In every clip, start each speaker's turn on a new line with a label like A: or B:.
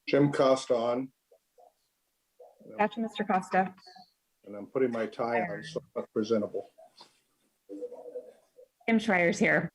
A: Jim Costa on,
B: Gotcha, Mr. Costa.
A: and I'm putting my tie on so I'm not presentable.
B: Kim Schreier's here.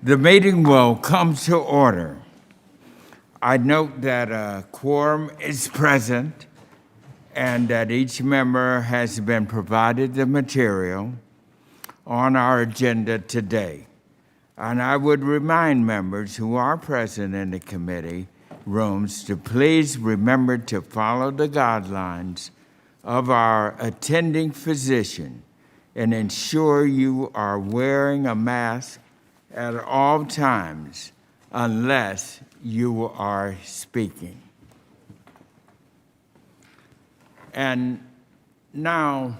C: The meeting will come to order. I note that a quorum is present and that each member has been provided the material on our agenda today. And I would remind members who are present in the committee rooms to please remember to follow the guidelines of our attending physician and ensure you are wearing a mask at all times unless you are speaking. And now,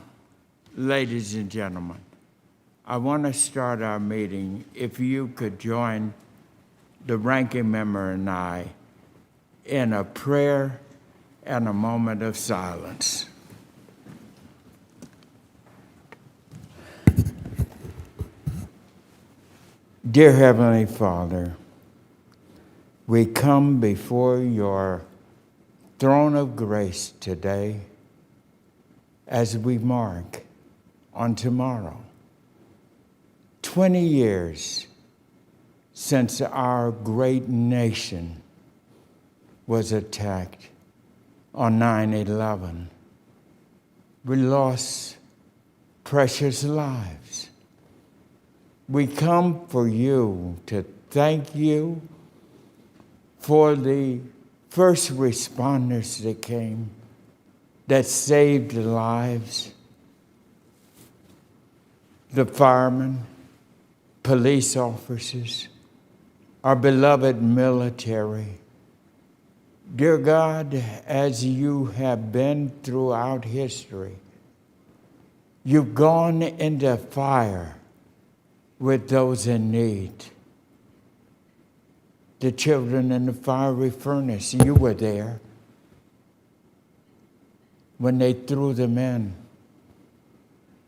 C: ladies and gentlemen, I want to start our meeting. If you could join the ranking member and I in a prayer and a moment of silence. Dear Heavenly Father, we come before your throne of grace today as we mark on tomorrow 20 years since our great nation was attacked on 9/11. We lost precious lives. We come for you to thank you for the first responders that came, that saved lives, the firemen, police officers, our beloved military. Dear God, as you have been throughout history, you've gone into fire with those in need. The children in the fiery furnace, you were there when they threw them in.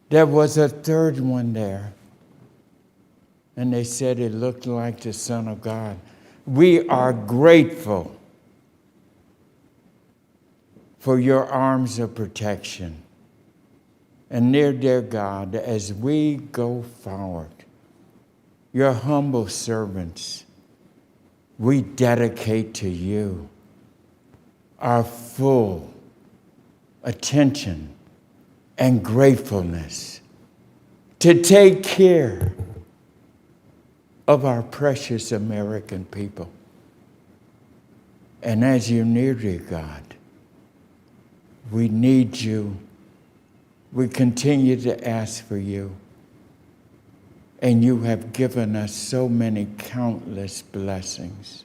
C: There was a third one there, and they said it looked like the Son of God. We are grateful for your arms of protection. And dear God, as we go forward, your humble servants, we dedicate to you our full attention and gratefulness to take care of our precious American people. And as you near, dear God, we need you. We continue to ask for you. And you have given us so many countless blessings.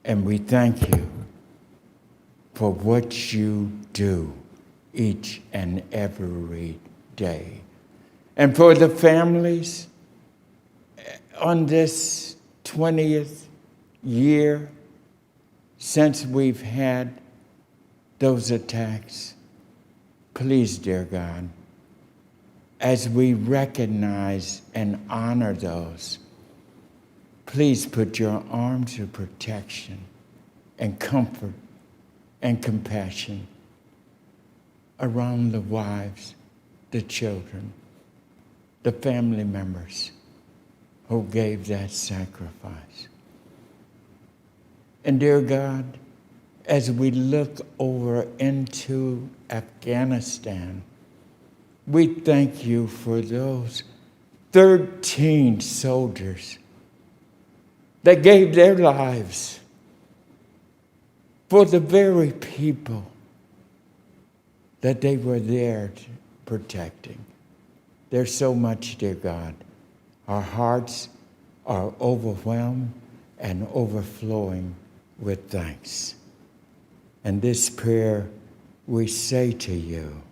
C: And we thank you for what you do each and every day. And for the families on this 20th year since we've had those attacks, please, dear God, as we recognize and honor those, please put your arms of protection and comfort and compassion around the wives, the children, the family members who gave that sacrifice. And dear God, as we look over into Afghanistan, we thank you for those 13 soldiers that gave their lives for the very people that they were there protecting. There's so much, dear God. Our hearts are overwhelmed and overflowing with thanks. And this prayer we say to you,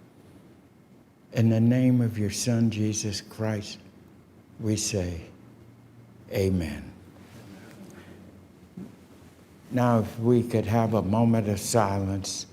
C: in the name of your Son, Jesus Christ, we say, amen. Now, if we could have a moment of silence.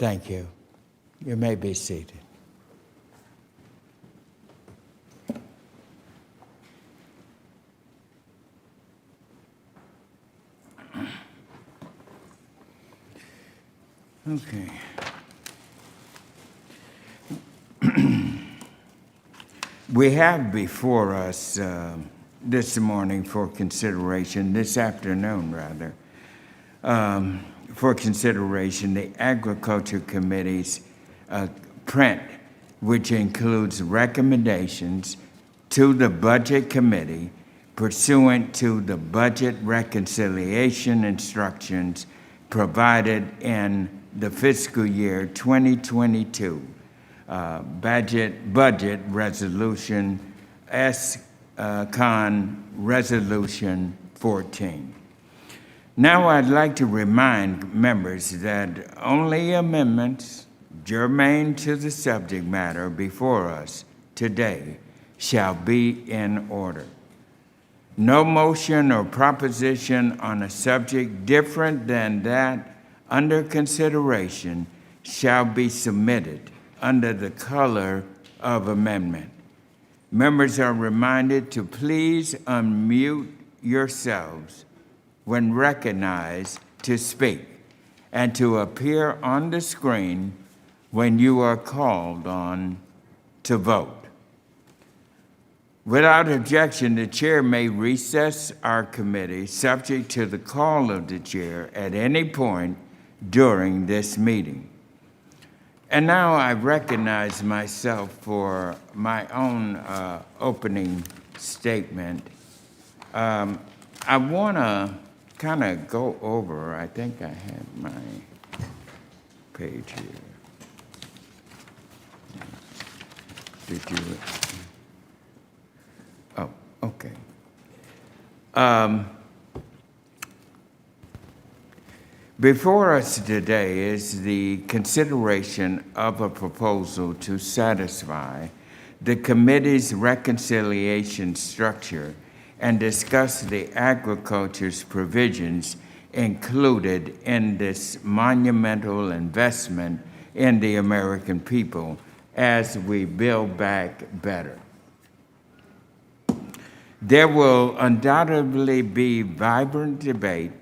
C: Thank you. You may be seated. Okay. We have before us this morning for consideration, this afternoon rather, for consideration, the Agriculture Committee's print, which includes recommendations to the Budget Committee pursuant to the budget reconciliation instructions provided in the fiscal year 2022 budget resolution S-Con Resolution 14. Now I'd like to remind members that only amendments germane to the subject matter before us today shall be in order. No motion or proposition on a subject different than that under consideration shall be submitted under the color of amendment. Members are reminded to please unmute yourselves when recognized to speak and to appear on the screen when you are called on to vote. Without objection, the chair may recess our committee subject to the call of the chair at any point during this meeting. And now I recognize myself for my own opening statement. I want to kind of go over, I think I had my page here. Did you? Oh, okay. Before us today is the consideration of a proposal to satisfy the committee's reconciliation structure and discuss the agriculture's provisions included in this monumental investment in the American people as we build back better. There will undoubtedly be vibrant debate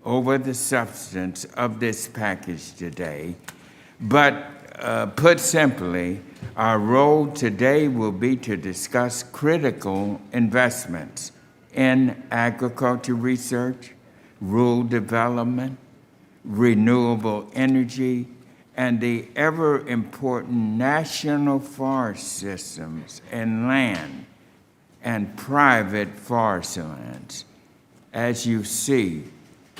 C: over the substance of this package today, but put simply, our role today will be to discuss critical investments in agriculture research, rural development, renewable energy, and the ever-important national forest systems and land and private forest lands. As you see,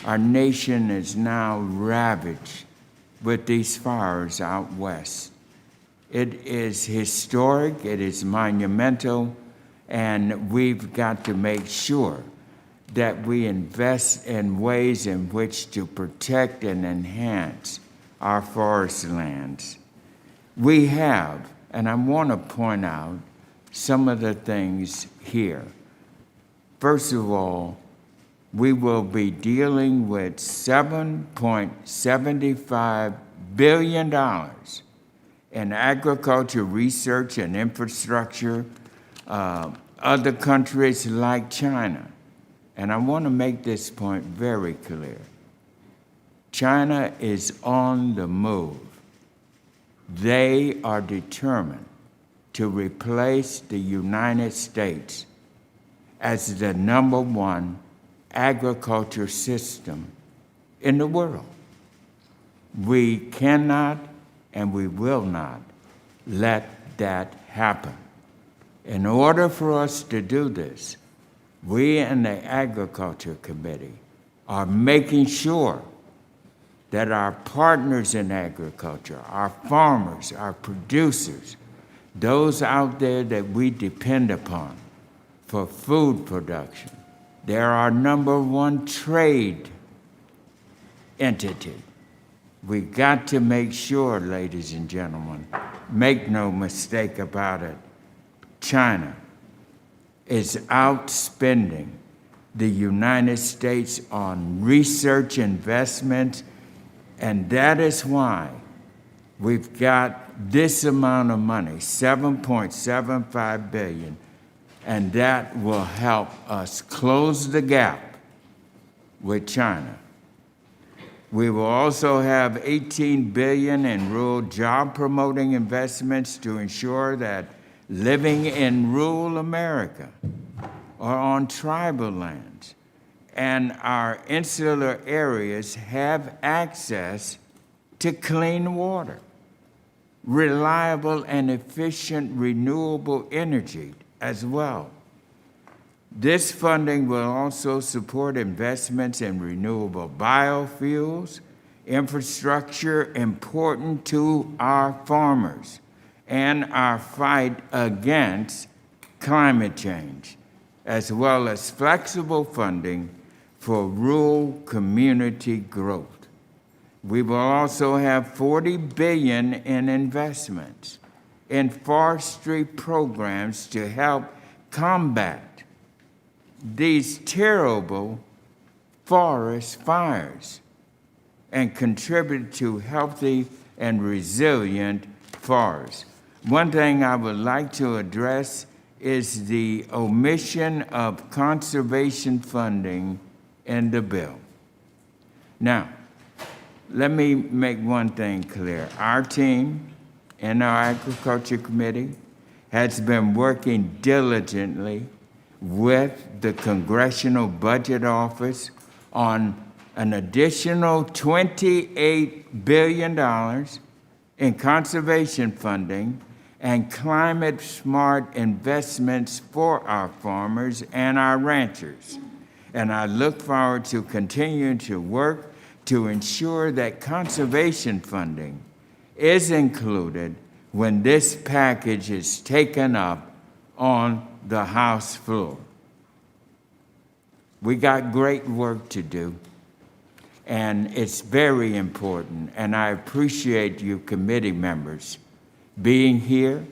C: our nation is now ravaged with these fires out west. It is historic, it is monumental, and we've got to make sure that we invest in ways in which to protect and enhance our forest lands. We have, and I want to point out some of the things here. First of all, we will be dealing with $7.75 billion in agriculture research and infrastructure. Other countries like China, and I want to make this point very clear. China is on the move. They are determined to replace the United States as the #1 agriculture system in the world. We cannot and we will not let that happen. In order for us to do this, we in the Agriculture Committee are making sure that our partners in agriculture, our farmers, our producers, those out there that we depend upon for food production, they're our #1 trade entity. We got to make sure, ladies and gentlemen, make no mistake about it, China is outspending the United States on research investments, and that is why we've got this amount of money, 7.75 billion, and that will help us close the gap with China. We will also have 18 billion in rural job promoting investments to ensure that living in rural America or on tribal lands and our insular areas have access to clean water, reliable and efficient renewable energy as well. This funding will also support investments in renewable biofuels, infrastructure important to our farmers, and our fight against climate change, as well as flexible funding for rural community growth. We will also have 40 billion in investments in forestry programs to help combat these terrible forest fires and contribute to healthy and resilient forests. One thing I would like to address is the omission of conservation funding in the bill. Now, let me make one thing clear. Our team in our Agriculture Committee has been working diligently with the Congressional Budget Office on an additional $28 billion in conservation funding and climate-smart investments for our farmers and our ranchers. And I look forward to continuing to work to ensure that conservation funding is included when this package is taken up on the House floor. We got great work to do, and it's very important, and I appreciate you committee members being here,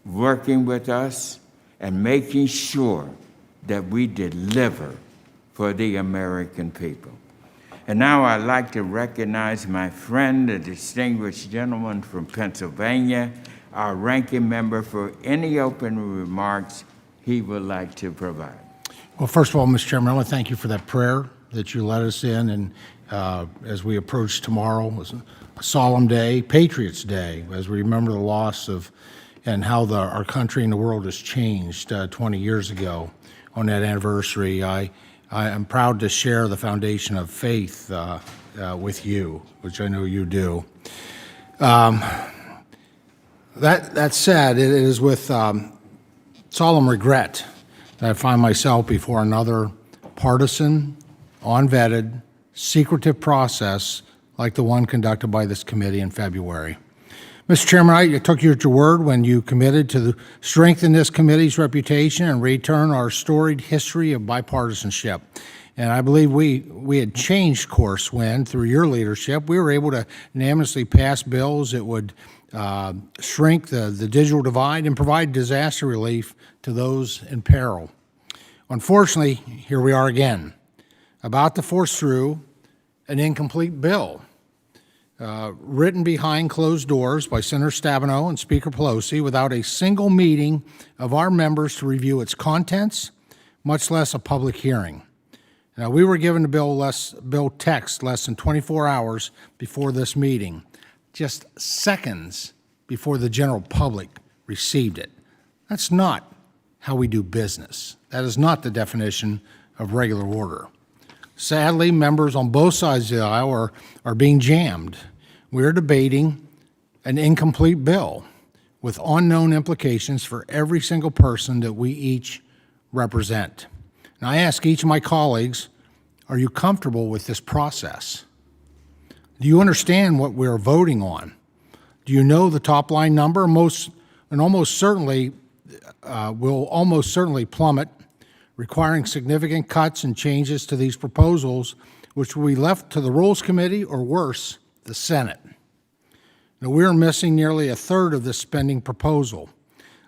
C: working with us, and making sure that we deliver for the American people. And now I'd like to recognize my friend, the distinguished gentleman from Pennsylvania, our ranking member, for any open remarks he would like to provide.
D: Well, first of all, Mr. Chairman, I want to thank you for that prayer that you led us in. And as we approach tomorrow, it's a solemn day, Patriots Day, as we remember the loss of and how our country and the world has changed 20 years ago on that anniversary. I am proud to share the foundation of faith with you, which I know you do. That said, it is with solemn regret that I find myself before another partisan, unvetted, secretive process like the one conducted by this committee in February. Mr. Chairman, I took you at your word when you committed to strengthen this committee's reputation and return our storied history of bipartisanship. And I believe we had changed course when, through your leadership, we were able to unanimously pass bills that would shrink the digital divide and provide disaster relief to those in peril. Unfortunately, here we are again, about to force through an incomplete bill written behind closed doors by Senator Stabenow and Speaker Pelosi without a single meeting of our members to review its contents, much less a public hearing. Now, we were given the bill text less than 24 hours before this meeting, just seconds before the general public received it. That's not how we do business. That is not the definition of regular order. Sadly, members on both sides of the aisle are being jammed. We're debating an incomplete bill with unknown implications for every single person that we each represent. And I ask each of my colleagues, are you comfortable with this process? Do you understand what we're voting on? Do you know the top line number? Almost certainly will almost certainly plummet, requiring significant cuts and changes to these proposals, which will be left to the Rules Committee or worse, the Senate. Now, we're missing nearly a third of this spending proposal,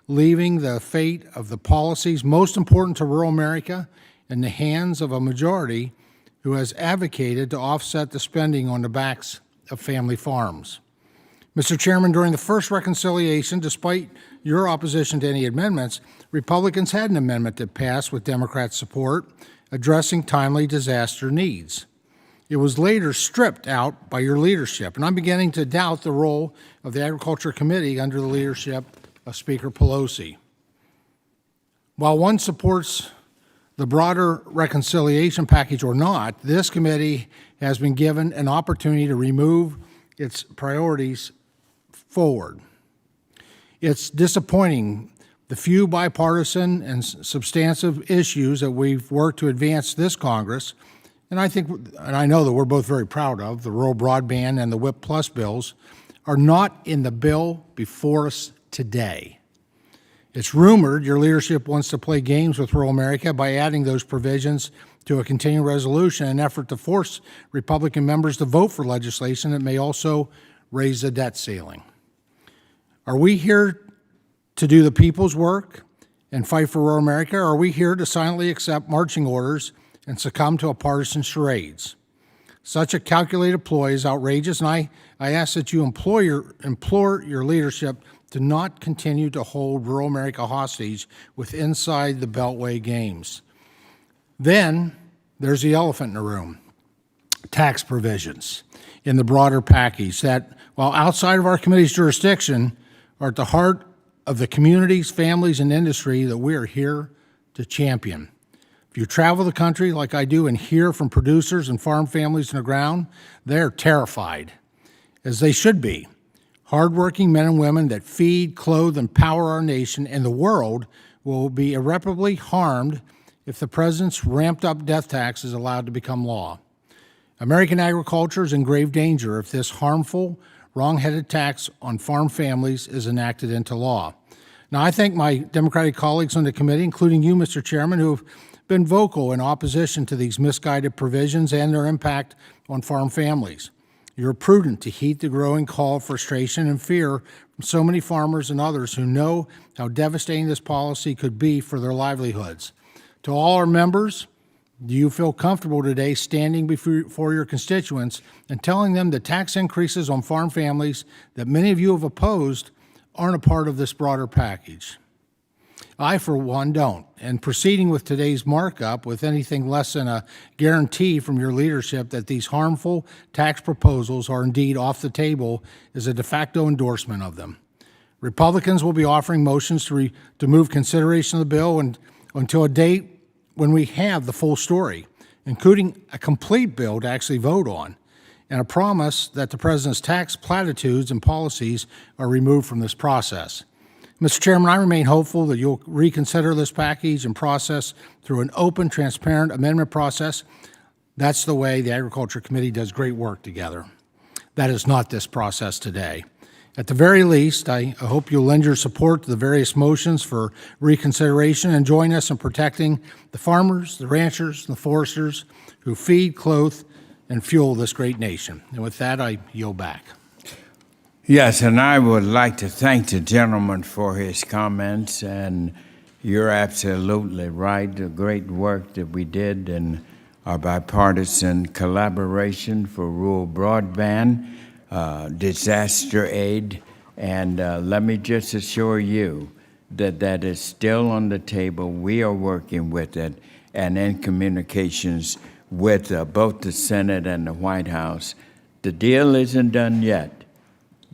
D: leaving the fate of the policies most important to rural America in the hands of a majority who has advocated to offset the spending on the backs of family farms. Mr. Chairman, during the first reconciliation, despite your opposition to any amendments, Republicans had an amendment that passed with Democrat support addressing timely disaster needs. It was later stripped out by your leadership, and I'm beginning to doubt the role of the Agriculture Committee under the leadership of Speaker Pelosi. While one supports the broader reconciliation package or not, this committee has been given an opportunity to remove its priorities forward. It's disappointing the few bipartisan and substantive issues that we've worked to advance this Congress, and I know that we're both very proud of, the rural broadband and the WIP Plus bills, are not in the bill before us today. It's rumored your leadership wants to play games with rural America by adding those provisions to a continuing resolution in an effort to force Republican members to vote for legislation that may also raise the debt ceiling. Are we here to do the people's work and fight for rural America, or are we here to silently accept marching orders and succumb to a partisan charades? Such a calculated ploy is outrageous, and I ask that you implore your leadership to not continue to hold rural America hostage with inside the Beltway games. Then there's the elephant in the room, tax provisions in the broader package that, while outside of our committee's jurisdiction, are at the heart of the communities, families, and industry that we are here to champion. If you travel the country like I do and hear from producers and farm families on the ground, they're terrified, as they should be. Hardworking men and women that feed, clothe, and power our nation and the world will be irreparably harmed if the president's ramped-up death tax is allowed to become law. American agriculture is in grave danger if this harmful, wrong-headed tax on farm families is enacted into law. Now, I thank my Democratic colleagues on the committee, including you, Mr. Chairman, who have been vocal in opposition to these misguided provisions and their impact on farm families. You're prudent to heed the growing call of frustration and fear from so many farmers and others who know how devastating this policy could be for their livelihoods. To all our members, do you feel comfortable today standing before your constituents and telling them the tax increases on farm families that many of you have opposed aren't a part of this broader package? I, for one, don't. And proceeding with today's markup with anything less than a guarantee from your leadership that these harmful tax proposals are indeed off the table is a de facto endorsement of them. Republicans will be offering motions to move consideration of the bill until a date when we have the full story, including a complete bill to actually vote on, and a promise that the president's tax platitudes and policies are removed from this process. Mr. Chairman, I remain hopeful that you'll reconsider this package and process through an open, transparent amendment process. That's the way the Agriculture Committee does great work together. That is not this process today. At the very least, I hope you'll lend your support to the various motions for reconsideration and join us in protecting the farmers, the ranchers, and the foresters who feed, clothe, and fuel this great nation. And with that, I yield back.
C: Yes, and I would like to thank the gentleman for his comments, and you're absolutely right. The great work that we did in our bipartisan collaboration for rural broadband, disaster aid, and let me just assure you that that is still on the table. We are working with it and in communications with both the Senate and the White House. The deal isn't done yet.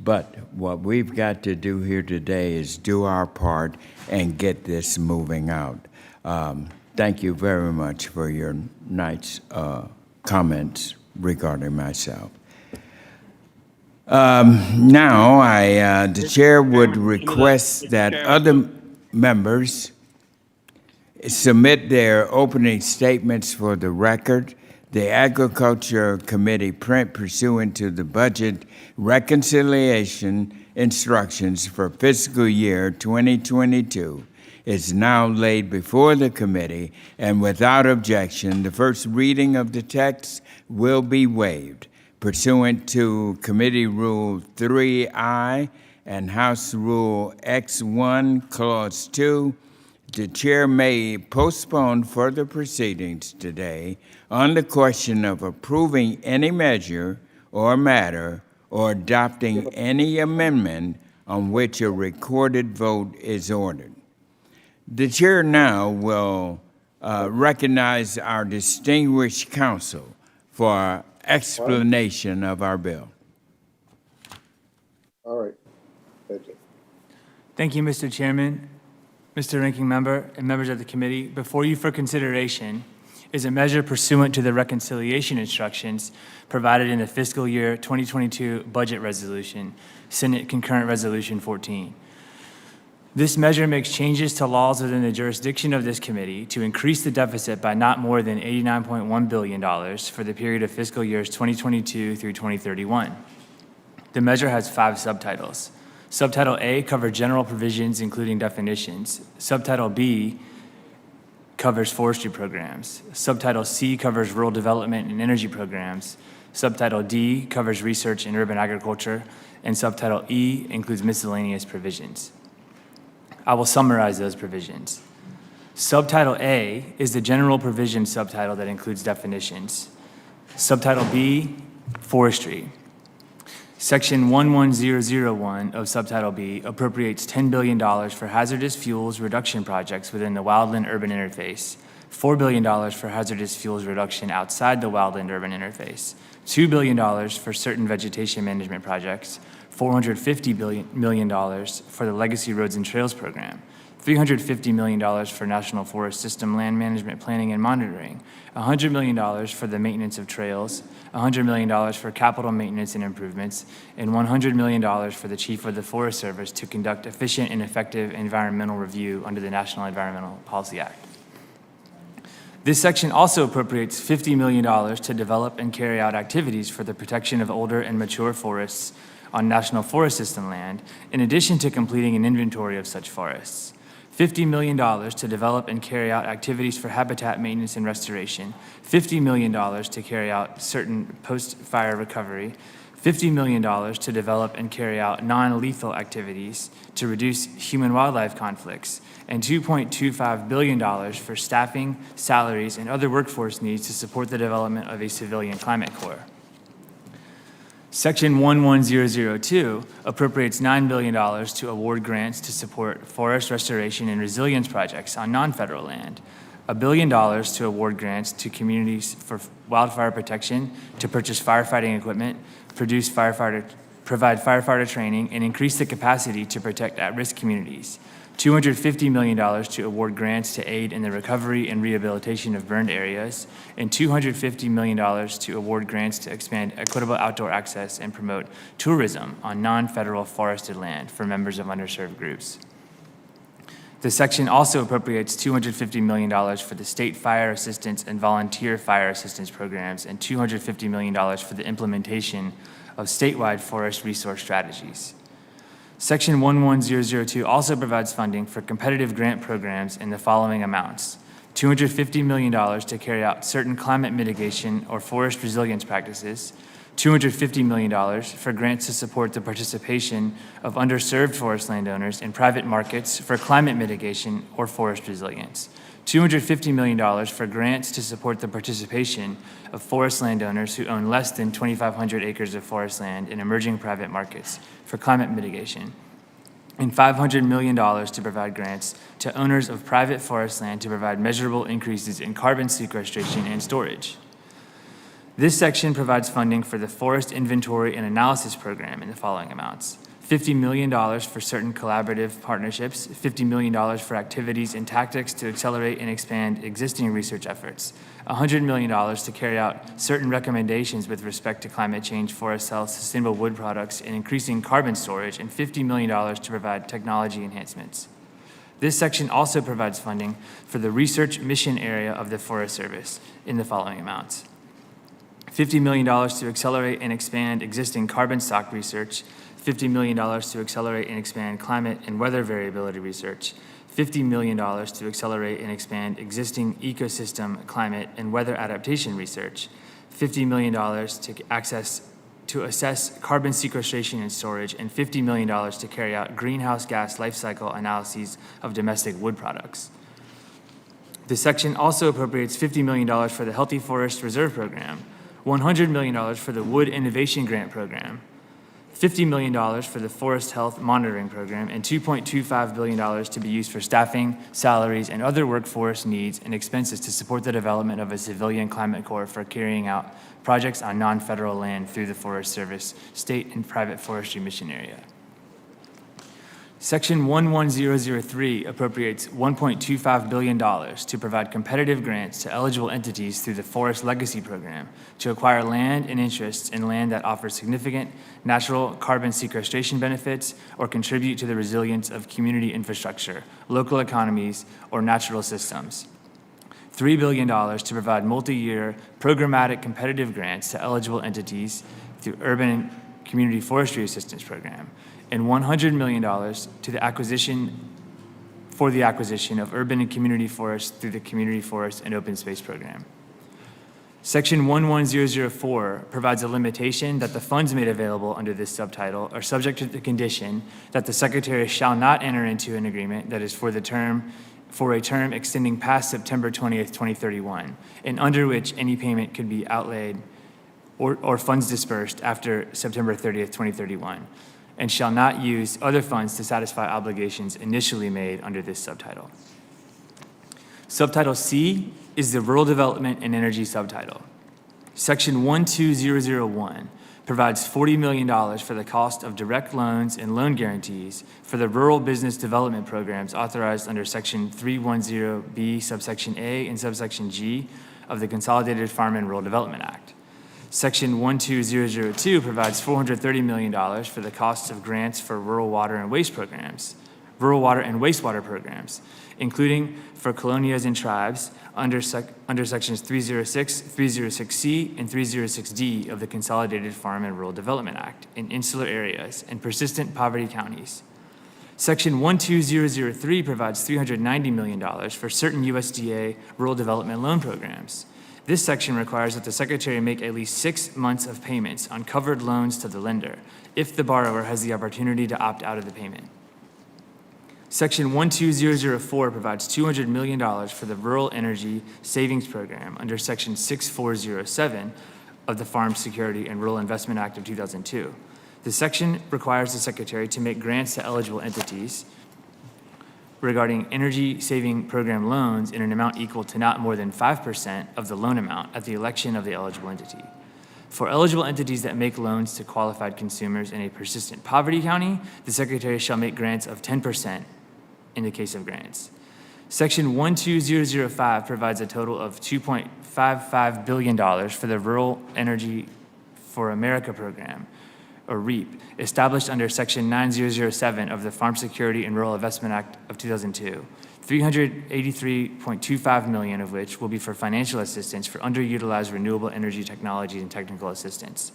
C: But what we've got to do here today is do our part and get this moving out. Thank you very much for your nice comments regarding myself. Now, the chair would request that other members submit their opening statements for the record. The Agriculture Committee print pursuant to the budget reconciliation instructions for fiscal year 2022 is now laid before the committee, and without objection, the first reading of the text will be waived. Pursuant to Committee Rule 3I and House Rule X1, Clause 2, the chair may postpone further proceedings today on the question of approving any measure or matter or adopting any amendment on which a recorded vote is ordered. The chair now will recognize our distinguished counsel for explanation of our bill.
A: All right. Thank you.
E: Thank you, Mr. Chairman, Mr. Ranking Member, and members of the committee. Before you for consideration is a measure pursuant to the reconciliation instructions provided in the fiscal year 2022 budget resolution, Senate Concurrent Resolution 14. This measure makes changes to laws within the jurisdiction of this committee to increase the deficit by not more than $89.1 billion for the period of fiscal years 2022 through 2031. The measure has 5 subtitles. Subtitle A covers general provisions, including definitions. Subtitle B covers forestry programs. Subtitle C covers rural development and energy programs. Subtitle D covers research in urban agriculture. And Subtitle E includes miscellaneous provisions. I will summarize those provisions. Subtitle A is the general provision subtitle that includes definitions. Subtitle B, forestry. Section 11001 of Subtitle B appropriates $10 billion for hazardous fuels reduction projects within the wildland-urban interface, $4 billion for hazardous fuels reduction outside the wildland-urban interface, $2 billion for certain vegetation management projects, $450 million for the Legacy Roads and Trails Program, $350 million for National Forest System land management planning and monitoring, $100 million for the maintenance of trails, $100 million for capital maintenance and improvements, and $100 million for the Chief of the Forest Service to conduct efficient and effective environmental review under the National Environmental Policy Act. This section also appropriates $50 million to develop and carry out activities for the protection of older and mature forests on National Forest System land, in addition to completing an inventory of such forests. $50 million to develop and carry out activities for habitat maintenance and restoration, $50 million to carry out certain post-fire recovery, $50 million to develop and carry out non-lethal activities to reduce human-wildlife conflicts, and $2.25 billion for staffing, salaries, and other workforce needs to support the development of a civilian climate corps. Section 11002 appropriates $9 billion to award grants to support forest restoration and resilience projects on non-federal land, $1 billion to award grants to communities for wildfire protection, to purchase firefighting equipment, provide firefighter training, and increase the capacity to protect at-risk communities, $250 million to award grants to aid in the recovery and rehabilitation of burned areas, and $250 million to award grants to expand equitable outdoor access and promote tourism on non-federal forested land for members of underserved groups. The section also appropriates $250 million for the state fire assistance and volunteer fire assistance programs, and $250 million for the implementation of statewide forest resource strategies. Section 11002 also provides funding for competitive grant programs in the following amounts: $250 million to carry out certain climate mitigation or forest resilience practices, $250 million for grants to support the participation of underserved forest landowners in private markets for climate mitigation or forest resilience, $250 million for grants to support the participation of forest landowners who own less than 2,500 acres of forest land in emerging private markets for climate mitigation, and $500 million to provide grants to owners of private forest land to provide measurable increases in carbon sequestration and storage. This section provides funding for the Forest Inventory and Analysis Program in the following amounts: $50 million for certain collaborative partnerships, $50 million for activities and tactics to accelerate and expand existing research efforts, $100 million to carry out certain recommendations with respect to climate change, forest health, sustainable wood products, and increasing carbon storage, and $50 million to provide technology enhancements. This section also provides funding for the research mission area of the Forest Service in the following amounts: $50 million to accelerate and expand existing carbon stock research, $50 million to accelerate and expand climate and weather variability research, $50 million to accelerate and expand existing ecosystem, climate, and weather adaptation research, $50 million to assess carbon sequestration and storage, and $50 million to carry out greenhouse gas life cycle analyses of domestic wood products. This section also appropriates $50 million for the Healthy Forest Reserve Program, $100 million for the Wood Innovation Grant Program, $50 million for the Forest Health Monitoring Program, and $2.25 billion to be used for staffing, salaries, and other workforce needs and expenses to support the development of a civilian climate corps for carrying out projects on non-federal land through the Forest Service, state and private forestry mission area. Section 11003 appropriates $1.25 billion to provide competitive grants to eligible entities through the Forest Legacy Program to acquire land and interests in land that offers significant natural carbon sequestration benefits or contribute to the resilience of community infrastructure, local economies, or natural systems. $3 billion to provide multi-year programmatic competitive grants to eligible entities through Urban Community Forestry Assistance Program, and $100 million to the acquisition of urban and community forests through the Community Forest and Open Space Program. Section 11004 provides a limitation that the funds made available under this subtitle are subject to the condition that the Secretary shall not enter into an agreement that is for a term extending past September 20th, 2031, and under which any payment could be outlaid or funds dispersed after September 30th, 2031, and shall not use other funds to satisfy obligations initially made under this subtitle. Subtitle C is the Rural Development and Energy subtitle. Section 12001 provides $40 million for the cost of direct loans and loan guarantees for the rural business development programs authorized under Section 310B, subsection A and subsection G of the Consolidated Farm and Rural Development Act. Section 12002 provides $430 million for the costs of grants for rural water and wastewater programs, including for colonias and tribes under sections 306, 306C, and 306D of the Consolidated Farm and Rural Development Act in insular areas and persistent poverty counties. Section 12003 provides $390 million for certain USDA rural development loan programs. This section requires that the Secretary make at least 6 months of payments on covered loans to the lender if the borrower has the opportunity to opt out of the payment. Section 12004 provides $200 million for the Rural Energy Savings Program under Section 6407 of the Farm Security and Rural Investment Act of 2002. The section requires the Secretary to make grants to eligible entities regarding energy saving program loans in an amount equal to not more than 5% of the loan amount at the election of the eligible entity. For eligible entities that make loans to qualified consumers in a persistent poverty county, the Secretary shall make grants of 10% in the case of grants. Section 12005 provides a total of $2.55 billion for the Rural Energy for America Program, or REAP, established under Section 9007 of the Farm Security and Rural Investment Act of 2002, $383.25 million of which will be for financial assistance for underutilized renewable energy technologies and technical assistance.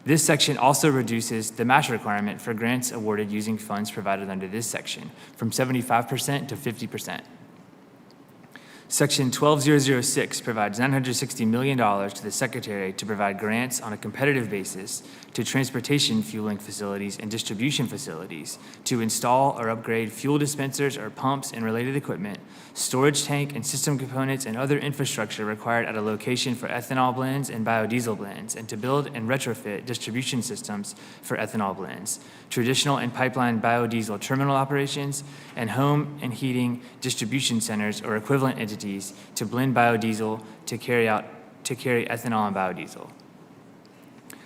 E: This section also reduces the match requirement for grants awarded using funds provided under this section from 75% to 50%. Section 12006 provides $960 million to the Secretary to provide grants on a competitive basis to transportation fueling facilities and distribution facilities to install or upgrade fuel dispensers or pumps and related equipment, storage tank and system components and other infrastructure required at a location for ethanol blends and biodiesel blends, and to build and retrofit distribution systems for ethanol blends, traditional and pipeline biodiesel terminal operations, and home and heating distribution centers or equivalent entities to blend biodiesel to carry ethanol and biodiesel.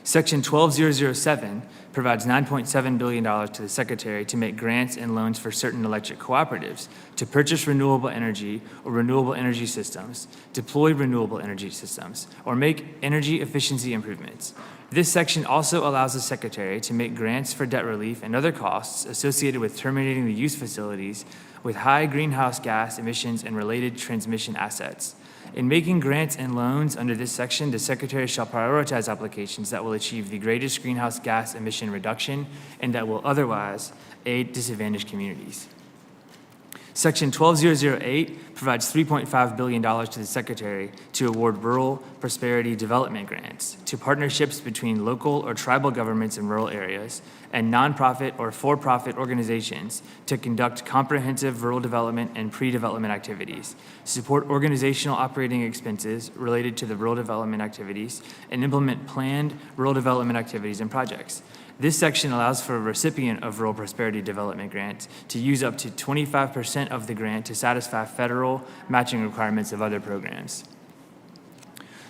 E: Section 12007 provides $9.7 billion to the Secretary to make grants and loans for certain electric cooperatives to purchase renewable energy or renewable energy systems, deploy renewable energy systems, or make energy efficiency improvements. This section also allows the Secretary to make grants for debt relief and other costs associated with terminating the use facilities with high greenhouse gas emissions and related transmission assets. In making grants and loans under this section, the Secretary shall prioritize applications that will achieve the greatest greenhouse gas emission reduction and that will otherwise aid disadvantaged communities. Section 12008 provides $3.5 billion to the Secretary to award rural prosperity development grants to partnerships between local or tribal governments in rural areas and nonprofit or for-profit organizations to conduct comprehensive rural development and pre-development activities, support organizational operating expenses related to the rural development activities, and implement planned rural development activities and projects. This section allows for a recipient of Rural Prosperity Development Grant to use up to 25% of the grant to satisfy federal matching requirements of other programs.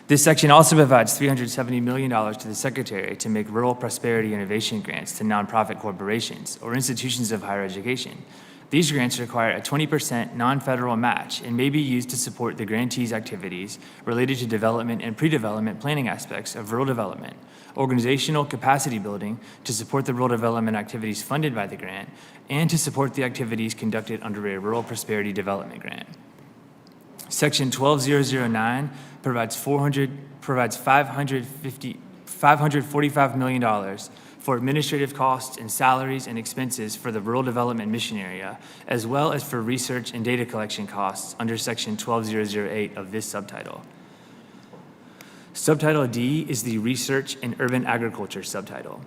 E: This section also provides $370 million to the Secretary to make Rural Prosperity Innovation Grants to nonprofit corporations or institutions of higher education. These grants require a 20% non-federal match and may be used to support the grantee's activities related to development and pre-development planning aspects of rural development, organizational capacity building to support the rural development activities funded by the grant, and to support the activities conducted under a Rural Prosperity Development Grant. Section 12009 provides $545 million for administrative costs and salaries and expenses for the rural development mission area, as well as for research and data collection costs under Section 12008 of this subtitle. Subtitle D is the Research and Urban Agriculture subtitle.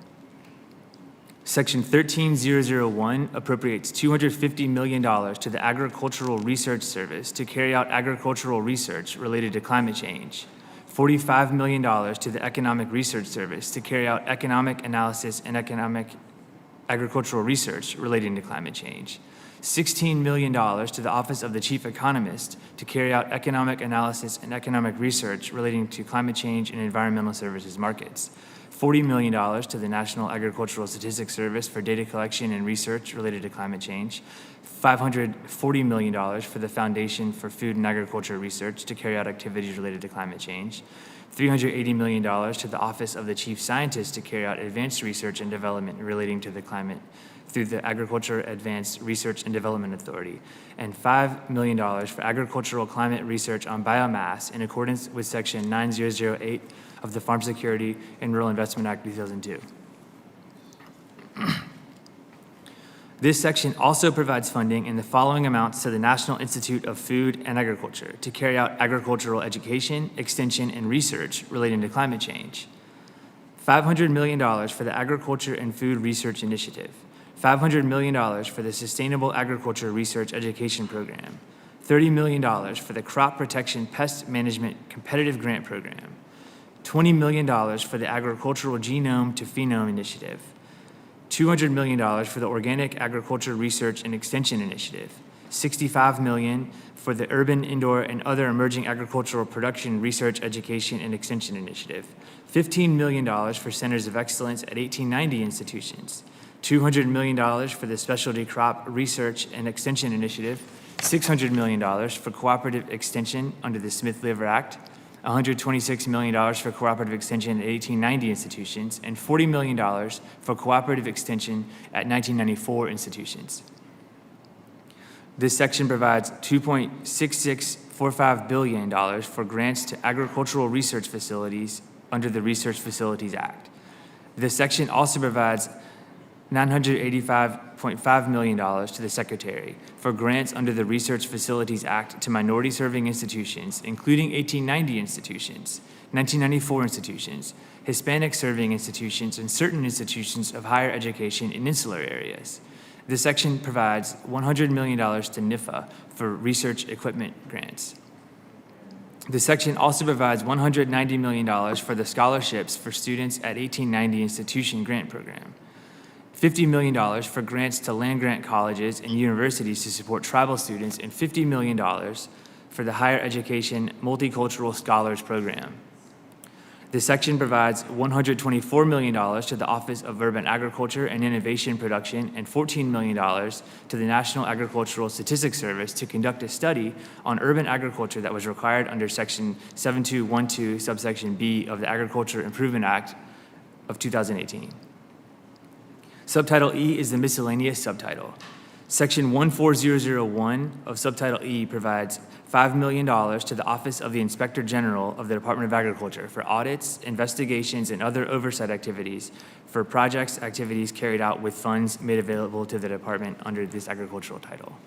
E: Section 13001 appropriates $250 million to the Agricultural Research Service to carry out agricultural research related to climate change, $45 million to the Economic Research Service to carry out economic analysis and agricultural research relating to climate change, $16 million to the Office of the Chief Economist to carry out economic analysis and economic research relating to climate change and environmental services markets, $40 million to the National Agricultural Statistics Service for data collection and research related to climate change, $540 million for the Foundation for Food and Agriculture Research to carry out activities related to climate change, $380 million to the Office of the Chief Scientist to carry out advanced research and development relating to the climate through the Agriculture Advanced Research and Development Authority, and $5 million for agricultural climate research on biomass in accordance with Section 9008 of the Farm Security and Rural Investment Act 2002. This section also provides funding in the following amounts to the National Institute of Food and Agriculture to carry out agricultural education, extension, and research relating to climate change. $500 million for the Agriculture and Food Research Initiative. $500 million for the Sustainable Agriculture Research Education Program. $30 million for the Crop Protection Pest Management Competitive Grant Program. $20 million for the Agricultural Genome to Phenome Initiative. $200 million for the Organic Agriculture Research and Extension Initiative, $65 million for the Urban, Indoor, and Other Emerging Agricultural Production Research, Education, and Extension Initiative, $15 million for Centers of Excellence at 1890 institutions, $200 million for the Specialty Crop Research and Extension Initiative, $600 million for cooperative extension under the Smith-Liver Act, $126 million for cooperative extension at 1890 institutions, and $40 million for cooperative extension at 1994 institutions. This section provides $2.6645 billion for grants to agricultural research facilities under the Research Facilities Act. This section also provides $985.5 million to the Secretary for grants under the Research Facilities Act to minority-serving institutions, including 1890 institutions, 1994 institutions, Hispanic-serving institutions, and certain institutions of higher education in insular areas. This section provides $100 million to NIFA for research equipment grants. This section also provides $190 million for the scholarships for students at 1890 institution grant program. $50 million for grants to land-grant colleges and universities to support tribal students, and $50 million for the Higher Education Multicultural Scholars Program. This section provides $124 million to the Office of Urban Agriculture and Innovation Production and $14 million to the National Agricultural Statistics Service to conduct a study on urban agriculture that was required under Section 7212, subsection B of the Agriculture Improvement Act of 2018. Subtitle E is the miscellaneous subtitle. Section 14001 of Subtitle E provides $5 million to the Office of the Inspector General of the Department of Agriculture for audits, investigations, and other oversight activities for projects, activities carried out with funds made available to the department under this agricultural title.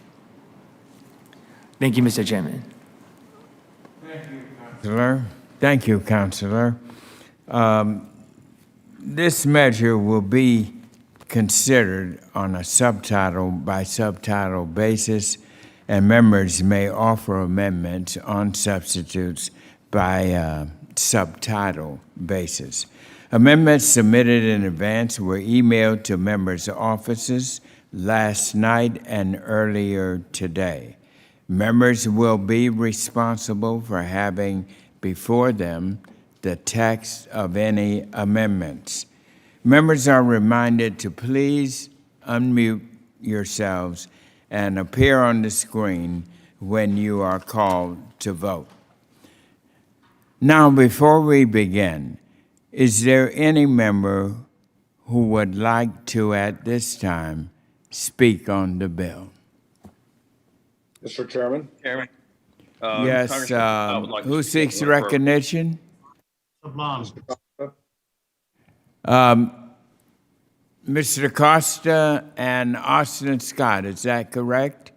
E: Thank you, Mr. Chairman.
C: Thank you, Counselor. This measure will be considered on a subtitle by subtitle basis, and members may offer amendments on substitutes by subtitle basis. Amendments submitted in advance were emailed to members' offices last night and earlier today. Members will be responsible for having before them the text of any amendments. Members are reminded to please unmute yourselves and appear on the screen when you are called to vote. Now, before we begin, is there any member who would like to, at this time, speak on the bill?
A: Mr. Chairman,
F: Chairman.
C: Yes,
F: Congressman, I would like to
C: who
F: speak
C: seeks
F: on the program.
C: recognition? Mr. Costa and Austin Scott, is that correct?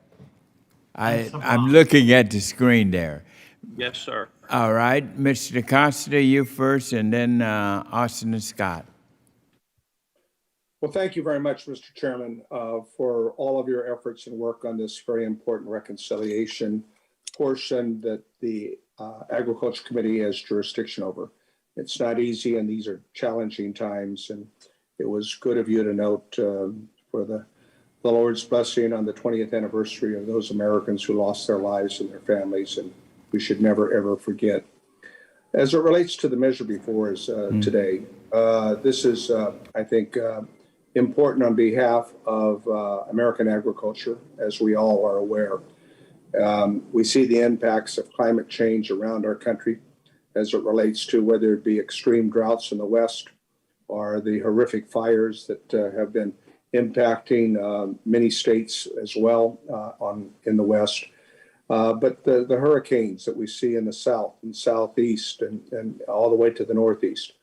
C: I'm looking at the screen there.
F: Yes, sir.
C: All right, Mr. Costa, you first, and then Austin Scott.
A: well, thank you very much, Mr. Chairman, for all of your efforts and work on this very important reconciliation portion that the Agriculture Committee has jurisdiction over. It's not easy, and these are challenging times, and it was good of you to note for the Lord's blessing on the 20th anniversary of those Americans who lost their lives and their families, and we should never, ever forget. As it relates to the measure before us today, this is, I think, important on behalf of American agriculture, as we all are aware. We see the impacts of climate change around our country as it relates to whether it be extreme droughts in the West or the horrific fires that have been impacting many states as well in the West. But the hurricanes that we see in the South and Southeast and all the way to the Northeast,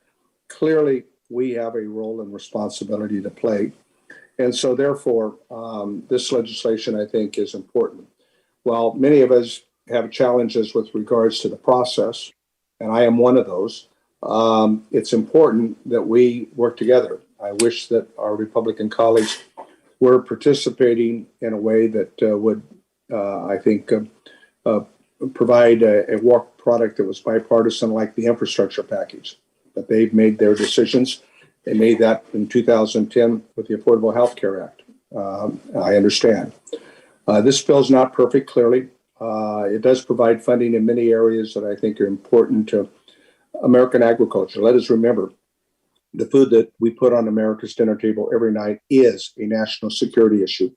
A: clearly we have a role and responsibility to play. And so therefore, this legislation, I think, is important. While many of us have challenges with regards to the process, and I am one of those, it's important that we work together. I wish that our Republican colleagues were participating in a way that would, I think, provide a work product that was bipartisan, like the infrastructure package. But they've made their decisions. They made that in 2010 with the Affordable Health Care Act. I understand. This bill is not perfect, clearly. It does provide funding in many areas that I think are important to American agriculture. Let us remember, the food that we put on America's dinner table every night is a national security issue.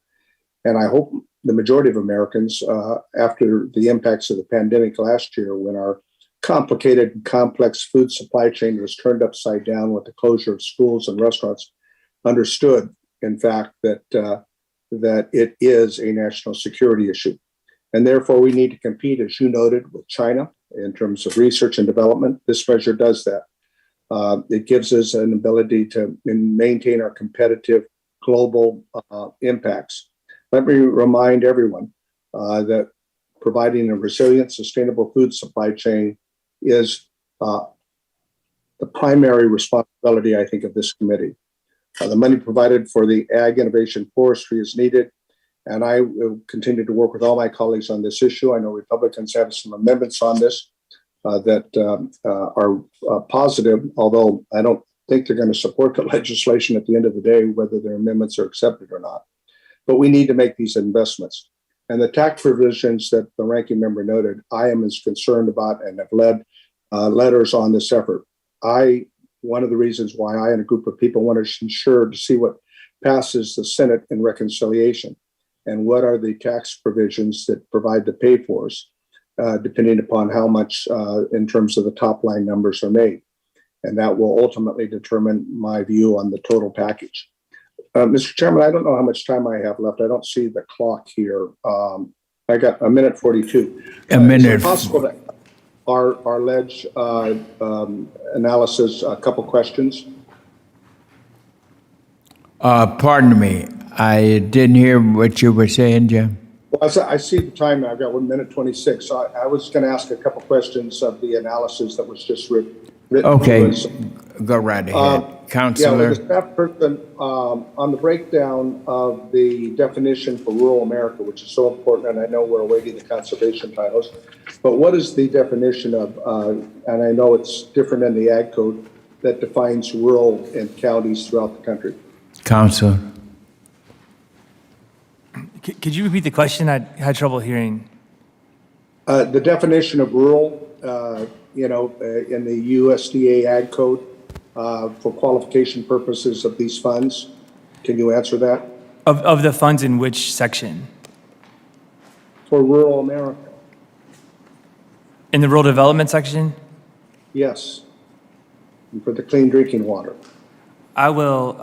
A: And I hope the majority of Americans, after the impacts of the pandemic last year, when our complicated and complex food supply chain was turned upside down with the closure of schools and restaurants, understood, in fact, that it is a national security issue. And therefore, we need to compete, as you noted, with China in terms of research and development. This measure does that. It gives us an ability to maintain our competitive global impacts. Let me remind everyone that providing a resilient, sustainable food supply chain is the primary responsibility, I think, of this committee. The money provided for the Ag Innovation Forestry is needed, and I will continue to work with all my colleagues on this issue. I know Republicans have some amendments on this that are positive, although I don't think they're going to support the legislation at the end of the day, whether their amendments are accepted or not. But we need to make these investments. And the tax provisions that the ranking member noted, I am as concerned about and have led letters on this effort. One of the reasons why I and a group of people want to ensure to see what passes the Senate in reconciliation and what are the tax provisions that provide the pay-fors, depending upon how much in terms of the top line numbers are made. And that will ultimately determine my view on the total package. Mr. Chairman, I don't know how much time I have left. I don't see the clock here. I got a minute 42.
C: A minute.
A: Is it possible that our ledge analysis, a couple questions?
C: Pardon me, I didn't hear what you were saying, Jim.
A: Well, I see the time now. I've got 1 minute 26. So I was going to ask a couple questions of the analysis that was just written.
C: Okay, go right ahead. Counselor.
A: Yeah, with the staff person, on the breakdown of the definition for rural America, which is so important, and I know we're awaiting the conservation titles, but what is the definition of, and I know it's different in the Ag Code, that defines rural and counties throughout the country.
C: Council.
E: Could you repeat the question? I had trouble hearing.
A: The definition of rural, in the USDA Ag Code for qualification purposes of these funds. Can you answer that?
E: Of the funds in which section?
A: For rural America?
E: In the rural development section?
A: Yes. And for the clean drinking water.
E: I will,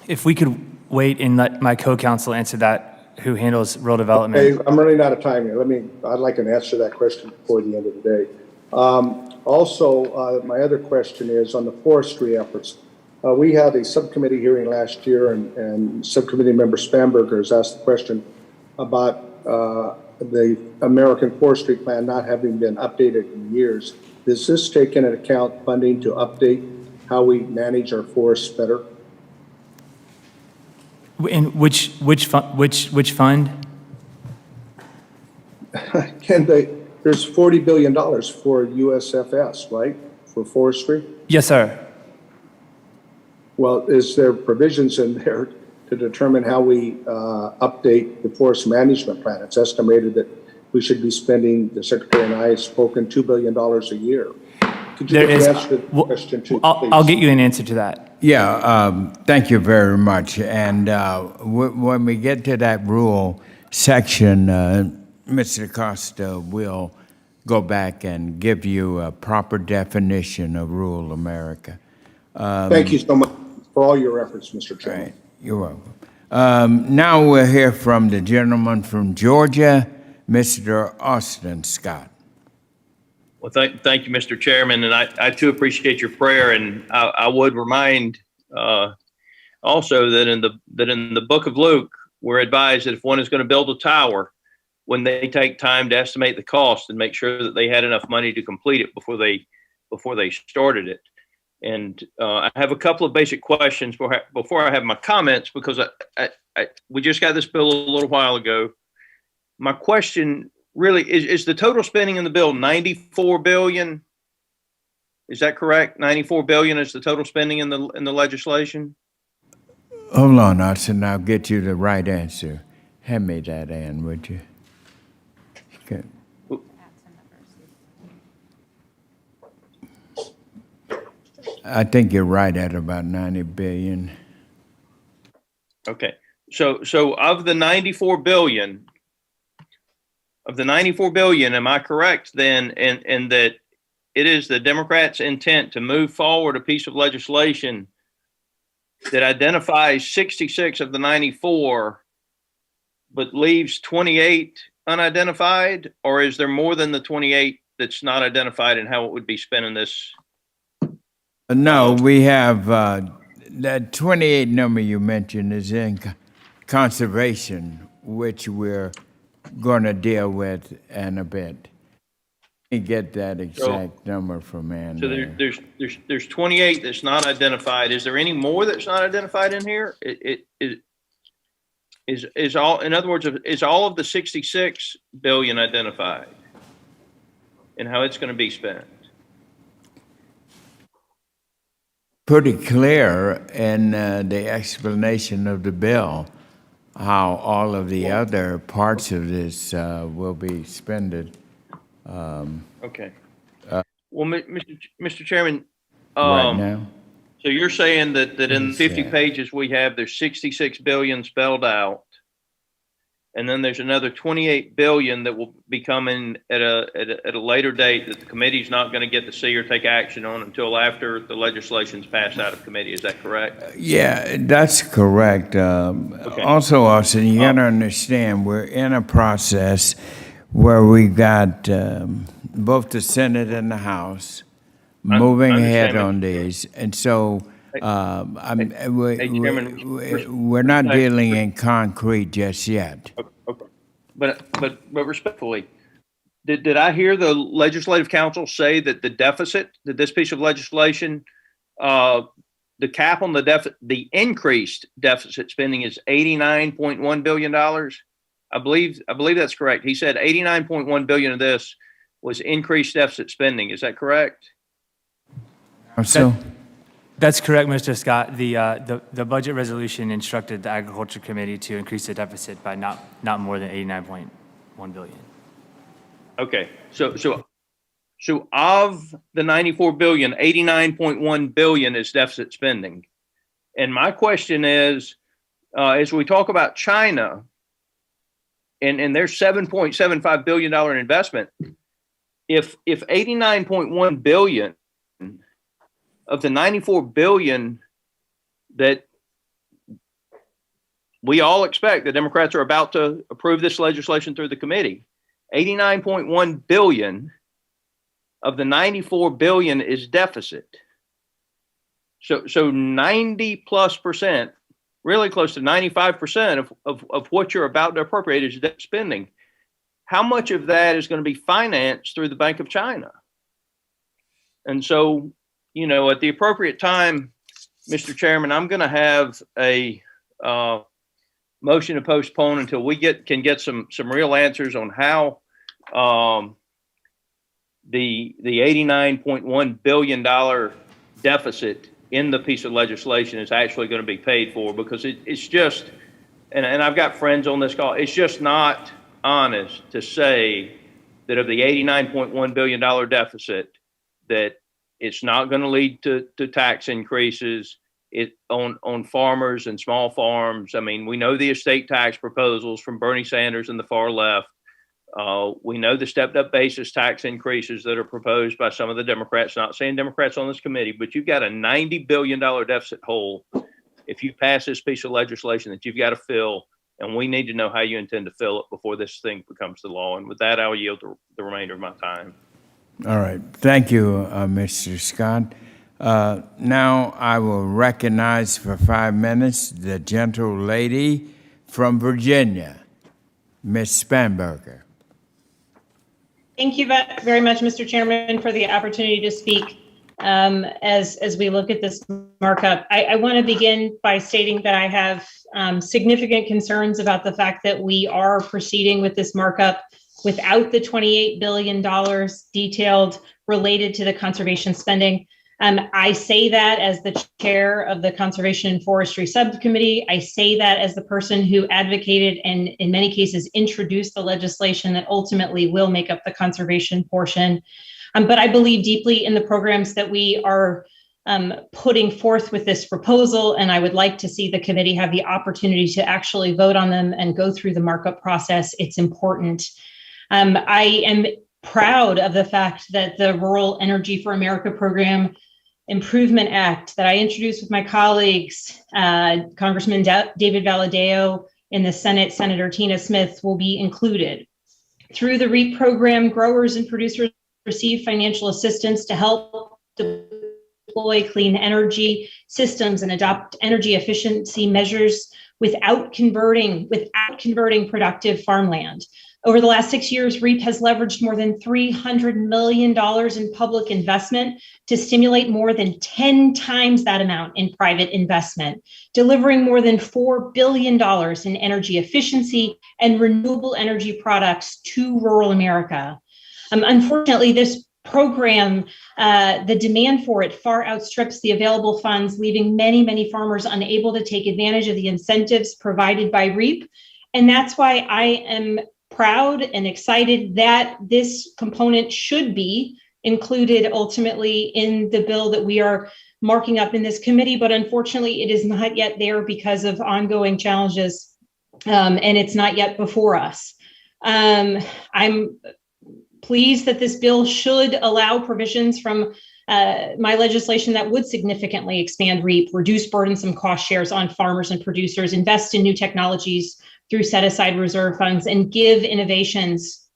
E: if we could wait and let my co-counsel answer that, who handles rural development.
A: Hey, I'm running out of time here. I'd like an answer to that question before the end of the day. My other question is on the forestry efforts. We had a subcommittee hearing last year, and Subcommittee Member Spanberger has asked the question about the American Forestry Plan not having been updated in years. Does this take into account funding to update how we manage our forests better?
E: In which fund?
A: There's $40 billion for USFS, right, for forestry?
E: Yes, sir.
A: Well, is there provisions in there to determine how we update the forest management plan? It's estimated that we should be spending, the Secretary and I have spoken, $2 billion a year. Could you answer the question too, please?
E: I'll get you an answer to that.
C: Yeah, thank you very much. And when we get to that rural section, Mr. Costa will go back and give you a proper definition of rural America.
A: Thank you so much for all your efforts, Mr. Chairman.
C: Right. You're welcome. Now we'll hear from the gentleman from Georgia, Mr. Austin Scott.
F: Well, thank you, Mr. Chairman, and I too appreciate your prayer. And I would remind also that in the book of Luke, we're advised that if one is going to build a tower, when they take time to estimate the cost and make sure that they had enough money to complete it before they started it. And I have a couple of basic questions before I have my comments, because we just got this bill a little while ago. My question really is the total spending in the bill $94 billion? Is that correct? $94 billion is the total spending in the legislation?
C: Hold on, Austin. I'll get you the right answer. Hand me that, Ann, would you? Okay. I think you're right at about 90 billion.
F: Okay. So of the 94 billion, am I correct then in that it is the Democrats' intent to move forward a piece of legislation that identifies 66 of the 94, but leaves 28 unidentified? Or is there more than the 28 that's not identified in how it would be spent in this?
C: No, we have that 28 number you mentioned is in conservation, which we're going to deal with in a bit. Let me get that exact number from Ann.
F: So there's 28 that's not identified. Is there any more that's not identified in here? Is all, in other words, is all of the 66 billion identified and how it's going to be spent?
C: Pretty clear in the explanation of the bill how all of the other parts of this will be spended.
F: Okay. Well, Mr. Chairman,
C: right now.
F: so you're saying that in 50
C: Yeah.
F: pages we have, there's 66 billion spelled out, and then there's another 28 billion that will be coming at a later date that the committee's not going to get to see or take action on until after the legislation's passed out of committee. Is that correct?
C: Yeah, that's correct. Also, Austin, you got to understand we're in a process where we got both the Senate and the House moving ahead on these, and so we're not dealing in concrete just yet.
F: Okay. But respectfully, did I hear the Legislative Council say that the deficit, that this piece of legislation, the cap on the increased deficit spending is $89.1 billion? I believe that's correct. He said 89.1 billion of this was increased deficit spending. Is that correct?
C: So,
E: That's correct, Mr. Scott. The budget resolution instructed the Agriculture Committee to increase the deficit by not more than 89.1 billion.
F: Okay, so of the 94 billion, 89.1 billion is deficit spending. And my question is, as we talk about China and their $7.75 billion investment, if 89.1 billion of the 94 billion that we all expect the Democrats are about to approve this legislation through the committee, 89.1 billion of the 94 billion is deficit. So 90 plus percent, really close to 95% of what you're about to appropriate is debt spending. How much of that is going to be financed through the Bank of China? And so, you know, at the appropriate time, Mr. Chairman, I'm going to have a motion to postpone until we can get some real answers on how the $89.1 billion deficit in the piece of legislation is actually going to be paid for, because it's just, and I've got friends on this call, it's just not honest to say that of the $89.1 billion deficit, that it's not going to lead to tax increases on farmers and small farms. I mean, we know the estate tax proposals from Bernie Sanders and the far left. We know the stepped up basis tax increases that are proposed by some of the Democrats, not saying Democrats on this committee, but you've got a $90 billion deficit hole if you pass this piece of legislation that you've got to fill, and we need to know how you intend to fill it before this thing becomes the law. And with that, I'll yield the remainder of my time.
C: all right. Thank you, Mr. Scott. Now I will recognize for 5 minutes the gentle lady from Virginia, Ms. Spanberger.
G: Thank you very much, Mr. Chairman, for the opportunity to speak as we look at this markup. I want to begin by stating that I have significant concerns about the fact that we are proceeding with this markup without the $28 billion detailed related to the conservation spending. I say that as the chair of the Conservation and Forestry Subcommittee. I say that as the person who advocated and in many cases introduced the legislation that ultimately will make up the conservation portion. But I believe deeply in the programs that we are putting forth with this proposal, and I would like to see the committee have the opportunity to actually vote on them and go through the markup process. It's important. I am proud of the fact that the Rural Energy for America Program Improvement Act that I introduced with my colleagues, Congressman David Valadao in the Senate, Senator Tina Smith, will be included. Through the REAP program, growers and producers receive financial assistance to help deploy clean energy systems and adopt energy efficiency measures without converting productive farmland. Over the last 6 years, REAP has leveraged more than $300 million in public investment to stimulate more than 10 times that amount in private investment, delivering more than $4 billion in energy efficiency and renewable energy products to rural America. Unfortunately, this program, the demand for it far outstrips the available funds, leaving many farmers unable to take advantage of the incentives provided by REAP. And that's why I am proud and excited that this component should be included ultimately in the bill that we are marking up in this committee, but unfortunately it is not yet there because of ongoing challenges, and it's not yet before us. I'm pleased that this bill should allow provisions from my legislation that would significantly expand REAP, reduce burdensome cost shares on farmers and producers, invest in new technologies through set-aside reserve funds, and give innovations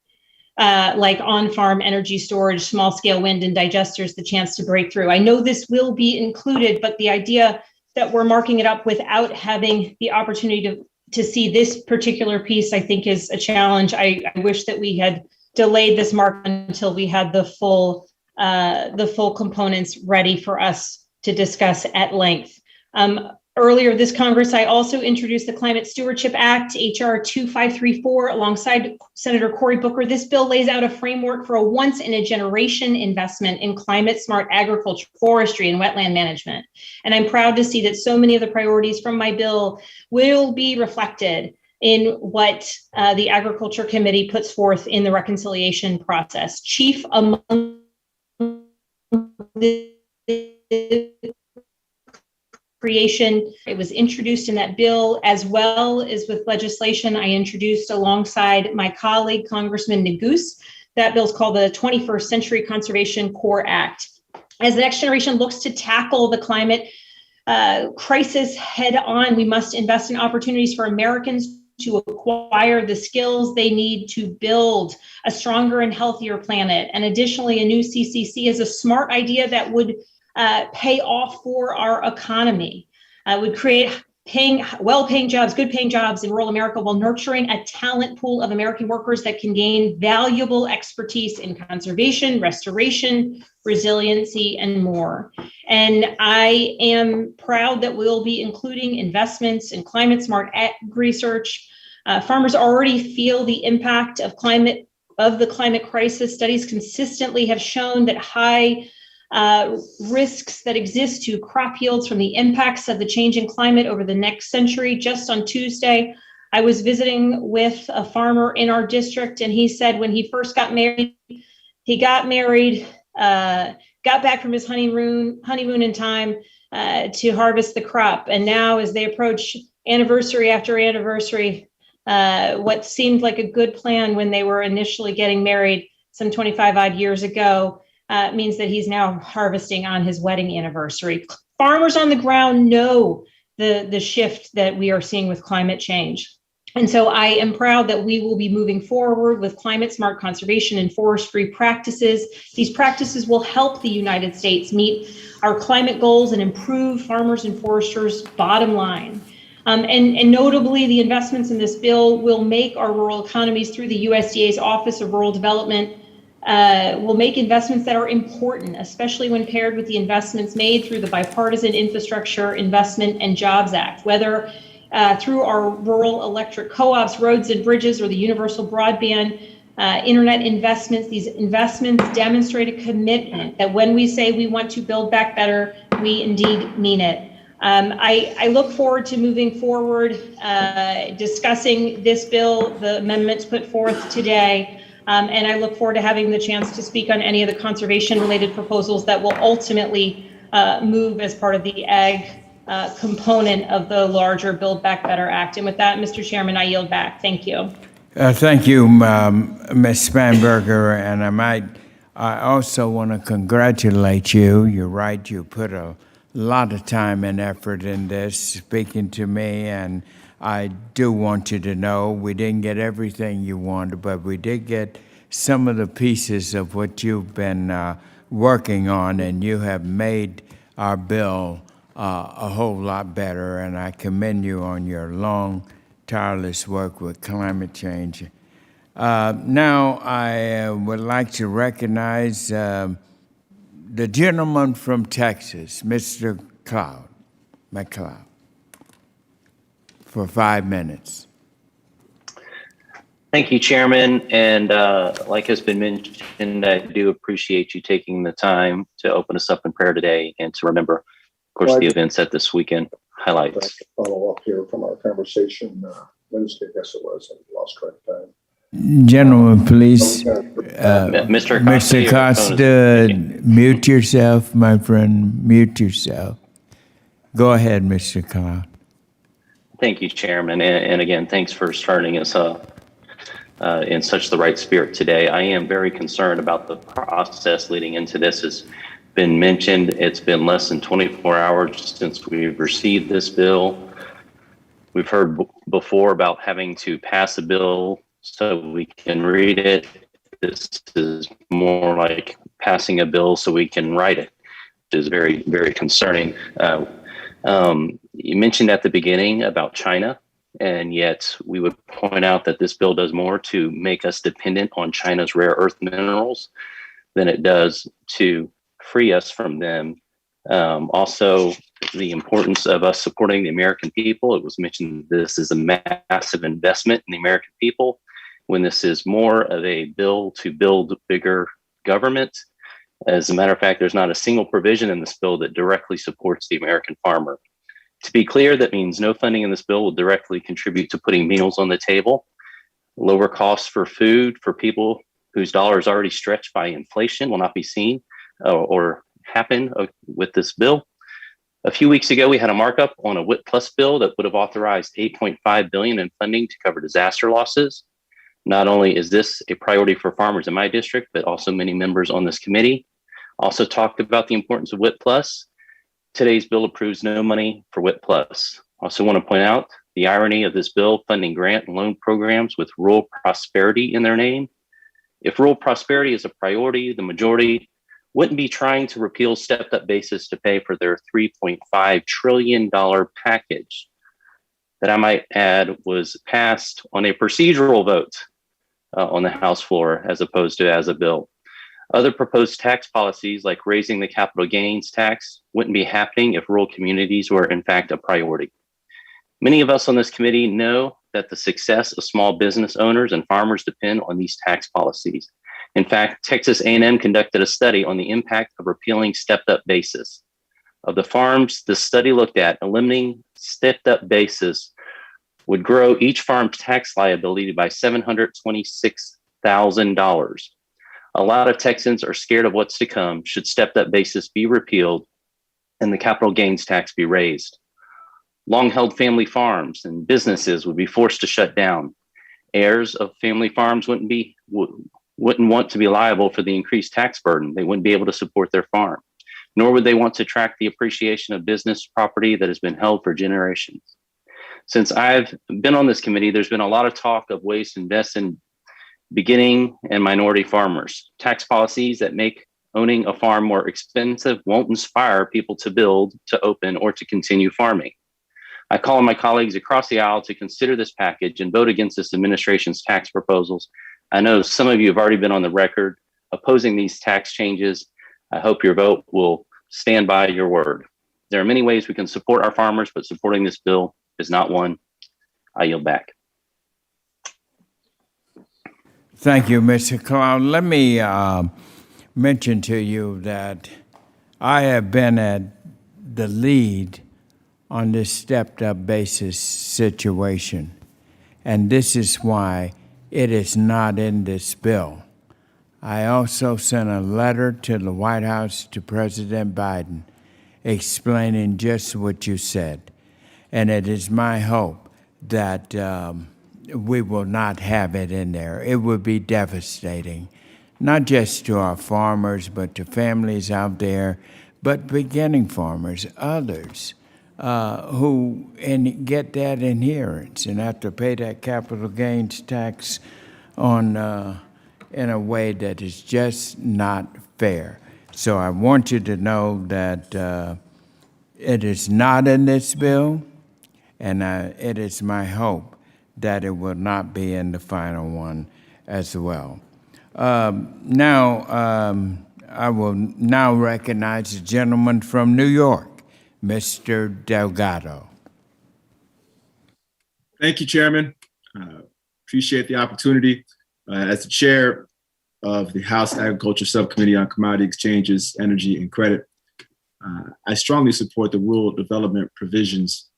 G: like on-farm energy storage, small-scale wind, and digesters the chance to break through. I know this will be included, but the idea that we're marking it up without having the opportunity to see this particular piece, I think, is a challenge. I wish that we had delayed this mark until we had the full components ready for us to discuss at length. Earlier this Congress, I also introduced the Climate Stewardship Act, HR 2534, alongside Senator Cory Booker. This bill lays out a framework for a once-in-a-generation investment in climate-smart agriculture, forestry, and wetland management. And I'm proud to see that so many of the priorities from my bill will be reflected in what the Agriculture Committee puts forth in the reconciliation process. Chief among the creation, it was introduced in that bill, as well as with legislation I introduced alongside my colleague, Congressman Neguse. That bill's called the 21st Century Conservation Corps Act. As the next generation looks to tackle the climate crisis head on, we must invest in opportunities for Americans to acquire the skills they need to build a stronger and healthier planet. And additionally, a new CCC is a smart idea that would pay off for our economy, would create well-paying jobs, good paying jobs in rural America while nurturing a talent pool of American workers that can gain valuable expertise in conservation, restoration, resiliency, and more. And I am proud that we'll be including investments in climate smart ag research. Farmers already feel the impact of the climate crisis. Studies consistently have shown that high risks that exist to crop yields from the impacts of the changing climate over the next century. Just on Tuesday, I was visiting with a farmer in our district, and he said when he first got married, got back from his honeymoon in time to harvest the crop. And now as they approach anniversary after anniversary, what seemed like a good plan when they were initially getting married some 25 odd years ago means that he's now harvesting on his wedding anniversary. Farmers on the ground know the shift that we are seeing with climate change. And so I am proud that we will be moving forward with climate smart conservation and forestry practices. These practices will help the United States meet our climate goals and improve farmers and foresters' bottom line. And notably, the investments in this bill will make our rural economies through the USDA's Office of Rural Development will make investments that are important, especially when paired with the investments made through the Bipartisan Infrastructure Investment and Jobs Act, whether through our rural electric co-ops, roads and bridges, or the universal broadband internet investments. These investments demonstrate a commitment that when we say we want to build back better, we indeed mean it. I look forward to moving forward, discussing this bill, the amendments put forth today. And I look forward to having the chance to speak on any of the conservation-related proposals that will ultimately move as part of the ag component of the larger Build Back Better Act. And with that, Mr. Chairman, I yield back. Thank you.
C: Thank you, Ms. Spanberger. And I also want to congratulate you. You're right, you put a lot of time and effort in this, speaking to me, and I do want you to know we didn't get everything you wanted, but we did get some of the pieces of what you've been working on, and you have made our bill a whole lot better, and I commend you on your long, tireless work with climate change. Now I would like to recognize the gentleman from Texas, Mr. McLeod, for 5 minutes.
H: Thank you, Chairman. And like has been mentioned, I do appreciate you taking the time to open us up in prayer today and to remember, of course, the events at this weekend highlights.
A: Follow up here from our conversation Wednesday, I guess it was, and lost track of time.
C: Gentlemen, please.
H: Mr.
C: Costa, mute yourself, my friend. Mute yourself. Go ahead, Mr. Cloud.
H: Thank you, Chairman. And again, thanks for starting us in such the right spirit today. I am very concerned about the process leading into this. Has been mentioned, it's been less than 24 hours since we've received this bill. We've heard before about having to pass a bill so we can read it. This is more like passing a bill so we can write it, which is very, very concerning. You mentioned at the beginning about China, and yet we would point out that this bill does more to make us dependent on China's rare earth minerals than it does to free us from them Also, the importance of us supporting the American people. It was mentioned this is a massive investment in the American people, when this is more of a bill to build bigger government. As a matter of fact, there's not a single provision in this bill that directly supports the American farmer. To be clear, that means no funding in this bill will directly contribute to putting meals on the table. Lower costs for food for people whose dollar is already stretched by inflation will not be seen or happen with this bill. A few weeks ago, we had a markup on a WIT Plus bill that would have authorized $8.5 billion in funding to cover disaster losses. Not only is this a priority for farmers in my district, but also many members on this committee also talked about the importance of WIT Plus. Today's bill approves no money for WIT Plus. Also want to point out the irony of this bill funding grant and loan programs with rural prosperity in their name. If rural prosperity is a priority, the majority wouldn't be trying to repeal stepped-up basis to pay for their $3.5 trillion package that I might add was passed on a procedural vote on the House floor as opposed to as a bill. Other proposed tax policies like raising the capital gains tax wouldn't be happening if rural communities were in fact a priority. Many of us on this committee know that the success of small business owners and farmers depend on these tax policies. In fact, Texas A&M conducted a study on the impact of repealing stepped-up basis. Of the farms the study looked at, eliminating stepped-up basis would grow each farm's tax liability by $726,000. A lot of Texans are scared of what's to come should stepped-up basis be repealed and the capital gains tax be raised. Long-held family farms and businesses would be forced to shut down. Heirs of family farms wouldn't want to be liable for the increased tax burden. They wouldn't be able to support their farm, nor would they want to track the appreciation of business property that has been held for generations. Since I've been on this committee, there's been a lot of talk of ways to invest in beginning and minority farmers. Tax policies that make owning a farm more expensive won't inspire people to build, to open, or to continue farming. I call on my colleagues across the aisle to consider this package and vote against this administration's tax proposals. I know some of you have already been on the record opposing these tax changes. I hope your vote will stand by your word. There are many ways we can support our farmers, but supporting this bill is not one. I yield back.
C: Thank you, Mr. Cloud. Let me mention to you that I have been at the lead on this stepped-up basis situation, and this is why it is not in this bill. I also sent a letter to the White House to President Biden explaining just what you said, and it is my hope that we will not have it in there. It would be devastating, not just to our farmers, but to families out there, but beginning farmers, others who get that inheritance and have to pay that capital gains tax on in a way that is just not fair. So I want you to know that it is not in this bill, and it is my hope that it will not be in the final one as well. I will now recognize the gentleman from New York, Mr. Delgado.
I: Thank you, Chairman. Appreciate the opportunity. As the chair of the House Agriculture Subcommittee on Commodity Exchanges, Energy, and Credit, I strongly support the rural development provisions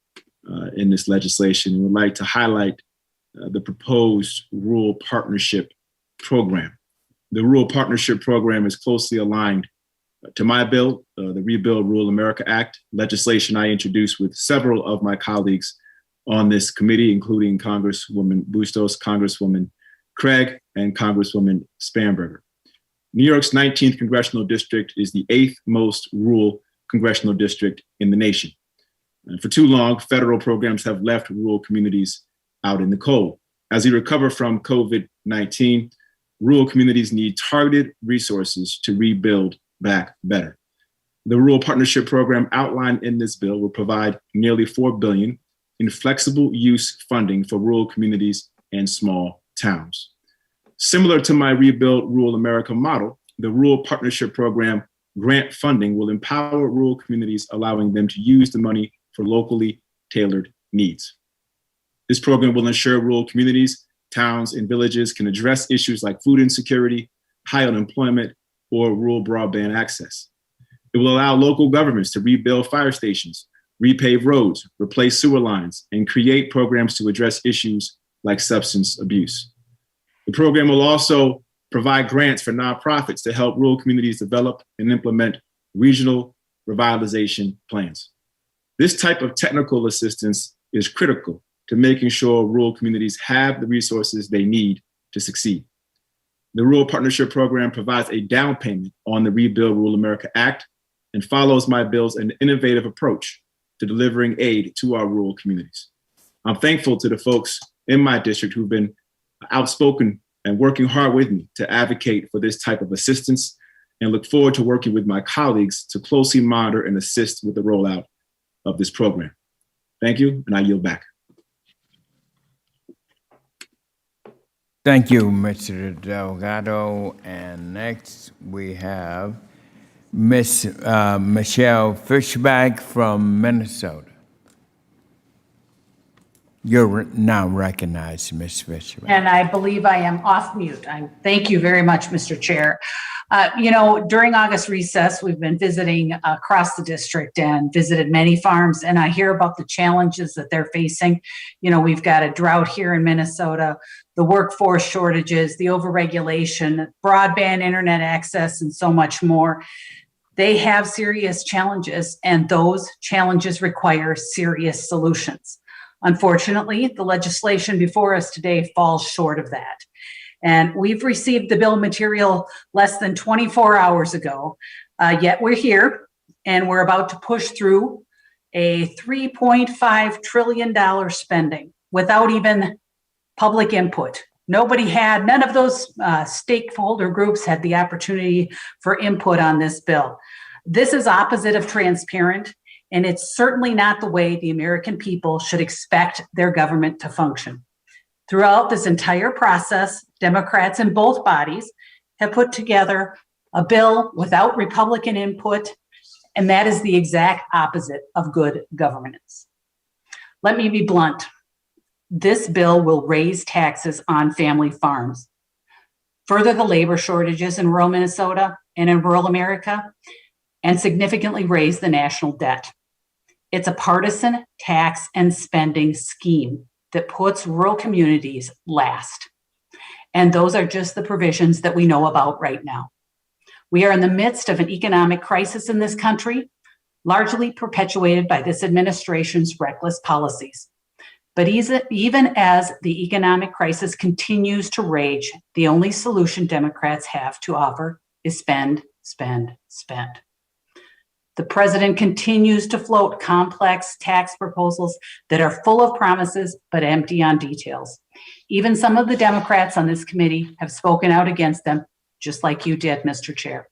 I: in this legislation and would like to highlight the proposed Rural Partnership Program. The Rural Partnership Program is closely aligned to my bill, the Rebuild Rural America Act, legislation I introduced with several of my colleagues on this committee, including Congresswoman Bustos, Congresswoman Craig, and Congresswoman Spanberger. New York's 19th congressional district is the 8th most rural congressional district in the nation. And for too long, federal programs have left rural communities out in the cold. As we recover from COVID-19, rural communities need targeted resources to rebuild back better. The Rural Partnership Program outlined in this bill will provide nearly $4 billion in flexible use funding for rural communities and small towns. Similar to my Rebuild Rural America model, the Rural Partnership Program grant funding will empower rural communities, allowing them to use the money for locally tailored needs. This program will ensure rural communities, towns, and villages can address issues like food insecurity, high unemployment, or rural broadband access. It will allow local governments to rebuild fire stations, repave roads, replace sewer lines, and create programs to address issues like substance abuse. The program will also provide grants for nonprofits to help rural communities develop and implement regional revitalization plans. This type of technical assistance is critical to making sure rural communities have the resources they need to succeed. The Rural Partnership Program provides a down payment on the Rebuild Rural America Act and follows my bill's an innovative approach to delivering aid to our rural communities. I'm thankful to the folks in my district who've been outspoken and working hard with me to advocate for this type of assistance, and look forward to working with my colleagues to closely monitor and assist with the rollout of this program. Thank you, and I yield back.
C: Thank you, Mr. Delgado. And next we have Miss Michelle Fishback from Minnesota. You're now recognized, Ms. Fishback.
J: And I believe I am off mute. Thank you very much, Mr. Chair. During August recess, we've been visiting across the district and visited many farms, and I hear about the challenges that they're facing. We've got a drought here in Minnesota, the workforce shortages, the overregulation, broadband internet access, and so much more. They have serious challenges, and those challenges require serious solutions. Unfortunately, the legislation before us today falls short of that. And we've received the bill material less than 24 hours ago, yet we're here and we're about to push through a $3.5 trillion spending without even public input. None of those stakeholder groups had the opportunity for input on this bill. This is opposite of transparent, and it's certainly not the way the American people should expect their government to function. Throughout this entire process, Democrats in both bodies have put together a bill without Republican input, and that is the exact opposite of good governance. Let me be blunt. This bill will raise taxes on family farms, further the labor shortages in rural Minnesota and in rural America, and significantly raise the national debt. It's a partisan tax and spending scheme that puts rural communities last. And those are just the provisions that we know about right now. We are in the midst of an economic crisis in this country, largely perpetuated by this administration's reckless policies. But even as the economic crisis continues to rage, the only solution Democrats have to offer is spend, spend, spend. The president continues to float complex tax proposals that are full of promises but empty on details. Even some of the Democrats on this committee have spoken out against them, just like you did, Mr. Chair.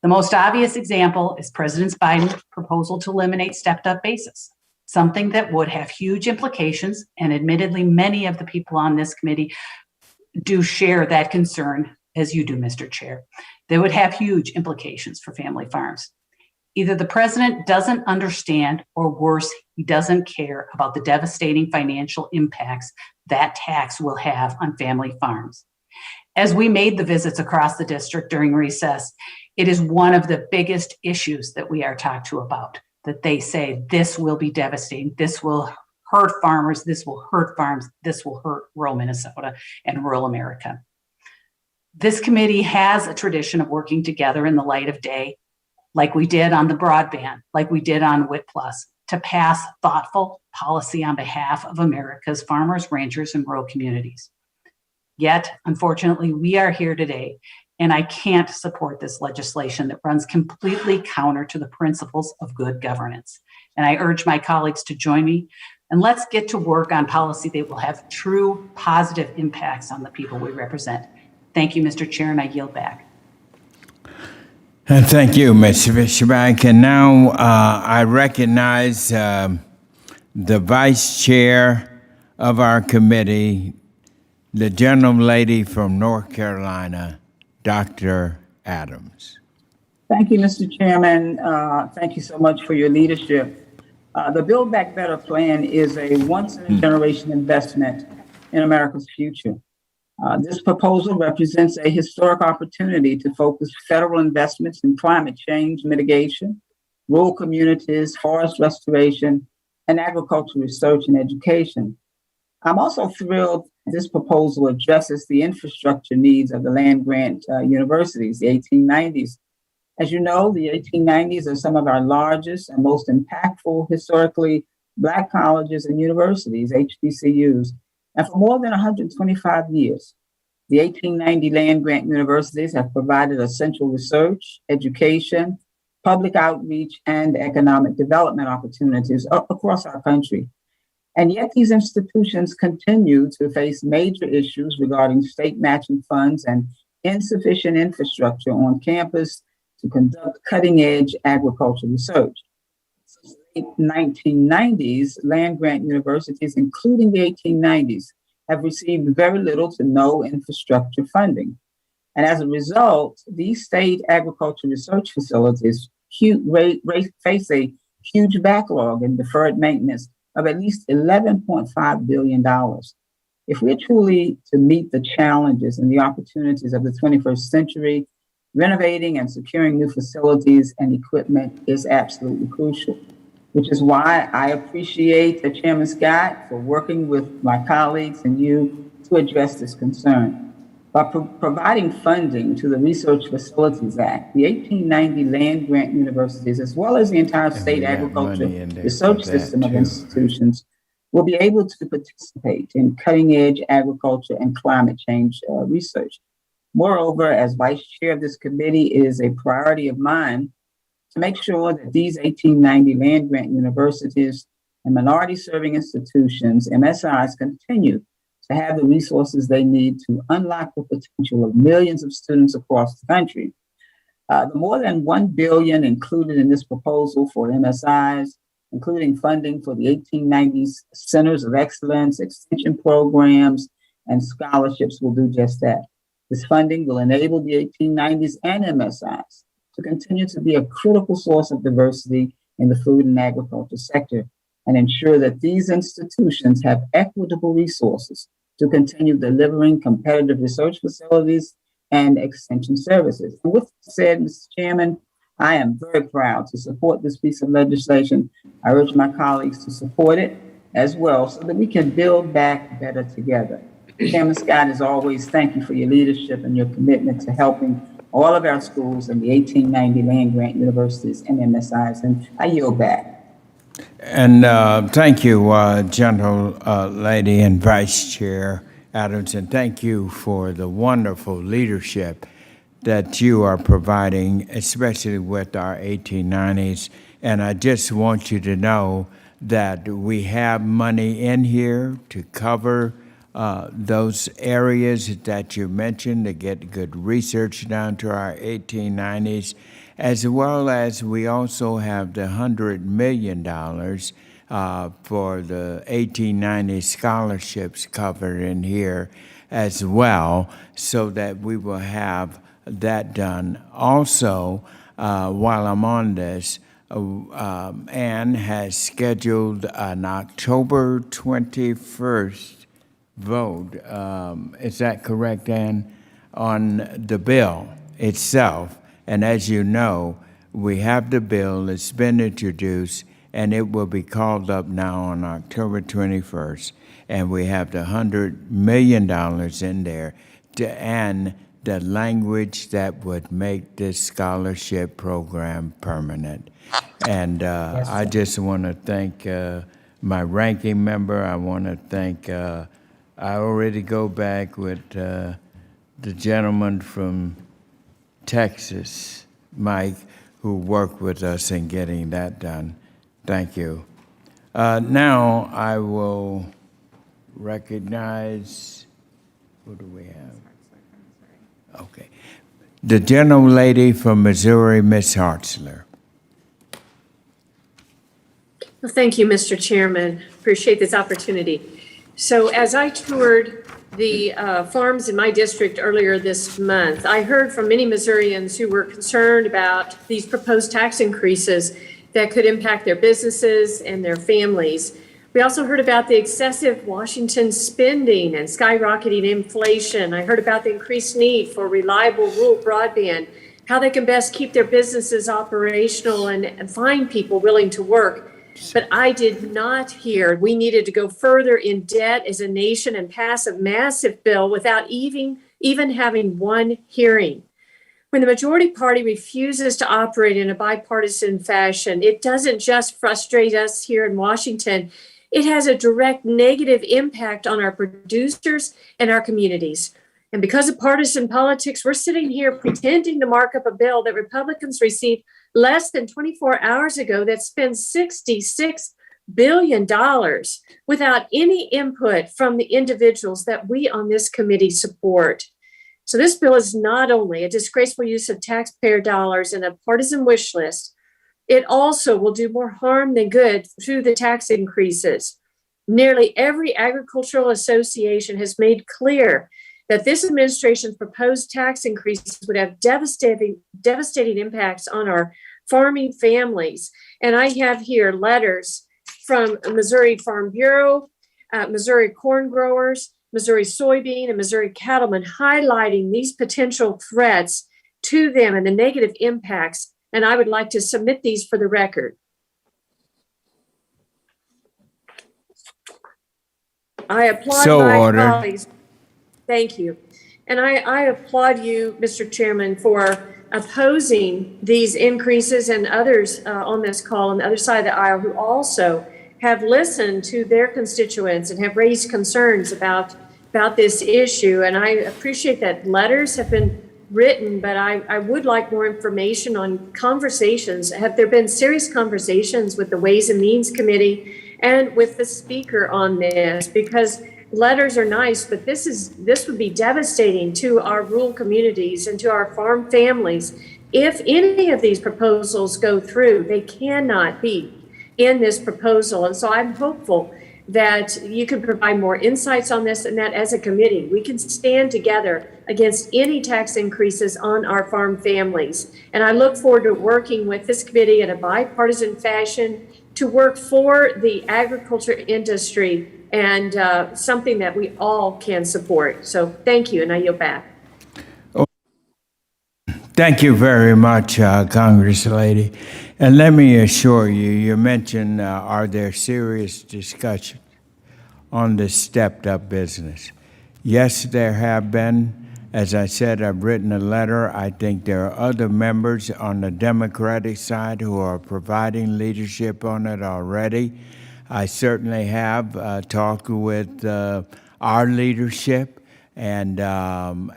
J: The most obvious example is President Biden's proposal to eliminate stepped-up basis, something that would have huge implications, and admittedly, many of the people on this committee do share that concern, as you do, Mr. Chair. They would have huge implications for family farms. Either the president doesn't understand, or worse, he doesn't care about the devastating financial impacts that tax will have on family farms. As we made the visits across the district during recess, it is one of the biggest issues that we are talked to about, that they say this will be devastating, this will hurt farmers, this will hurt farms, this will hurt rural Minnesota and rural America. This committee has a tradition of working together in the light of day, like we did on the broadband, like we did on WIT Plus, to pass thoughtful policy on behalf of America's farmers, ranchers, and rural communities. Yet, unfortunately, we are here today, and I can't support this legislation that runs completely counter to the principles of good governance. And I urge my colleagues to join me, and let's get to work on policy that will have true positive impacts on the people we represent. Thank you, Mr. Chair, and I yield back.
C: Thank you, Ms. Fishback. And now I recognize the vice chair of our committee, the gentlelady from North Carolina, Dr. Adams.
K: Thank you, Mr. Chairman. Thank you so much for your leadership. The Build Back Better plan is a once-in-a-generation investment in America's future. This proposal represents a historic opportunity to focus federal investments in climate change mitigation, rural communities, forest restoration, and agricultural research and education. I'm also thrilled this proposal addresses the infrastructure needs of the land-grant universities, the 1890s. As you know, the 1890s are some of our largest and most impactful historically Black colleges and universities, HBCUs. And for more than 125 years, the 1890 land-grant universities have provided essential research, education, public outreach, and economic development opportunities across our country. And yet these institutions continue to face major issues regarding state matching funds and insufficient infrastructure on campus to conduct cutting-edge agricultural research. Since the late 1990s, land-grant universities, including the 1890s, have received very little to no infrastructure funding. And as a result, these state agricultural research facilities face a huge backlog in deferred maintenance of at least $11.5 billion. If we're truly to meet the challenges and the opportunities of the 21st century, renovating and securing new facilities and equipment is absolutely crucial, which is why I appreciate Chairman Scott for working with my colleagues and you to address this concern. By providing funding to the Research Facilities Act, the 1890 land-grant universities, as well as the entire state agriculture research system of institutions, will be able to participate in cutting-edge agriculture and climate change research. Moreover, as vice chair of this committee, it is a priority of mine to make sure that these 1890 land-grant universities and minority-serving institutions, MSIs, continue to have the resources they need to unlock the potential of millions of students across the country. The more than $1 billion included in this proposal for MSIs, including funding for the 1890s Centers of Excellence, extension programs, and scholarships, will do just that. This funding will enable the 1890s and MSIs to continue to be a critical source of diversity in the food and agriculture sector, and ensure that these institutions have equitable resources to continue delivering competitive research facilities and extension services. And with that said, Mr. Chairman, I am very proud to support this piece of legislation. I urge my colleagues to support it as well so that we can build back better together. Chairman Scott, as always, thank you for your leadership and your commitment to helping all of our schools and the 1890 land-grant universities and MSIs, and I yield back.
C: And thank you, Gentle Lady and Vice Chair Adams, and thank you for the wonderful leadership that you are providing, especially with our 1890s. And I just want you to know that we have money in here to cover those areas that you mentioned to get good research down to our 1890s, as well as we also have the $100 million for the 1890 scholarships covered in here as well, so that we will have that done. Also, while I'm on this, Ann has scheduled an October 21st vote. Is that correct, Ann? On the bill itself. And as you know, we have the bill, it's been introduced, and it will be called up now on October 21st. And we have the $100 million in there and the language that would make this scholarship program permanent. And I just want to thank my ranking member. I want to thank, I already go back with the gentleman from Texas, Mike, who worked with us in getting that done. Thank you. Now I will recognize, who do we have? Okay. The gentle lady from Missouri, Ms. Hartzler.
L: Well, thank you, Mr. Chairman. Appreciate this opportunity. So as I toured the farms in my district earlier this month, I heard from many Missourians who were concerned about these proposed tax increases that could impact their businesses and their families. We also heard about the excessive Washington spending and skyrocketing inflation. I heard about the increased need for reliable rural broadband, how they can best keep their businesses operational and find people willing to work. But I did not hear we needed to go further in debt as a nation and pass a massive bill without even having one hearing. When the majority party refuses to operate in a bipartisan fashion, it doesn't just frustrate us here in Washington. It has a direct negative impact on our producers and our communities. And because of partisan politics, we're sitting here pretending to mark up a bill that Republicans received less than 24 hours ago that spends $66 billion without any input from the individuals that we on this committee support. So this bill is not only a disgraceful use of taxpayer dollars and a partisan wish list, it also will do more harm than good through the tax increases. Nearly every agricultural association has made clear that this administration's proposed tax increases would have devastating impacts on our farming families. And I have here letters from Missouri Farm Bureau, Missouri corn growers, Missouri soybean, and Missouri cattlemen highlighting these potential threats to them and the negative impacts. And I would like to submit these for the record. I applaud my colleagues. Thank you. And I applaud you, Mr. Chairman, for opposing these increases and others on this call on the other side of the aisle who also have listened to their constituents and have raised concerns about this issue. And I appreciate that letters have been written, but I would like more information on conversations. Have there been serious conversations with the Ways and Means Committee and with the speaker on this? Because letters are nice, but this would be devastating to our rural communities and to our farm families. If any of these proposals go through, they cannot be in this proposal. And so I'm hopeful that you can provide more insights on this and that as a committee, we can stand together against any tax increases on our farm families. And I look forward to working with this committee in a bipartisan fashion to work for the agriculture industry and something that we all can support. So thank you, and I yield back.
C: Thank you very much, Congress lady. And let me assure you, you mentioned, are there serious discussions on this stepped up business? Yes, there have been. As I said, I've written a letter. I think there are other members on the Democratic side who are providing leadership on it already. I certainly have talked with our leadership, and I'm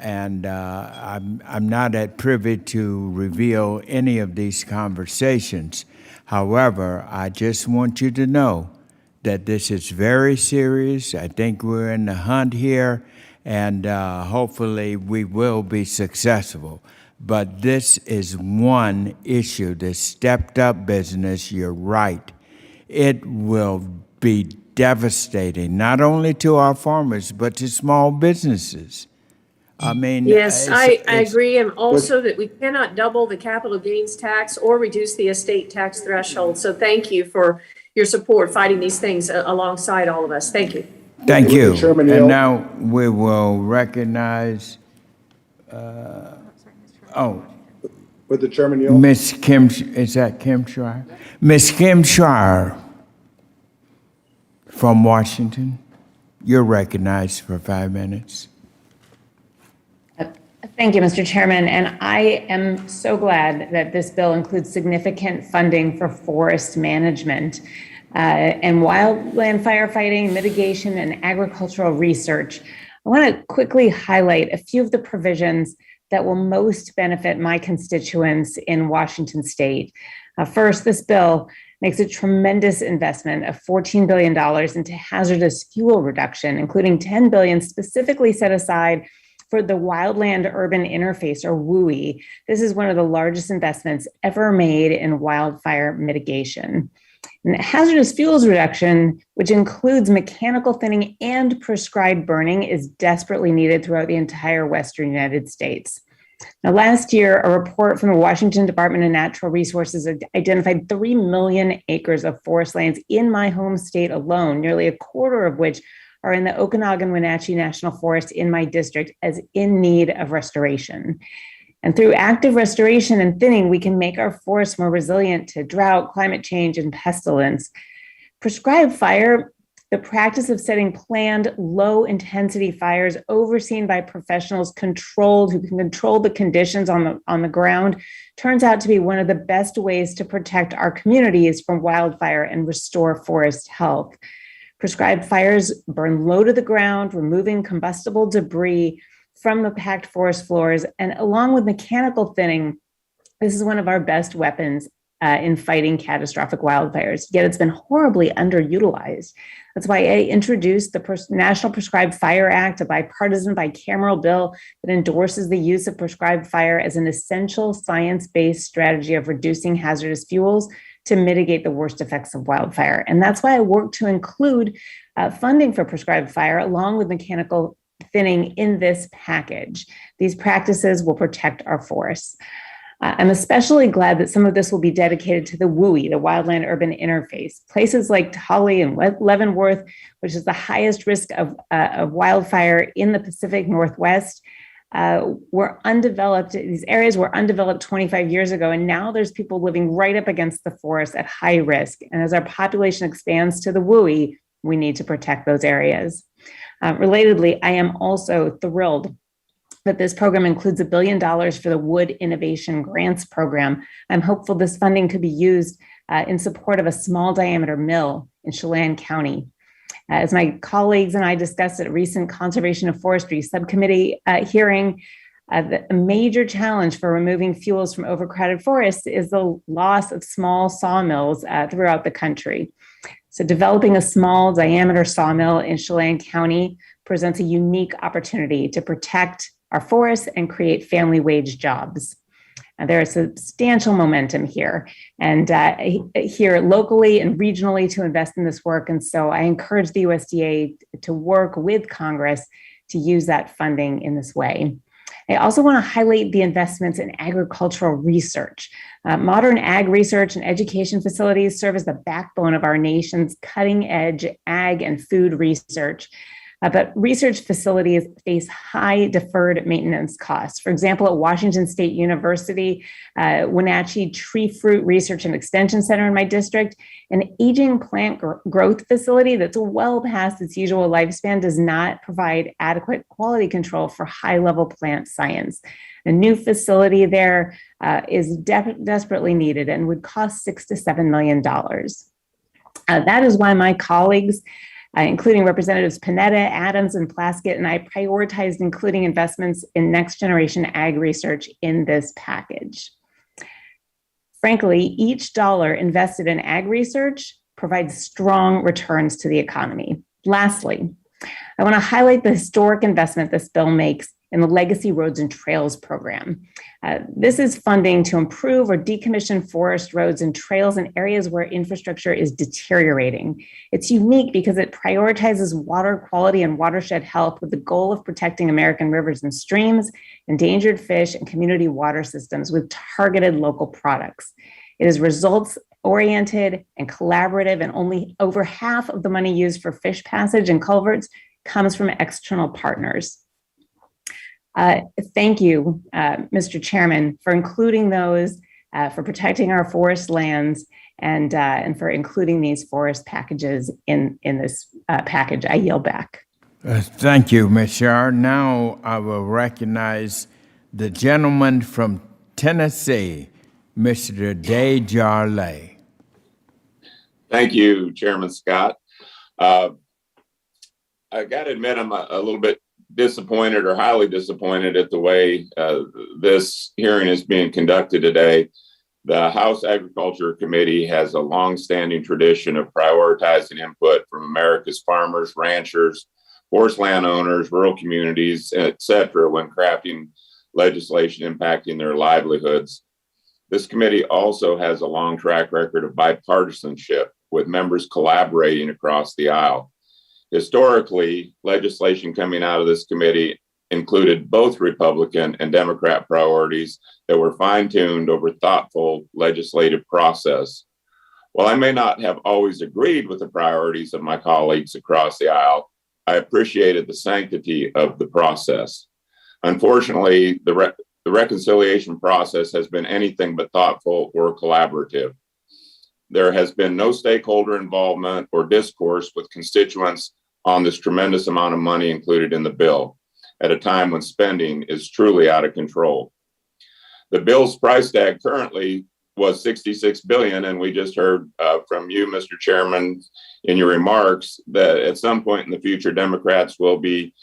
C: not at privy to reveal any of these conversations. However, I just want you to know that this is very serious. I think we're in the hunt here, and hopefully we will be successful. But this is one issue, the stepped up business, you're right. It will be devastating, not only to our farmers, but to small businesses. I mean,
L: yes, I agree. And also that we cannot double the capital gains tax or reduce the estate tax threshold. So thank you for your support fighting these things alongside all of us. Thank you.
C: Thank you. And now we will recognize,
A: With the chairman yield?
C: Miss Kim, is that Kim Schreier? Miss Kim Schreier from Washington. You're recognized for 5 minutes.
B: Thank you, Mr. Chairman. And I am so glad that this bill includes significant funding for forest management and wildland firefighting, mitigation, and agricultural research. I want to quickly highlight a few of the provisions that will most benefit my constituents in Washington state. First, this bill makes a tremendous investment of $14 billion into hazardous fuel reduction, including $10 billion specifically set aside for the Wildland Urban Interface, or WUI. This is one of the largest investments ever made in wildfire mitigation. And hazardous fuels reduction, which includes mechanical thinning and prescribed burning, is desperately needed throughout the entire Western United States. Now, last year, a report from the Washington Department of Natural Resources identified 3 million acres of forest lands in my home state alone, nearly a quarter of which are in the Okanagan-Wenatchee National Forest in my district, as in need of restoration. And through active restoration and thinning, we can make our forests more resilient to drought, climate change, and pestilence. Prescribed fire, the practice of setting planned low-intensity fires overseen by professionals who can control the conditions on the ground, turns out to be one of the best ways to protect our communities from wildfire and restore forest health. Prescribed fires burn low to the ground, removing combustible debris from the packed forest floors, and along with mechanical thinning, this is one of our best weapons in fighting catastrophic wildfires, yet it's been horribly underutilized. That's why I introduced the National Prescribed Fire Act, a bipartisan bicameral bill that endorses the use of prescribed fire as an essential science-based strategy of reducing hazardous fuels to mitigate the worst effects of wildfire. And that's why I work to include funding for prescribed fire along with mechanical thinning in this package. These practices will protect our forests. I'm especially glad that some of this will be dedicated to the WUI, the Wildland Urban Interface. Places like Holly and Leavenworth, which is the highest risk of wildfire in the Pacific Northwest, were undeveloped. These areas were undeveloped 25 years ago, and now there's people living right up against the forest at high risk. And as our population expands to the WUI, we need to protect those areas. Relatedly, I am also thrilled that this program includes $1 billion for the Wood Innovation Grants Program. I'm hopeful this funding could be used in support of a small diameter mill in Chelan County. As my colleagues and I discussed at a recent Conservation of Forestry subcommittee hearing, a major challenge for removing fuels from overcrowded forests is the loss of small sawmills throughout the country. So developing a small diameter sawmill in Chelan County presents a unique opportunity to protect our forests and create family wage jobs. There is substantial momentum here and here locally and regionally to invest in this work. And so I encourage the USDA to work with Congress to use that funding in this way. I also want to highlight the investments in agricultural research. Modern ag research and education facilities serve as the backbone of our nation's cutting edge ag and food research. But research facilities face high deferred maintenance costs. For example, at Washington State University, Wenatchee Tree Fruit Research and Extension Center in my district, an aging plant growth facility that's well past its usual lifespan does not provide adequate quality control for high-level plant science. A new facility there is desperately needed and would cost $6 to $7 million. That is why my colleagues, including Representatives Panetta, Adams, and Plaskett, and I prioritized including investments in next generation ag research in this package. Frankly, each dollar invested in ag research provides strong returns to the economy. Lastly, I want to highlight the historic investment this bill makes in the Legacy Roads and Trails program. This is funding to improve or decommission forest roads and trails in areas where infrastructure is deteriorating. It's unique because it prioritizes water quality and watershed health with the goal of protecting American rivers and streams, endangered fish, and community water systems with targeted local products. It is results-oriented and collaborative, and only over half of the money used for fish passage and culverts comes from external partners. Thank you, Mr. Chairman, for including those, for protecting our forest lands, and for including these forest packages in this package. I yield back.
C: Thank you, Ms. Shar. Now I will recognize the gentleman from Tennessee, Mr. Desjarlais.
M: Thank you, Chairman Scott. I got to admit, I'm a little bit disappointed or highly disappointed at the way this hearing is being conducted today. The House Agriculture Committee has a long-standing tradition of prioritizing input from America's farmers, ranchers, forest landowners, rural communities, et cetera, when crafting legislation impacting their livelihoods. This committee also has a long track record of bipartisanship with members collaborating across the aisle. Historically, legislation coming out of this committee included both Republican and Democrat priorities that were fine-tuned over thoughtful legislative process. While I may not have always agreed with the priorities of my colleagues across the aisle, I appreciated the sanctity of the process. Unfortunately, the reconciliation process has been anything but thoughtful or collaborative. There has been no stakeholder involvement or discourse with constituents on this tremendous amount of money included in the bill at a time when spending is truly out of control. The bill's price tag currently was $66 billion, and we just heard from you, Mr. Chairman, in your remarks that at some point in the future, Democrats will be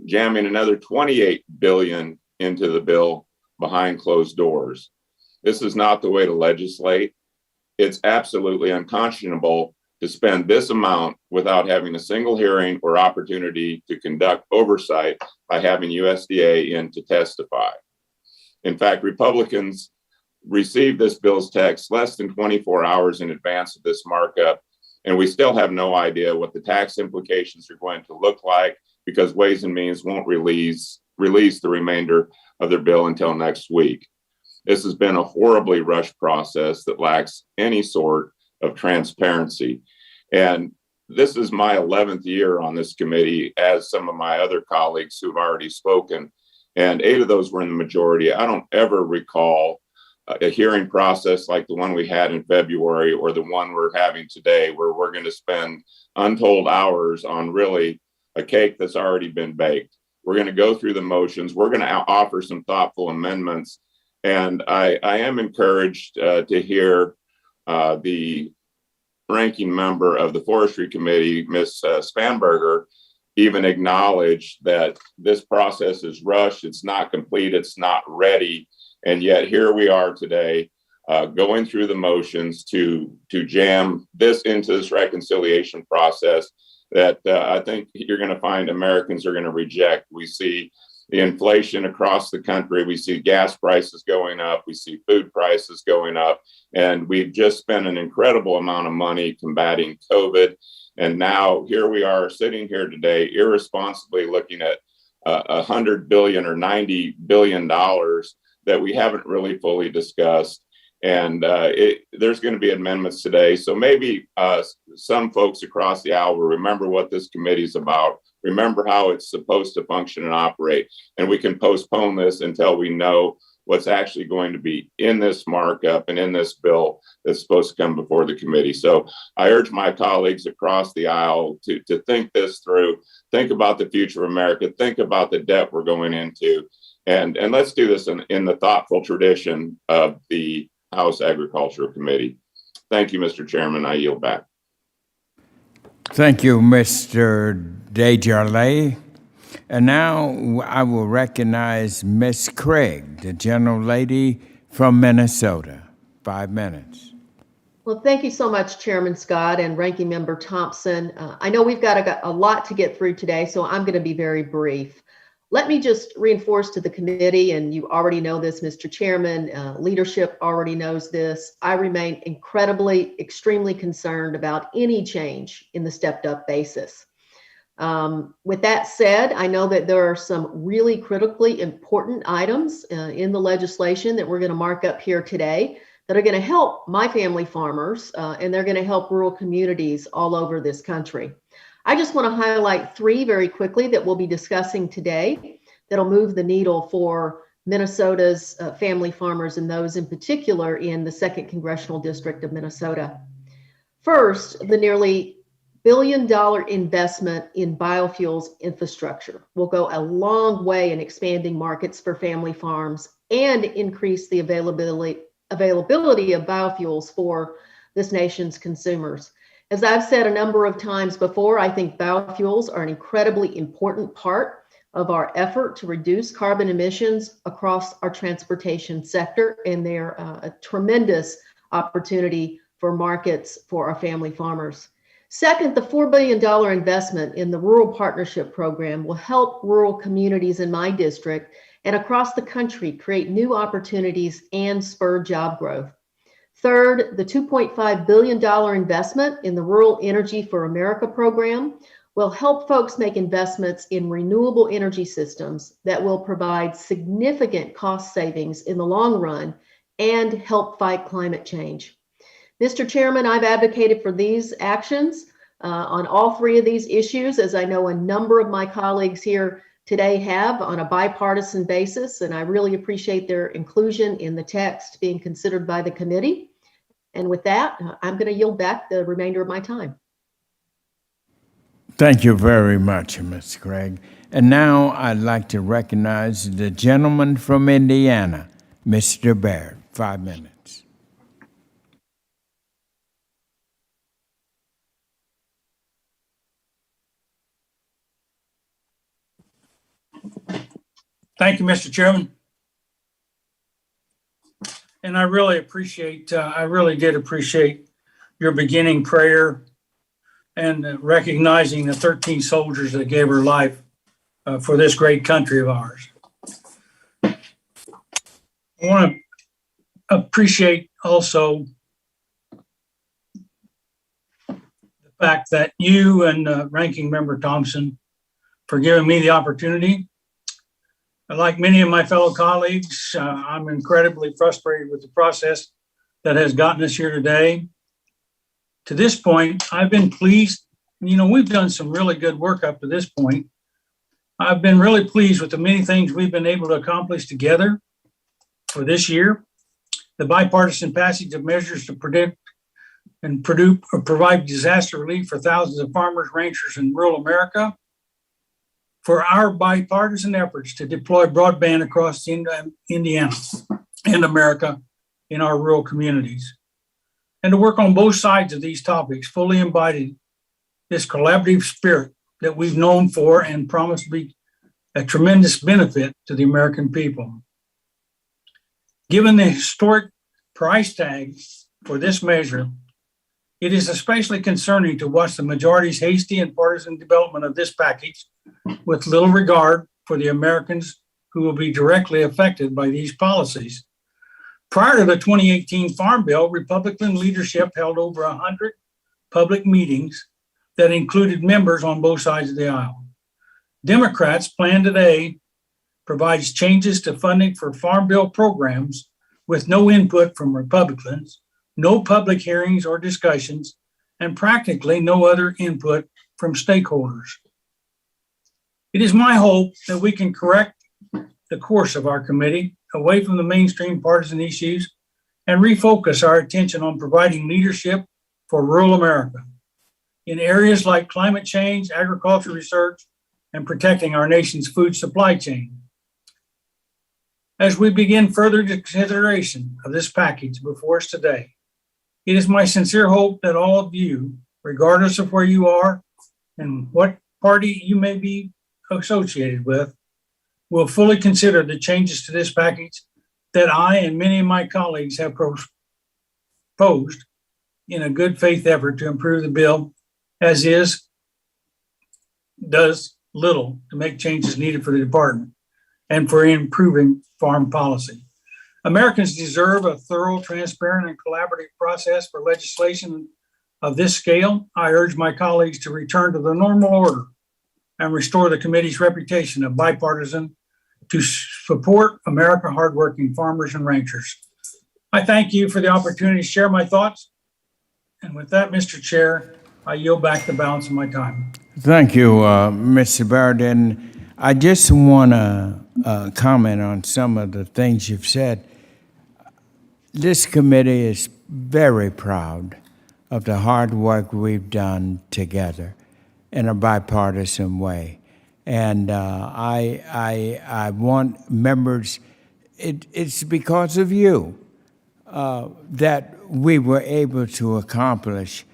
M: jamming another $28 billion into the bill behind closed doors. This is not the way to legislate. It's absolutely unconscionable to spend this amount without having a single hearing or opportunity to conduct oversight by having USDA in to testify. In fact, Republicans received this bill's text less than 24 hours in advance of this markup, and we still have no idea what the tax implications are going to look like because Ways and Means won't release the remainder of their bill until next week. This has been a horribly rushed process that lacks any sort of transparency. And this is my 11th year on this committee, as some of my other colleagues who've already spoken, and 8 of those were in the majority. I don't ever recall a hearing process like the one we had in February or the one we're having today, where we're going to spend untold hours on really a cake that's already been baked. We're going to go through the motions. We're going to offer some thoughtful amendments. And I am encouraged to hear the ranking member of the Forestry Committee, Ms. Spanberger, even acknowledge that this process is rushed, it's not complete, it's not ready. And yet here we are today going through the motions to jam this into this reconciliation process that I think you're going to find Americans are going to reject. We see the inflation across the country. We see gas prices going up. We see food prices going up. And we've just spent an incredible amount of money combating COVID. And now here we are sitting here today, irresponsibly looking at $100 billion or $90 billion that we haven't really fully discussed. And there's going to be amendments today. So maybe some folks across the aisle will remember what this committee is about, remember how it's supposed to function and operate. And we can postpone this until we know what's actually going to be in this markup and in this bill that's supposed to come before the committee. So I urge my colleagues across the aisle to think this through, think about the future of America, think about the debt we're going into, and let's do this in the thoughtful tradition of the House Agricultural Committee. Thank you, Mr. Chairman. I yield back.
C: Thank you, Mr. Desjarlais. And now I will recognize Ms. Craig, the gentlelady from Minnesota. 5 minutes.
N: Well, thank you so much, Chairman Scott and Ranking Member Thompson. I know we've got a lot to get through today, so I'm going to be very brief. Let me just reinforce to the committee, and you already know this, Mr. Chairman, leadership already knows this. I remain extremely concerned about any change in the stepped up basis. With that said, I know that there are some really critically important items in the legislation that we're going to mark up here today that are going to help my family farmers, and they're going to help rural communities all over this country. I just want to highlight 3 very quickly that we'll be discussing today that'll move the needle for Minnesota's family farmers and those in particular in the 2nd Congressional District of Minnesota. First, the nearly $1 billion investment in biofuels infrastructure will go a long way in expanding markets for family farms and increase the availability of biofuels for this nation's consumers. As I've said a number of times before, I think biofuels are an incredibly important part of our effort to reduce carbon emissions across our transportation sector, and they're a tremendous opportunity for markets for our family farmers. Second, the $4 billion investment in the Rural Partnership Program will help rural communities in my district and across the country create new opportunities and spur job growth. Third, the $2.5 billion investment in the Rural Energy for America program will help folks make investments in renewable energy systems that will provide significant cost savings in the long run and help fight climate change. Mr. Chairman, I've advocated for these actions on all three of these issues, as I know a number of my colleagues here today have on a bipartisan basis, and I really appreciate their inclusion in the text being considered by the committee. And with that, I'm going to yield back the remainder of my time.
C: Thank you very much, Ms. Craig. And now I'd like to recognize the gentleman from Indiana, Mr. Baird. 5 minutes.
O: Thank you, Mr. Chairman. And I really did appreciate your beginning prayer and recognizing the 13 soldiers that gave her life for this great country of ours. I want to appreciate also the fact that you and Ranking Member Thompson for giving me the opportunity. Like many of my fellow colleagues, I'm incredibly frustrated with the process that has gotten us here today. To this point, I've been pleased. You know, we've done some really good work up to this point. I've been really pleased with the many things we've been able to accomplish together for this year. The bipartisan passage of measures to predict and provide disaster relief for thousands of farmers, ranchers in rural America. For our bipartisan efforts to deploy broadband across Indiana and America in our rural communities. And to work on both sides of these topics, fully embodied this collaborative spirit that we've known for and promised to be a tremendous benefit to the American people. Given the historic price tag for this measure, it is especially concerning to watch the majority's hasty and partisan development of this package with little regard for the Americans who will be directly affected by these policies. Prior to the 2018 Farm Bill, Republican leadership held over 100 public meetings that included members on both sides of the aisle. Democrats' plan today provides changes to funding for Farm Bill programs with no input from Republicans, no public hearings or discussions, and practically no other input from stakeholders. It is my hope that we can correct the course of our committee away from the mainstream partisan issues and refocus our attention on providing leadership for rural America in areas like climate change, agriculture research, and protecting our nation's food supply chain. As we begin further consideration of this package before us today, it is my sincere hope that all of you, regardless of where you are and what party you may be associated with, will fully consider the changes to this package that I and many of my colleagues have proposed in a good faith effort to improve the bill, as is, does little to make changes needed for the department and for improving farm policy. Americans deserve a thorough, transparent, and collaborative process for legislation of this scale. I urge my colleagues to return to the normal order and restore the committee's reputation of bipartisan to support America hardworking farmers and ranchers. I thank you for the opportunity to share my thoughts. And with that, Mr. Chair, I yield back the balance of my time.
C: Thank you, Mr. Baird. And I just want to comment on some of the things you've said. This committee is very proud of the hard work we've done together in a bipartisan way. And I want members, it's because of you that we were able to accomplish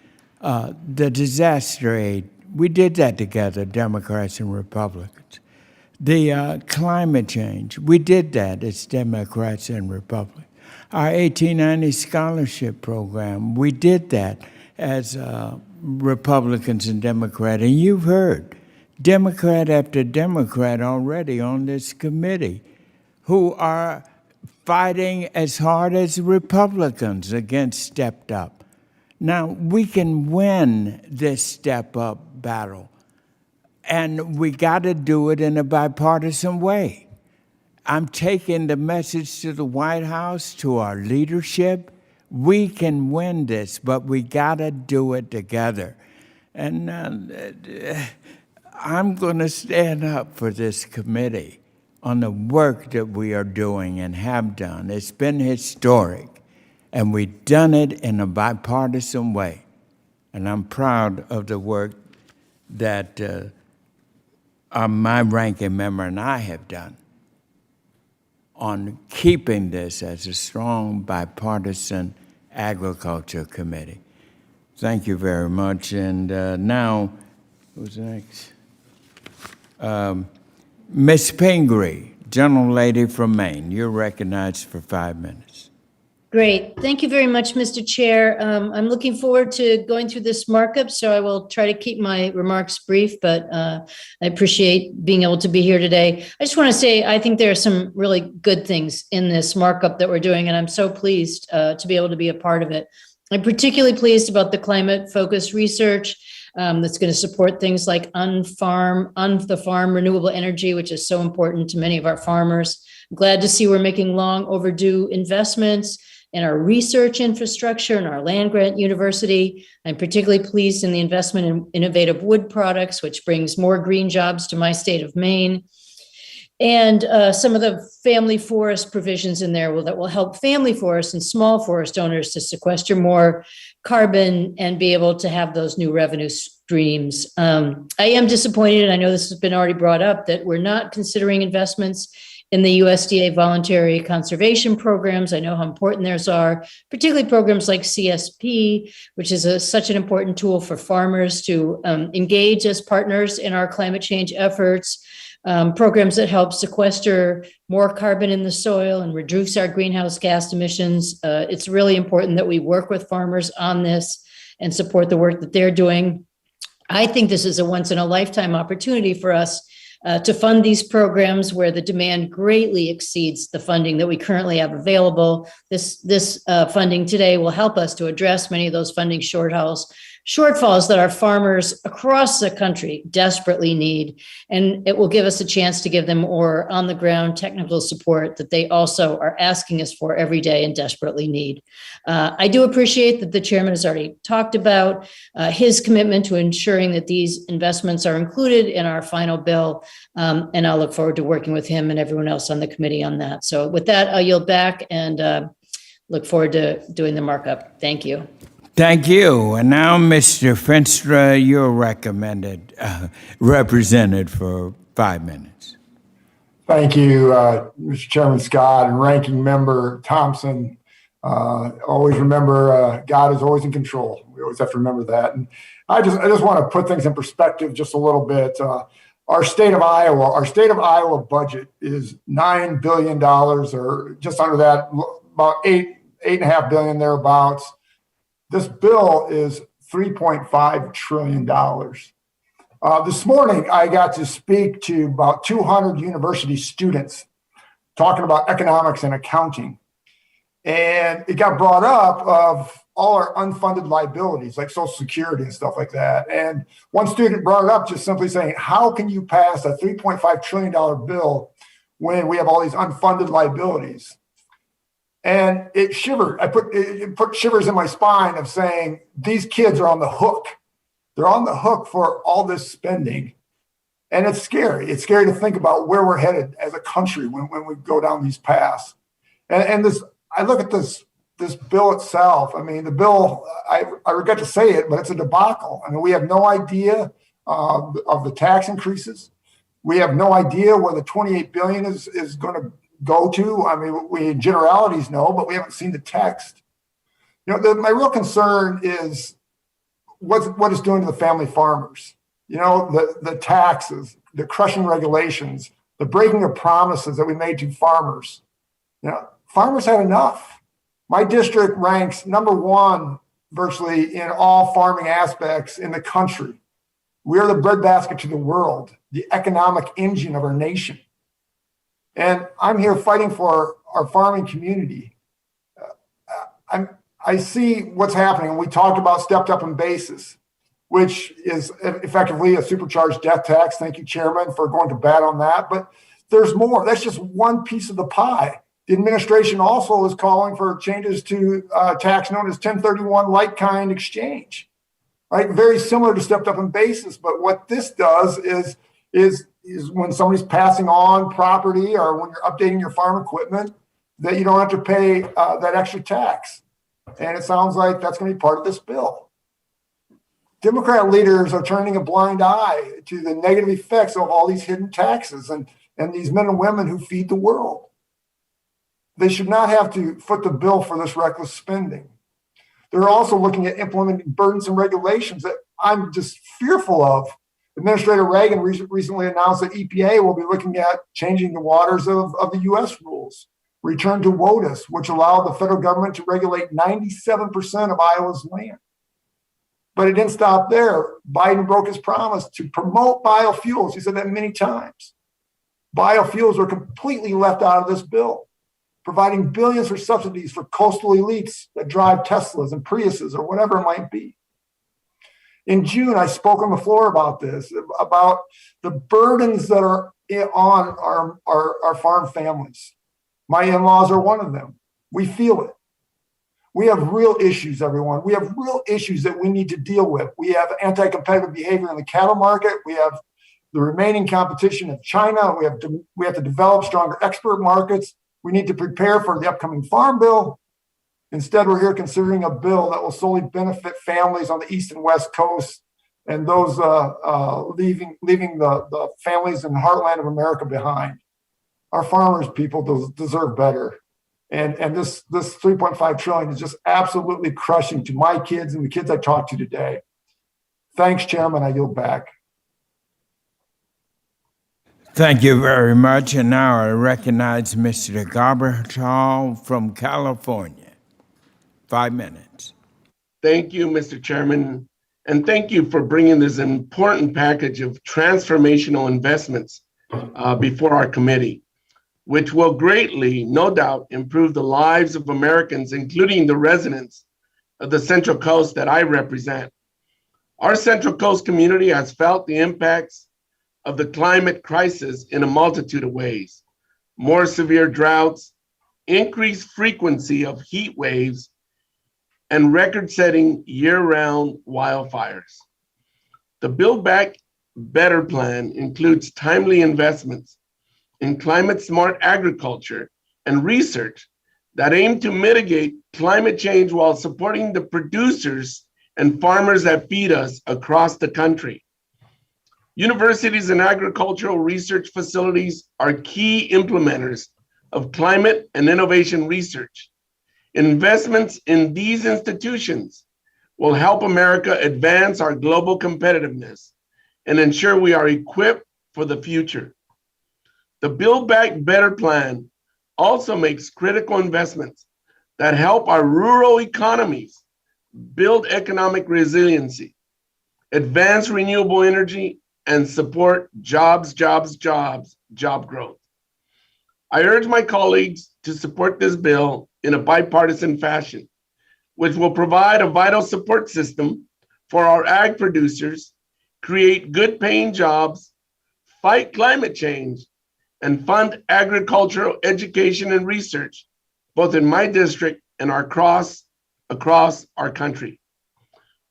C: the disaster aid. We did that together, Democrats and Republicans. The climate change, we did that as Democrats and Republicans. Our 1890 scholarship program, we did that as Republicans and Democrats. And you've heard Democrat after Democrat already on this committee who are fighting as hard as Republicans against stepped up. Now, we can win this step up battle, and we got to do it in a bipartisan way. I'm taking the message to the White House, to our leadership. We can win this, but we got to do it together. And I'm going to stand up for this committee on the work that we are doing and have done. It's been historic, and we've done it in a bipartisan way. And I'm proud of the work that my ranking member and I have done on keeping this as a strong bipartisan agriculture committee. Thank you very much. And now, who's next? Ms. Pingree, gentlelady from Maine, you're recognized for 5 minutes.
P: Great. Thank you very much, Mr. Chair. I'm looking forward to going through this markup, so I will try to keep my remarks brief, but I appreciate being able to be here today. I just want to say I think there are some really good things in this markup that we're doing, and I'm so pleased to be able to be a part of it. I'm particularly pleased about the climate-focused research that's going to support things like on-the-farm renewable energy, which is so important to many of our farmers. I'm glad to see we're making long overdue investments in our research infrastructure and our land-grant university. I'm particularly pleased in the investment in innovative wood products, which brings more green jobs to my state of Maine. And some of the family forest provisions in there that will help family forests and small forest owners to sequester more carbon and be able to have those new revenue streams. I am disappointed, and I know this has been already brought up, that we're not considering investments in the USDA voluntary conservation programs. I know how important theirs are, particularly programs like CSP, which is such an important tool for farmers to engage as partners in our climate change efforts. Programs that help sequester more carbon in the soil and reduce our greenhouse gas emissions. It's really important that we work with farmers on this and support the work that they're doing. I think this is a once-in-a-lifetime opportunity for us to fund these programs where the demand greatly exceeds the funding that we currently have available. This funding today will help us to address many of those funding shortfalls that our farmers across the country desperately need. And it will give us a chance to give them more on-the-ground technical support that they also are asking us for every day and desperately need. I do appreciate that the chairman has already talked about his commitment to ensuring that these investments are included in our final bill. And I'll look forward to working with him and everyone else on the committee on that. So with that, I'll yield back and look forward to doing the markup. Thank you.
C: Thank you. And now, Mr. Finstra, you're represented for 5 minutes.
Q: Thank you, Mr. Chairman Scott and Ranking Member Thompson. Always remember, God is always in control. We always have to remember that. And I just want to put things in perspective just a little bit. Our state of Iowa budget is $9 billion, or just under that, about $8.5 billion thereabouts. This bill is $3.5 trillion. This morning, I got to speak to about 200 university students talking about economics and accounting. And it got brought up of all our unfunded liabilities, like Social Security and stuff like that. And one student brought it up just simply saying, how can you pass a $3.5 trillion bill when we have all these unfunded liabilities? And it shivered. It put shivers in my spine of saying, these kids are on the hook. They're on the hook for all this spending. And it's scary. It's scary to think about where we're headed as a country when we go down these paths. And this, I look at this bill itself. I mean, the bill, I regret to say it, but it's a debacle. I mean, we have no idea of the tax increases. We have no idea where the $28 billion is going to go to. I mean, we in generalities know, but we haven't seen the text. You know, my real concern is what it's doing to the family farmers. You know, the taxes, the crushing regulations, the breaking of promises that we made to farmers. You know, farmers had enough. My district ranks number one virtually in all farming aspects in the country. We are the breadbasket to the world, the economic engine of our nation. And I'm here fighting for our farming community. I see what's happening. We talked about stepped up in basis, which is effectively a supercharged death tax. Thank you, Chairman, for going to bat on that. But there's more. That's just one piece of the pie. The administration also is calling for changes to tax known as 1031 like-kind exchange, right? Very similar to stepped up in basis. But what this does is when somebody's passing on property or when you're updating your farm equipment, that you don't have to pay that extra tax. And it sounds like that's going to be part of this bill. Democrat leaders are turning a blind eye to the negative effects of all these hidden taxes and these men and women who feed the world. They should not have to foot the bill for this reckless spending. They're also looking at implementing burdensome regulations that I'm just fearful of. Administrator Reagan recently announced that EPA will be looking at changing the waters of the U.S. rules. Return to WOTUS, which allowed the federal government to regulate 97% of Iowa's land. But it didn't stop there. Biden broke his promise to promote biofuels. He said that many times. Biofuels were completely left out of this bill, providing billions for subsidies for coastal elites that drive Teslas and Priuses or whatever it might be. In June, I spoke on the floor about this, about the burdens that are on our farm families. My in-laws are one of them. We feel it. We have real issues, everyone. We have real issues that we need to deal with. We have anti-competitive behavior in the cattle market. We have the remaining competition of China. We have to develop stronger export markets. We need to prepare for the upcoming farm bill. Instead, we're here considering a bill that will solely benefit families on the East and West Coast and those leaving the families in the heartland of America behind. Our farmers, people deserve better. And this $3.5 trillion is just absolutely crushing to my kids and the kids I talked to today. Thanks, Chairman. I yield back.
C: Thank you very much. And now I recognize Mr. Garbartol from California. 5 minutes.
R: Thank you, Mr. Chairman. And thank you for bringing this important package of transformational investments before our committee, which will greatly, no doubt, improve the lives of Americans, including the residents of the Central Coast that I represent. Our Central Coast community has felt the impacts of the climate crisis in a multitude of ways. More severe droughts, increased frequency of heat waves, and record-setting year-round wildfires. The Build Back Better plan includes timely investments in climate-smart agriculture and research that aim to mitigate climate change while supporting the producers and farmers that feed us across the country. Universities and agricultural research facilities are key implementers of climate and innovation research. Investments in these institutions will help America advance our global competitiveness and ensure we are equipped for the future. The Build Back Better plan also makes critical investments that help our rural economies build economic resiliency, advance renewable energy, and support job growth. I urge my colleagues to support this bill in a bipartisan fashion, which will provide a vital support system for our ag producers, create good paying jobs, fight climate change, and fund agricultural education and research, both in my district and across our country.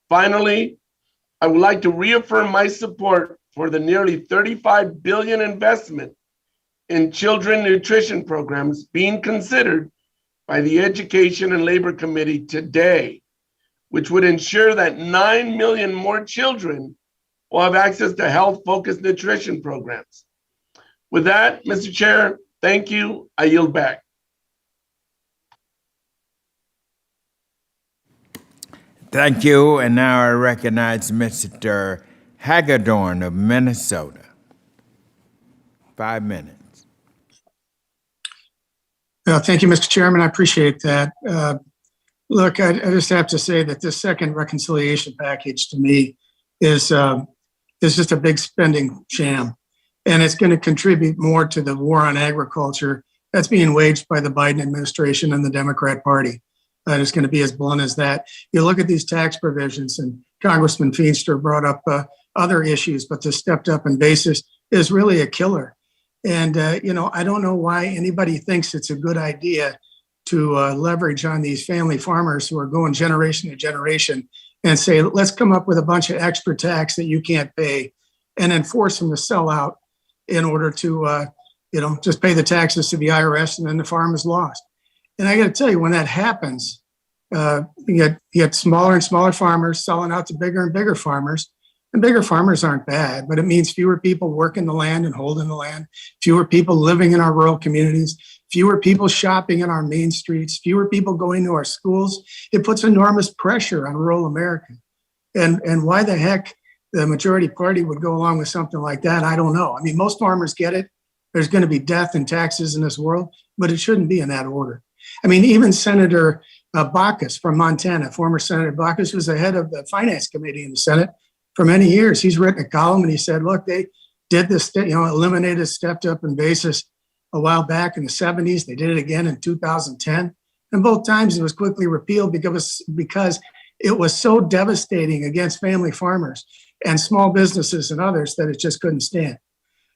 R: Finally, I would like to reaffirm my support for the nearly $35 billion investment in children nutrition programs being considered by the Education and Labor Committee today, which would ensure that 9 million more children will have access to health-focused nutrition programs. With that, Mr. Chair, thank you. I yield back.
C: Thank you. And now I recognize Mr. Hagedorn of Minnesota. 5 minutes.
S: Thank you, Mr. Chairman. I appreciate that. Look, I just have to say that this second reconciliation package to me is just a big spending sham. And it's going to contribute more to the war on agriculture that's being waged by the Biden administration and the Democrat Party. And it's going to be as blunt as that. You look at these tax provisions, and Congressman Feenstra brought up other issues, but the stepped up in basis is really a killer. And, I don't know why anybody thinks it's a good idea to leverage on these family farmers who are going generation to generation and say, let's come up with a bunch of extra tax that you can't pay and then force them to sell out in order to, just pay the taxes to the IRS, and then the farm is lost. And I got to tell you, when that happens, you get smaller and smaller farmers selling out to bigger and bigger farmers. And bigger farmers aren't bad, but it means fewer people working the land and holding the land, fewer people living in our rural communities, fewer people shopping in our main streets, fewer people going to our schools. It puts enormous pressure on rural America. And why the heck the majority party would go along with something like that, I don't know. I mean, most farmers get it. There's going to be death and taxes in this world, but it shouldn't be in that order. I mean, even Senator Baucus from Montana, former Senator Baucus, was the head of the Finance Committee in the Senate for many years. He's written a column and he said, look, they did this, eliminated stepped up in basis a while back in the 70s. They did it again in 2010. And both times it was quickly repealed because it was so devastating against family farmers and small businesses and others that it just couldn't stand.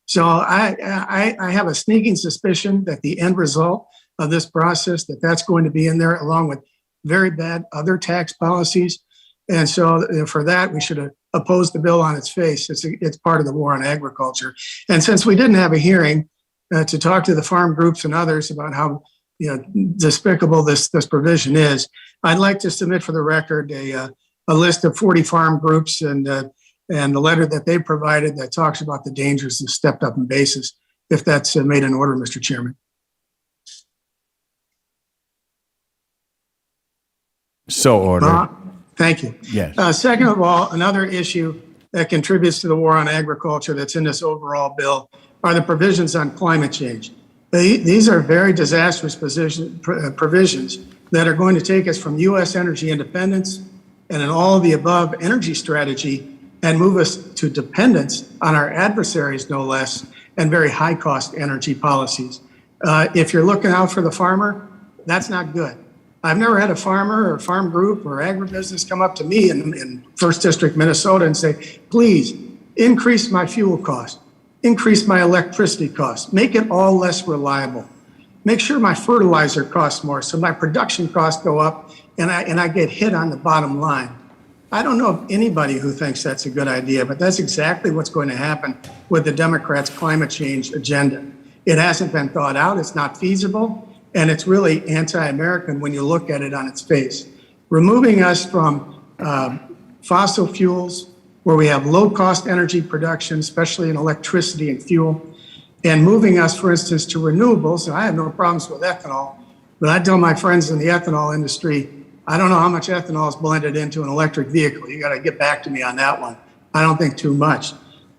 S: So I have a sneaking suspicion that the end result of this process, that's going to be in there along with very bad other tax policies. And so for that, we should oppose the bill on its face. It's part of the war on agriculture. And since we didn't have a hearing to talk to the farm groups and others about how despicable this provision is, I'd like to submit for the record a list of 40 farm groups and the letter that they provided that talks about the dangers of stepped up in basis, if that's made in order, Mr. Chairman.
T: So ordered.
S: Thank you.
T: Yes.
S: Second of all, another issue that contributes to the war on agriculture that's in this overall bill are the provisions on climate change. These are very disastrous provisions that are going to take us from U.S. energy independence and an all of the above energy strategy and move us to dependence on our adversaries, no less, and very high cost energy policies. If you're looking out for the farmer, that's not good. I've never had a farmer or a farm group or agribusiness come up to me in First District, Minnesota and say, please increase my fuel cost, increase my electricity costs, make it all less reliable. Make sure my fertilizer costs more so my production costs go up and I get hit on the bottom line. I don't know of anybody who thinks that's a good idea, but that's exactly what's going to happen with the Democrats' climate change agenda. It hasn't been thought out, it's not feasible, and it's really anti-American when you look at it on its face. Removing us from fossil fuels, where we have low-cost energy production, especially in electricity and fuel, and moving us, for instance, to renewables. I have no problems with ethanol, but I tell my friends in the ethanol industry, I don't know how much ethanol is blended into an electric vehicle. You got to get back to me on that one. I don't think too much.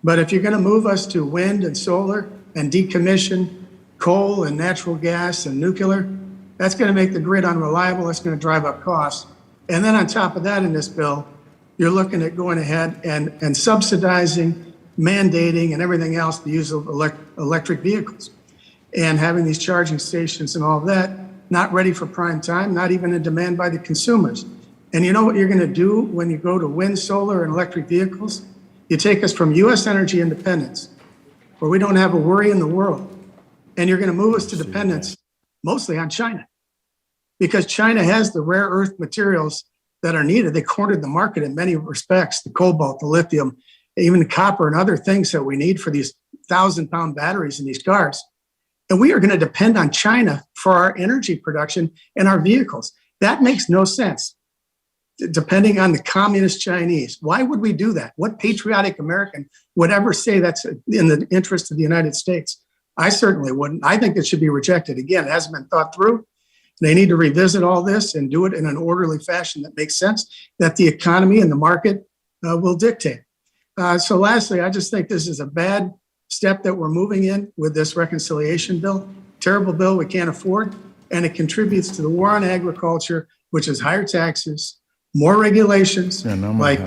S: But if you're going to move us to wind and solar and decommission coal and natural gas and nuclear, that's going to make the grid unreliable. That's going to drive up costs. And then on top of that, in this bill, you're looking at going ahead and subsidizing, mandating, and everything else the use of electric vehicles and having these charging stations and all of that not ready for prime time, not even in demand by the consumers. And you know what you're going to do when you go to wind, solar, and electric vehicles? You take us from U.S. energy independence, where we don't have a worry in the world, and you're going to move us to dependence mostly on China, because China has the rare earth materials that are needed. They cornered the market in many respects, the cobalt, the lithium, even the copper and other things that we need for these 1,000-pound batteries in these cars. And we are going to depend on China for our energy production and our vehicles. That makes no sense, depending on the communist Chinese. Why would we do that? What patriotic American would ever say that's in the interest of the United States? I certainly wouldn't. I think it should be rejected. Again, it hasn't been thought through. They need to revisit all this and do it in an orderly fashion that makes sense, that the economy and the market will dictate. So lastly, I just think this is a bad step that we're moving in with this reconciliation bill. Terrible bill we can't afford, and it contributes to the war on agriculture, which is higher taxes, more regulations, like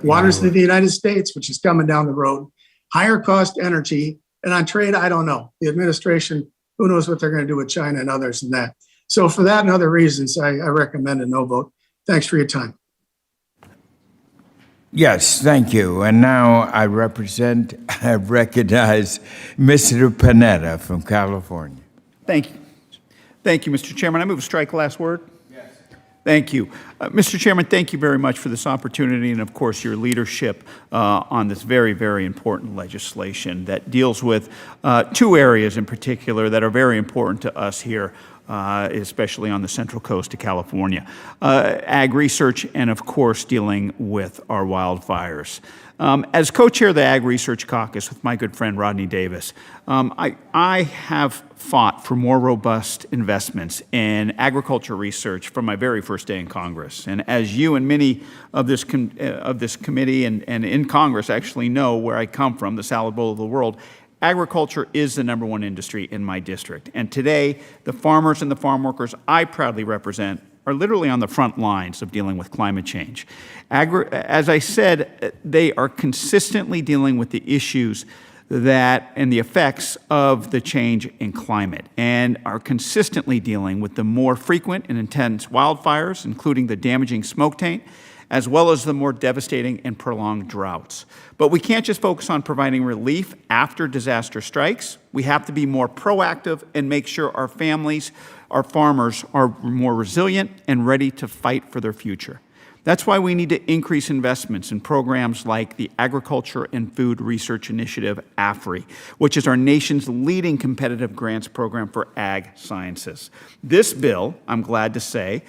S: Waters of the United States, which is coming down the road, higher cost energy, And on trade, I don't know. The administration, who knows what they're going to do with China and others and that. So for that and other reasons, I recommend a no vote. Thanks for your time.
C: Yes, thank you. And now I recognize Mr. Panetta from California.
U: Thank you. Thank you, Mr. Chairman. I move a strike last word. Yes. Thank you. Mr. Chairman, thank you very much for this opportunity and, of course, your leadership on this very, very important legislation that deals with two areas in particular that are very important to us here, especially on the Central Coast of California. Ag research and, of course, dealing with our wildfires. As co-chair of the Ag Research Caucus with my good friend Rodney Davis, I have fought for more robust investments in agriculture research from my very first day in Congress. And as you and many of this committee and in Congress actually know where I come from, the salad bowl of the world, agriculture is the #1 industry in my district. And today, the farmers and the farm workers I proudly represent are literally on the front lines of dealing with climate change. As I said, they are consistently dealing with the issues and the effects of the change in climate, and are consistently dealing with the more frequent and intense wildfires, including the damaging smoke taint, as well as the more devastating and prolonged droughts. But we can't just focus on providing relief after disaster strikes. We have to be more proactive and make sure our families, our farmers are more resilient and ready to fight for their future. That's why we need to increase investments in programs like the Agriculture and Food Research Initiative, AFRI, which is our nation's leading competitive grants program for ag sciences. This bill, I'm glad to say,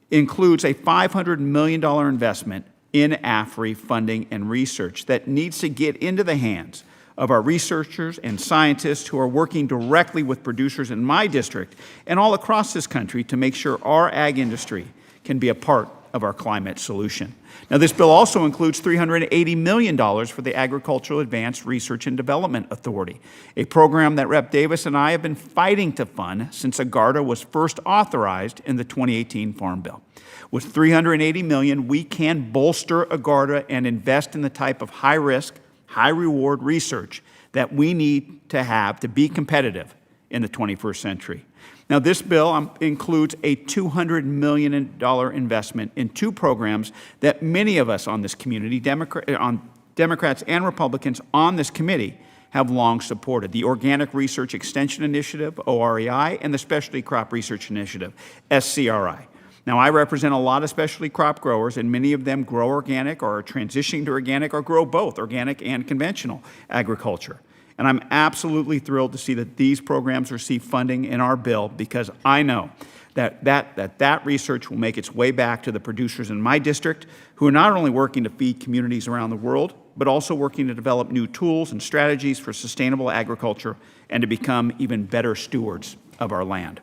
U: includes a $500 million investment in AFRI funding and research that needs to get into the hands of our researchers and scientists who are working directly with producers in my district and all across this country to make sure our ag industry can be a part of our climate solution. Now, this bill also includes $380 million for the Agricultural Advanced Research and Development Authority, a program that Rep. Davis and I have been fighting to fund since AGARDA was first authorized in the 2018 Farm Bill. With $380 million, we can bolster AGARDA and invest in the type of high-risk, high-reward research that we need to have to be competitive in the 21st century. Now, this bill includes a $200 million investment in two programs that many of us on this community, Democrats and Republicans on this committee, have long supported: the Organic Research Extension Initiative, OREI, and the Specialty Crop Research Initiative, SCRI. Now, I represent a lot of specialty crop growers, and many of them grow organic or are transitioning to organic or grow both organic and conventional agriculture. And I'm absolutely thrilled to see that these programs receive funding in our bill, because I know that research will make its way back to the producers in my district, who are not only working to feed communities around the world, but also working to develop new tools and strategies for sustainable agriculture and to become even better stewards of our land.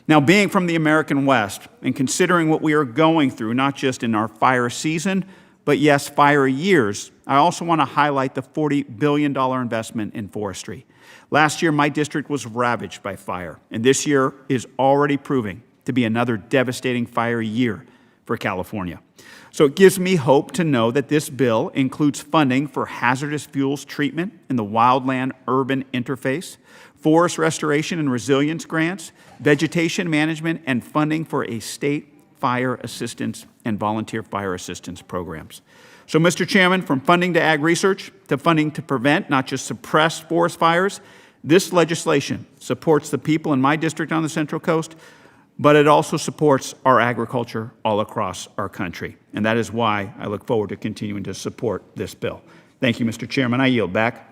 U: Now, being from the American West and considering what we are going through, not just in our fire season, but yes, fire years, I also want to highlight the $40 billion investment in forestry. Last year, my district was ravaged by fire, and this year is already proving to be another devastating fire year for California. So it gives me hope to know that this bill includes funding for hazardous fuels treatment in the wildland-urban interface, forest restoration and resilience grants, vegetation management, and funding for a state fire assistance and volunteer fire assistance programs. So, Mr. Chairman, from funding to ag research to funding to prevent, not just suppress forest fires, this legislation supports the people in my district on the Central Coast, but it also supports our agriculture all across our country. And that is why I look forward to continuing to support this bill. Thank you, Mr. Chairman. I yield back.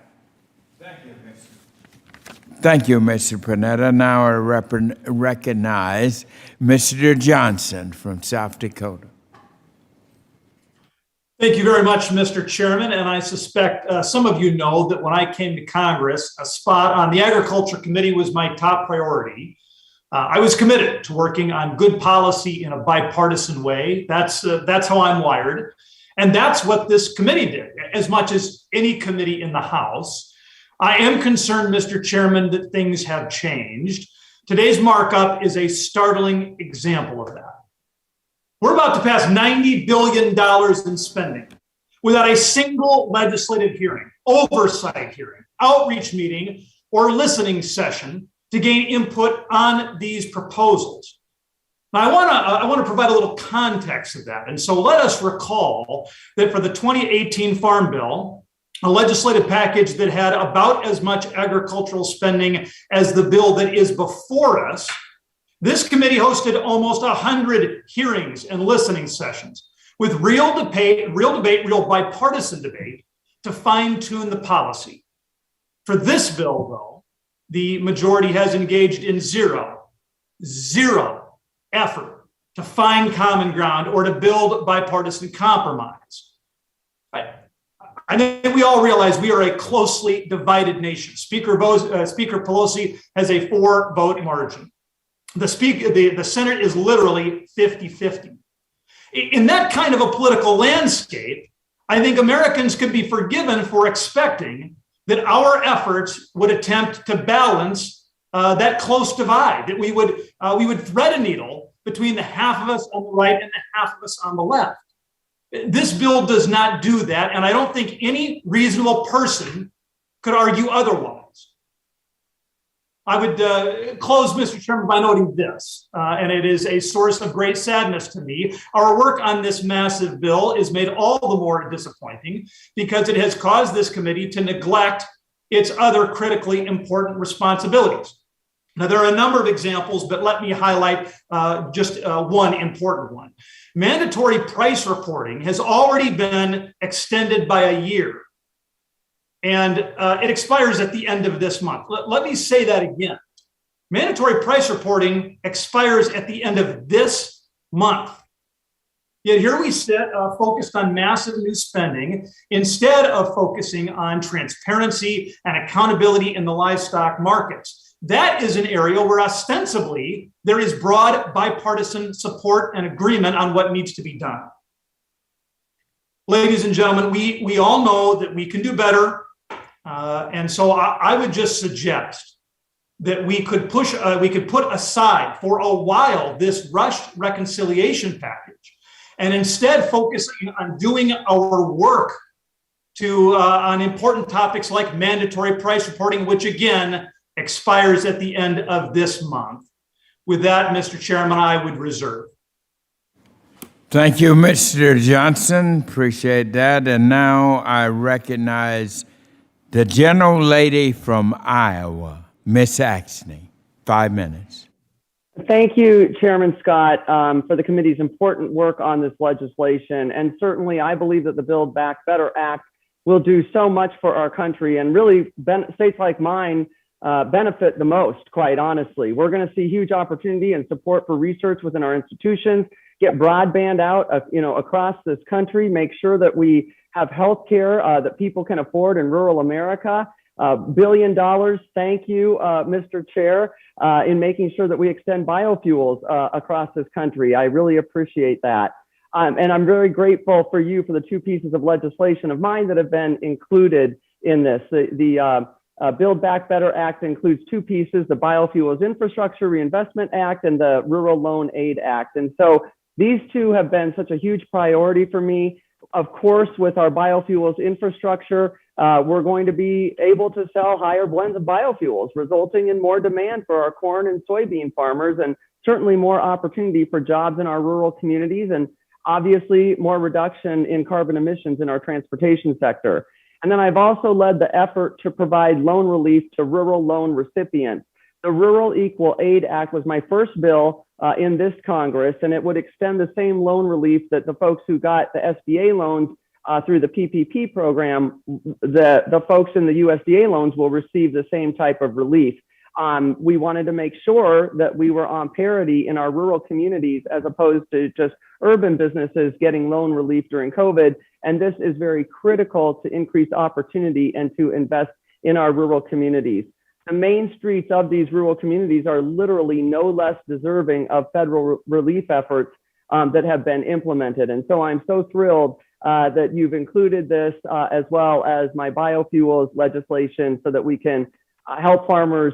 C: Thank you, Mr. Panetta. Now I recognize Mr. Johnson from South Dakota.
V: Thank you very much, Mr. Chairman. And I suspect some of you know that when I came to Congress, a spot on the Agriculture Committee was my top priority. I was committed to working on good policy in a bipartisan way. That's how I'm wired. And that's what this committee did, as much as any committee in the House. I am concerned, Mr. Chairman, that things have changed. Today's markup is a startling example of that. We're about to pass $90 billion in spending without a single legislative hearing, oversight hearing, outreach meeting or listening session to gain input on these proposals. Now, I want to provide a little context of that. And so let us recall that for the 2018 Farm Bill, a legislative package that had about as much agricultural spending as the bill that is before us, this committee hosted almost 100 hearings and listening sessions with real debate, real bipartisan debate to fine-tune the policy. For this bill, though, the majority has engaged in zero effort to find common ground or to build bipartisan compromise. I think we all realize we are a closely divided nation. Speaker Pelosi has a 4-vote margin. The Senate is literally 50-50. In that kind of a political landscape, I think Americans could be forgiven for expecting that our efforts would attempt to balance that close divide, that we would thread a needle between the half of us on the right and the half of us on the left. This bill does not do that, and I don't think any reasonable person could argue otherwise. I would close, Mr. Chairman, by noting this, and it is a source of great sadness to me. Our work on this massive bill is made all the more disappointing because it has caused this committee to neglect its other critically important responsibilities. Now, there are a number of examples, but let me highlight just one important one. Mandatory price reporting has already been extended by a year, and it expires at the end of this month. Let me say that again. Mandatory price reporting expires at the end of this month. Yet here we sit focused on massive new spending instead of focusing on transparency and accountability in the livestock markets. That is an area where ostensibly there is broad bipartisan support and agreement on what needs to be done. Ladies and gentlemen, we all know that we can do better. And so I would just suggest that we could put aside for a while this rushed reconciliation package and instead focusing on doing our work on important topics like mandatory price reporting, which again, expires at the end of this month. With that, Mr. Chairman, I would reserve.
C: Thank you, Mr. Johnson. Appreciate that. And now I recognize the gentle lady from Iowa, Miss Axney. 5 minutes.
D: Thank you, Chairman Scott, for the committee's important work on this legislation. And certainly I believe that the Build Back Better Act will do so much for our country, and really states like mine benefit the most, quite honestly. We're going to see huge opportunity and support for research within our institutions, get broadband out across this country, make sure that we have health care that people can afford in rural America. $1 billion, thank you, Mr. Chair, in making sure that we extend biofuels across this country. I really appreciate that. And I'm very grateful for you for the 2 pieces of legislation of mine that have been included in this. The Build Back Better Act includes 2 pieces, the Biofuels Infrastructure Reinvestment Act and the Rural Loan Aid Act. And so these 2 have been such a huge priority for me. Of course, with our biofuels infrastructure, we're going to be able to sell higher blends of biofuels, resulting in more demand for our corn and soybean farmers, and certainly more opportunity for jobs in our rural communities, and obviously more reduction in carbon emissions in our transportation sector. And then I've also led the effort to provide loan relief to rural loan recipients. The Rural Equal Aid Act was my first bill in this Congress, and it would extend the same loan relief that the folks who got the SBA loans through the PPP program, the folks in the USDA loans will receive the same type of relief. We wanted to make sure that we were on parity in our rural communities as opposed to just urban businesses getting loan relief during COVID. And this is very critical to increase opportunity and to invest in our rural communities. The main streets of these rural communities are literally no less deserving of federal relief efforts that have been implemented. And so I'm so thrilled that you've included this as well as my biofuels legislation so that we can help farmers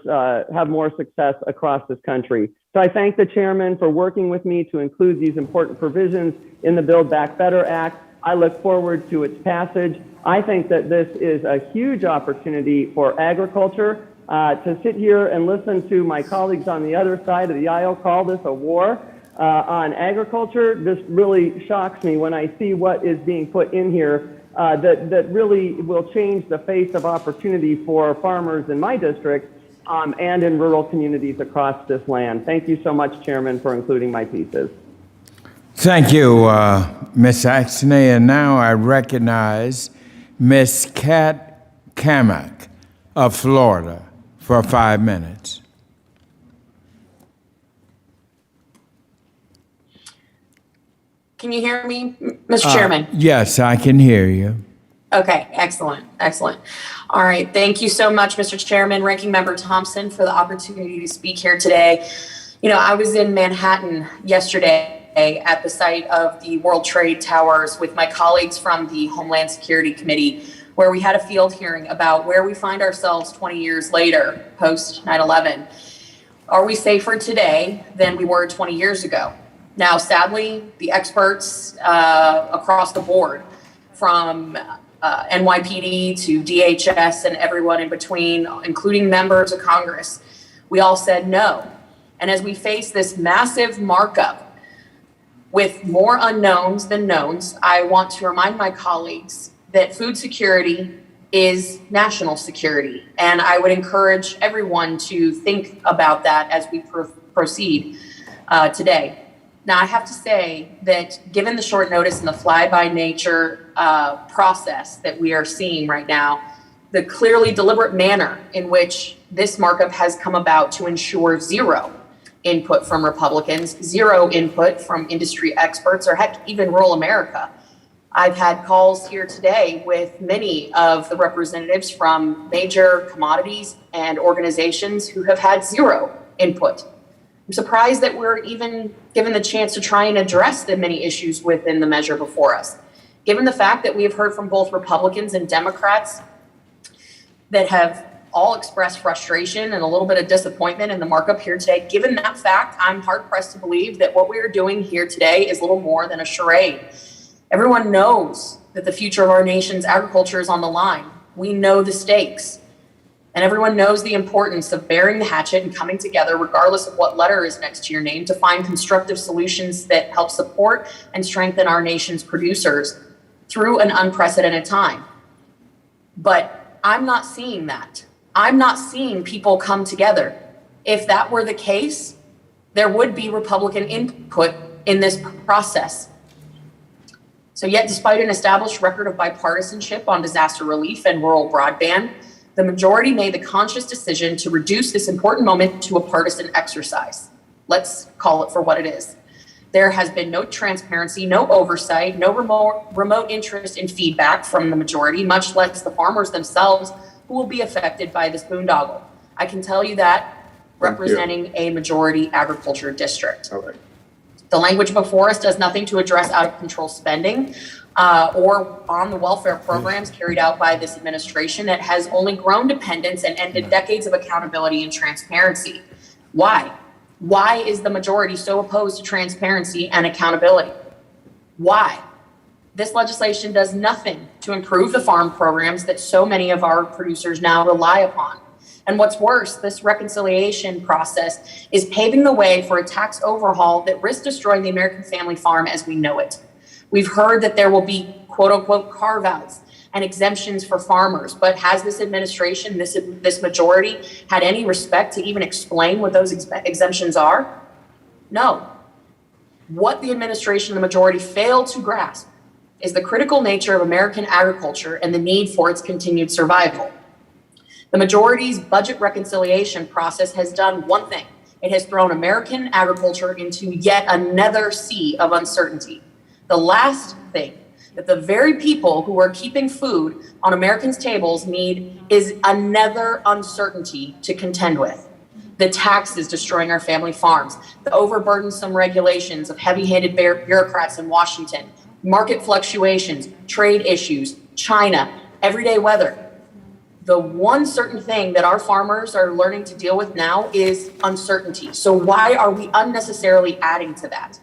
D: have more success across this country. So I thank the chairman for working with me to include these important provisions in the Build Back Better Act. I look forward to its passage. I think that this is a huge opportunity for agriculture. To sit here and listen to my colleagues on the other side of the aisle call this a war on agriculture, this really shocks me when I see what is being put in here that really will change the face of opportunity for farmers in my district and in rural communities across this land. Thank you so much, Chairman, for including my pieces.
C: Thank you, Ms. Axney. And now I recognize Ms. Kat Cammack of Florida for 5 minutes.
E: Can you hear me, Mr. Chairman?
C: Yes, I can hear you.
E: Okay, excellent, excellent. All right, thank you so much, Mr. Chairman, Ranking Member Thompson, for the opportunity to speak here today. You know, I was in Manhattan yesterday at the site of the World Trade Towers with my colleagues from the Homeland Security Committee, where we had a field hearing about where we find ourselves 20 years later, post 9/11. Are we safer today than we were 20 years ago? Now, sadly, the experts across the board, from NYPD to DHS and everyone in between, including members of Congress, we all said no. And as we face this massive markup with more unknowns than knowns, I want to remind my colleagues that food security is national security. And I would encourage everyone to think about that as we proceed today. Now, I have to say that given the short notice and the fly-by-nature process that we are seeing right now, the clearly deliberate manner in which this markup has come about to ensure zero input from Republicans, zero input from industry experts, or heck, even rural America. I've had calls here today with many of the representatives from major commodities and organizations who have had zero input. I'm surprised that we're even given the chance to try and address the many issues within the measure before us. Given the fact that we have heard from both Republicans and Democrats that have all expressed frustration and a little bit of disappointment in the markup here today, given that fact, I'm hard pressed to believe that what we are doing here today is little more than a charade. Everyone knows that the future of our nation's agriculture is on the line. We know the stakes. And everyone knows the importance of bearing the hatchet and coming together, regardless of what letter is next to your name, to find constructive solutions that help support and strengthen our nation's producers through an unprecedented time. But I'm not seeing that. I'm not seeing people come together. If that were the case, there would be Republican input in this process. So yet, despite an established record of bipartisanship on disaster relief and rural broadband, the majority made the conscious decision to reduce this important moment to a partisan exercise. Let's call it for what it is. There has been no transparency, no oversight, no remote interest in feedback from the majority, much less the farmers themselves who will be affected by this boondoggle. I can tell you that representing a majority agriculture district.
A: All right.
E: The language before us does nothing to address out of control spending or on the welfare programs carried out by this administration that has only grown dependence and ended decades of accountability and transparency. Why? Why is the majority so opposed to transparency and accountability? Why? This legislation does nothing to improve the farm programs that so many of our producers now rely upon. And what's worse, this reconciliation process is paving the way for a tax overhaul that risks destroying the American family farm as we know it. We've heard that there will be quote unquote carve-outs and exemptions for farmers, but has this administration, this majority, had any respect to even explain what those exemptions are? No. What the administration and the majority failed to grasp is the critical nature of American agriculture and the need for its continued survival. The majority's budget reconciliation process has done one thing. It has thrown American agriculture into yet another sea of uncertainty. The last thing that the very people who are keeping food on Americans' tables need is another uncertainty to contend with. The taxes destroying our family farms, the overburdensome regulations of heavy-handed bureaucrats in Washington, market fluctuations, trade issues, China, everyday weather. The one certain thing that our farmers are learning to deal with now is uncertainty. So why are we unnecessarily adding to that?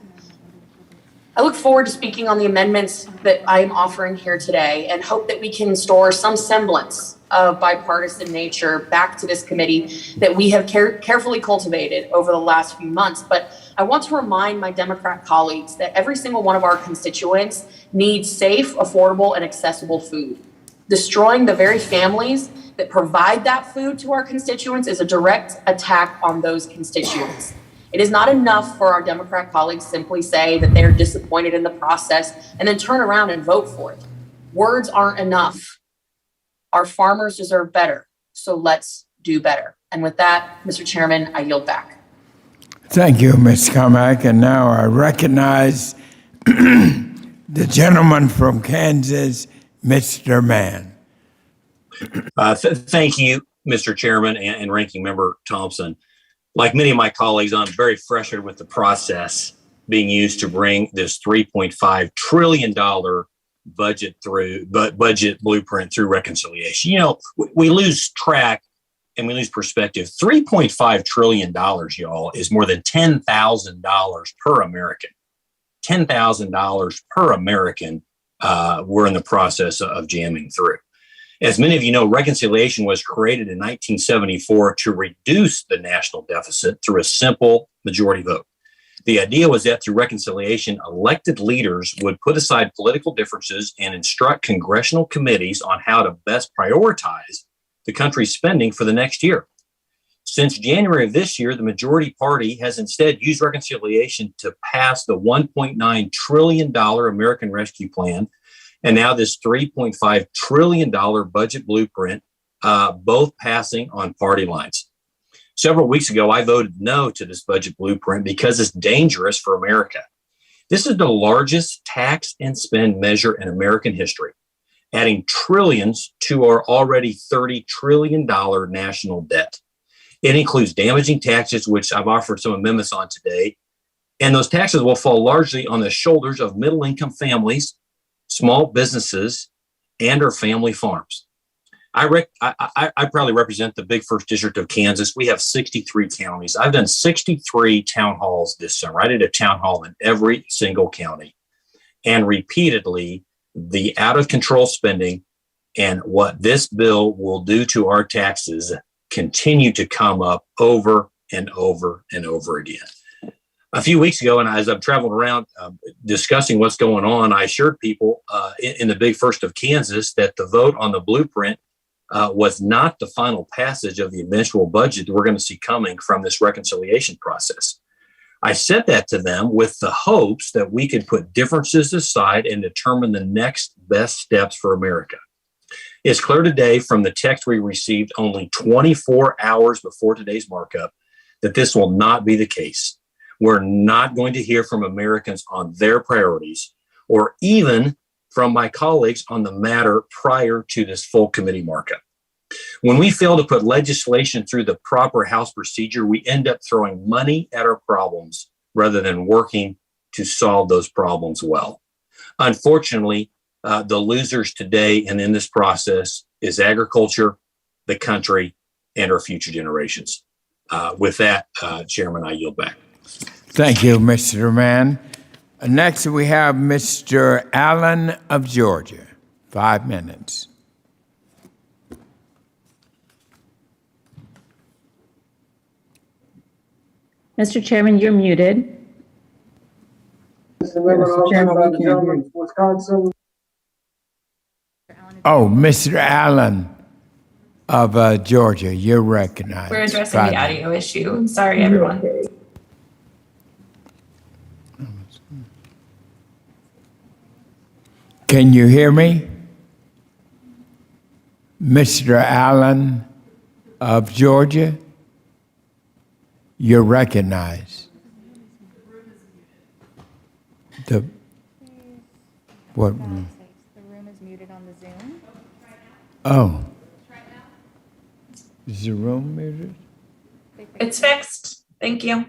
E: I look forward to speaking on the amendments that I am offering here today and hope that we can restore some semblance of bipartisan nature back to this committee that we have carefully cultivated over the last few months. But I want to remind my Democrat colleagues that every single one of our constituents needs safe, affordable, and accessible food. Destroying the very families that provide that food to our constituents is a direct attack on those constituents. It is not enough for our Democrat colleagues simply say that they're disappointed in the process and then turn around and vote for it. Words aren't enough. Our farmers deserve better, so let's do better. And with that, Mr. Chairman, I yield back.
C: Thank you, Ms. Carmack. And now I recognize the gentleman from Kansas, Mr. Mann.
F: Thank you, Mr. Chairman and Ranking Member Thompson. Like many of my colleagues, I'm very frustrated with the process being used to bring this $3.5 trillion budget blueprint through reconciliation. You know, we lose track and we lose perspective. $3.5 trillion, y'all, is more than $10,000 per American. $10,000 per American we're in the process of jamming through. As many of you know, reconciliation was created in 1974 to reduce the national deficit through a simple majority vote. The idea was that through reconciliation, elected leaders would put aside political differences and instruct congressional committees on how to best prioritize the country's spending for the next year. Since January of this year, the majority party has instead used reconciliation to pass the $1.9 trillion American Rescue Plan and now this $3.5 trillion budget blueprint, both passing on party lines. Several weeks ago, I voted no to this budget blueprint because it's dangerous for America. This is the largest tax and spend measure in American history, adding trillions to our already $30 trillion national debt. It includes damaging taxes, which I've offered some amendments on today, and those taxes will fall largely on the shoulders of middle-income families, small businesses, and our family farms. I proudly represent the big first district of Kansas. We have 63 counties. I've done 63 town halls this summer. I did a town hall in every single county. And repeatedly, the out of control spending and what this bill will do to our taxes continue to come up over and over and over again. A few weeks ago, and as I've traveled around discussing what's going on, I assured people in the big first of Kansas that the vote on the blueprint was not the final passage of the eventual budget that we're going to see coming from this reconciliation process. I said that to them with the hopes that we could put differences aside and determine the next best steps for America. It's clear today from the text we received only 24 hours before today's markup that this will not be the case. We're not going to hear from Americans on their priorities or even from my colleagues on the matter prior to this full committee markup. When we fail to put legislation through the proper House procedure, we end up throwing money at our problems rather than working to solve those problems well. Unfortunately, the losers today and in this process is agriculture, the country, and our future generations. With that, Chairman, I yield back.
C: Thank you, Mr. Mann. Next, we have Mr. Allen of Georgia. 5 minutes.
B: Mr. Chairman, you're muted.
S: Mr. Chairman, we can't hear you. Wisconsin.
C: Oh, Mr. Allen of Georgia, you're recognized.
G: We're addressing
C: 5
G: the
C: minutes.
G: audio issue. Sorry, everyone.
C: Can you hear me? Mr. Allen of Georgia, you're recognized. What room?
W: The room is muted on the Zoom.
C: Oh. Is the room muted?
G: It's fixed. Thank you.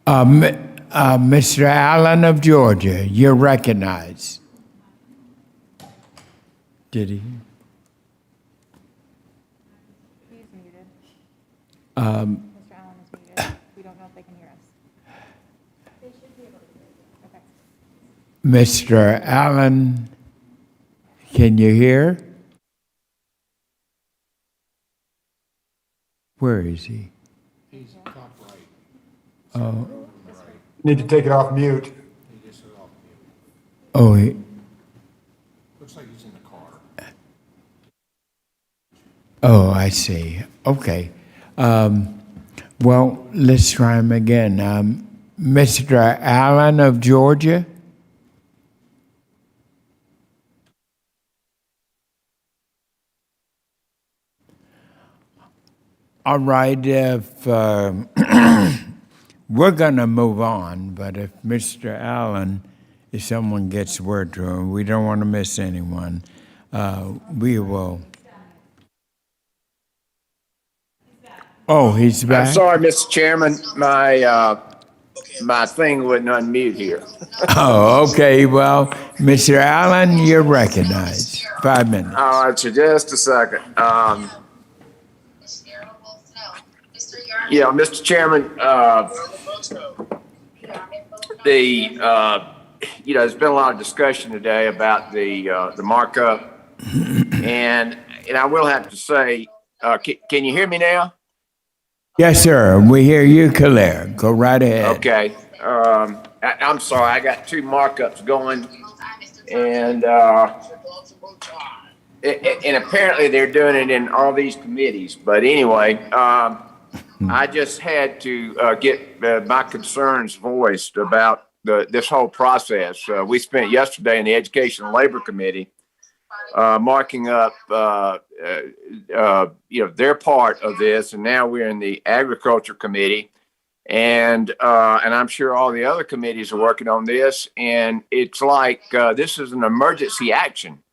C: Mr. Allen of Georgia, you're recognized. Did he?
W: He's muted. Mr. Allen is muted. We don't know if they can hear us. They should be able to hear you. Okay.
C: Mr. Allen, can you hear? Where is he?
Q: He's top right.
C: Oh,
Q: Need to take it off mute.
C: oh, he,
Q: Looks like he's in the car.
C: oh, I see. Okay. Well, let's try him again. Mr. Allen of Georgia? All right, if we're going to move on, but if Mr. Allen, if someone gets word to him, we don't want to miss anyone, we will. Oh, he's back?
H: I'm sorry, Mr. Chairman, my thing wouldn't unmute here.
C: Oh, okay. Well, Mr. Allen, you're recognized. 5 minutes.
H: All right, so just a second. Yeah, Mr. Chairman, there's been a lot of discussion today about the markup, and I will have to say, can you hear me now?
C: Yes, sir. We hear you clear. Go right ahead.
H: Okay. I'm sorry, I got two markups going, and apparently they're doing it in all these committees. But anyway, I just had to get my concerns voiced about this whole process. We spent yesterday in the Education and Labor Committee marking up, their part of this, and now we're in the Agriculture Committee, and I'm sure all the other committees are working on this, and it's like this is an emergency action.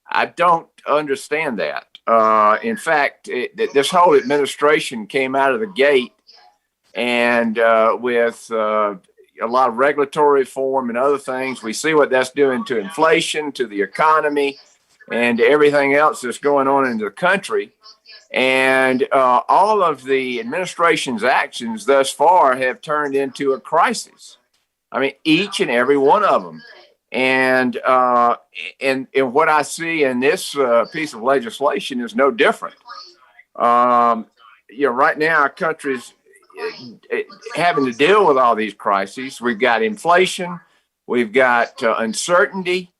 H: I don't understand that. In fact, this whole administration came out of the gate and with a lot of regulatory reform and other things. We see what that's doing to inflation, to the economy, and everything else that's going on in the country. And all of the administration's actions thus far have turned into a crisis. I mean, each and every one of them. And what I see in this piece of legislation is no different. Right now our country's having to deal with all these crises. We've got inflation, we've got uncertainty,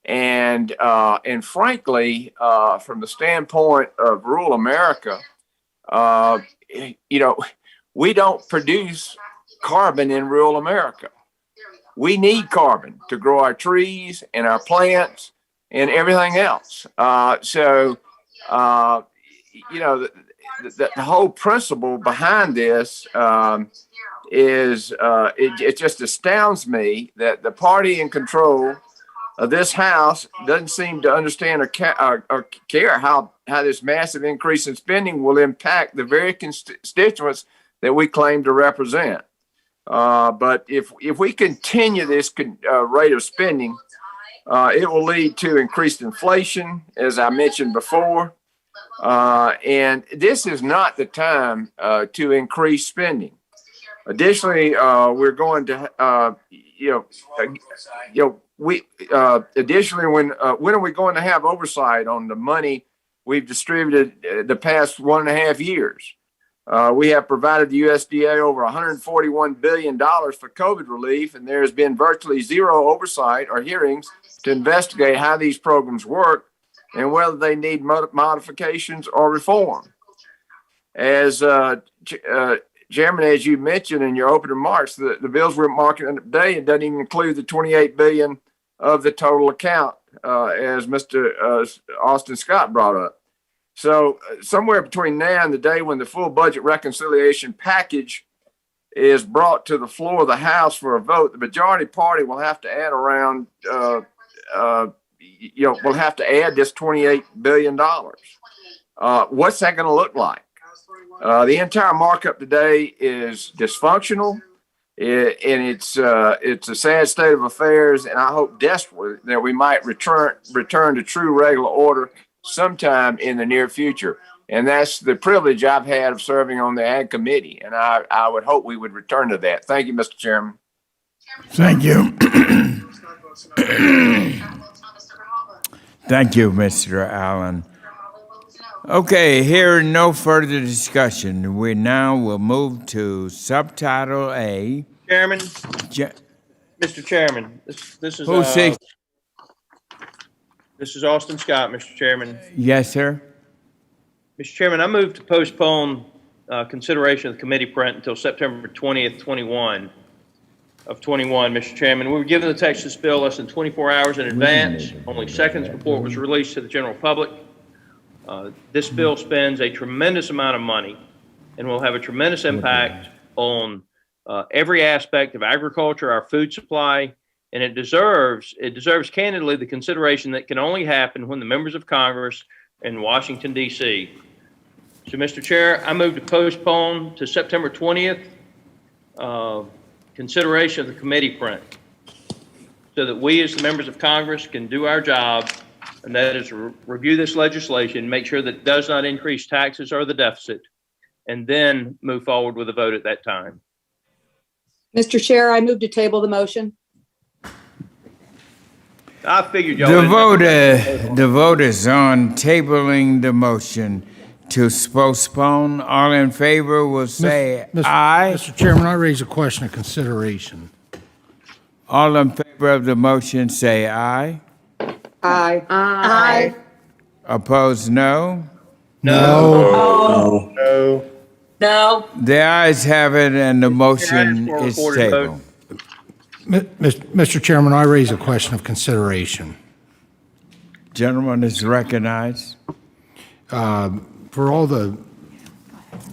H: and frankly, from the standpoint of rural America, we don't produce carbon in rural America. We need carbon to grow our trees and our plants and everything else. The whole principle behind this is it just astounds me that the party in control of this House doesn't seem to understand or care how this massive increase in spending will impact the very constituents that we claim to represent. But if we continue this rate of spending, it will lead to increased inflation, as I mentioned before. And this is not the time to increase spending. Additionally, we're going to, additionally, when are we going to have oversight on the money we've distributed the past 1.5 years? We have provided the USDA over $141 billion for COVID relief, and there has been virtually zero oversight or hearings to investigate how these programs work and whether they need modifications or reform. As Chairman, as you mentioned in your opening remarks, the bills we're marking today, it doesn't even include the $28 billion of the total account, as Mr. Austin Scott brought up. So somewhere between now and the day when the full budget reconciliation package is brought to the floor of the House for a vote, the majority party will have to add around, will have to add this $28 billion. What's that going to look like? The entire markup today is dysfunctional, and it's a sad state of affairs. And I hope desperately that we might return to true regular order sometime in the near future. And that's the privilege I've had of serving on the Ag Committee. And I would hope we would return to that. Thank you, Mr. Chairman.
C: Thank you. Thank you, Mr. Allen. Okay, hearing no further discussion, we now will move to subtitle A.
I: Chairman,
C: Je-
I: Mr. Chairman, this is,
C: Who seeks?
I: this is Austin Scott, Mr. Chairman.
C: Yes, sir.
I: Mr. Chairman, I move to postpone consideration of the committee print until September 20th, 21, Mr. Chairman. We were given the text of this bill less than 24 hours in advance, only seconds before it was released to the general public. This bill spends a tremendous amount of money and will have a tremendous impact on every aspect of agriculture, our food supply, and it deserves candidly the consideration that can only happen when the members of Congress in Washington, D.C. So, Mr. Chair, I move to postpone to September 20th consideration of the committee print so that we as the members of Congress can do our job, and that is review this legislation, make sure that it does not increase taxes or the deficit, and then move forward with a vote at that time.
J: Mr. Chair, I move to table the motion.
I: I figured y'all.
C: The vote is on tabling the motion to postpone. All in favor will say aye.
K: Mr. Chairman, I raise a question of consideration.
C: All in favor of the motion say aye.
J: Aye. Aye.
C: Opposed, no.
I: No. No.
E: No.
C: The ayes have it and the motion is tabled.
K: Mr. Chairman, I raise a question of consideration.
C: Gentleman is recognized.
K: For all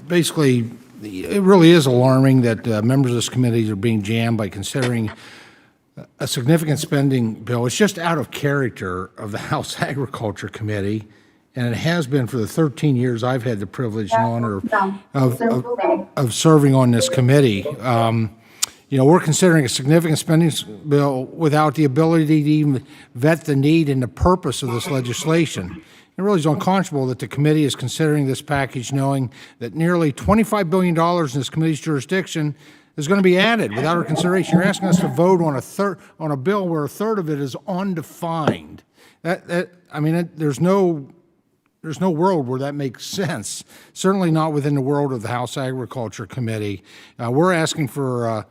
K: basically, it really is alarming that members of this committee are being jammed by considering a significant spending bill. It's just out of character of the House Agriculture Committee, and it has been for the 13 years I've had the privilege and honor of serving on this committee. We're considering a significant spending bill without the ability to even vet the need and the purpose of this legislation. It really is unconscionable that the committee is considering this package knowing that nearly $25 billion in this committee's jurisdiction is going to be added without our consideration. You're asking us to vote on a bill where a third of it is undefined. There's no world where that makes sense. Certainly not within the world of the House Agriculture Committee. We're asking for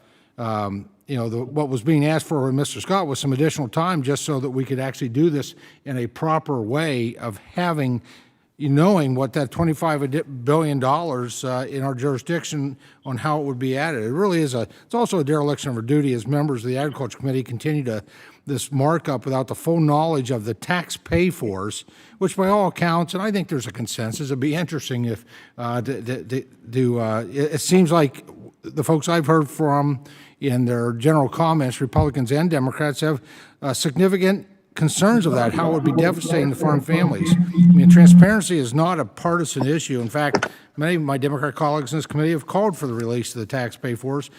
K: what was being asked for with Mr. Scott was some additional time just so that we could actually do this in a proper way of knowing what that $25 billion in our jurisdiction on how it would be added. It really is it's also a dereliction of our duty as members of the Agriculture Committee continue this markup without the full knowledge of the tax pay-fors, which by all accounts, and I think there's a consensus, it'd be interesting if it seems like the folks I've heard from in their general comments, Republicans and Democrats have significant concerns of that, how it would be devastating to farm families. Transparency is not a partisan issue. In fact, many of my Democrat colleagues in this committee have called for the release of the tax pay-fors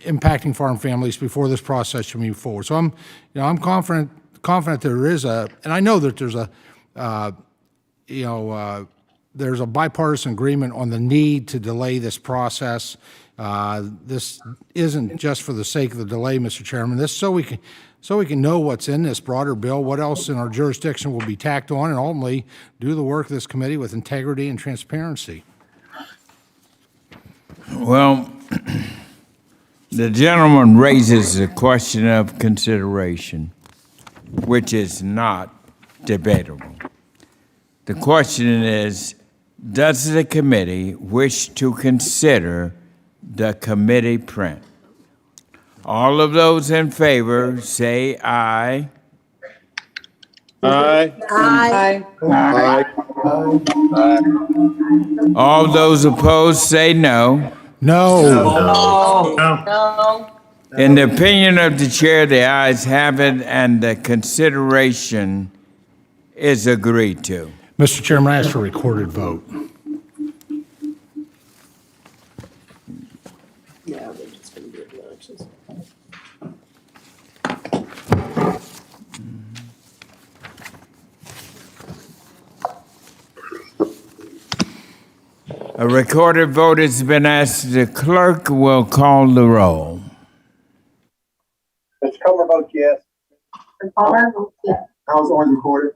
K: impacting farm families before this process should move forward. So I'm confident there is and I know that there's a bipartisan agreement on the need to delay this process. This isn't just for the sake of the delay, Mr. Chairman. This so we can know what's in this broader bill, what else in our jurisdiction will be tacked on, and ultimately do the work of this committee with integrity and transparency.
C: Well, the gentleman raises the question of consideration, which is not debatable. The question is, does the committee wish to consider the committee print? All of those in favor say aye.
I: Aye.
J: Aye.
I: Aye.
C: All those opposed say no.
K: No.
E: No.
C: In the opinion of the chair, the ayes have it and the consideration is agreed to.
K: Mr. Chairman, I ask for a recorded vote.
J: Yeah, they're just going to do elections.
C: A recorded vote has been asked. The clerk will call the roll.
A: Mr. Comer votes yes. Mr. Palmer votes yes. How is Owens recorded?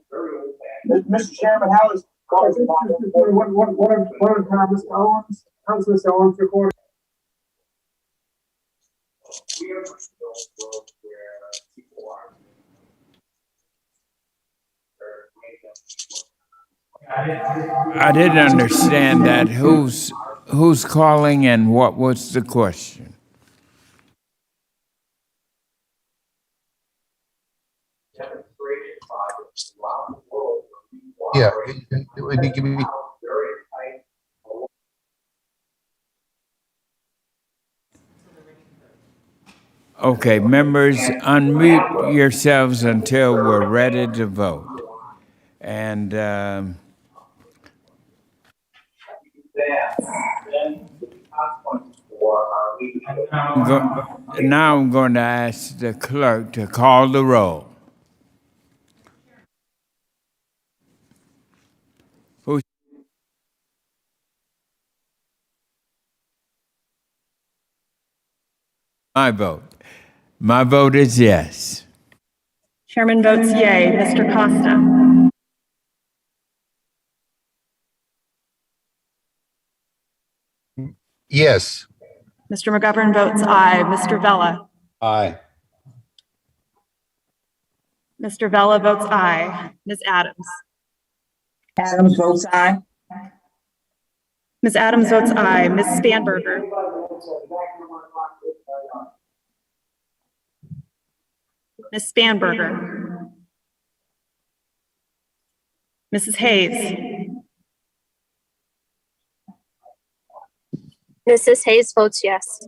A: Mr. Chairman, how is Mr. Owens? How is Mr. Owens recorded?
C: I didn't understand that. Who's calling and what was the question?
L: Yeah, would you give me?
C: Okay, members, unmute yourselves until we're ready to vote. And now I'm going to ask the clerk to call the roll. Who? My vote. My vote is yes.
G: Chairman votes yay. Mr. Costa.
L: Yes.
G: Mr. McGovern votes aye. Mr. Vella.
L: Aye.
G: Mr. Vella votes aye. Ms. Adams.
J: Adams votes aye.
G: Ms. Adams votes aye. Ms. Spanberger. Ms. Spanberger. Mrs. Hayes.
M: Mrs. Hayes votes yes.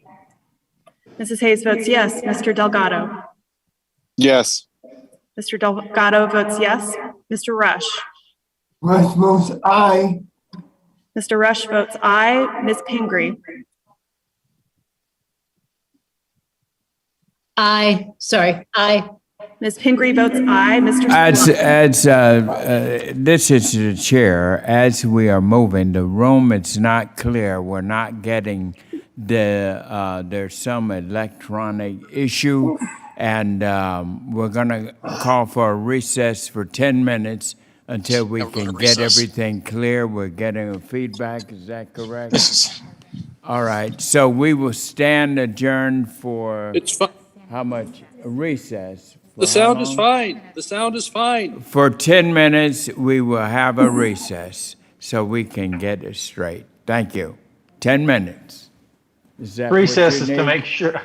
G: Mrs. Hayes votes yes. Mr. Delgado.
L: Yes.
G: Mr. Delgado votes yes. Mr. Rush.
L: Rush votes aye.
G: Mr. Rush votes aye. Ms. Pingree.
P: Aye. Sorry. Aye.
G: Ms. Pingree votes aye. Mr.
C: This is the chair. As we are moving, the room it's not clear. We're not getting there's some electronic issue, and we're gonna call for a recess for 10 minutes until we can get everything clear. We're getting feedback. Is that correct? All right. So we will stand adjourned for how much? A recess.
N: The sound is fine. The sound is fine.
C: For 10 minutes, we will have a recess so we can get it straight. Thank you. 10 minutes. Is that
V: Recess
C: what
V: is
C: you
V: to
C: need?
V: make sure.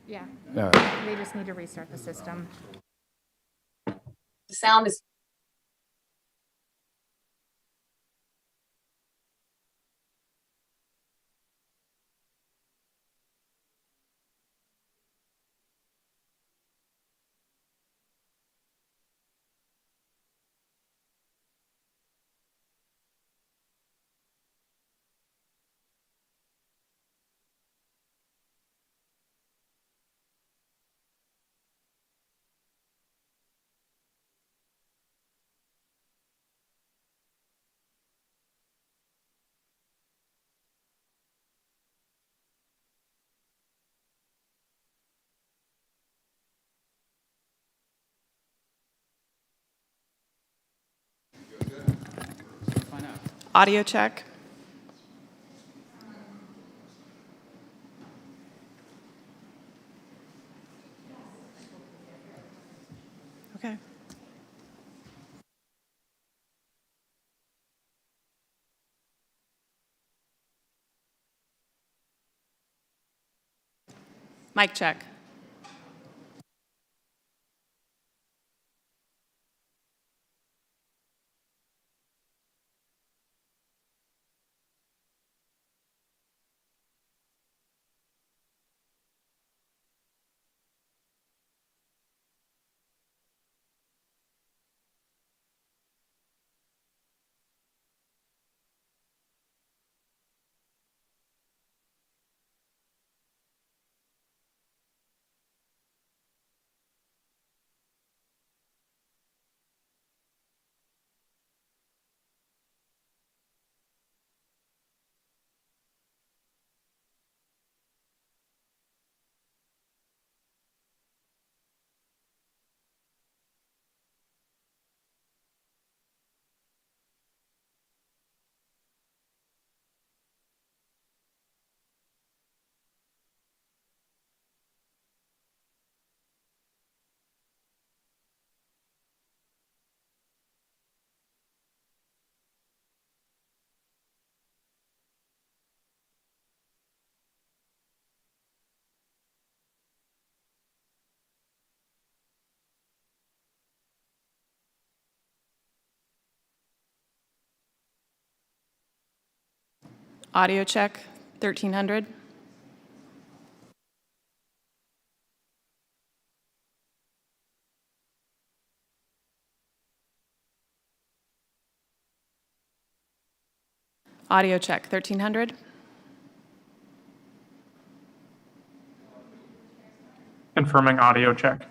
W: Yeah.
C: All right.
W: They just need to restart the system.
E: The sound is
G: audio check. Okay. Mic check.
W: Audio check, 1300. Audio check, 1300.
M: Confirming audio check.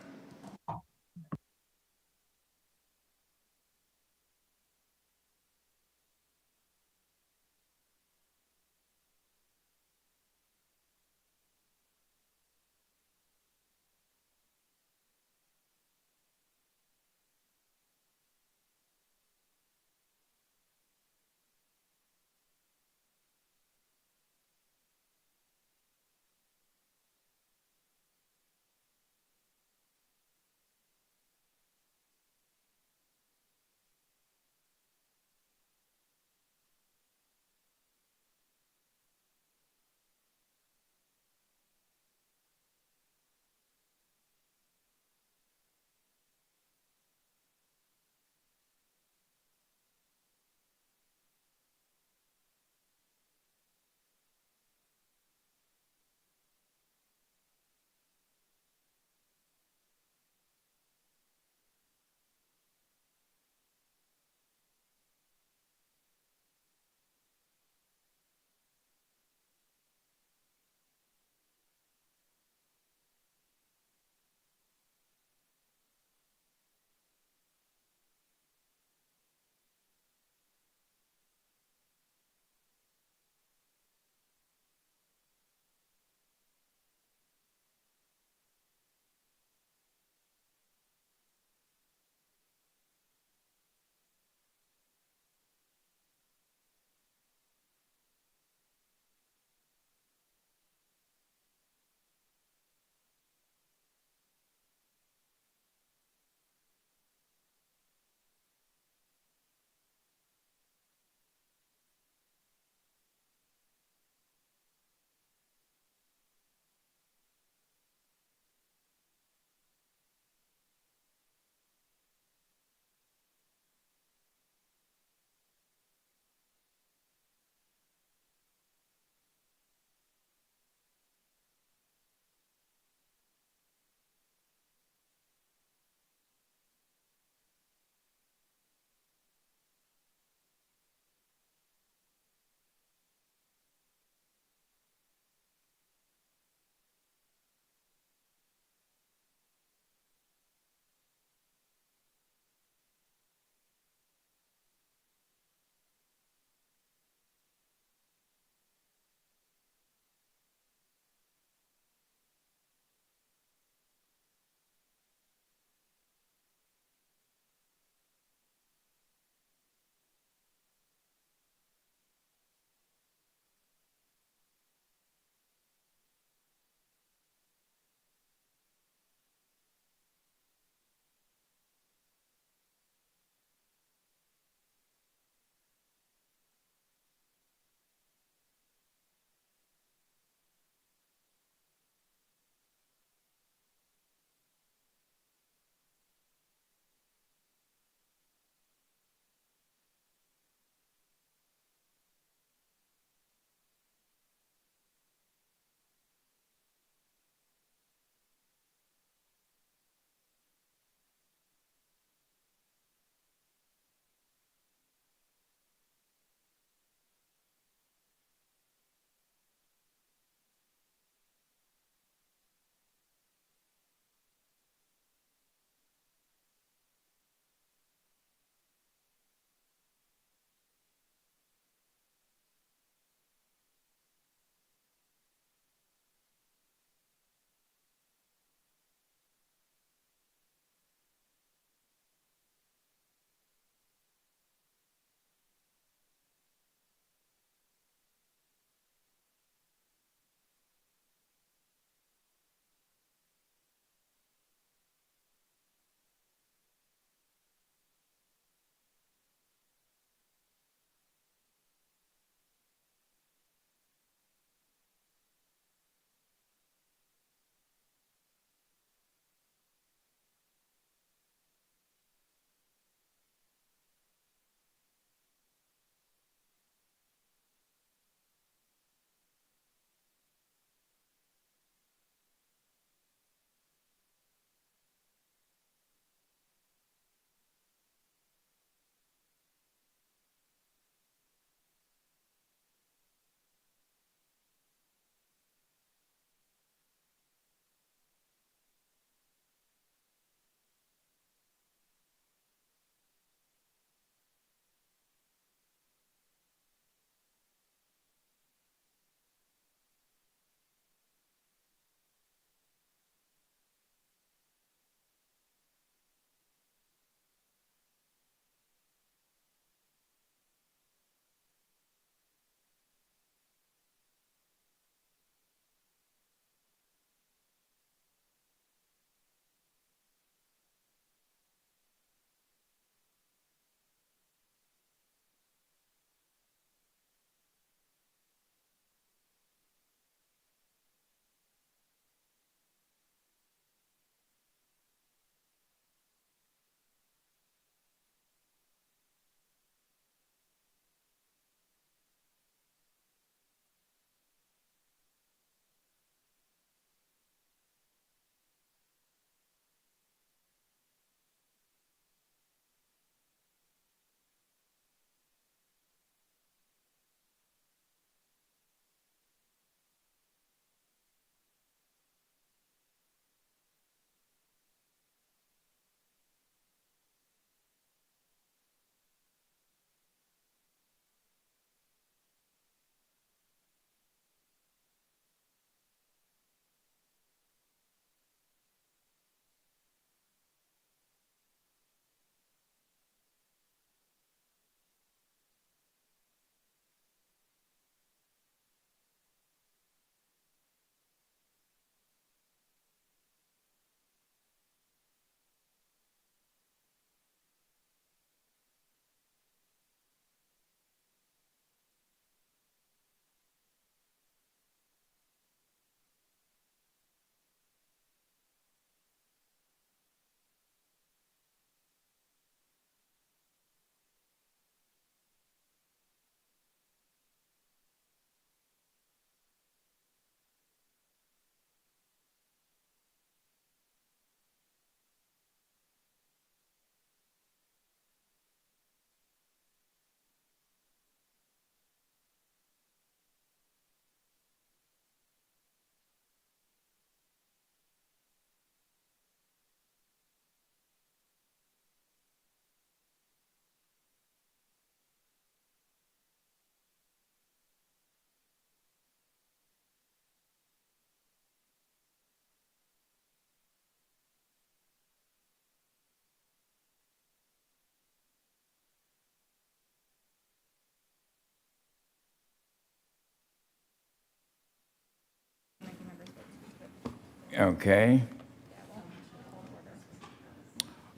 C: Okay.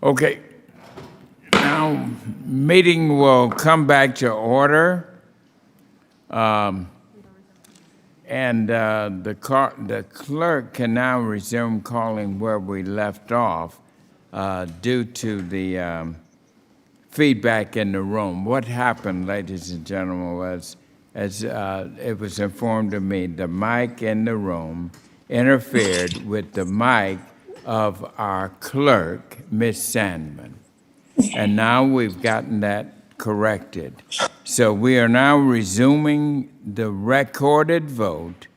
C: Okay. Now, meeting will come back to order. The clerk can now resume calling where we left off due to the feedback in the room. What happened, ladies and gentlemen, was, as it was informed to me, the mic in the room interfered with the mic of our clerk, Ms. Sandman. And now we've gotten that corrected. So we are now resuming the recorded vote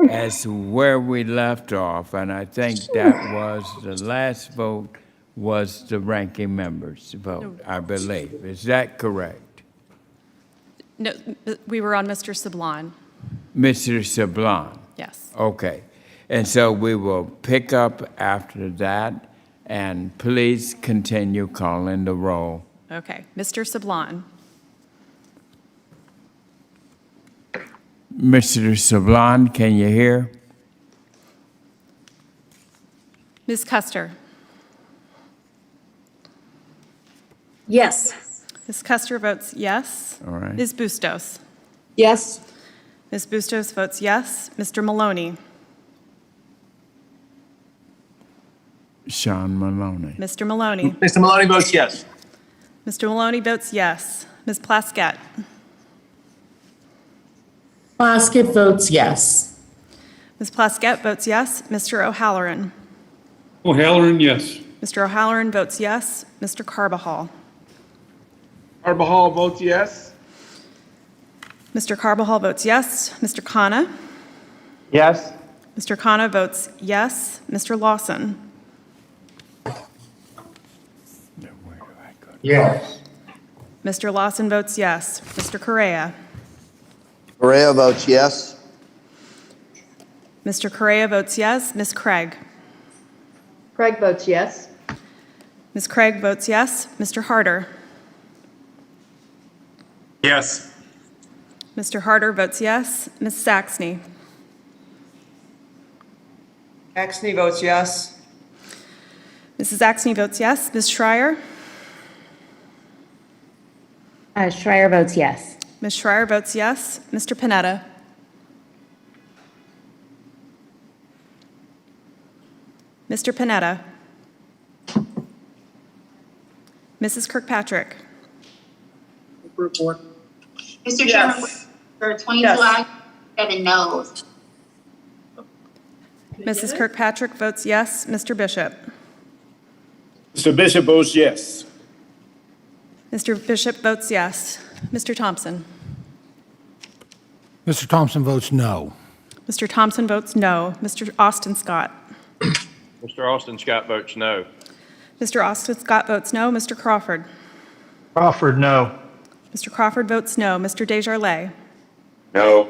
C: as to where we left off. And I think that was the last vote was the ranking member's vote, I believe. Is that correct?
W: No, we were on Mr. Sablon.
C: Mr. Sablon?
W: Yes.
C: Okay. And so we will pick up after that, and please continue calling the roll.
W: Okay. Mr. Sablon.
C: Mr. Sablon, can you hear?
W: Ms. Custer.
J: Yes.
W: Ms. Custer votes yes.
C: All right.
W: Ms. Bustos.
J: Yes.
W: Ms. Bustos votes yes. Mr. Maloney.
C: Sean Maloney.
W: Mr. Maloney.
N: Mr. Maloney votes yes.
W: Mr. Maloney votes yes. Ms. Plaskett.
O: Plaskett votes yes.
W: Ms. Plaskett votes yes. Mr. O'Halloran.
N: O'Halloran, yes.
W: Mr. O'Halloran votes yes. Mr. Carbajal.
N: Carbajal votes yes.
W: Mr. Carbajal votes yes. Mr. Khanna.
N: Yes.
W: Mr. Khanna votes yes. Mr. Lawson.
L: Yes.
W: Mr. Lawson votes yes. Mr. Correa.
R: Correa votes yes.
W: Mr. Correa votes yes. Ms. Craig.
J: Craig votes yes.
W: Ms. Craig votes yes. Mr. Harder.
N: Yes.
W: Mr. Harder votes yes. Ms. Saxney.
T: Axney votes yes.
W: Mrs. Saxney votes yes. Ms. Schreier.
B: Schreier votes yes.
W: Ms. Schreier votes yes. Mr. Panetta. Mr. Panetta. Mrs. Kirkpatrick.
T: Report.
X: Mr. Chairman, for 22 ayes, 7 noes.
W: Mrs. Kirkpatrick votes yes. Mr. Bishop.
N: Mr. Bishop votes yes.
W: Mr. Bishop votes yes. Mr. Thompson.
K: Mr. Thompson votes no.
W: Mr. Thompson votes no. Mr. Austin Scott.
I: Mr. Austin Scott votes no.
W: Mr. Austin Scott votes no. Mr. Crawford.
M: Crawford, no.
W: Mr. Crawford votes no. Mr. Desjardins.
N: No.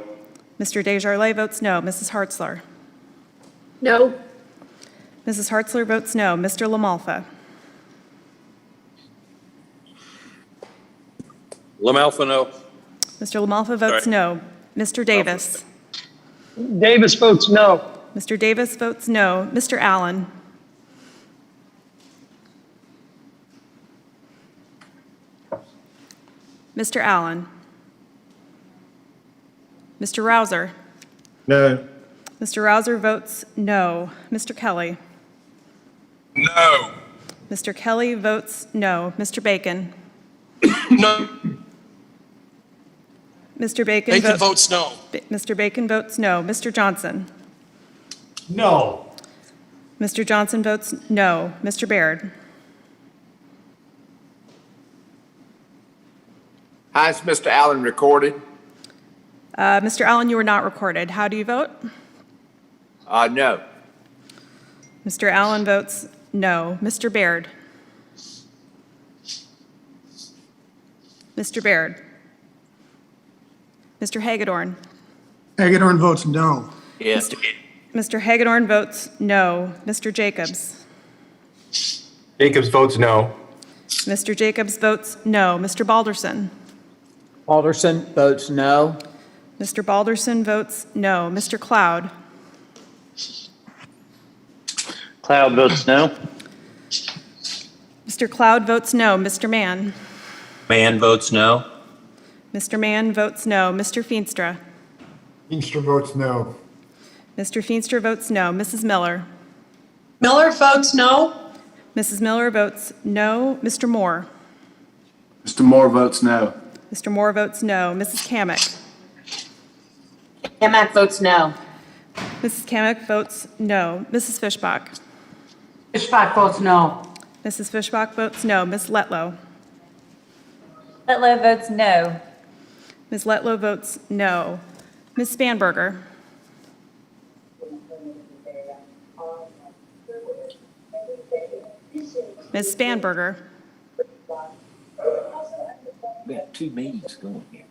W: Mr. Desjardins votes no. Mrs. Hartzler.
J: No.
W: Mrs. Hartzler votes no. Mr. LaMalfa.
N: LaMalfa, no.
W: Mr. LaMalfa votes no. Mr. Davis.
N: Davis votes no.
W: Mr. Davis votes no. Mr. Allen. Mr. Allen. Mr. Rouser.
N: No.
W: Mr. Rouser votes no. Mr. Kelly.
N: No.
W: Mr. Kelly votes no. Mr. Bacon.
N: No.
W: Mr. Bacon,
N: Bacon votes no.
W: Mr. Bacon votes no. Mr. Johnson.
V: No.
W: Mr. Johnson votes no. Mr. Baird.
H: How is Mr. Allen recorded?
W: Mr. Allen, you were not recorded. How do you vote?
H: No.
W: Mr. Allen votes no. Mr. Baird. Mr. Baird. Mr. Hagedorn.
S: Hagedorn votes no.
H: Yes.
W: Mr. Hagedorn votes no. Mr. Jacobs.
N: Jacobs votes no.
W: Mr. Jacobs votes no. Mr. Balderson.
T: Alderson votes no.
W: Mr. Balderson votes no. Mr. Cloud.
I: Cloud votes no.
W: Mr. Cloud votes no. Mr. Mann.
N: Mann votes no.
W: Mr. Mann votes no. Mr. Feenstra.
L: Feenstra votes no.
W: Mr. Feenstra votes no. Mrs. Miller.
J: Miller votes no.
W: Mrs. Miller votes no. Mr. Moore.
L: Mr. Moore votes no.
W: Mr. Moore votes no. Mrs. Kamick.
E: Kamick votes no.
W: Mrs. Kamick votes no. Mrs. Fishbach.
J: Fishbach votes no.
W: Mrs. Fishbach votes no. Ms. Letlow.
B: Letlow votes no.
W: Ms. Letlow votes no. Ms. Spanberger. Ms. Spanberger.
N: We got 2 meetings going here.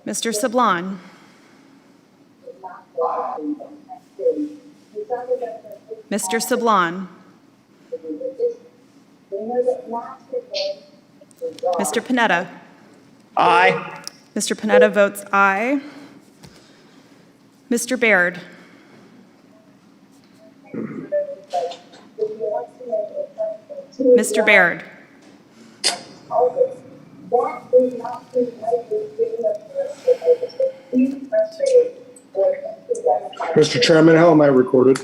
W: Mr. Sablon. Mr. Sablon. Mr. Panetta.
I: Aye.
W: Mr. Panetta votes aye. Mr. Baird. Mr. Baird.
A: Mr. Chairman, how am I recorded?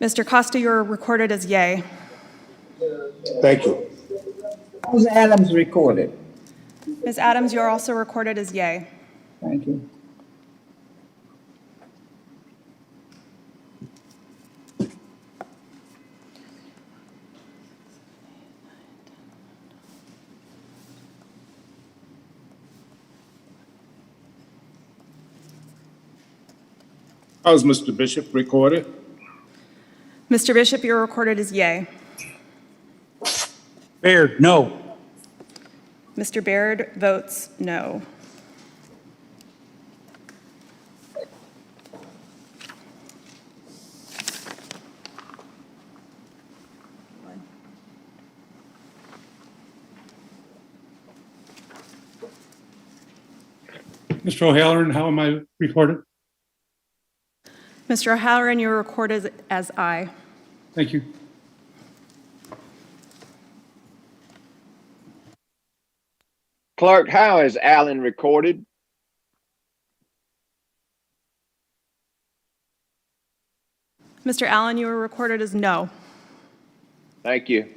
W: Mr. Costa, you're recorded as yay.
A: Thank you.
R: How's Adams recorded?
W: Ms. Adams, you're also recorded as yay.
R: Thank you.
L: How's Mr. Bishop recorded?
W: Mr. Bishop, you're recorded as yay.
N: Baird, no.
W: Mr. Baird votes no.
L: Mr. O'Halloran, how am I recorded?
W: Mr. O'Halloran, you're recorded as aye.
L: Thank you.
H: Clerk, how is Allen recorded?
W: Mr. Allen, you were recorded as no.
H: Thank you.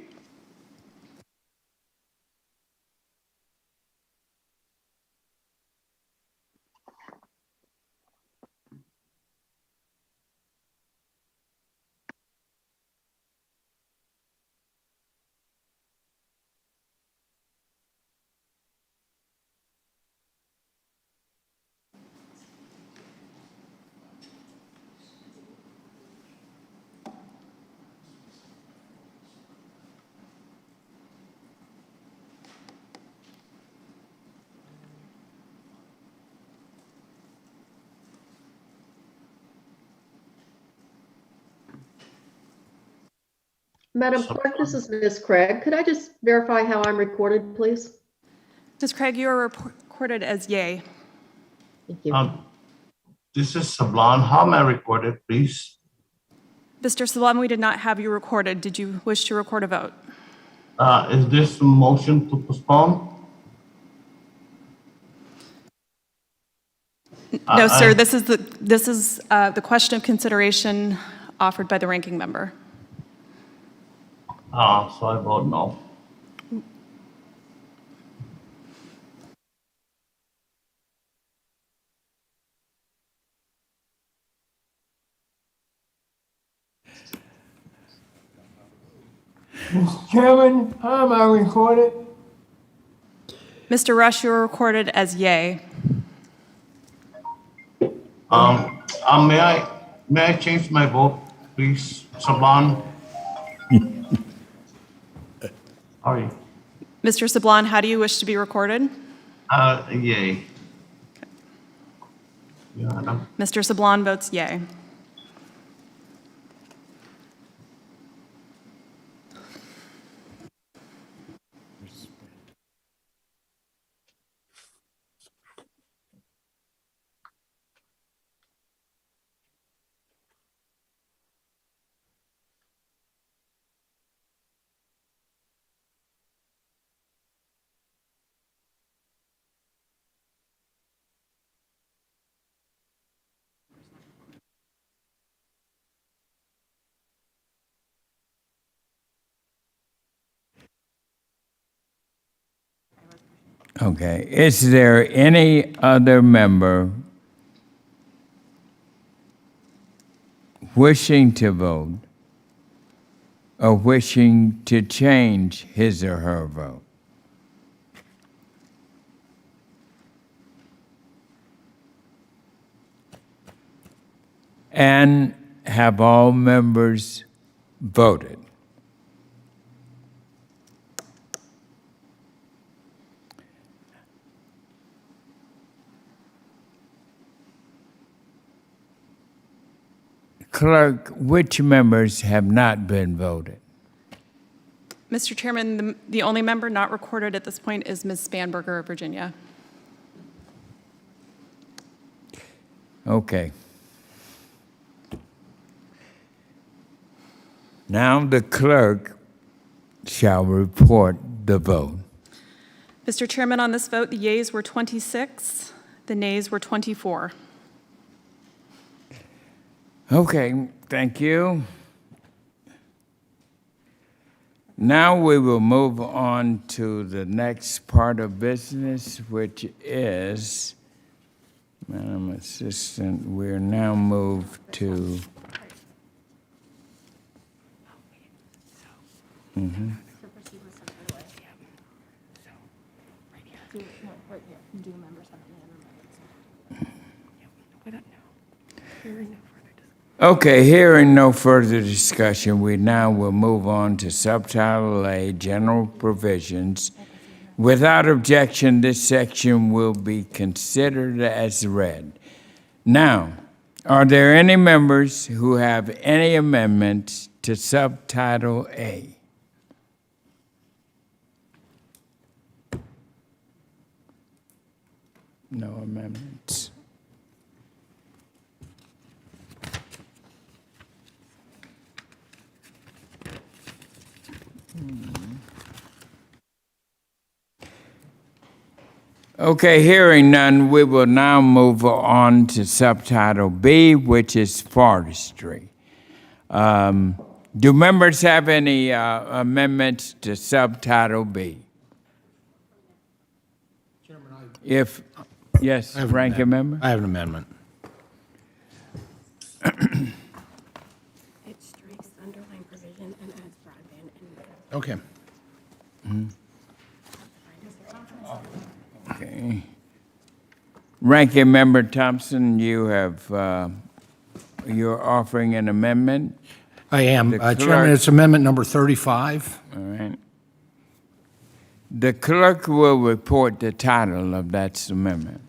J: Madam Clerk, this is Ms. Craig. Could I just verify how I'm recorded, please?
W: Ms. Craig, you are recorded as yay.
J: Thank you.
M: This is Sablon. How am I recorded, please?
W: Mr. Salam, we did not have you recorded. Did you wish to record a vote?
M: Is this a motion to postpone?
W: No, sir. This is the question of consideration offered by the ranking member.
M: So I vote no.
L: Mr. Chairman, how am I recorded?
W: Mr. Rush, you are recorded as yay.
M: May I change my vote, please? Sablon? Sorry.
W: Mr. Sablon, how do you wish to be recorded?
M: Yay. Yeah,
W: Mr. Sablon votes yay.
C: Okay. Is there any other member wishing to vote or wishing to change his or her vote? And have all members voted? Clerk, which members have not been voted?
W: Mr. Chairman, the only member not recorded at this point is Ms. Spanberger of Virginia.
C: Okay. Now the clerk shall report the vote.
W: Mr. Chairman, on this vote, the yeas were 26, the nays were 24.
C: Okay, thank you. Now we will move on to the next part of business, which is, Madam Assistant, we're now moved to. Okay, hearing no further discussion, we now will move on to Subtitle A, General Provisions. Without objection, this section will be considered as read. Now, are there any members who have any amendments to Subtitle A? No amendments. Okay, hearing none, we will now move on to Subtitle B, which is Forestry. Do members have any amendments to Subtitle B? If, yes, ranking member?
K: I have an amendment.
D: It strikes underlying provision and adds broadband and.
K: Okay.
C: Okay. Ranking Member Thompson, you have, you're offering an amendment?
K: I am.
C: The
K: Chairman,
C: clerk-
K: it's amendment number 35.
C: All right. The clerk will report the title of that amendment.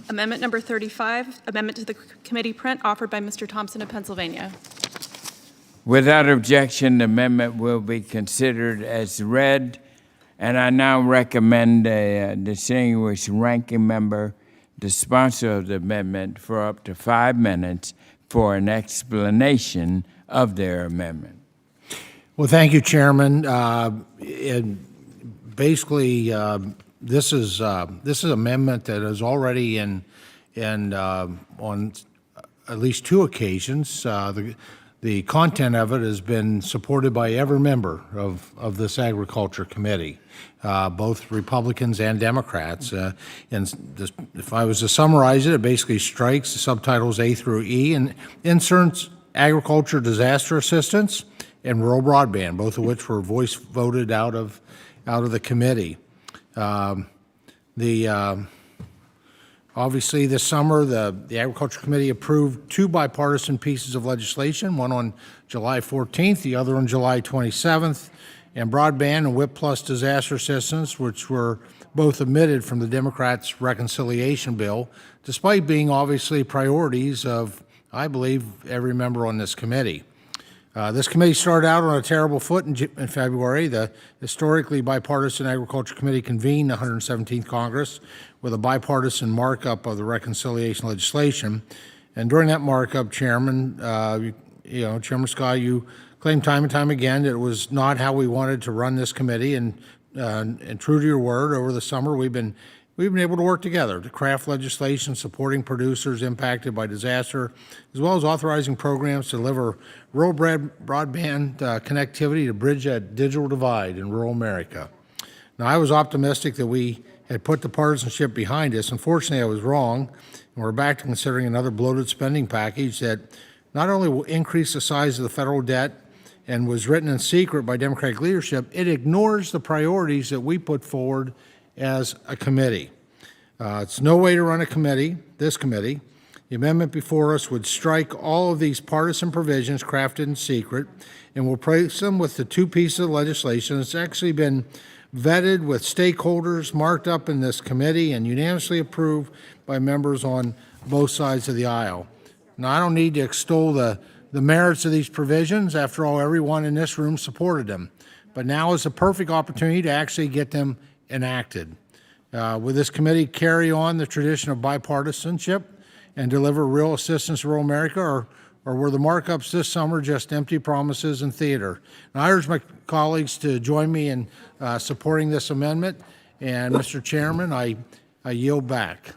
W: Amendment number 35, amendment to the committee print offered by Mr. Thompson of Pennsylvania.
C: Without objection, the amendment will be considered as read, and I now recommend a distinguished ranking member, the sponsor of the amendment, for up to 5 minutes for an explanation of their amendment.
K: Well, thank you, Chairman. Basically, this is an amendment that is already in on at least 2 occasions. The content of it has been supported by every member of this Agriculture Committee, both Republicans and Democrats. If I was to summarize it, it basically strikes the subtitles A through E and inserts agriculture disaster assistance and rural broadband, both of which were voice voted out of the committee. Obviously, this summer, the Agriculture Committee approved 2 bipartisan pieces of legislation, one on July 14th, the other on July 27th, and broadband and WIP Plus disaster assistance, which were both omitted from the Democrats' reconciliation bill, despite being obviously priorities of, I believe, every member on this committee. This committee started out on a terrible foot in February. The historically bipartisan Agriculture Committee convened the 117th Congress with a bipartisan markup of the reconciliation legislation. And during that markup, Chairman, Chairman Scott, you claimed time and time again that it was not how we wanted to run this committee. And true to your word, over the summer, we've been able to work together to craft legislation supporting producers impacted by disaster, as well as authorizing programs to deliver rural broadband connectivity to bridge that digital divide in rural America. Now, I was optimistic that we had put the partisanship behind us. Unfortunately, I was wrong, and we're back to considering another bloated spending package that not only will increase the size of the federal debt and was written in secret by Democratic leadership, it ignores the priorities that we put forward as a committee. It's no way to run a committee, this committee. The amendment before us would strike all of these partisan provisions crafted in secret and will place them with the two pieces of legislation that's actually been vetted with stakeholders, marked up in this committee, and unanimously approved by members on both sides of the aisle. Now, I don't need to extol the merits of these provisions. After all, everyone in this room supported them. But now is the perfect opportunity to actually get them enacted. Will this committee carry on the tradition of bipartisanship and deliver real assistance to rural America, or were the markups this summer just empty promises and theater? And I urge my colleagues to join me in supporting this amendment. And Mr. Chairman, I yield back.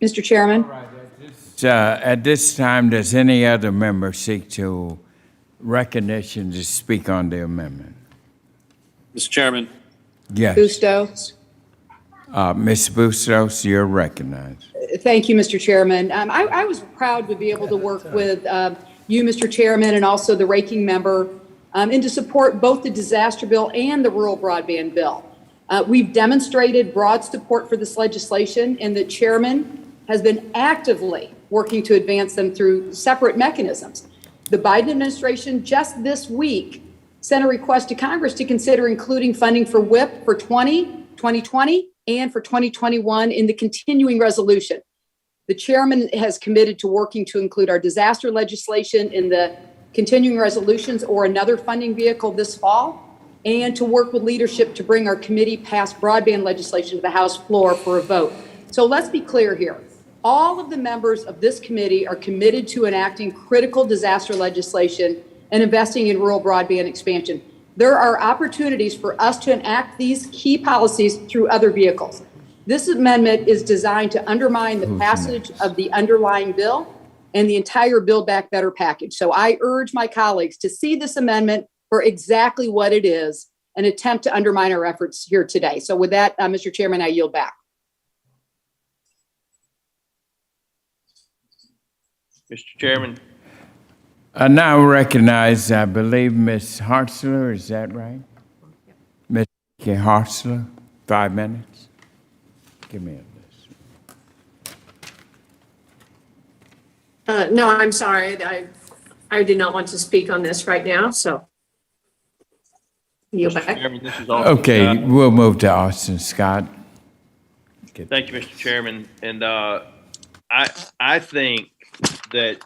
F: Mr. Chairman?
C: At this time, does any other member seek to recognition to speak on the amendment?
N: Mr. Chairman.
C: Yes.
F: Bustos?
C: Ms. Bustos, you're recognized.
F: Thank you, Mr. Chairman. I was proud to be able to work with you, Mr. Chairman, and also the ranking member, and to support both the disaster bill and the rural broadband bill. We've demonstrated broad support for this legislation, and the chairman has been actively working to advance them through separate mechanisms. The Biden administration just this week sent a request to Congress to consider including funding for WIP for 2020, and for 2021 in the continuing resolution. The chairman has committed to working to include our disaster legislation in the continuing resolutions or another funding vehicle this fall, and to work with leadership to bring our committee passed broadband legislation to the House floor for a vote. So let's be clear here. All of the members of this committee are committed to enacting critical disaster legislation and investing in rural broadband expansion. There are opportunities for us to enact these key policies through other vehicles. This amendment is designed to undermine the passage of the underlying bill and the entire Build Back Better package. So I urge my colleagues to see this amendment for exactly what it is, an attempt to undermine our efforts here today. So with that, Mr. Chairman, I yield back.
I: Mr. Chairman.
C: I now recognize, I believe, Ms. Hartzler, is that right? Ms. Hartzler, 5 minutes. Give me this.
D: No, I'm sorry. I did not want to speak on this right now, so. Yield back.
I: Chairman, this is Austin
C: Okay,
I: Scott.
C: we'll move to Austin Scott.
I: Thank you, Mr. Chairman. And I think that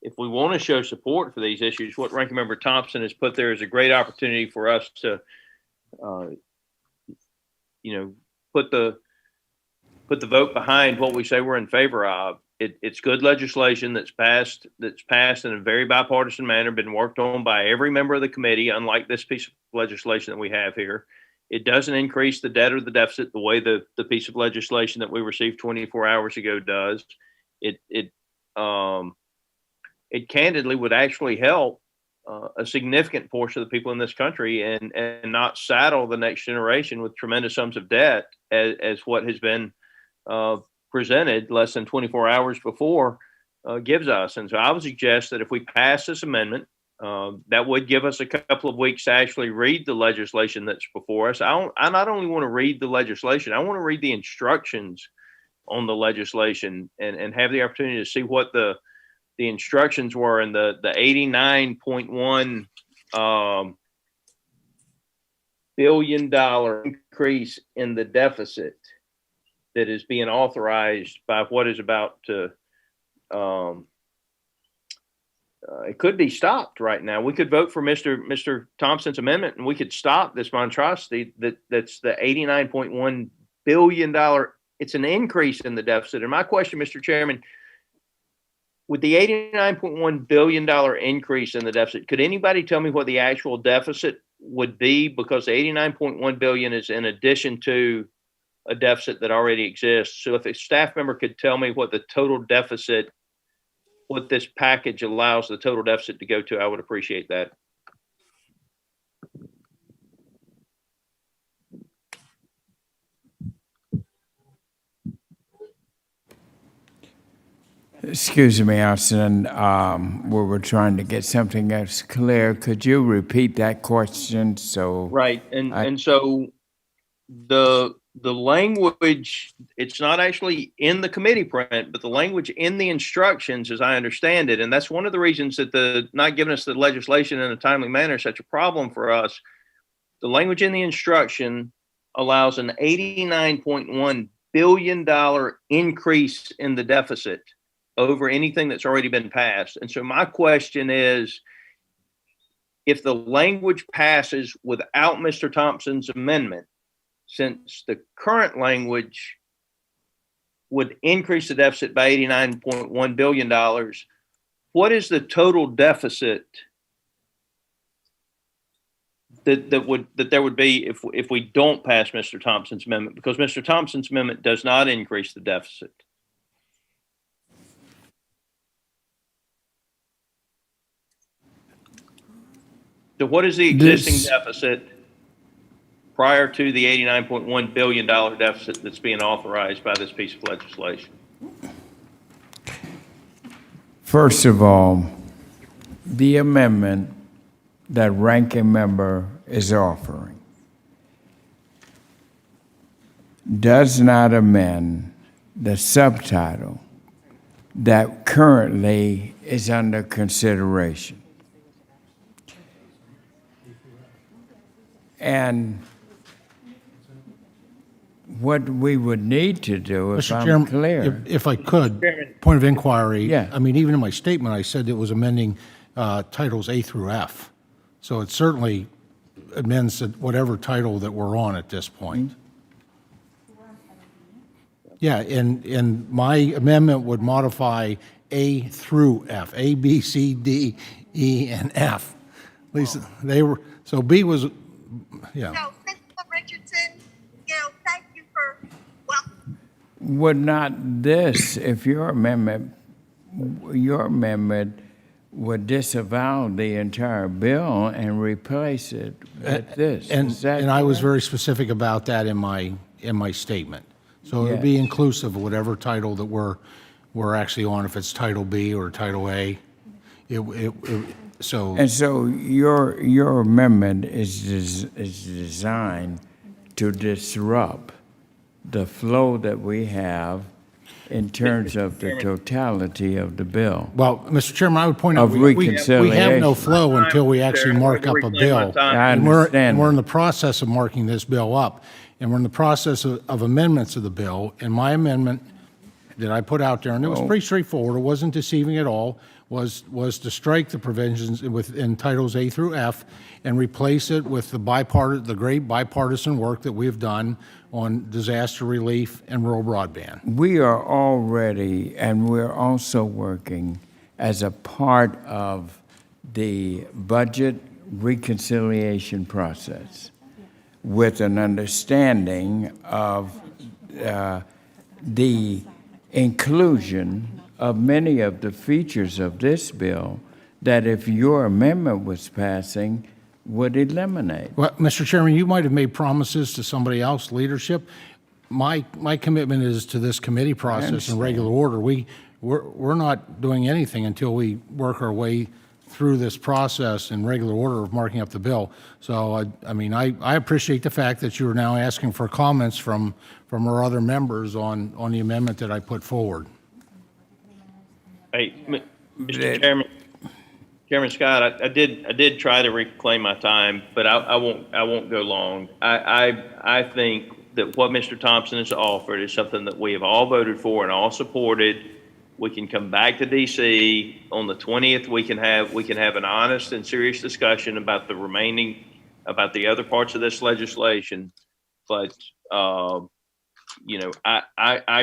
I: if we want to show support for these issues, what Ranking Member Thompson has put there is a great opportunity for us to, put the vote behind what we say we're in favor of. It's good legislation that's passed in a very bipartisan manner, been worked on by every member of the committee, unlike this piece of legislation that we have here. It doesn't increase the debt or the deficit the way the piece of legislation that we received 24 hours ago does. It candidly would actually help a significant portion of the people in this country and not saddle the next generation with tremendous sums of debt as what has been presented less than 24 hours before gives us. And so I would suggest that if we pass this amendment, that would give us a couple of weeks to actually read the legislation that's before us. I not only want to read the legislation, I want to read the instructions on the legislation and have the opportunity to see what the instructions were in the $89.1 billion increase in the deficit that is being authorized by what is about to it could be stopped right now. We could vote for Mr. Thompson's amendment and we could stop this monstrosity that's the $89.1 billion. It's an increase in the deficit. And my question, Mr. Chairman, with the $89.1 billion increase in the deficit, could anybody tell me what the actual deficit would be? Because the $89.1 billion is in addition to a deficit that already exists. So if a staff member could tell me what the total deficit what this package allows the total deficit to go to, I would appreciate that.
C: Excuse me, Austin, we were trying to get something else clear. Could you repeat that question? So
I: Right, and so the language, it's not actually in the committee print, but the language in the instructions, as I understand it, and that's one of the reasons that the not giving us the legislation in a timely manner is such a problem for us. The language in the instruction allows an $89.1 billion increase in the deficit over anything that's already been passed. And so my question is, if the language passes without Mr. Thompson's amendment, since the current language would increase the deficit by $89.1 billion, what is the total deficit that there would be if we don't pass Mr. Thompson's amendment? Because Mr. Thompson's amendment does not increase the deficit. So what is the existing deficit prior to the $89.1 billion deficit that's being authorized by this piece of legislation?
C: first of all, the amendment that ranking member is offering does not amend the subtitle that currently is under consideration. And what we would need to do, if
K: Mr.
C: I'm
K: Chairman,
C: clear.
K: if I could, point of inquiry.
C: Yeah.
K: I mean, even in my statement, I said it was amending titles A through F. So it certainly amends whatever title that we're on at this point. Yeah, and my amendment would modify A through F, A, B, C, D, E, and F. At least they were, so B was, yeah.
X: So, Mr. Richardson, thank you for welcome.
C: Would not this, if your amendment would disavow the entire bill and replace it with this?
K: And I was very specific about that in my statement. So it would be inclusive of whatever title that we're actually on, if it's Title B or Title A. So.
C: And so your amendment is designed to disrupt the flow that we have in terms of the totality of the bill.
K: Well, Mr. Chairman, I would point out,
C: Of
K: we have
C: reconciliation.
K: no flow until we actually mark up a bill.
C: I
K: And
C: understand.
K: we're in the process of marking this bill up, and we're in the process of amendments of the bill. And my amendment that I put out there, and it was pretty straightforward, it wasn't deceiving at all, was to strike the provisions in titles A through F and replace it with the great bipartisan work that we've done on disaster relief and rural broadband.
C: We are already, and we're also working as a part of the budget reconciliation process with an understanding of the inclusion of many of the features of this bill that, if your amendment was passing, would eliminate.
K: Well, Mr. Chairman, you might have made promises to somebody else, leadership. My commitment is to this committee process in regular order. We're not doing anything until we work our way through this process in regular order of marking up the bill. So, I appreciate the fact that you are now asking for comments from our other members on the amendment that I put forward.
I: Hey, Mr. Chairman Scott, I did try to reclaim my time, but I won't go long. I think that what Mr. Thompson has offered is something that we have all voted for and all supported. We can come back to DC on the 20th. We can have an honest and serious discussion about the other parts of this legislation. But I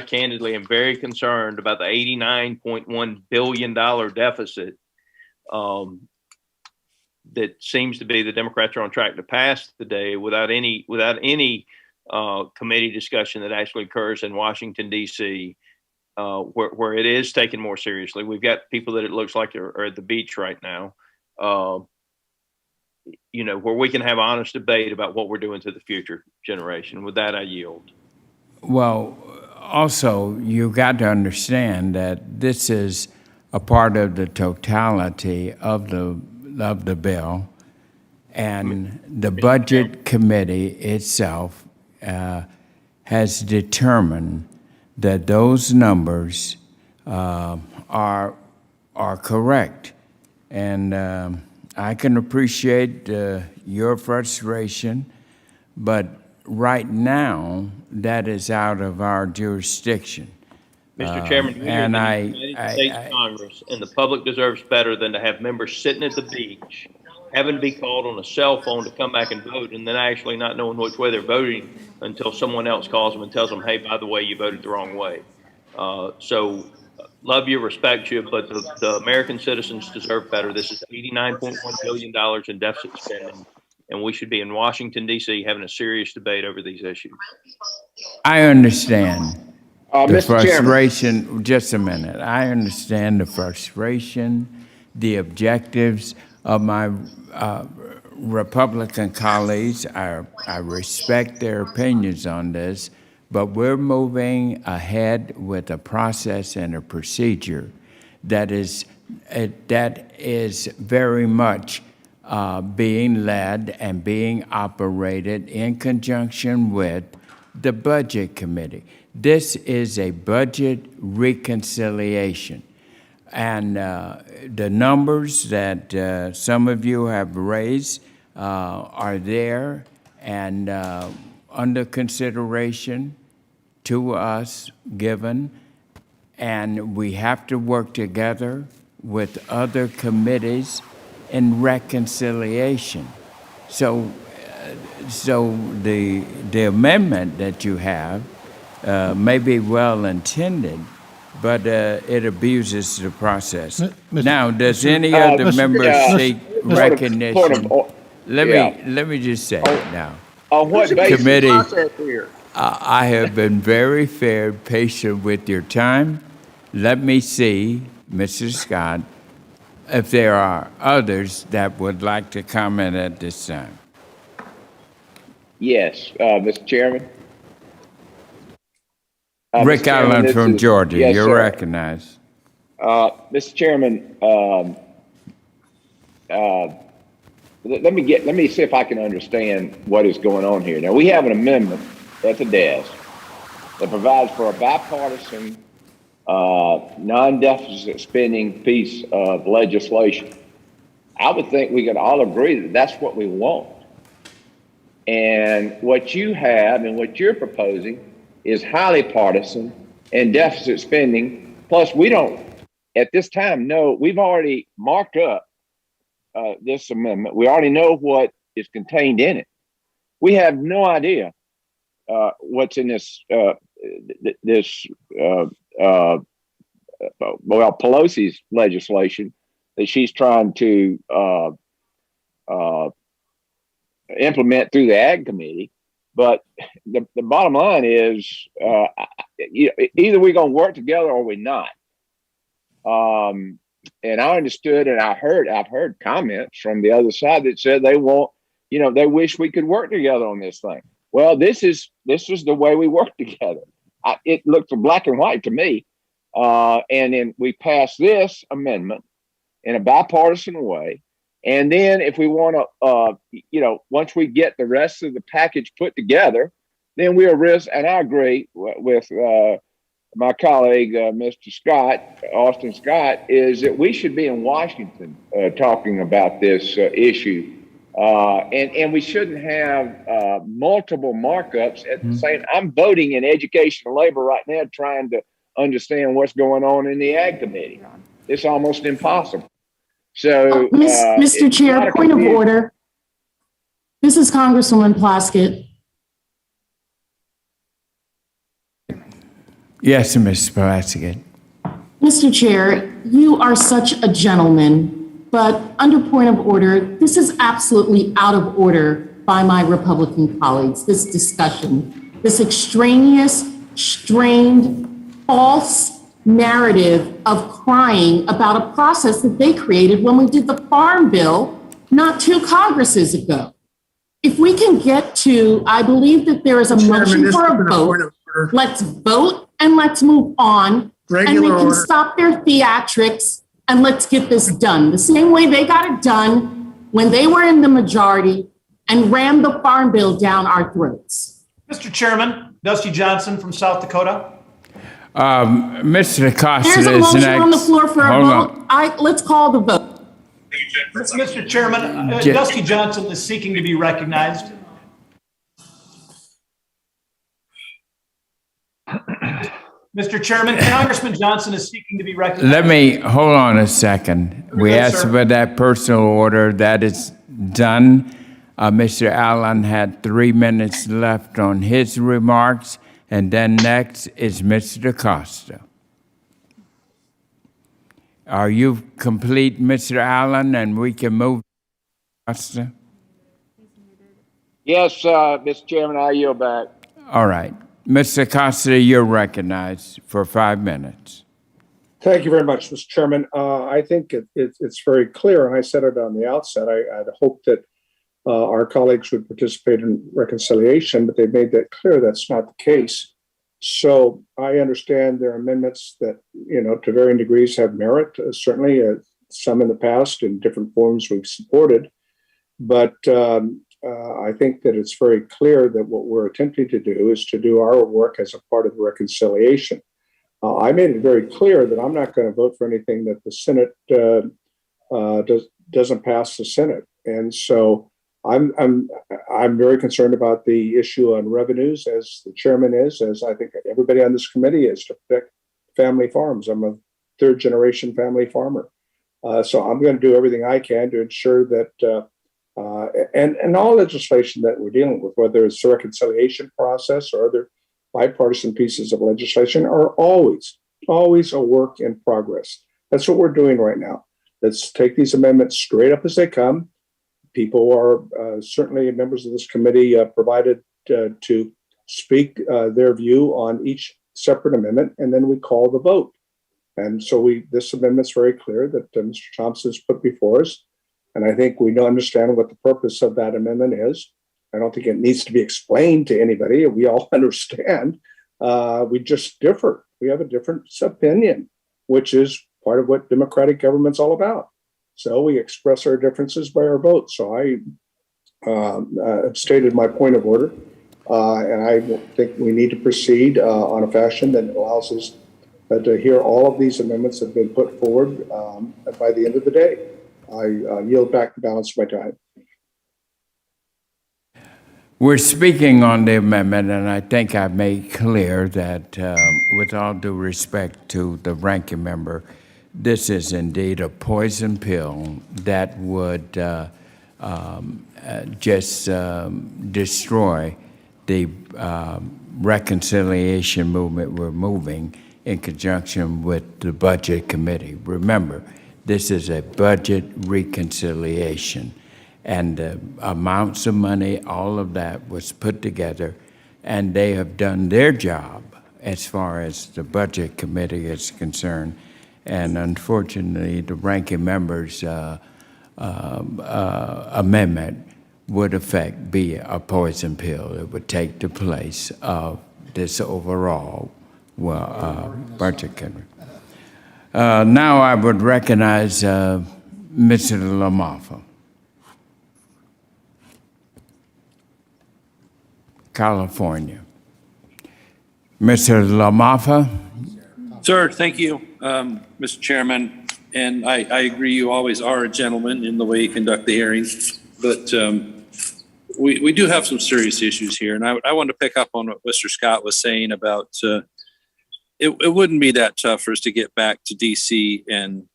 I: candidly am very concerned about the $89.1 billion deficit that seems to be the Democrats are on track to pass today without any committee discussion that actually occurs in Washington, D.C. where it is taken more seriously. We've got people that it looks like are at the beach right now, where we can have honest debate about what we're doing to the future generation. With that, I yield.
C: Well, also, you got to understand that this is a part of the totality of the bill, and the Budget Committee itself has determined that those numbers are correct, and I can appreciate your frustration, but right now that is out of our jurisdiction.
I: Mr. Chairman, we are
C: and
I: the United States Congress, and the public deserves better than to have members sitting at the beach, having to be called on a cell phone to come back and vote, and then actually not knowing which way they're voting until someone else calls them and tells them, hey, by the way, you voted the wrong way. So love you, respect you, but the American citizens deserve better. This is $89.1 billion in deficit spending, and we should be in Washington, D.C. having a serious debate over these issues.
C: I understand the
H: Mr.
C: frustration.
H: Chairman.
C: Just a minute. I understand the frustration, the objectives of my Republican colleagues. I respect their opinions on this, but we're moving ahead with a process and a procedure that is very much being led and being operated in conjunction with the Budget Committee. This is a budget reconciliation. And the numbers that some of you have raised are there and under consideration to us, given, and we have to work together with other committees in reconciliation. So the amendment that you have may be well intended, but it abuses the process. Now, does any other member seek recognition? Let me just say now.
H: On what basis?
C: Committee, I have been very fair, patient with your time. Let me see, Mr. Scott, if there are others that would like to comment at this time.
H: Yes, Mr. Chairman.
C: Rick
H: Mr. Chairman,
C: Allen from Georgia,
H: yes,
C: you're
H: sir.
C: recognized.
H: Mr. Chairman, let me see if I can understand what is going on here. Now, we have an amendment at the desk that provides for a bipartisan, non-deficit spending piece of legislation. I would think we could all agree that that's what we want. And what you have and what you're proposing is highly partisan and deficit spending. Plus, we don't, at this time, know, we've already marked up this amendment. We already know what is contained in it. We have no idea what's in this, Pelosi's legislation that she's trying to implement through the Ag Committee. But the bottom line is either we're going to work together or we're not. And I understood and I've heard comments from the other side that said they want, they wish we could work together on this thing. Well, this is the way we work together. It looks black and white to me. And then we pass this amendment in a bipartisan way. And then if we want to, once we get the rest of the package put together, then we are risk. And I agree with my colleague, Mr. Scott, Austin Scott, is that we should be in Washington talking about this issue. And we shouldn't have multiple markups at the same. I'm voting in education and labor right now, trying to understand what's going on in the Ag Committee. It's almost impossible. So,
O: Mr. Chair, point of order. This is Congresswoman Plaskett.
C: Yes, Ms. Plaskett.
O: Mr. Chair, you are such a gentleman, but under point of order, this is absolutely out of order by my Republican colleagues, this discussion, this extraneous, strained, false narrative of crying about a process that they created when we did the Farm Bill not 2 Congresses ago. If we can get to, I believe that there is a motion for a vote. Let's vote and let's move on. And they can stop their theatrics and let's get this done. The same way they got it done when they were in the majority and rammed the Farm Bill down our throats.
V: Mr. Chairman, Dusty Johnson from South Dakota.
C: Mr. Acosta
O: There's a
C: is
O: motion
C: next.
O: on the floor for a
C: Hold
O: vote. Let's call the vote.
V: Mr. Chairman, Dusty Johnson is seeking to be recognized. Mr. Chairman, Congressman Johnson is seeking to be recognized.
C: Let me, hold on a second. We
V: Yes,
C: asked
V: sir.
C: for that personal order. That is done. Mr. Allen had 3 minutes left on his remarks, and then next is Mr. Acosta. Are you complete, Mr. Allen, and we can move? Acosta?
H: Yes, Mr. Chairman, I yield back.
C: All right. Mr. Acosta, you're recognized for 5 minutes.
A: Thank you very much, Mr. Chairman. I think it's very clear, and I said it on the outset. I'd hoped that our colleagues would participate in reconciliation, but they've made that clear that's not the case. So I understand there are amendments that, to varying degrees have merit. Certainly, some in the past in different forms we've supported. But I think that it's very clear that what we're attempting to do is to do our work as a part of the reconciliation. I made it very clear that I'm not going to vote for anything that the Senate doesn't pass the Senate. And so I'm very concerned about the issue on revenues, as the chairman is, as I think everybody on this committee is, to protect family farms. I'm a 3rd-generation family farmer. So I'm going to do everything I can to ensure that and all legislation that we're dealing with, whether it's the reconciliation process or other bipartisan pieces of legislation, are always a work in progress. That's what we're doing right now. Let's take these amendments straight up as they come. People are certainly members of this committee provided to speak their view on each separate amendment, and then we call the vote. And so this amendment's very clear that Mr. Thompson's put before us. And I think we understand what the purpose of that amendment is. I don't think it needs to be explained to anybody. We all understand. We just differ. We have a different opinion, which is part of what democratic government's all about. So we express our differences by our vote. So I have stated my point of order, and I think we need to proceed on a fashion that allows us to hear all of these amendments that have been put forward by the end of the day. I yield back the balance of my time.
C: We're speaking on the amendment, and I think I made clear that with all due respect to the ranking member, this is indeed a poison pill that would just destroy the reconciliation movement we're moving in conjunction with the Budget Committee. Remember, this is a budget reconciliation, and the amounts of money, all of that was put together, and they have done their job as far as the Budget Committee is concerned. And unfortunately, the ranking member's amendment would be a poison pill. It would take the place of this overall Budget Committee. Now I would recognize Mr. LaMalfa. California. Mr. LaMalfa.
N: Sir, thank you, Mr. Chairman. And I agree, you always are a gentleman in the way you conduct the hearings. But we do have some serious issues here. And I want to pick up on what Mr. Scott was saying about it wouldn't be that tough for us to get back to DC and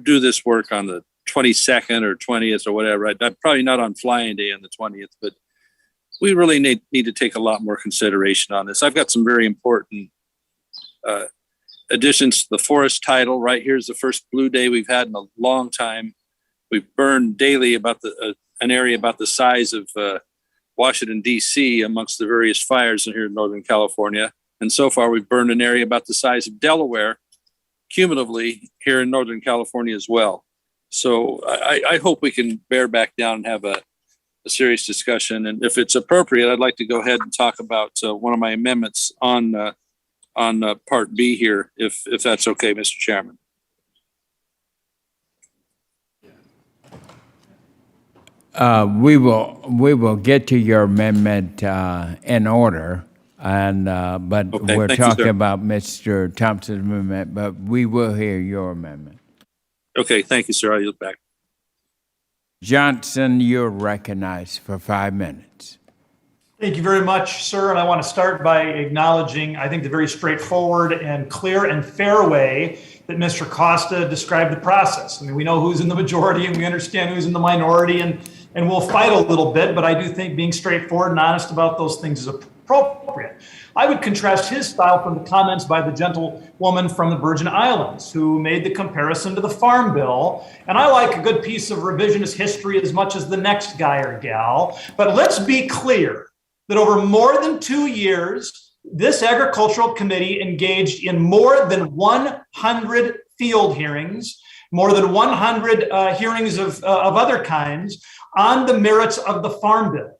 N: do this work on the 22nd or 20th or whatever. Probably not on Flying Day on the 20th, but we really need to take a lot more consideration on this. I've got some very important additions to the forest title. Right here's the first blue day we've had in a long time. We've burned daily about an area about the size of Washington, D.C. amongst the various fires in here in Northern California. And so far, we've burned an area about the size of Delaware. cumulatively here in Northern California as well. So I hope we can bear back down and have a serious discussion. And if it's appropriate, I'd like to go ahead and talk about one of my amendments on Part B here, if that's okay, Mr. Chairman.
C: We will get to your amendment in order, and but
N: Okay,
C: we're
N: thank you,
C: talking
N: sir.
C: about Mr. Thompson's amendment, but we will hear your amendment.
N: Okay, thank you, sir. I yield back.
C: Johnson, you're recognized for 5 minutes.
V: Thank you very much, sir. And I want to start by acknowledging, I think, the very straightforward and clear and fair way that Mr. Costa described the process. I mean, we know who's in the majority and we understand who's in the minority, and we'll fight a little bit, but I do think being straightforward and honest about those things is appropriate. I would contrast his style from the comments by the gentlewoman from the Virgin Islands who made the comparison to the Farm Bill. And I like a good piece of revisionist history as much as the next guy or gal. But let's be clear that over more than 2 years, this Agricultural Committee engaged in more than 100 field hearings, more than 100 hearings of other kinds on the merits of the Farm Bill.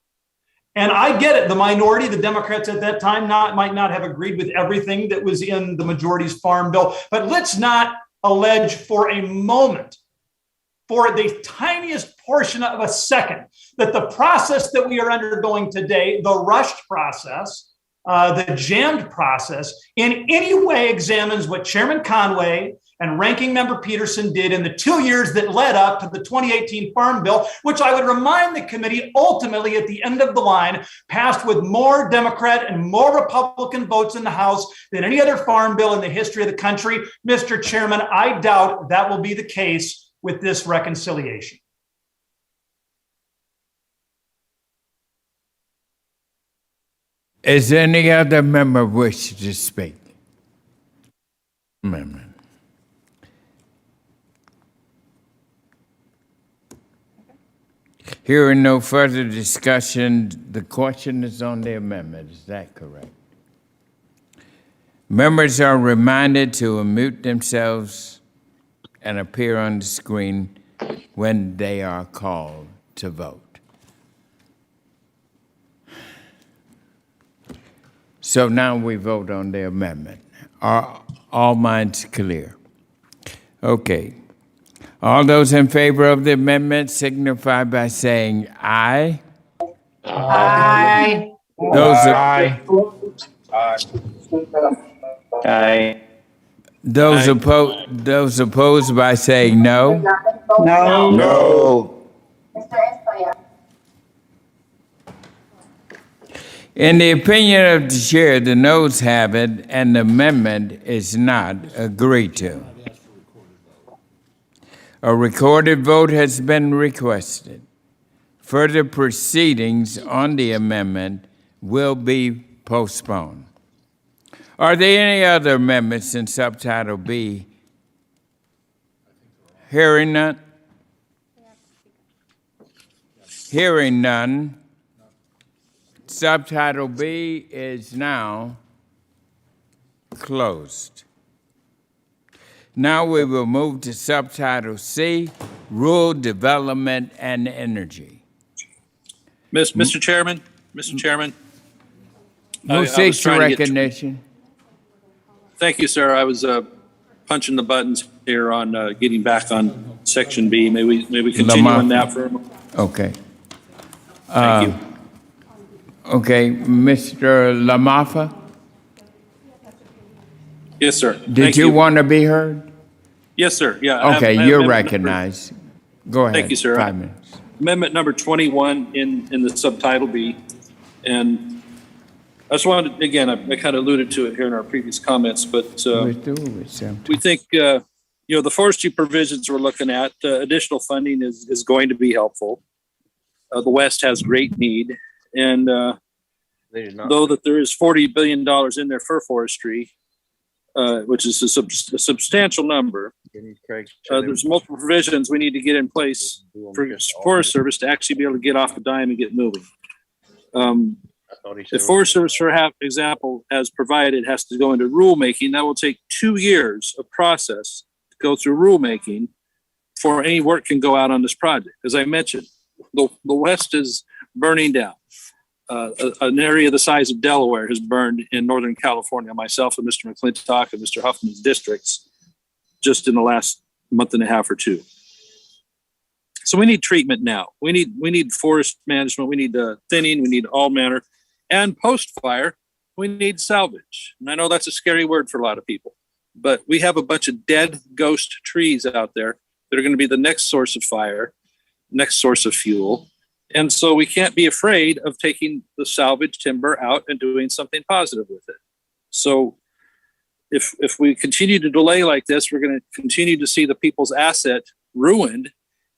V: And I get it. The minority, the Democrats at that time, might not have agreed with everything that was in the majority's Farm Bill. But let's not allege for a moment, for the tiniest portion of a second, that the process that we are undergoing today, the rushed process, the jammed process, in any way examines what Chairman Conway and Ranking Member Peterson did in the 2 years that led up to the 2018 Farm Bill, which I would remind the committee ultimately at the end of the line passed with more Democrat and more Republican votes in the House than any other Farm Bill in the history of the country. Mr. Chairman, I doubt that will be the case with this reconciliation.
C: Is any other member wish to speak? Amendment. Hearing no further discussion, the question is on the amendment. Is that correct? Members are reminded to unmute themselves and appear on the screen when they are called to vote. So now we vote on the amendment. Are all minds clear? Okay. All those in favor of the amendment signify by saying aye.
X: Aye.
C: Those
X: Aye.
C: Aye. Those opposed by saying no.
R: No.
C: No. In the opinion of the chair, the noes have it, and the amendment is not agreed to. A recorded vote has been requested. Further proceedings on the amendment will be postponed. Are there any other amendments in Subtitle B? Hearing none. Hearing none. Subtitle B is now closed. Now we will move to Subtitle C, Rural Development and Energy.
N: Mr. Chairman,
C: Who
N: was
C: seeks
N: trying to get-
C: recognition?
N: Thank you, sir. I was punching the buttons here on getting back on Section B. May we continue
C: Lamar.
N: on that for a moment?
C: Okay.
N: Thank you.
C: Okay, Mr. Lamafa,
N: Yes, sir.
C: did
N: Thank
C: you want to be heard?
N: Yes, sir. Yeah. I have-
C: Okay,
N: I have
C: you're
N: amendment
C: recognized. Go ahead.
N: Thank you, sir.
C: 5 minutes.
N: Amendment number 21 in the Subtitle B. And I just wanted, again, I kind of alluded to it here in our previous comments, but we think, the forestry provisions we're looking at, additional funding is going to be helpful. The West has great need. And though that there is $40 billion in there for forestry, which is a substantial number, there's multiple provisions we need to get in place for Forest Service to actually be able to get off the dime and get moving. If Forest Service, for example, as provided, has to go into rulemaking, that will take 2 years of process to go through rulemaking before any work can go out on this project. As I mentioned, the West is burning down. An area the size of Delaware has burned in Northern California, myself and Mr. McClintock and Mr. Huffman's districts, just in the last month and a half or two. So we need treatment now. We need forest management. We need thinning. We need all manner. And post-fire, we need salvage. And I know that's a scary word for a lot of people, but we have a bunch of dead ghost trees out there that are going to be the next source of fire, next source of fuel. And so we can't be afraid of taking the salvage timber out and doing something positive with it. So if we continue to delay like this, we're going to continue to see the people's asset ruined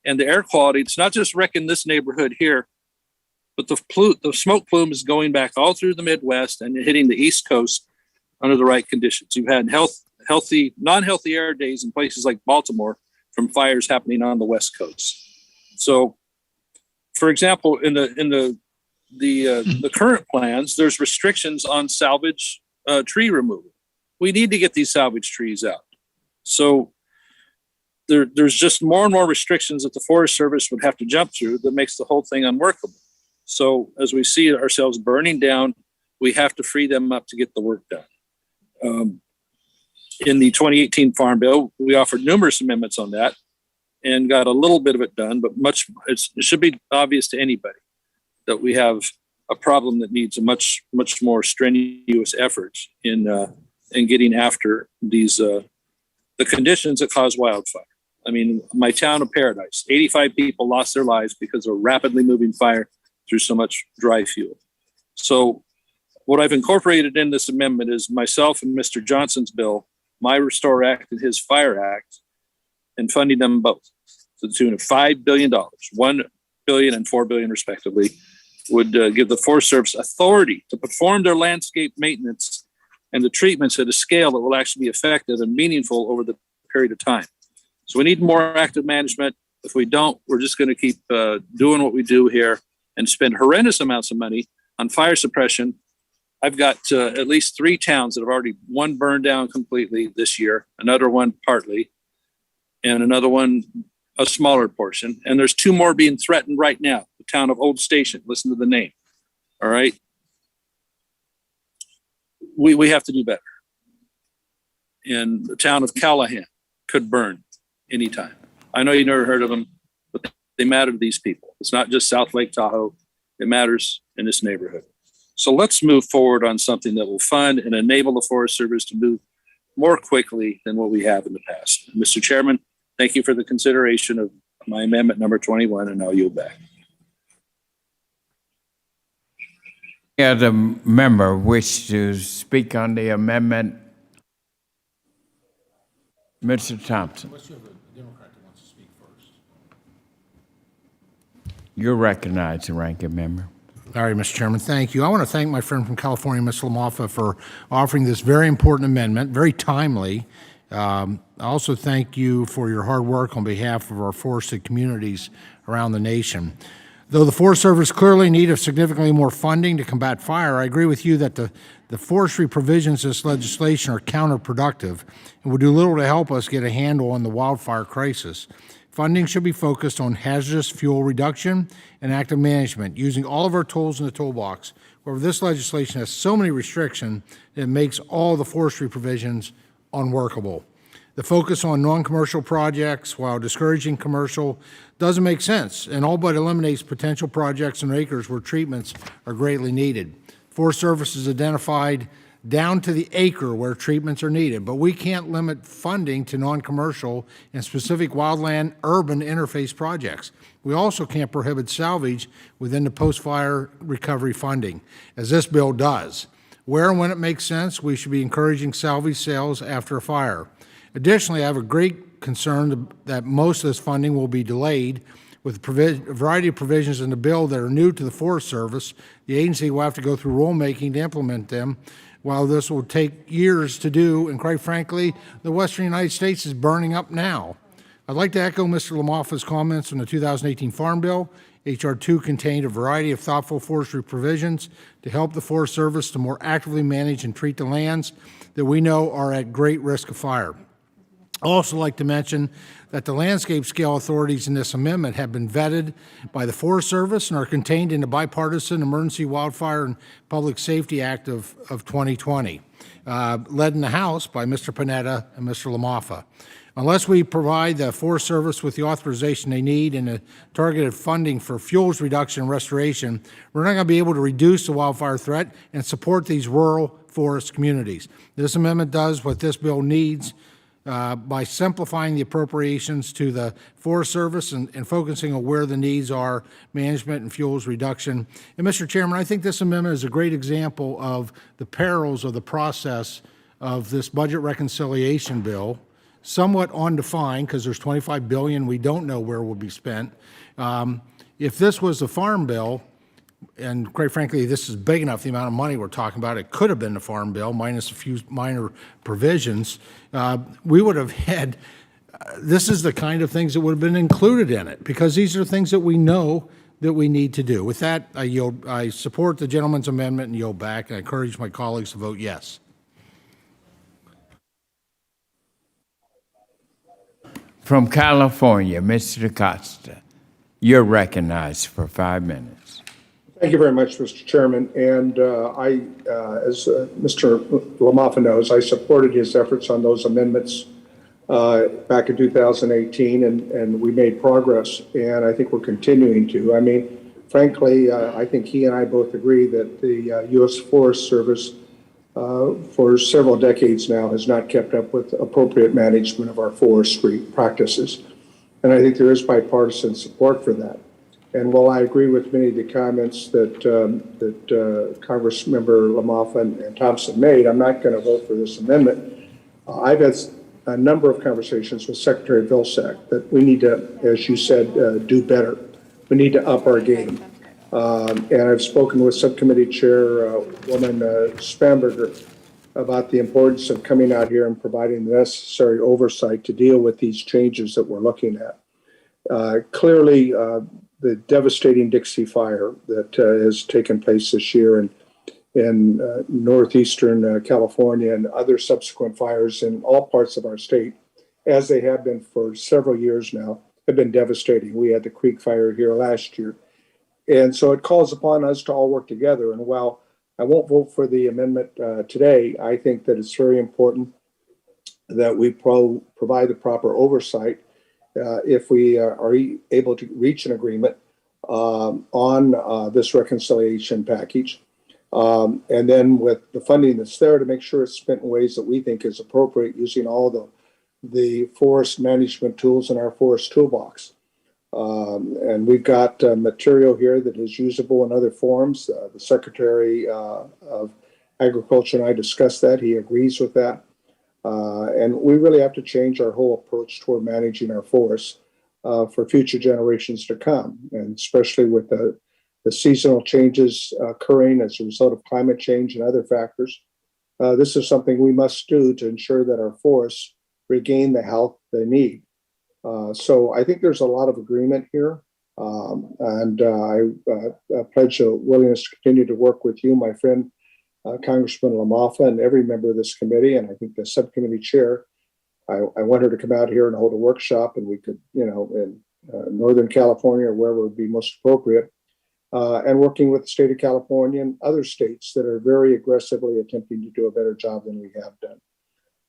N: and the air quality. It's not just wrecking this neighborhood here, but the smoke plume is going back all through the Midwest and hitting the East Coast under the right conditions. You've had non-healthy air days in places like Baltimore from fires happening on the West Coast. So, for example, in the current plans, there's restrictions on salvage tree removal. We need to get these salvage trees out. So there's just more and more restrictions that the Forest Service would have to jump through that makes the whole thing unworkable. So as we see ourselves burning down, we have to free them up to get the work done. In the 2018 Farm Bill, we offered numerous amendments on that and got a little bit of it done, but it should be obvious to anybody that we have a problem that needs a much more strenuous effort in getting after these the conditions that cause wildfire. I mean, my town of Paradise, 85 people lost their lives because of a rapidly moving fire through so much dry fuel. So what I've incorporated in this amendment is myself and Mr. Johnson's bill, my Restore Act and his Fire Act, and funding them both to the tune of $5 billion, $1 billion and $4 billion respectively, would give the Forest Service authority to perform their landscape maintenance and the treatments at a scale that will actually be effective and meaningful over the period of time. So we need more active management. If we don't, we're just going to keep doing what we do here and spend horrendous amounts of money on fire suppression. I've got at least 3 towns that have already, one burned down completely this year, another one partly, and another one a smaller portion. And there's 2 more being threatened right now. The town of Old Station, listen to the name. All right. We have to do better. And the town of Callahan could burn anytime. I know you never heard of them, but they matter to these people. It's not just South Lake Tahoe. It matters in this neighborhood. So let's move forward on something that will fund and enable the Forest Service to move more quickly than what we have in the past. Mr. Chairman, thank you for the consideration of my amendment number 21, and I'll yield back.
C: Any other member wish to speak on the amendment? Mr. Thompson. You're recognized, ranking member.
K: All right, Mr. Chairman, thank you. I want to thank my friend from California, Ms. LaMalfa, for offering this very important amendment, very timely. I also thank you for your hard work on behalf of our forested communities around the nation. Though the Forest Service clearly in need of significantly more funding to combat fire, I agree with you that the forestry provisions of this legislation are counterproductive and will do little to help us get a handle on the wildfire crisis. Funding should be focused on hazardous fuel reduction and active management, using all of our tools in the toolbox. However, this legislation has so many restrictions that it makes all the forestry provisions unworkable. The focus on non-commercial projects while discouraging commercial doesn't make sense and all but eliminates potential projects and acres where treatments are greatly needed. Forest Service has identified down to the acre where treatments are needed, but we can't limit funding to non-commercial and specific wildland urban interface projects. We also can't prohibit salvage within the post-fire recovery funding, as this bill does. Where and when it makes sense, we should be encouraging salvage sales after a fire. Additionally, I have a great concern that most of this funding will be delayed with a variety of provisions in the bill that are new to the Forest Service. The agency will have to go through rulemaking to implement them. While this will take years to do, and quite frankly, the Western United States is burning up now. I'd like to echo Mr. LaMalfa's comments on the 2018 Farm Bill H.R. 2 contained a variety of thoughtful forestry provisions to help the Forest Service to more actively manage and treat the lands that we know are at great risk of fire. I'd also like to mention that the landscape scale authorities in this amendment have been vetted by the Forest Service and are contained in the Bipartisan Emergency Wildfire and Public Safety Act of 2020, led in the House by Mr. Panetta and Mr. LaMaffa. Unless we provide the Forest Service with the authorization they need and the targeted funding for fuels reduction and restoration, we're not going to be able to reduce the wildfire threat and support these rural forest communities. This amendment does what this bill needs by simplifying the appropriations to the Forest Service and focusing on where the needs are, management and fuels reduction. And Mr. Chairman, I think this amendment is a great example of the perils of the process of this budget reconciliation bill, somewhat undefined because there's $25 billion we don't know where will be spent. If this was a farm bill, and quite frankly, this is big enough, the amount of money we're talking about, it could have been the farm bill minus a few minor provisions. We would have had, this is the kind of things that would have been included in it because these are things that we know that we need to do. With that, I support the gentleman's amendment and yield back, and I encourage my colleagues to vote yes.
C: From California, Mr. Costa, you're recognized for 5 minutes.
A: Thank you very much, Mr. Chairman. And as Mr. LaMaffa knows, I supported his efforts on those amendments back in 2018, and we made progress, and I think we're continuing to. I mean, frankly, I think he and I both agree that the U.S. Forest Service for several decades now has not kept up with appropriate management of our forestry practices. And I think there is bipartisan support for that. And while I agree with many of the comments that Congressmember LaMaffa and Thompson made, I'm not going to vote for this amendment. I've had a number of conversations with Secretary Vilsack that we need to, as you said, do better. We need to up our game. And I've spoken with Subcommittee Chair Woman Spanberger about the importance of coming out here and providing the necessary oversight to deal with these changes that we're looking at. Clearly, the devastating Dixie Fire that has taken place this year in northeastern California and other subsequent fires in all parts of our state, as they have been for several years now, have been devastating. We had the Creek Fire here last year. And so it calls upon us to all work together. And while I won't vote for the amendment today, I think that it's very important that we provide the proper oversight if we are able to reach an agreement on this reconciliation package. And then with the funding that's there to make sure it's spent in ways that we think is appropriate using all the forest management tools in our forest toolbox. And we've got material here that is usable in other forms. The Secretary of Agriculture and I discussed that. He agrees with that. And we really have to change our whole approach toward managing our forests for future generations to come, and especially with the seasonal changes occurring as a result of climate change and other factors. This is something we must do to ensure that our forests regain the health they need. So I think there's a lot of agreement here, and I pledge a willingness to continue to work with you, my friend, Congressman LaMaffa, and every member of this committee, and I think the subcommittee chair. I want her to come out here and hold a workshop, and we could, in Northern California or wherever would be most appropriate, and working with the state of California and other states that are very aggressively attempting to do a better job than we have done.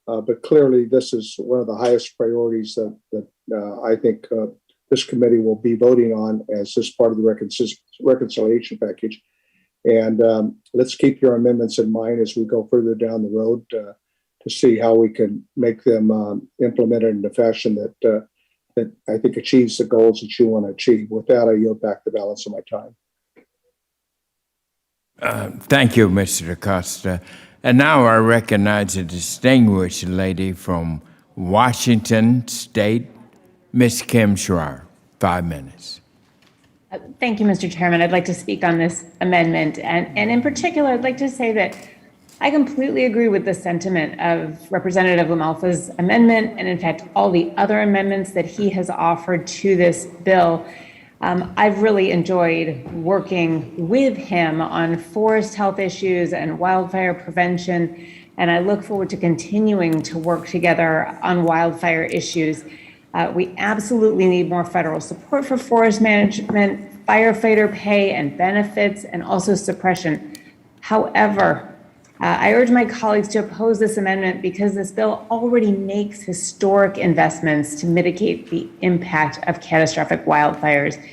A: But clearly, this is one of the highest priorities that I think this committee will be voting on as this part of the reconciliation package. And let's keep your amendments in mind as we go further down the road to see how we can make them implemented in a fashion that I think achieves the goals that you want to achieve. With that, I yield back the balance of my time.
C: Thank you, Mr. Acosta. And now I recognize a distinguished lady from Washington State, Ms. Kim Schreier. 5 minutes.
B: Thank you, Mr. Chairman. I'd like to speak on this amendment. And in particular, I'd like to say that I completely agree with the sentiment of Representative LaMalfa's amendment, and in fact, all the other amendments that he has offered to this bill. I've really enjoyed working with him on forest health issues and wildfire prevention, and I look forward to continuing to work together on wildfire issues. We absolutely need more federal support for forest management, firefighter pay and benefits, and also suppression. However, I urge my colleagues to oppose this amendment because this bill already makes historic investments to mitigate the impact of catastrophic wildfires.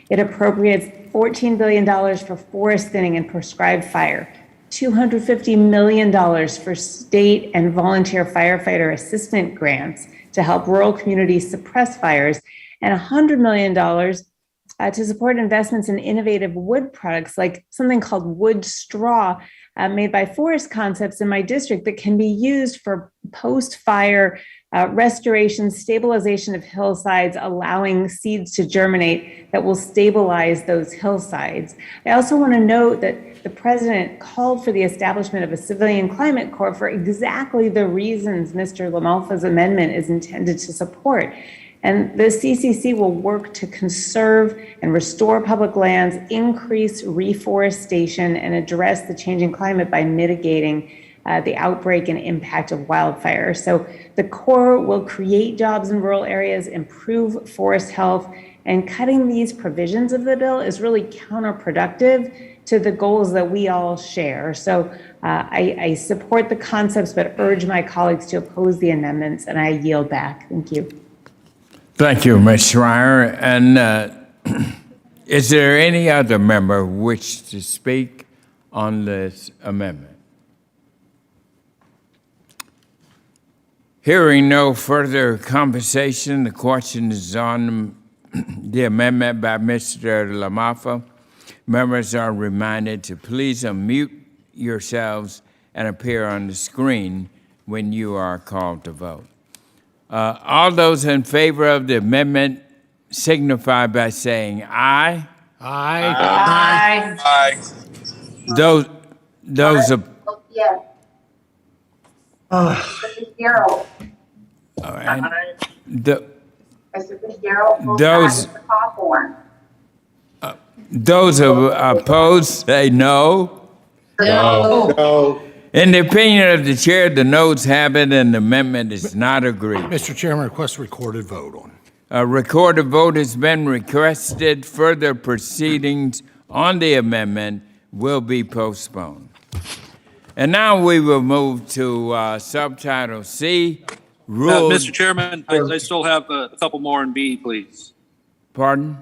B: It appropriates $14 billion for forest thinning and prescribed fire, $250 million for state and volunteer firefighter assistant grants to help rural communities suppress fires, and $100 million to support investments in innovative wood products like something called wood straw, made by Forest Concepts in my district, that can be used for post-fire restoration, stabilization of hillsides, allowing seeds to germinate that will stabilize those hillsides. I also want to note that the president called for the establishment of a civilian climate corps for exactly the reasons Mr. LaMalfa's amendment is intended to support. And the CCC will work to conserve and restore public lands, increase reforestation, and address the changing climate by mitigating the outbreak and impact of wildfire. So the Corps will create jobs in rural areas, improve forest health, and cutting these provisions of the bill is really counterproductive to the goals that we all share. So I support the concepts, but urge my colleagues to oppose the amendments, and I yield back. Thank you.
C: Thank you, Ms. Schreier. And is there any other member who wishes to speak on this amendment? Hearing no further conversation, the question is on the amendment by Mr. LaMalfa. Members are reminded to please unmute yourselves and appear on the screen when you are called to vote. All those in favor of the amendment signify by saying aye.
K: Aye.
C: Aye. Those of
X: Yes. Mr. Fitzgerald.
C: all right.
X: Mr. Fitzgerald.
C: Those-
X: Mr. Hawthorne.
C: Those opposed say no.
A: No.
C: In the opinion of the chair, the noes have it and the amendment is not agreed.
K: Mr. Chairman, request a recorded vote on.
C: A recorded vote has been requested. Further proceedings on the amendment will be postponed. And now we will move to subtitle C, rules.
N: Mr. Chairman, I still have a couple more in B, please.
C: Pardon?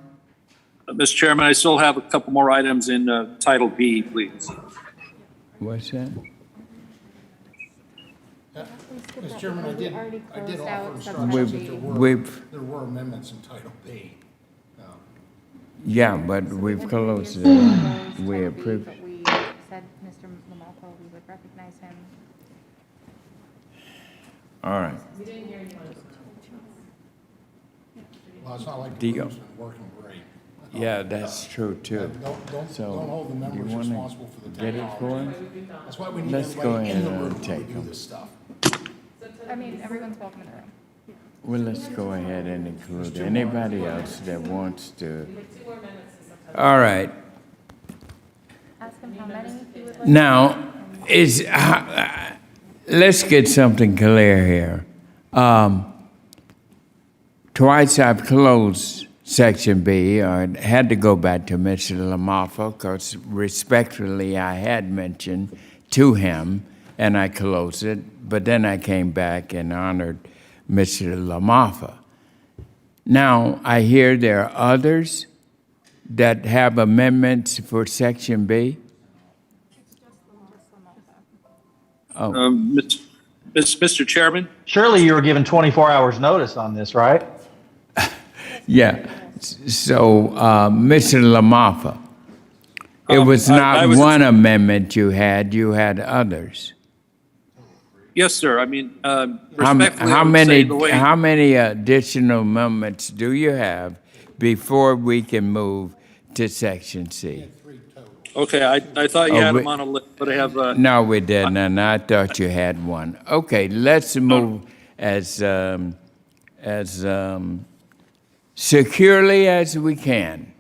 N: Mr. Chairman, I still have a couple more items in Title B, please.
C: What's that?
K: Mr. Chairman, I did offer instructions that there were amendments in Title B.
C: Yeah, but we've closed it. We approved.
G: But we said Mr. LaMalfa, we would recognize him.
C: All right.
K: Well, it's not like
C: Do
K: the
C: you-
K: rules are working great.
C: Yeah, that's true too.
K: Don't
C: So,
K: hold the
C: you
K: members
C: wanna
K: responsible for the
C: get it for
K: technology.
C: him?
K: That's why we need
C: Let's go
K: everybody in
C: ahead
K: the
C: and
K: room when we
C: take
K: do
C: them.
K: this stuff.
G: I mean, everyone's welcome in the room.
C: Well, let's go ahead and include anybody else that wants to. All right.
G: Ask him how many he would like.
C: Now, let's get something clear here. Twice I've closed Section B, or had to go back to Mr. LaMalfa, because respectfully I had mentioned to him, and I closed it, but then I came back and honored Mr. LaMalfa. Now, I hear there are others that have amendments for Section B. Oh.
N: Mr. Chairman?
T: Surely you were given 24 hours notice on this, right?
C: Yeah. So, Mr. LaMalfa, it was not one amendment you had others.
N: Yes, sir. I mean, respectfully,
C: How
N: I would
C: many
N: say the way-
C: how many additional amendments do you have before we can move to Section C?
N: Okay, I thought you
C: Oh,
N: had
C: we-
N: them on a list, but I have,
C: No, we didn't, and I thought you had one. Okay, let's move as securely as we can.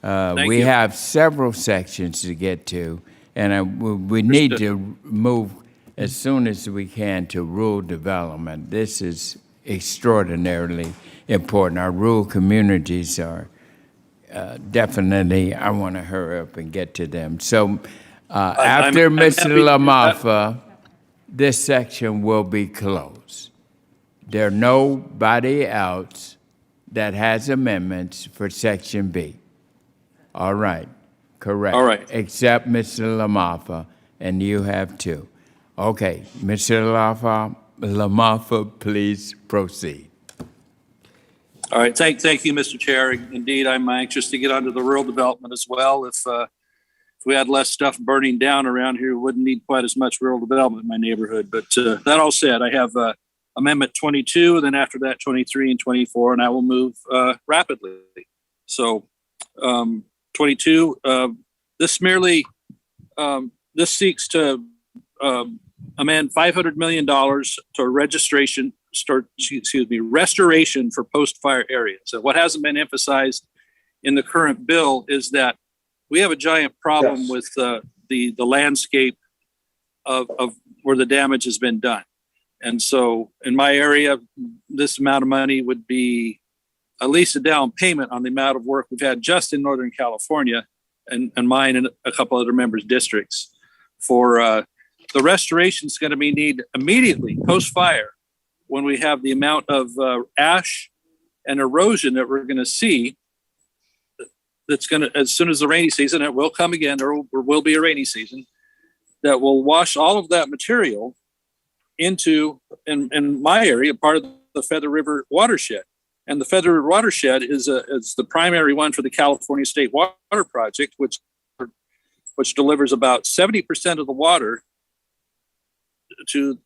C: We
N: you.
C: have several sections to get to, and we need to move as soon as we can to rural development. This is extraordinarily important. Our rural communities are definitely, I want to hurry up and get to them. So after
N: I'm
C: Mr.
N: happy-
C: LaMalfa, this section will be closed. There's nobody else that has amendments for Section B. All right, correct.
N: All right.
C: Except Mr. LaMalfa, and you have two. Okay, Mr. LaMalfa, please proceed.
N: All right, thank you, Mr. Chair. Indeed, I'm anxious to get onto the rural development as well. If we had less stuff burning down around here, we wouldn't need quite as much rural development in my neighborhood. But that all said, I have Amendment 22, and then after that, 23 and 24, and I will move rapidly. So 22, this merely, this seeks to amend $500 million to restoration for post-fire areas. So what hasn't been emphasized in the current bill is that we have a giant problem with the landscape of where the damage has been done. And so in my area, this amount of money would be at least a down payment on the amount of work we've had just in Northern California and mine and a couple other members' districts for the restoration is going to be needed immediately post-fire when we have the amount of ash and erosion that we're going to see. That's going to, as soon as the rainy season, it will come again, there will be a rainy season, that will wash all of that material into, in my area, part of the Feather River watershed. And the Feather River watershed is the primary one for the California State Water Project, which delivers about 70% of the water to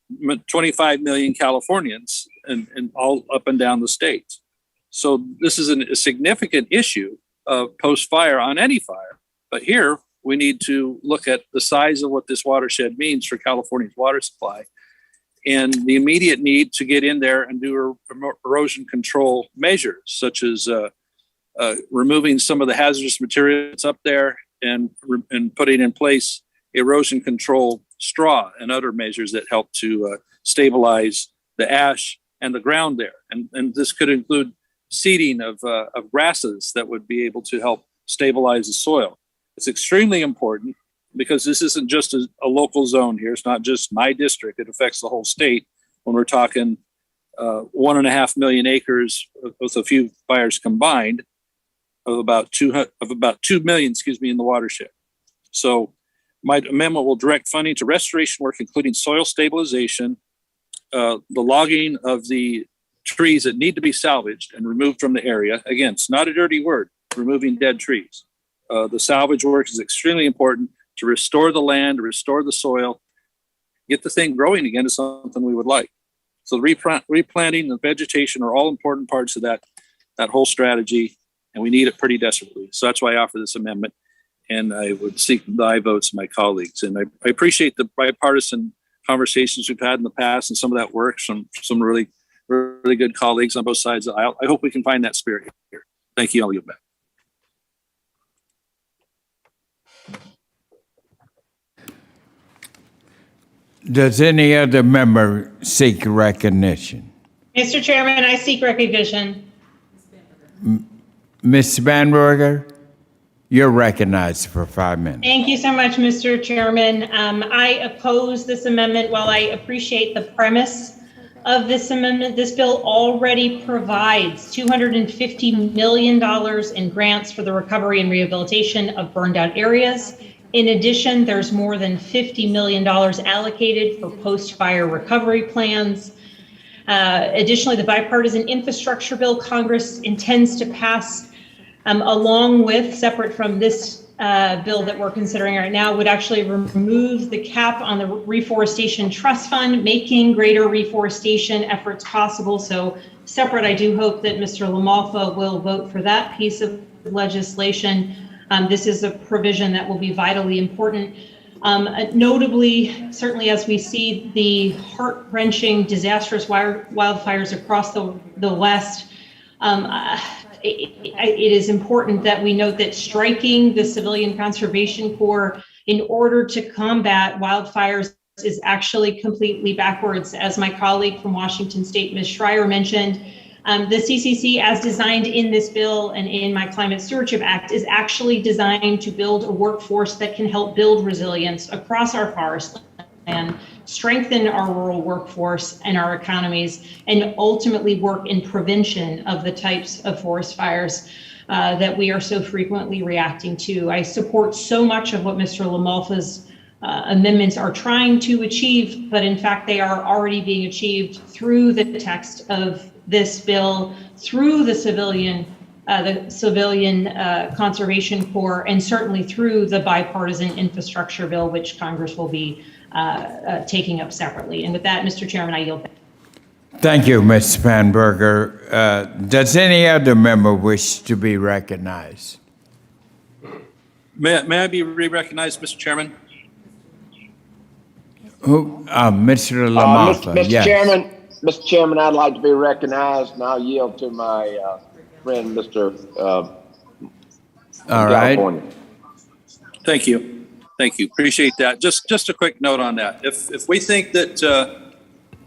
N: 25 million Californians and all up and down the state. So this is a significant issue of post-fire on any fire. But here we need to look at the size of what this watershed means for California's water supply and the immediate need to get in there and do erosion control measures, such as removing some of the hazardous materials up there and putting in place erosion control straw and other measures that help to stabilize the ash and the ground there. And this could include seeding of grasses that would be able to help stabilize the soil. It's extremely important because this isn't just a local zone here. It's not just my district. It affects the whole state when we're talking 1.5 million acres with a few fires combined of about 2 million, in the watershed. So my amendment will direct funding to restoration work, including soil stabilization, the logging of the trees that need to be salvaged and removed from the area. Again, it's not a dirty word, removing dead trees. The salvage work is extremely important to restore the land, to restore the soil, get the thing growing again is something we would like. So replanting and vegetation are all important parts of that whole strategy, and we need it pretty desperately. So that's why I offer this amendment, and I would seek the aye votes of my colleagues. And I appreciate the bipartisan conversations we've had in the past and some of that work, some really, really good colleagues on both sides of the aisle. I hope we can find that spirit here. Thank you. I'll yield back.
C: Does any other member seek recognition?
P: Mr. Chairman, I seek recognition.
C: Ms. Spanberger, you're recognized for 5 minutes.
P: Thank you so much, Mr. Chairman. I oppose this amendment. While I appreciate the premise of this amendment, this bill already provides $250 million in grants for the recovery and rehabilitation of burned out areas. In addition, there's more than $50 million allocated for post-fire recovery plans. Additionally, the bipartisan infrastructure bill Congress intends to pass along with, separate from this bill that we're considering right now, would actually remove the cap on the Reforestation Trust Fund, making greater reforestation efforts possible. So separate, I do hope that Mr. LaMalfa will vote for that piece of legislation. This is a provision that will be vitally important. Notably, certainly as we see the heart-wrenching, disastrous wildfires across the West, it is important that we note that striking the Civilian Conservation Corps in order to combat wildfires is actually completely backwards. As my colleague from Washington State, Ms. Schreier, mentioned, the CCC, as designed in this bill and in my Climate Stewardship Act, is actually designed to build a workforce that can help build resilience across our forest land, strengthen our rural workforce and our economies, and ultimately work in prevention of the types of forest fires that we are so frequently reacting to. I support so much of what Mr. LaMalfa's amendments are trying to achieve, but in fact, they are already being achieved through the text of this bill, through the Civilian Conservation Corps, and certainly through the bipartisan infrastructure bill, which Congress will be taking up separately. And with that, Mr. Chairman, I yield back.
C: Thank you, Ms. Spanberger. Does any other member wish to be recognized?
N: May I be re-recognized, Mr. Chairman?
C: Who? Mr. LaMalfa.
H: Mr.
C: Yes.
H: Mr. Chairman, I'd like to be recognized, and I'll yield to my friend, Mr.
C: All right.
H: California.
N: Thank you. Thank you. Appreciate that. Just a quick note on that. If we think that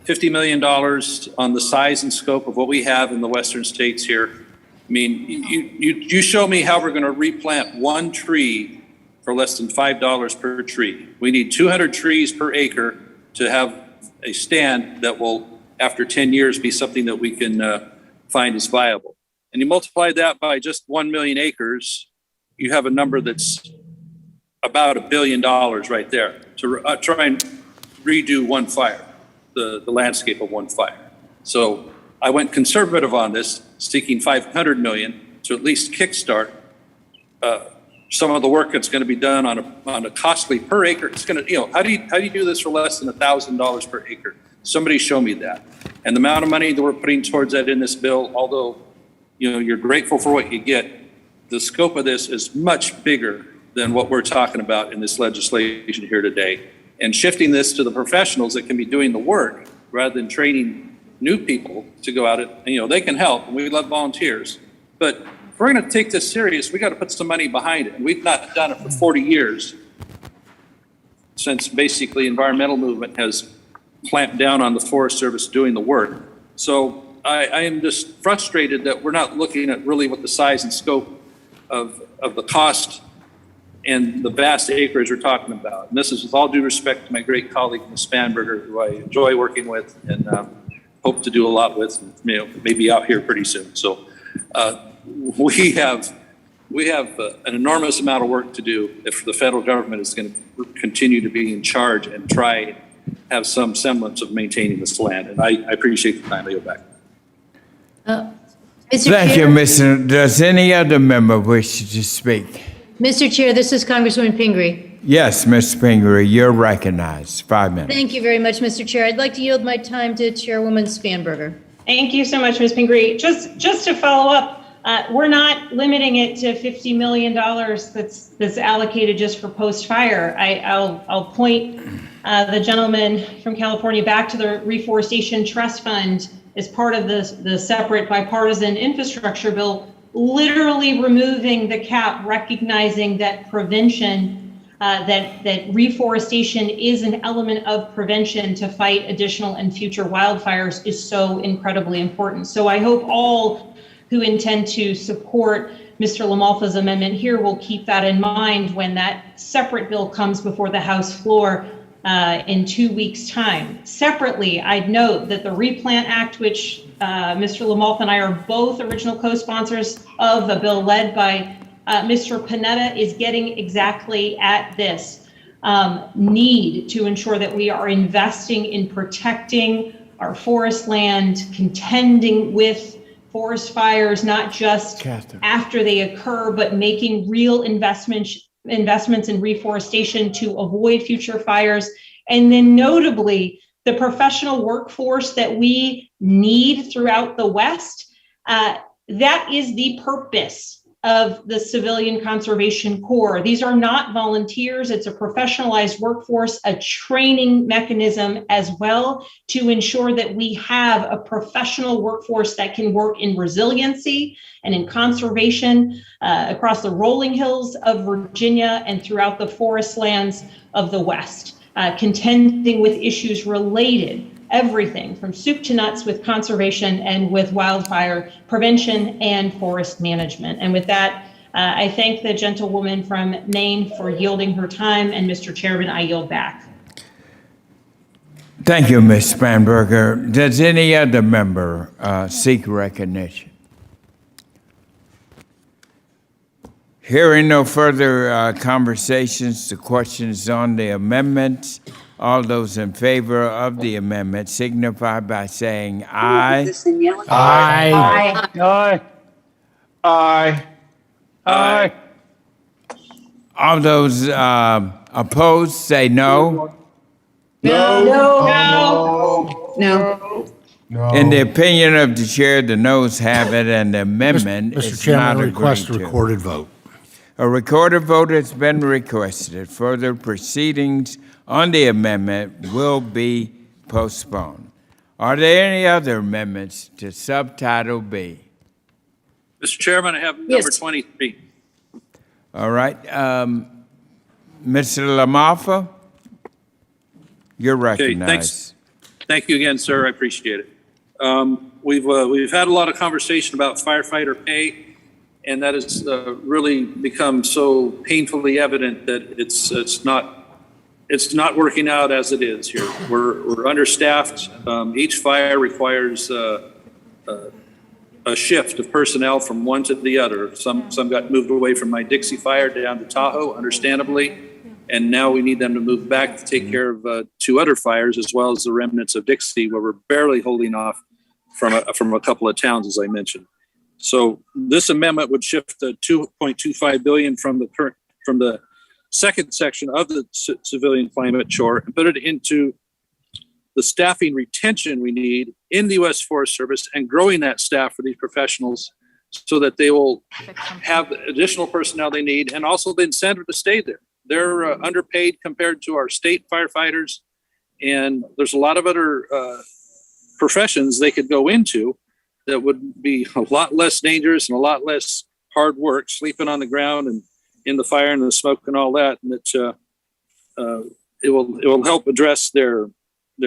N: $50 million on the size and scope of what we have in the western states here, I mean, you show me how we're going to replant one tree for less than $5 per tree. We need 200 trees per acre to have a stand that will, after 10 years, be something that we can find is viable. And you multiply that by just 1 million acres, you have a number that's about $1 billion right there to try and redo one fire, the landscape of one fire. So I went conservative on this, seeking 500 million to at least kickstart some of the work that's going to be done on a costly per acre. It's going to, how do you do this for less than $1,000 per acre? Somebody show me that. And the amount of money that we're putting towards that in this bill, although you're grateful for what you get, the scope of this is much bigger than what we're talking about in this legislation here today. And shifting this to the professionals that can be doing the work rather than training new people to go out and, they can help, and we love volunteers. But if we're going to take this serious, we got to put some money behind it. And we've not done it for 40 years since basically environmental movement has clamped down on the Forest Service doing the work. So I am just frustrated that we're not looking at really what the size and scope of the cost and the vast acreage we're talking about. And this is with all due respect to my great colleague, Ms. Spanberger, who I enjoy working with and hope to do a lot with, maybe out here pretty soon. So we have an enormous amount of work to do if the federal government is going to continue to be in charge and try and have some semblance of maintaining this land. And I appreciate the time. I go back.
C: Thank you, Mr. Does any other member wish to speak?
E: Mr. Chair, this is Congresswoman Pingree.
C: Yes, Ms. Pingree, you're recognized. 5 minutes.
E: Thank you very much, Mr. Chair. I'd like to yield my time to Chairwoman Spanberger.
P: Thank you so much, Ms. Pingree. Just to follow up, we're not limiting it to $50 million that's allocated just for post-fire. I'll point the gentleman from California back to the Reforestation Trust Fund as part of the separate bipartisan infrastructure bill, literally removing the cap, recognizing that prevention, that reforestation is an element of prevention to fight additional and future wildfires is so incredibly important. So I hope all who intend to support Mr. LaMalfa's amendment here will keep that in mind when that separate bill comes before the House floor in 2 weeks' time. Separately, I'd note that the Replant Act, which Mr. LaMalfa and I are both original co-sponsors of, a bill led by Mr. Panetta, is getting exactly at this need to ensure that we are investing in protecting our forest land, contending with forest fires, not just after they occur, but making real investments in reforestation to avoid future fires. And then notably, the professional workforce that we need throughout the West, that is the purpose of the Civilian Conservation Corps. These are not volunteers. It's a professionalized workforce, a training mechanism as well to ensure that we have a professional workforce that can work in resiliency and in conservation across the rolling hills of Virginia and throughout the forest lands of the West, contending with issues related, everything from soup to nuts with conservation and with wildfire prevention and forest management. And with that, I thank the gentlewoman from Maine for yielding her time, and Mr. Chairman, I yield back.
C: Thank you, Ms. Spanberger. Does any other member seek recognition? Hearing no further conversations, the question is on the amendments. All those in favor of the amendment signify by saying aye.
K: Aye.
T: Aye. Aye. Aye.
C: All those opposed say no. In the opinion of the chair, the noes have it, and the amendment
K: Mr.
C: is
K: Chairman,
C: not
K: I
C: agreed
K: request a
C: to.
K: recorded vote.
C: A recorded vote has been requested. Further proceedings on the amendment will be postponed. Are there any other amendments to Subtitle B?
N: Mr. Chairman, I have number 23.
C: All right. Mr. LaMalfa, you're
N: Okay,
C: recognized.
N: thanks. Thank you again, sir. I appreciate it. We've had a lot of conversation about firefighter pay, and that has really become so painfully evident that it's not working out as it is here. We're understaffed. Each fire requires a shift of personnel from one to the other. Some got moved away from my Dixie Fire down to Tahoe, understandably, and now we need them to move back to take care of two other fires, as well as the remnants of Dixie, where we're barely holding off from a couple of towns, as I mentioned. So this amendment would shift the $2.25 billion from the second section of the civilian climate chore and put it into the staffing retention we need in the U.S. Forest Service and growing that staff for these professionals so that they will have the additional personnel they need and also the incentive to stay there. They're underpaid compared to our state firefighters, and there's a lot of other professions they could go into that would be a lot less dangerous and a lot less hard work, sleeping on the ground and in the fire and the smoke and all that. And it will help address their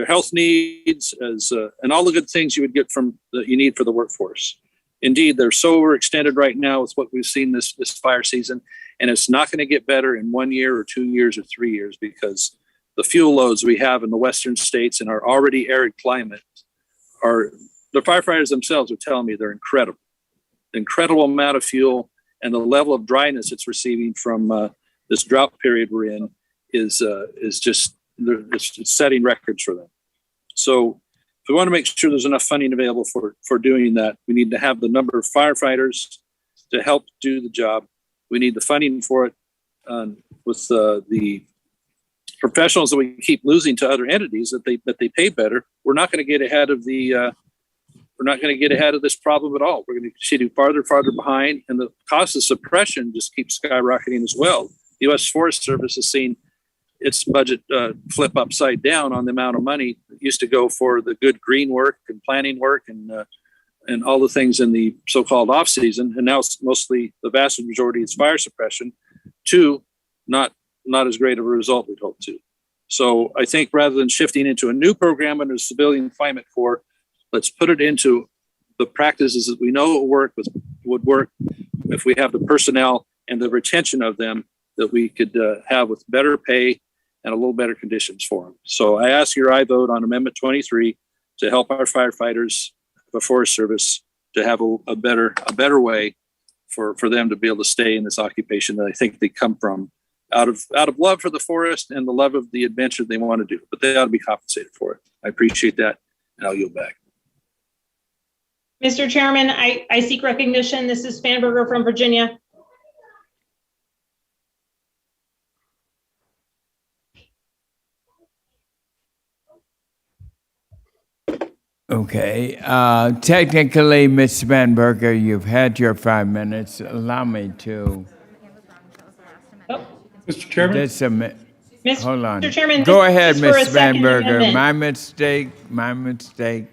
N: health needs and all the good things you would get from that you need for the workforce. Indeed, they're so overextended right now with what we've seen this fire season, and it's not going to get better in 1 year or 2 years or 3 years because the fuel loads we have in the western states and our already arid climate are. The firefighters themselves are telling me they're incredible. The incredible amount of fuel and the level of dryness it's receiving from this drought period we're in is just it's setting records for them. So if we want to make sure there's enough funding available for doing that, we need to have the number of firefighters to help do the job. We need the funding for it with the professionals that we keep losing to other entities that they pay better. We're not going to get ahead of this problem at all. We're going to continue farther behind, and the cost of suppression just keeps skyrocketing as well. The U.S. Forest Service has seen its budget flip upside down on the amount of money that used to go for the good green work and planning work and all the things in the so-called off-season, and now it's mostly the vast majority is fire suppression, to not as great of a result we'd hope to. So I think rather than shifting into a new program under the Civilian Climate Corps, let's put it into the practices that we know would work if we have the personnel and the retention of them that we could have with better pay and a little better conditions for them. So I ask your aye vote on Amendment 23 to help our firefighters, the Forest Service, to have a better way for them to be able to stay in this occupation that I think they come from out of love for the forest and the love of the adventure they want to do. But they ought to be compensated for it. I appreciate that, and I'll yield back.
P: Mr. Chairman, I seek recognition. This is Spanberger from Virginia.
C: Okay. Technically, Ms. Spanberger, you've had your 5 minutes. Allow me to.
L: Mr. Chairman?
C: Hold on.
P: Mr. Chairman,
C: Go
P: this
C: ahead,
P: is for a
C: Ms.
P: second
C: Spanberger.
P: amendment.
C: My mistake.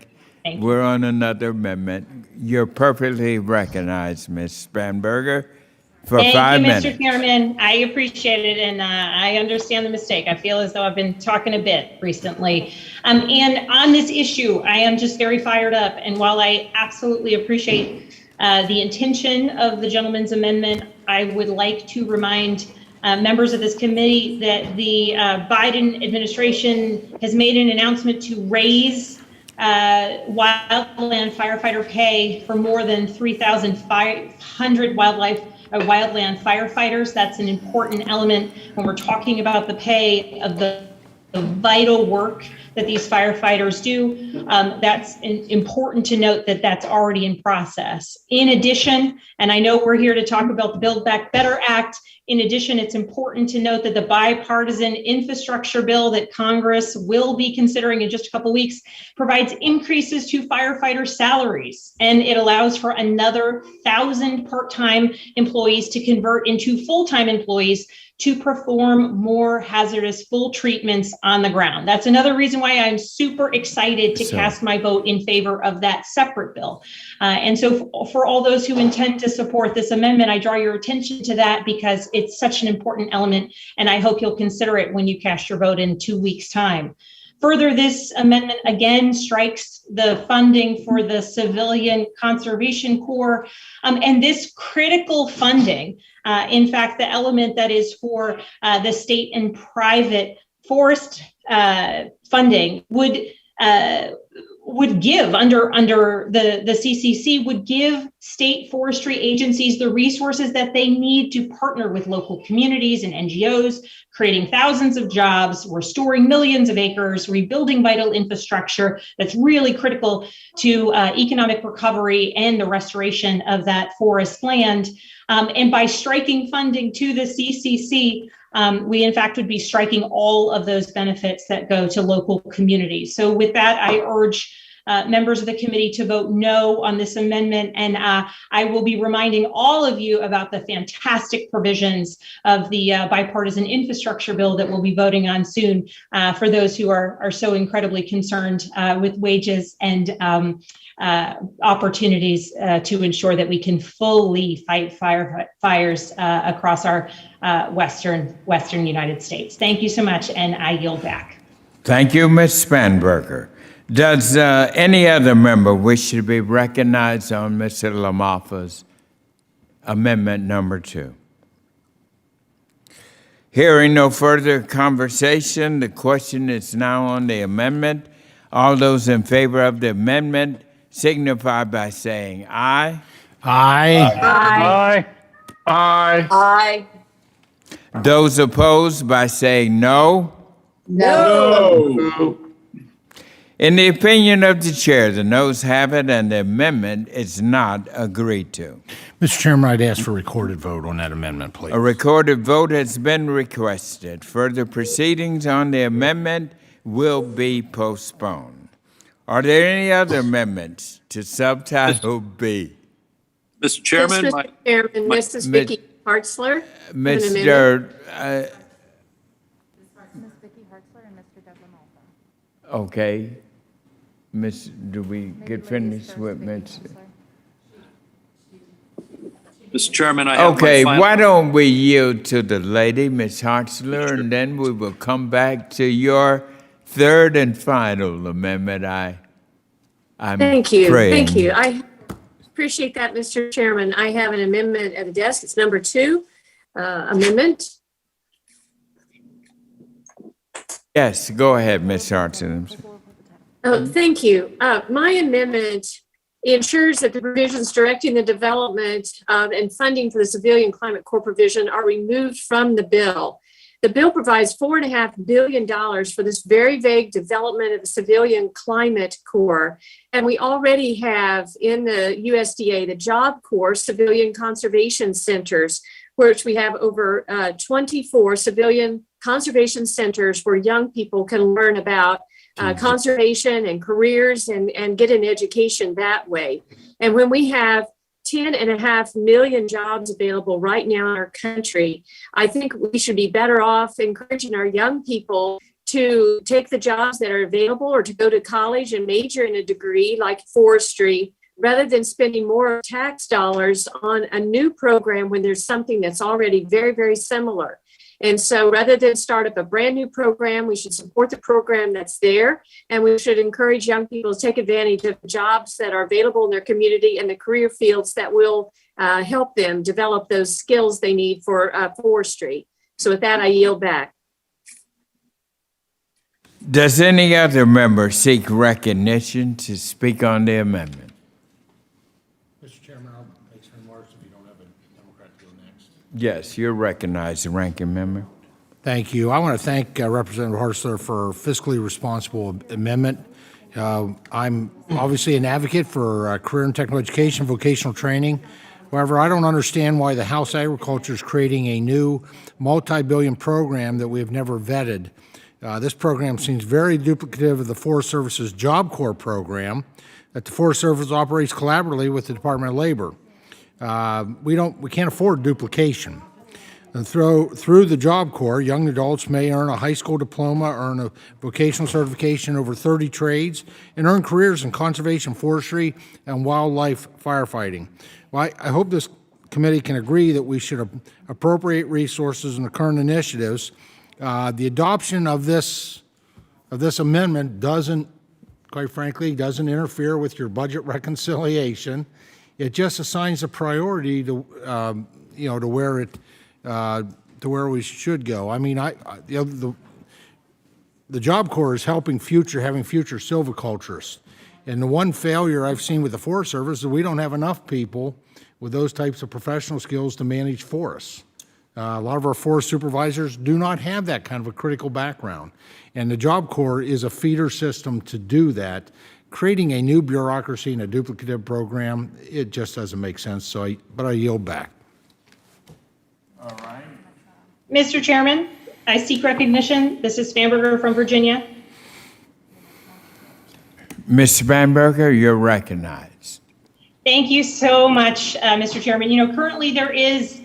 P: Thank you.
C: We're on another amendment. You're perfectly recognized, Ms. Spanberger, for 5 minutes.
P: Thank you, Mr. Chairman. I appreciate it, and I understand the mistake. I feel as though I've been talking a bit recently. And on this issue, I am just very fired up. And while I absolutely appreciate the intention of the gentleman's amendment, I would like to remind members of this committee that the Biden administration has made an announcement to raise wildland firefighter pay for more than 3,500 wildland firefighters. That's an important element when we're talking about the pay of the vital work that these firefighters do. That's important to note that that's already in process. In addition, and I know we're here to talk about the Build Back Better Act. In addition, it's important to note that the bipartisan infrastructure bill that Congress will be considering in just a couple weeks provides increases to firefighter salaries, and it allows for another 1,000 part-time employees to convert into full-time employees to perform more hazardous full treatments on the ground. That's another reason why I'm super excited to cast my vote in favor of that separate bill. And so for all those who intend to support this amendment, I draw your attention to that because it's such an important element, and I hope you'll consider it when you cast your vote in 2 weeks' time. Further, this amendment again strikes the funding for the Civilian Conservation Corps, and this critical funding, in fact, the element that is for the state and private forest funding would give under the CCC would give state forestry agencies the resources that they need to partner with local communities and NGOs, creating thousands of jobs, restoring millions of acres, rebuilding vital infrastructure that's really critical to economic recovery and the restoration of that forest land. And by striking funding to the CCC, we in fact would be striking all of those benefits that go to local communities. So with that, I urge members of the committee to vote no on this amendment. And I will be reminding all of you about the fantastic provisions of the bipartisan infrastructure bill that we'll be voting on soon for those who are so incredibly concerned with wages and opportunities to ensure that we can fully fight fires across our Western United States. Thank you so much, and I yield back.
C: Thank you, Ms. Spanberger. Does any other member wish to be recognized on Mr. LaMalfa's amendment number 2? Hearing no further conversation, the question is now on the amendment. All those in favor of the amendment signify by saying aye.
T: Aye.
E: Aye.
C: Those opposed by saying no.
R: No.
C: In the opinion of the chair, the noes have it and the amendment is not agreed to.
K: Mr. Chairman, I'd ask for a recorded vote on that amendment, please.
C: A recorded vote has been requested. Further proceedings on the amendment will be postponed. Are there any other amendments to subtitle B?
N: Mr. Chairman,
D: Mr. Chairman, this is Vicki Hartzler.
C: Mr.
G: Ms. Vicki Hartzler and Mr. Doug LaMalfa.
C: Okay. Do we get finished with Ms.?
N: Mr. Chairman, I have
C: Okay,
N: my final.
C: why don't we yield to the lady, Ms. Hartzler, and then we will come back to your third and final amendment.
D: Thank you.
C: praying.
D: Thank you. I appreciate that, Mr. Chairman. I have an amendment at the desk. It's number 2 amendment.
C: Yes, go ahead, Ms. Hartzler.
D: Oh, thank you. My amendment ensures that the provisions directing the development and funding for the Civilian Climate Corps provision are removed from the bill. The bill provides $4.5 billion for this very vague development of the Civilian Climate Corps. And we already have in the USDA, the Job Corps Civilian Conservation Centers, which we have over 24 civilian conservation centers where young people can learn about conservation and careers and get an education that way. And when we have 10.5 million jobs available right now in our country, I think we should be better off encouraging our young people to take the jobs that are available or to go to college and major in a degree like forestry, rather than spending more tax dollars on a new program when there's something that's already very, very similar. And so rather than start up a brand new program, we should support the program that's there. And we should encourage young people to take advantage of jobs that are available in their community and the career fields that will help them develop those skills they need for forestry. So with that, I yield back.
C: Does any other member seek recognition to speak on the amendment?
K: Mr. Chairman, I'll make some remarks if you don't have a Democrat go next.
C: Yes, you're recognized, the ranking member.
K: Thank you. I want to thank Representative Hartzler for a fiscally responsible amendment. I'm obviously an advocate for career and technical education, vocational training. However, I don't understand why the House Agriculture is creating a new multi-billion program that we have never vetted. This program seems very duplicative of the Forest Service's Job Corps program that the Forest Service operates collaboratively with the Department of Labor. We can't afford duplication. And through the Job Corps, young adults may earn a high school diploma, earn a vocational certification over 30 trades, and earn careers in conservation, forestry, and wildlife firefighting. Well, I hope this committee can agree that we should appropriate resources in the current initiatives. The adoption of this amendment quite frankly, doesn't interfere with your budget reconciliation. It just assigns a priority to where we should go. I mean, the Job Corps is having future silviculturists. And the one failure I've seen with the Forest Service is we don't have enough people with those types of professional skills to manage forests. A lot of our forest supervisors do not have that kind of a critical background. And the Job Corps is a feeder system to do that. Creating a new bureaucracy and a duplicative program, it just doesn't make sense. But I yield back.
C: All right.
P: Mr. Chairman, I seek recognition. This is Spanberger from Virginia.
C: Ms. Spanberger, you're recognized.
P: Thank you so much, Mr. Chairman. Currently there is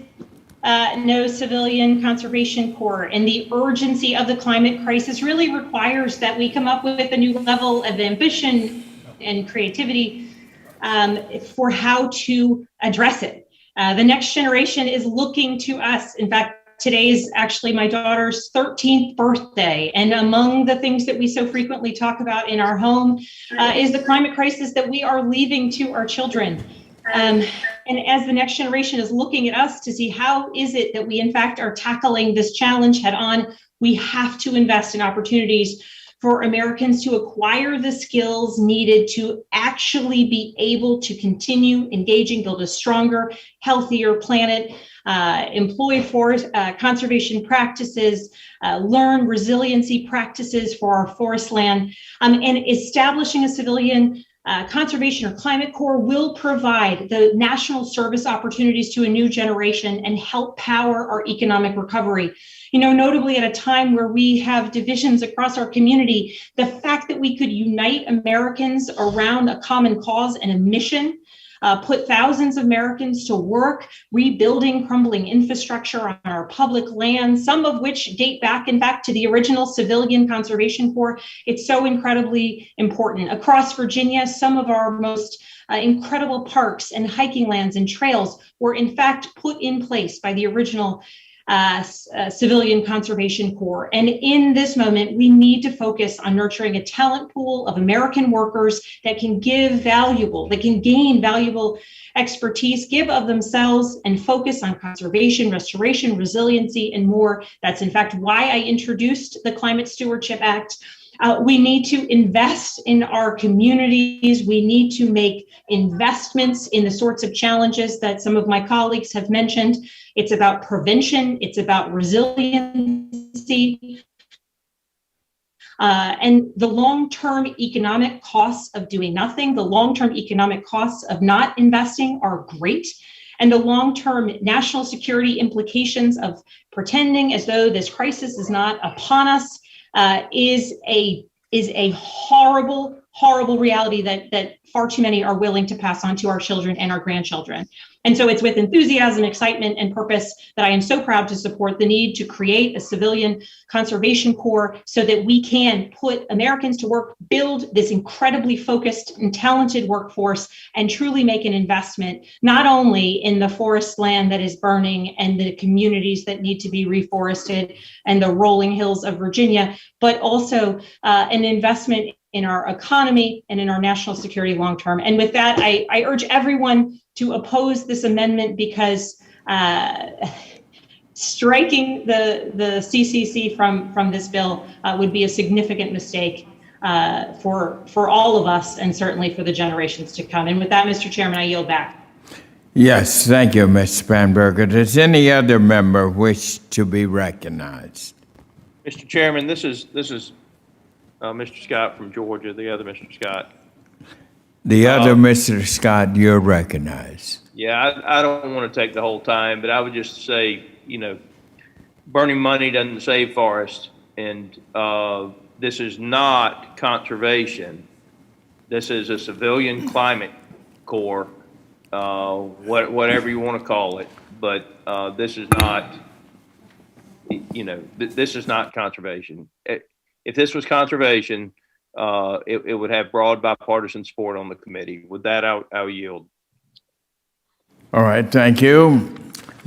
P: no civilian conservation corps, and the urgency of the climate crisis really requires that we come up with a new level of ambition and creativity for how to address it. The next generation is looking to us. In fact, today is actually my daughter's 13th birthday, and among the things that we so frequently talk about in our home is the climate crisis that we are leaving to our children. And as the next generation is looking at us to see how is it that we in fact are tackling this challenge head on, we have to invest in opportunities for Americans to acquire the skills needed to actually be able to continue engaging, build a stronger, healthier planet, employ forest conservation practices, learn resiliency practices for our forest land, and establishing a civilian conservation or climate corps will provide the national service opportunities to a new generation and help power our economic recovery. Notably at a time where we have divisions across our community, the fact that we could unite Americans around a common cause and a mission, put thousands of Americans to work rebuilding crumbling infrastructure on our public lands, some of which date back, in fact, to the original Civilian Conservation Corps. It's so incredibly important. Across Virginia, some of our most incredible parks and hiking lands and trails were, in fact, put in place by the original Civilian Conservation Corps. And in this moment, we need to focus on nurturing a talent pool of American workers that can gain valuable expertise, give of themselves, and focus on conservation, restoration, resiliency, and more. That's in fact why I introduced the Climate Stewardship Act. We need to invest in our communities. We need to make investments in the sorts of challenges that some of my colleagues have mentioned. It's about prevention. It's about resiliency. And the long-term economic costs of doing nothing, the long-term economic costs of not investing are great. And the long-term national security implications of pretending as though this crisis is not upon us is a is a horrible, horrible reality that far too many are willing to pass on to our children and our grandchildren. And so it's with enthusiasm, excitement, and purpose that I am so proud to support the need to create a civilian conservation corps so that we can put Americans to work, build this incredibly focused and talented workforce, and truly make an investment, not only in the forest land that is burning and the communities that need to be reforested and the rolling hills of Virginia, but also an investment in our economy and in our national security long term. And with that, I urge everyone to oppose this amendment because striking the CCC from this bill would be a significant mistake for all of us and certainly for the generations to come. And with that, Mr. Chairman, I yield back.
C: Yes, thank you, Ms. Spanberger. Does any other member wish to be recognized?
I: Mr. Chairman, this is Mr. Scott from Georgia, the other Mr. Scott.
C: The other Mr. Scott, you're recognized.
I: Yeah, I don't want to take the whole time, but I would just say, burning money doesn't save forests, and this is not conservation. This is a civilian climate corps, whatever you want to call it, but this is not, this is not conservation. If this was conservation, it would have broad bipartisan support on the committee. With that, I'll yield.
C: All right, thank you.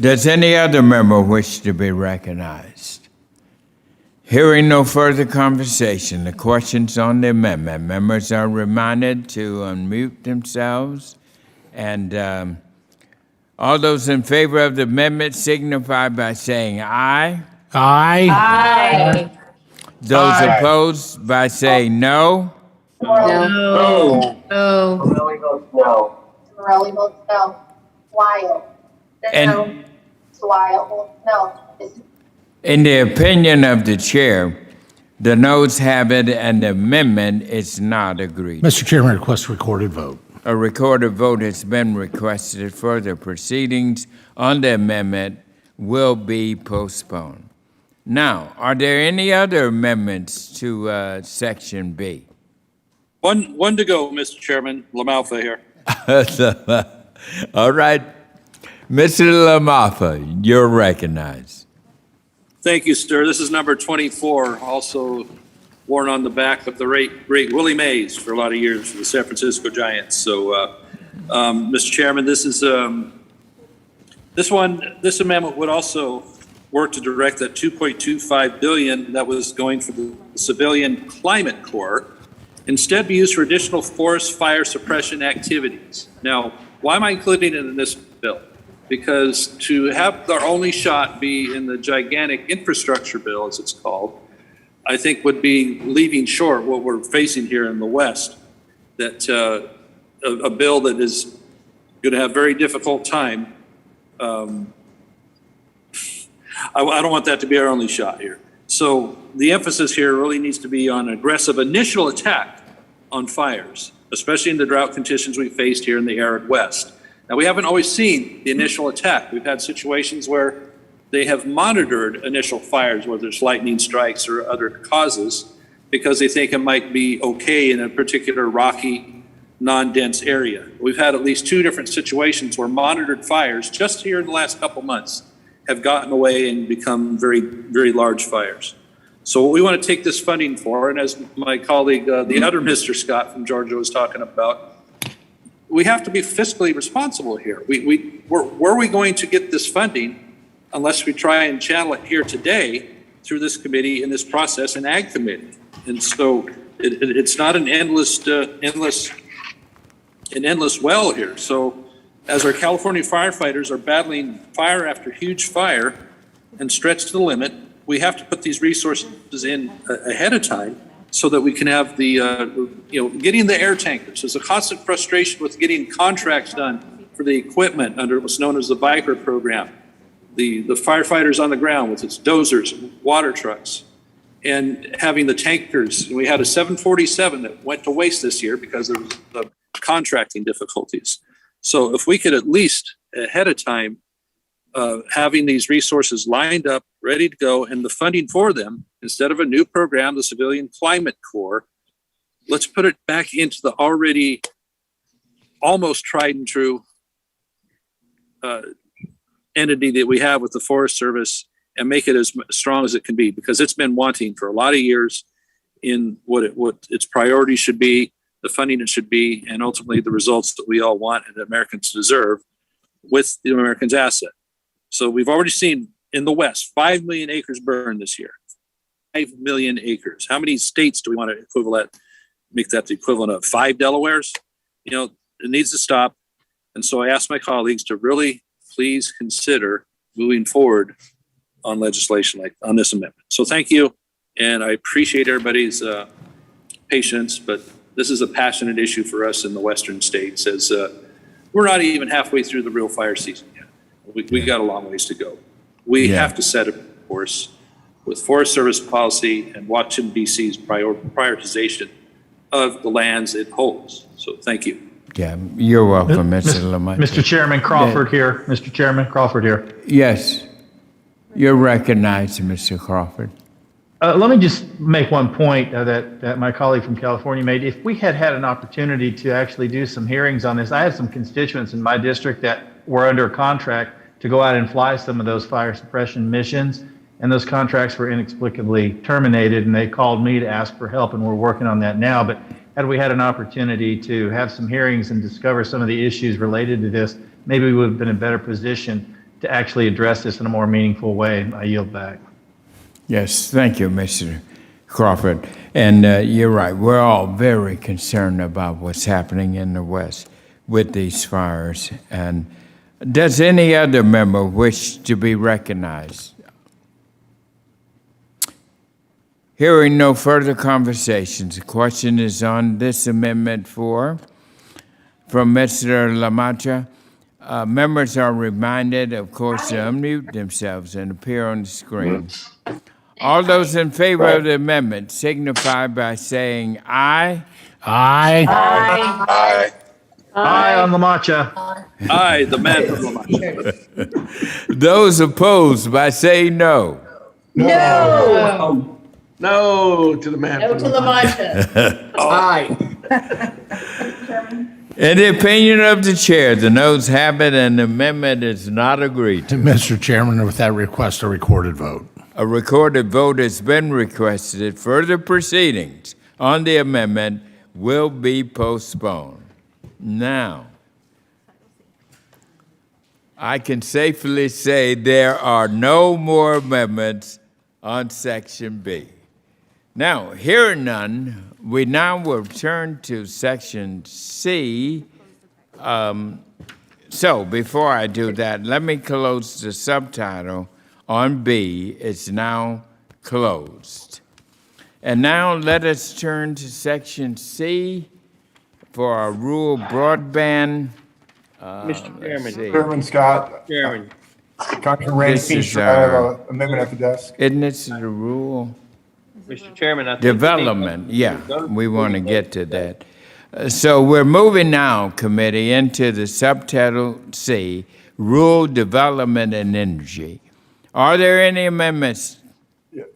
C: Does any other member wish to be recognized? Hearing no further conversation, the questions on the amendment. Members are reminded to unmute themselves. And all those in favor of the amendment signify by saying aye.
K: Aye.
D: Aye.
C: Those opposed by saying no.
X: No. Morelli votes no. Morelli votes no. Wyatt.
C: And
X: Wyatt votes no.
C: in the opinion of the chair, the noes have it and the amendment is not agreed.
K: Mr. Chairman, request recorded vote.
C: A recorded vote has been requested. Further proceedings on the amendment will be postponed. Now, are there any other amendments to Section B?
N: One to go, Mr. Chairman. LaMalfa here.
C: All right. Mr. LaMalfa, you're recognized.
N: Thank you, sir. This is number 24, also worn on the back of the great Willie Mays for a lot of years for the San Francisco Giants. So, Mr. Chairman, this amendment would also work to direct that $2.25 billion that was going for the Civilian Climate Corps instead be used for additional forest fire suppression activities. Now, why am I including it in this bill? Because to have our only shot be in the gigantic infrastructure bill, as it's called, I think would be leaving short what we're facing here in the West, that a bill that is going to have very difficult time. I don't want that to be our only shot here. So the emphasis here really needs to be on aggressive initial attack on fires, especially in the drought conditions we faced here in the arid West. Now, we haven't always seen the initial attack. We've had situations where they have monitored initial fires, whether it's lightning strikes or other causes, because they think it might be okay in a particular rocky, non-dense area. We've had at least two different situations where monitored fires, just here in the last couple months, have gotten away and become very, very large fires. So what we want to take this funding for, and as my colleague, the other Mr. Scott from Georgia was talking about, we have to be fiscally responsible here. Where are we going to get this funding unless we try and channel it here today through this committee in this process and Ag Committee? And so it's not an endless well here. So as our California firefighters are battling fire after huge fire and stretched to the limit, we have to put these resources in ahead of time so that we can have the, getting the air tankers. There's a constant frustration with getting contracts done for the equipment under what's known as the Viper program. The firefighters on the ground with its dozers, water trucks, and having the tankers. We had a 747 that went to waste this year because of the contracting difficulties. So if we could at least ahead of time having these resources lined up, ready to go, and the funding for them, instead of a new program, the Civilian Climate Corps, let's put it back into the already almost tried and true entity that we have with the Forest Service and make it as strong as it can be, because it's been wanting for a lot of years in what its priorities should be, the funding it should be, and ultimately the results that we all want and that Americans deserve with the Americans' asset. So we've already seen in the West, 5 million acres burned this year. 5 million acres. How many states do we want to make that the equivalent of 5 Delawares? You know, it needs to stop. And so I ask my colleagues to really please consider moving forward on legislation like on this amendment. So thank you. And I appreciate everybody's patience, but this is a passionate issue for us in the Western states, as we're not even halfway through the real fire season yet. We got a long ways to go. We have to set a course with Forest Service policy and Washington, D.C.'s prioritization of the lands it holds. So thank you.
C: Yeah, you're welcome, Mr. Lamont.
T: Mr. Chairman, Crawford here. Mr. Chairman, Crawford here.
C: Yes, you're recognized, Mr. Crawford.
T: Let me just make one point that my colleague from California made. If we had had an opportunity to actually do some hearings on this, I had some constituents in my district that were under contract to go out and fly some of those fire suppression missions, and those contracts were inexplicably terminated, and they called me to ask for help, and we're working on that now. But had we had an opportunity to have some hearings and discover some of the issues related to this, maybe we would have been in a better position to actually address this in a more meaningful way. I yield back.
C: Yes, thank you, Mr. Crawford. And you're right, we're all very concerned about what's happening in the West with these fires. And does any other member wish to be recognized? Hearing no further conversations, the question is on this Amendment 4 from Mr. LaMancha. Members are reminded, of course, to unmute themselves and appear on the screen. All those in favor of the amendment signify by saying aye.
K: Aye.
T: Aye. Aye on LaMancha.
N: Aye, the man from LaMancha.
C: Those opposed by saying no.
E: No.
L: No to the man.
E: No to LaMancha.
L: Aye.
C: In the opinion of the chair, the noes have it and the amendment is not agreed to.
K: Mr. Chairman, with that request, a recorded vote.
C: A recorded vote has been requested. Further proceedings on the amendment will be postponed. Now, I can safely say there are no more amendments on Section B. Now, hearing none, we now will turn to Section C. So before I do that, let me close the subtitle on B. It's now closed. And now let us turn to Section C for our rural broadband.
I: Mr. Chairman.
L: Chairman Scott.
I: Chairman.
L: Congressman Randy
C: This is
L: Feaster, I have
C: our-
L: an amendment at the desk.
C: Isn't this the rural
I: Mr. Chairman, I think.
C: development? Yeah, we want to get to that. So we're moving now, committee, into the subtitle C, Rural Development and Energy. Are there any amendments?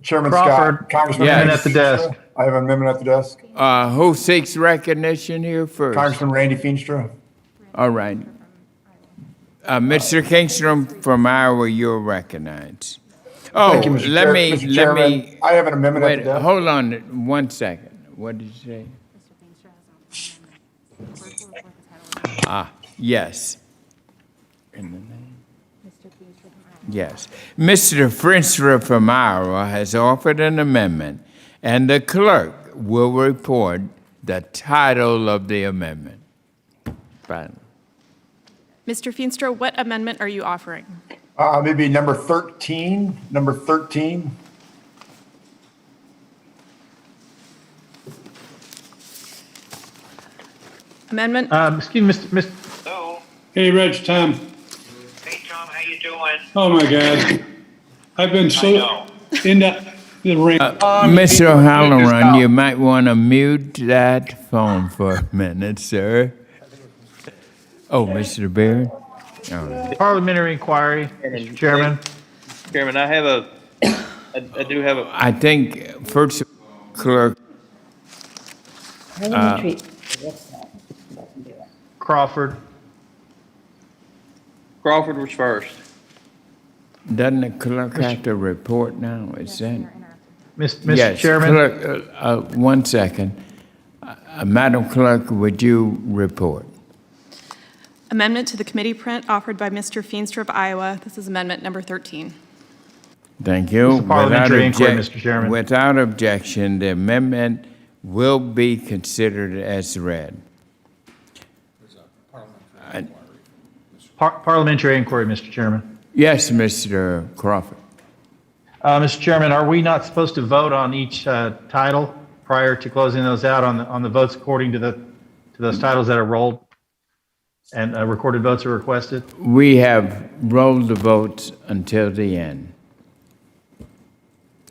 L: Chairman
T: Crawford.
L: Scott, Congressman
C: Yes.
L: Randy
T: At the
L: Feenstra.
T: desk.
L: I have an amendment at the desk.
C: Who seeks recognition here first?
L: Congressman Randy Feenstra.
C: All right. Mr. Kingstrom from Iowa, you're recognized. Oh,
L: Thank you, Mr.
C: let
L: Chair-
C: me,
L: Mr.
C: let
L: Chairman,
C: me,
L: I have an amendment at
C: wait,
L: the desk.
C: hold on 1 second. What did you say? Yes. Yes. Mr. Frinstra from Iowa has offered an amendment, and the clerk will report the title of the amendment. Fine.
W: Mr. Feenstra, what amendment are you offering?
L: Maybe number 13, number 13.
W: Amendment?
T: Excuse me, Mr.
L: Hey, Reg, Tom.
J: Hey, Tom, how you doing?
L: Oh, my God. I've been so in the ring.
C: Mr. O'Halloran, you might want to mute that phone for a minute, sir. Oh, Mr. Baird? Oh.
T: Parliamentary inquiry, Mr. Chairman.
I: Chairman, I do have a.
C: I think first clerk,
B: Parliamentary.
T: Crawford.
I: Crawford was first.
C: Doesn't the clerk have to report now? Is that?
T: Mr.
C: Yes,
T: Chairman.
C: Clerk, 1 second. Madam Clerk, would you report?
W: Amendment to the committee print offered by Mr. Feenstra of Iowa. This is amendment number 13.
C: Thank you.
T: It's a parliamentary inquiry, Mr. Chairman.
C: Without objection, the amendment will be considered as read.
T: Parliamentary inquiry, Mr. Chairman.
C: Yes, Mr. Crawford.
T: Mr. Chairman, are we not supposed to vote on each title prior to closing those out on the votes according to those titles that are rolled and recorded votes are requested?
C: We have rolled the votes until the end.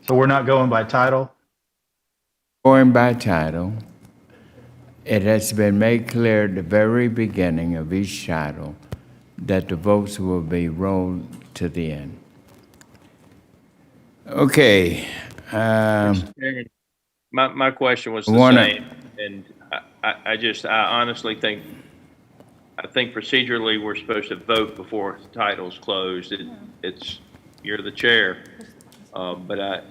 T: So we're not going by title?
C: Going by title, it has been made clear at the very beginning of each title that the votes will be rolled to the end. Okay.
I: My question was the same, and I honestly think, procedurally we're supposed to vote before the title's closed. You're the chair, but I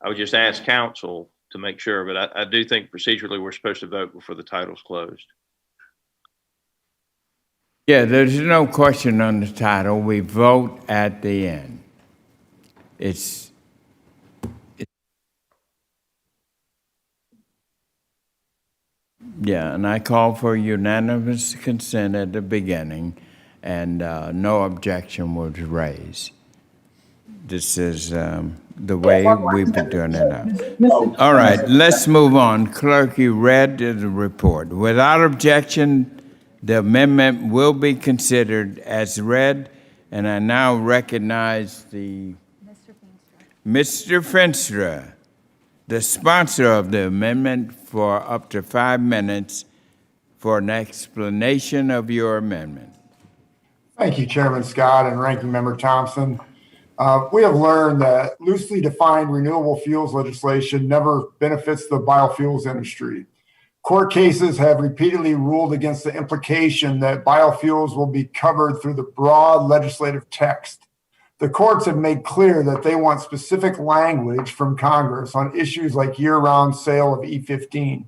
I: would just ask council to make sure, but I do think procedurally we're supposed to vote before the title's closed.
C: Yeah, there's no question on the title. We vote at the end. Yeah, and I call for unanimous consent at the beginning, and no objection was raised. This is the way we've been doing it now. All right, let's move on. Clerk, you read the report. Without objection, the amendment will be considered as read, and I now recognize Mr. Feenstra, the sponsor of the amendment, for up to 5 minutes for an explanation of your amendment.
M: Thank you, Chairman Scott and Ranking Member Thompson. We have learned that loosely defined renewable fuels legislation never benefits the biofuels industry. Court cases have repeatedly ruled against the implication that biofuels will be covered through the broad legislative text. The courts have made clear that they want specific language from Congress on issues like year-round sale of E15.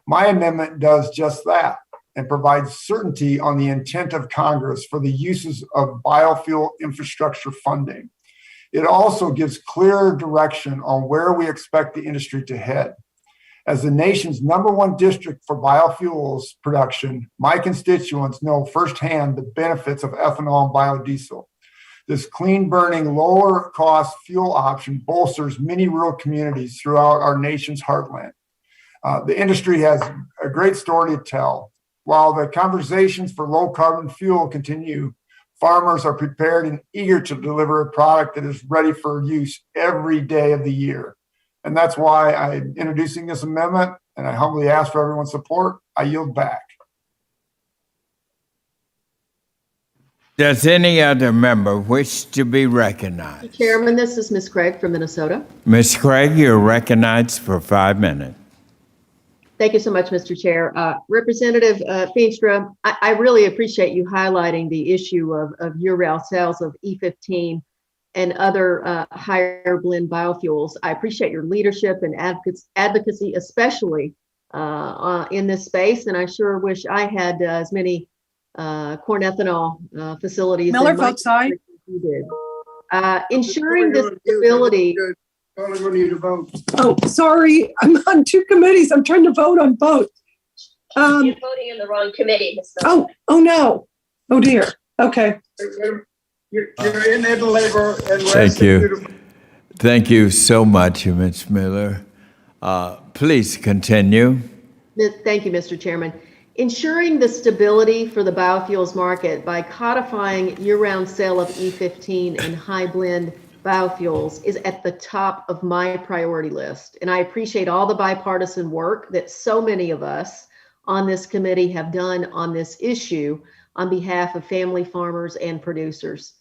M: My amendment does just that and provides certainty on the intent of Congress for the uses of biofuel infrastructure funding. It also gives clear direction on where we expect the industry to head. As the nation's #1 district for biofuels production, my constituents know firsthand the benefits of ethanol and biodiesel. This clean-burning, lower-cost fuel option bolsters many rural communities throughout our nation's heartland. The industry has a great story to tell. While the conversations for low-carbon fuel continue, farmers are prepared and eager to deliver a product that is ready for use every day of the year. And that's why I'm introducing this amendment, and I humbly ask for everyone's support. I yield back.
C: Does any other member wish to be recognized?
Q: Chairman, this is Ms. Craig from Minnesota.
C: Ms. Craig, you're recognized for 5 minutes.
Q: Thank you so much, Mr. Chair. Representative Feenstra, I really appreciate you highlighting the issue of year-round sales of E15 and other higher blend biofuels. I appreciate your leadership and advocacy, especially in this space. And I sure wish I had as many corn ethanol facilities.
S: Miller votes aye.
Q: You did. Ensuring the stability.
S: Oh, sorry, I'm on 2 committees. I'm trying to vote on both.
D: You're voting in the wrong committee.
S: Oh no. Oh dear. Okay.
A: You're in the labor and
C: Thank you. Thank you so much, Ms. Miller. Please continue.
Q: Thank you, Mr. Chairman. Ensuring the stability for the biofuels market by codifying year-round sale of E15 and high blend biofuels is at the top of my priority list. And I appreciate all the bipartisan work that so many of us on this committee have done on this issue on behalf of family farmers and producers.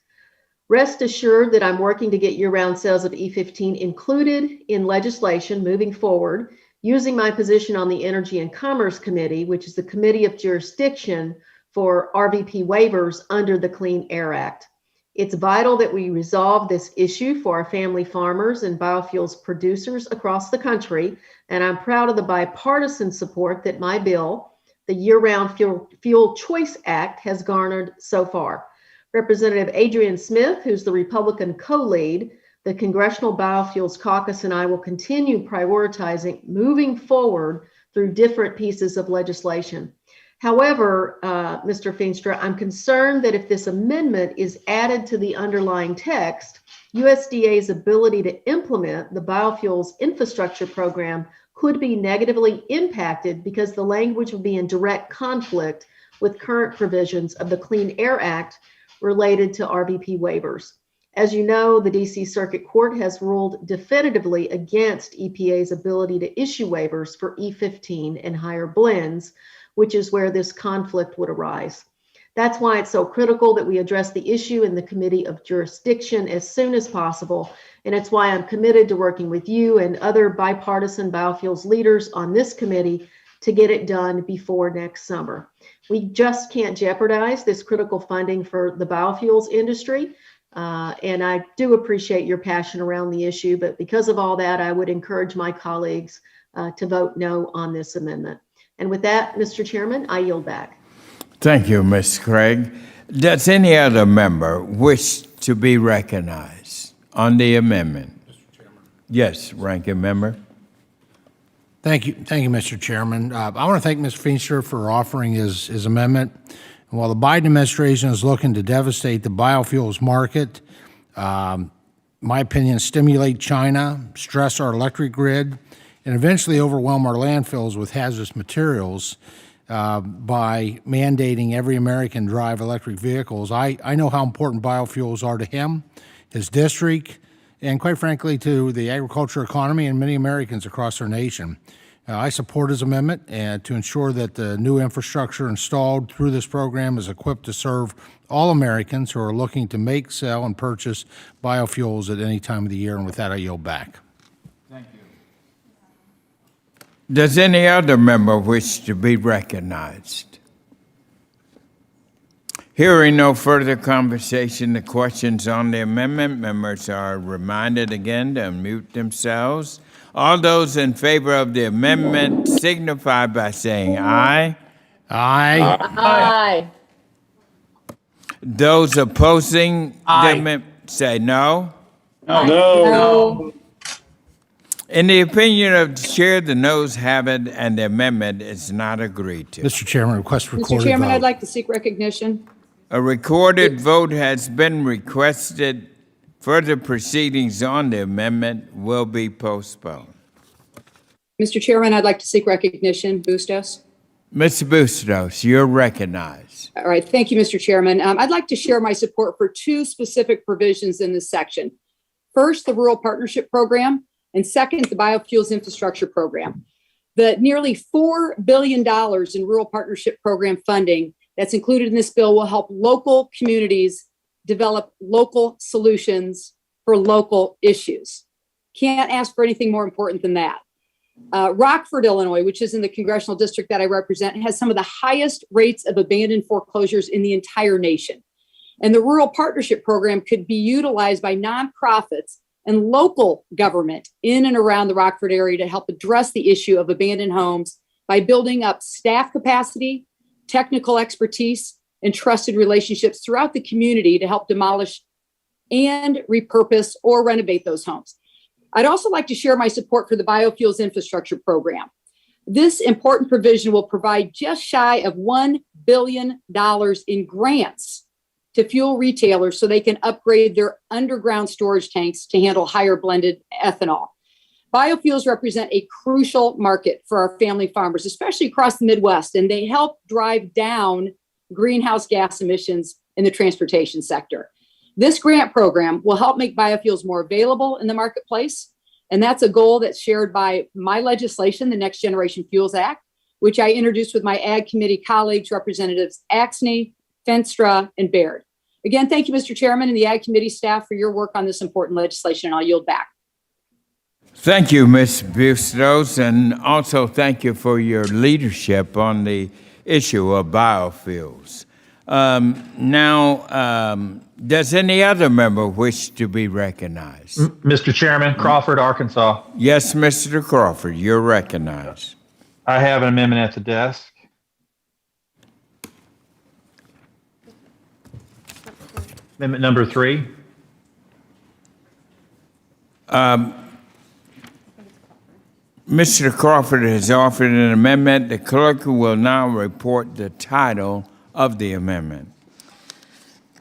Q: Rest assured that I'm working to get year-round sales of E15 included in legislation moving forward using my position on the Energy and Commerce Committee, which is the committee of jurisdiction for RVP waivers under the Clean Air Act. It's vital that we resolve this issue for our family farmers and biofuels producers across the country, and I'm proud of the bipartisan support that my bill, the Year-Round Fuel Choice Act, has garnered so far. Representative Adrian Smith, who's the Republican co-lead, the Congressional Biofuels Caucus, and I will continue prioritizing moving forward through different pieces of legislation. However, Mr. Feenstra, I'm concerned that if this amendment is added to the underlying text, USDA's ability to implement the biofuels infrastructure program could be negatively impacted because the language would be in direct conflict with current provisions of the Clean Air Act related to RVP waivers. As you know, the DC Circuit Court has ruled definitively against EPA's ability to issue waivers for E15 and higher blends, which is where this conflict would arise. That's why it's so critical that we address the issue in the Committee of Jurisdiction as soon as possible. And it's why I'm committed to working with you and other bipartisan biofuels leaders on this committee to get it done before next summer. We just can't jeopardize this critical funding for the biofuels industry. And I do appreciate your passion around the issue, but because of all that, I would encourage my colleagues to vote no on this amendment. And with that, Mr. Chairman, I yield back.
C: Thank you, Ms. Craig. Does any other member wish to be recognized on the amendment? Mr. Chairman. Yes, Ranking Member.
K: Thank you, Mr. Chairman. I want to thank Mr. Feenstra for offering his amendment. And while the Biden administration is looking to devastate the biofuels market, my opinion, stimulate China, stress our electric grid, and eventually overwhelm our landfills with hazardous materials by mandating every American drive electric vehicles. I know how important biofuels are to him, his district, and quite frankly to the agriculture economy and many Americans across our nation. I support his amendment to ensure that the new infrastructure installed through this program is equipped to serve all Americans who are looking to make, sell, and purchase biofuels at any time of the year. And with that, I yield back.
C: Thank you. Does any other member wish to be recognized? Hearing no further conversation, the questions on the amendment, members are reminded again to unmute themselves. All those in favor of the amendment signify by saying aye.
K: Aye.
Q: Aye.
C: Those opposing the amendment say no.
L: No.
C: In the opinion of the chair, the noes have it, and the amendment is not agreed to.
K: Mr. Chairman, request recorded
R: Mr. Chairman,
K: vote.
R: I'd like to seek recognition.
C: A recorded vote has been requested. Further proceedings on the amendment will be postponed.
R: Mr. Chairman, I'd like to seek recognition. Bustos.
C: Mr. Bustos, you're recognized.
R: All right. Thank you, Mr. Chairman. I'd like to share my support for two specific provisions in this section. First, the Rural Partnership Program, and second, the Biofuels Infrastructure Program. The nearly $4 billion in Rural Partnership Program funding that's included in this bill will help local communities develop local solutions for local issues. Can't ask for anything more important than that. Rockford, Illinois, which is in the congressional district that I represent, has some of the highest rates of abandoned foreclosures in the entire nation. And the Rural Partnership Program could be utilized by nonprofits and local government in and around the Rockford area to help address the issue of abandoned homes by building up staff capacity, technical expertise, and trusted relationships throughout the community to help demolish and repurpose or renovate those homes. I'd also like to share my support for the Biofuels Infrastructure Program. This important provision will provide just shy of $1 billion in grants to fuel retailers so they can upgrade their underground storage tanks to handle higher blended ethanol. Biofuels represent a crucial market for our family farmers, especially across the Midwest, and they help drive down greenhouse gas emissions in the transportation sector. This grant program will help make biofuels more available in the marketplace, and that's a goal that's shared by my legislation, the Next Generation Fuels Act, which I introduced with my Ag Committee colleagues, Representatives Axney, Feenstra, and Baird. Again, thank you, Mr. Chairman, and the Ag Committee staff for your work on this important legislation, and I'll yield back.
C: Thank you, Ms. Bustos, and also thank you for your leadership on the issue of biofuels. Does any other member wish to be recognized?
T: Mr. Chairman, Crawford, Arkansas.
C: Yes, Mr. Crawford, you're recognized.
T: I have an amendment at the desk. Amendment number 3.
C: Mr. Crawford has offered an amendment. The clerk will now report the title of the amendment.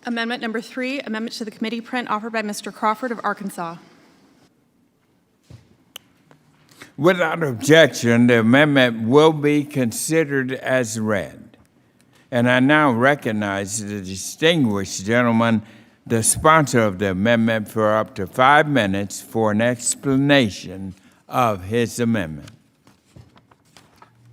W: Amendment number 3, amendment to the committee print offered by Mr. Crawford of Arkansas.
C: Without objection, the amendment will be considered as read. And I now recognize the distinguished gentleman, the sponsor of the amendment, for up to 5 minutes for an explanation of his amendment.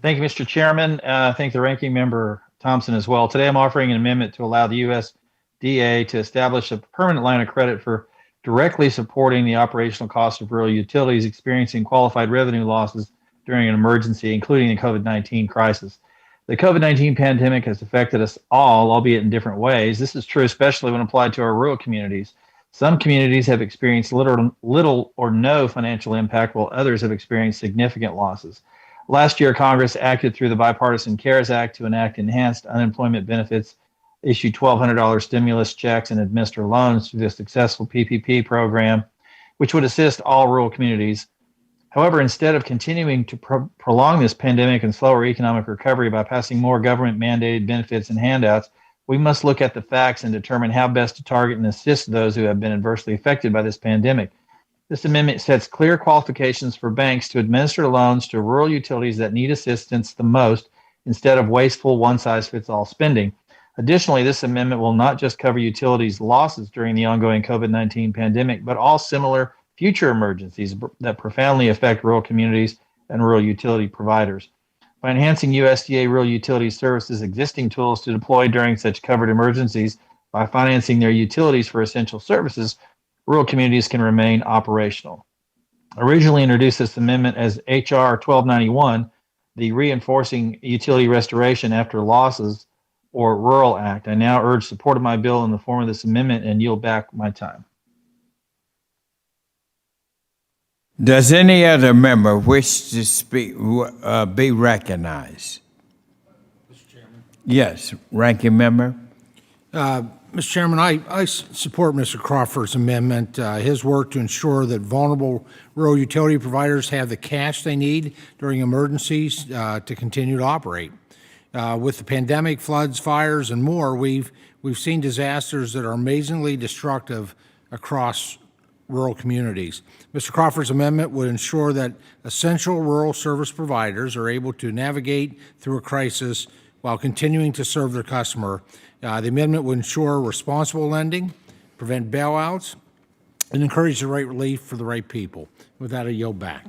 T: Thank you, Mr. Chairman. Thank the ranking member Thompson as well. Today I'm offering an amendment to allow the USDA to establish a permanent line of credit for directly supporting the operational cost of rural utilities experiencing qualified revenue losses during an emergency, including the COVID-19 crisis. The COVID-19 pandemic has affected us all, albeit in different ways. This is true especially when applied to our rural communities. Some communities have experienced little or no financial impact, while others have experienced significant losses. Last year, Congress acted through the Bipartisan CARES Act to enact enhanced unemployment benefits, issue $1,200 stimulus checks, and administer loans through the successful PPP program, which would assist all rural communities. However, instead of continuing to prolong this pandemic and slower economic recovery by passing more government-mandated benefits and handouts, we must look at the facts and determine how best to target and assist those who have been adversely affected by this pandemic. This amendment sets clear qualifications for banks to administer loans to rural utilities that need assistance the most, instead of wasteful one-size-fits-all spending. Additionally, this amendment will not just cover utilities' losses during the ongoing COVID-19 pandemic, but all similar future emergencies that profoundly affect rural communities and rural utility providers. By enhancing USDA Rural Utility Services' existing tools to deploy during such covered emergencies by financing their utilities for essential services, rural communities can remain operational. Originally introduced this amendment as H.R. 1291, the Reinforcing Utility Restoration After Losses or Rural Act, I now urge support of my bill in the form of this amendment and yield back my time.
C: Does any other member wish to speak, be recognized? Mr. Chairman. Yes, ranking member.
K: Mr. Chairman, I support Mr. Crawford's amendment. His work to ensure that vulnerable rural utility providers have the cash they need during emergencies to continue to operate. With the pandemic, floods, fires, and more, we've seen disasters that are amazingly destructive across rural communities. Mr. Crawford's amendment would ensure that essential rural service providers are able to navigate through a crisis while continuing to serve their customer. The amendment would ensure responsible lending, prevent bailouts, and encourage the right relief for the right people. With that, I yield back.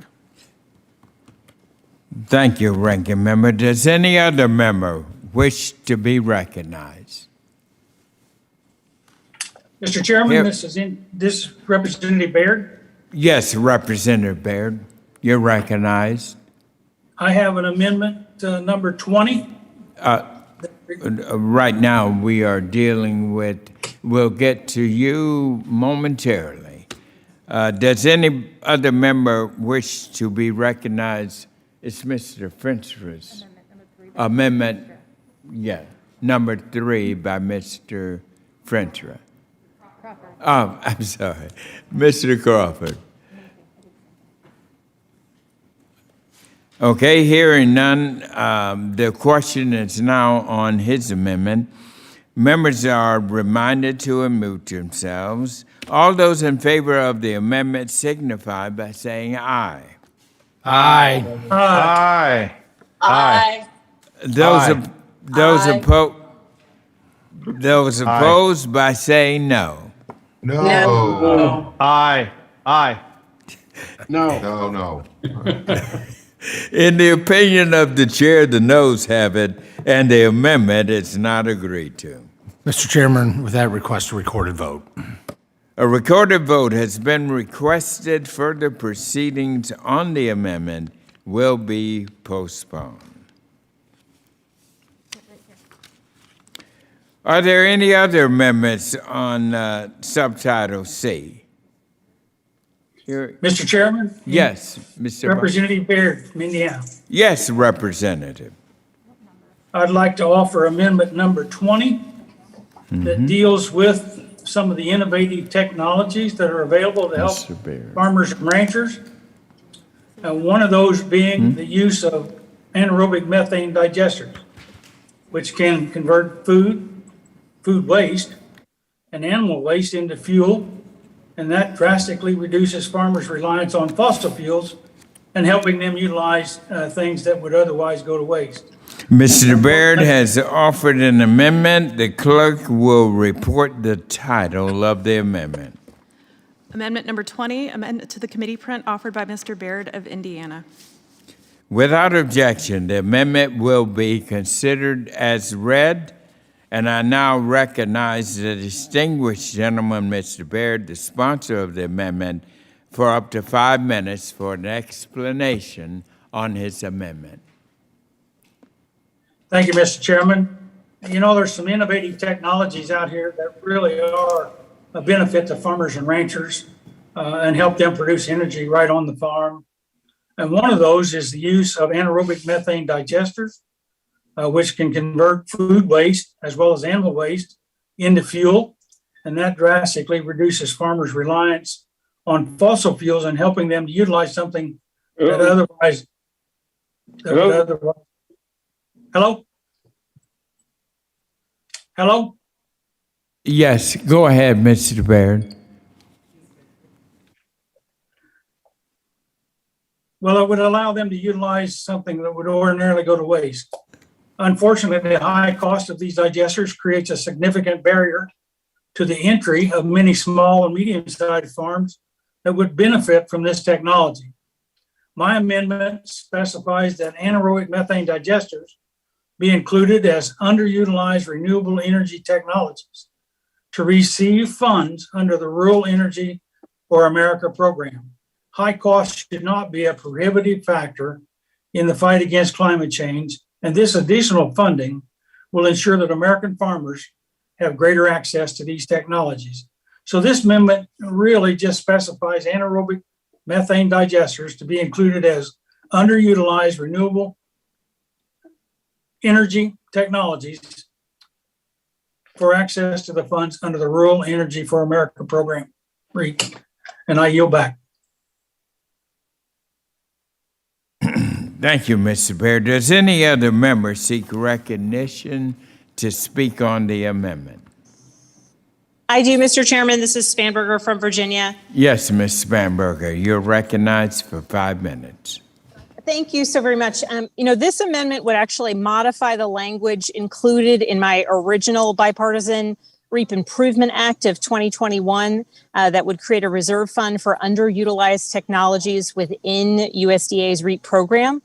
C: Thank you, ranking member. Does any other member wish to be recognized?
L: Mr. Chairman,
C: Here.
L: this is Representative Baird.
C: Yes, Representative Baird, you're recognized.
L: I have an amendment, number 20.
C: Right now, we are dealing with, we'll get to you momentarily. Does any other member wish to be recognized? It's Mr. French's amendment, yeah, number 3 by Mr. French. Oh, I'm sorry, Mr. Crawford. Okay, hearing none, the question is now on his amendment. Members are reminded to unmute themselves. All those in favor of the amendment signify by saying aye.
K: Aye.
T: Aye.
D: Aye.
C: Those opposed by saying no.
M: No.
T: Aye. Aye.
M: No.
C: In the opinion of the chair, the noes have it, and the amendment is not agreed to.
K: Mr. Chairman, with that, request a recorded vote.
C: A recorded vote has been requested. Further proceedings on the amendment will be postponed. Are there any other amendments on subtitle C?
L: Mr. Chairman?
C: Yes, Mr.
L: Representative Baird from Indiana.
C: Yes, Representative.
L: I'd like to offer amendment number 20 that deals with some of the innovative technologies that are available to help farmers and ranchers. One of those being the use of anaerobic methane digesters, which can convert food waste, and animal waste into fuel, and that drastically reduces farmers' reliance on fossil fuels and helping them utilize things that would otherwise go to waste.
C: Mr. Baird has offered an amendment. The clerk will report the title of the amendment.
W: Amendment number 20, amendment to the committee print offered by Mr. Baird of Indiana.
C: Without objection, the amendment will be considered as read, and I now recognize the distinguished gentleman, Mr. Baird, the sponsor of the amendment, for up to 5 minutes for an explanation on his amendment.
L: Thank you, Mr. Chairman. You know, there's some innovative technologies out here that really are a benefit to farmers and ranchers and help them produce energy right on the farm. And one of those is the use of anaerobic methane digesters, which can convert food waste as well as animal waste into fuel. And that drastically reduces farmers' reliance on fossil fuels and helping them to utilize something that otherwise. Hello? Hello?
C: Yes, go ahead, Mr. Baird.
L: Well, it would allow them to utilize something that would ordinarily go to waste. Unfortunately, the high cost of these digesters creates a significant barrier to the entry of many small and medium-sized farms that would benefit from this technology. My amendment specifies that anaerobic methane digesters be included as underutilized renewable energy technologies to receive funds under the Rural Energy for America program. High costs should not be a prohibitive factor in the fight against climate change, and this additional funding will ensure that American farmers have greater access to these technologies. So this amendment really just specifies anaerobic methane digesters to be included as underutilized renewable energy technologies for access to the funds under the Rural Energy for America program. And I yield back.
C: Thank you, Mr. Baird. Does any other member seek recognition to speak on the amendment?
F: I do, Mr. Chairman. This is Spanberger from Virginia.
C: Yes, Ms. Spanberger, you're recognized for 5 minutes.
F: Thank you so very much. This amendment would actually modify the language included in my original bipartisan REAP Improvement Act of 2021 that would create a reserve fund for underutilized technologies within USDA's REAP program.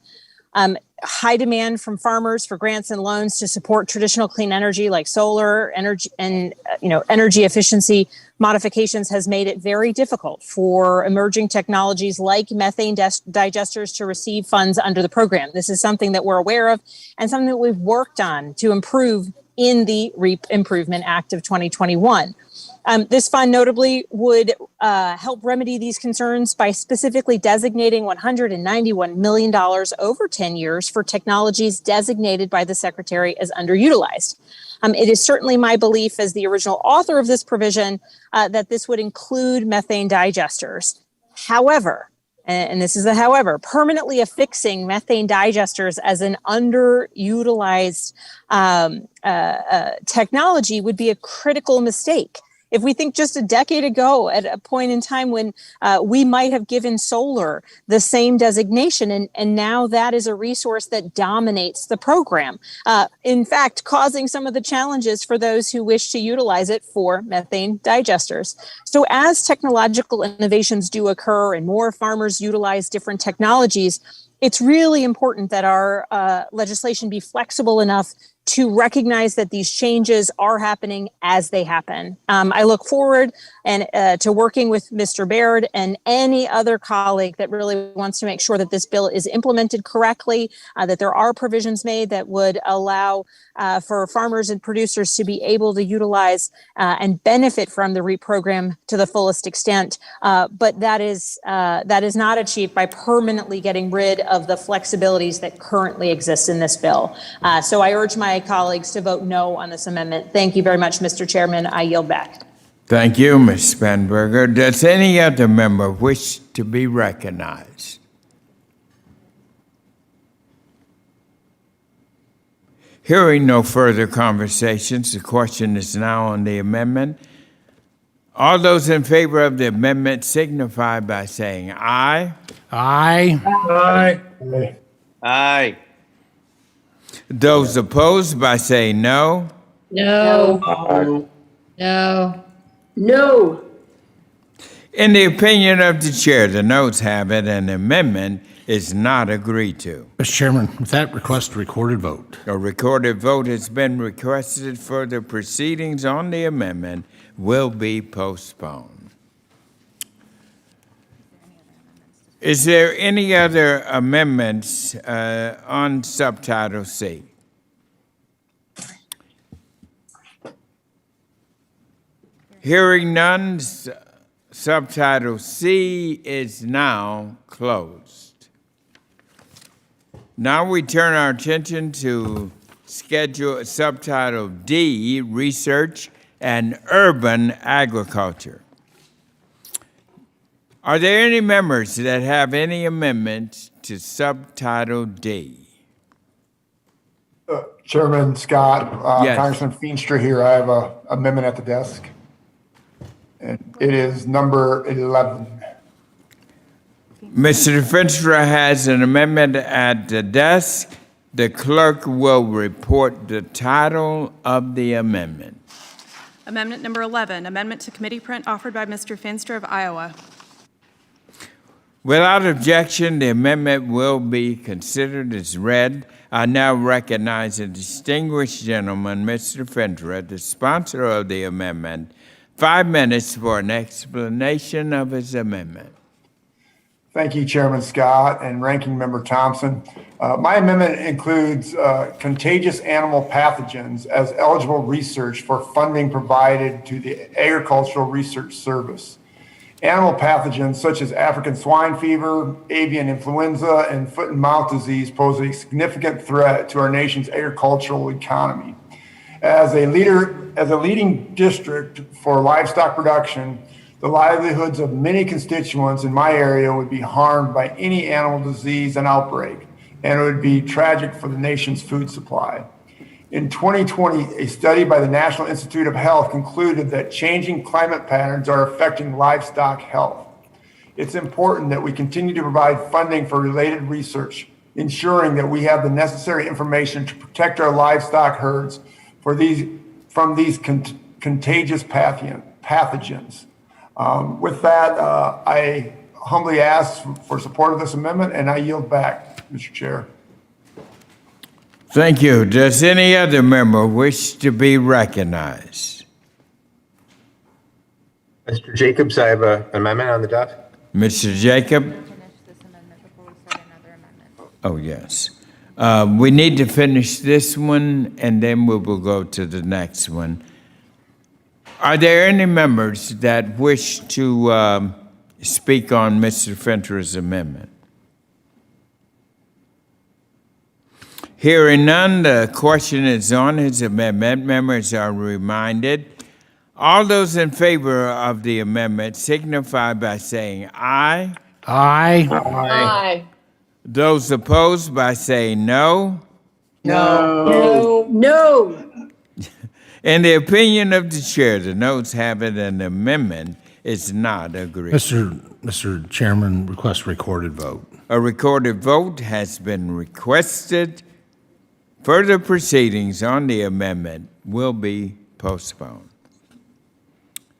F: High demand from farmers for grants and loans to support traditional clean energy like solar energy and energy efficiency modifications has made it very difficult for emerging technologies like methane digesters to receive funds under the program. This is something that we're aware of and something that we've worked on to improve in the REAP Improvement Act of 2021. This fund notably would help remedy these concerns by specifically designating $191 million over 10 years for technologies designated by the Secretary as underutilized. It is certainly my belief as the original author of this provision that this would include methane digesters. However, and this is the however, permanently affixing methane digesters as an underutilized technology would be a critical mistake. If we think just a decade ago at a point in time when we might have given solar the same designation, and now that is a resource that dominates the program, in fact, causing some of the challenges for those who wish to utilize it for methane digesters. So as technological innovations do occur and more farmers utilize different technologies, it's really important that our legislation be flexible enough to recognize that these changes are happening as they happen. I look forward to working with Mr. Baird and any other colleague that really wants to make sure that this bill is implemented correctly, that there are provisions made that would allow for farmers and producers to be able to utilize and benefit from the REAP program to the fullest extent. But that is not achieved by permanently getting rid of the flexibilities that currently exist in this bill. So I urge my colleagues to vote no on this amendment. Thank you very much, Mr. Chairman. I yield back.
C: Thank you, Ms. Spanberger. Does any other member wish to be recognized? Hearing no further conversations, the question is now on the amendment. All those in favor of the amendment signify by saying aye.
K: Aye.
L: Aye.
I: Aye.
C: Those opposed by saying no.
E: No. No.
S: No.
C: In the opinion of the chair, the noes have it, and the amendment is not agreed to.
K: Mr. Chairman, with that request, a recorded vote.
C: A recorded vote has been requested for the proceedings on the amendment will be postponed. Is there any other amendments on Subtitle C? Hearing none, Subtitle C is now closed. Now we turn our attention to Schedule Subtitle D, Research and Urban Agriculture. Are there any members that have any amendments to Subtitle D?
M: Chairman Scott,
C: Yes.
M: Congressman Feenstra here. I have an amendment at the desk. And it is number 11.
C: Mr. Finstra has an amendment at the desk. The clerk will report the title of the amendment.
W: Amendment number 11, amendment to committee print offered by Mr. Finstra of Iowa.
C: Without objection, the amendment will be considered as read. I now recognize the distinguished gentleman, Mr. Finstra, the sponsor of the amendment, 5 minutes for an explanation of his amendment.
M: Thank you, Chairman Scott and Ranking Member Thompson. My amendment includes contagious animal pathogens as eligible research for funding provided to the Agricultural Research Service. Animal pathogens such as African swine fever, avian influenza, and foot and mouth disease pose a significant threat to our nation's agricultural economy. As a leading district for livestock production, the livelihoods of many constituents in my area would be harmed by any animal disease and outbreak, and it would be tragic for the nation's food supply. In 2020, a study by the National Institute of Health concluded that changing climate patterns are affecting livestock health. It's important that we continue to provide funding for related research, ensuring that we have the necessary information to protect our livestock herds from these contagious pathogens. With that, I humbly ask for support of this amendment, and I yield back, Mr. Chair.
C: Thank you. Does any other member wish to be recognized?
H: Mr. Jacobs, I have an amendment on the desk.
C: Mr. Jacob? Oh, yes. We need to finish this one, and then we will go to the next one. Are there any members that wish to speak on Mr. Fintra's amendment? Hearing none, the question is on his amendment. Members are reminded. All those in favor of the amendment signify by saying aye.
K: Aye.
S: Aye.
C: Those opposed by saying no.
S: No. No.
C: In the opinion of the chair, the noes have it and the amendment is not agreed.
K: Mr. Chairman, request recorded vote.
C: A recorded vote has been requested. Further proceedings on the amendment will be postponed.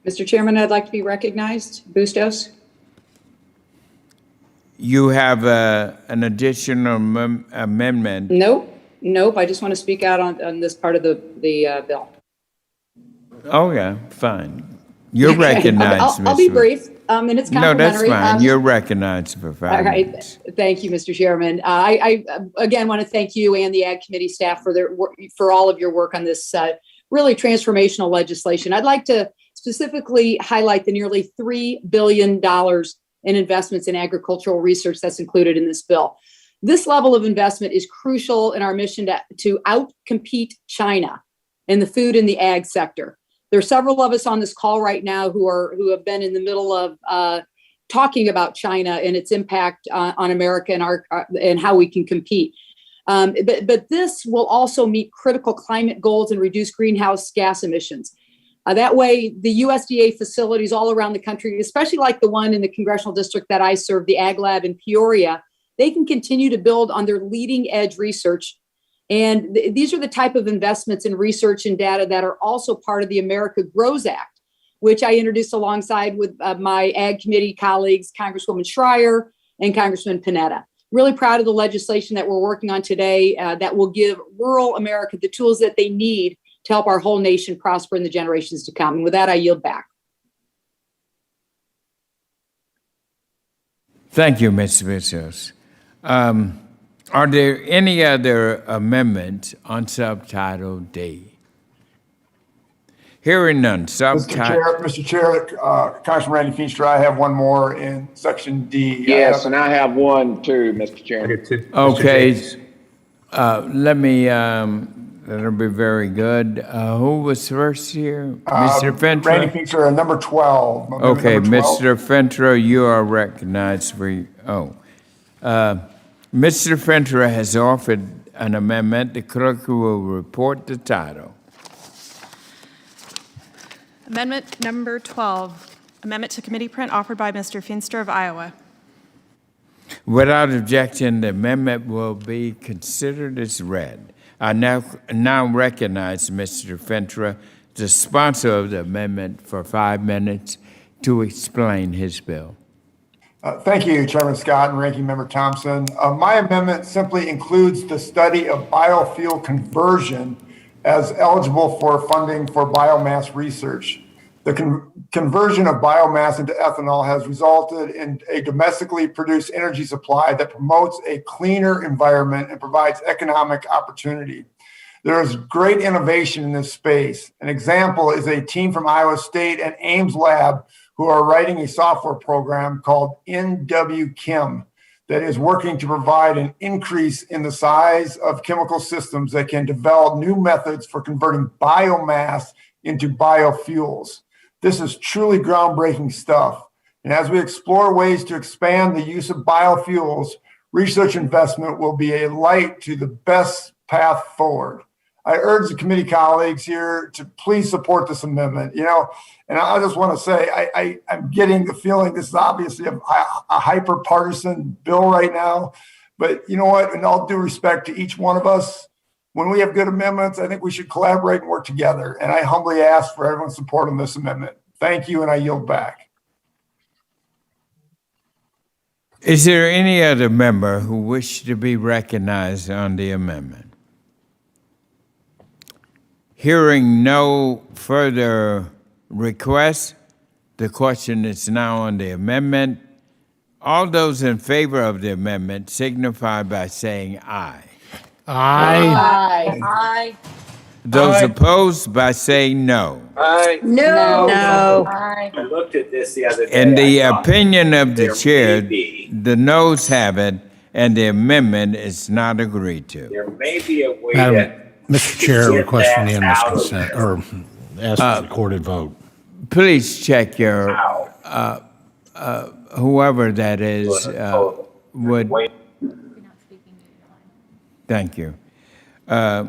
R: Mr. Chairman, I'd like to be recognized. Bustos?
C: You have an additional amendment.
R: Nope. Nope, I just want to speak out on this part of the bill.
C: Oh, yeah, fine. You're
R: Okay,
C: recognized,
R: I'll be
C: Ms.
R: brief, and it's
C: No, that's
R: complimentary.
C: fine. You're recognized for
R: All
C: 5
R: right,
C: minutes.
R: thank you, Mr. Chairman. I again want to thank you and the Ag Committee staff for for all of your work on this really transformational legislation. I'd like to specifically highlight the nearly $3 billion in investments in agricultural research that's included in this bill. This level of investment is crucial in our mission to outcompete China in the food and the ag sector. There are several of us on this call right now who have been in the middle of talking about China and its impact on America and how we can compete. But this will also meet critical climate goals and reduce greenhouse gas emissions. That way, the USDA facilities all around the country, especially like the one in the congressional district that I serve, the Ag Lab in Peoria, they can continue to build on their leading edge research. And these are the type of investments in research and data that are also part of the America Grows Act, which I introduced alongside with my Ag Committee colleagues, Congresswoman Schreier and Congressman Panetta. Really proud of the legislation that we're working on today that will give rural America the tools that they need to help our whole nation prosper in the generations to come. And with that, I yield back.
C: Thank you, Ms. Vicios. Are there any other amendments on Subtitle D? Hearing none.
M: Mr. Chair, Congressman Randy Feenstra, I have one more in Section D.
J: Yes, and I have one too, Mr. Chairman.
C: Okay. That'll be very good. Who was first here? Mr. Fentra?
M: Randy Feenstra, number 12.
C: Okay,
M: Number 12.
C: Mr. Fentra, you are recognized for, Mr. Fentra has offered an amendment. The clerk will report the title.
W: Amendment number 12, amendment to committee print offered by Mr. Feenstra of Iowa.
C: Without objection, the amendment will be considered as read. I now recognize Mr. Fentra, the sponsor of the amendment, for 5 minutes to explain his bill.
M: Thank you, Chairman Scott and Ranking Member Thompson. My amendment simply includes the study of biofuel conversion as eligible for funding for biomass research. The conversion of biomass into ethanol has resulted in a domestically produced energy supply that promotes a cleaner environment and provides economic opportunity. There is great innovation in this space. An example is a team from Iowa State and Ames Lab who are writing a software program called NW Chem that is working to provide an increase in the size of chemical systems that can develop new methods for converting biomass into biofuels. This is truly groundbreaking stuff. And as we explore ways to expand the use of biofuels, research investment will be a light to the best path forward. I urge the committee colleagues here to please support this amendment. And I just want to say, I'm getting the feeling this is obviously a hyper-partisan bill right now. But you know what? In all due respect to each one of us, when we have good amendments, I think we should collaborate and work together. And I humbly ask for everyone's support on this amendment. Thank you, and I yield back.
C: Is there any other member who wishes to be recognized on the amendment? Hearing no further requests, the question is now on the amendment. All those in favor of the amendment signify by saying aye.
K: Aye.
Q: Aye.
C: Those opposed by saying no.
J: Aye.
Q: No.
J: I looked at this the other day.
C: In the
J: I thought
C: opinion of the
J: there
C: chair,
J: may be-
C: the noes have it, and the amendment is not agreed to.
J: There may be a way
K: Madam, Mr. Chair,
J: get
K: request
J: that
K: unanimous
J: out of
K: consent,
J: there.
K: or ask for recorded vote.
C: Please check your, whoever that is, would. Thank you. A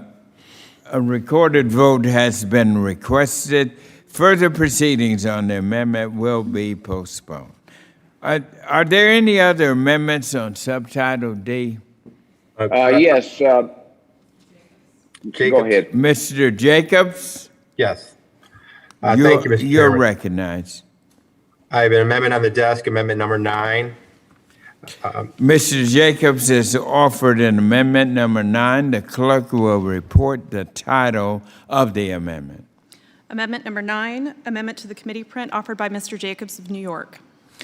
C: recorded vote has been requested. Further proceedings on the amendment will be postponed. Are there any other amendments on Subtitle D?
J: Yes. Go ahead.
C: Mr. Jacobs?
H: Yes. Thank you, Mr.
C: You're
H: Chairman.
C: recognized.
H: I have an amendment on the desk, amendment number 9.
C: Mr. Jacobs has offered an amendment number 9. The clerk will report the title of the amendment.
W: Amendment number 9, amendment to the committee print offered by Mr. Jacobs of New York.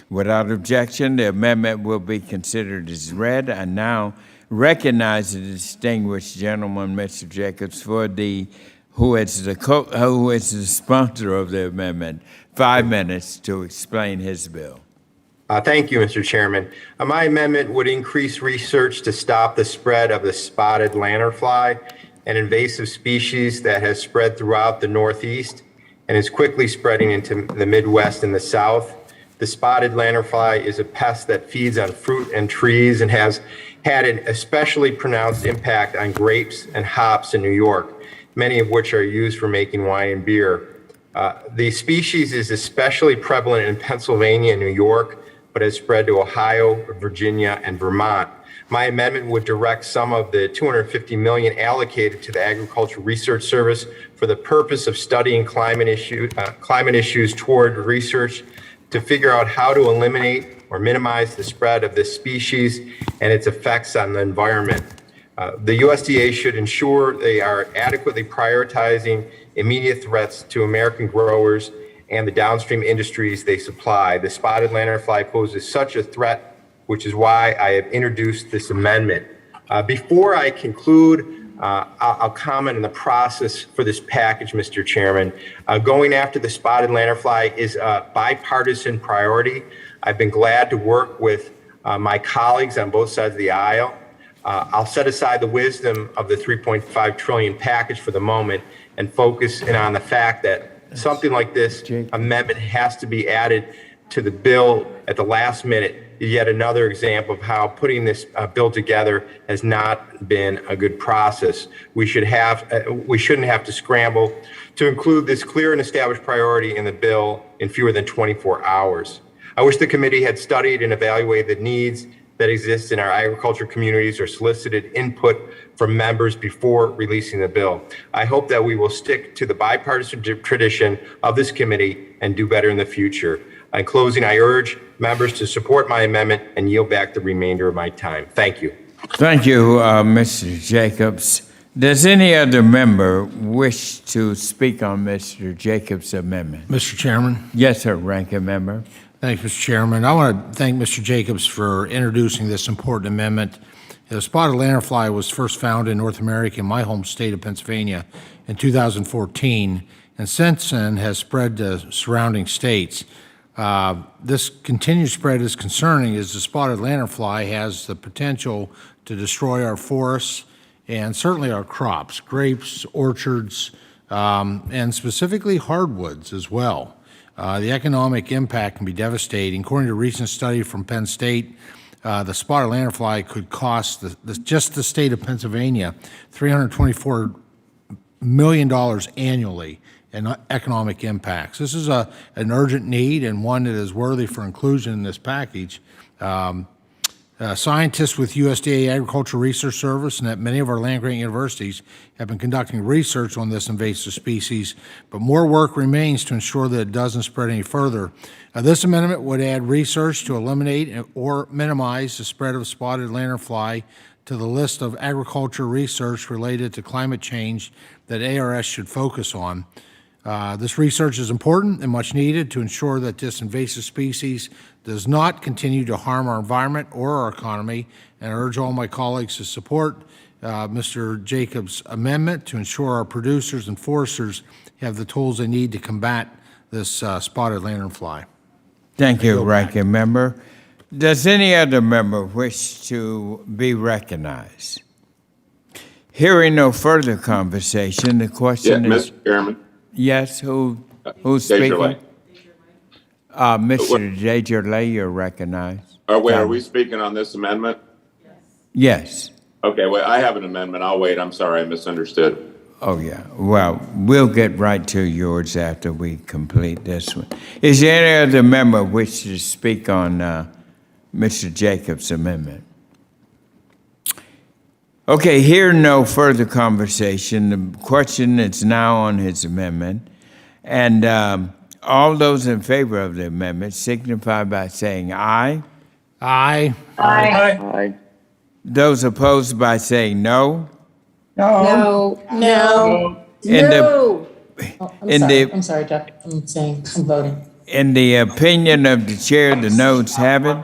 C: Without objection, the amendment will be considered as read. I now recognize the distinguished gentleman, Mr. Jacobs, who is the sponsor of the amendment. 5 minutes to explain his bill.
H: Thank you, Mr. Chairman. My amendment would increase research to stop the spread of the spotted lanternfly, an invasive species that has spread throughout the Northeast and is quickly spreading into the Midwest and the South. The spotted lanternfly is a pest that feeds on fruit and trees and has had an especially pronounced impact on grapes and hops in New York, many of which are used for making wine and beer. The species is especially prevalent in Pennsylvania and New York, but has spread to Ohio, Virginia, and Vermont. My amendment would direct some of the $250 million allocated to the Agricultural Research Service for the purpose of studying climate issues toward research to figure out how to eliminate or minimize the spread of this species and its effects on the environment. The USDA should ensure they are adequately prioritizing immediate threats to American growers and the downstream industries they supply. The spotted lanternfly poses such a threat, which is why I have introduced this amendment. Before I conclude, I'll comment on the process for this package, Mr. Chairman. Going after the spotted lanternfly is a bipartisan priority. I've been glad to work with my colleagues on both sides of the aisle. I'll set aside the wisdom of the $3.5 trillion package for the moment and focus in on the fact that something like this amendment has to be added to the bill at the last minute. Yet another example of how putting this bill together has not been a good process. We shouldn't have to scramble to include this clear and established priority in the bill in fewer than 24 hours. I wish the committee had studied and evaluated the needs that exist in our agriculture communities or solicited input from members before releasing the bill. I hope that we will stick to the bipartisan tradition of this committee and do better in the future. In closing, I urge members to support my amendment and yield back the remainder of my time. Thank you.
C: Thank you, Mr. Jacobs. Does any other member wish to speak on Mr. Jacobs' amendment?
K: Mr. Chairman?
C: Yes, sir, ranking member.
K: Thanks, Mr. Chairman. I want to thank Mr. Jacobs for introducing this important amendment. The spotted lanternfly was first found in North America in my home state of Pennsylvania in 2014, and since then has spread to surrounding states. This continued spread is concerning as the spotted lanternfly has the potential to destroy our forests and certainly our crops, grapes, orchards, and specifically hardwoods as well. The economic impact can be devastating. According to a recent study from Penn State, the spotted lanternfly could cost just the state of Pennsylvania $324 million annually in economic impacts. This is an urgent need and one that is worthy for inclusion in this package. Scientists with USDA Agricultural Research Service and at many of our land-grant universities have been conducting research on this invasive species, but more work remains to ensure that it doesn't spread any further. This amendment would add research to eliminate or minimize the spread of spotted lanternfly to the list of agriculture research related to climate change that ARS should focus on. This research is important and much needed to ensure that this invasive species does not continue to harm our environment or our economy, and I urge all my colleagues to support Mr. Jacobs' amendment to ensure our producers and foresters have the tools they need to combat this spotted lanternfly.
C: Thank you, ranking member. Does any other member wish to be recognized? Hearing no further conversation, the question is...
G: Mr. Chairman.
C: Yes, who's speaking? Mr. Desjardins, you're recognized.
G: Are we speaking on this amendment?
C: Yes.
G: Okay, well, I have an amendment. I'll wait. I'm sorry, I misunderstood.
C: Oh, yeah. Well, we'll get right to yours after we complete this one. Is there any other member wish to speak on Mr. Jacobs' amendment? Okay, here no further conversation. The question is now on his amendment. And all those in favor of the amendment signify by saying aye.
K: Aye.
J: Aye.
C: Those opposed by saying no.
S: No.
F: No.
C: In the,
O: I'm sorry, Jeff. I'm voting.
C: in the opinion of the chair, the noes have it,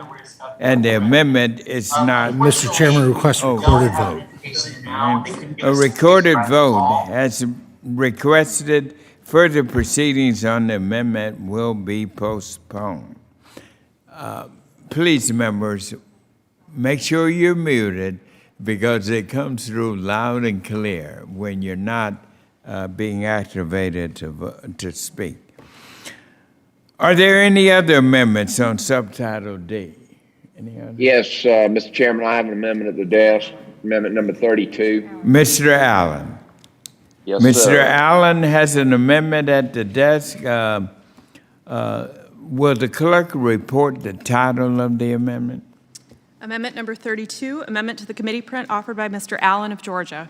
C: and the amendment is not.
K: Mr. Chairman, request a recorded vote.
C: A recorded vote has requested further proceedings on the amendment will be postponed. Please, members, make sure you're muted because it comes through loud and clear when you're not being activated to speak. Are there any other amendments on Subtitle D? Any other?
J: Yes, Mr. Chairman, I have an amendment at the desk, amendment number 32.
C: Mr. Allen.
J: Yes,
C: Mr.
J: sir.
C: Allen has an amendment at the desk. Will the clerk report the title of the amendment?
W: Amendment number 32, amendment to the committee print offered by Mr. Allen of Georgia.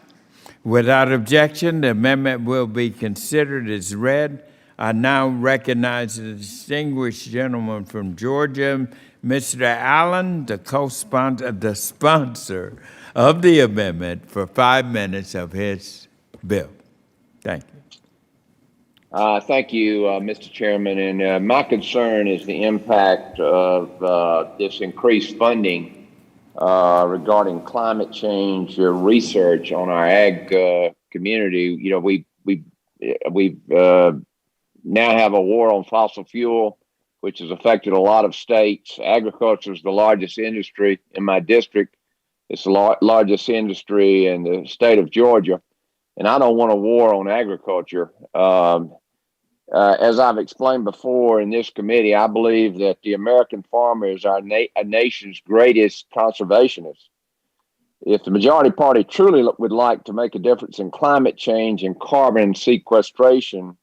C: Without objection, the amendment will be considered as read. I now recognize the distinguished gentleman from Georgia, Mr. Allen, the sponsor of the amendment, for 5 minutes of his bill. Thank you.
J: Thank you, Mr. Chairman. And my concern is the impact of this increased funding regarding climate change research on our ag community. You know, we now have a war on fossil fuel, which has affected a lot of states. Agriculture is the largest industry in my district. It's the largest industry in the state of Georgia. And I don't want a war on agriculture. As I've explained before in this committee, I believe that the American farmer is our nation's greatest conservationist. If the majority party truly would like to make a difference in climate change and carbon sequestration,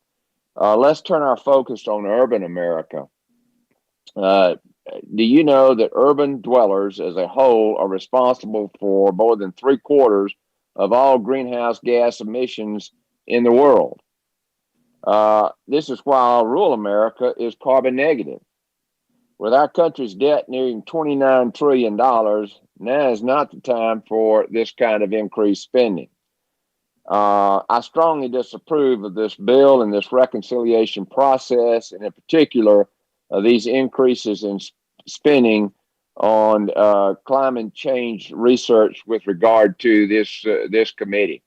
J: let's turn our focus on urban America. Do you know that urban dwellers as a whole are responsible for more than 3/4 of all greenhouse gas emissions in the world? This is why rural America is carbon negative. With our country's debt nearing $29 trillion, now is not the time for this kind of increased spending. I strongly disapprove of this bill and this reconciliation process, and in particular, these increases in spending on climate change research with regard to this committee.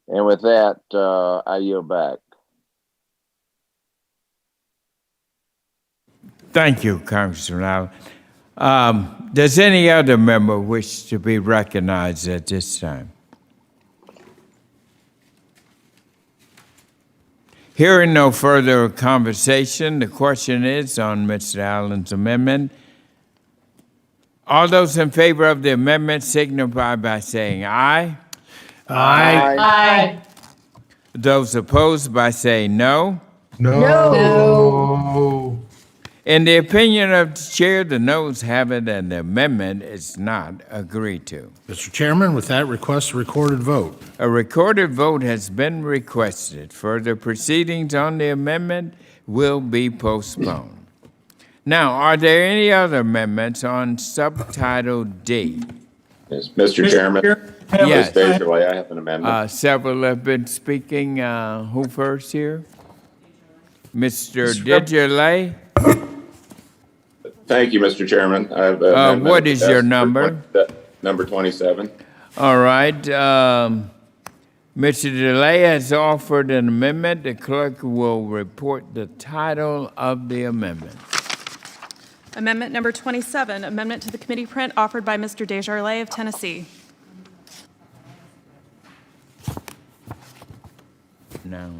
J: And with that, I yield back.
C: Thank you, Congressman Allen. Does any other member wish to be recognized at this time? Hearing no further conversation, the question is on Mr. Allen's amendment. All those in favor of the amendment signify by saying aye.
K: Aye.
O: Aye.
C: Those opposed by saying no.
K: No.
C: In the opinion of the chair, the noes have it and the amendment is not agreed to.
K: Mr. Chairman, with that, request a recorded vote.
C: A recorded vote has been requested. Further proceedings on the amendment will be postponed. Now, are there any other amendments on Subtitle D?
G: Yes, Mr. Chairman.
C: Yes.
G: Ms. Desjardins, I have an amendment.
C: Several have been speaking. Who first here? Mr. Desjardins?
G: Thank you, Mr. Chairman. I have
C: what is your number?
G: Number 27.
C: All right. Mr. DeLay has offered an amendment. The clerk will report the title of the amendment.
W: Amendment number 27, amendment to the committee print offered by Mr. Desjardins of Tennessee.
C: Now,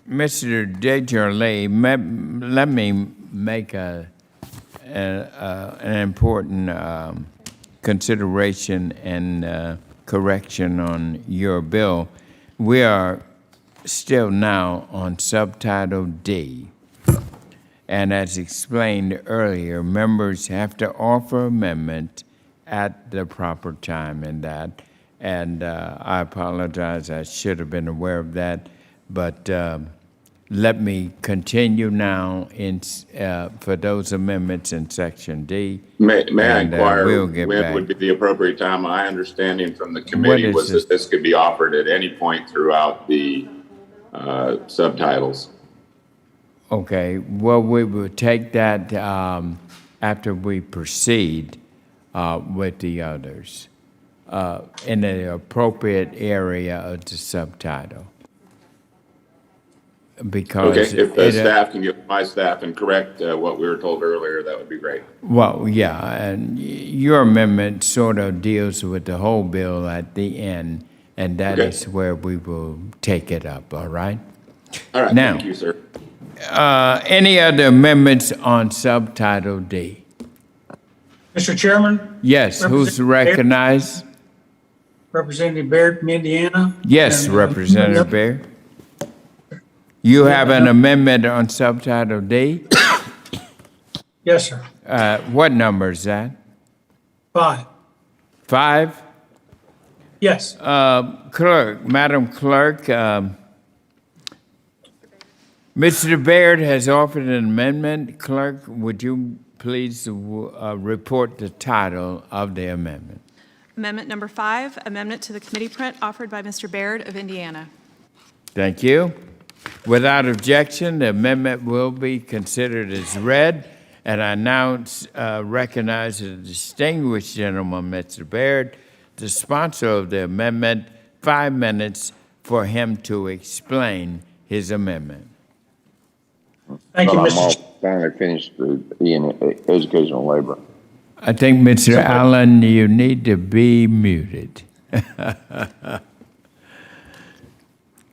C: Mr. Desjardins, let me make an important consideration and correction on your bill. We are still now on Subtitle D. And as explained earlier, members have to offer amendment at the proper time in that. And I apologize, I should have been aware of that. But let me continue now for those amendments in section D.
G: May I
C: and,
G: inquire
C: we'll get
G: when
C: back.
G: would be the appropriate time? My understanding from the committee was that this could be offered at any point throughout the subtitles.
C: Okay, well, we will take that after we proceed with the others in the appropriate area of the subtitle. Because
G: Okay, if the staff can get my staff and correct what we were told earlier, that would be great.
C: Well, yeah, and your amendment sort of deals with the whole bill at the end, and that
G: Okay.
C: is where we will take it up, all right?
G: All right,
C: Now,
G: thank you, sir.
C: any other amendments on subtitle D?
L: Mr. Chairman,
C: Yes, who's recognized?
L: Representative Baird from Indiana.
C: Yes,
L: And,
C: Representative Baird. You have an amendment on subtitle D?
L: Yes, sir.
C: What number is that?
L: 5.
C: 5?
L: Yes.
C: Clerk, Madam Clerk, Mr. Baird has offered an amendment. Clerk, would you please report the title of the amendment?
W: Amendment number 5, amendment to the committee print offered by Mr. Baird of Indiana.
C: Thank you. Without objection, the amendment will be considered as read, and I now recognize the distinguished gentleman, Mr. Baird, the sponsor of the amendment, 5 minutes for him to explain his amendment.
L: Thank you,
J: Well, I'm
L: Mr.
J: all finally finished the educational labor.
C: I think, Mr. Allen, you need to be muted.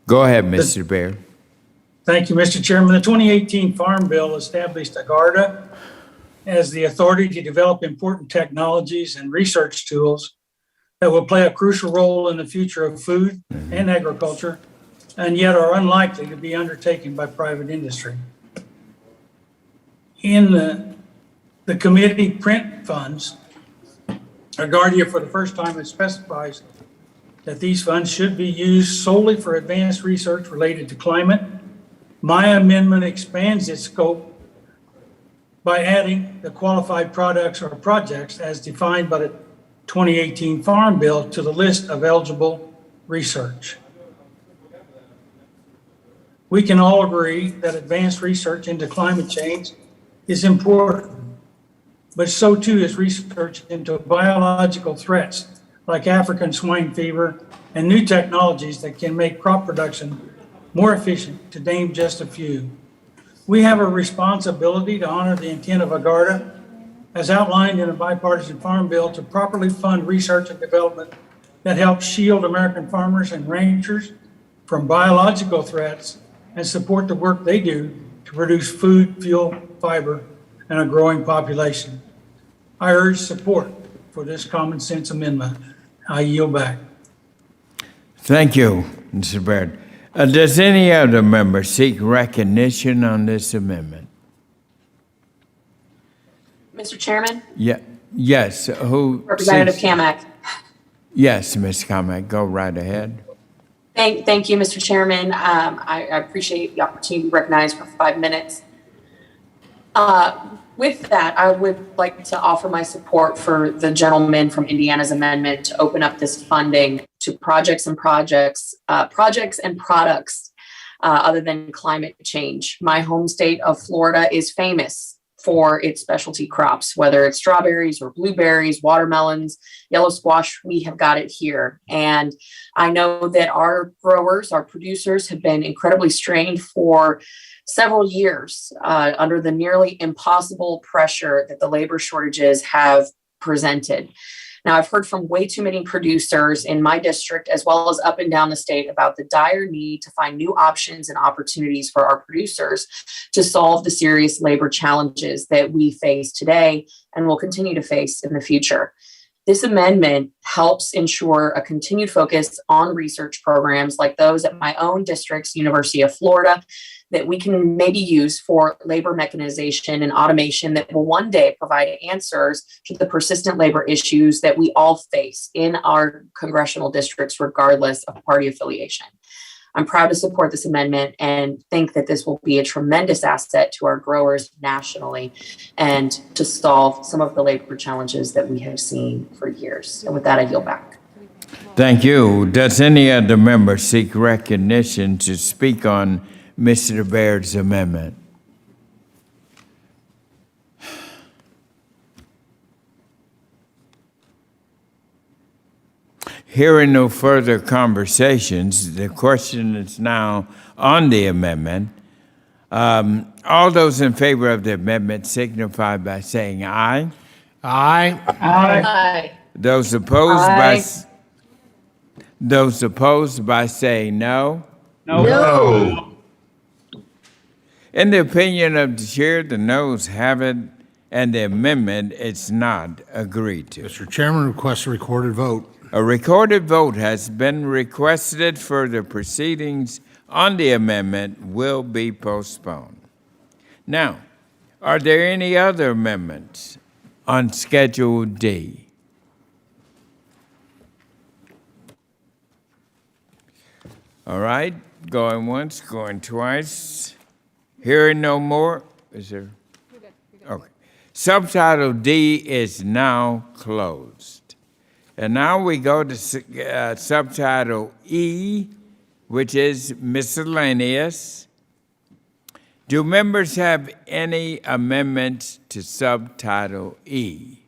C: Go ahead, Mr. Baird.
L: Thank you, Mr. Chairman. The 2018 Farm Bill established AGARDA as the authority to develop important technologies and research tools that will play a crucial role in the future of food and agriculture, and yet are unlikely to be undertaken by private industry. In the committee print funds, AGARDA for the first time it specifies that these funds should be used solely for advanced research related to climate. My amendment expands its scope by adding the qualified products or projects as defined by the 2018 Farm Bill to the list of eligible research. We can all agree that advanced research into climate change is important, but so too is research into biological threats like African swine fever and new technologies that can make crop production more efficient, to name just a few. We have a responsibility to honor the intent of AGARDA as outlined in a bipartisan farm bill to properly fund research and development that helps shield American farmers and ranchers from biological threats and support the work they do to produce food, fuel, fiber, and a growing population. I urge support for this common sense amendment. I yield back.
C: Thank you, Mr. Baird. Does any other member seek recognition on this amendment?
P: Mr. Chairman?
C: Yeah. Yes. Who?
P: Representative
C: seeks-
P: Kamak.
C: Yes, Ms. Kamak, go right ahead.
P: Thank you, Mr. Chairman. I appreciate the opportunity to be recognized for 5 minutes. With that, I would like to offer my support for the gentleman from Indiana's amendment to open up this funding to projects and products other than climate change. My home state of Florida is famous for its specialty crops, whether it's strawberries or blueberries, watermelons, yellow squash, we have got it here. And I know that our growers, our producers have been incredibly strained for several years under the nearly impossible pressure that the labor shortages have presented. Now, I've heard from way too many producers in my district, as well as up and down the state, about the dire need to find new options and opportunities for our producers to solve the serious labor challenges that we face today and will continue to face in the future. This amendment helps ensure a continued focus on research programs like those at my own district's University of Florida that we can maybe use for labor mechanization and automation that will one day provide answers to the persistent labor issues that we all face in our congressional districts, regardless of party affiliation. I'm proud to support this amendment and think that this will be a tremendous asset to our growers nationally and to solve some of the labor challenges that we have seen for years. And with that, I yield back.
C: Thank you. Does any other member seek recognition to speak on Mr. Baird's amendment? Hearing no further conversations, the question is now on the amendment. All those in favor of the amendment signify by saying aye.
K: Aye.
O: Aye.
C: Those opposed by saying no.
L: No.
C: In the opinion of the chair, the noes have it, and the amendment is not agreed to.
K: Mr. Chairman, request a recorded vote.
C: A recorded vote has been requested for the proceedings on the amendment will be postponed. Now, are there any other amendments on Schedule D? All right, going once, going twice. Hearing no more. Is there? Okay. Subtitle D is now closed. And now we go to subtitle E, which is miscellaneous. Do members have any amendments to subtitle E?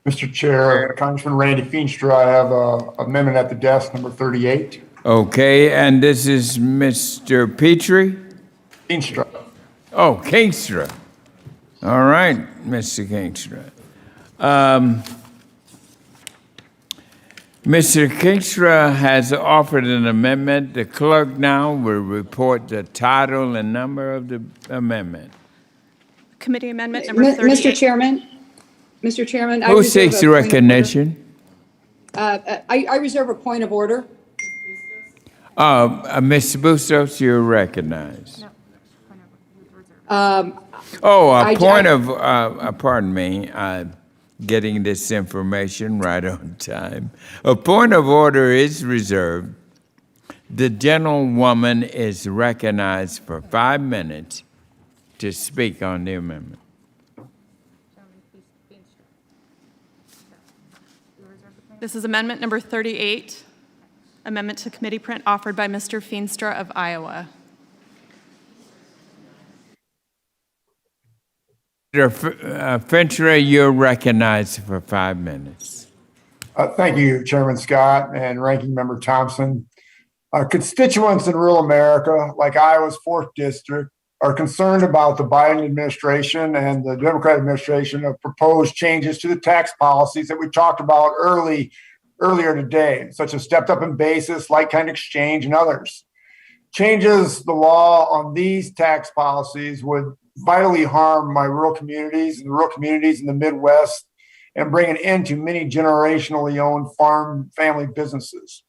M: Mr. Chair, Congressman Randy Feenstra, I have an amendment at the desk, number 38.
C: Okay, and this is Mr. Petrie?
M: Feenstra.
C: Oh, Kingstra. All right, Mr. Kingstra. Mr. Kingstra has offered an amendment. The clerk now will report the title and number of the amendment.
W: Committee amendment number 38.
R: Mr. Chairman.
C: Who seeks recognition?
R: I reserve a point of order.
C: Mr. Bustos, you're recognized.
R: Um,
C: Pardon me, getting this information right on time. A point of order is reserved. The gentlewoman is recognized for 5 minutes to speak on the amendment.
W: This is amendment number 38, amendment to committee print offered by Mr. Feenstra of Iowa.
C: Mr. Feenstra, you're recognized for 5 minutes.
M: Thank you, Chairman Scott and Ranking Member Thompson. Constituents in rural America, like Iowa's 4th District, are concerned about the Biden administration and the Democratic administration of proposed changes to the tax policies that we talked about earlier today, such as stepped up in basis, like-kind exchange, and others. Changes the law on these tax policies would vitally harm my rural communities and rural communities in the Midwest and bring an end to many generationally owned farm family businesses.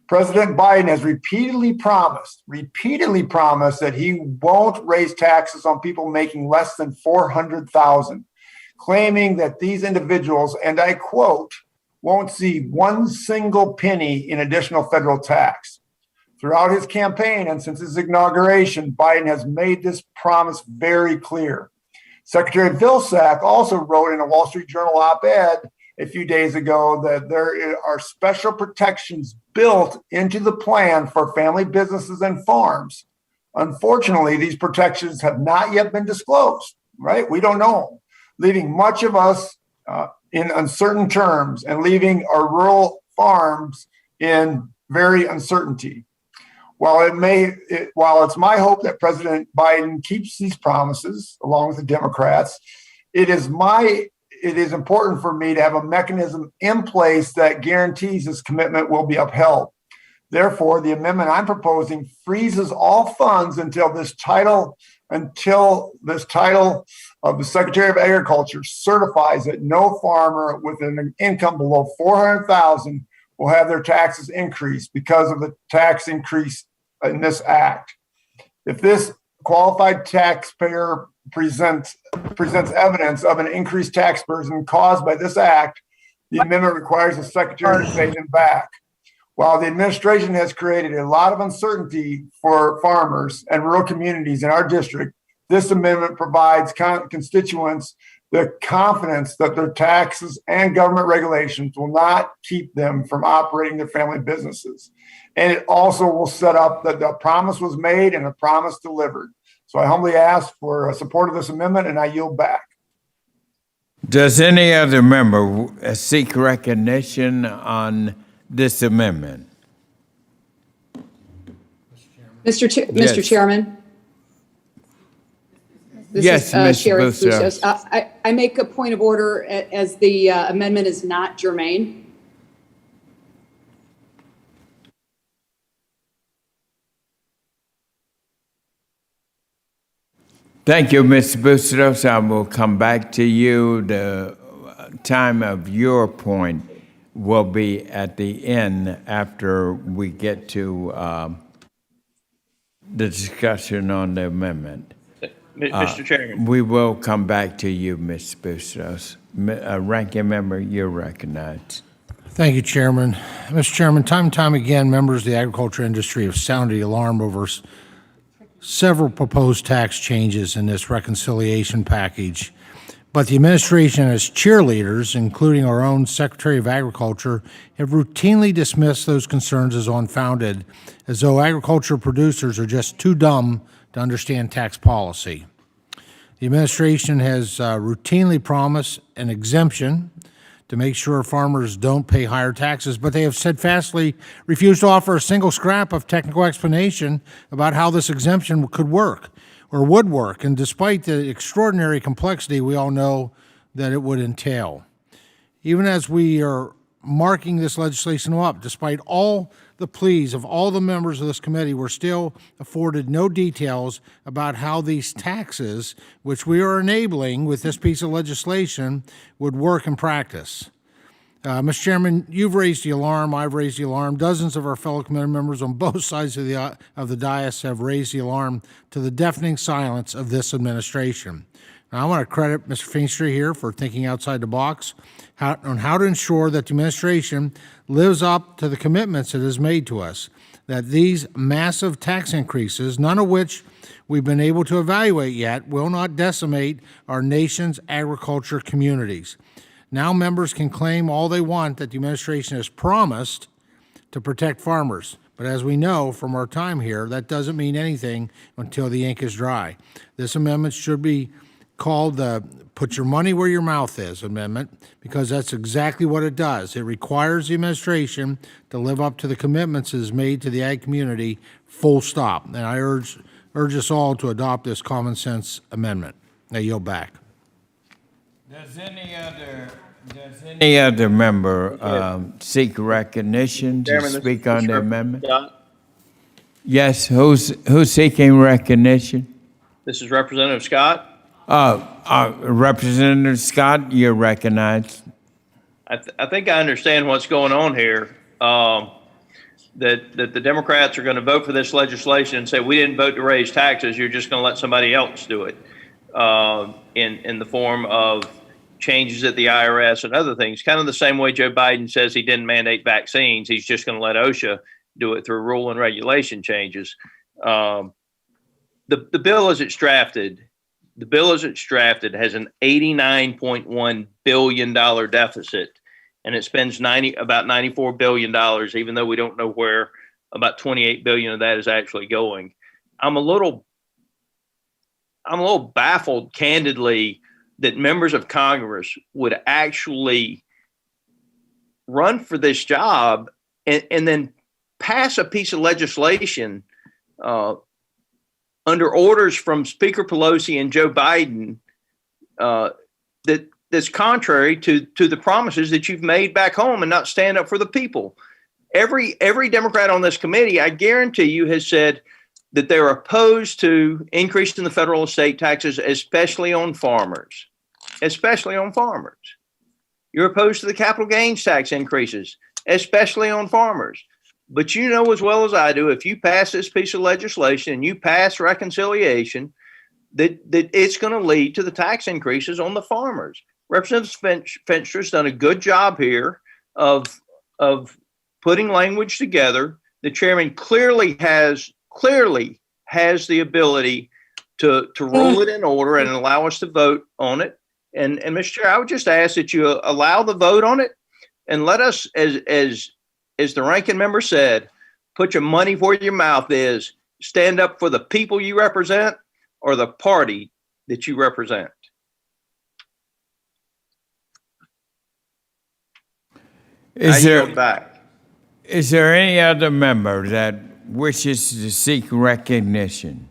M: President Biden has repeatedly promised that he won't raise taxes on people making less than $400,000, claiming that these individuals, and I quote, won't see one single penny in additional federal tax. Throughout his campaign and since his inauguration, Biden has made this promise very clear. Secretary Vilsack also wrote in a Wall Street Journal op-ed a few days ago that there are special protections built into the plan for family businesses and farms. Unfortunately, these protections have not yet been disclosed, right? We don't know, leaving much of us in uncertain terms and leaving our rural farms in very uncertainty. While it's my hope that President Biden keeps these promises along with the Democrats, it is important for me to have a mechanism in place that guarantees this commitment will be upheld. Therefore, the amendment I'm proposing freezes all funds until this title of the Secretary of Agriculture certifies that no farmer with an income below $400,000 will have their taxes increased because of the tax increase in this act. If this qualified taxpayer presents evidence of an increased tax burden caused by this act, the amendment requires the Secretary to pay them back. While the administration has created a lot of uncertainty for farmers and rural communities in our district, this amendment provides constituents the confidence that their taxes and government regulations will not keep them from operating their family businesses. And it also will set up that the promise was made and the promise delivered. So I humbly ask for support of this amendment, and I yield back.
C: Does any other member seek recognition on this amendment?
R: Mr. Chairman? This
C: Yes,
R: is, Sherry
C: Ms. Bustos.
R: Bustos. I make a point of order as the amendment is not germane.
C: Thank you, Mr. Bustos. I will come back to you. The time of your point will be at the end after we get to the discussion on the amendment.
I: Mr. Chairman.
C: We will come back to you, Ms. Bustos. Ranking member, you're recognized.
K: Thank you, Chairman. Mr. Chairman, time and time again, members of the agriculture industry have sounded the alarm over several proposed tax changes in this reconciliation package. But the administration and its cheerleaders, including our own Secretary of Agriculture, have routinely dismissed those concerns as unfounded, as though agriculture producers are just too dumb to understand tax policy. The administration has routinely promised an exemption to make sure farmers don't pay higher taxes, but they have steadfastly refused to offer a single scrap of technical explanation about how this exemption could work or would work, and despite the extraordinary complexity we all know that it would entail. Even as we are marking this legislation up, despite all the pleas of all the members of this committee, we're still afforded no details about how these taxes, which we are enabling with this piece of legislation, would work in practice. Mr. Chairman, you've raised the alarm, I've raised the alarm. Dozens of our fellow committee members on both sides of the dais have raised the alarm to the deafening silence of this administration. Now, I want to credit Mr. Feenstra here for thinking outside the box on how to ensure that the administration lives up to the commitments it has made to us, that these massive tax increases, none of which we've been able to evaluate yet, will not decimate our nation's agriculture communities. Now members can claim all they want that the administration has promised to protect farmers. But as we know from our time here, that doesn't mean anything until the ink is dry. This amendment should be called the Put Your Money Where Your Mouth Is amendment, because that's exactly what it does. It requires the administration to live up to the commitments it has made to the ag community, full stop. And I urge us all to adopt this common sense amendment. I yield back.
C: Does any other member seek recognition to
I: Chairman,
C: speak on the amendment?
I: Scott.
C: Yes, who's seeking recognition?
I: This is Representative Scott.
C: Representative Scott, you're recognized.
I: I think I understand what's going on here. That the Democrats are going to vote for this legislation and say, we didn't vote to raise taxes, you're just going to let somebody else do it in the form of changes at the IRS and other things. Kind of the same way Joe Biden says he didn't mandate vaccines. He's just going to let OSHA do it through rule and regulation changes. The bill as it's drafted, has an $89.1 billion deficit, and it spends about $94 billion, even though we don't know where about $28 billion of that is actually going. I'm a little baffled, candidly, that members of Congress would actually run for this job and then pass a piece of legislation under orders from Speaker Pelosi and Joe Biden that's contrary to the promises that you've made back home and not stand up for the people. Every Democrat on this committee, I guarantee you, has said that they're opposed to increasing the federal estate taxes, especially on farmers. You're opposed to the capital gains tax increases, especially on farmers. But you know as well as I do, if you pass this piece of legislation and you pass reconciliation, that it's going to lead to the tax increases on the farmers. Representative Feenstra has done a good job here of putting language together. The chairman clearly has the ability to rule it in order and allow us to vote on it. And Mr. Chair, I would just ask that you allow the vote on it and let us, as the ranking member said, put your money where your mouth is. Stand up for the people you represent or the party that you represent.
C: Is there any other member that wishes to seek recognition?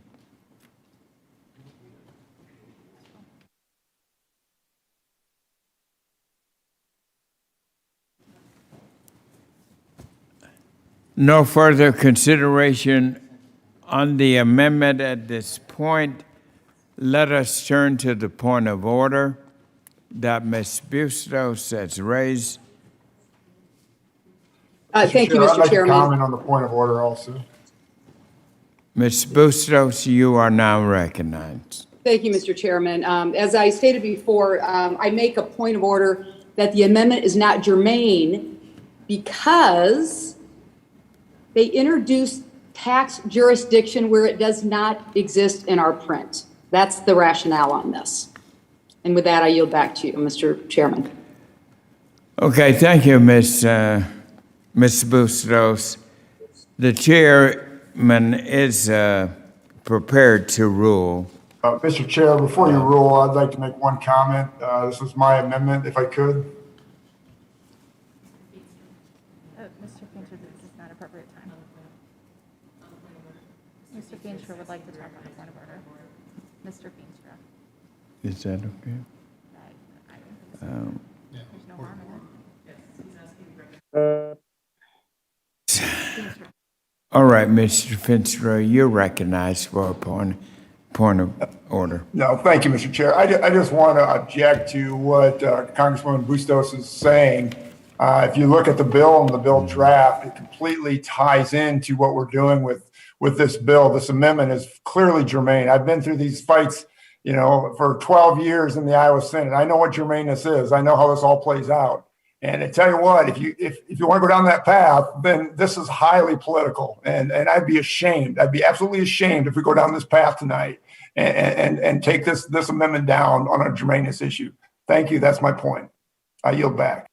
C: No further consideration on the amendment at this point. Let us turn to the point of order that Ms. Bustos has raised.
M: I'd
R: Thank you, Mr.
M: like to
R: Chairman.
M: comment on the point of order also.
C: Ms. Bustos, you are now recognized.
R: Thank you, Mr. Chairman. As I stated before, I make a point of order that the amendment is not germane because they introduced tax jurisdiction where it does not exist in our print. That's the rationale on this. And with that, I yield back to you, Mr. Chairman.
C: Okay, thank you, Ms. Bustos. The chairman is prepared to rule.
M: Mr. Chair, before you rule, I'd like to make one comment. This is my amendment, if I could.
N: Mr. Feenstra, this is not appropriate time. Mr. Feenstra would like to talk on the point of order. Mr. Feenstra.
C: Is that okay?
N: There's no harm in it.
C: All right, Mr. Finstra, you're recognized for a point of order.
M: No, thank you, Mr. Chair. I just want to object to what Congresswoman Bustos is saying. If you look at the bill and the bill draft, it completely ties into what we're doing with this bill. This amendment is clearly germane. I've been through these fights, for 12 years in the Iowa Senate. I know what germaneness is. I know how this all plays out. And I tell you what, if you want to go down that path, then this is highly political. And I'd be ashamed. I'd be absolutely ashamed if we go down this path tonight and take this amendment down on a germaneness issue. Thank you. That's my point. I yield back.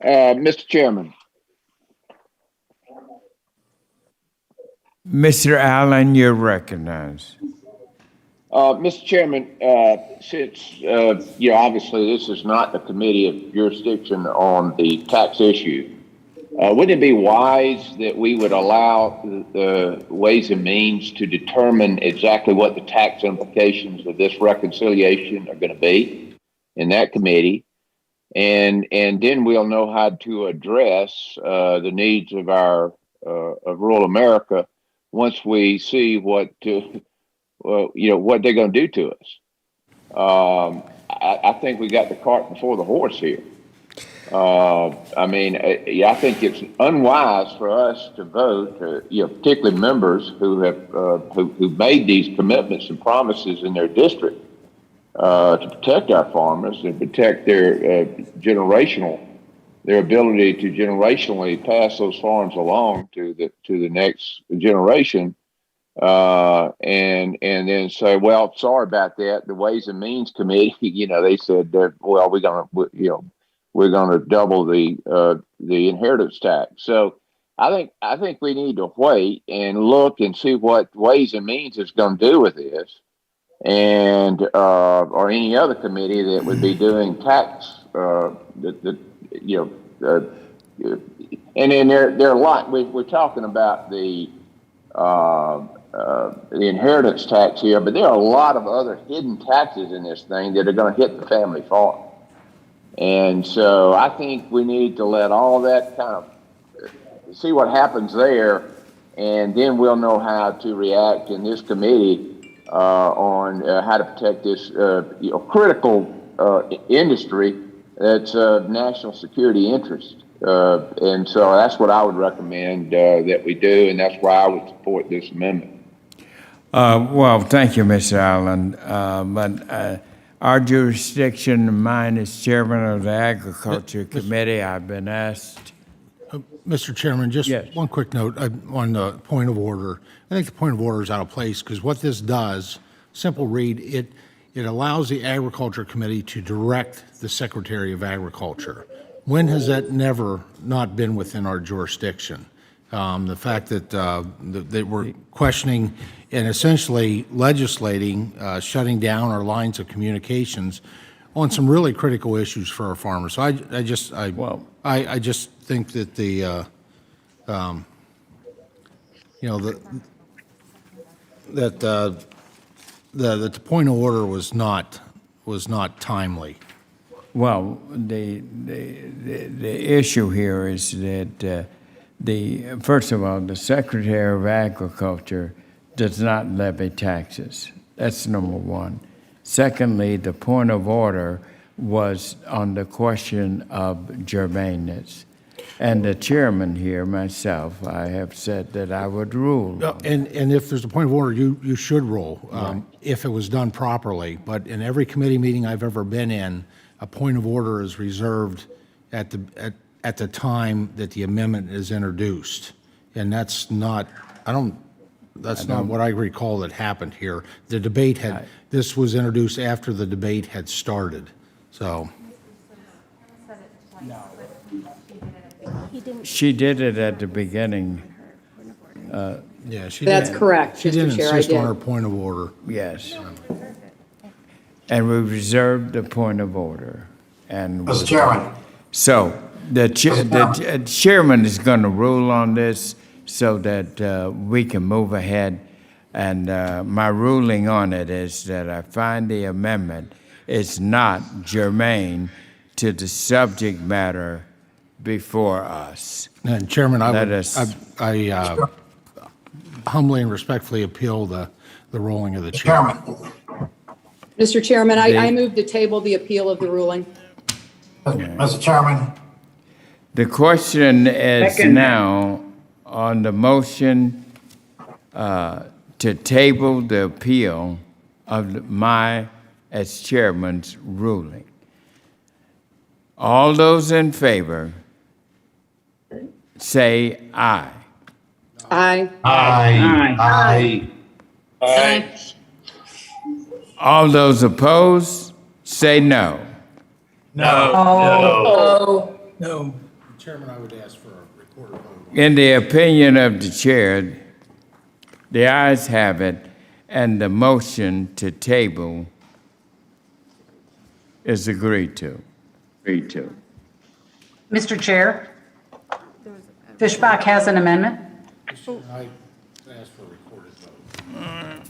J: Mr. Chairman.
C: Mr. Allen, you're recognized.
J: Mr. Chairman, since, obviously this is not the committee of jurisdiction on the tax issue, wouldn't it be wise that we would allow the Ways and Means to determine exactly what the tax implications of this reconciliation are going to be in that committee? And then we'll know how to address the needs of our of rural America once we see what they're going to do to us. I think we got the cart before the horse here. I think it's unwise for us to vote, particularly members who have who made these commitments and promises in their district to protect our farmers and protect their their ability to generationally pass those farms along to the next generation. And then say, well, sorry about that. The Ways and Means Committee, they said that, well, we're going to double the inheritance tax. So I think we need to wait and look and see what Ways and Means is going to do with this, and or any other committee that would be doing tax. And then there are a lot. We're talking about the inheritance tax here, but there are a lot of other hidden taxes in this thing that are going to hit the family farm. And so I think we need to let all that kind of see what happens there, and then we'll know how to react in this committee on how to protect this critical industry that's of national security interest. And so that's what I would recommend that we do, and that's why I would support this amendment.
C: Well, thank you, Mr. Allen. But our jurisdiction, mine as chairman of the Agriculture Committee, I've been asked.
K: Mr. Chairman, just
C: Yes.
K: one quick note on the point of order. I think the point of order is out of place because what this does, simple read, it allows the Agriculture Committee to direct the Secretary of Agriculture. When has that never not been within our jurisdiction? The fact that that we're questioning and essentially legislating, shutting down our lines of communications on some really critical issues for our farmers. So I just think that the the point of order was not timely.
C: Well, the issue here is that first of all, the Secretary of Agriculture does not levy taxes. That's number one. Secondly, the point of order was on the question of germaneness. And the chairman here, myself, I have said that I would rule.
K: And if there's a point of order, you should rule if it was done properly. But in every committee meeting I've ever been in, a point of order is reserved at the time that the amendment is introduced. And that's not what I recall that happened here. The debate this was introduced after the debate had started. So.
C: She did it at the beginning.
K: Yeah, she
R: That's
K: did.
R: correct,
K: She
R: Mr.
K: didn't
R: Chair, I
K: insist on
R: did.
K: her point of order.
C: Yes. And we reserved the point of order. And
M: Mr. Chairman.
C: So the chairman is going to rule on this so that we can move ahead. And my ruling on it is that I find the amendment is not germane to the subject matter before us.
K: And Chairman, I
C: Let
K: humbly and respectfully appeal the ruling of the chairman.
R: Mr. Chairman, I move to table the appeal of the ruling.
M: Mr. Chairman.
C: The question is now on the motion to table the appeal of my, as chairman's ruling. All those in favor say aye.
R: Aye.
M: Aye.
C: All those opposed say no.
L: No.
K: Chairman, I would ask for a recorded vote.
C: In the opinion of the chair, the ayes have it, and the motion to table is agreed to.
B: Mr. Chair, Fishbach has an amendment.
K: I ask for a recorded vote.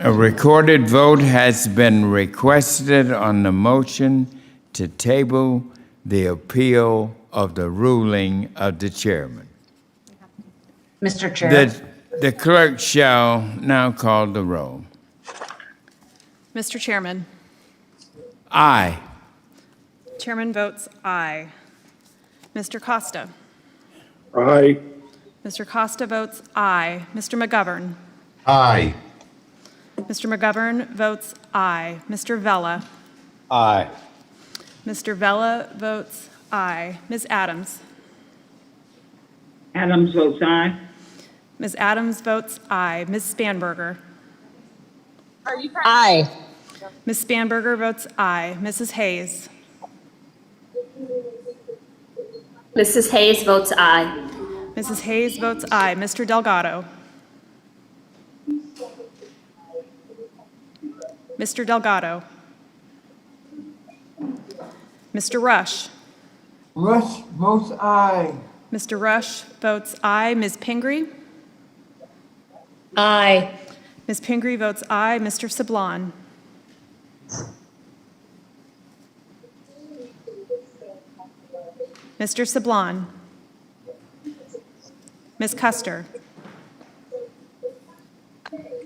C: A recorded vote has been requested on the motion to table the appeal of the ruling of the chairman.
B: Mr. Chair,
C: The clerk shall now call the roll.
W: Mr. Chairman,
C: Aye.
W: Chairman votes aye. Mr. Costa.
A: Aye.
W: Mr. Costa votes aye. Mr. McGovern.
H: Aye.
W: Mr. McGovern votes aye. Mr. Vella.
H: Aye.
W: Mr. Vella votes aye. Ms. Adams.
B: Adams votes aye.
W: Ms. Adams votes aye. Ms. Spanberger.
F: Aye.
W: Ms. Spanberger votes aye. Mrs. Hayes.
U: Mrs. Hayes votes aye.
W: Mrs. Hayes votes aye. Mr. Delgado. Mr. Delgado. Mr. Rush.
B: Rush votes aye.
W: Mr. Rush votes aye. Ms. Pingree.
E: Aye.
W: Ms. Pingree votes aye. Mr. Sablon. Mr. Sablon. Ms. Custer.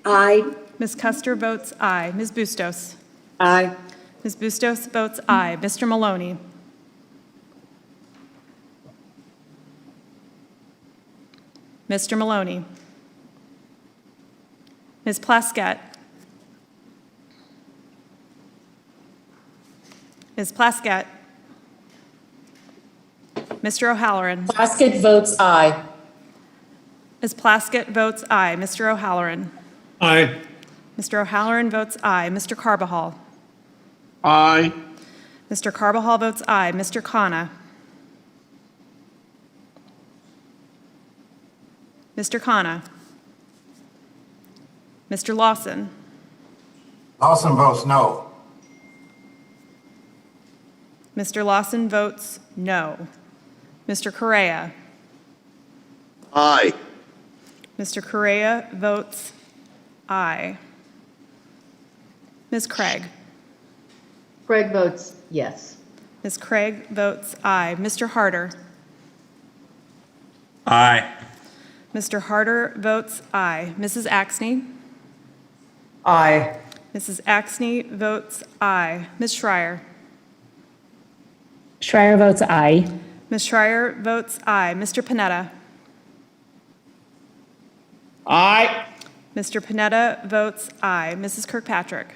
P: Aye.
W: Ms. Custer votes aye. Ms. Bustos.
P: Aye.
W: Ms. Bustos votes aye. Mr. Maloney. Mr. Maloney. Ms. Plaskett. Ms. Plaskett. Mr. O'Halloran.
O: Plaskett votes aye.
W: Ms. Plaskett votes aye. Mr. O'Halloran.
L: Aye.
W: Mr. O'Halloran votes aye. Mr. Carbajal.
L: Aye.
W: Mr. Carbajal votes aye. Mr. Khanna. Mr. Khanna. Mr. Lawson.
M: Lawson votes no.
W: Mr. Lawson votes no. Mr. Correa.
L: Aye.
W: Mr. Correa votes aye. Ms. Craig.
Q: Craig votes yes.
W: Ms. Craig votes aye. Mr. Harder.
L: Aye.
W: Mr. Harder votes aye. Mrs. Axney.
O: Aye.
W: Mrs. Axney votes aye. Ms. Schreier.
B: Schreier votes aye.
W: Ms. Schreier votes aye. Mr. Panetta.
L: Aye.
W: Mr. Panetta votes aye. Mrs. Kirkpatrick.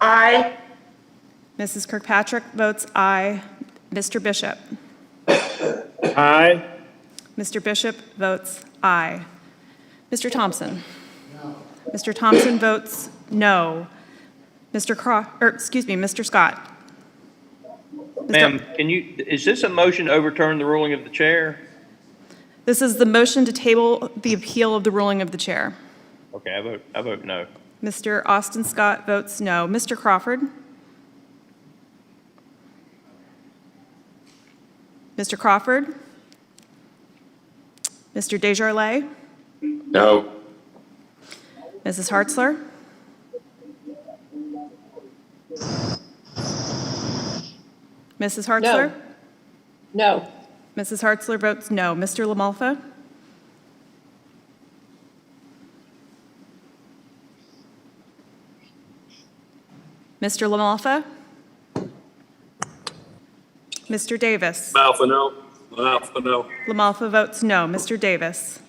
O: Aye.
W: Mrs. Kirkpatrick votes aye. Mr. Bishop.
L: Aye.
W: Mr. Bishop votes aye. Mr. Thompson. Mr. Thompson votes no. Mr. Scott.
I: Ma'am, is this a motion to overturn the ruling of the chair?
W: This is the motion to table the appeal of the ruling of the chair.
I: Okay, I vote no.
W: Mr. Austin Scott votes no. Mr. Crawford? Mr. Crawford? Mr. Desjardins?
G: No.
W: Mrs. Hartzler? Mrs. Hartzler?
O: No.
W: Mrs. Hartzler votes no. Mr. LaMalfa? Mr. LaMalfa? Mr. Davis?
L: LaMalfa, no. LaMalfa, no.
W: LaMalfa votes no. Mr. Davis?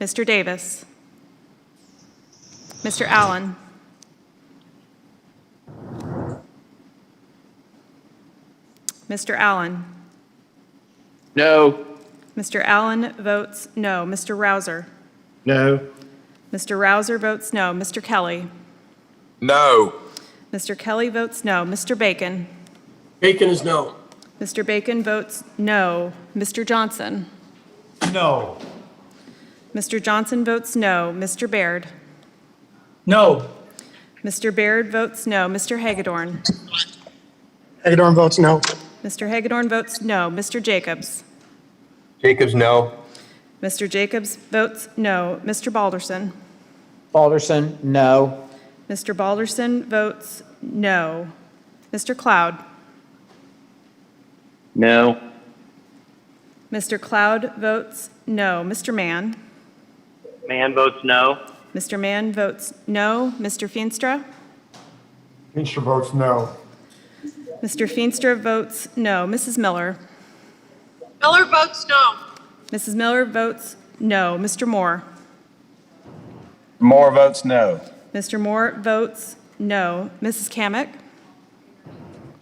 W: Mr. Davis? Mr. Allen? Mr. Allen?
I: No.
W: Mr. Allen votes no. Mr. Rouser?
L: No.
W: Mr. Rouser votes no. Mr. Kelly?
L: No.
W: Mr. Kelly votes no. Mr. Bacon?
L: Bacon is no.
W: Mr. Bacon votes no. Mr. Johnson?
L: No.
W: Mr. Johnson votes no. Mr. Baird?
L: No.
W: Mr. Baird votes no. Mr. Hagedorn?
L: Hagedorn votes no.
W: Mr. Hagedorn votes no. Mr. Jacobs?
H: Jacobs, no.
W: Mr. Jacobs votes no. Mr. Balderson?
D: Balderson, no.
W: Mr. Balderson votes no. Mr. Cloud?
I: No.
W: Mr. Cloud votes no. Mr. Mann?
I: Mann votes no.
W: Mr. Mann votes no. Mr. Feenstra?
M: Feenstra votes no.
W: Mr. Feenstra votes no. Mrs. Miller?
S: Miller votes no.
W: Mrs. Miller votes no. Mr. Moore?
L: Moore votes no.
W: Mr. Moore votes no. Mrs. Kamick?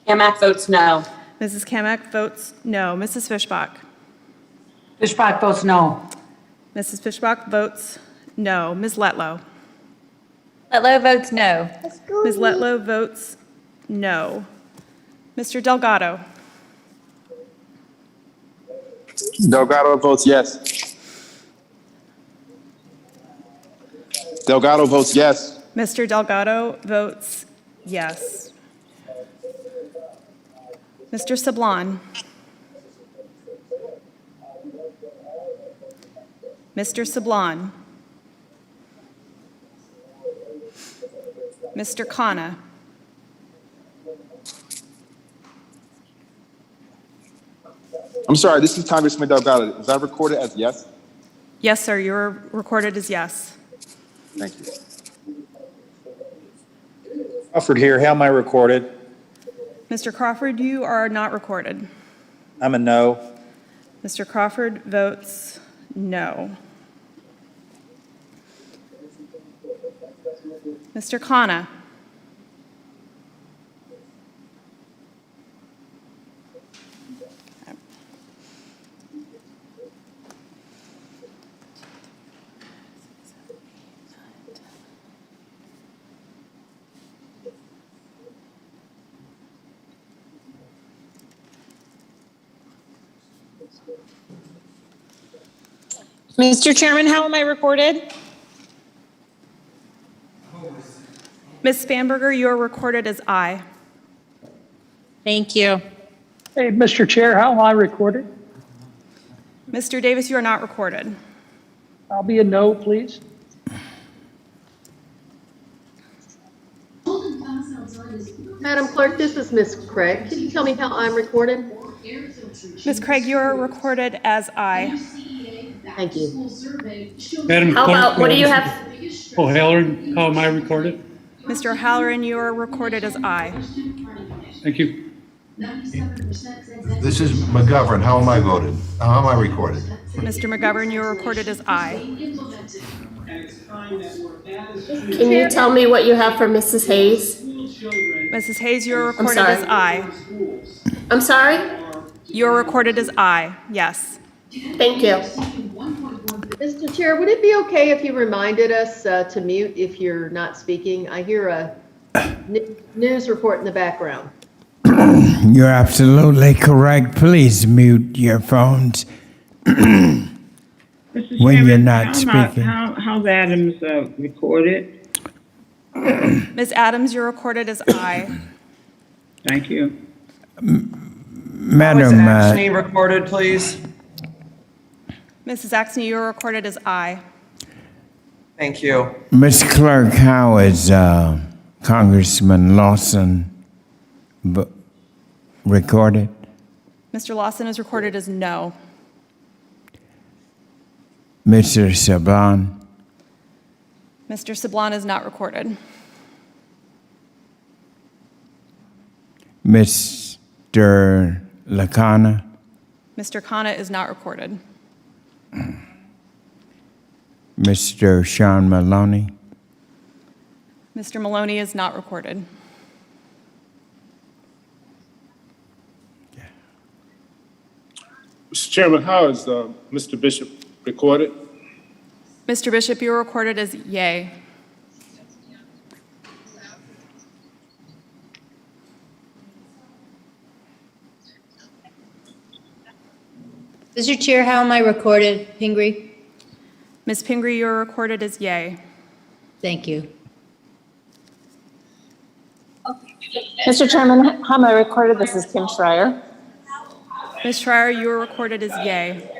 P: Kamick votes no.
W: Mrs. Kamick votes no. Mrs. Fishbach?
B: Fishbach votes no.
W: Mrs. Fishbach votes no. Ms. Letlow?
N: Letlow votes no.
W: Ms. Letlow votes no. Mr. Delgado?
L: Delgado votes yes. Delgado votes yes.
W: Mr. Delgado votes yes. Mr. Sablon? Mr. Sablon? Mr. Khanna?
L: I'm sorry, this is Congressman Delgado. Is that recorded as yes?
W: Yes, sir, you're recorded as yes.
L: Thank you.
T: Crawford here. How am I recorded?
W: Mr. Crawford, you are not recorded.
T: I'm a no.
W: Mr. Crawford votes no. Mr. Khanna.
F: Mr. Chairman, how am I recorded?
W: Ms. Spanberger, you are recorded as aye.
F: Thank you.
J: Hey, Mr. Chair, how am I recorded?
W: Mr. Davis, you are not recorded.
J: I'll be a no, please.
Q: Madam Clerk, this is Ms. Craig. Can you tell me how I'm recorded?
W: Ms. Craig, you are recorded as aye.
Q: Thank you.
R: Madam
U: How
R: Clerk,
U: about, what do you have?
R: O'Halloran, how am I recorded?
W: Mr. Halloran, you are recorded as aye.
R: Thank you.
V: This is McGovern. How am I voted? How am I recorded?
W: Mr. McGovern, you are recorded as aye.
U: Can you tell me what you have for Mrs. Hayes?
W: Mrs. Hayes, you are recorded
U: sorry.
W: as aye.
U: I'm sorry?
W: You are recorded as aye, yes.
U: Thank you.
Q: Mr. Chair, would it be okay if you reminded us to mute if you're not speaking? I hear a news report in the background.
C: You're absolutely correct. Please mute your phones when you're not speaking.
X: How's Adams recorded?
W: Ms. Adams, you're recorded as aye.
X: Thank you.
C: Madam,
D: Axney recorded, please?
W: Mrs. Axney, you're recorded as aye.
D: Thank you.
C: Ms. Clerk, how is Congressman Lawson recorded?
W: Mr. Lawson is recorded as no.
C: Mr. Saban?
W: Mr. Sablon is not recorded.
C: Mr. Lacana?
W: Mr. Khanna is not recorded.
C: Mr. Sean Maloney?
W: Mr. Maloney is not recorded.
Y: Mr. Chairman, how is Mr. Bishop recorded?
W: Mr. Bishop, you're recorded as yay.
E: Mr. Chair, how am I recorded? Pingree?
W: Ms. Pingree, you're recorded as yay.
E: Thank you.
F: Mr. Chairman, how am I recorded? This is Kim Schreier.
W: Ms. Schreier, you are recorded as yay.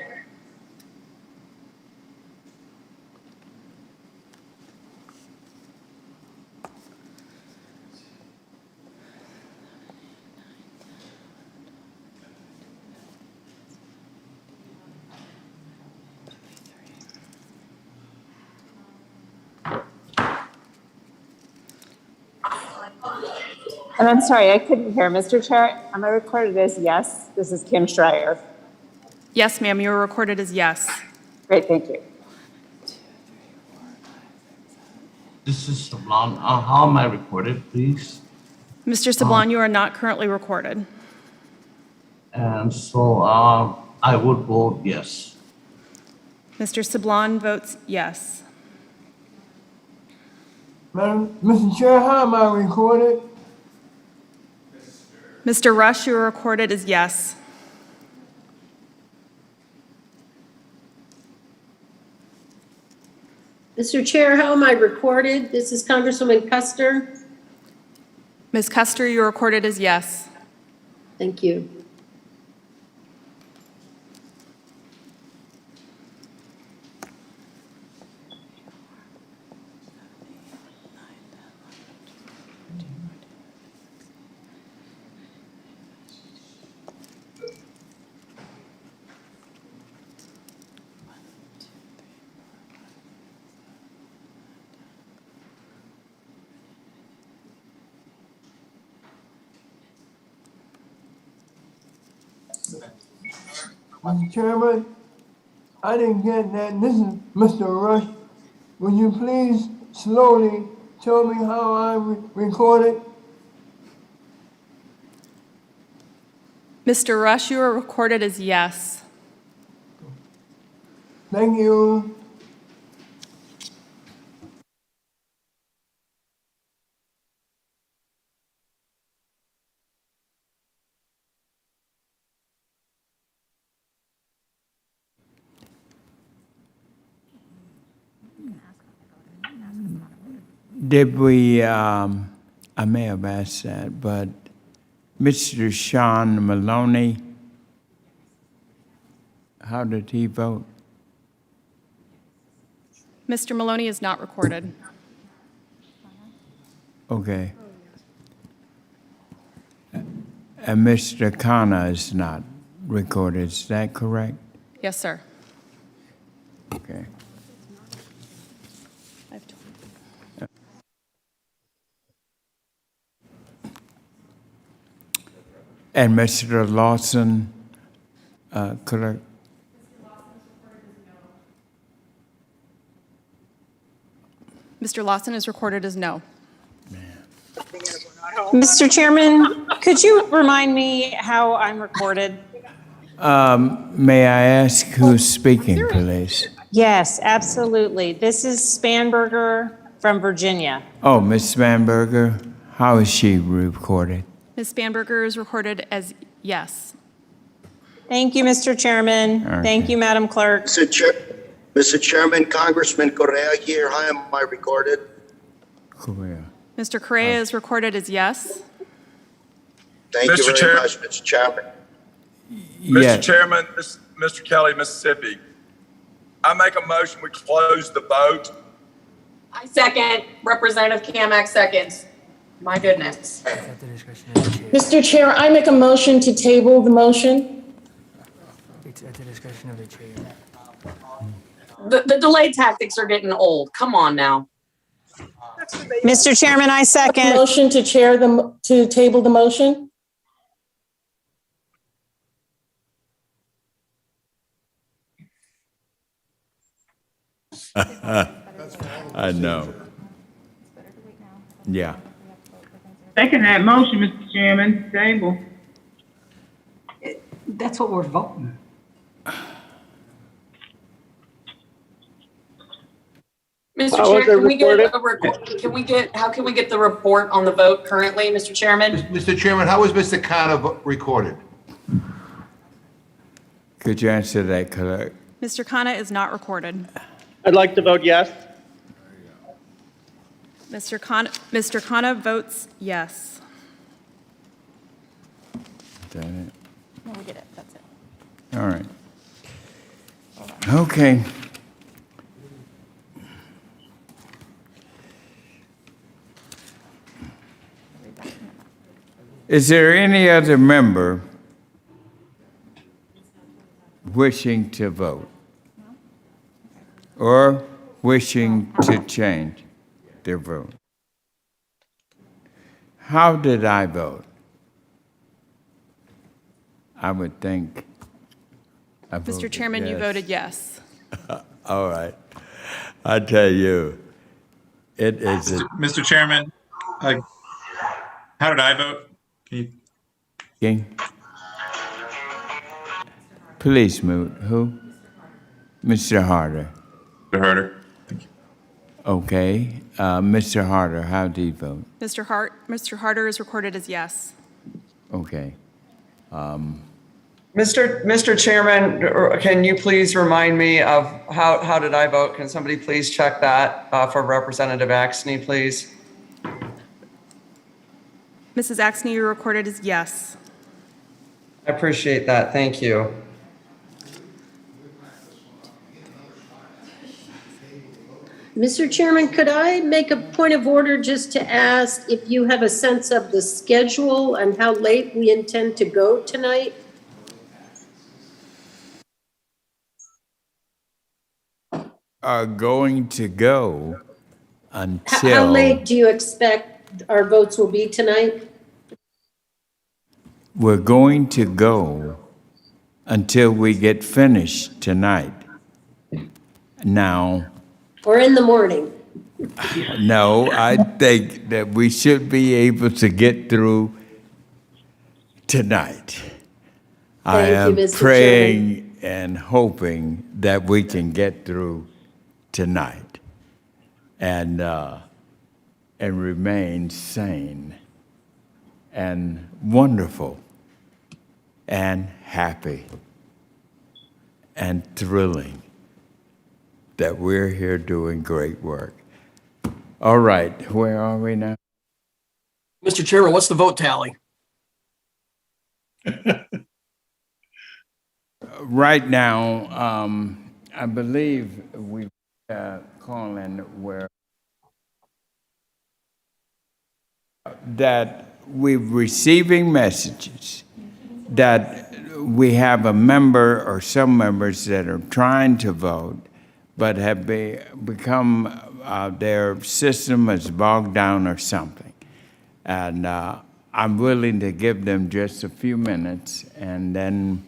F: And I'm sorry, I couldn't hear. Mr. Chair, am I recorded as yes? This is Kim Schreier.
W: Yes, ma'am, you are recorded as yes.
F: Great, thank you.
Z: This is Sablon. How am I recorded, please?
W: Mr. Sablon, you are not currently recorded.
Z: And so I would vote yes.
W: Mr. Sablon votes yes.
J: Mr. Chair, how am I recorded?
W: Mr. Rush, you are recorded as yes.
O: Mr. Chair, how am I recorded? This is Congresswoman Custer.
W: Ms. Custer, you are recorded as yes.
O: Thank you.
J: Mr. Chairman, I didn't get that. This is Mr. Rush. Would you please slowly tell me how I'm recorded?
W: Mr. Rush, you are recorded as yes.
J: Thank you.
C: Did we, I may have asked that, but Mr. Sean Maloney, how did he vote?
W: Mr. Maloney is not recorded.
C: Okay. And Mr. Khanna is not recorded, is that correct?
W: Yes, sir.
C: Okay. And Mr. Lawson, correct?
W: Mr. Lawson is recorded as no.
F: Mr. Chairman, could you remind me how I'm recorded?
C: May I ask who's speaking, please?
F: Yes, absolutely. This is Spanberger from Virginia.
C: Oh, Ms. Spanberger, how is she recorded?
W: Ms. Spanberger is recorded as yes.
F: Thank you, Mr. Chairman.
C: Okay.
F: Thank you, Madam Clerk.
A: Mr. Chairman, Congressman Correa here. How am I recorded?
C: Correa.
W: Mr. Correa is recorded as yes.
A: Thank you very much, Mr. Chairman.
C: Yes.
G: Mr. Chairman, Mr. Kelly, Mississippi. I make a motion, we close the vote.
P: I second. Representative Kamak seconds. My goodness.
U: Mr. Chair, I make a motion to table the motion.
H: It's at the discretion of the chair.
P: The delay tactics are getting old. Come on now.
F: Mr. Chairman, I second.
U: Motion to to table the motion.
C: I know. Yeah.
X: Second that motion, Mr. Chairman, table.
H: That's what we're voting.
P: Mr. Chair, how can we get the report on the vote currently, Mr. Chairman?
V: Mr. Chairman, how was Mr. Khanna recorded?
C: Could you answer that, correct?
W: Mr. Khanna is not recorded.
I: I'd like to vote yes.
W: Mr. Khanna votes yes.
C: Is that it?
N: No, we did it. That's it.
C: All right. Okay. Is there any other member wishing to vote or wishing to change their vote? How did I vote? I would think I voted
W: Mr. Chairman, you
C: yes.
W: voted yes.
C: All right. I tell you, it is.
K: Mr. Chairman, how did I vote?
C: King? Please mute. Who? Mr. Harder.
K: Mr. Harder. Thank you.
C: Okay. Mr. Harder, how do you vote?
W: Mr. Harder is recorded as yes.
C: Okay.
D: Mr. Chairman, can you please remind me of how did I vote? Can somebody please check that for Representative Axney, please?
W: Mrs. Axney, you're recorded as yes.
D: I appreciate that. Thank you.
O: Mr. Chairman, could I make a point of order just to ask if you have a sense of the schedule and how late we intend to go tonight?
C: Are going to go until.
O: How late do you expect our votes will be tonight?
C: We're going to go until we get finished tonight. Now,
O: Or in the morning?
C: No, I think that we should be able to get through tonight. I
O: Thank you,
C: am
O: Mr.
C: praying and hoping that we can get through tonight and remain sane and wonderful and happy and thrilling that we're here doing great work. All right, where are we now?
B: Mr. Chairman, what's the vote tally?
C: Right now, I believe we calling where that we're receiving messages that we have a member or some members that are trying to vote, but have become their system is bogged down or something. And I'm willing to give them just a few minutes, and then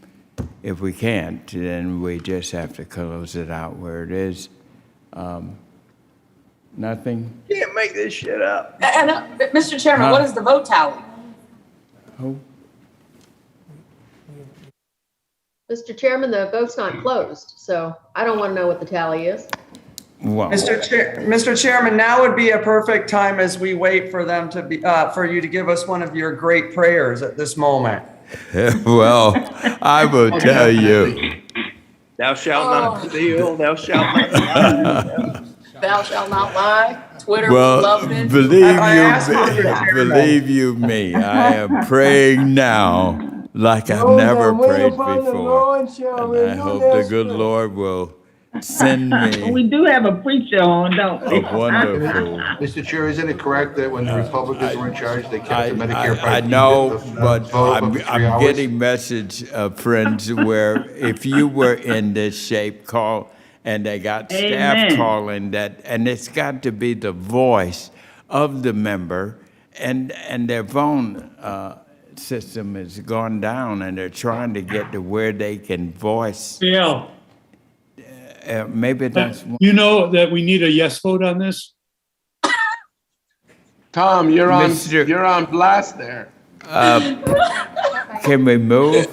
C: if we can't, then we just have to close it out where it is. Nothing?
D: Can't make this shit up.
P: And, Mr. Chairman, what is the vote tally?
C: Oh.
Q: Mr. Chairman, the vote's not closed, so I don't want to know what the tally is.
C: Wow.
D: Mr. Chairman, now would be a perfect time as we wait for them to be, for you to give us one of your great prayers at this moment.
C: Well, I will tell you.
I: Thou shalt not steal, thou shalt not lie.
P: Thou shalt not lie. Twitter,
C: Well,
P: we love it.
C: believe you me, I am praying now like I've never prayed before. And I hope the good Lord will send me
X: We do have a preacher on, don't we?
C: a wonderful.
V: Mr. Chair, isn't it correct that when the Republicans were in charge, they kept the Medicare
C: I
V: Part D
C: know,
V: vote
C: but
V: up to 3
C: I'm
V: hours?
C: getting message of friends where if you were in this shape, call, and they got staff
X: Amen.
C: calling that, and it's got to be the voice of the member, and their phone system has gone down, and they're trying to get to where they can voice.
K: Yeah.
C: Maybe that's
K: You know that we need a yes vote on this?
J: Tom, you're on,
C: Mr.
J: you're on blast there.
C: Can we move?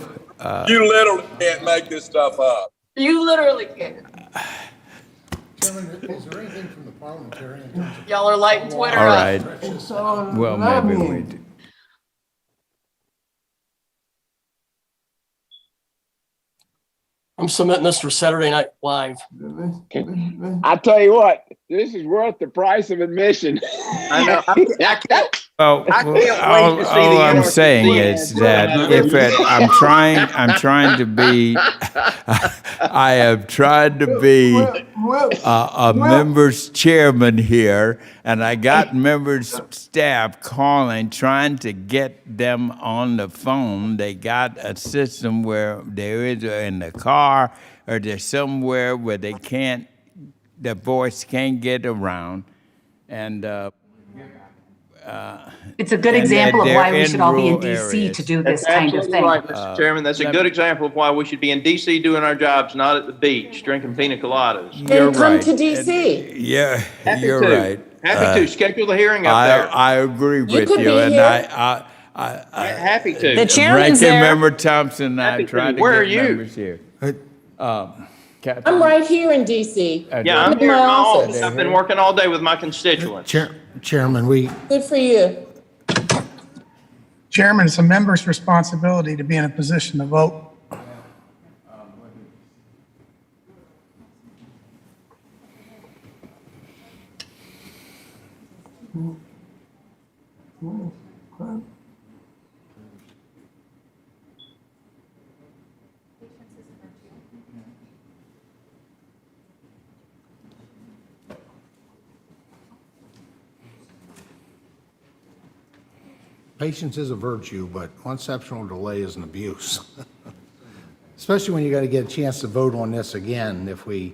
G: You literally can't make this stuff up.
P: You literally can't.
J: Chairman, is there anything from the parliamentarians?
P: Y'all are lighting Twitter
C: All
P: up.
C: right. Well, maybe we do.
B: I'm submitting this for Saturday Night Live.
J: I tell you what, this is worth the price of admission.
I: I know.
C: Well,
I: I can't wait to see
C: all
I: the
C: I'm
I: NRCC.
C: saying is that if I'm trying to be, I have tried to be a member's chairman here, and I got members' staff calling, trying to get them on the phone. They got a system where they're either in the car or they're somewhere where they can't, the voice can't get around, and
L: it's a good
C: and
L: example of
C: they're
L: why we should all be in
C: rural
L: DC
C: areas.
L: to do this
I: That's
L: kind of
I: absolutely
L: thing.
I: right, Mr. Chairman. That's a good example of why we should be in DC doing our jobs, not at the beach drinking pina coladas.
C: You're
U: Then come
C: right.
U: to DC.
C: Yeah,
I: Happy
C: you're
I: to.
C: right.
I: Happy to schedule the hearing up there.
C: I agree with
U: could
C: you,
U: be
C: and
U: here.
I: Happy to.
F: The chairman's
C: Ranking
F: there.
C: Member Thompson and I
I: Happy to.
C: tried to
I: Where
C: get
I: are you?
C: members here. Catherine,
U: I'm right here in DC.
I: Yeah, I'm
U: in
I: here
U: my
I: in my
U: office.
I: office. I've been working all day with my constituents.
J: Chairman,
U: Good for you.
H: Chairman, it's a member's responsibility to be in a position to vote.
J: patience is a virtue, but exceptional delay is an abuse. Especially when you got to get a chance to vote on this again if we,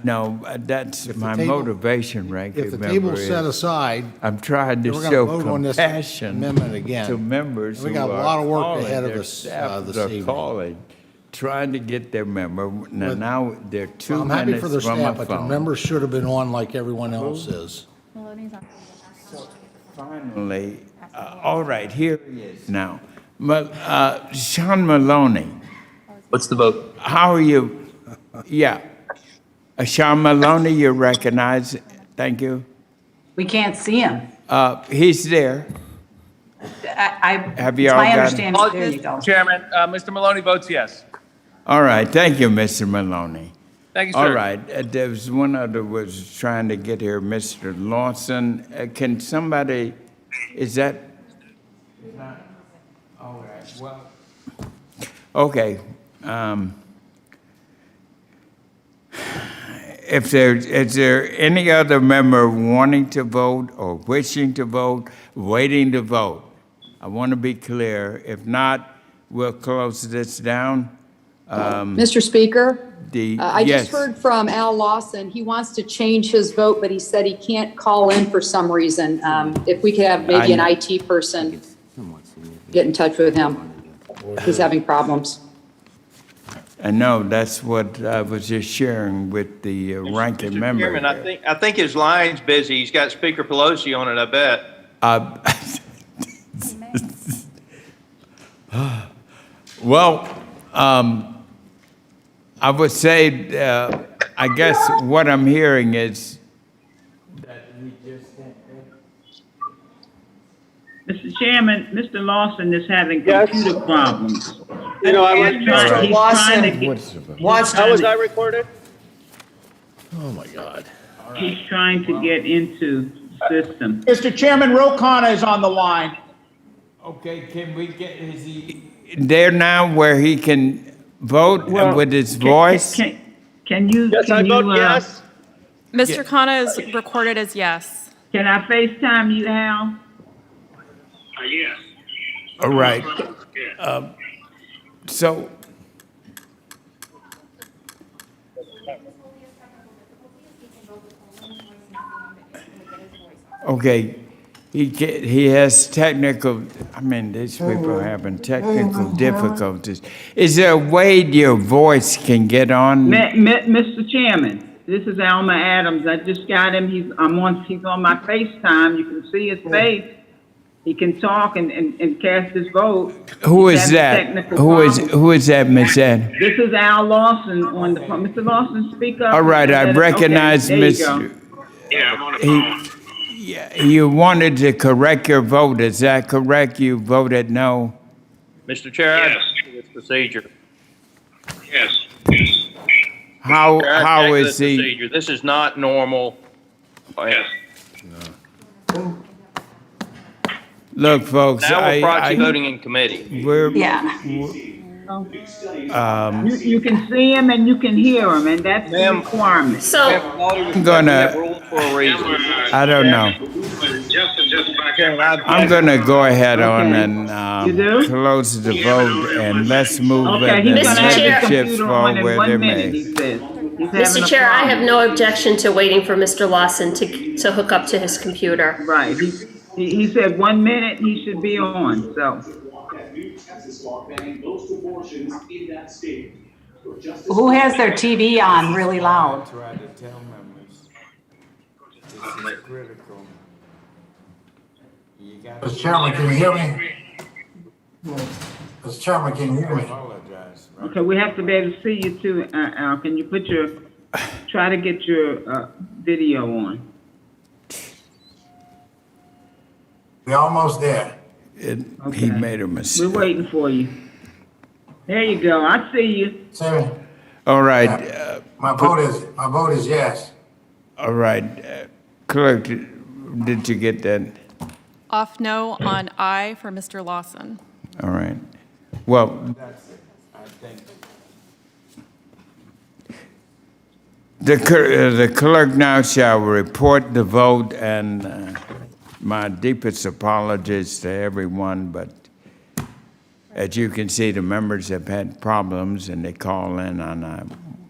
C: no, that's my
J: table-
C: motivation, ranking
J: if the
C: member.
J: table's
C: is
J: set aside,
C: I'm trying to
J: we're gonna
C: show
J: vote on this
C: compassion
J: amendment again.
C: to members
J: We
C: who
J: got a
C: are
J: lot of work
C: calling,
J: ahead of
C: their
J: us,
C: staff
J: this
C: are
J: evening.
C: calling trying to get their member. Now they're 2
J: I'm happy for their
C: minutes from a
J: staff, but the
C: phone.
J: members should have been on like everyone else is.
N: Maloney's on.
C: Finally, all right, here he is now. Sean Maloney,
I: What's the vote?
C: how are you? Yeah. Sean Maloney, you're recognized. Thank you.
L: We can't see him.
C: He's there. Have you all
L: my
C: got him?
L: understanding, there you go.
I: Chairman, Mr. Maloney votes yes.
C: All right, thank you, Mr. Maloney.
I: Thank you, sir.
C: All right, there was one other was trying to get here, Mr. Lawson. Can somebody, is that? All right, well. Okay. Is there any other member wanting to vote or wishing to vote, waiting to vote? I want to be clear. If not, we'll close this down.
M: Mr. Speaker, I
C: yes.
M: just heard from Al Lawson. He wants to change his vote, but he said he can't call in for some reason. If we could have maybe an IT person get in touch with him. He's having problems.
C: I know, that's what I was just sharing with the ranking member.
I: Chairman, I think his line's busy. He's got Speaker Pelosi on it, I bet.
C: Well, I would say, I guess what I'm hearing is that we just
X: Mr. Chairman, Mr. Lawson is having computer problems.
I: You know,
D: Mr. Lawson wants
I: How was I recorded?
J: Oh, my God.
X: He's trying to get into the system.
L: Mr. Chairman, Ro Khanna is on the line.
C: Okay, can we get, is he there now where he can vote with his voice?
X: Can you?
I: Yes, I vote yes.
W: Mr. Khanna is recorded as yes.
X: Can I FaceTime you, Al?
I: Yes.
C: All right. So, okay, he has technical, I mean, these people are having technical difficulties. Is there a way your voice can get on?
X: Mr. Chairman, this is Alma Adams. I just got him. He's on my FaceTime. You can see his face. He can talk and cast his vote.
C: Who is that? Who is that, Miss Ann?
X: This is Al Lawson on the phone. Mr. Lawson, speak up.
C: All right, I recognize Mr.
X: Yeah, I'm on the phone.
C: You wanted to correct your vote, is that correct? You voted no?
I: Mr. Chair, I do this procedure. Yes.
C: How is
I: this
C: he?
I: procedure. This is not normal. Yes.
C: Look, folks,
I: Now we're proxy voting in committee.
X: You can see him and you can hear him, and that's the requirement.
O: So,
C: I'm gonna, I don't know. I'm gonna go ahead on and close the vote and let's move
X: Okay, he's
C: the
X: gonna have his
C: chips
X: computer
C: fall
X: on in
C: where
X: 1
C: they
X: minute,
C: may.
X: he says. He's having
O: Mr.
X: a
O: Chair, I
X: problem.
O: have no objection to waiting for Mr. Lawson to hook up to his computer.
X: Right, he said 1 minute he should be on, so.
L: Who has their TV on really loud?
C: Try to tell members. This is critical. You gotta
J: Mr. Chairman, can you hear me? Mr. Chairman, can you hear me?
C: apologize, right?
X: Okay, we have to be able to see you too, Al. Can you try to get your video on?
J: We're almost there.
C: He made a mistake.
X: We're waiting for you. There you go. I see you.
J: Chairman,
C: All right,
J: my vote is yes.
C: all right. Clerk, did you get that?
W: Off no on I for Mr. Lawson.
C: All right. Well, that's it, I think. The clerk now shall report the vote, and my deepest apologies to everyone, but as you can see, the members have had problems, and they call in on,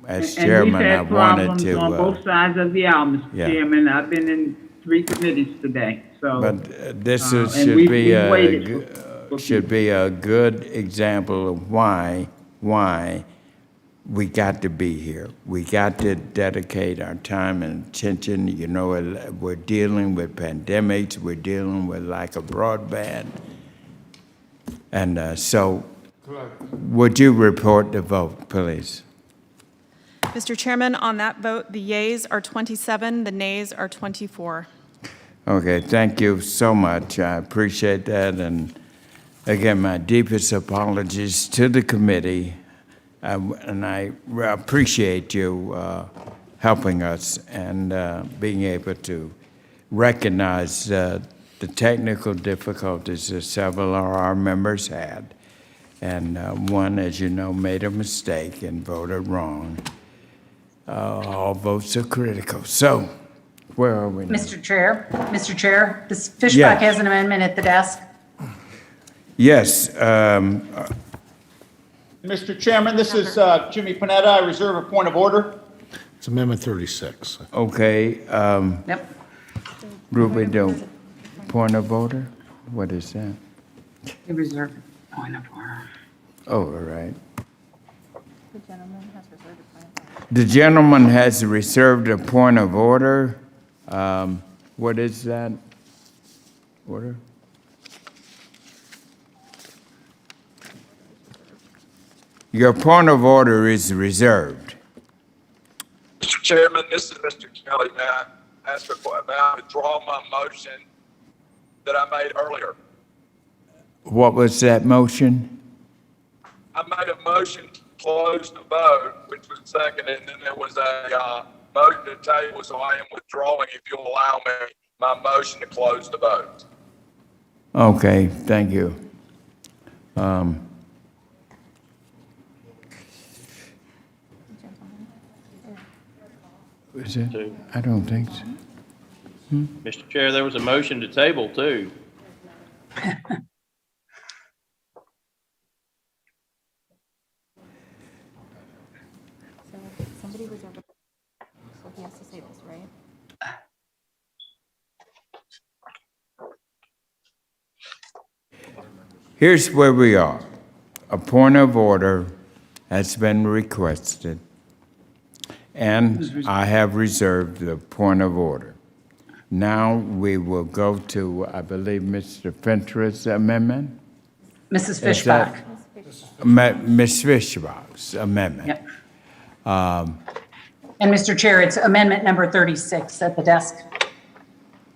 C: as chairman, I wanted to.
X: And we've had problems on both sides of the aisle, Mr.
C: yeah.
X: Chairman. I've been in 3 committees today, so.
C: But this
X: and
C: should
X: we've
C: be
X: waited for
C: should be a good example of why why we got to be here. We got to dedicate our time and attention. You know, we're dealing with pandemics. We're dealing with lack of broadband. And so, would you report the vote, please?
W: Mr. Chairman, on that vote, the yeas are 27, the nays are 24.
C: Okay, thank you so much. I appreciate that. And again, my deepest apologies to the committee. And I appreciate you helping us and being able to recognize the technical difficulties that several of our members had. And one, as you know, made a mistake and voted wrong. All votes are critical. So, where are we now?
L: Mr. Chair, this Fishbach
C: Yes.
L: has an amendment at the desk.
C: Yes.
E: Mr. Chairman, this is Jimmy Panetta. I reserve a point of order.
J: It's Amendment 36.
C: Okay.
L: Yep.
C: Ruby, don't. Point of order? What is that?
L: You reserve a point of order.
C: Oh, all right.
N: The gentleman has reserved a point of order.
C: The gentleman has reserved a point of order. What is that? Order? Your point of order is reserved.
G: Mr. Chairman, this is Mr. Kelly. May I ask may I withdraw my motion that I made earlier?
C: What was that motion?
G: I made a motion to close the vote, which was seconded, and then there was a motion to table, so I am withdrawing, if you'll allow me, my motion to close the vote.
C: Okay, thank you. Is it? I don't think so.
I: Mr. Chair, there was a motion to table too.
N: So somebody reserved a, so he has to say this, right?
C: Here's where we are. A point of order has been requested, and I have reserved the point of order. Now we will go to, I believe, Mr. Fintra's amendment?
L: Mrs.
C: Is
L: Fishbach.
C: that- Ms. Fishbach's amendment.
L: Yep. And Mr. Chair, it's amendment number 36 at the desk.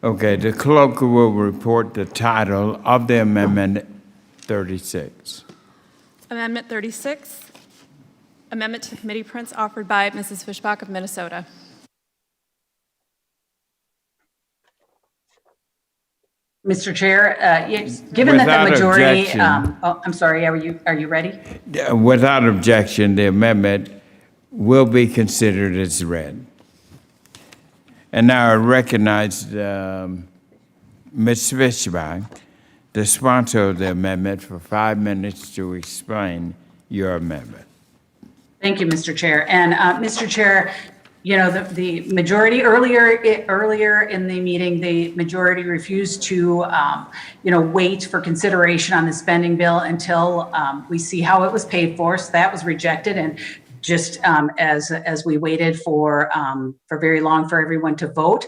C: Okay, the clerk will report the title of the amendment 36.
W: Amendment 36, amendment to committee prints offered by Mrs. Fishbach of Minnesota.
L: Mr. Chair, given that
C: Without
L: the majority,
C: objection.
L: I'm sorry, are you ready?
C: Without objection, the amendment will be considered as read. And now I recognize Ms. Fishbach, the sponsor of the amendment, for 5 minutes to explain your amendment.
L: Thank you, Mr. Chair. And Mr. Chair, you know, the majority earlier in the meeting, the majority refused to, wait for consideration on the spending bill until we see how it was paid for. So that was rejected. And just as we waited for very long for everyone to vote,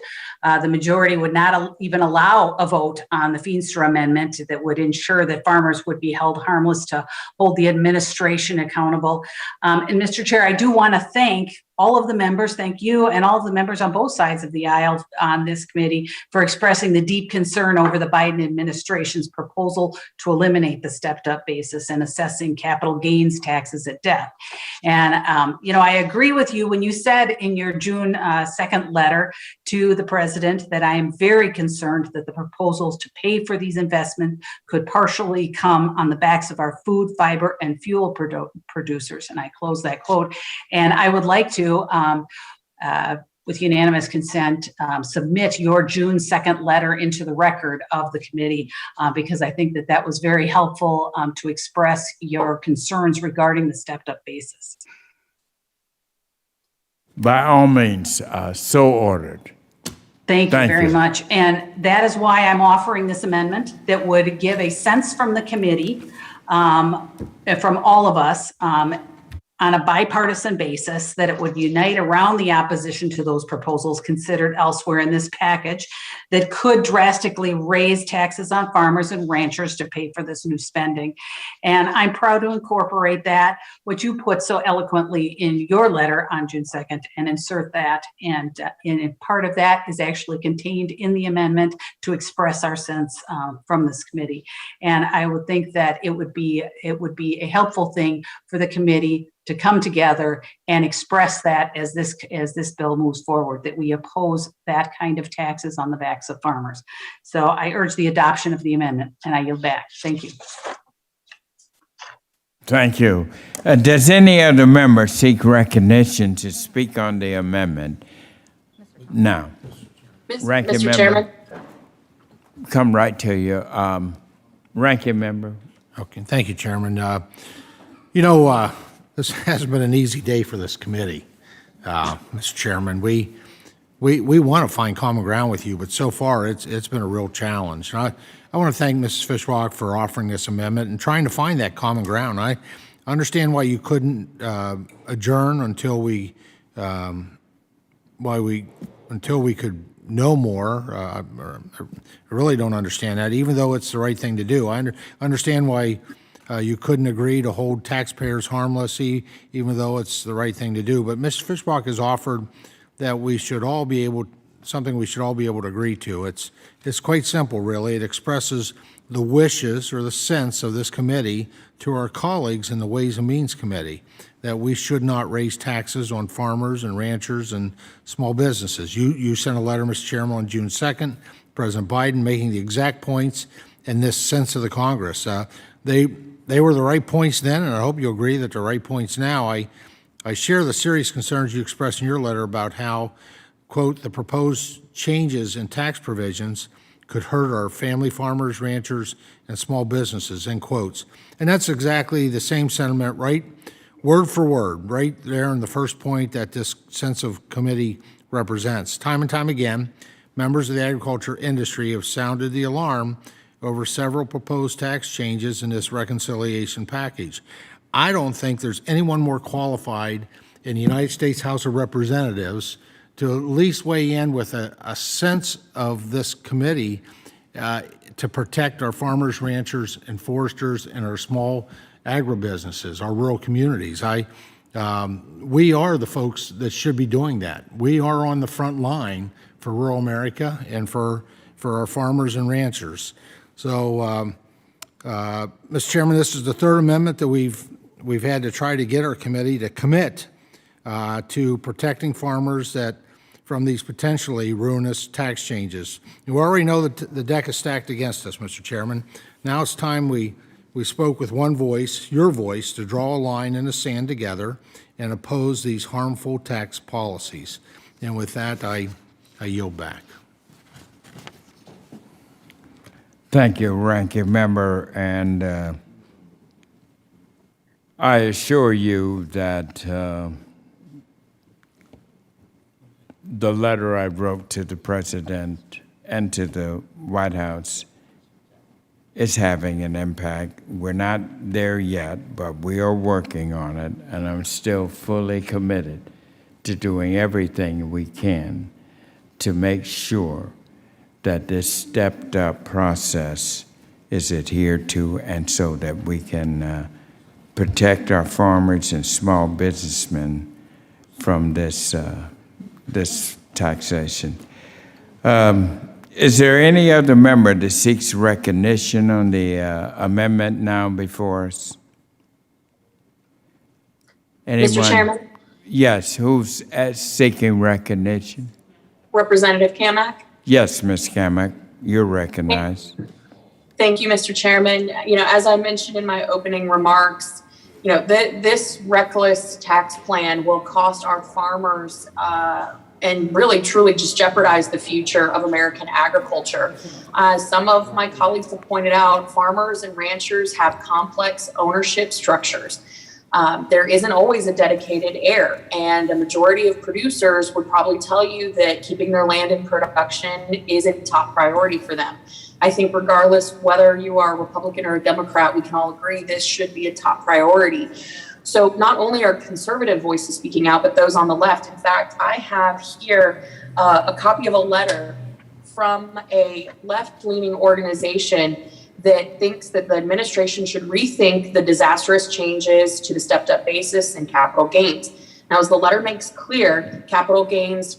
L: the majority would not even allow a vote on the Feenstra amendment that would ensure that farmers would be held harmless, to hold the administration accountable. And Mr. Chair, I do want to thank all of the members, thank you, and all of the members on both sides of the aisle on this committee for expressing the deep concern over the Biden administration's proposal to eliminate the stepped-up basis and assessing capital gains taxes at death. And, I agree with you when you said in your June 2nd letter to the president that I am very concerned that the proposals to pay for these investments could partially come on the backs of our food, fiber, and fuel producers. And I close that quote. And I would like to, with unanimous consent, submit your June 2nd letter into the record of the committee, because I think that was very helpful to express your concerns regarding the stepped-up basis.
C: By all means, so ordered.
L: Thank you very much. And that is why I'm offering this amendment that would give a sense from the committee from all of us, on a bipartisan basis, that it would unite around the opposition to those proposals considered elsewhere in this package that could drastically raise taxes on farmers and ranchers to pay for this new spending. And I'm proud to incorporate that, what you put so eloquently in your letter on June 2nd, and insert that. And part of that is actually contained in the amendment to express our sense from this committee. And I would think that it would be a helpful thing for the committee to come together and express that as this bill moves forward, that we oppose that kind of taxes on the backs of farmers. So I urge the adoption of the amendment, and I yield back. Thank you.
C: Thank you. Does any other member seek recognition to speak on the amendment? No. Ranking
P: Mr.
C: member,
P: Chairman.
C: come right to you. Ranking member.
J: Okay, thank you, Chairman. This hasn't been an easy day for this committee, Mr. Chairman. We want to find common ground with you, but so far it's been a real challenge. And I want to thank Mrs. Fishwalk for offering this amendment and trying to find that common ground. I understand why you couldn't adjourn until we could know more. I really don't understand that, even though it's the right thing to do. I understand why you couldn't agree to hold taxpayers harmless, even though it's the right thing to do. But Mr. Fishbach has offered that we should all be able, something we should all be able to agree to. It's quite simple, really. It expresses the wishes or the sense of this committee to our colleagues in the Ways and Means Committee, that we should not raise taxes on farmers and ranchers and small businesses. You sent a letter, Mr. Chairman, on June 2nd, President Biden making the exact points in this sense of the Congress. They were the right points then, and I hope you'll agree that they're right points now. I share the serious concerns you expressed in your letter about how, quote, the proposed changes in tax provisions could hurt our family farmers, ranchers, and small businesses, end quotes. And that's exactly the same sentiment, right? Word for word, right there in the first point that this sense of committee represents. Time and time again, members of the agriculture industry have sounded the alarm over several proposed tax changes in this reconciliation package. I don't think there's anyone more qualified in the United States House of Representatives to at least weigh in with a sense of this committee to protect our farmers, ranchers, and foresters and our small agribusinesses, our rural communities. We are the folks that should be doing that. We are on the front line for rural America and for our farmers and ranchers. So, Mr. Chairman, this is the third amendment that we've had to try to get our committee to commit to protecting farmers from these potentially ruinous tax changes. We already know that the deck is stacked against us, Mr. Chairman. Now it's time we spoke with one voice, your voice, to draw a line in the sand together and oppose these harmful tax policies. And with that, I yield back.
C: Thank you, Ranking Member, and I assure you that the letter I wrote to the President and to the White House is having an impact. We're not there yet, but we are working on it, and I'm still fully committed to doing everything we can to make sure that this stepped-up process is adhered to, and so that we can protect our farmers and small businessmen from this taxation. Is there any other member that seeks recognition on the amendment now before us? Anyone?
P: Mr. Chairman?
C: Yes, who's seeking recognition?
P: Representative Kamak?
C: Yes, Ms. Kamak, you're recognized.
P: Thank you, Mr. Chairman. As I mentioned in my opening remarks, this reckless tax plan will cost our farmers and really truly just jeopardize the future of American agriculture. Some of my colleagues have pointed out, farmers and ranchers have complex ownership structures. There isn't always a dedicated heir, and a majority of producers would probably tell you that keeping their land in production is a top priority for them. I think regardless whether you are a Republican or a Democrat, we can all agree this should be a top priority. So not only are conservative voices speaking out, but those on the left. In fact, I have here a copy of a letter from a left-leaning organization that thinks that the administration should rethink the disastrous changes to the stepped-up basis and capital gains. Now, as the letter makes clear, capital gains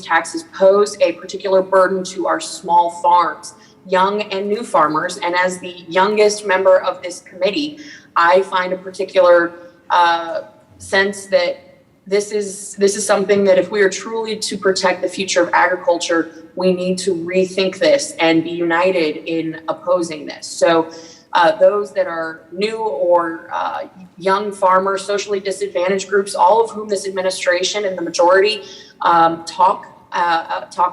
P: taxes pose a particular burden to our small farms, young and new farmers. And as the youngest member of this committee, I find a particular sense that this is something that if we are truly to protect the future of agriculture, we need to rethink this and be united in opposing this. So those that are new or young farmers, socially disadvantaged groups, all of whom this administration and the majority talk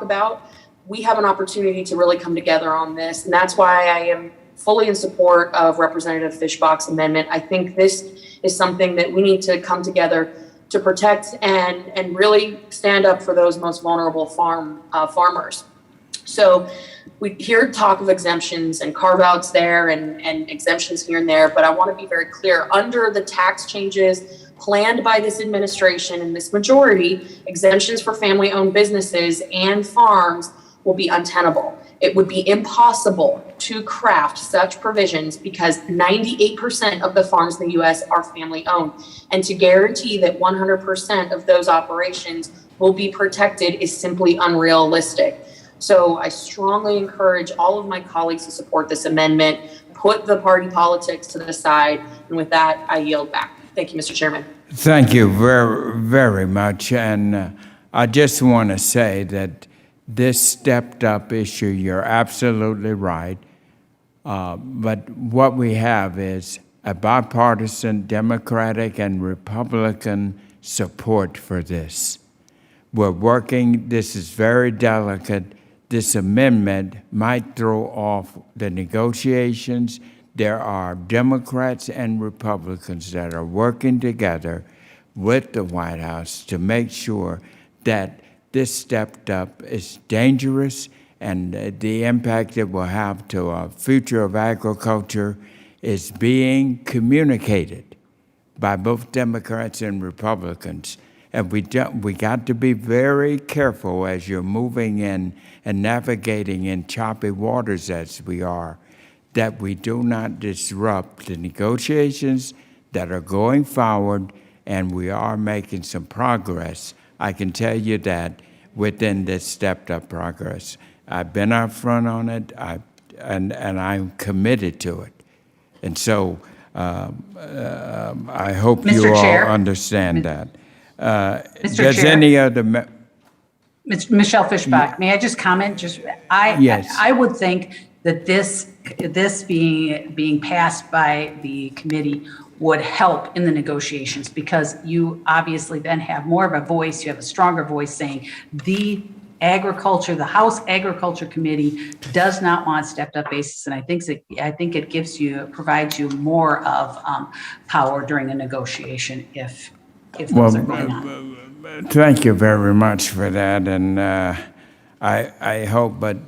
P: about, we have an opportunity to really come together on this. And that's why I am fully in support of Representative Fischbach's amendment. I think this is something that we need to come together to protect and really stand up for those most vulnerable farmers. So we hear talk of exemptions and carve-outs there and exemptions here and there, but I want to be very clear. Under the tax changes planned by this administration and this majority, exemptions for family-owned businesses and farms will be untenable. It would be impossible to craft such provisions because 98% of the farms in the U.S. are family-owned. And to guarantee that 100% of those operations will be protected is simply unrealistic. So I strongly encourage all of my colleagues to support this amendment, put the party politics to the side, and with that, I yield back. Thank you, Mr. Chairman.
C: Thank you very, very much. And I just want to say that this stepped up issue, you're absolutely right. But what we have is a bipartisan Democratic and Republican support for this. We're working, this is very delicate. This amendment might throw off the negotiations. There are Democrats and Republicans that are working together with the White House to make sure that this stepped up is dangerous, and the impact it will have to our future of agriculture is being communicated by both Democrats and Republicans. And we got to be very careful as you're moving in and navigating in choppy waters as we are, that we do not disrupt the negotiations that are going forward, and we are making some progress. I can tell you that within this stepped up progress. I've been out front on it, and I'm committed to it. And so I hope
L: Mr.
C: you all
L: Chair?
C: understand that.
L: Mr.
C: Does
L: Chair?
C: any other,
L: Michelle Fischbach, may I just comment?
C: Yes.
L: I would think that this being passed by the committee would help in the negotiations, because you obviously then have more of a voice, you have a stronger voice saying the House Agriculture Committee does not want stepped up basis. And I think it provides you more of power during a negotiation if those are going on.
C: Thank you very much for that, and I hope, but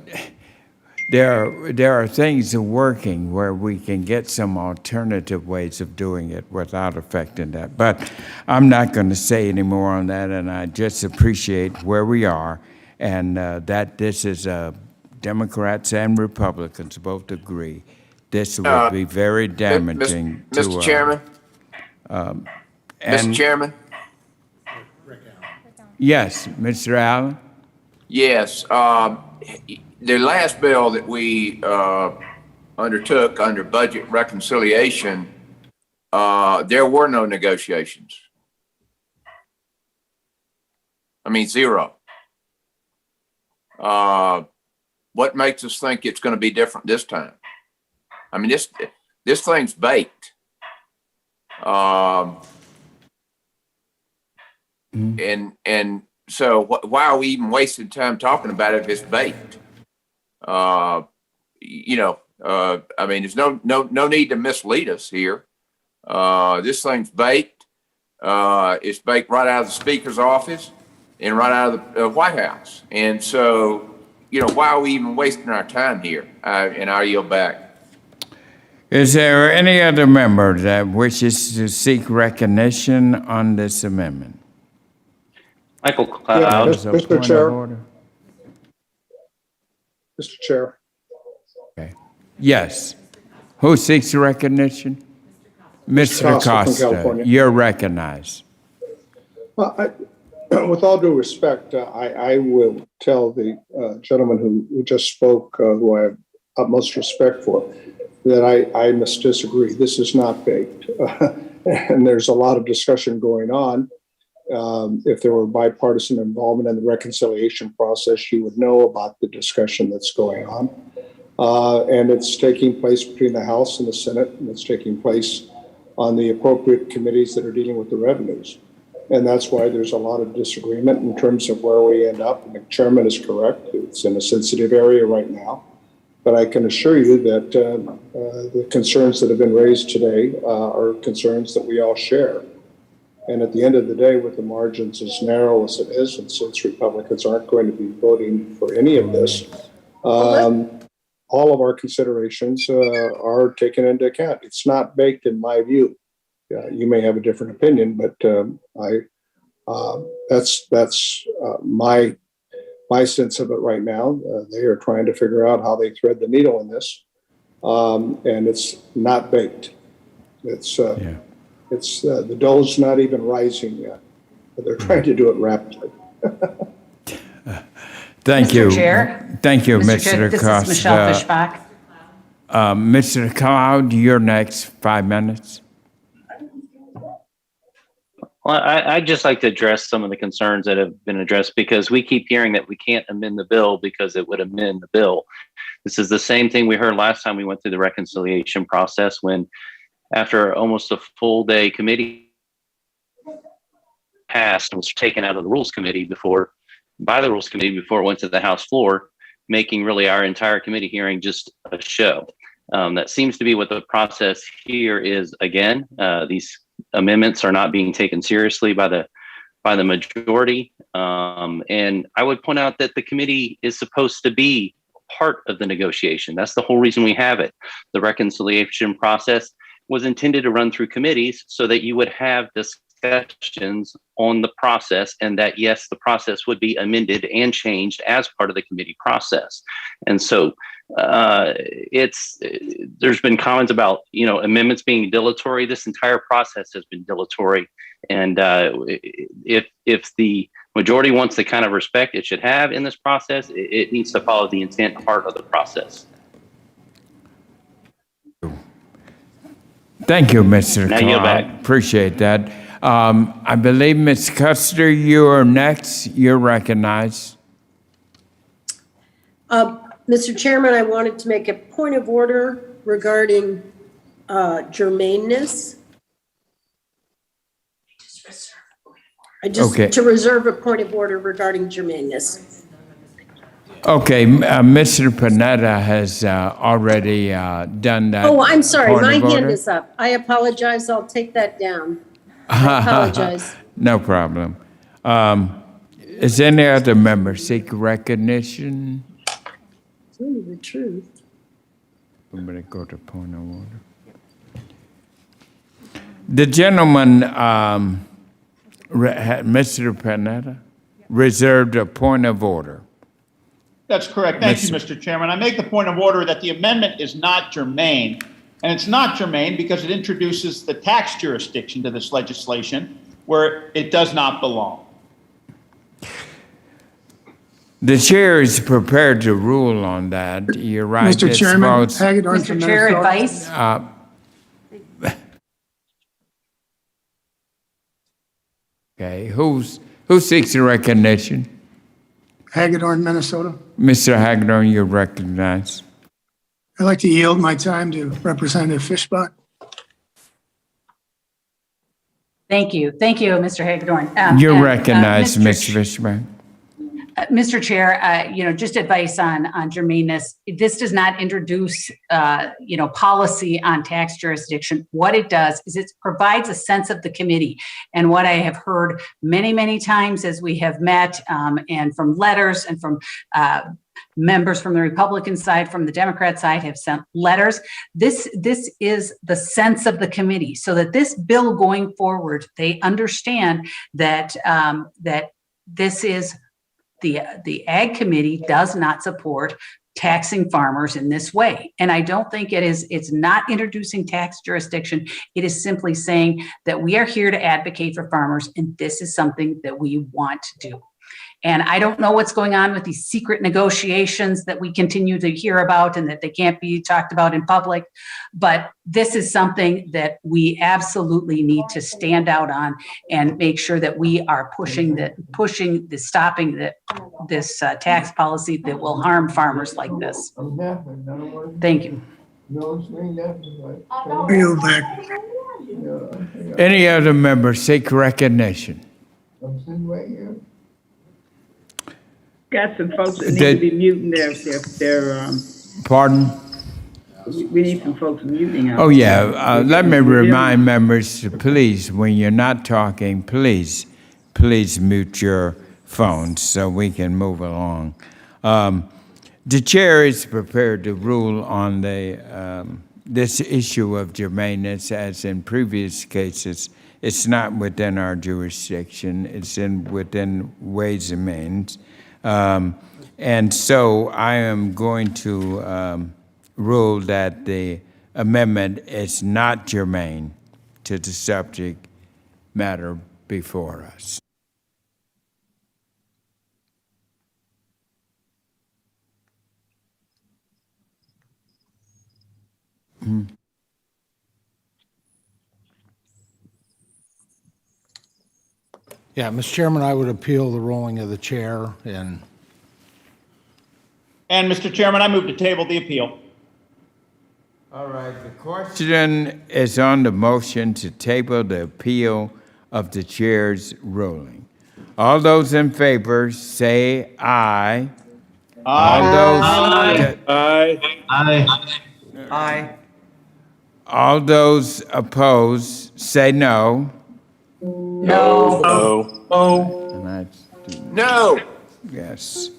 C: there are things working where we can get some alternative ways of doing it without affecting that. But I'm not going to say any more on that, and I just appreciate where we are, and that this is Democrats and Republicans both agree this will be very damaging to
A: Mr. Chairman? Mr. Chairman?
C: Yes, Mr. Allen?
A: Yes. The last bill that we undertook under budget reconciliation, there were no negotiations. I mean, zero. What makes us think it's going to be different this time? I mean, this thing's baked. And so why are we even wasting time talking about it if it's baked? I mean, there's no need to mislead us here. This thing's baked. It's baked right out of the speaker's office and right out of the White House. And so, why are we even wasting our time here? And I'll yield back.
C: Is there any other member that wishes to seek recognition on this amendment?
Q: Michael Cloud.
C: Mr. Chair.
R: Mr. Chair.
C: Okay. Yes. Who seeks recognition? Mr. Costa, you're recognized.
R: With all due respect, I will tell the gentleman who just spoke, who I have utmost respect for, that I must disagree. This is not baked. And there's a lot of discussion going on. If there were bipartisan involvement in the reconciliation process, you would know about the discussion that's going on. And it's taking place between the House and the Senate, and it's taking place on the appropriate committees that are dealing with the revenues. And that's why there's a lot of disagreement in terms of where we end up. And the chairman is correct. It's in a sensitive area right now. But I can assure you that the concerns that have been raised today are concerns that we all share. And at the end of the day, with the margins as narrow as it is, and since Republicans aren't going to be voting for any of this, all of our considerations are taken into account. It's not baked in my view. You may have a different opinion, but that's my sense of it right now. They are trying to figure out how they thread the needle in this, and it's not baked. It's the dough's not even rising yet. But they're trying to do it rapidly.
C: Thank
L: Mr.
C: you.
L: Chair.
C: Thank you,
L: Mr. Chair,
C: Mr.
L: this
C: Costa.
L: is Michelle Fishbach.
C: Mr. Cloud, you're next. 5 minutes.
Q: Well, I'd just like to address some of the concerns that have been addressed, because we keep hearing that we can't amend the bill because it would amend the bill. This is the same thing we heard last time we went through the reconciliation process, when after almost a full day committee passed, was taken out of the Rules Committee before it went to the House floor, making really our entire committee hearing just a show. That seems to be what the process here is. Again, these amendments are not being taken seriously by the majority. And I would point out that the committee is supposed to be part of the negotiation. That's the whole reason we have it. The reconciliation process was intended to run through committees so that you would have discussions on the process, and that, yes, the process would be amended and changed as part of the committee process. And so there's been comments about, amendments being dilatory. This entire process has been dilatory. And if the majority wants the kind of respect it should have in this process, it needs to follow the intent and heart of the process.
C: Thank you, Mr.
Q: Now you're back.
C: Cloud. Appreciate that. I believe Ms. Custer, you are next. You're recognized.
O: Mr. Chairman, I wanted to make a point of order regarding germaneness.
C: Okay.
O: To reserve a point of order regarding germaneness.
C: Okay, Mr. Panetta has already done that.
O: Oh, I'm sorry.
C: point
O: My
C: of
O: hand
C: order.
O: is up. I apologize. I'll take that down. I apologize.
C: No problem. Is any other member seek recognition?
O: It's really the truth.
C: I'm going to go to point of order. The gentleman, Mr. Panetta, reserved a point of order.
E: That's correct. Thank you, Mr. Chairman. I make the point of order that the amendment is not germane. And it's not germane because it introduces the tax jurisdiction to this legislation where it does not belong.
C: The chair is prepared to rule on that. You're right.
H: Mr.
C: It's
H: Chairman,
C: votes-
H: Hagedorn from Minnesota.
L: advice?
C: Okay, who seeks the recognition?
H: Hagedorn, Minnesota.
C: Mr. Hagedorn, you're recognized.
H: I'd like to yield my time to Representative Fishbach.
L: Thank you. Thank you, Mr. Hagedorn.
C: You're recognized, Ms. Fishback.
L: Mr. Chair, just advice on germaneness. This does not introduce, policy on tax jurisdiction. What it does is it provides a sense of the committee. And what I have heard many, many times as we have met, and from letters and from members from the Republican side, from the Democrat side have sent letters. This is the sense of the committee, so that this bill going forward, they understand that this is the Ag Committee does not support taxing farmers in this way. And I don't think it's not introducing tax jurisdiction. It is simply saying that we are here to advocate for farmers, and this is something that we want to do. And I don't know what's going on with these secret negotiations that we continue to hear about and that they can't be talked about in public. But this is something that we absolutely need to stand out on and make sure that we are stopping this tax policy that will harm farmers like this. Thank you.
C: Any other members seek recognition?
X: Got some folks that need to be muting their
C: Pardon?
X: we need some folks muting.
C: Oh, yeah. Let me remind members, please, when you're not talking, please mute your phones so we can move along. The chair is prepared to rule on this issue of germaneness, as in previous cases. It's not within our jurisdiction. It's within Ways and Means. And so I am going to rule that the amendment is not germane to the subject matter before us.
J: Yeah, Mr. Chairman, I would appeal the ruling of the chair and
E: Mr. Chairman, I move to table the appeal.
C: All right, the question is on the motion to table the appeal of the chair's ruling. All those in favor say aye.
E: Aye.
D: Aye.
C: All those opposed say no.
L: No.
A: No.
C: Yes.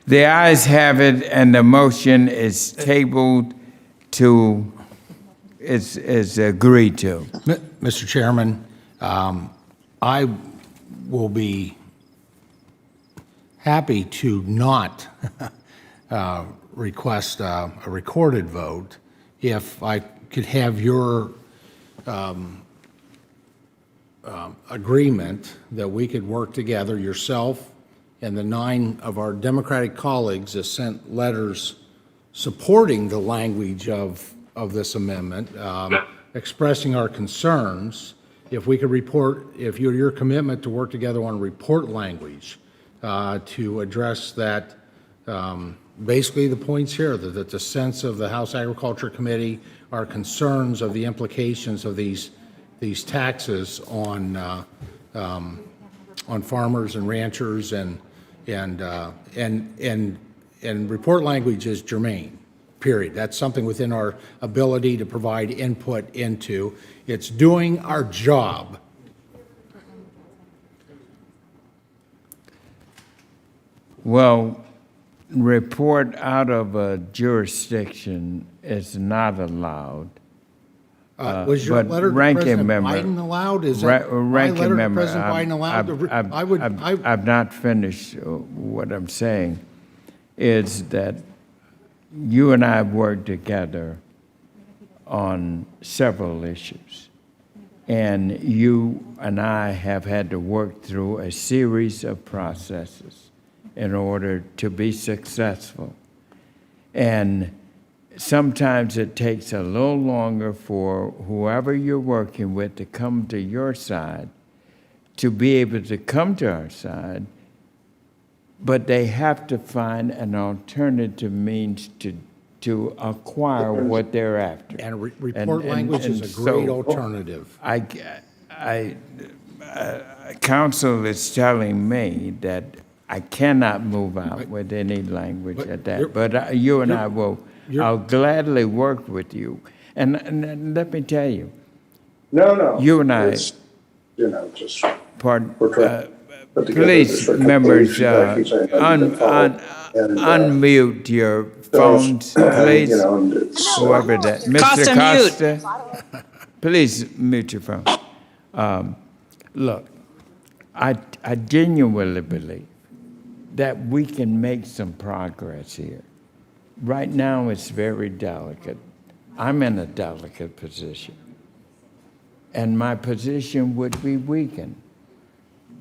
C: The ayes have it, and the motion is tabled to, is agreed to.
J: Mr. Chairman, I will be happy to not request a recorded vote if I could have your agreement that we could work together, yourself and the 9 of our Democratic colleagues have sent letters supporting the language of this amendment, expressing our concerns. If we could report, if your commitment to work together on report language to address that, basically the points here, that the sense of the House Agriculture Committee, our concerns of the implications of these taxes on farmers and ranchers, and report language is germane, period. That's something within our ability to provide input into. It's doing our job.
C: Well, report out of a jurisdiction is not allowed.
J: Was your
C: but
J: letter to
C: ranking
J: President
C: member,
J: Biden allowed? Is that my
C: ranking
J: letter to
C: member,
J: President Biden allowed?
C: I've not finished what I'm saying. Is that you and I have worked together on several issues, and you and I have had to work through a series of processes in order to be successful. And sometimes it takes a little longer for whoever you're working with to come to your side, to be able to come to our side, but they have to find an alternative means to to acquire what they're after.
J: And report language is a great alternative.
C: Council is telling me that I cannot move out with any language at that, but you and I will, I'll gladly work with you. And let me tell you.
R: No.
C: You and I.
R: It's, you know, just.
C: Pardon,
R: we're trying to put together
C: please,
R: this for
C: members,
R: conclusion, like you say, that you can follow. And,
C: unmute your phones, please.
R: You know, and it's,
C: Whoever that, Mr. Costa, please mute your phone. Look, I genuinely believe that we can make some progress here. Right now, it's very delicate. I'm in a delicate position, and my position would be weakened.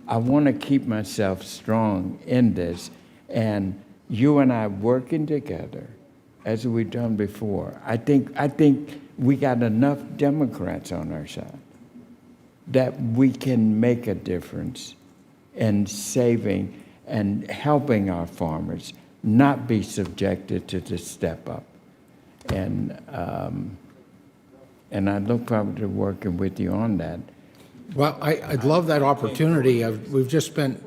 C: I want to keep myself strong in this, and you and I working together, as we've done before. I think we got enough Democrats on our side that we can make a difference in saving and helping our farmers not be subjected to the step up. And I look forward to working with you on that.
J: Well, I'd love that opportunity. We've just spent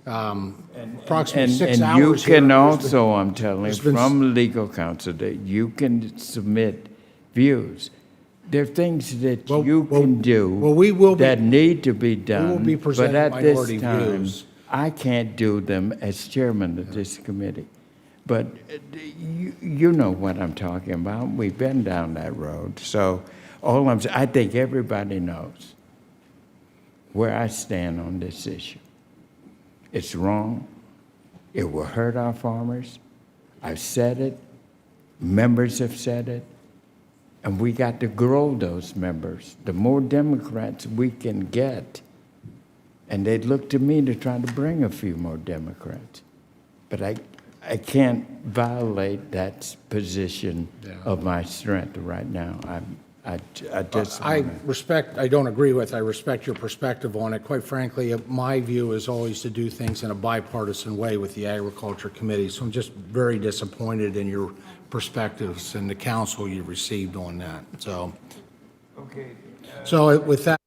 J: approximately 6
C: and
J: hours
C: you
J: here.
C: can also, I'm telling you, from legal counsel, that you can submit views. There are things that you can do that need to be done.
J: We will be presenting
C: but at this
J: minority
C: time,
J: views.
C: I can't do them as chairman of this committee. But you know what I'm talking about. We've been down that road. So all I'm saying, I think everybody knows where I stand on this issue. It's wrong. It will hurt our farmers. I've said it. Members have said it. And we got to grow those members. The more Democrats we can get, and they look to me to try to bring a few more Democrats. But I can't violate that position of my strength right now. I
J: don't agree with, I respect your perspective on it. Quite frankly, my view is always to do things in a bipartisan way with the Agriculture Committee. So I'm just very disappointed in your perspectives and the counsel you received on that. So,
C: okay.
J: So with that.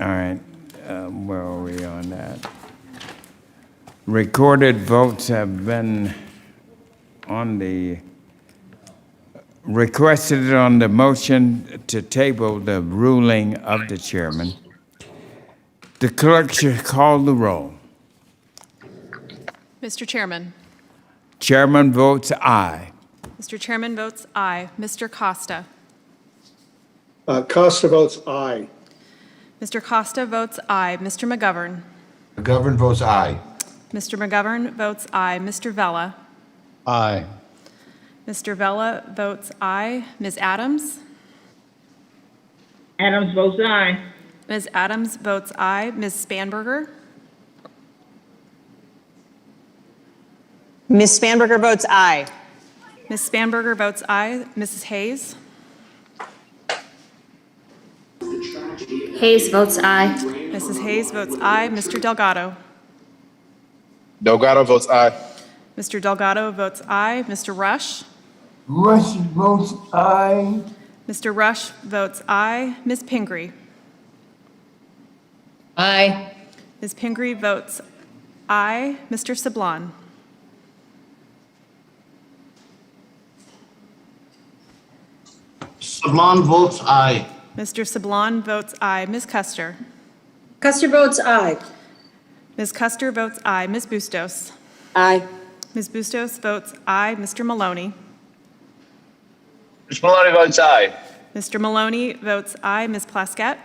C: All right, where are we on that? Recorded votes have been requested on the motion to table the ruling of the chairman. The clerk should call the roll.
W: Mr. Chairman.
C: Chairman votes aye.
W: Mr. Chairman votes aye. Mr. Costa.
R: Costa votes aye.
W: Mr. Costa votes aye. Mr. McGovern.
K: McGovern votes aye.
W: Mr. McGovern votes aye. Mr. Vella.
K: Aye.
W: Mr. Vella votes aye. Ms. Adams.
X: Adams votes aye.
W: Ms. Adams votes aye. Ms. Spanberger.
F: Ms. Spanberger votes aye.
W: Ms. Spanberger votes aye. Mrs. Hayes.
N: Hayes votes aye.
W: Mrs. Hayes votes aye. Mr. Delgado.
K: Delgado votes aye.
W: Mr. Delgado votes aye. Mr. Rush.
K: Rush votes aye.
W: Mr. Rush votes aye. Ms. Pingree.
U: Aye.
W: Ms. Pingree votes aye. Mr. Sablon.
K: Sablon votes aye.
W: Mr. Sablon votes aye. Ms. Custer.
O: Custer votes aye.
W: Ms. Custer votes aye. Ms. Bustos.
O: Aye.
W: Ms. Bustos votes aye. Mr. Maloney.
K: Mr. Maloney votes aye.
W: Mr. Maloney votes aye. Ms. Plaskett.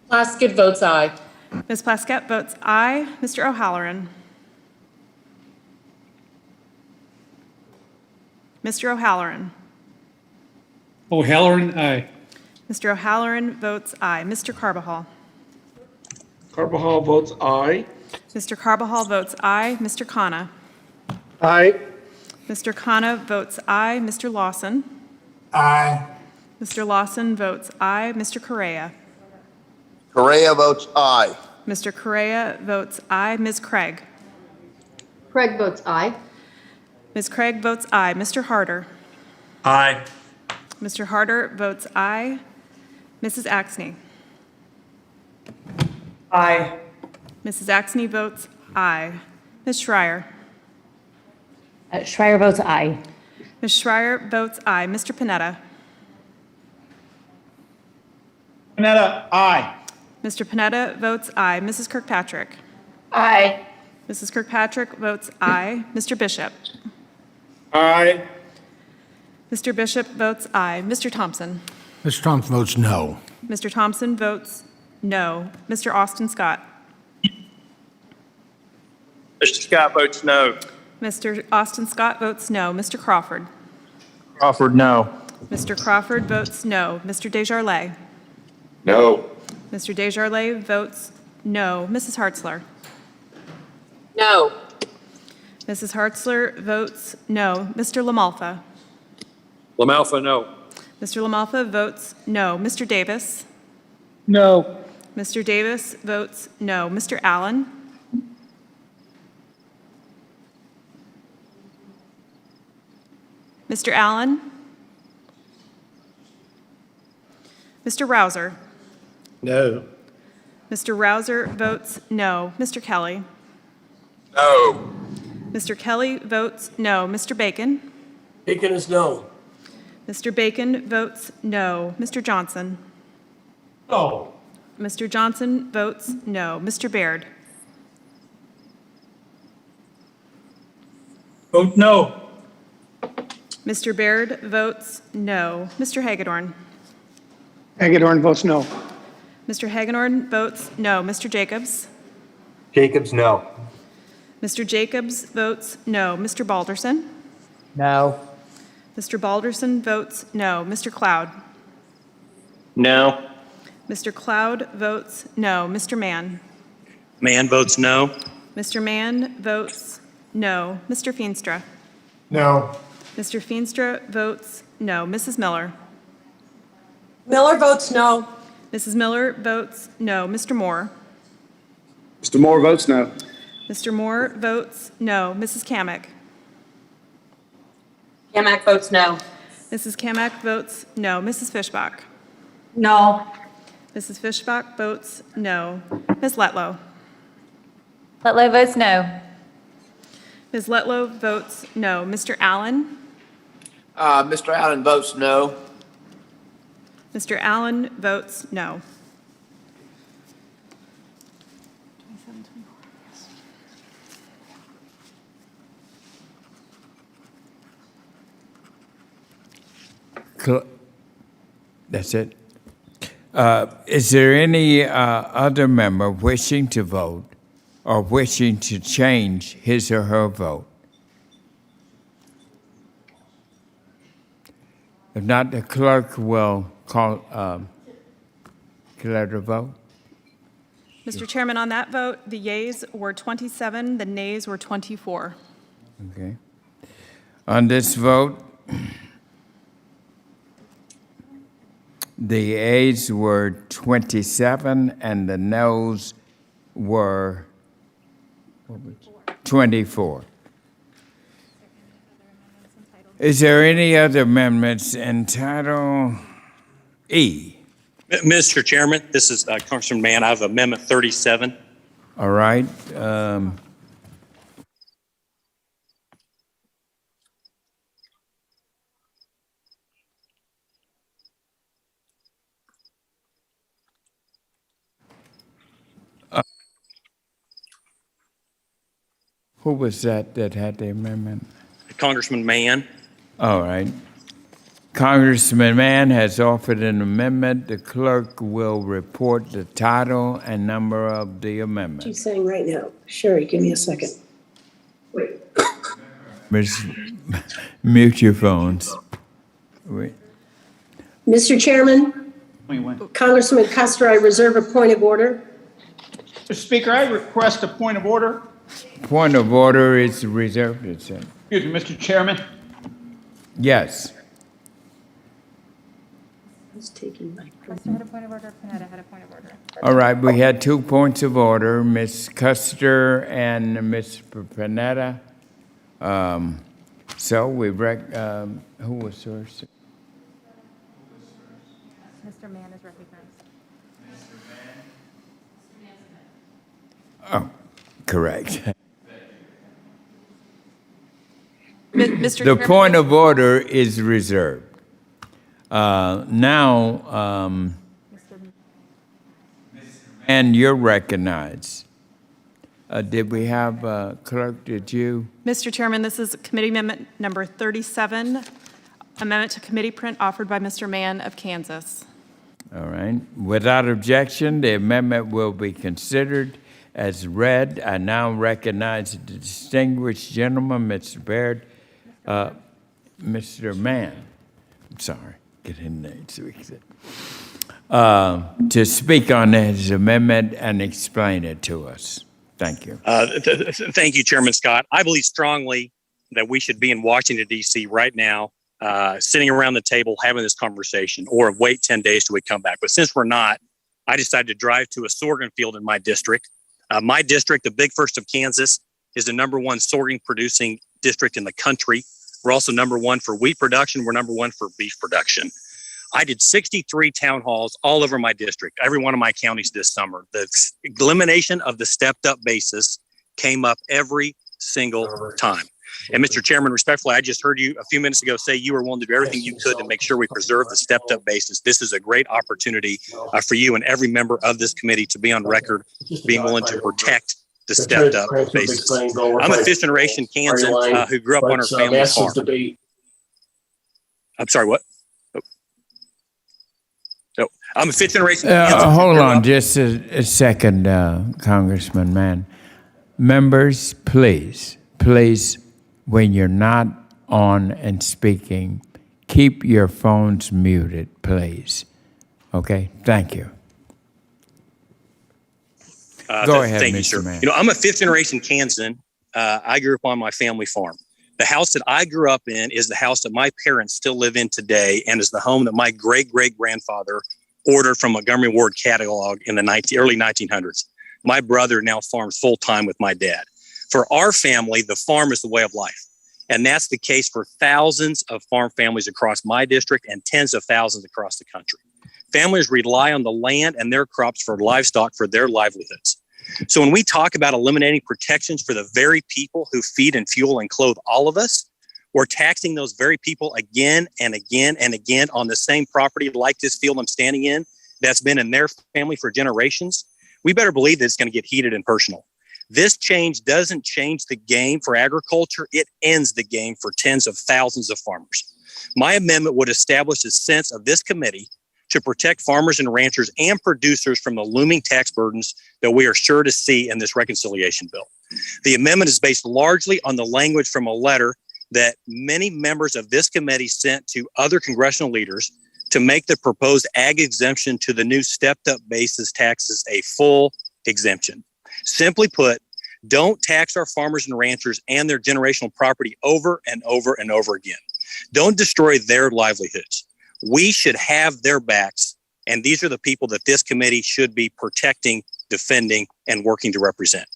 U: Plaskett votes aye.
W: Ms. Plaskett votes aye. Mr. O'Halloran. Mr. O'Halloran.
S: O'Halloran, aye.
W: Mr. O'Halloran votes aye. Mr. Carbajal.
S: Carbajal votes aye.
W: Mr. Carbajal votes aye. Mr. Khanna.
R: Aye.
W: Mr. Khanna votes aye. Mr. Lawson.
K: Aye.
W: Mr. Lawson votes aye. Mr. Correa.
K: Correa votes aye.
W: Mr. Correa votes aye. Ms. Craig.
O: Craig votes aye.
W: Ms. Craig votes aye. Mr. Harder.
S: Aye.
W: Mr. Harder votes aye. Mrs. Axney.
D: Aye.
W: Mrs. Axney votes aye. Ms. Schreier.
N: Schreier votes aye.
W: Ms. Schreier votes aye. Mr. Panetta.
E: Panetta, aye.
W: Mr. Panetta votes aye. Mrs. Kirkpatrick.
U: Aye.
W: Mrs. Kirkpatrick votes aye. Mr. Bishop.
S: Aye.
W: Mr. Bishop votes aye. Mr. Thompson.
J: Mr. Thompson votes no.
W: Mr. Thompson votes no. Mr. Austin Scott.
I: Mr. Scott votes no.
W: Mr. Austin Scott votes no. Mr. Crawford.
I: Crawford, no.
W: Mr. Crawford votes no. Mr. Desjardins.
A: No.
W: Mr. Desjardins votes no. Mrs. Hartzler.
P: No.
W: Mrs. Hartzler votes no. Mr. LaMalfa.
S: LaMalfa, no.
W: Mr. LaMalfa votes no. Mr. Davis.
S: No.
W: Mr. Davis votes no. Mr. Allen. Mr. Allen. Mr. Rouser.
S: No.
W: Mr. Rouser votes no. Mr. Kelly.
G: No.
W: Mr. Kelly votes no. Mr. Bacon.
S: Bacon is no.
W: Mr. Bacon votes no. Mr. Johnson.
S: No.
W: Mr. Johnson votes no. Mr. Baird.
S: Vote no.
W: Mr. Baird votes no. Mr. Hagedorn.
H: Hagedorn votes no.
W: Mr. Hagedorn votes no. Mr. Jacobs.
S: Jacobs, no.
W: Mr. Jacobs votes no. Mr. Balderson.
S: No.
W: Mr. Balderson votes no. Mr. Cloud.
Q: No.
W: Mr. Cloud votes no. Mr. Mann.
S: Mann votes no.
W: Mr. Mann votes no. Mr. Feenstra.
K: No.
W: Mr. Feenstra votes no. Mrs. Miller.
P: Miller votes no.
W: Mrs. Miller votes no. Mr. Moore.
S: Mr. Moore votes no.
W: Mr. Moore votes no. Mrs. Kamick.
P: Kamak votes no.
W: Mrs. Kamick votes no. Mrs. Fishbach.
L: No.
W: Mrs. Fishbach votes no. Ms. Letlow.
N: Letlow votes no.
W: Ms. Letlow votes no. Mr. Allen.
A: Mr. Allen votes no.
W: Mr. Allen votes no.
C: That's it. Is there any other member wishing to vote or wishing to change his or her vote? If not, the clerk will call, declare the vote.
W: Mr. Chairman, on that vote, the yeas were 27, the nays were 24.
C: Okay. On this vote, the ayes were 27 and the noes were 24. Is there any other amendments in Title E?
B: Mr. Chairman, this is Congressman Mann. I have Amendment 37.
C: All right. Who was that had the amendment?
B: Congressman Mann.
C: All right. Congressman Mann has offered an amendment. The clerk will report the title and number of the amendment.
O: She's saying right now. Sherry, give me a second. Wait.
C: Mute your phones. Wait.
O: Mr. Chairman, Congressman Custer, I reserve a point of order.
E: Mr. Speaker, I request a point of order.
C: Point of order is reserved, it said.
E: Excuse me, Mr. Chairman.
C: Yes.
O: Who's taking my?
N: Custer had a point of order, Panetta had a point of order.
C: All right, we had 2 points of order, Ms. Custer and Ms. Panetta. So we who was first?
N: Mr. Mann is recognized.
C: Oh, correct.
W: Mr.
C: The
W: Chairman,
C: point of order is reserved. Now, and you're recognized. Did we have, clerk, did you?
W: Mr. Chairman, this is committee amendment number 37, amendment to committee print offered by Mr. Mann of Kansas.
C: All right. Without objection, the amendment will be considered as read. I now recognize the distinguished gentleman, Mr. Baird, Mr. Mann. I'm sorry, get his name so we can to speak on his amendment and explain it to us. Thank you.
B: Thank you, Chairman Scott. I believe strongly that we should be in Washington, D.C. right now, sitting around the table having this conversation, or wait 10 days till we come back. But since we're not, I decided to drive to a sorghum field in my district. My district, the Big First of Kansas, is the #1 sorghum producing district in the country. We're also #1 for wheat production. We're #1 for beef production. I did 63 town halls all over my district, every one of my counties this summer. The elimination of the stepped up basis came up every single time. And Mr. Chairman, respectfully, I just heard you a few minutes ago say you were willing to do everything you could to make sure we preserve the stepped up basis. This is a great opportunity for you and every member of this committee to be on record, being willing to protect the stepped up basis. I'm a fifth generation Kansan who grew up on our family farm. I'm sorry, what? So I'm a fifth generation Kansan.
C: Hold on just a second, Congressman Mann. Members, please, when you're not on and speaking, keep your phones muted, please. Okay, thank you. Go ahead,
B: thank
C: Mr.
B: you, sir.
C: Mann.
B: You know, I'm a fifth generation Kansan. I grew up on my family farm. The house that I grew up in is the house that my parents still live in today, and is the home that my great-great-grandfather ordered from Montgomery Ward catalog in the early 1900s. My brother now farms full-time with my dad. For our family, the farm is the way of life. And that's the case for thousands of farm families across my district and tens of thousands across the country. Families rely on the land and their crops for livestock for their livelihoods. So when we talk about eliminating protections for the very people who feed and fuel and clothe all of us, we're taxing those very people again and again and again on the same property like this field I'm standing in that's been in their family for generations. We better believe that it's going to get heated and personal. This change doesn't change the game for agriculture. It ends the game for tens of thousands of farmers. My amendment would establish a sense of this committee to protect farmers and ranchers and producers from the looming tax burdens that we are sure to see in this reconciliation bill. The amendment is based largely on the language from a letter that many members of this committee sent to other congressional leaders to make the proposed ag exemption to the new stepped up basis taxes a full exemption. Simply put, don't tax our farmers and ranchers and their generational property over and over and over again. Don't destroy their livelihoods. We should have their backs, and these are the people that this committee should be protecting, defending, and working to represent.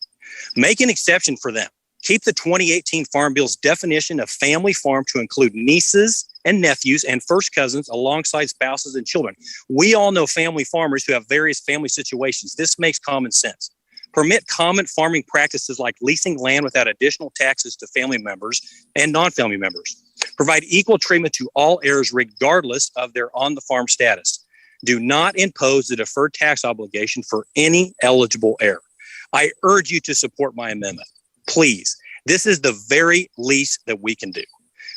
B: Make an exception for them. Keep the 2018 Farm Bill's definition of family farm to include nieces and nephews and first cousins alongside spouses and children. We all know family farmers who have various family situations. This makes common sense. Permit common farming practices like leasing land without additional taxes to family members and non-family members. Provide equal treatment to all heirs regardless of their on-the-farm status. Do not impose the deferred tax obligation for any eligible heir. I urge you to support my amendment. Please, this is the very least that we can do.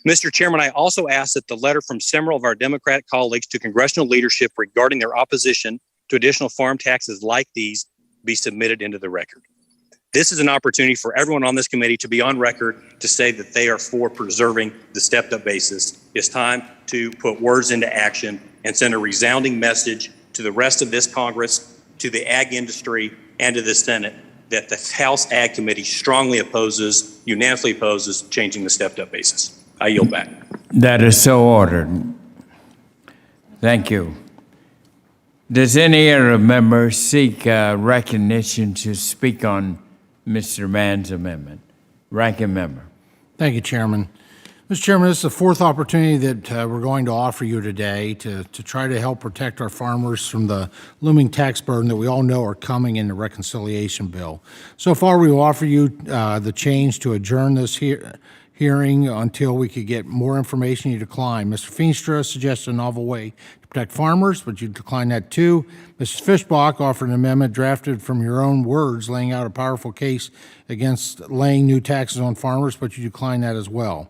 B: Mr. Chairman, I also ask that the letter from several of our Democratic colleagues to congressional leadership regarding their opposition to additional farm taxes like these be submitted into the record. This is an opportunity for everyone on this committee to be on record to say that they are for preserving the stepped up basis. It's time to put words into action and send a resounding message to the rest of this Congress, to the ag industry, and to the Senate that the House Ag Committee strongly opposes, unanimously opposes changing the stepped up basis. I yield back.
C: That is so ordered. Thank you. Does any other member seek recognition to speak on Mr. Mann's amendment? Ranking member.
J: Thank you, Chairman. Mr. Chairman, this is the fourth opportunity that we're going to offer you today to try to help protect our farmers from the looming tax burden that we all know are coming in the reconciliation bill. So far, we will offer you the change to adjourn this hearing until we could get more information. You decline. Mr. Feenstra suggested a novel way to protect farmers, but you declined that too. Mrs. Fishbach offered an amendment drafted from your own words, laying out a powerful case against laying new taxes on farmers, but you declined that as well.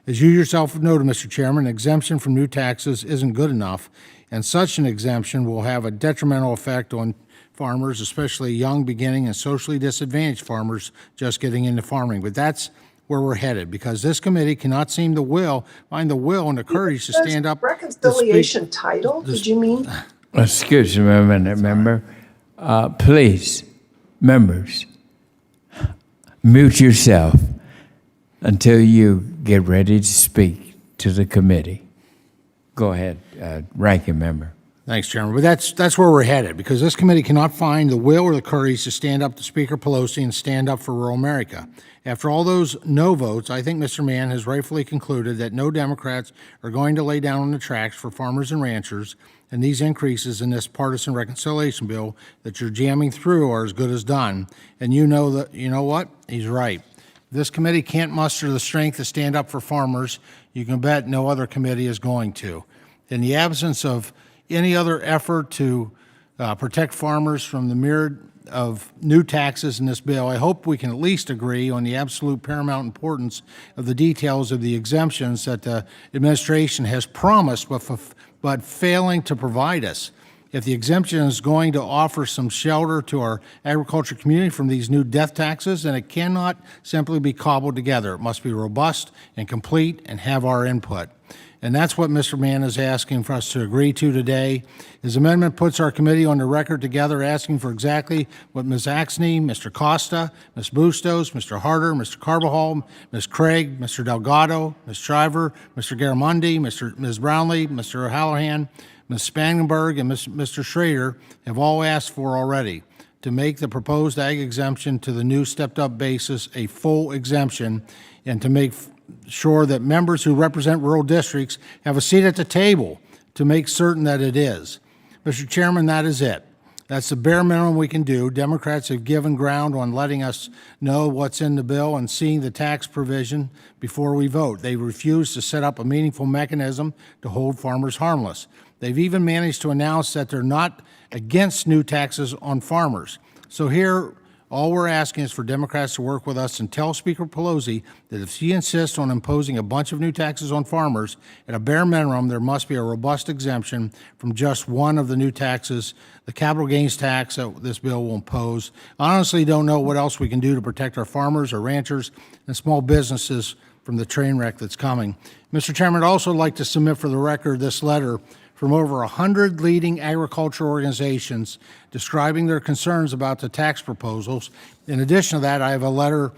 J: As you yourself have noted, Mr. Chairman, exemption from new taxes isn't good enough, and such an exemption will have a detrimental effect on farmers, especially young, beginning, and socially disadvantaged farmers just getting into farming. But that's where we're headed, because this committee cannot seem to find the will and the courage to stand up.
M: Reconciliation title, did you mean?
C: Excuse me a minute, member. Please, members, mute yourself until you get ready to speak to the committee. Go ahead, ranking member.
J: Thanks, Chairman. But that's where we're headed, because this committee cannot find the will or the courage to stand up to Speaker Pelosi and stand up for rural America. After all those no votes, I think Mr. Mann has rightfully concluded that no Democrats are going to lay down on the tracks for farmers and ranchers, and these increases in this partisan reconciliation bill that you're jamming through are as good as done. And you know what? He's right. This committee can't muster the strength to stand up for farmers. You can bet no other committee is going to. In the absence of any other effort to protect farmers from the myriad of new taxes in this bill, I hope we can at least agree on the absolute paramount importance of the details of the exemptions that the administration has promised but failing to provide us. If the exemption is going to offer some shelter to our agriculture community from these new death taxes, then it cannot simply be cobbled together. It must be robust and complete and have our input. And that's what Mr. Mann is asking for us to agree to today. His amendment puts our committee on the record together asking for exactly what Ms. Axne, Mr. Costa, Ms. Bustos, Mr. Harder, Mr. Carbajal, Ms. Craig, Mr. Delgado, Ms. Shriver, Mr. Garamundi, Ms. Brownlee, Mr. O'Hallahan, Ms. Spangenberg, and Mr. Schrader have all asked for already, to make the proposed ag exemption to the new stepped-up basis a full exemption, and to make sure that members who represent rural districts have a seat at the table to make certain that it is. Mr. Chairman, that is it. That's the bare minimum we can do. Democrats have given ground on letting us know what's in the bill and seeing the tax provision before we vote. They refused to set up a meaningful mechanism to hold farmers harmless. They've even managed to announce that they're not against new taxes on farmers. So here, all we're asking is for Democrats to work with us and tell Speaker Pelosi that if she insists on imposing a bunch of new taxes on farmers, at a bare minimum, there must be a robust exemption from just one of the new taxes, the capital gains tax that this bill will impose. I honestly don't know what else we can do to protect our farmers, our ranchers, and small businesses from the train wreck that's coming. Mr. Chairman, I'd also like to submit for the record this letter from over 100 leading agriculture organizations describing their concerns about the tax proposals. In addition to that, I have a letter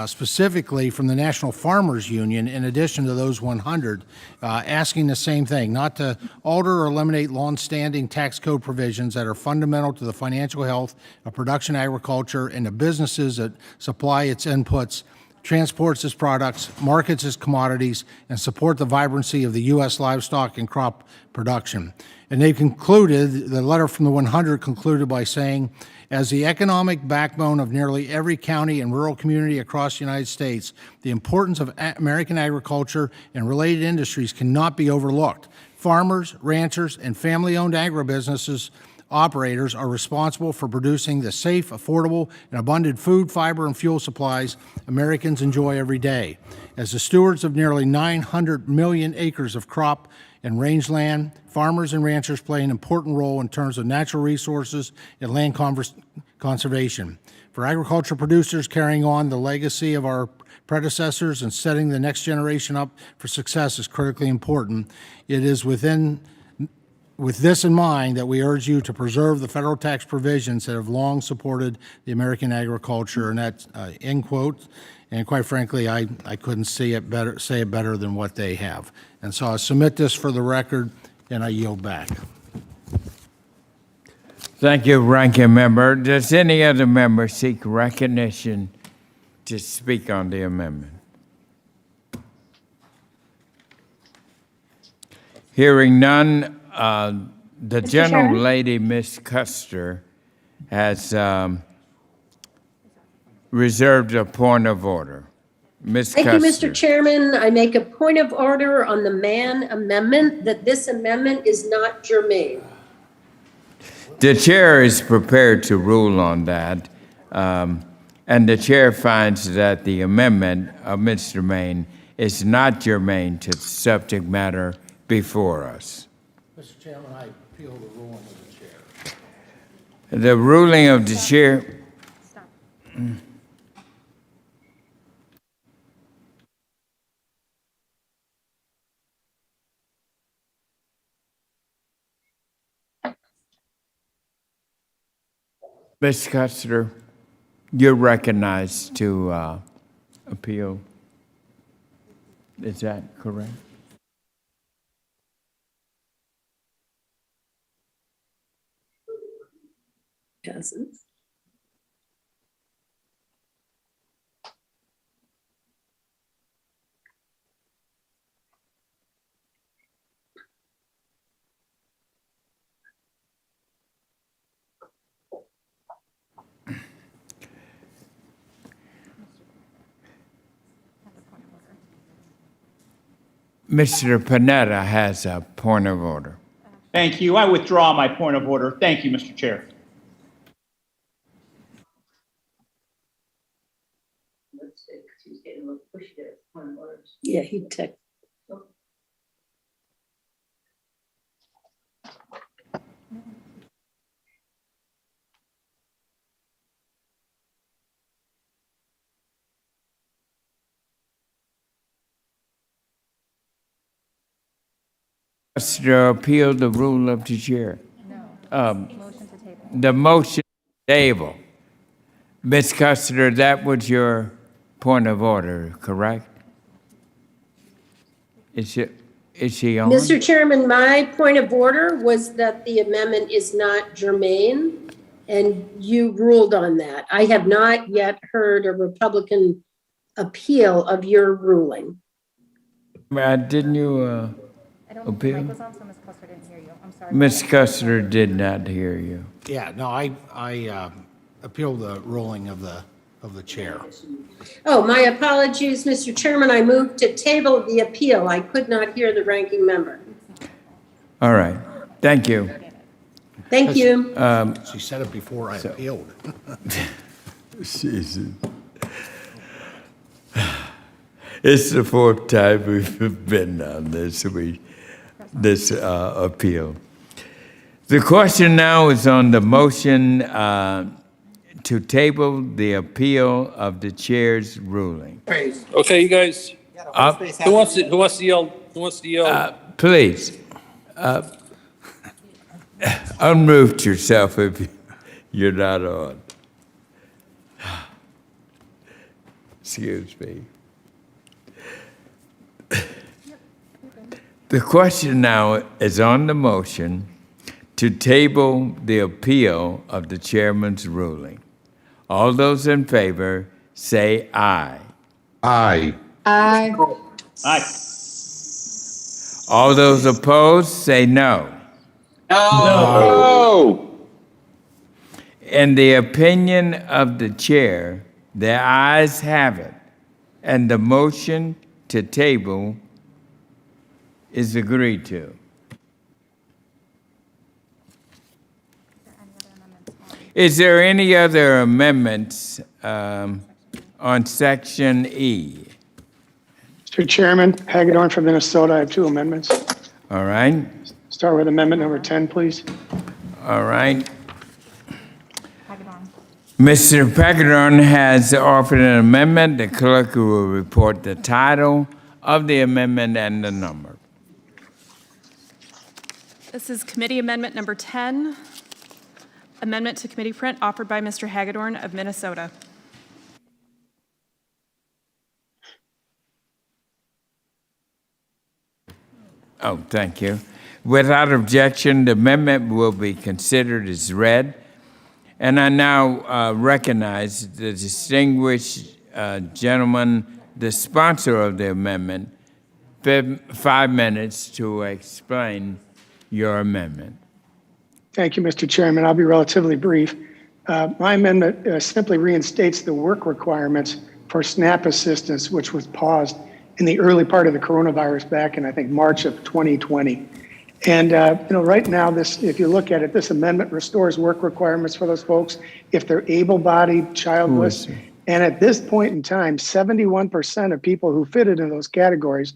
J: specifically from the National Farmers Union, in addition to those 100, asking the same thing, not to alter or eliminate longstanding tax code provisions that are fundamental to the financial health of production agriculture and the businesses that supply its inputs, transports its products, markets its commodities, and support the vibrancy of the U.S. livestock and crop production. And they concluded, the letter from the 100 concluded by saying, as the economic backbone of nearly every county and rural community across the United States, the importance of American agriculture and related industries cannot be overlooked. Farmers, ranchers, and family-owned agribusinesses operators are responsible for producing the safe, affordable, and abundant food, fiber, and fuel supplies Americans enjoy every day. As the stewards of nearly 900 million acres of crop and rangeland, farmers and ranchers play an important role in terms of natural resources and land conservation. For agriculture producers, carrying on the legacy of our predecessors and setting the next generation up for success is critically important. It is with this in mind that we urge you to preserve the federal tax provisions that have long supported the American agriculture, and that's end quote. And quite frankly, I couldn't say it better than what they have. And so I submit this for the record, and I yield back.
C: Thank you, Ranking Member. Does any other member seek recognition to speak on the amendment? Hearing none, the
O: Chairman?
C: gentlelady, Ms. Custer, has reserved a point of order. Ms.
O: Thank
C: Custer.
O: you, Mr. Chairman. I make a point of order on the Mann amendment, that this amendment is not germane.
C: The chair is prepared to rule on that, and the chair finds that the amendment of Mr. Maine is not germane to the subject matter before us.
J: Mr. Chairman, I appeal the ruling of the chair.
C: The ruling of the chair. Ms. Custer, you're recognized to appeal. Is that correct?
O: Doesn't.
C: Mr. Panetta has a point of order.
E: Thank you. I withdraw my point of order. Thank you, Mr. Chair.
O: Yeah, he texted.
C: To appeal the rule of the chair.
N: Motion to table.
C: The motion table. Ms. Custer, that was your point of order, correct? Is she on?
O: Mr. Chairman, my point of order was that the amendment is not germane, and you ruled on that. I have not yet heard a Republican appeal of your ruling.
C: Didn't you
N: I don't think the
C: appeal?
N: mic was on, so Ms. Custer didn't hear you. I'm sorry.
C: Ms. Custer did not hear you.
J: Yeah, no, I appeal the ruling of the chair.
O: Oh, my apologies, Mr. Chairman. I moved to table the appeal. I could not hear the ranking member.
C: All right, thank you.
O: Thank you.
J: She said it before I appealed.
C: Jesus. It's the fourth time we've been on this appeal. The question now is on the motion to table the appeal of the chair's ruling.
F: Okay, you guys. Who wants to yell? Who wants to yell?
C: Please, unmute yourself if you're not on. Excuse me. The question now is on the motion to table the appeal of the chairman's ruling. All those in favor say aye.
K: Aye.
U: Aye.
E: Aye.
C: All those opposed say no.
K: No.
C: In the opinion of the chair, the ayes have it, and the motion to table is agreed to. Is there any other amendments on section E?
H: Mr. Chairman, Hagedorn from Minnesota. I have two amendments.
C: All right,
H: Start with amendment number 10, please.
C: all right. Mr. Pagidon has offered an amendment. The clerk will report the title of the amendment and the number.
W: This is Committee Amendment Number 10, amendment to committee print offered by Mr. Hagedorn of Minnesota.
C: Oh, thank you. Without objection, the amendment will be considered as read. And I now recognize the distinguished gentleman, the sponsor of the amendment, 5 minutes to explain your amendment.
H: Thank you, Mr. Chairman. I'll be relatively brief. My amendment simply reinstates the work requirements for SNAP assistance, which was paused in the early part of the coronavirus back in, I think, March of 2020. And, right now, if you look at it, this amendment restores work requirements for those folks if they're able-bodied, childless. And at this point in time, 71% of people who fit into those categories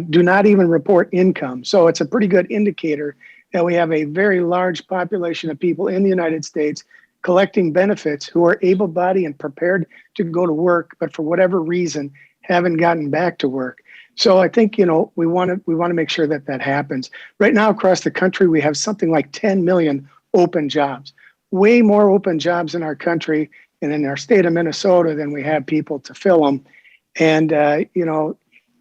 H: do not even report income. So it's a pretty good indicator that we have a very large population of people in the United States collecting benefits who are able-bodied and prepared to go to work, but for whatever reason, haven't gotten back to work. So I think, we want to make sure that that happens. Right now across the country, we have something like 10 million open jobs, way more open jobs in our country and in our state of Minnesota than we have people to fill them. And,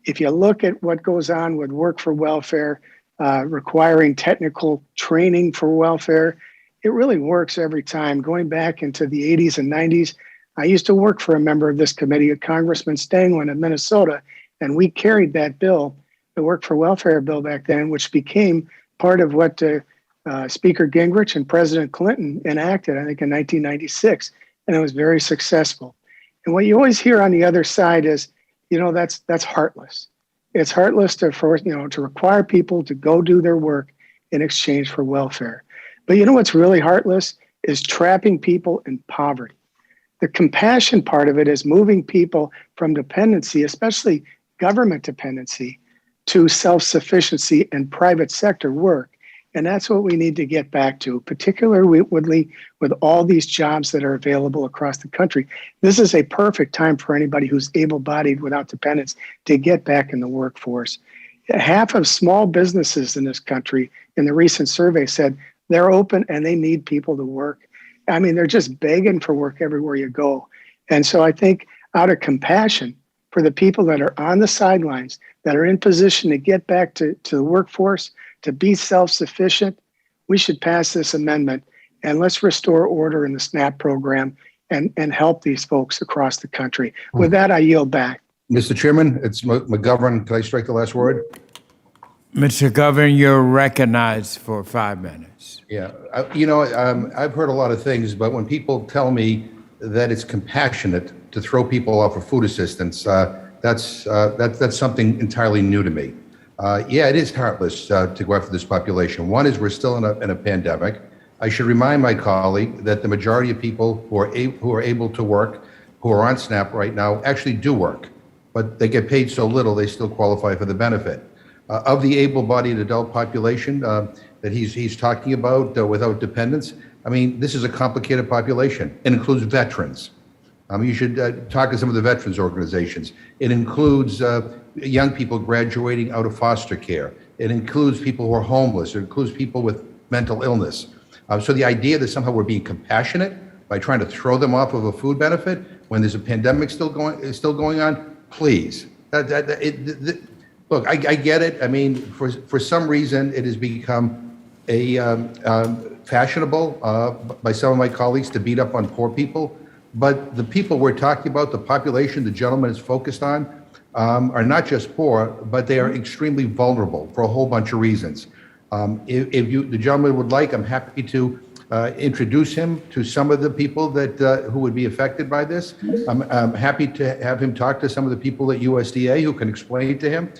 H: if you look at what goes on with work for welfare, requiring technical training for welfare, it really works every time. Going back into the 80s and 90s, I used to work for a member of this committee, Congressman Stanglin of Minnesota, and we carried that bill, the Work for Welfare bill back then, which became part of what Speaker Gingrich and President Clinton enacted, I think in 1996, and it was very successful. And what you always hear on the other side is, that's heartless. It's heartless to require people to go do their work in exchange for welfare. But what's really heartless is trapping people in poverty. The compassion part of it is moving people from dependency, especially government dependency, to self-sufficiency and private sector work. And that's what we need to get back to, particularly with all these jobs that are available across the country. This is a perfect time for anybody who's able-bodied without dependents to get back in the workforce. Half of small businesses in this country in the recent survey said they're open and they need people to work. I mean, they're just begging for work everywhere you go. And so I think out of compassion for the people that are on the sidelines, that are in position to get back to the workforce, to be self-sufficient, we should pass this amendment and let's restore order in the SNAP program and help these folks across the country. With that, I yield back.
R: Mr. Chairman, it's McGovern. Can I strike the last word?
C: Mr. Governor, you're recognized for 5 minutes.
R: Yeah. I've heard a lot of things, but when people tell me that it's compassionate to throw people off of food assistance, that's something entirely new to me. Yeah, it is heartless to go after this population. One is we're still in a pandemic. I should remind my colleague that the majority of people who are able to work, who are on SNAP right now, actually do work, but they get paid so little they still qualify for the benefit. Of the able-bodied adult population that he's talking about without dependents, I mean, this is a complicated population. It includes veterans. You should talk to some of the veterans organizations. It includes young people graduating out of foster care. It includes people who are homeless. It includes people with mental illness. So the idea that somehow we're being compassionate by trying to throw them off of a food benefit when there's a pandemic still going on, please. Look, I get it. I mean, for some reason, it has become fashionable by some of my colleagues to beat up on poor people. But the people we're talking about, the population the gentleman is focused on, are not just poor, but they are extremely vulnerable for a whole bunch of reasons. If the gentleman would like, I'm happy to introduce him to some of the people who would be affected by this. I'm happy to have him talk to some of the people at USDA who can explain to him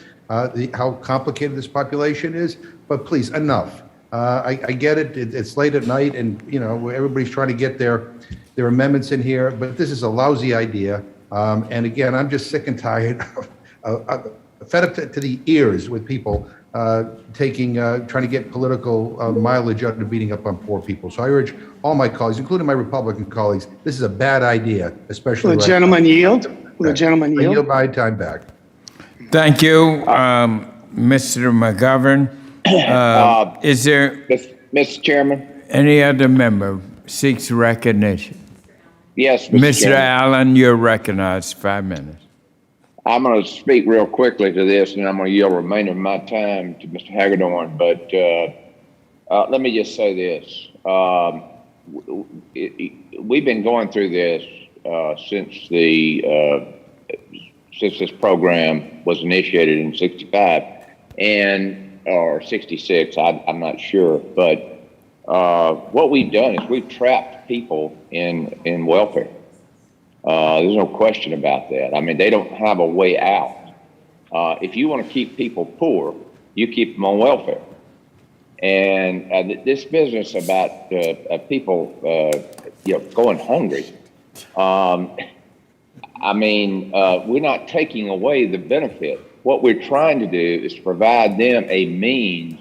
R: how complicated this population is. But please, enough. I get it. It's late at night, and everybody's trying to get their amendments in here. But this is a lousy idea. And again, I'm just sick and tired, fed up to the ears with people trying to get political mileage out of beating up on poor people. So I urge all my colleagues, including my Republican colleagues, this is a bad idea, especially.
H: Will the gentleman yield? Will the gentleman yield?
R: I yield my time back.
C: Thank you, Mr. McGovern. Is there,
K: Mr. Chairman?
C: Any other member seeks recognition?
K: Yes,
C: Mr. Allen, you're recognized. 5 minutes.
A: I'm going to speak real quickly to this, and I'm going to yield the remainder of my time to Mr. Hagedorn. But let me just say this. We've been going through this since this program was initiated in 65 or 66. I'm not sure. But what we've done is we've trapped people in welfare. There's no question about that. I mean, they don't have a way out. If you want to keep people poor, you keep them on welfare. And this business about people, going hungry. I mean, we're not taking away the benefit. What we're trying to do is provide them a means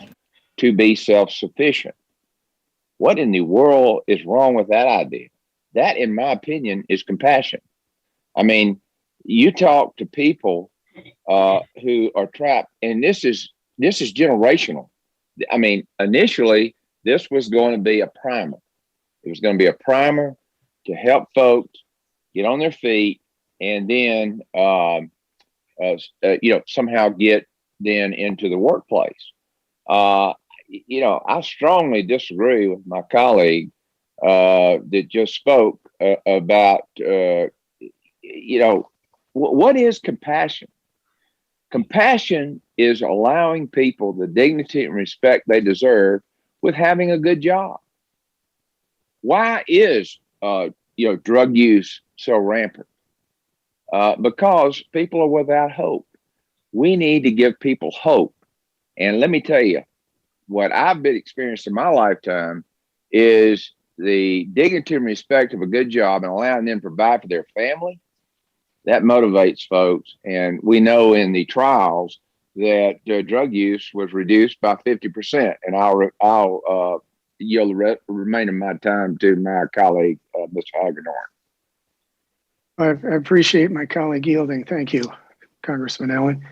A: to be self-sufficient. What in the world is wrong with that idea? That, in my opinion, is compassion. I mean, you talk to people who are trapped, and this is generational. I mean, initially, this was going to be a primer. It was going to be a primer to help folks get on their feet, and then somehow get then into the workplace. I strongly disagree with my colleague that just spoke about, what is compassion? Compassion is allowing people the dignity and respect they deserve with having a good job. Why is, drug use so rampant? Because people are without hope. We need to give people hope. And let me tell you, what I've been experiencing in my lifetime is the dignity and respect of a good job and allowing them to provide for their family. That motivates folks. And we know in the trials that drug use was reduced by 50%. And I'll yield the remainder of my time to my colleague, Mr. Hagedorn.
H: I appreciate my colleague yielding. Thank you, Congressman Allen.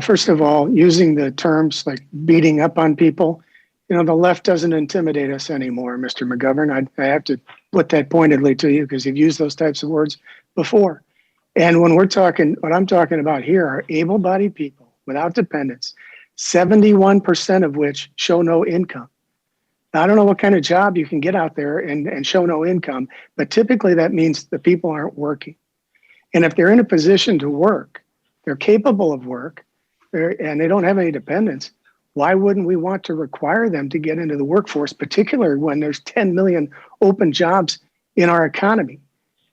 H: First of all, using the terms like beating up on people, the left doesn't intimidate us anymore, Mr. McGovern. I have to put that pointedly to you because you've used those types of words before. And when what I'm talking about here are able-bodied people without dependents, 71% of which show no income. Now, I don't know what kind of job you can get out there and show no income, but typically that means the people aren't working. And if they're in a position to work, they're capable of work, and they don't have any dependents, why wouldn't we want to require them to get into the workforce, particularly when there's 10 million open jobs in our economy?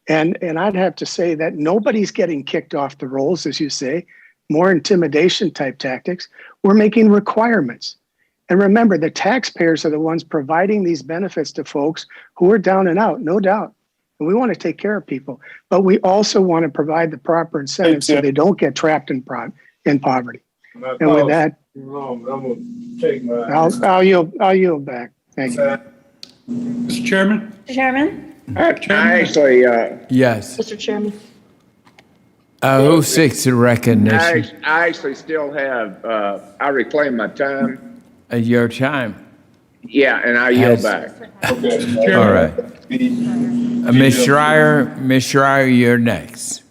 H: And I'd have to say that nobody's getting kicked off the rolls, as you say, more intimidation type tactics. We're making requirements. And remember, the taxpayers are the ones providing these benefits to folks who are down and out, no doubt. And we want to take care of people, but we also want to provide the proper incentives so they don't get trapped in poverty. And with that,
F: I'm gonna take my.
H: I'll yield back. Thank you.
F: Mr. Chairman?
N: Mr. Chairman?
A: Actually,
C: Yes.
M: Mr. Chairman.
C: Who seeks the recognition?
A: I actually still have, I reclaim my time.
C: Your time.
A: Yeah, and I yield back.
F: Okay.
C: All right. Ms. Schreier, you're next.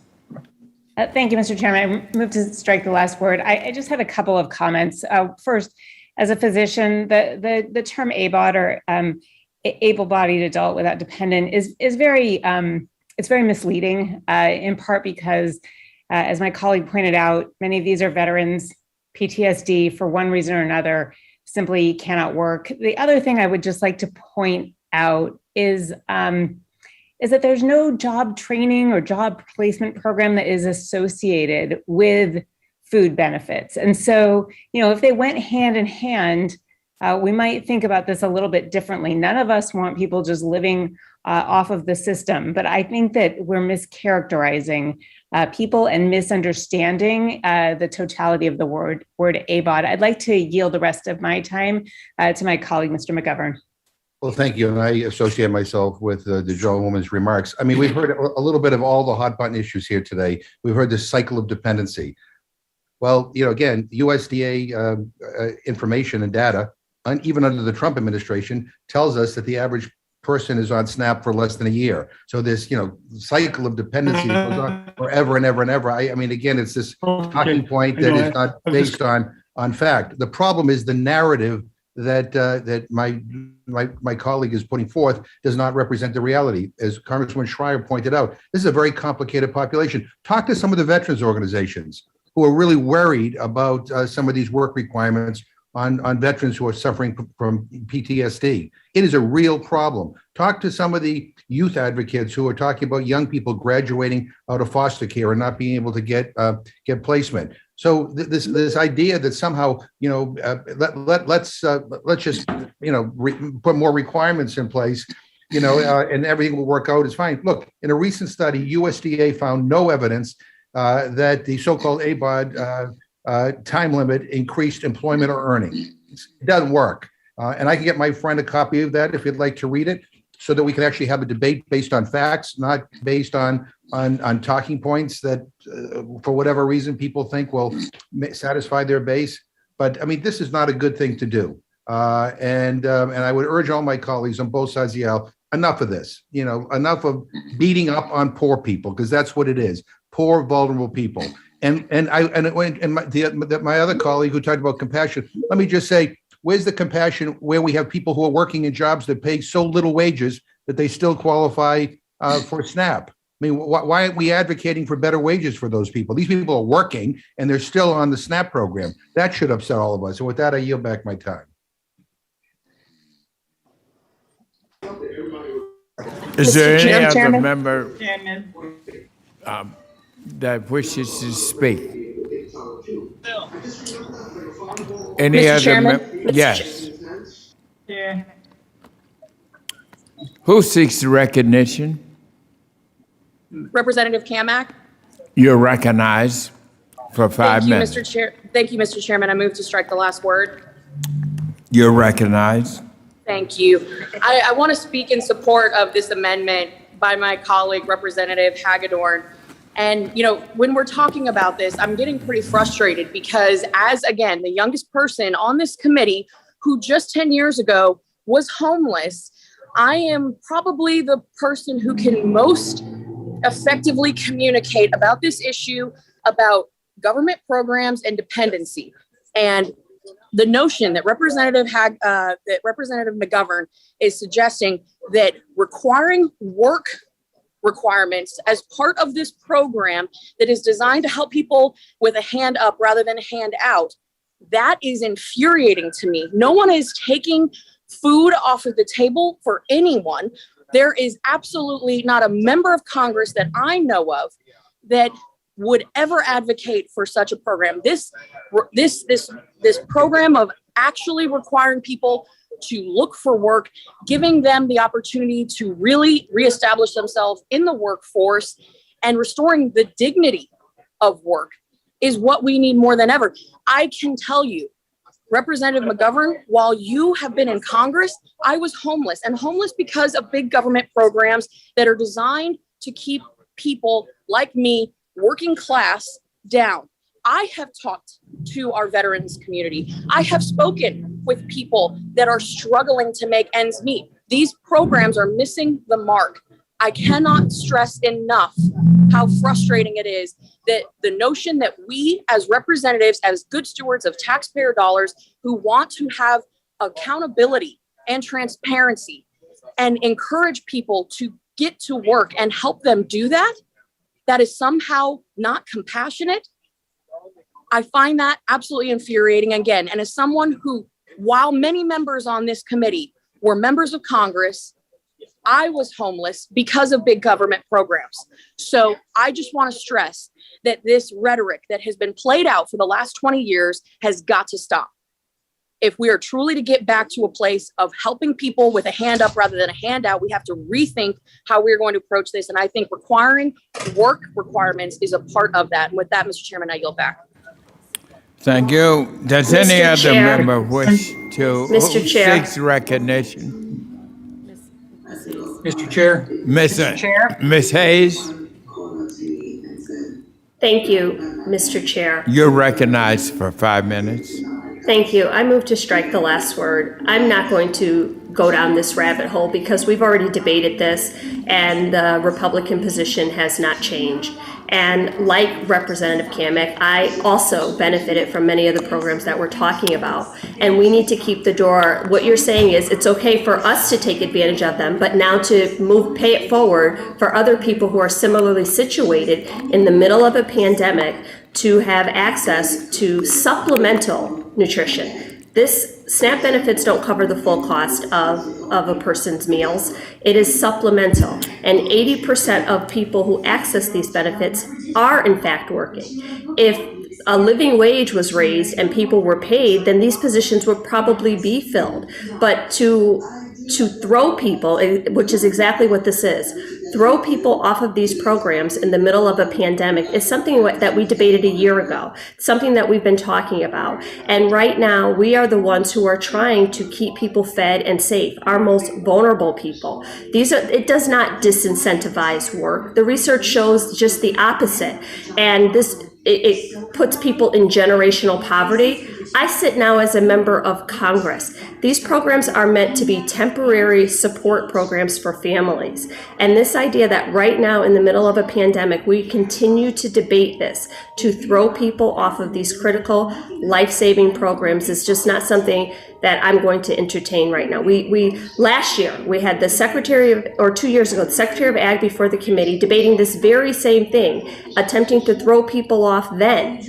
N: Thank you, Mr. Chairman. I move to strike the last word. I just had a couple of comments. First, as a physician, the term ABOD or able-bodied adult without dependent is very it's very misleading. In part because, as my colleague pointed out, many of these are veterans, PTSD for one reason or another, simply cannot work. The other thing I would just like to point out is that there's no job training or job placement program that is associated with food benefits. And so, if they went hand in hand, we might think about this a little bit differently. None of us want people just living off of the system, but I think that we're mischaracterizing people and misunderstanding the totality of the word ABOD. I'd like to yield the rest of my time to my colleague, Mr. McGovern.
R: Well, thank you. And I associate myself with the gentlewoman's remarks. I mean, we've heard a little bit of all the hot button issues here today. We've heard this cycle of dependency. Well, again, USDA information and data, even under the Trump administration, tells us that the average person is on SNAP for less than a year. So this, cycle of dependency goes on forever and ever and ever. I mean, again, it's this talking point that is not based on fact. The problem is the narrative that my colleague is putting forth does not represent the reality. As Congresswoman Schreier pointed out, this is a very complicated population. Talk to some of the veterans organizations who are really worried about some of these work requirements on veterans who are suffering from PTSD. It is a real problem. Talk to some of the youth advocates who are talking about young people graduating out of foster care and not being able to get placement. So this idea that somehow let's just put more requirements in place, and everything will work out is fine. Look, in a recent study, USDA found no evidence that the so-called ABOD time limit increased employment or earnings. It doesn't work. And I can get my friend a copy of that if you'd like to read it, so that we can actually have a debate based on facts, not based on talking points that, for whatever reason, people think will satisfy their base. But I mean, this is not a good thing to do. And I would urge all my colleagues on both sides of the aisle, enough of this. Enough of beating up on poor people, because that's what it is: poor, vulnerable people. And my other colleague who talked about compassion, let me just say, where's the compassion where we have people who are working in jobs that pay so little wages that they still qualify for SNAP? I mean, why aren't we advocating for better wages for those people? These people are working and they're still on the SNAP program. That should upset all of us. And with that, I yield back my time.
C: Is there any other
U: Chairman?
C: member that wishes to speak? Any
U: Mr.
C: other?
U: Chairman?
C: Yes. Who seeks recognition?
P: Representative Kamak.
C: You're recognized for 5 minutes.
P: Mr. Chair. Thank you, Mr. Chairman. I move to strike the last word.
C: You're recognized.
P: Thank you. I want to speak in support of this amendment by my colleague, Representative Hagedorn. And, when we're talking about this, I'm getting pretty frustrated because as, again, the youngest person on this committee who just 10 years ago was homeless, I am probably the person who can most effectively communicate about this issue, about government programs and dependency. And the notion that Representative McGovern is suggesting that requiring work requirements as part of this program that is designed to help people with a hand up rather than a hand out, that is infuriating to me. No one is taking food off of the table for anyone. There is absolutely not a member of Congress that I know of that would ever advocate for such a program. This program of actually requiring people to look for work, giving them the opportunity to really reestablish themselves in the workforce and restoring the dignity of work is what we need more than ever. I can tell you, Representative McGovern, while you have been in Congress, I was homeless, and homeless because of big government programs that are designed to keep people like me, working class, down. I have talked to our veterans community. I have spoken with people that are struggling to make ends meet. These programs are missing the mark. I cannot stress enough how frustrating it is that the notion that we as representatives, as good stewards of taxpayer dollars who want to have accountability and transparency and encourage people to get to work and help them do that, that is somehow not compassionate. I find that absolutely infuriating again. And as someone who, while many members on this committee were members of Congress, I was homeless because of big government programs. So I just want to stress that this rhetoric that has been played out for the last 20 years has got to stop. If we are truly to get back to a place of helping people with a hand up rather than a handout, we have to rethink how we're going to approach this. And I think requiring work requirements is a part of that. And with that, Mr. Chairman, I yield back.
C: Thank you. Does any other
U: Chair.
C: member wish to
U: Mr. Chair.
C: seeks recognition?
S: Mr. Chair.
C: Ms. Hayes,
U: Thank you, Mr. Chair.
C: you're recognized for 5 minutes.
D: Thank you. I move to strike the last word. I'm not going to go down this rabbit hole because we've already debated this and the Republican position has not changed. And like Representative Kamick, I also benefited from many of the programs that we're talking about. And we need to keep the door, what you're saying is it's okay for us to take advantage of them, but now to pay it forward for other people who are similarly situated in the middle of a pandemic to have access to supplemental nutrition. This SNAP benefits don't cover the full cost of a person's meals. It is supplemental. And 80% of people who access these benefits are in fact working. If a living wage was raised and people were paid, then these positions would probably be filled. But to throw people, which is exactly what this is, throw people off of these programs in the middle of a pandemic is something that we debated a year ago, something that we've been talking about. And right now, we are the ones who are trying to keep people fed and safe, our most vulnerable people. It does not disincentivize work. The research shows just the opposite. And it puts people in generational poverty. I sit now as a member of Congress. These programs are meant to be temporary support programs for families. And this idea that right now in the middle of a pandemic, we continue to debate this, to throw people off of these critical life-saving programs is just not something that I'm going to entertain right now. Last year, we had the or 2 years ago, the Secretary of Ag before the committee debating this very same thing, attempting to throw people off then.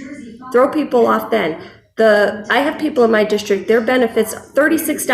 D: I have people in my district, their benefits, $36.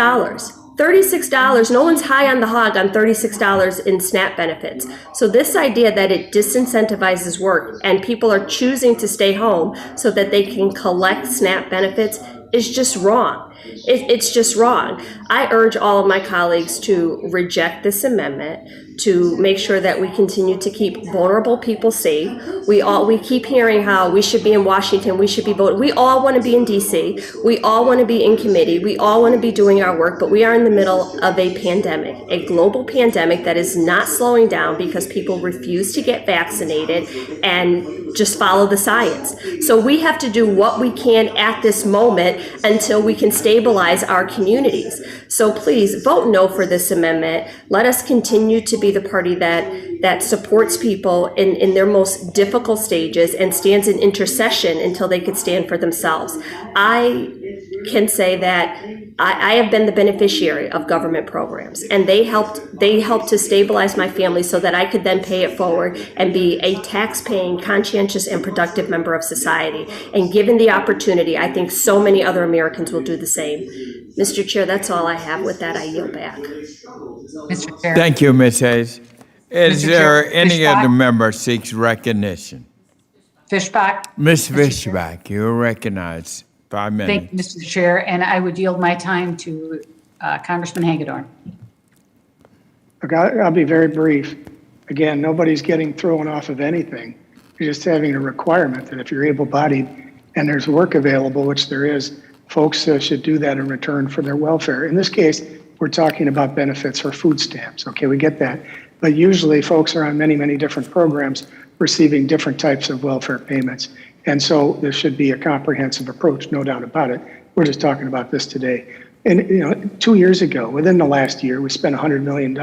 D: $36. No one's high on the hog on $36 in SNAP benefits. So this idea that it disincentivizes work and people are choosing to stay home so that they can collect SNAP benefits is just wrong. It's just wrong. I urge all of my colleagues to reject this amendment, to make sure that we continue to keep vulnerable people safe. We keep hearing how we should be in Washington, we should be voting. We all want to be in DC. We all want to be in committee. We all want to be doing our work, but we are in the middle of a pandemic, a global pandemic that is not slowing down because people refuse to get vaccinated and just follow the science. So we have to do what we can at this moment until we can stabilize our communities. So please vote no for this amendment. Let us continue to be the party that supports people in their most difficult stages and stands in intercession until they could stand for themselves. I can say that I have been the beneficiary of government programs, and they helped to stabilize my family so that I could then pay it forward and be a tax-paying, conscientious, and productive member of society. And given the opportunity, I think so many other Americans will do the same. Mr. Chair, that's all I have. With that, I yield back.
L: Mr. Chair.
C: Thank you, Ms. Hayes. Is
L: Mr.
C: there
L: Chair,
C: any
L: Fishbach.
C: other member seeks recognition?
L: Fishbach.
C: Ms. Fishbach, you're recognized. 5 minutes.
L: Thank you, Mr. Chair, and I would yield my time to Congressman Hagedorn.
H: Look, I'll be very brief. Again, nobody's getting thrown off of anything. You're just having a requirement that if you're able-bodied and there's work available, which there is, folks should do that in return for their welfare. In this case, we're talking about benefits or food stamps. Okay, we get that. But usually folks are on many, many different programs receiving different types of welfare payments. And so there should be a comprehensive approach, no doubt about it. We're just talking about this today. And 2 years ago, within the last year, we spent $100 million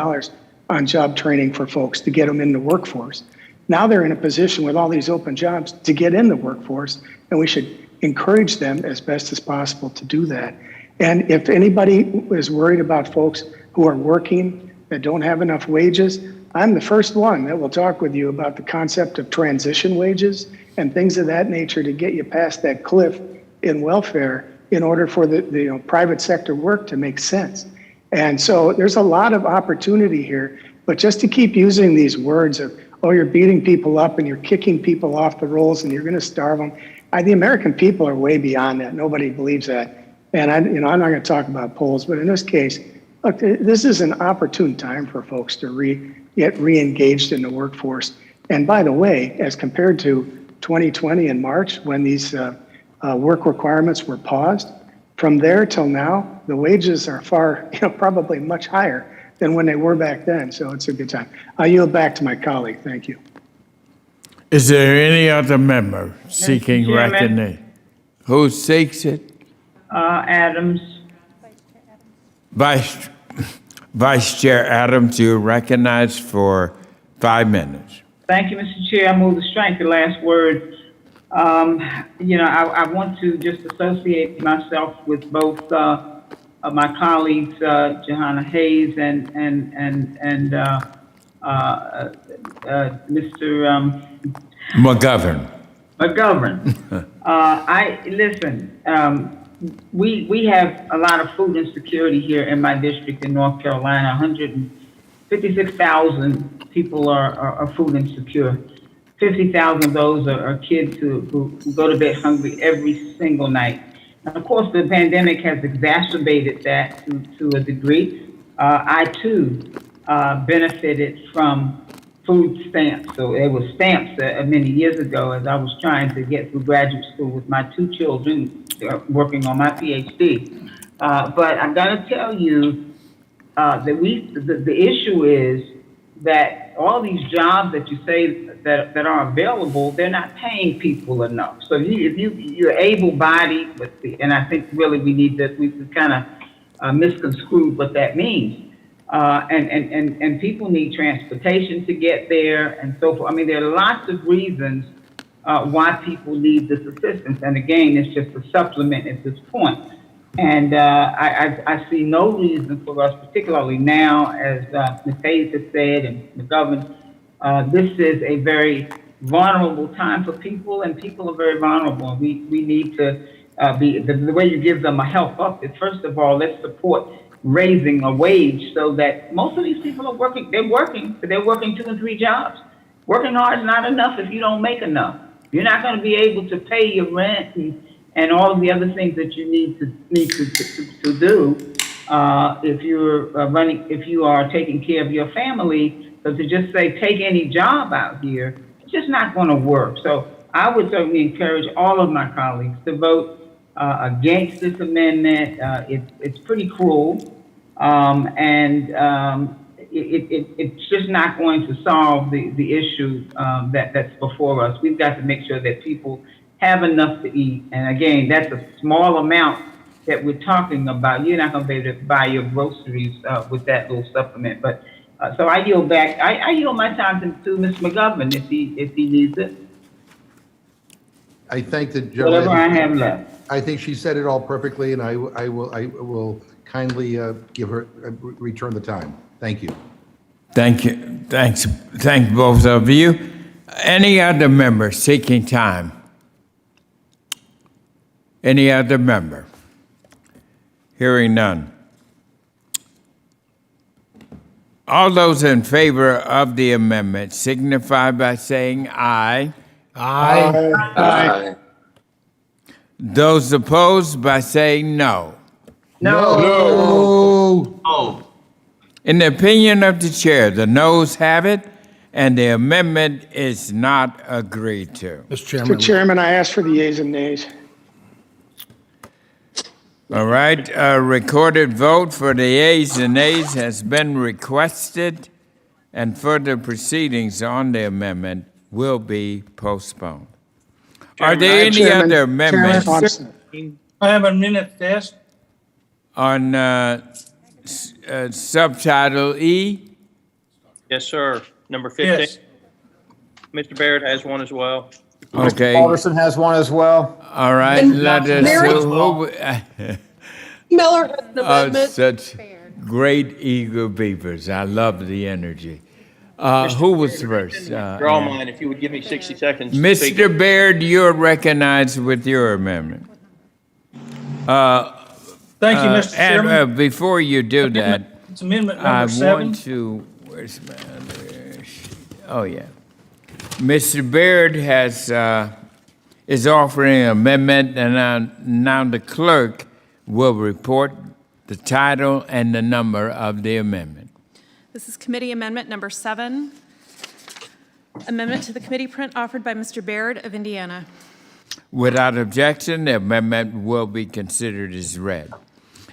H: on job training for folks to get them in the workforce. Now they're in a position with all these open jobs to get in the workforce, and we should encourage them as best as possible to do that. And if anybody is worried about folks who are working that don't have enough wages, I'm the first one that will talk with you about the concept of transition wages and things of that nature to get you past that cliff in welfare in order for the private sector work to make sense. And so there's a lot of opportunity here, but just to keep using these words of, oh, you're beating people up and you're kicking people off the rolls and you're going to starve them. The American people are way beyond that. Nobody believes that. And I'm not going to talk about polls, but in this case, look, this is an opportune time for folks to get re-engaged in the workforce. And by the way, as compared to 2020 in March, when these work requirements were paused, from there till now, the wages are probably much higher than when they were back then. So it's a good time. I yield back to my colleague. Thank you.
C: Is there any other member seeking recognition? Who seeks it?
I: Adams.
C: Vice Chair Adams, you're recognized for 5 minutes.
I: Thank you, Mr. Chair. I move to strike the last word. I want to just associate myself with both my colleagues, Johanna Hayes and Mr.
C: McGovern.
I: We have a lot of food insecurity here in my district in North Carolina. 156,000 people are food insecure. 50,000 of those are kids who go to bed hungry every single night. And of course, the pandemic has exacerbated that to a degree. I too benefited from food stamps. So it was stamps many years ago as I was trying to get through graduate school with my 2 children working on my PhD. But I'm going to tell you that the issue is that all these jobs that you say that are available, they're not paying people enough. So if you're able-bodied, and I think really we've kind of misconstrued what that means. And people need transportation to get there and so forth. I mean, there are lots of reasons why people need this assistance. And again, it's just a supplement at this point. And I see no reason for us, particularly now, as Ms. Hayes has said and McGovern, this is a very vulnerable time for people, and people are very vulnerable. And we need to the way you give them a help up is, first of all, let's support raising a wage so that most of these people are working, but they're working 2 and 3 jobs. Working hard is not enough if you don't make enough. You're not going to be able to pay your rent and all of the other things that you need to do if you are taking care of your family. So to just say take any job out here, it's just not going to work. So I would certainly encourage all of my colleagues to vote against this amendment. It's pretty cruel, it's just not going to solve the issue that's before us. We've got to make sure that people have enough to eat. And again, that's a small amount that we're talking about. You're not going to be able to buy your groceries with that little supplement. But so I yield back. I yield my time to Ms. McGovern if he needs it.
R: I thank the
I: Whatever I have
R: gentleman.
I: left.
R: I think she said it all perfectly, and I will kindly return the time. Thank you.
C: Thank you. Thank both of you. Any other member seeking time? Any other member? Hearing none. All those in favor of the amendment signify by saying aye.
J: Aye.
K: Aye.
C: Those opposed by saying no.
K: No.
C: In the opinion of the chair, the noes have it, and the amendment is not agreed to.
H: Mr. Chairman, I ask for the yeas and nays.
C: All right, a recorded vote for the yeas and nays has been requested, and further proceedings on the amendment will be postponed. Are there any other amendments
F: I have a minute test.
C: on subtitle E?
T: Yes, sir. Number 15.
F: Yes.
T: Mr. Barrett has one as well.
C: Okay.
K: Alderson has one as well.
C: All right,
O: And
C: let us.
O: Miller has an amendment.
C: Such great eager beavers. I love the energy. Who was first?
T: Draw mine if you would give me 60 seconds. to speak.
C: Mr. Baird, you're recognized with your amendment.
F: Thank you, Mr. Chairman.
C: And before you do that,
F: It's amendment
C: I
F: number 7.
C: want to. Where's my other? Oh yeah, Mr. Baird is offering an amendment, and now the clerk will report the title and the number of the amendment.
W: This is Committee Amendment Number 7, amendment to the committee print offered by Mr. Baird of Indiana.
C: Without objection, the amendment will be considered as read.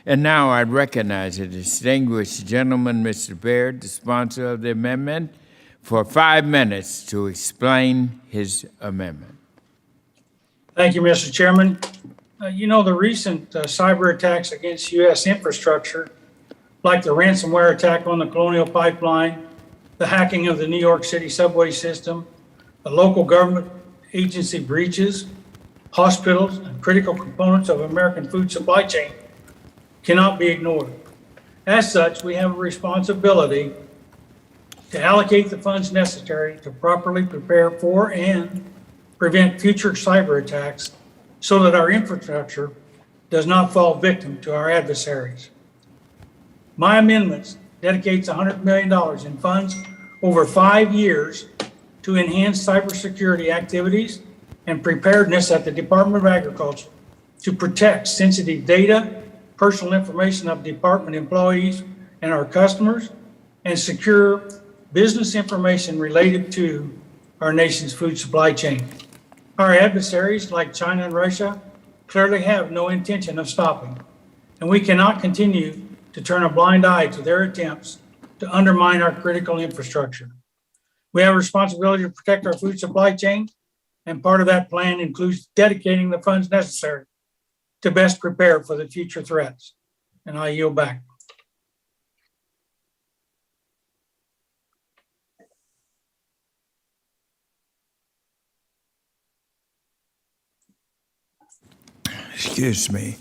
C: And now I recognize the distinguished gentleman, Mr. Baird, the sponsor of the amendment, for 5 minutes to explain his amendment.
F: Thank you, Mr. Chairman.
G: The recent cyber attacks against U.S. infrastructure, like the ransomware attack on the Colonial Pipeline, the hacking of the New York City subway system, the local government agency breaches, hospitals, and critical components of American food supply chain cannot be ignored. As such, we have a responsibility to allocate the funds necessary to properly prepare for and prevent future cyber attacks so that our infrastructure does not fall victim to our adversaries. My amendments dedicates $100 million in funds over 5 years to enhance cybersecurity activities and preparedness at the Department of Agriculture to protect sensitive data, personal information of department employees and our customers, and secure business information related to our nation's food supply chain. Our adversaries, like China and Russia, clearly have no intention of stopping, and we cannot continue to turn a blind eye to their attempts to undermine our critical infrastructure. We have a responsibility to protect our food supply chain, and part of that plan includes dedicating the funds necessary to best prepare for the future threats. And I yield back.
C: Excuse me.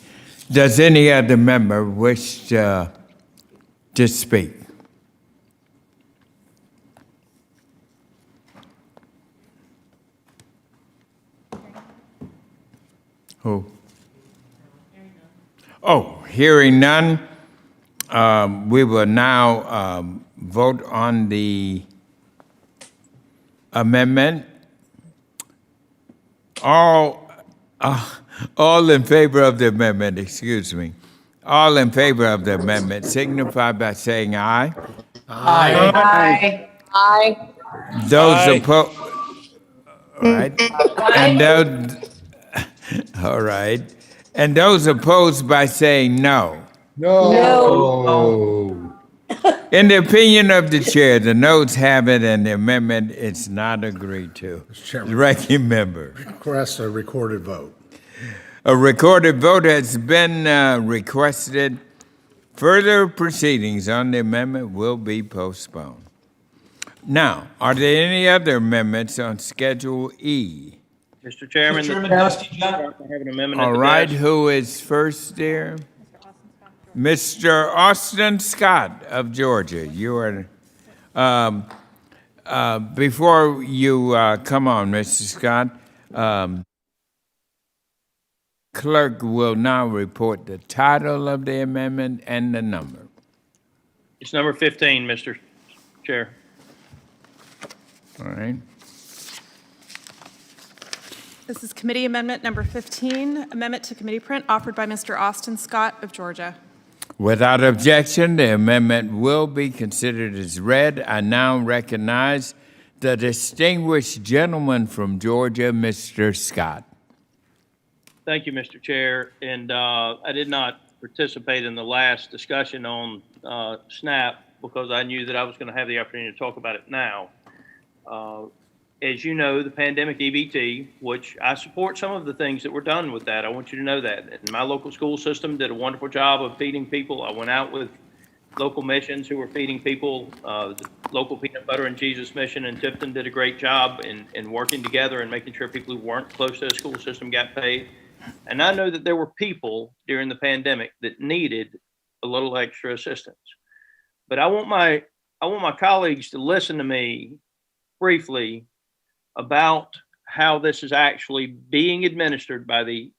C: Does any other member wish to speak? Who? Oh, hearing none, we will now vote on the amendment. All in favor of the amendment, excuse me. All in favor of the amendment signify by saying aye.
L: Aye. Aye. Aye.
C: Those opposed, all right. And those, all right. And those opposed by saying no.
R: No.
C: In the opinion of the chair, the noes have it and the amendment is not agreed to.
J: Chairman.
C: The ranking member.
J: Request a recorded vote.
C: A recorded vote has been requested. Further proceedings on the amendment will be postponed. Now, are there any other amendments on Schedule E?
T: Mr. Chairman, I have an amendment.
C: All right, who is first there? Mr. Austin Scott of Georgia. You are, before you come on, Mr. Scott, clerk will now report the title of the amendment and the number.
T: It's number 15, Mr. Chair.
C: All right.
W: This is Committee Amendment Number 15, Amendment to Committee Print offered by Mr. Austin Scott of Georgia.
C: Without objection, the amendment will be considered as read. I now recognize the distinguished gentleman from Georgia, Mr. Scott.
T: Thank you, Mr. Chair. And I did not participate in the last discussion on SNAP because I knew that I was going to have the opportunity to talk about it now. As you know, the pandemic EBT, which I support some of the things that were done with that. I want you to know that. And my local school system did a wonderful job of feeding people. I went out with local missions who were feeding people. The local Peanut Butter and Jesus mission in Tifton did a great job in working together and making sure people who weren't close to the school system got paid. And I know that there were people during the pandemic that needed a little extra assistance. But I want my colleagues to listen to me briefly about how this is actually being administered by the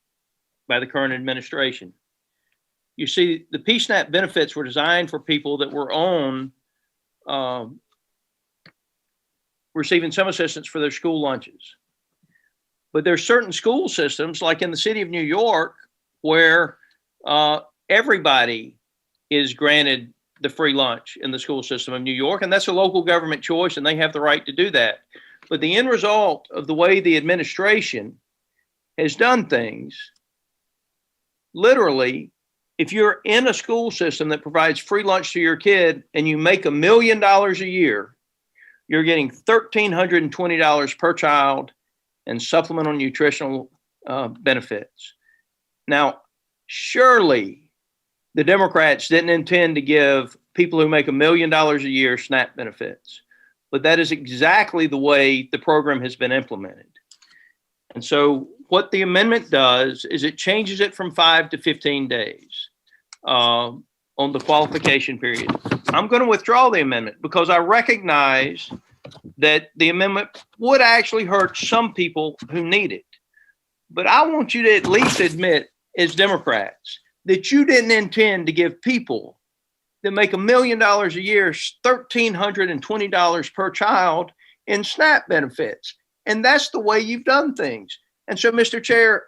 T: current administration. You see, the PSNAP benefits were designed for people that were on receiving some assistance for their school lunches. But there's certain school systems, like in the city of New York, where everybody is granted the free lunch in the school system of New York, and that's a local government choice, and they have the right to do that. But the end result of the way the administration has done things, literally, if you're in a school system that provides free lunch to your kid and you make $1 million a year, you're getting $1,320 per child and supplemental nutritional benefits. Now, surely the Democrats didn't intend to give people who make $1 million a year SNAP benefits, but that is exactly the way the program has been implemented. And so what the amendment does is it changes it from 5 to 15 days on the qualification period. I'm going to withdraw the amendment because I recognize that the amendment would actually hurt some people who need it. But I want you to at least admit, as Democrats, that you didn't intend to give people that make $1 million a year $1,320 per child in SNAP benefits. And that's the way you've done things. And so, Mr. Chair,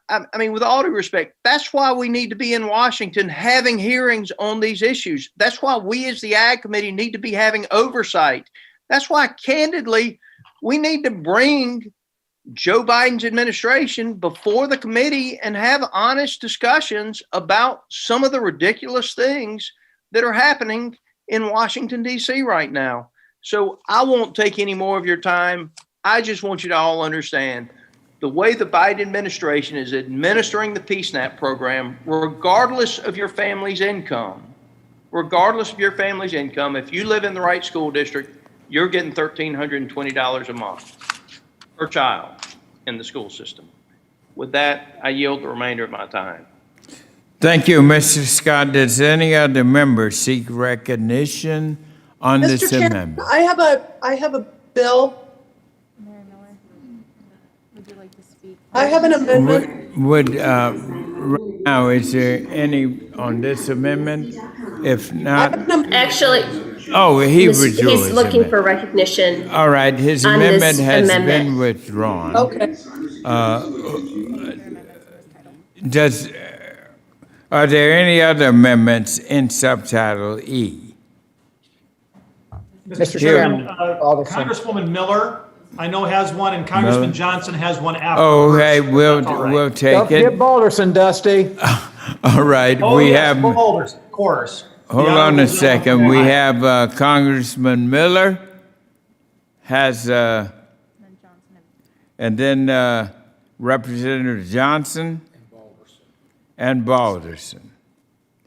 T: I mean, with all due respect, that's why we need to be in Washington having hearings on these issues. That's why we as the Ag Committee need to be having oversight. That's why, candidly, we need to bring Joe Biden's administration before the committee and have honest discussions about some of the ridiculous things that are happening in Washington, D.C. right now. So I won't take any more of your time. I just want you to all understand the way the Biden administration is administering the PSNAP program, regardless of your family's income, if you live in the right school district, you're getting $1,320 a month per child in the school system. With that, I yield the remainder of my time.
C: Thank you, Mr. Scott. Does any other member seek recognition on this
M: Mr. Chair,
C: amendment?
M: I have a bill. I have an amendment.
C: Right now, is there any on this amendment? If not,
D: Actually,
C: oh, he withdrew
D: he's
C: his
D: looking
C: amendment.
D: for recognition.
C: All right, his
D: on this
C: amendment has
D: amendment.
C: been withdrawn.
M: Okay.
C: Are there any other amendments in subtitle E?
K: Mr.
C: Here.
K: Chairman, Alderson.
B: Congresswoman Miller, I know has one, and Congressman
C: Miller.
B: Johnson has one after.
C: Oh, okay, we'll
K: Don't
C: take
K: forget
C: it.
K: Balderson, Dusty.
C: All right,
B: Oh,
C: we
B: yes,
C: have.
B: Boulders, of course.
C: Hold
B: The
C: on a
B: Honorable
C: second.
B: Gentleman
C: We
B: from
C: have Congressman Miller has, and then Representative Johnson and Balderson.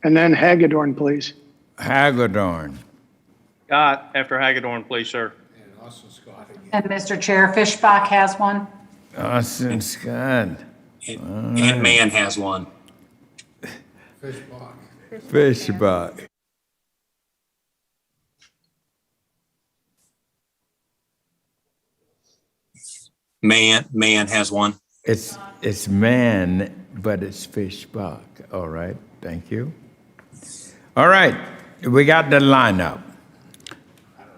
H: And then Hagedorn, please.
C: Hagedorn.
T: Scott, after Hagedorn, please, sir.
L: And Mr. Chair, Fishbach has one.
C: Austin Scott.
S: And Mann has one.
C: Fishbach.
S: Mann has one.
C: It's man, but it's Fishbach. All right, thank you. All right, we got the lineup.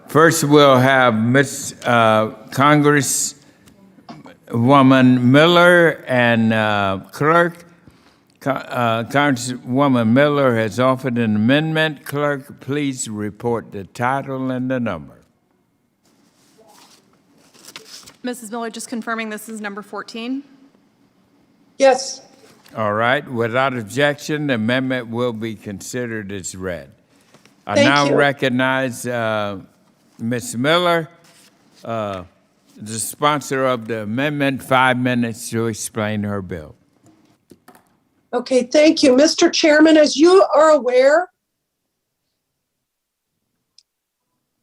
C: First, we'll have Miss Congresswoman Miller and Clerk. Congresswoman Miller has offered an amendment. Clerk, please report the title and the number.
W: Mrs. Miller, just confirming this is number 14.
M: Yes.
C: All right, without objection, the amendment will be considered as read. I
M: Thank
C: now
M: you.
C: recognize Ms. Miller, the sponsor of the amendment, 5 minutes to explain her bill.
M: Okay, thank you. Mr. Chairman, as you are aware,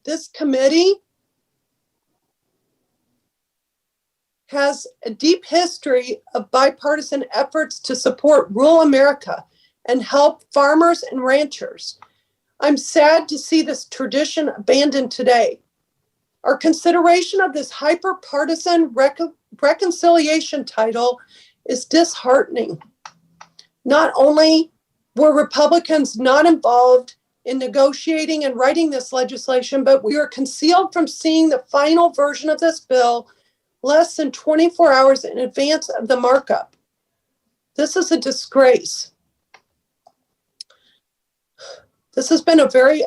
M: this committee has a deep history of bipartisan efforts to support rural America and help farmers and ranchers. I'm sad to see this tradition abandoned today. Our consideration of this hyper-partisan reconciliation title is disheartening. Not only were Republicans not involved in negotiating and writing this legislation, but we were concealed from seeing the final version of this bill less than 24 hours in advance of the markup. This is a disgrace. This has been a very,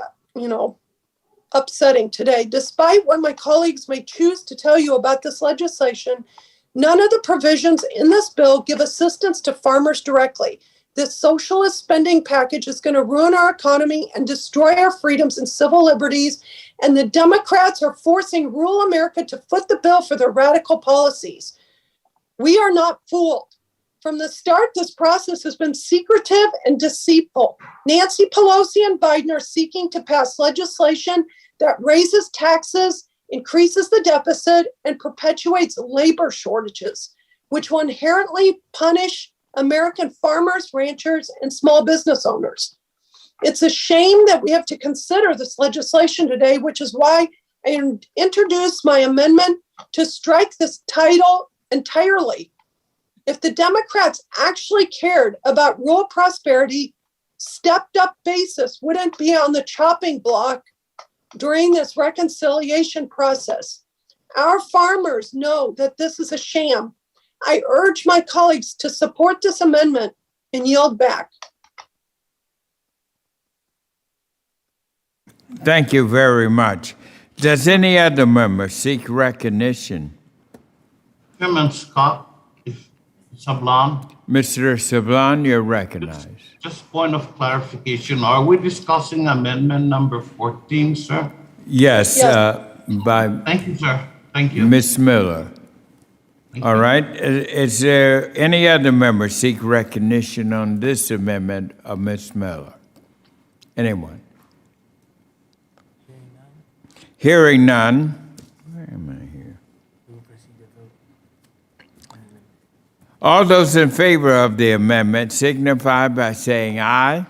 M: upsetting today. Despite what my colleagues may choose to tell you about this legislation, none of the provisions in this bill give assistance to farmers directly. This socialist spending package is going to ruin our economy and destroy our freedoms and civil liberties. And the Democrats are forcing rural America to foot the bill for their radical policies. We are not fooled. From the start, this process has been secretive and deceitful. Nancy Pelosi and Biden are seeking to pass legislation that raises taxes, increases the deficit, and perpetuates labor shortages, which will inherently punish American farmers, ranchers, and small business owners. It's a shame that we have to consider this legislation today, which is why I introduced my amendment to strike this title entirely. If the Democrats actually cared about rural prosperity, stepped up basis wouldn't be on the chopping block during this reconciliation process. Our farmers know that this is a sham. I urge my colleagues to support this amendment and yield back.
C: Thank you very much. Does any other member seek recognition?
E: Chairman Scott, Sablan.
C: Mr. Sablan, you're recognized.
E: Just point of clarification, are we discussing amendment number 14, sir?
C: Yes, by
E: Thank you, sir. Thank you.
C: Ms. Miller. All right. Is there any other member seek recognition on this amendment of Ms. Miller? Anyone? Hearing none. Where am I here? All those in favor of the amendment signify by saying aye.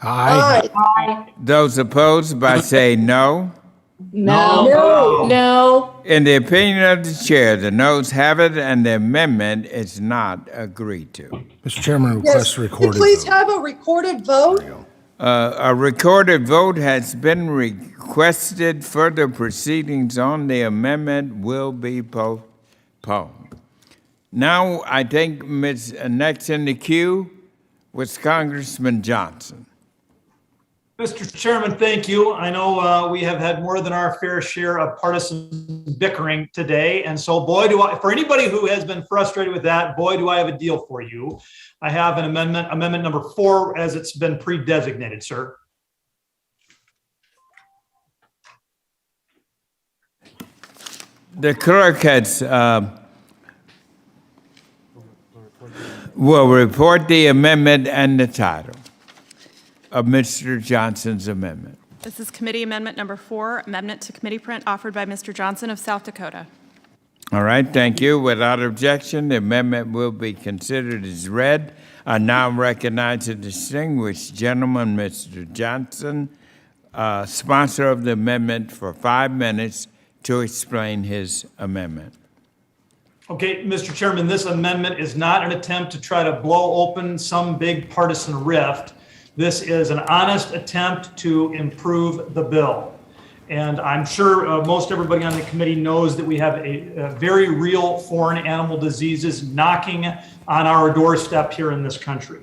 J: Aye.
O: Aye.
C: Those opposed by saying no.
O: No. No.
C: In the opinion of the chair, the noes have it and the amendment is not agreed to.
J: Mr. Chairman,
M: Yes,
J: request recorded
M: please
J: vote.
M: have a recorded vote.
C: A recorded vote has been requested. Further proceedings on the amendment will be postponed. Now, I think next in the queue was Congressman Johnson.
B: Mr. Chairman, thank you. I know we have had more than our fair share of partisan bickering today. And so, boy, for anybody who has been frustrated with that, boy, do I have a deal for you. I have an amendment number 4, as it's been pre-designated, sir.
C: The clerk will report the amendment and the title of Mr. Johnson's amendment.
W: This is Committee Amendment Number 4, Amendment to Committee Print offered by Mr. Johnson of South Dakota.
C: All right, thank you. Without objection, the amendment will be considered as read. I now recognize the distinguished gentleman, Mr. Johnson, sponsor of the amendment, for 5 minutes to explain his amendment.
B: Okay, Mr. Chairman, this amendment is not an attempt to try to blow open some big partisan rift. This is an honest attempt to improve the bill. And I'm sure most everybody on the committee knows that we have a very real foreign animal diseases knocking on our doorstep here in this country.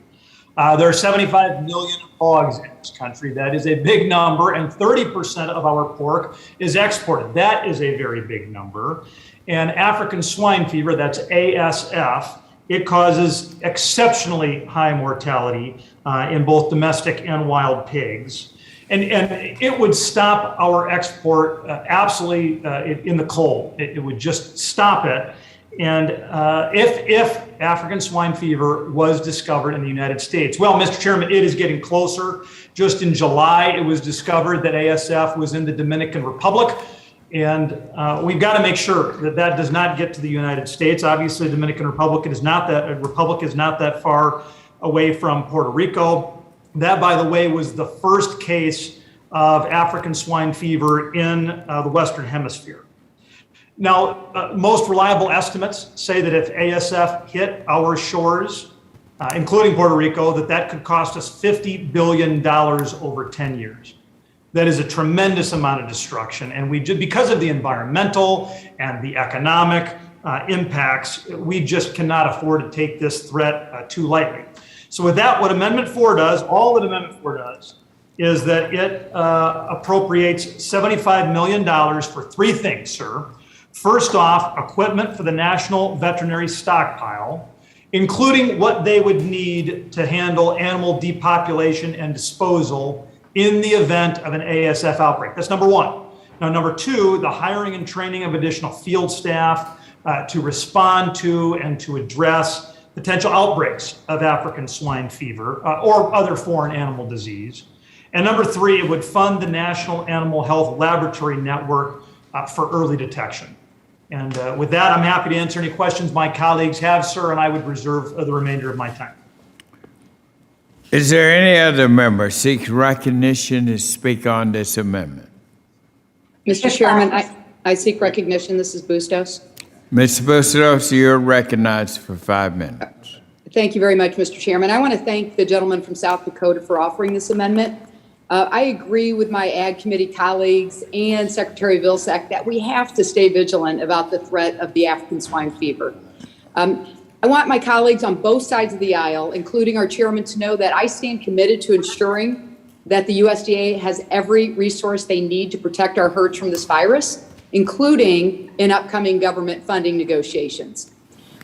B: There are 75 million hogs in this country. That is a big number, and 30% of our pork is exported. That is a very big number. And African swine fever, that's ASF, it causes exceptionally high mortality in both domestic and wild pigs. And it would stop our export absolutely in the cold. It would just stop it. And if African swine fever was discovered in the United States, well, Mr. Chairman, it is getting closer. Just in July, it was discovered that ASF was in the Dominican Republic. And we've got to make sure that that does not get to the United States. Obviously, the Dominican Republic is not that far away from Puerto Rico. That, by the way, was the first case of African swine fever in the Western Hemisphere. Now, most reliable estimates say that if ASF hit our shores, including Puerto Rico, that could cost us $50 billion over 10 years. That is a tremendous amount of destruction. And because of the environmental and the economic impacts, we just cannot afford to take this threat too lightly. So with that, what Amendment 4 does, all that Amendment 4 does, is that it appropriates $75 million for 3 things, sir. First off, equipment for the National Veterinary Stockpile, including what they would need to handle animal depopulation and disposal in the event of an ASF outbreak. That's number 1. Now, number 2, the hiring and training of additional field staff to respond to and to address potential outbreaks of African swine fever or other foreign animal disease. And number 3, it would fund the National Animal Health Laboratory Network for early detection. And with that, I'm happy to answer any questions my colleagues have, sir, and I would reserve the remainder of my time.
C: Is there any other member seek recognition to speak on this amendment?
A: Mr. Chairman, I seek recognition. This is Bustos.
C: Ms. Bustos, you're recognized for 5 minutes.
A: Thank you very much, Mr. Chairman. I want to thank the gentleman from South Dakota for offering this amendment. I agree with my Ag Committee colleagues and Secretary Vilsack that we have to stay vigilant about the threat of the African swine fever. I want my colleagues on both sides of the aisle, including our chairman, to know that I stand committed to ensuring that the USDA has every resource they need to protect our herds from this virus, including in upcoming government funding negotiations.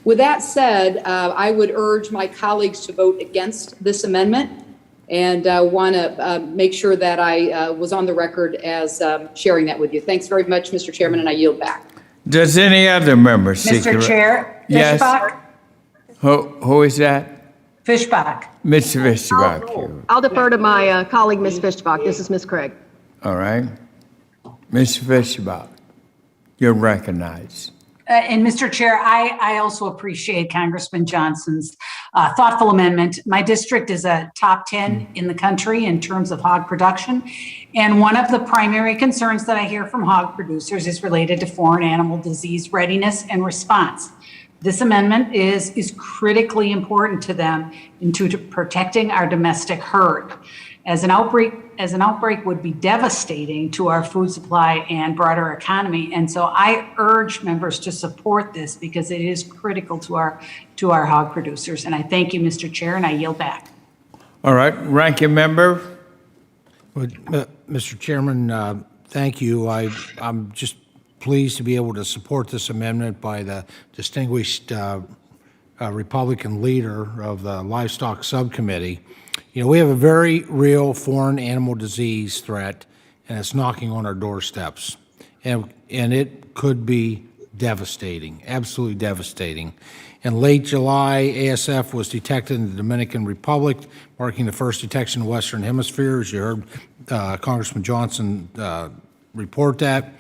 A: With that said, I would urge my colleagues to vote against this amendment, and want to make sure that I was on the record as sharing that with you. Thanks very much, Mr. Chairman, and I yield back.
C: Does any other member seek?
L: Mr. Chair,
C: Yes.
L: Fischbach?
C: Who is that?
L: Fischbach.
C: Ms. Fischbach.
Q: I'll defer to my colleague, Ms. Fischbach. This is Ms. Craig.
C: All right. Ms. Fischbach, you're recognized.
L: And Mr. Chair, I also appreciate Congressman Johnson's thoughtful amendment. My district is a top 10 in the country in terms of hog production. And one of the primary concerns that I hear from hog producers is related to foreign animal disease readiness and response. This amendment is critically important to them into protecting our domestic herd. As an outbreak would be devastating to our food supply and broader economy. And so I urge members to support this because it is critical to our hog producers. And I thank you, Mr. Chair, and I yield back.
C: All right, ranking member.
J: Well, Mr. Chairman, thank you. I'm just pleased to be able to support this amendment by the distinguished Republican leader of the Livestock Subcommittee. You know, we have a very real foreign animal disease threat, and it's knocking on our doorsteps. And it could be devastating, absolutely devastating. In late July, ASF was detected in the Dominican Republic, marking the first detection in the Western Hemisphere, as you heard Congressman Johnson report that.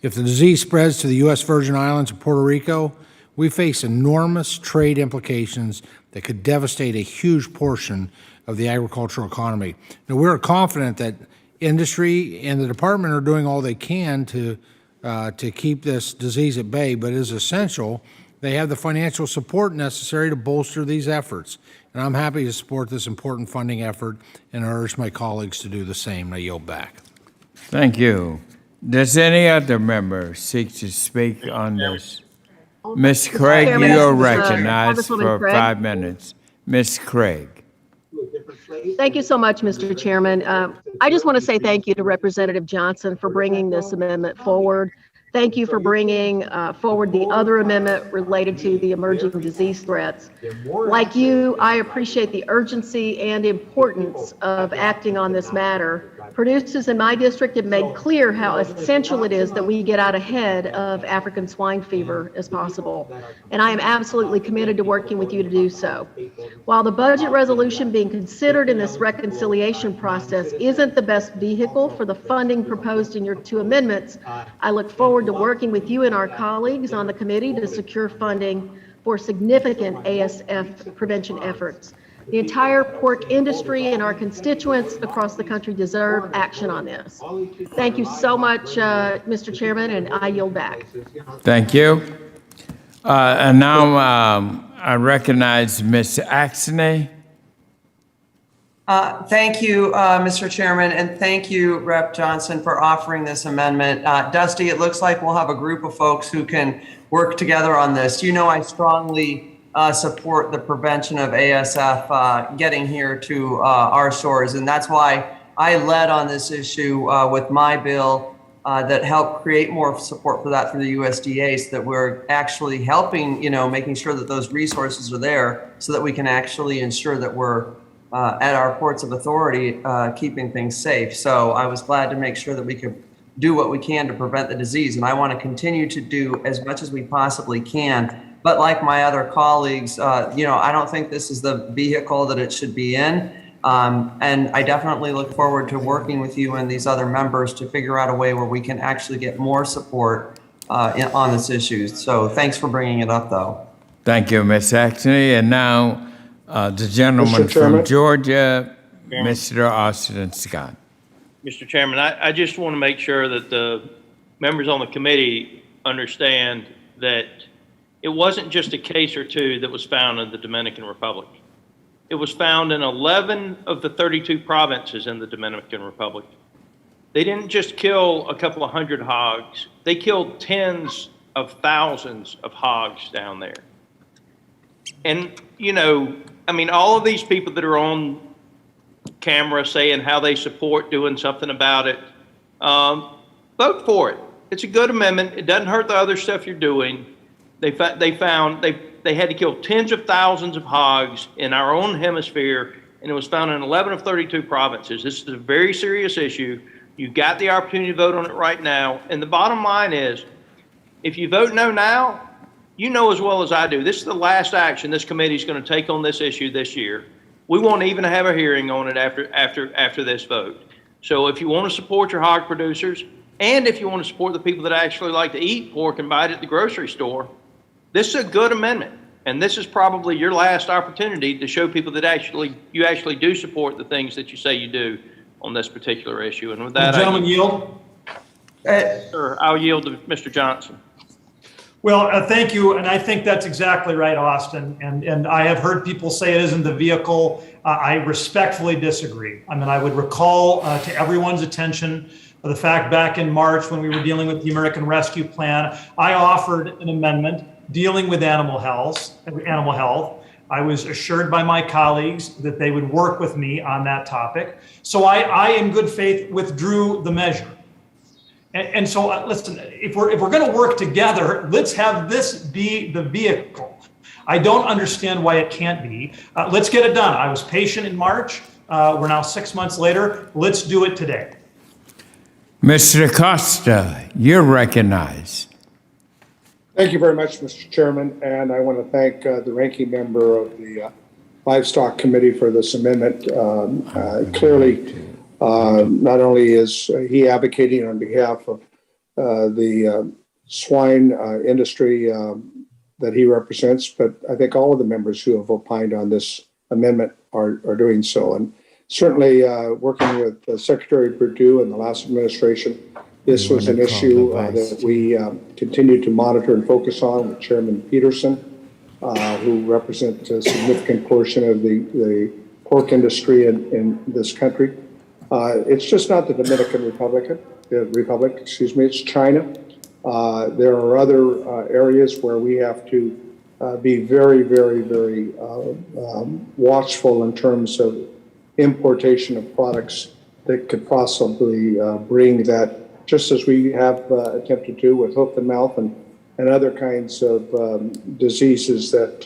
J: If the disease spreads to the U.S. Virgin Islands and Puerto Rico, we face enormous trade implications that could devastate a huge portion of the agricultural economy. Now, we're confident that industry and the department are doing all they can to keep this disease at bay, but it is essential they have the financial support necessary to bolster these efforts. And I'm happy to support this important funding effort and urge my colleagues to do the same. I yield back.
C: Thank you. Does any other member seek to speak on this? Ms. Craig, you are recognized for 5 minutes. Ms. Craig.
Q: Thank you so much, Mr. Chairman. I just want to say thank you to Representative Johnson for bringing this amendment forward. Thank you for bringing forward the other amendment related to the emerging disease threats. Like you, I appreciate the urgency and importance of acting on this matter. Producers in my district have made clear how essential it is that we get out ahead of African swine fever as possible. And I am absolutely committed to working with you to do so. While the budget resolution being considered in this reconciliation process isn't the best vehicle for the funding proposed in your 2 amendments, I look forward to working with you and our colleagues on the committee to secure funding for significant ASF prevention efforts. The entire pork industry and our constituents across the country deserve action on this. Thank you so much, Mr. Chairman, and I yield back.
C: Thank you. And now I recognize Ms. Axney.
V: Thank you, Mr. Chairman, and thank you, Rep. Johnson, for offering this amendment. Dusty, it looks like we'll have a group of folks who can work together on this. You know, I strongly support the prevention of ASF getting here to our shores, and that's why I led on this issue with my bill that helped create more support for that through the USDA, so that we're actually helping, you know, making sure that those resources are there so that we can actually ensure that we're at our ports of authority, keeping things safe. So I was glad to make sure that we could do what we can to prevent the disease. And I want to continue to do as much as we possibly can But like my other colleagues, I don't think this is the vehicle that it should be in. And I definitely look forward to working with you and these other members to figure out a way where we can actually get more support on this issue. So thanks for bringing it up, though.
C: Thank you, Ms. Saxony. And now the gentleman from Georgia, Mr. Austin Scott.
T: Mr. Chairman, I just want to make sure that the members on the committee understand that it wasn't just a case or two that was found in the Dominican Republic. It was found in 11 of the 32 provinces in the Dominican Republic. They didn't just kill a couple of hundred hogs. They killed tens of thousands of hogs down there. And, all of these people that are on camera saying how they support doing something about it, vote for it. It's a good amendment. It doesn't hurt the other stuff you're doing. They had to kill tens of thousands of hogs in our own hemisphere, and it was found in 11 of 32 provinces. This is a very serious issue. You got the opportunity to vote on it right now. And the bottom line is, if you vote no now, you know as well as I do, this is the last action this committee is going to take on this issue this year. We won't even have a hearing on it after this vote. So if you want to support your hog producers, and if you want to support the people that actually like to eat pork and buy it at the grocery store, this is a good amendment. And this is probably your last opportunity to show people that you actually do support the things that you say you do on this particular issue. And with that,
B: Gentlemen, yield.
T: Sure, I'll yield to Mr. Johnson.
B: Well, thank you, and I think that's exactly right, Austin. And I have heard people say it isn't the vehicle. I respectfully disagree. I would recall to everyone's attention the fact back in March when we were dealing with the American Rescue Plan, I offered an amendment dealing with animal health. I was assured by my colleagues that they would work with me on that topic. So I in good faith, withdrew the measure. And so, listen, if we're going to work together, let's have this be the vehicle. I don't understand why it can't be. Let's get it done. I was patient in March. We're now 6 months later. Let's do it today.
C: Mr. Acosta, you're recognized.
K: Thank you very much, Mr. Chairman, and I want to thank the ranking member of the Livestock Committee for this amendment. Clearly, not only is he advocating on behalf of the swine industry that he represents, but I think all of the members who have opined on this amendment are doing so. And certainly, working with Secretary Perdue and the last administration, this was an issue that we continue to monitor and focus on with Chairman Peterson, who represents a significant portion of the pork industry in this country. It's just not the Dominican Republic, it's China. There are other areas where we have to be very, very, very watchful in terms of importation of products that could possibly bring that, just as we have attempted to with hoof and mouth and other kinds of diseases that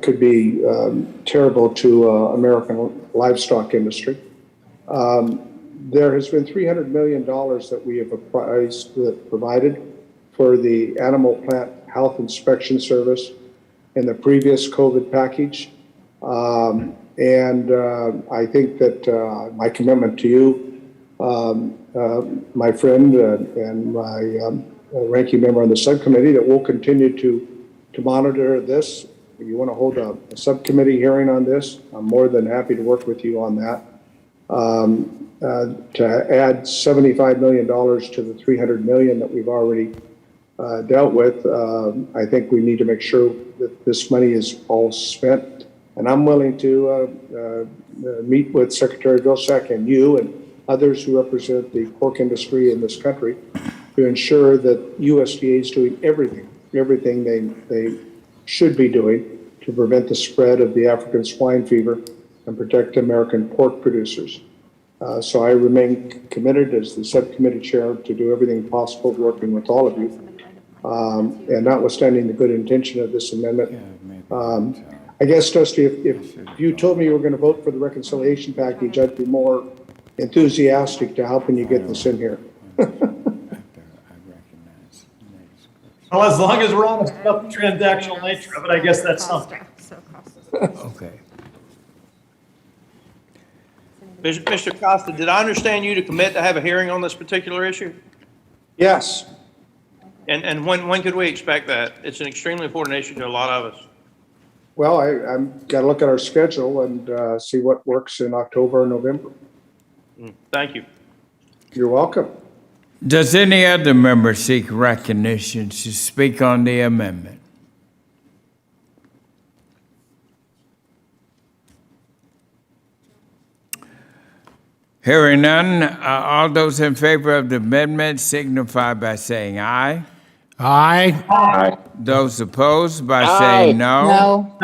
K: could be terrible to American livestock industry. There has been $300 million that we have provided for the Animal Plant Health Inspection Service in the previous COVID package. And I think that my commitment to you, my friend and my ranking member on the subcommittee, that we'll continue to monitor this. If you want to hold a subcommittee hearing on this, I'm more than happy to work with you on that. To add $75 million to the $300 million that we've already dealt with, I think we need to make sure that this money is all spent. And I'm willing to meet with Secretary Vilsack and you and others who represent the pork industry in this country to ensure that USDA is doing everything they should be doing to prevent the spread of the African swine fever and protect American pork producers. So I remain committed as the subcommittee chair to do everything possible, working with all of you. And notwithstanding the good intention of this amendment, I guess, Dusty, if you told me you were going to vote for the reconciliation package, I'd be more enthusiastic to helping you get this in here.
B: Well, as long as we're honest about the transactional nature of it, I guess that's something.
C: Okay.
T: Mr. Costa, did I understand you to commit to have a hearing on this particular issue?
K: Yes.
T: And when could we expect that? It's an extremely important issue to a lot of us.
K: Well, I'm got to look at our schedule and see what works in October and November.
T: Thank you.
K: You're welcome.
C: Does any other member seek recognition to speak on the amendment? Hearing none, all those in favor of the amendment signify by saying aye.
J: Aye.
K: Aye.
C: Those opposed by saying no.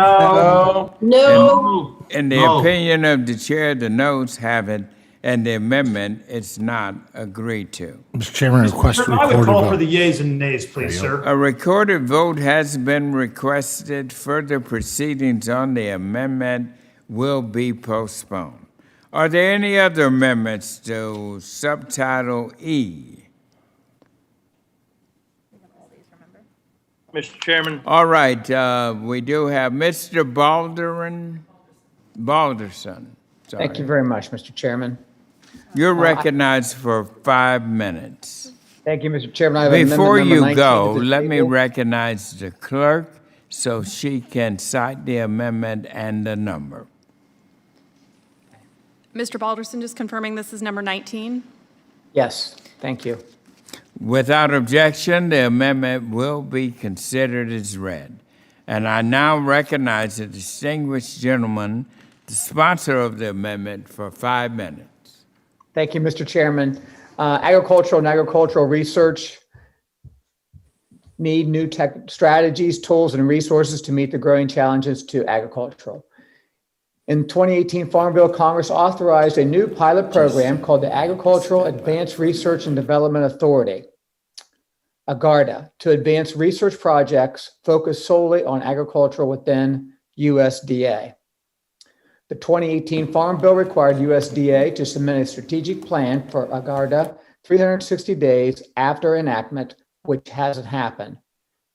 O: No.
C: In the opinion of the chair, the noes have it, and the amendment is not agreed to.
J: Mr. Chairman, request a
B: I would
J: recorded
B: call for
J: vote.
B: the yeas and nays, please, sir.
C: A recorded vote has been requested. Further proceedings on the amendment will be postponed. Are there any other amendments to subtitle E?
T: Mr. Chairman,
C: All right, we do have Mr. Balderson. Sorry.
N: Thank you very much, Mr. Chairman.
C: You're recognized for 5 minutes.
N: Thank you, Mr. Chairman. I have amendment
C: Before
N: number
C: you
N: 19
C: go,
N: to the
C: let me
N: table.
C: recognize the clerk so she can cite the amendment and the number.
W: Mr. Balderson, just confirming this is number 19.
N: Yes, thank you.
C: Without objection, the amendment will be considered as read. And I now recognize the distinguished gentleman, the sponsor of the amendment, for 5 minutes.
N: Thank you, Mr. Chairman. Agricultural and agricultural research need new tech strategies, tools, and resources to meet the growing challenges to agricultural. In 2018 Farm Bill, Congress authorized a new pilot program called the Agricultural Advanced Research and Development Authority, AGARDA, to advance research projects focused solely on agriculture within USDA. The 2018 Farm Bill required USDA to submit a strategic plan for AGARDA 360 days after enactment, which hasn't happened.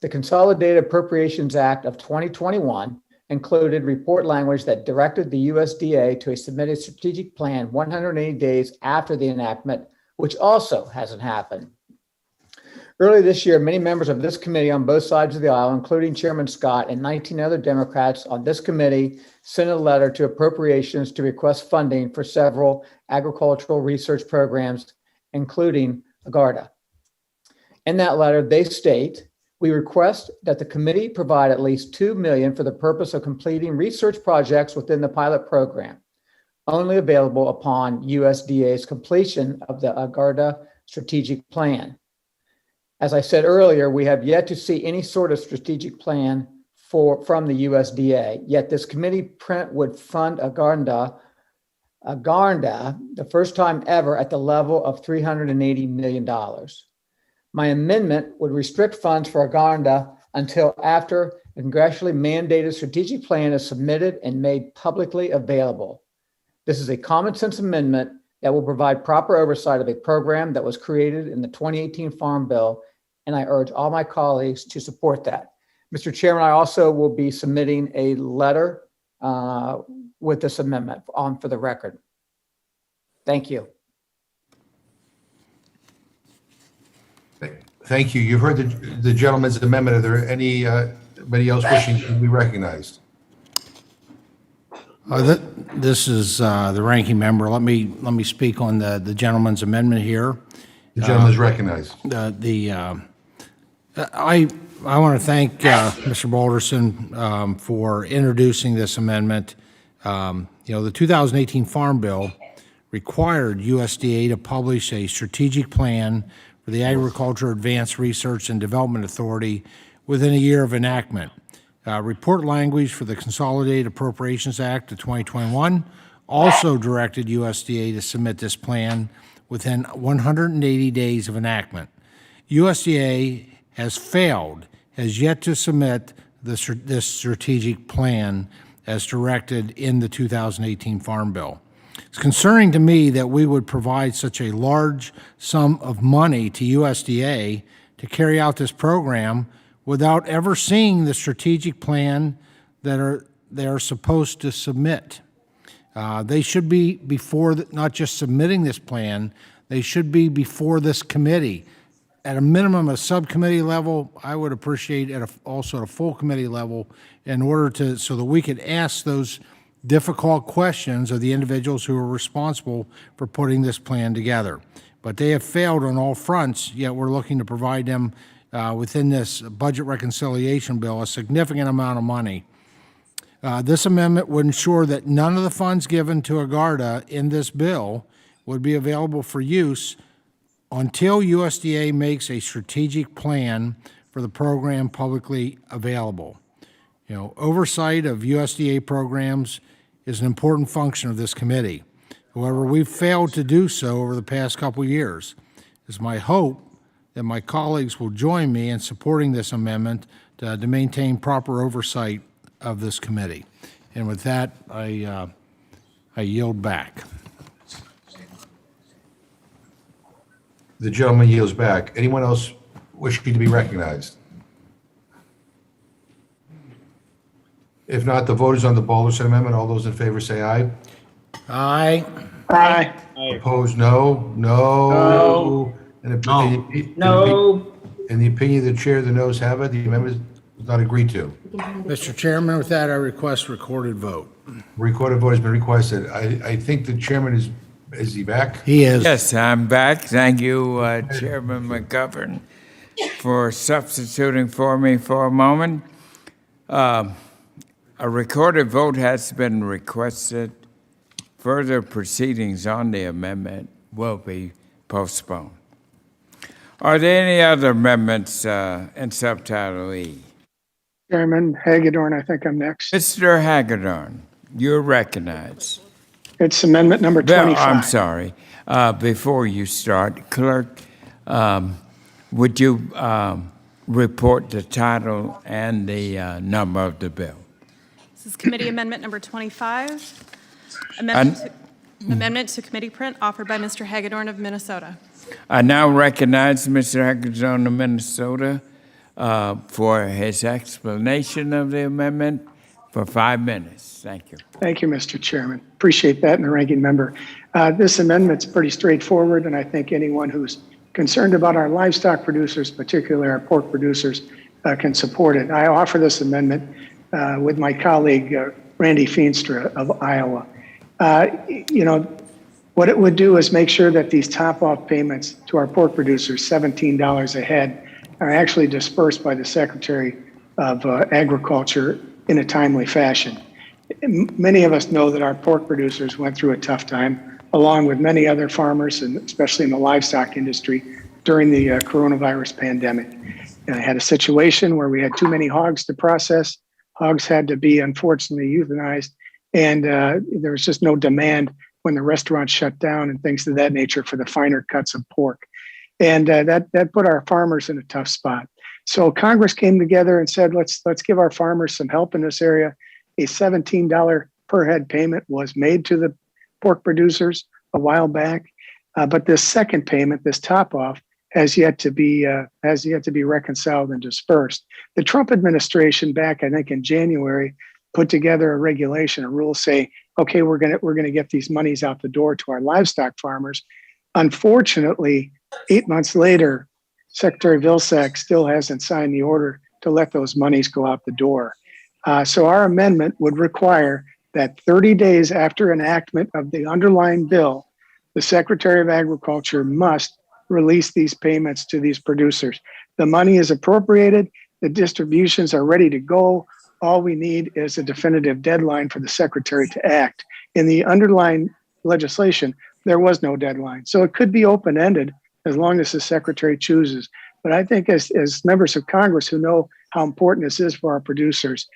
N: The Consolidated Appropriations Act of 2021 included report language that directed the USDA to submit a strategic plan 180 days after the enactment, which also hasn't happened. Earlier this year, many members of this committee on both sides of the aisle, including Chairman Scott and 19 other Democrats on this committee, sent a letter to Appropriations to request funding for several agricultural research programs, including AGARDA. In that letter, they state, "We request that the committee provide at least $2 million for the purpose of completing research projects within the pilot program, only available upon USDA's completion of the AGARDA strategic plan." As I said earlier, we have yet to see any sort of strategic plan from the USDA, yet this committee print would fund AGARDA, the first time ever at the level of $380 million. My amendment would restrict funds for AGARDA until after a congressionally mandated strategic plan is submitted and made publicly available. This is a common sense amendment that will provide proper oversight of a program that was created in the 2018 Farm Bill, and I urge all my colleagues to support that. Mr. Chairman, I also will be submitting a letter with this amendment for the record. Thank you.
R: Thank you. You've heard the gentleman's amendment. Are there anybody else wishing to be recognized?
J: This is the ranking member. Let me speak on the gentleman's amendment here.
R: The gentleman is recognized.
J: I want to thank Mr. Balderson for introducing this amendment. The 2018 Farm Bill required USDA to publish a strategic plan for the Agriculture Advanced Research and Development Authority within a year of enactment. Report language for the Consolidated Appropriations Act of 2021 also directed USDA to submit this plan within 180 days of enactment. USDA has yet to submit this strategic plan as directed in the 2018 Farm Bill. It's concerning to me that we would provide such a large sum of money to USDA to carry out this program without ever seeing the strategic plan that they are supposed to submit. They should be before, not just submitting this plan, they should be before this committee. At a minimum, a subcommittee level, I would appreciate also at a full committee level in order to, so that we could ask those difficult questions of the individuals who are responsible for putting this plan together. But they have failed on all fronts, yet we're looking to provide them within this budget reconciliation bill a significant amount of money. This amendment would ensure that none of the funds given to AGARDA in this bill would be available for use until USDA makes a strategic plan for the program publicly available. You know, oversight of USDA programs is an important function of this committee. However, we've failed to do so over the past couple years. It's my hope that my colleagues will join me in supporting this amendment to maintain proper oversight of this committee. And with that, I yield back.
R: The gentleman yields back. Anyone else wishing to be recognized? If not, the vote is on the Balderson amendment. All those in favor say aye.
J: Aye.
H: Aye.
R: Opposed, no. No. In the opinion of the chair, the noes have it. The amendment is not agreed to.
J: Mr. Chairman, with that, I request recorded vote.
R: Recorded vote has been requested. I think the chairman is he back?
J: He is.
C: Yes, I'm back. Thank you, Chairman McGovern, for substituting for me for a moment. A recorded vote has been requested. Further proceedings on the amendment will be postponed. Are there any other amendments in Subtitle E?
H: Chairman Hagedorn, I think I'm next.
C: Mr. Hagedorn, you're recognized.
H: It's amendment number 25.
C: I'm sorry. Before you start, Clerk, would you report the title and the number of the bill?
W: This is Committee Amendment Number 25. Amendment to Committee Print offered by Mr. Hagedorn of Minnesota.
C: I now recognize Mr. Hagedorn of Minnesota for his explanation of the amendment for 5 minutes. Thank you.
H: Thank you, Mr. Chairman. Appreciate that, and the ranking member. This amendment's pretty straightforward, and I think anyone who's concerned about our livestock producers, particularly our pork producers, can support it. I offer this amendment with my colleague, Randy Feenstra of Iowa. You know, what it would do is make sure that these top-off payments to our pork producers, $17 a head, are actually dispersed by the Secretary of Agriculture in a timely fashion. Many of us know that our pork producers went through a tough time, along with many other farmers, and especially in the livestock industry, during the coronavirus pandemic. And I had a situation where we had too many hogs to process. Hogs had to be, unfortunately, euthanized, and there was just no demand when the restaurants shut down and things of that nature for the finer cuts of pork. And that put our farmers in a tough spot. So Congress came together and said, let's give our farmers some help in this area. A $17 per head payment was made to the pork producers a while back, but this second payment, this top off, has yet to be reconciled and dispersed. The Trump administration, back I think in January, put together a regulation, a rule saying, okay, we're gonna get these monies out the door to our livestock farmers. Unfortunately, 8 months later, Secretary Vilsack still hasn't signed the order to let those monies go out the door. So our amendment would require that 30 days after enactment of the underlying bill, the Secretary of Agriculture must release these payments to these producers. The money is appropriated, the distributions are ready to go. All we need is a definitive deadline for the Secretary to act. In the underlying legislation, there was no deadline. So it could be open-ended as long as the Secretary chooses. But I think as members of Congress who know how important this is for our producers,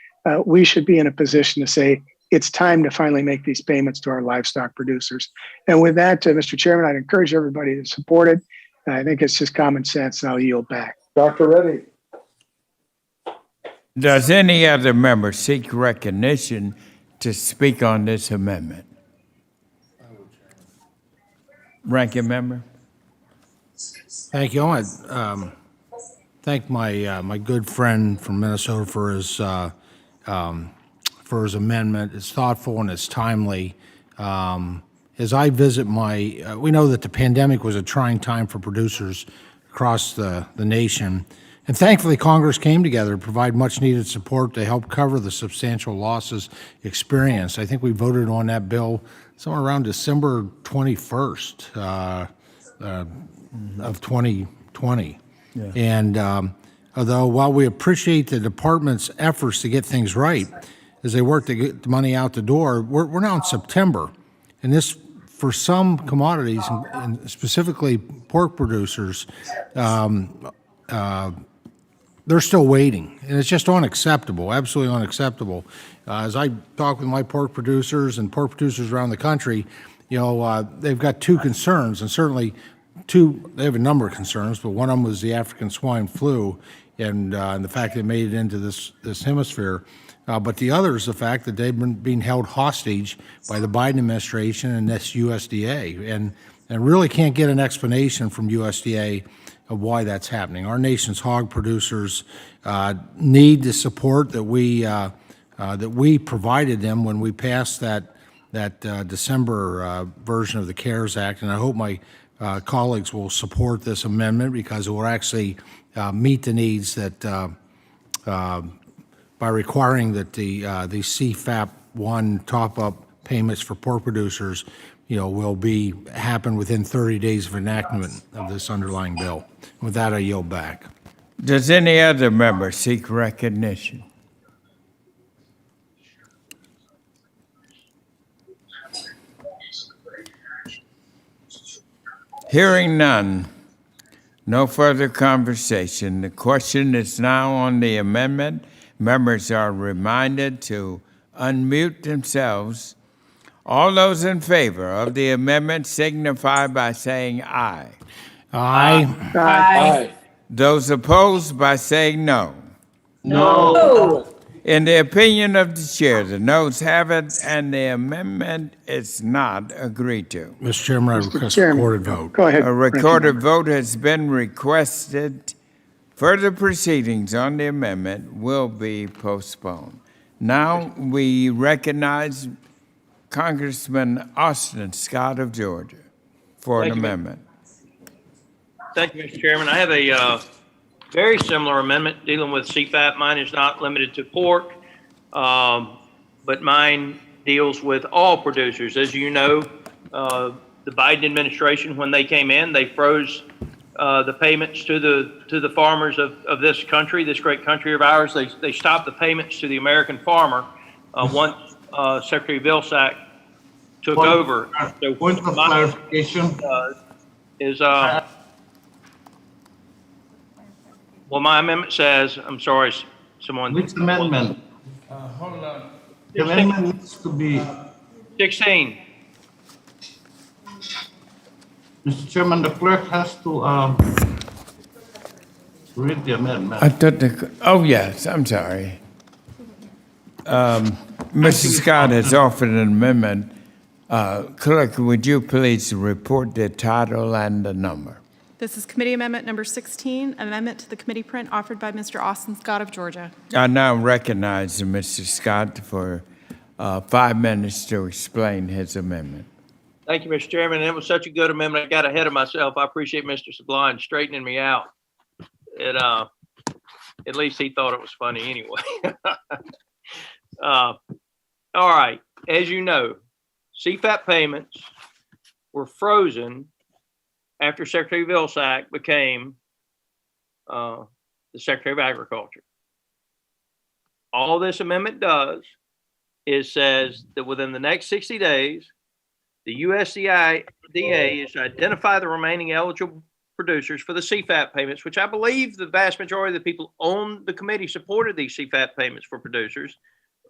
H: we should be in a position to say, it's time to finally make these payments to our livestock producers. And with that, Mr. Chairman, I'd encourage everybody to support it. I think it's just common sense, and I'll yield back.
K: Dr. Reddy.
C: Does any other member seek recognition to speak on this amendment? Ranking member?
J: Thank you. I want to thank my good friend from Minnesota for his amendment. It's thoughtful and it's timely. As I visit we know that the pandemic was a trying time for producers across the nation. And thankfully, Congress came together to provide much-needed support to help cover the substantial losses experienced. I think we voted on that bill somewhere around December 21st of 2020.
C: Yeah.
J: And although while we appreciate the department's efforts to get things right as they work to get the money out the door, we're now in September. And this, for some commodities, and specifically pork producers, they're still waiting, and it's just unacceptable, absolutely unacceptable. As I talk with my pork producers and pork producers around the country, they've got two concerns, and certainly they have a number of concerns, but one of them was the African swine flu and the fact they made it into this hemisphere. But the other is the fact that they've been being held hostage by the Biden administration and this USDA, and really can't get an explanation from USDA of why that's happening. Our nation's hog producers need the support that we provided them when we passed that December version of the CARES Act, and I hope my colleagues will support this amendment because it will actually meet the needs that by requiring that the CFAP 1 top-up payments for pork producers will happen within 30 days of enactment of this underlying bill. With that, I yield back.
C: Does any other member seek recognition? Hearing none, no further conversation. The question is now on the amendment. Members are reminded to unmute themselves. All those in favor of the amendment signify by saying aye.
J: Aye.
F: Aye.
C: Those opposed by saying no.
F: No.
C: In the opinion of the chair, the noes have it, and the amendment is not agreed to.
J: Mr. Chairman, I request a recorded vote.
H: Go ahead.
C: A recorded vote has been requested. Further proceedings on the amendment will be postponed. Now we recognize Congressman Austin Scott of Georgia for an amendment.
T: Thank you, Mr. Chairman. I have a very similar amendment dealing with CFAP. Mine is not limited to pork, but mine deals with all producers. As you know, the Biden administration, when they came in, they froze the payments to the farmers of this country, this great country of ours. They stopped the payments to the American farmer once Secretary Vilsack took over. So
E: Point of clarification.
T: Well, my amendment says, I'm sorry, someone.
E: Which amendment?
C: Hold on.
E: The amendment needs to be,
T: 16.
E: Mr. Chairman, the clerk has to read the amendment.
C: I thought oh yes, I'm sorry. Mr. Scott has offered an amendment. Clerk, would you please report the title and the number?
W: This is Committee Amendment Number 16, amendment to the committee print offered by Mr. Austin Scott of Georgia.
C: I now recognize Mr. Scott for 5 minutes to explain his amendment.
T: Thank you, Mr. Chairman. It was such a good amendment. I got ahead of myself. I appreciate Mr. Sublime straightening me out. At least he thought it was funny anyway. All right. As you know, CFAP payments were frozen after Secretary Vilsack became the Secretary of Agriculture. All this amendment does is says that within the next 60 days, the USDA is to identify the remaining eligible producers for the CFAP payments, which I believe the vast majority of the people on the committee supported these CFAP payments for producers,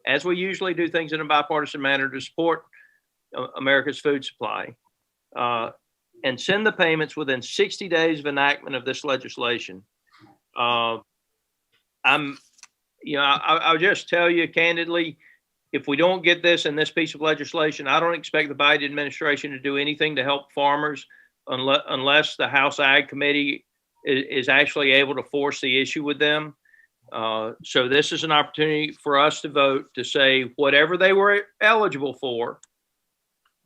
T: as we usually do things in a bipartisan manner to support America's food supply, and send the payments within 60 days of enactment of this legislation. I'll just tell you candidly, if we don't get this in this piece of legislation, I don't expect the Biden administration to do anything to help farmers unless the House Ag Committee is actually able to force the issue with them. So this is an opportunity for us to vote to say whatever they were eligible for,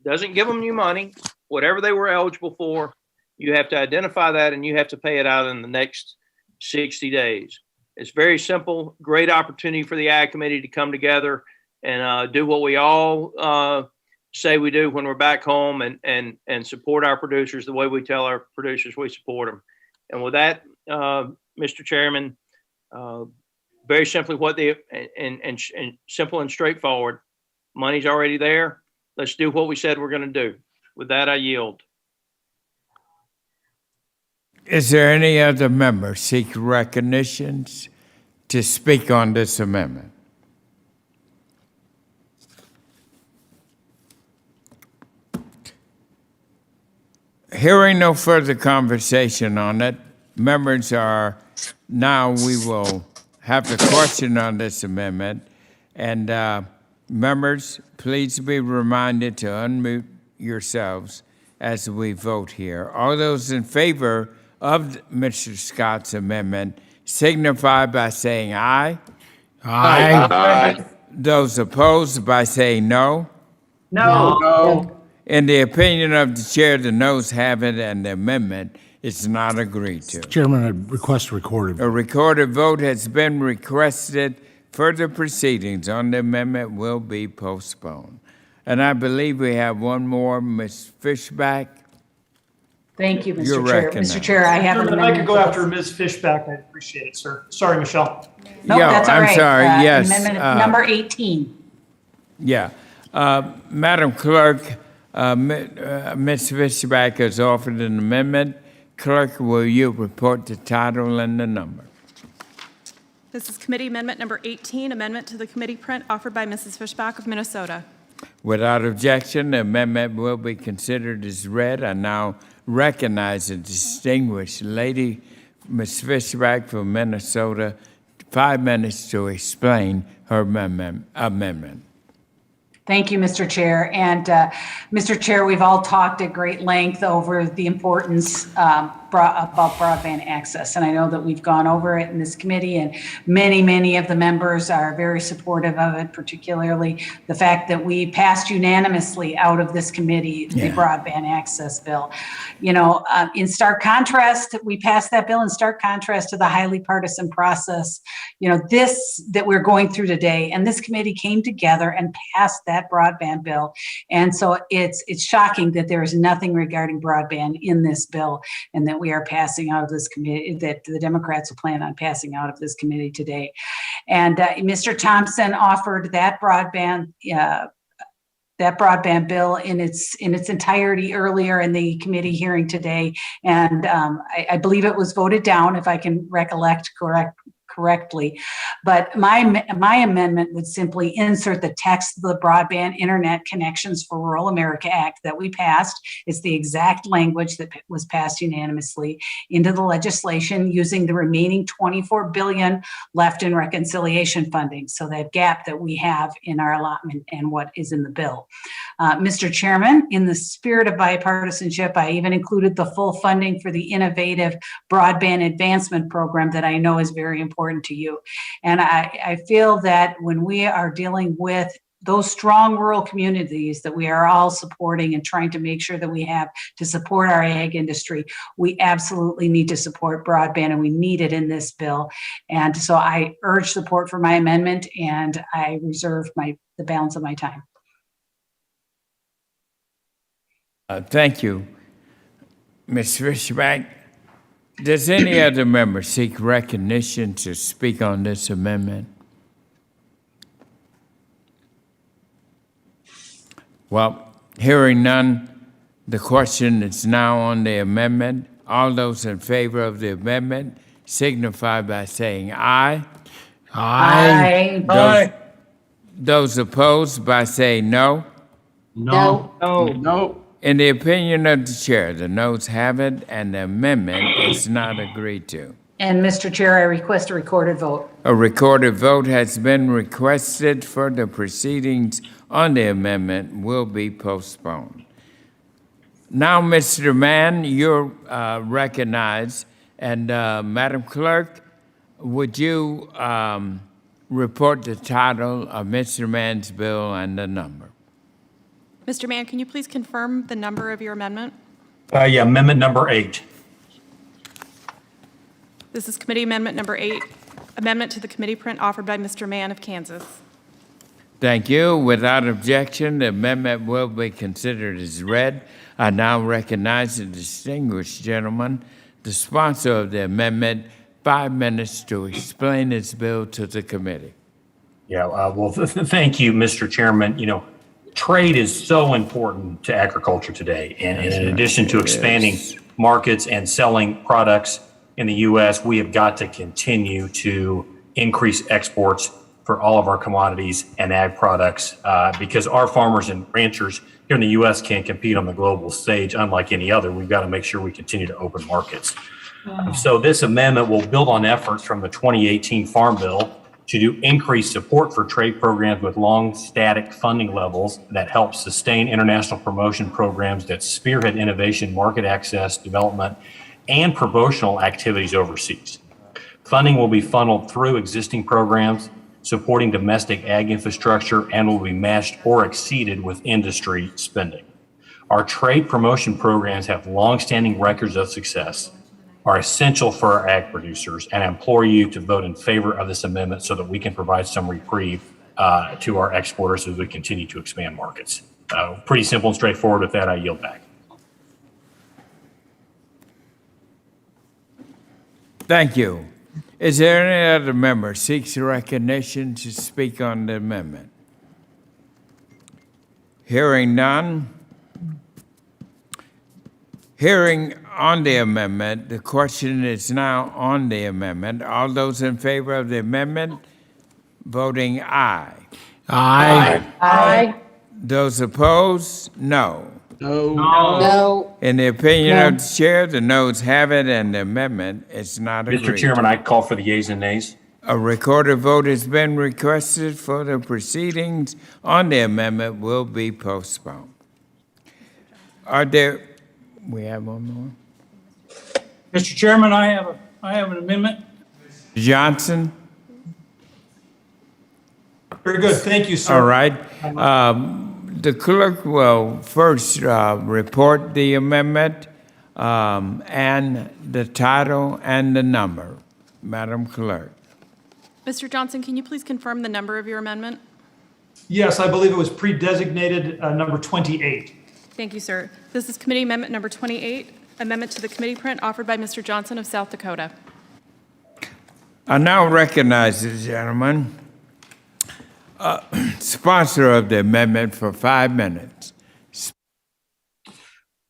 T: doesn't give them new money, whatever they were eligible for, you have to identify that and you have to pay it out in the next 60 days. It's very simple, great opportunity for the Ag Committee to come together and do what we all say we do when we're back home and support our producers the way we tell our producers we support them. And with that, Mr. Chairman, very simply and simple and straightforward, money's already there. Let's do what we said we're going to do. With that, I yield.
C: Is there any other member seek recognitions to speak on this amendment? Hearing no further conversation on it, members are, now we will have the question on this amendment. And members, please be reminded to unmute yourselves as we vote here. All those in favor of Mr. Scott's amendment signify by saying aye.
J: Aye.
C: Aye. Those opposed by saying no.
L: No.
C: No. In the opinion of the chair, the noes have it and the amendment is not agreed to.
J: Chairman, I request a recorded vote.
C: A recorded vote has been requested. Further proceedings on the amendment will be postponed. And I believe we have one more, Ms. Fishback.
L: Thank you,
C: You're
L: Mr. Chair.
C: recognized.
L: Mr. Chair, I have an
B: Chairman, if I could
L: amendment.
B: go after Ms. Fishback, I'd appreciate it, sir. Sorry, Michelle.
L: Nope,
C: Yeah,
L: that's all
C: I'm
L: right.
C: sorry, yes,
L: Amendment number 18.
C: Yeah. Madam Clerk, Ms. Fishback has offered an amendment. Clerk, will you report the title and the number?
W: This is Committee Amendment number 18, amendment to the committee print offered by Mrs. Fishback of Minnesota.
C: Without objection, the amendment will be considered as read. I now recognize the distinguished lady, Ms. Fishback from Minnesota, 5 minutes to explain her amendment.
L: Thank you, Mr. Chair. And Mr. Chair, we've all talked at great length over the importance about broadband access. And I know that we've gone over it in this committee, and many of the members are very supportive of it, particularly the fact that we passed unanimously out of this committee the broadband access bill. You know, in stark contrast, we passed that bill in stark contrast to the highly partisan process, you know, that we're going through today. And this committee came together and passed that broadband bill. And so it's shocking that there is nothing regarding broadband in this bill, and that we are passing out of this committee, that the Democrats plan on passing out of this committee today. And Mr. Thompson offered that broadband bill in its entirety earlier in the committee hearing today. And I believe it was voted down, if I can recollect correctly. But my amendment would simply insert the text of the Broadband Internet Connections for Rural America Act that we passed. It's the exact language that was passed unanimously into the legislation, using the remaining $24 billion left in reconciliation funding. So that gap that we have in our allotment and what is in the bill. Mr. Chairman, in the spirit of bipartisanship, I even included the full funding for the innovative broadband advancement program that I know is very important to you. And I feel that when we are dealing with those strong rural communities that we are all supporting and trying to make sure that we have to support our ag industry, we absolutely need to support broadband, and we need it in this bill. And so I urge support for my amendment, and I reserve the balance of my time.
C: Thank you, Ms. Fishback. Does any other member seek recognition to speak on this amendment? Well, hearing none, the question is now on the amendment. All those in favor of the amendment signify by saying aye.
L: Aye.
C: Aye. Those opposed by saying no.
L: No.
C: No. In the opinion of the chair, the noes have it, and the amendment is not agreed to.
L: And Mr. Chair, I request a recorded vote.
C: A recorded vote has been requested. For the proceedings on the amendment will be postponed. Now, Mr. Mann, you're recognized, And Madam Clerk, would you report the title of Mr. Mann's bill and the number?
W: Mr. Mann, can you please confirm the number of your amendment?
S: Yeah, amendment number 8.
W: This is Committee Amendment Number 8, amendment to the committee print offered by Mr. Mann of Kansas.
C: Thank you. Without objection, the amendment will be considered as read. I now recognize the distinguished gentleman, the sponsor of the amendment, 5 minutes to explain his bill to the committee.
I: Yeah, well, thank you, Mr. Chairman. You know, trade is so important to agriculture today. And in addition to expanding markets and selling products in the U.S., we have got to continue to increase exports for all of our commodities and ag products because our farmers and ranchers here in the U.S. can't compete on the global stage unlike any other. We've got to make sure we continue to open markets. So this amendment will build on efforts from the 2018 Farm Bill to do increased support for trade programs with long static funding levels that help sustain international promotion programs that spearhead innovation, market access, development, and promotional activities overseas. Funding will be funneled through existing programs supporting domestic ag infrastructure and will be matched or exceeded with industry spending. Our trade promotion programs have longstanding records of success, are essential for our ag producers, and I implore you to vote in favor of this amendment so that we can provide some reprieve to our exporters as we continue to expand markets. Pretty simple and straightforward. With that, I yield back.
C: Thank you. Is there any other member seeks recognition to speak on the amendment? Hearing none. Hearing on the amendment, the question is now on the amendment. All those in favor of the amendment, voting aye.
J: Aye.
O: Aye.
C: Those opposed, no.
O: No.
C: In the opinion of the chair, the noes have it and the amendment is not agreed.
I: Mr. Chairman, I call for the yeas and nays.
C: A recorded vote has been requested for the proceedings on the amendment will be postponed. We have one more?
G: Mr. Chairman, I have an amendment.
C: Johnson?
B: Very good. Thank you, sir.
C: All right. The clerk will first report the amendment and the title and the number. Madam Clerk.
W: Mr. Johnson, can you please confirm the number of your amendment?
B: Yes, I believe it was pre-designated number 28.
W: Thank you, sir. This is Committee Amendment Number 28, amendment to the committee print offered by Mr. Johnson of South Dakota.
C: I now recognize the gentleman, sponsor of the amendment, for 5 minutes.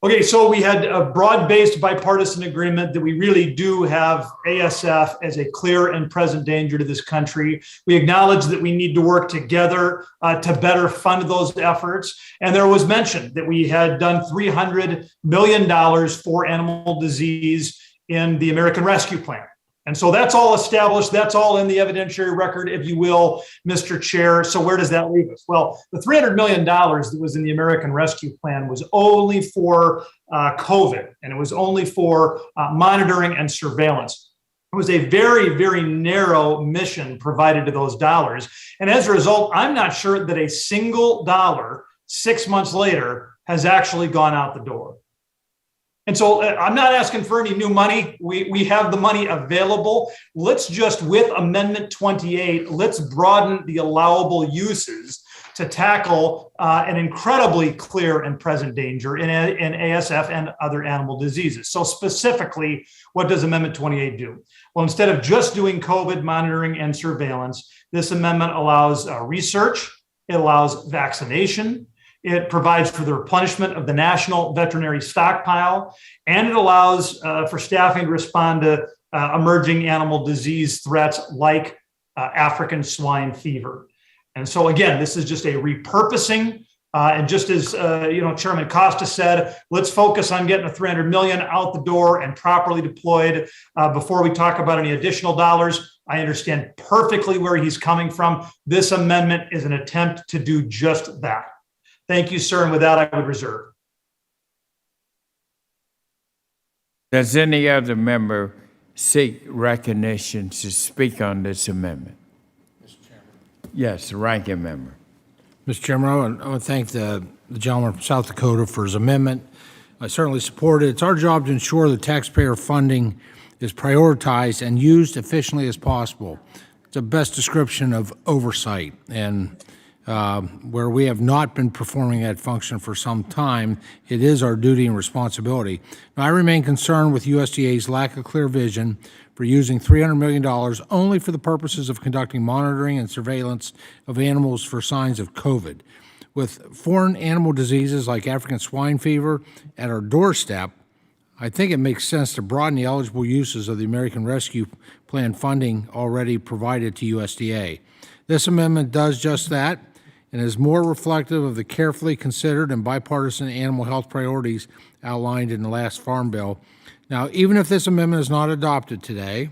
B: Okay, so we had a broad-based bipartisan agreement that we really do have ASF as a clear and present danger to this country. We acknowledge that we need to work together to better fund those efforts. And there was mention that we had done $300 million for animal disease in the American Rescue Plan. And so that's all established. That's all in the evidentiary record, if you will, Mr. Chair. So where does that leave us? Well, the $300 million that was in the American Rescue Plan was only for COVID, and it was only for monitoring and surveillance. It was a very, very narrow mission provided to those dollars. And as a result, I'm not sure that a single dollar 6 months later has actually gone out the door. And so I'm not asking for any new money. We have the money available. Let's just, with Amendment 28, let's broaden the allowable uses to tackle an incredibly clear and present danger in ASF and other animal diseases. So specifically, what does Amendment 28 do? Well, instead of just doing COVID monitoring and surveillance, this amendment allows research, it allows vaccination, it provides for the replenishment of the national veterinary stockpile, and it allows for staffing to respond to emerging animal disease threats like African swine fever. And so again, this is just a repurposing. And just as Chairman Costa said, let's focus on getting the $300 million out the door and properly deployed before we talk about any additional dollars. I understand perfectly where he's coming from. This amendment is an attempt to do just that. Thank you, sir. And with that, I would reserve.
C: Does any other member seek recognition to speak on this amendment? Yes, the ranking member.
J: Mr. Chairman, I want to thank the gentleman from South Dakota for his amendment. I certainly support it. It's our job to ensure that taxpayer funding is prioritized and used efficiently as possible. It's the best description of oversight, and where we have not been performing that function for some time, it is our duty and responsibility. Now, I remain concerned with USDA's lack of clear vision for using $300 million only for the purposes of conducting monitoring and surveillance of animals for signs of COVID. With foreign animal diseases like African swine fever at our doorstep, I think it makes sense to broaden the eligible uses of the American Rescue Plan funding already provided to USDA. This amendment does just that and is more reflective of the carefully considered and bipartisan animal health priorities outlined in the last Farm Bill. Now, even if this amendment is not adopted today,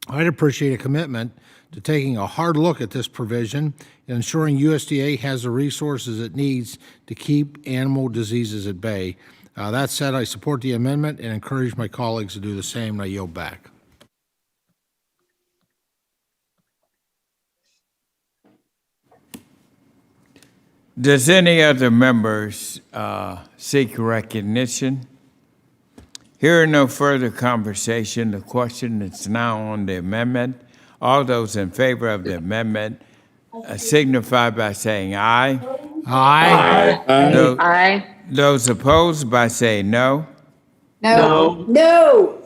J: I'd appreciate a commitment to taking a hard look at this provision and ensuring USDA has the resources it needs to keep animal diseases at bay. That said, I support the amendment and encourage my colleagues to do the same, and I yield back.
C: Does any other members seek recognition? Hearing no further conversation, the question is now on the amendment. All those in favor of the amendment signify by saying aye.
J: Aye.
C: Aye. Those opposed by saying no.
O: No. No.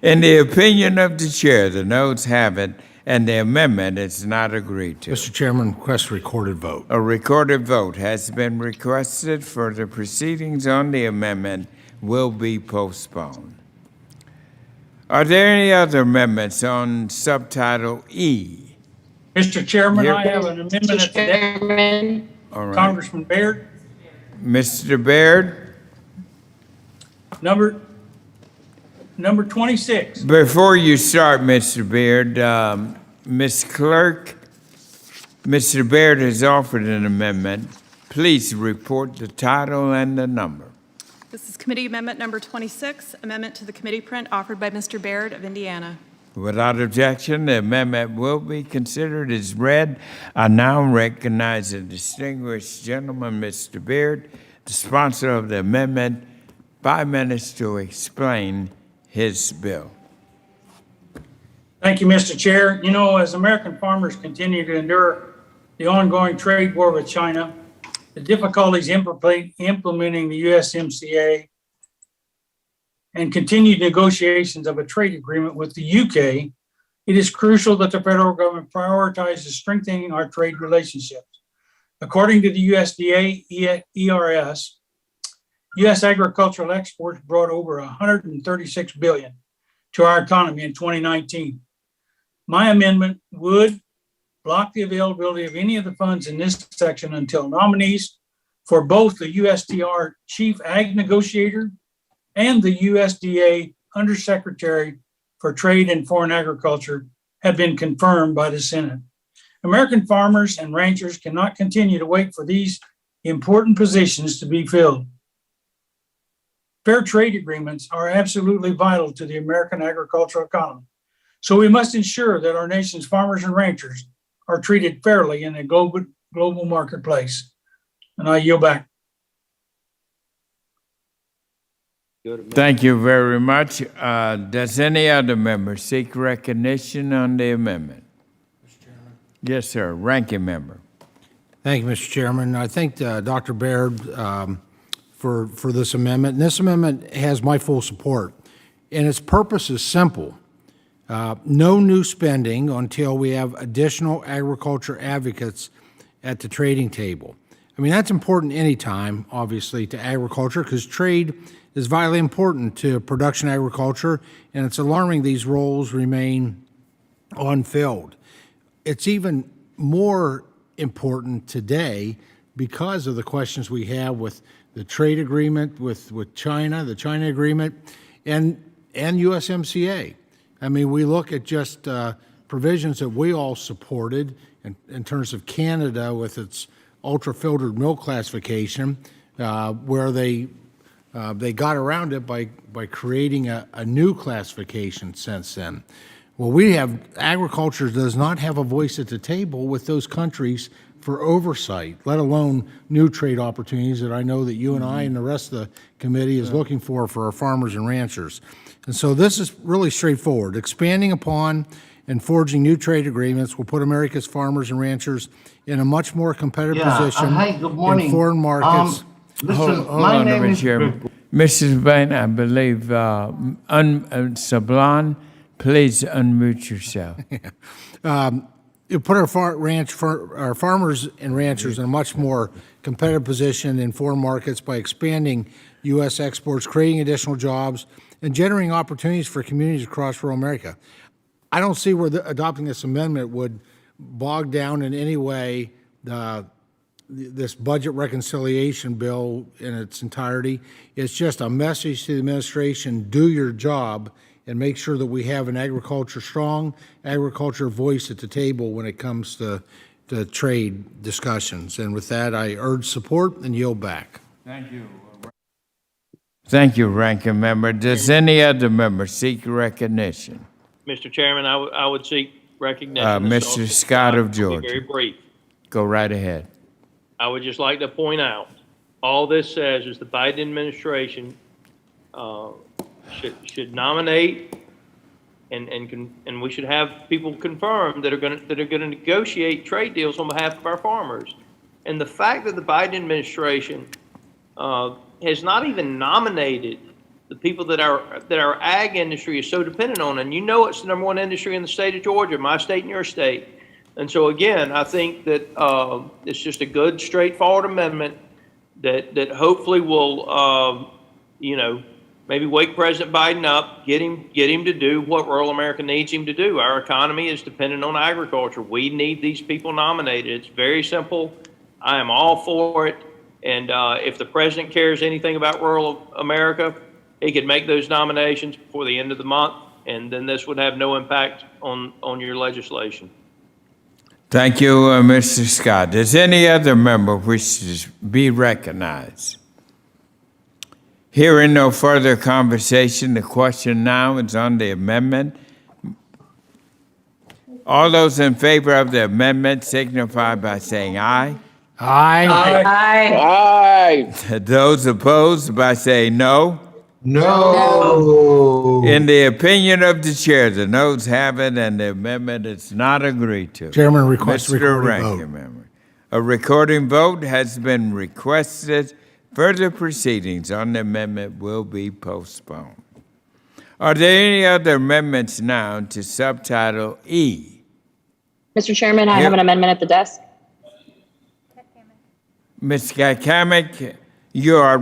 C: In the opinion of the chair, the noes have it, and the amendment is not agreed to.
J: Mr. Chairman, request a recorded vote.
C: A recorded vote has been requested for the proceedings on the amendment will be postponed. Are there any other amendments on subtitle E?
G: Mr. Chairman,
C: Here.
G: I have an amendment today.
C: All right.
G: Congressman Baird,
C: Mr. Baird,
G: number 26.
C: before you start, Mr. Baird, Ms. Clerk, Mr. Baird has offered an amendment. Please report the title and the number.
W: This is Committee Amendment Number 26, amendment to the committee print offered by Mr. Baird of Indiana.
C: Without objection, the amendment will be considered as read. I now recognize the distinguished gentleman, Mr. Baird, the sponsor of the amendment, 5 minutes to explain his bill.
G: Thank you, Mr. Chair. You know, as American farmers continue to endure the ongoing trade war with China, the difficulties implementing the USMCA, and continued negotiations of a trade agreement with the UK, it is crucial that the federal government prioritizes strengthening our trade relationships. According to the USDA ERS, U.S. agricultural exports brought over $136 billion to our economy in 2019. My amendment would block the availability of any of the funds in this section until nominees for both the USTR Chief Ag Negotiator and the USDA Undersecretary for Trade and Foreign Agriculture have been confirmed by the Senate. American farmers and ranchers cannot continue to wait for these important positions to be filled. Fair trade agreements are absolutely vital to the American agricultural economy. So we must ensure that our nation's farmers and ranchers are treated fairly in a global marketplace. And I yield back.
C: Thank you very much. Does any other member seek recognition on the amendment? Mr. Chairman. Yes, sir. Ranking member.
J: Thank you, Mr. Chairman. I thank Dr. Baird for this amendment. And this amendment has my full support. And its purpose is simple. No new spending until we have additional agriculture advocates at the trading table. I mean, that's important anytime, obviously, to agriculture, because trade is vitally important to production agriculture, and it's alarming these roles remain unfilled. It's even more important today because of the questions we have with the trade agreement with China, the China agreement, and USMCA. I mean, we look at just provisions that we all supported in terms of Canada with its ultra-filtered milk classification, where they They got around it by creating a new classification since then. Well, agriculture does not have a voice at the table with those countries for oversight, let alone new trade opportunities that I know that you and I and the rest of the committee is looking for our farmers and ranchers. And so this is really straightforward. Expanding upon and forging new trade agreements will put America's farmers and ranchers in a much more competitive position
E: hi, good morning.
J: in foreign markets.
E: Listen,
C: Hold
E: my
C: on,
E: name is.
C: Mrs. Bain, I believe, Sablon, please unmute yourself.
J: You put our farmers and ranchers in a much more competitive position in foreign markets by expanding U.S. exports, creating additional jobs, and generating opportunities for communities across rural America. I don't see where adopting this amendment would bog down in any way this budget reconciliation bill in its entirety. It's just a message to the administration: do your job and make sure that we have an strong agriculture voice at the table when it comes to trade discussions. And with that, I urge support and yield back.
C: Thank you. Thank you, Ranking Member. Does any other member seek recognition?
T: Mr. Chairman, I would seek recognition.
C: Mr. Scott of
T: I'll be
C: Georgia.
T: very brief.
C: Go right ahead.
T: I would just like to point out, all this says is the Biden administration should nominate and we should have people confirmed that are going to negotiate trade deals on behalf of our farmers. And the fact that the Biden administration has not even nominated the people that our ag industry is so dependent on, and you know it's the number one industry in the state of Georgia, my state and your state. And so again, I think that it's just a good, straightforward amendment that hopefully will, maybe wake President Biden up, get him to do what rural America needs him to do. Our economy is dependent on agriculture. We need these people nominated. It's very simple. I am all for it. And if the president cares anything about rural America, he could make those nominations before the end of the month, and then this would have no impact on your legislation.
C: Thank you, Mr. Scott. Does any other member wish to be recognized? Hearing no further conversation, the question now is on the amendment. All those in favor of the amendment signify by saying aye.
J: Aye.
L: Aye.
F: Aye.
C: Those opposed by saying no.
E: No.
C: In the opinion of the chair, the noes have it and the amendment is not agreed to.
J: Chairman requests a
C: Mr.
J: recording
C: Ranking
J: vote.
C: Member. A recording vote has been requested. Further proceedings on the amendment will be postponed. Are there any other amendments now to subtitle E?
D: Mr. Chairman, I have an amendment at the desk.
C: Ms. Kamek, you are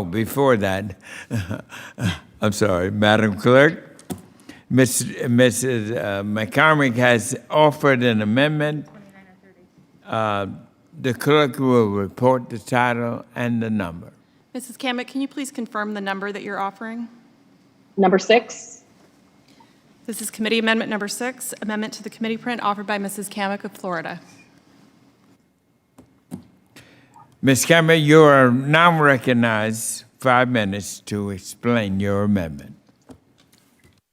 C: before that, I'm sorry, Madam Clerk. Mrs. McCormick has offered an amendment. The clerk will report the title and the number.
W: Mrs. Kamick, can you please confirm the number that you're offering?
D: Number 6.
W: This is Committee Amendment Number 6, amendment to the committee print offered by Mrs. Kamick of Florida.
C: Ms. Kamick, you are now recognized 5 minutes to explain your amendment.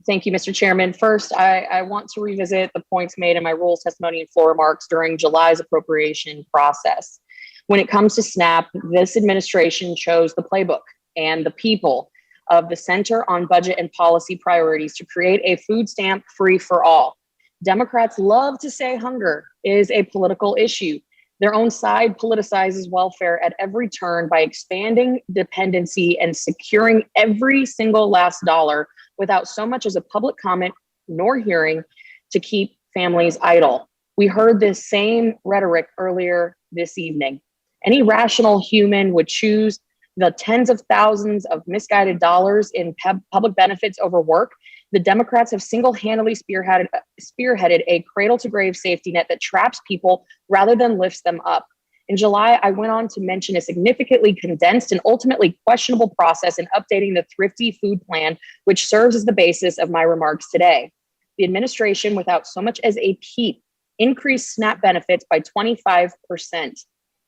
D: Thank you, Mr. Chairman. First, I want to revisit the points made in my rules, testimony, and floor remarks during July's appropriation process. When it comes to SNAP, this administration chose the playbook and the people of the Center on Budget and Policy Priorities to create a food stamp free for all. Democrats love to say hunger is a political issue. Their own side politicizes welfare at every turn by expanding dependency and securing every single last dollar without so much as a public comment nor hearing to keep families idle. We heard this same rhetoric earlier this evening. Any rational human would choose the tens of thousands of misguided dollars in public benefits over work. The Democrats have single-handedly spearheaded a cradle-to-grave safety net that traps people rather than lifts them up. In July, I went on to mention a significantly condensed and ultimately questionable process in updating the Thrifty Food Plan, which serves as the basis of my remarks today. The administration, without so much as a peep, increased SNAP benefits by 25%.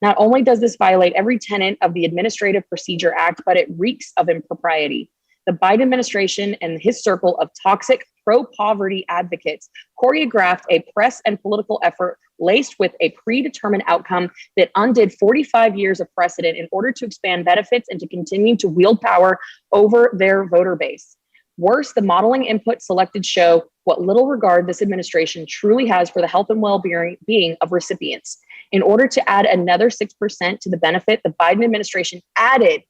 D: Not only does this violate every tenet of the Administrative Procedure Act, but it reeks of impropriety. The Biden administration and his circle of toxic pro-poverty advocates choreographed a press and political effort laced with a predetermined outcome that undid 45 years of precedent in order to expand benefits and to continue to wield power over their voter base. Worse, the modeling input selected show what little regard this administration truly has for the health and well-being of recipients. In order to add another 6% to the benefit, the Biden administration added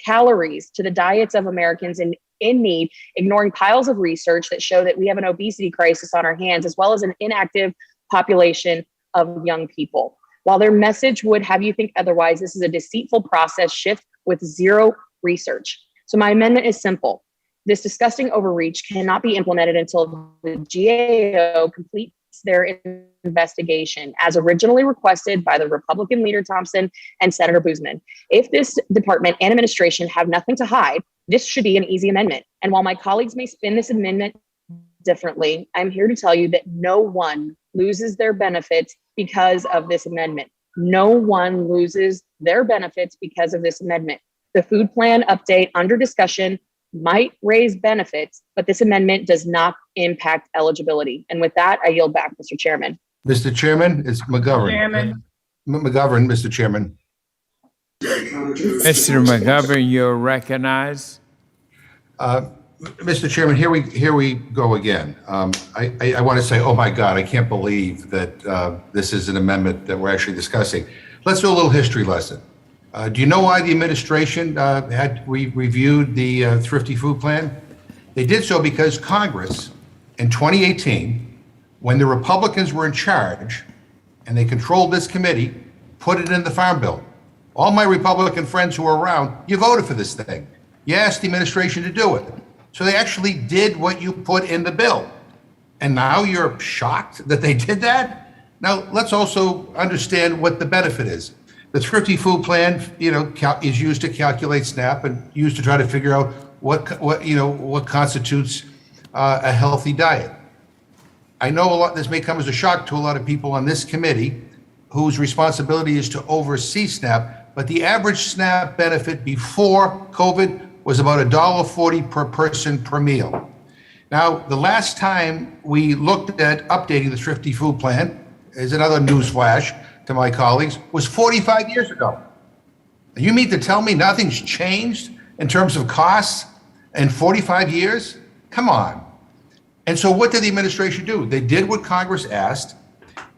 D: calories to the diets of Americans in need, ignoring piles of research that show that we have an obesity crisis on our hands, as well as an inactive population of young people. While their message would have you think otherwise, this is a deceitful process shift with zero research. So my amendment is simple. This disgusting overreach cannot be implemented until the GAO completes their investigation, as originally requested by the Republican leader Thompson and Senator Boozman. If this department and administration have nothing to hide, this should be an easy amendment. And while my colleagues may spin this amendment differently, I'm here to tell you that no one loses their benefits because of this amendment. No one loses their benefits because of this amendment. The food plan update under discussion might raise benefits, but this amendment does not impact eligibility. And with that, I yield back, Mr. Chairman.
R: Mr. Chairman, it's McGovern.
L: Chairman.
R: McGovern, Mr. Chairman.
C: Mr. McGovern, you're recognized.
R: Mr. Chairman, here we go again. I want to say, oh my God, I can't believe that this is an amendment that we're actually discussing. Let's do a little history lesson. Do you know why the administration had reviewed the Thrifty Food Plan? They did so because Congress in 2018, when the Republicans were in charge and they controlled this committee, put it in the Farm Bill. All my Republican friends who were around, you voted for this thing. You asked the administration to do it. So they actually did what you put in the bill. And now you're shocked that they did that? Now, let's also understand what the benefit is. The Thrifty Food Plan, is used to calculate SNAP and used to try to figure out what constitutes a healthy diet. I know this may come as a shock to a lot of people on this committee whose responsibility is to oversee SNAP, but the average SNAP benefit before COVID was about $1.40 per person per meal. Now, the last time we looked at updating the Thrifty Food Plan, is another news flash to my colleagues, was 45 years ago. You mean to tell me nothing's changed in terms of costs in 45 years? Come on. And so what did the administration do? They did what Congress asked,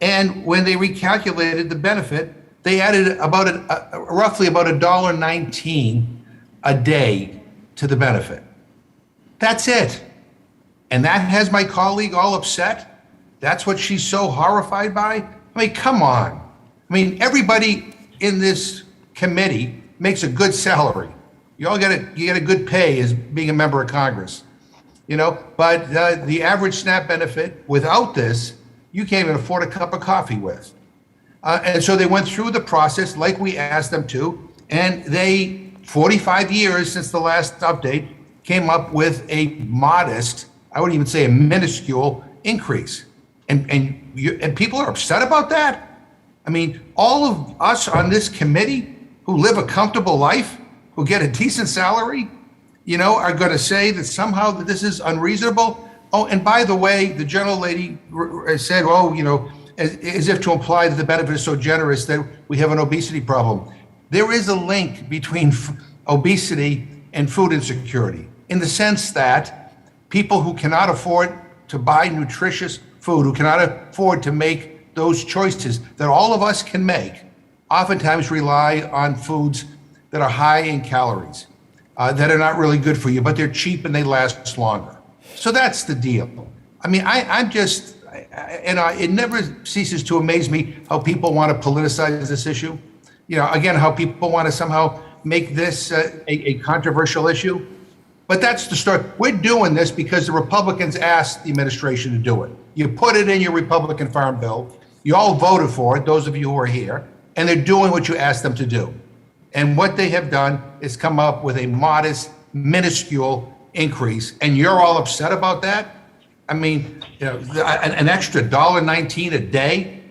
R: and when they recalculated the benefit, they added roughly about $1.19 a day to the benefit. That's it. And that has my colleague all upset? That's what she's so horrified by? I mean, come on. I mean, everybody in this committee makes a good salary. You get a good pay as being a member of Congress, but the average SNAP benefit without this, you can't even afford a cup of coffee with. And so they went through the process like we asked them to, and they, 45 years since the last update, came up with a modest, I wouldn't even say a minuscule increase. And people are upset about that? I mean, all of us on this committee who live a comfortable life, who get a decent salary, are going to say that somehow that this is unreasonable. Oh, and by the way, the gentle lady said, as if to imply that the benefit is so generous that we have an obesity problem. There is a link between obesity and food insecurity in the sense that people who cannot afford to buy nutritious food, who cannot afford to make those choices that all of us can make, oftentimes rely on foods that are high in calories, that are not really good for you, but they're cheap and they last longer. So that's the deal. I mean, it never ceases to amaze me how people want to politicize this issue. Again, how people want to somehow make this a controversial issue. But that's the story. We're doing this because the Republicans asked the administration to do it. You put it in your Republican Farm Bill. You all voted for it, those of you who are here, and they're doing what you asked them to do. And what they have done is come up with a modest, minuscule increase, and you're all upset about that? I mean, an extra $1.19 a day?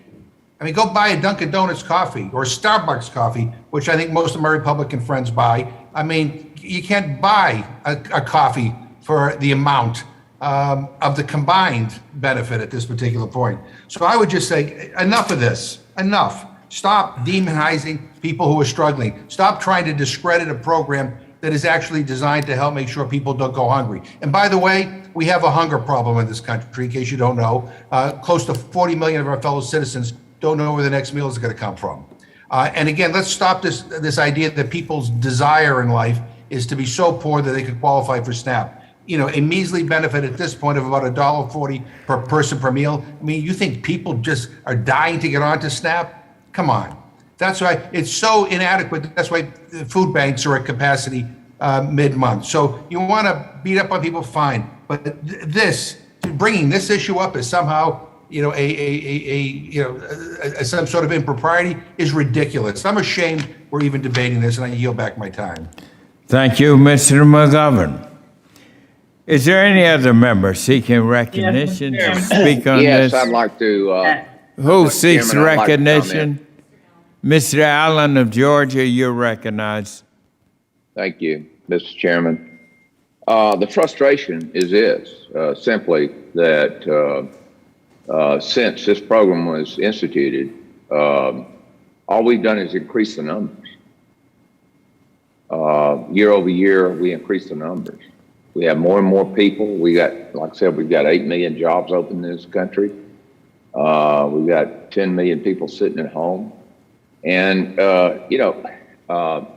R: I mean, go buy a Dunkin' Donuts coffee or Starbucks coffee, which I think most of my Republican friends buy. I mean, you can't buy a coffee for the amount of the combined benefit at this particular point. So I would just say, enough of this, enough. Stop demonizing people who are struggling. Stop trying to discredit a program that is actually designed to help make sure people don't go hungry. And by the way, we have a hunger problem in this country, in case you don't know. Close to 40 million of our fellow citizens don't know where the next meal is going to come from. And again, let's stop this idea that people's desire in life is to be so poor that they could qualify for SNAP. You know, a measly benefit at this point of about $1.40 per person per meal. I mean, you think people just are dying to get onto SNAP? Come on. That's why it's so inadequate. That's why food banks are at capacity mid-month. So you want to beat up on people, fine. But bringing this issue up as somehow, some sort of impropriety is ridiculous. I'm ashamed we're even debating this, and I yield back my time.
C: Thank you, Mr. McGovern. Is there any other member seeking recognition to speak on this?
M: Yes, I'd like to.
C: Who seeks
M: Chairman, I'd like to
C: recognition? Mr. Allen of Georgia, you're recognized.
M: Thank you, Mr. Chairman. The frustration is simply that since this program was instituted, all we've done is increase the numbers. Year over year, we increase the numbers. We have more and more people. We got, like I said, we've got 8 million jobs open in this country. We've got 10 million people sitting at home. And,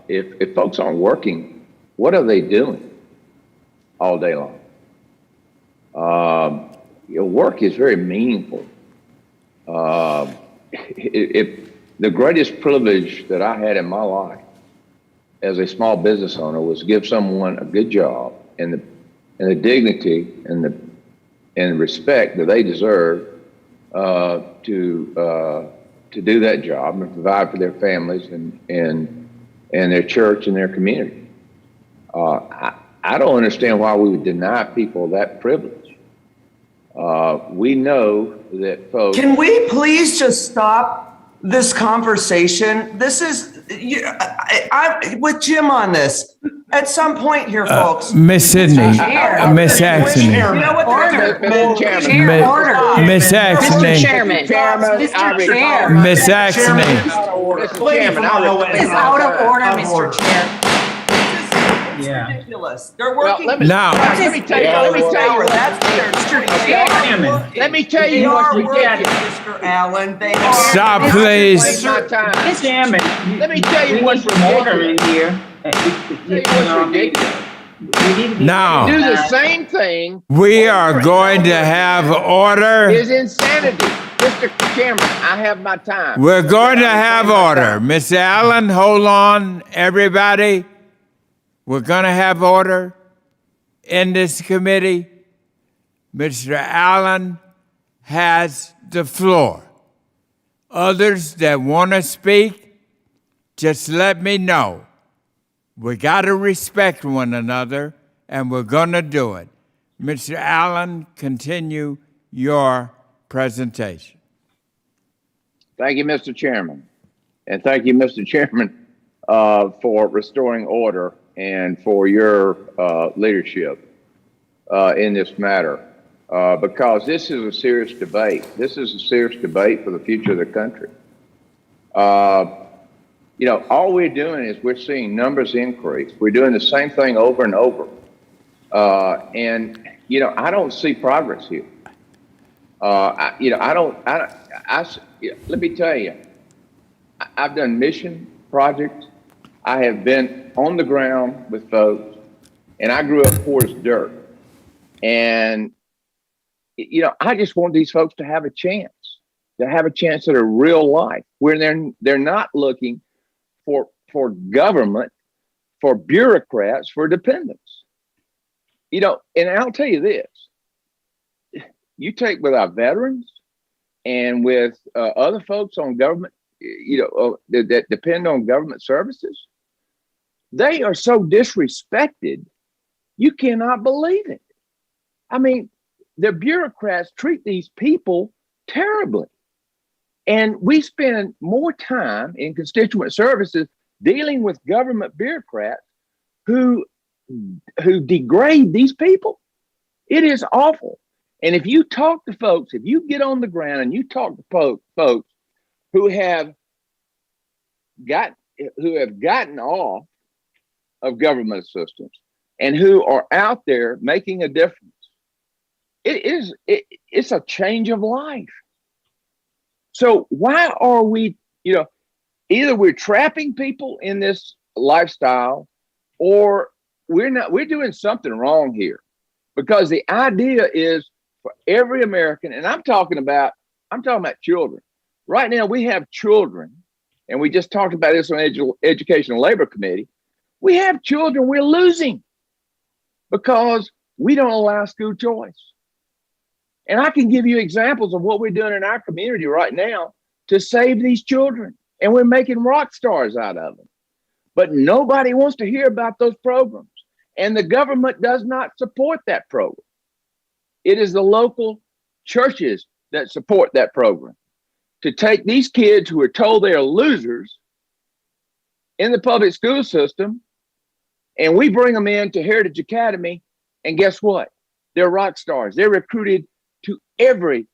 M: if folks aren't working, what are they doing all day long? Work is very meaningful. The greatest privilege that I had in my life as a small business owner was give someone a good job and the dignity and the respect that they deserve to do that job and provide for their families and their church and their community. I don't understand why we would deny people that privilege. We know that folks.
V: Can we please just stop this conversation? This is, I'm with Jim on this. At some point here, folks.
C: Miss Sidney, Miss Axney.
V: You know what they're doing?
C: Miss Axney.
V: Chairman.
C: Miss Axney.
V: It's out of order, Mr. Chair. This is ridiculous. They're working.
C: Now.
M: Let me tell you. Let me tell you what's ridiculous.
V: Mr. Allen, they are.
C: Stop, please.
M: Mr. Chairman, let me tell you what's ridiculous. Here.
C: Now,
M: do the same thing.
C: We are going to have order.
M: Is insanity. Mr. Chairman, I have my time.
C: We're going to have order. Miss Allen, hold on, everybody. We're going to have order in this committee. Mr. Allen has the floor. Others that want to speak, just let me know. We got to respect one another, and we're going to do it. Mr. Allen, continue your presentation.
M: Thank you, Mr. Chairman. And thank you, Mr. Chairman, for restoring order and for your leadership in this matter, because this is a serious debate. This is a serious debate for the future of the country. All we're doing is we're seeing numbers increase. We're doing the same thing over and over. I don't see progress here. Let me tell you, I've done mission projects. I have been on the ground with folks, and I grew up poor as dirt. And, I just want these folks to have a chance at a real life where they're not looking for government, for bureaucrats, for dependents. And I'll tell you this, you take with our veterans and with other folks on government, that depend on government services, they are so disrespected, you cannot believe it. I mean, the bureaucrats treat these people terribly. And we spend more time in constituent services dealing with government bureaucrats who degrade these people. It is awful. And if you talk to folks, if you get on the ground and you talk to folks who have gotten off of government assistance and who are out there making a difference, it's a change of life. So why are we, either we're trapping people in this lifestyle or we're doing something wrong here, because the idea is for every American, and I'm talking about children. Right now we have children, and we just talked about this on Education and Labor Committee. We have children we're losing because we don't allow school choice. And I can give you examples of what we're doing in our community right now to save these children. And we're making rock stars out of them. But nobody wants to hear about those programs. And the government does not support that program. It is the local churches that support that program. To take these kids who are told they are losers in the public school system, and we bring them into Heritage Academy, and guess what? They're rock stars. They're recruited to every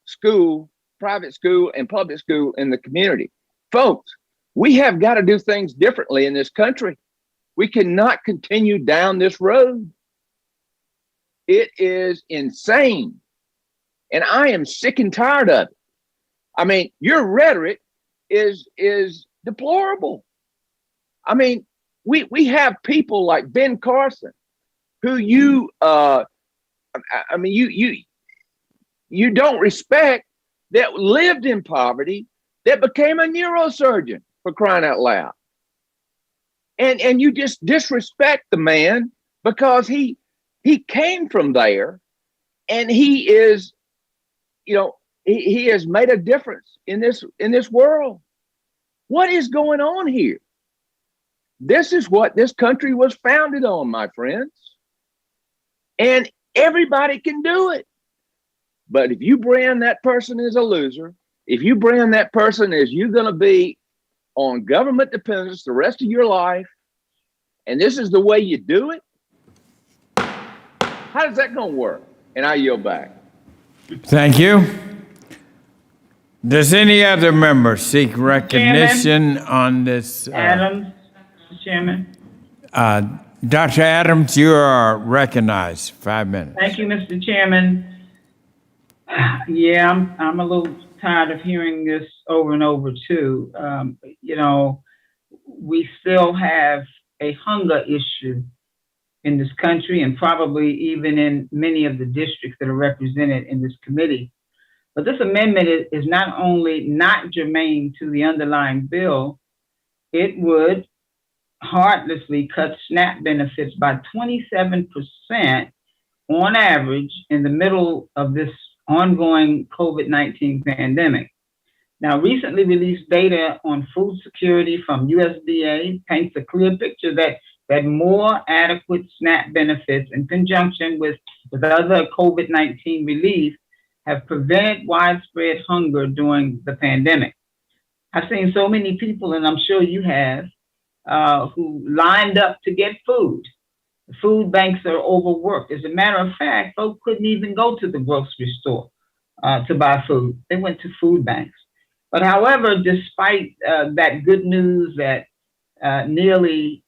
M: school, private school, and public school in the community. Folks, we have got to do things differently in this country. We cannot continue down this road. It is insane. And I am sick and tired of it. I mean, your rhetoric is deplorable. I mean, we have people like Ben Carson, who you don't respect, that lived in poverty, that became a neurosurgeon, for crying out loud. And you just disrespect the man because he came from there, and he is, he has made a difference in this world. What is going on here? This is what this country was founded on, my friends. And everybody can do it. But if you brand that person as a loser, if you brand that person as you're going to be on government dependence the rest of your life, and this is the way you do it, how does that going to work? And I yield back.
C: Thank you. Does any other member seek recognition on this?
A: Adams, Mr. Chairman.
C: Dr. Adams, you are recognized. 5 minutes.
A: Thank you, Mr. Chairman. Yeah, I'm a little tired of hearing this over and over too. We still have a hunger issue in this country, and probably even in many of the districts that are represented in this committee. But this amendment is not only not germane to the underlying bill, it would heartlessly cut SNAP benefits by 27% on average in the middle of this ongoing COVID-19 pandemic. Now, recently released data on food security from USDA paints a clear picture that more adequate SNAP benefits in conjunction with other COVID-19 relief have prevented widespread hunger during the pandemic. I've seen so many people, and I'm sure you have, who lined up to get food. The food banks are overworked. As a matter of fact, folks couldn't even go to the grocery store to buy food. They went to food banks. But however, despite that good news that nearly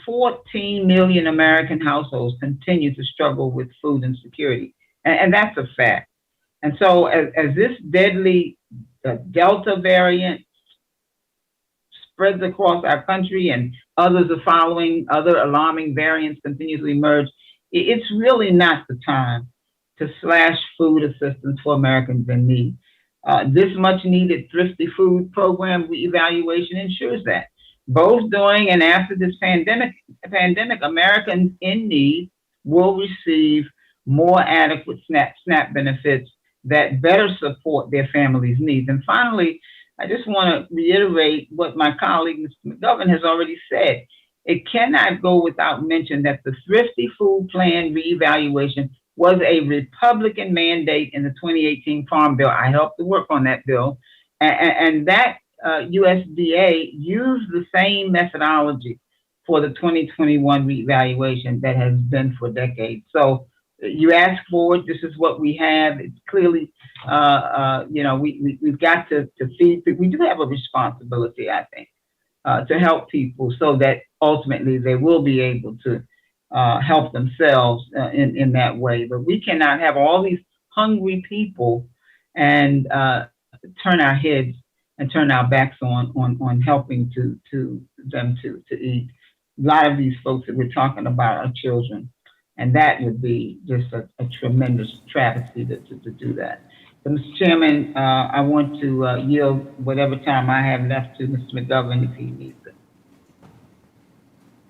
A: 14 million American households continue to struggle with food insecurity, and that's a fact. And so as this deadly Delta variant spreads across our country and others are following, other alarming variants continue to emerge, it's really not the time to slash food assistance for Americans in need. This much needed thrifty food program reevaluation ensures that. Both during and after this pandemic, Americans in need will receive more adequate SNAP benefits that better support their families' needs. And finally, I just want to reiterate what my colleague, Mr. McGovern, has already said. It cannot go without mention that the Thrifty Food Plan reevaluation was a Republican mandate in the 2018 Farm Bill. I helped to work on that bill. And that USDA used the same methodology for the 2021 reevaluation that has been for decades. So you ask for it, this is what we have. It's clearly, we've got to feed, we do have a responsibility, I think, to help people so that ultimately they will be able to help themselves in that way. But we cannot have all these hungry people and turn our heads and turn our backs on helping them to eat. A lot of these folks that we're talking about are children, and that would be just a tremendous travesty to do that. So, Mr. Chairman, I want to yield whatever time I have left to Mr. McGovern if he needs it.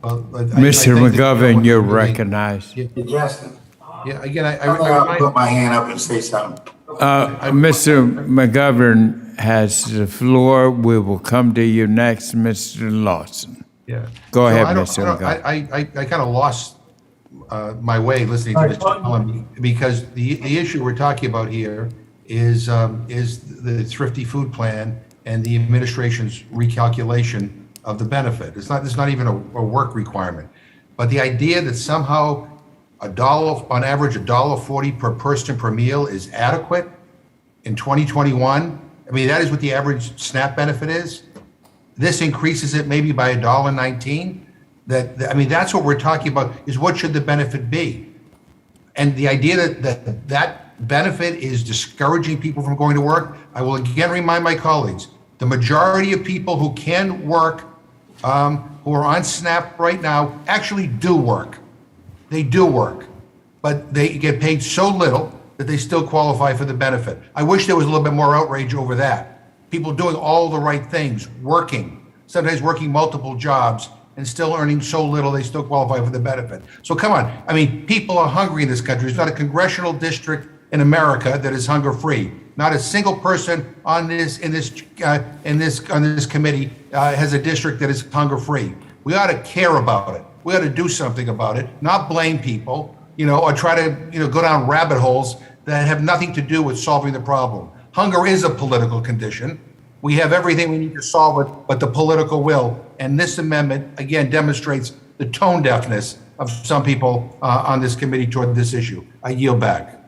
R: Well,
C: Mr. McGovern, you're recognized.
P: Justin.
R: Yeah, again,
P: I'll put my hand up and say something.
C: Mr. McGovern has the floor. We will come to you next, Mr. Lawson.
R: Yeah.
C: Go ahead,
R: I
C: Mr. McGovern.
R: I kind of lost my way listening to Mr. Cullen because the issue we're talking about here is the Thrifty Food Plan and the administration's recalculation of the benefit. It's not even a work requirement, but the idea that somehow on average $1.40 per person per meal is adequate in 2021. I mean, that is what the average SNAP benefit is. This increases it maybe by $1.19. That's what we're talking about, is what should the benefit be? And the idea that benefit is discouraging people from going to work, I will again remind my colleagues, the majority of people who can work, who are on SNAP right now, actually do work. They do work, but they get paid so little that they still qualify for the benefit. I wish there was a little bit more outrage over that. People doing all the right things, working, sometimes working multiple jobs and still earning so little they still qualify for the benefit. So come on, I mean, people are hungry in this country. There's not a congressional district in America that is hunger-free. Not a single person on this committee has a district that is hunger-free. We ought to care about it. We ought to do something about it, not blame people, or try to, go down rabbit holes that have nothing to do with solving the problem. Hunger is a political condition. We have everything we need to solve it, but the political will. And this amendment, again, demonstrates the tone deafness of some people on this committee toward this issue. I yield back.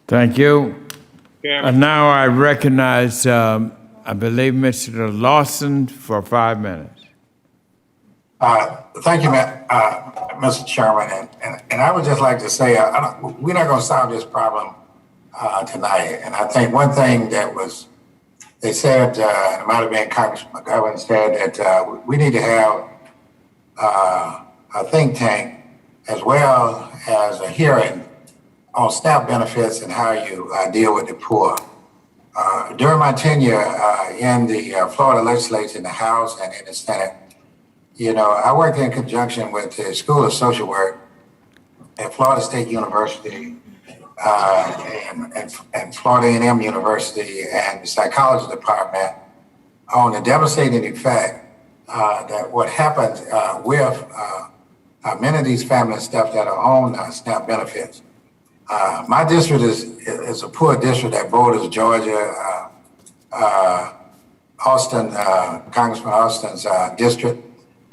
C: Thank you. And now I recognize, I believe, Mr. Lawson for 5 minutes.
P: Thank you, Mr. Chairman. And I would just like to say, we're not going to solve this problem tonight. And I think one thing they said, it might have been Congressman McGovern said that we need to have a think tank as well as a hearing on SNAP benefits and how you deal with the poor. During my tenure in the Florida legislature, in the House and in the Senate, I worked in conjunction with the School of Social Work at Florida State University and Florida A&M University and the psychology department on the devastating effect that what happens with many of these family stuff that are on SNAP benefits. My district is a poor district that borders Georgia, Austin, Congressman Austin's district,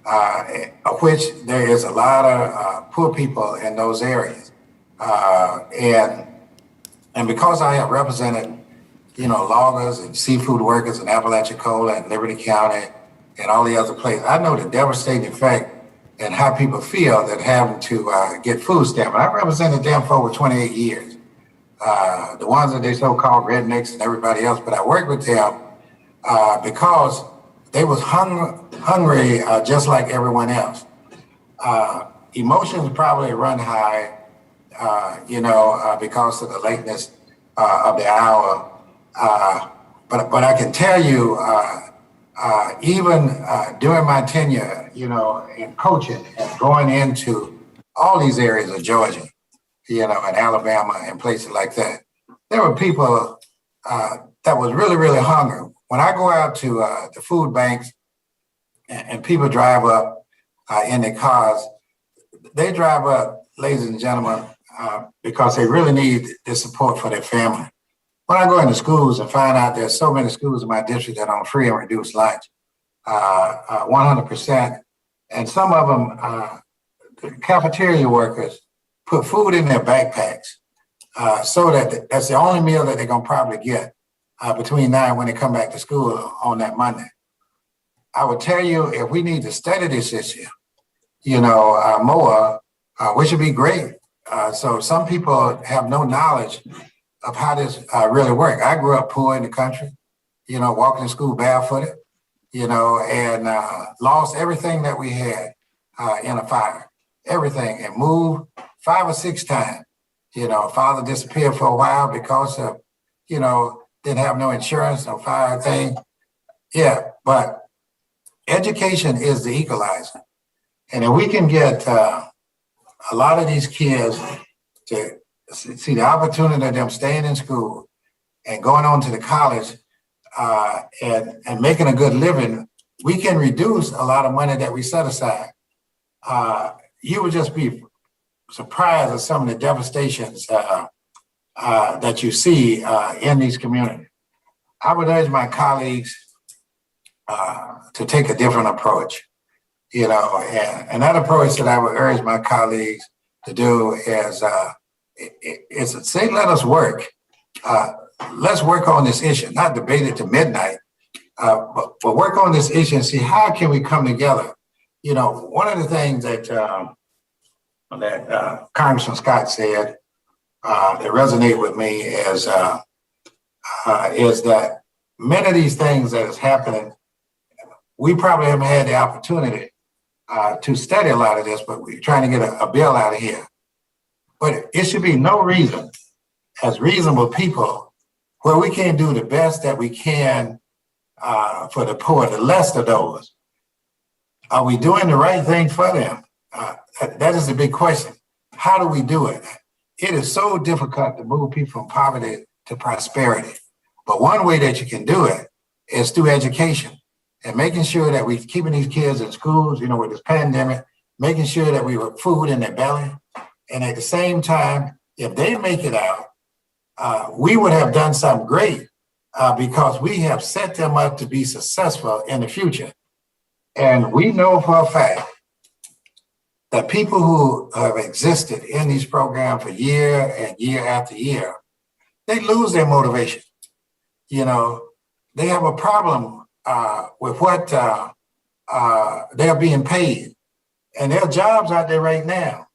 P: of which there is a lot of poor people in those areas. And because I have represented, loggers and seafood workers in Apalachicola and Liberty County and all the other places, I know the devastating effect and how people feel that having to get food stamps. I represented them for over 28 years. The ones that they so-called rednecks and everybody else, but I worked with them because they was hungry just like everyone else. Emotions probably run high, because of the lateness of the hour. But I can tell you, even during my tenure, in coaching and going into all these areas of Georgia, in Alabama and places like that, there were people that was really, really hungry. When I go out to the food banks and people drive up in their cars, they drive up, ladies and gentlemen, because they really need the support for their family. When I go into schools and find out there's so many schools in my district that are on free and reduced lunch, 100%, and some of them, the cafeteria workers put food in their backpacks so that that's the only meal that they're gonna probably get between now and when they come back to school on that Monday. I would tell you, if we need to study this issue, more, which would be great. So some people have no knowledge of how this really works. I grew up poor in the country, walking to school barefooted, and lost everything that we had in a fire, everything, and moved 5 or 6 times. Father disappeared for a while because of, didn't have no insurance, no fire thing. Yeah, but education is the equalizer. And if we can get a lot of these kids to see the opportunity of them staying in school and going on to the college and making a good living, we can reduce a lot of money that we set aside. You would just be surprised at some of the devastations that you see in these communities. I would urge my colleagues to take a different approach, and that approach that I would urge my colleagues to do is say, let us work. Let's work on this issue, not debate it to midnight, but work on this issue and see how can we come together. One of the things that Congressman Scott said that resonate with me is that many of these things that is happening, we probably haven't had the opportunity to study a lot of this, but we're trying to get a bill out of here. But it should be no reason, as reasonable people, where we can't do the best that we can for the poor, the less of those. Are we doing the right thing for them? That is the big question. How do we do it? It is so difficult to move people from poverty to prosperity. But one way that you can do it is through education and making sure that we're keeping these kids in schools, with this pandemic, making sure that we have food in their belly. And at the same time, if they make it out, we would have done something great because we have set them up to be successful in the future. And we know for a fact that people who have existed in these programs for year and year after year, they lose their motivation. They have a problem with what they're being paid. And there are jobs out there right now,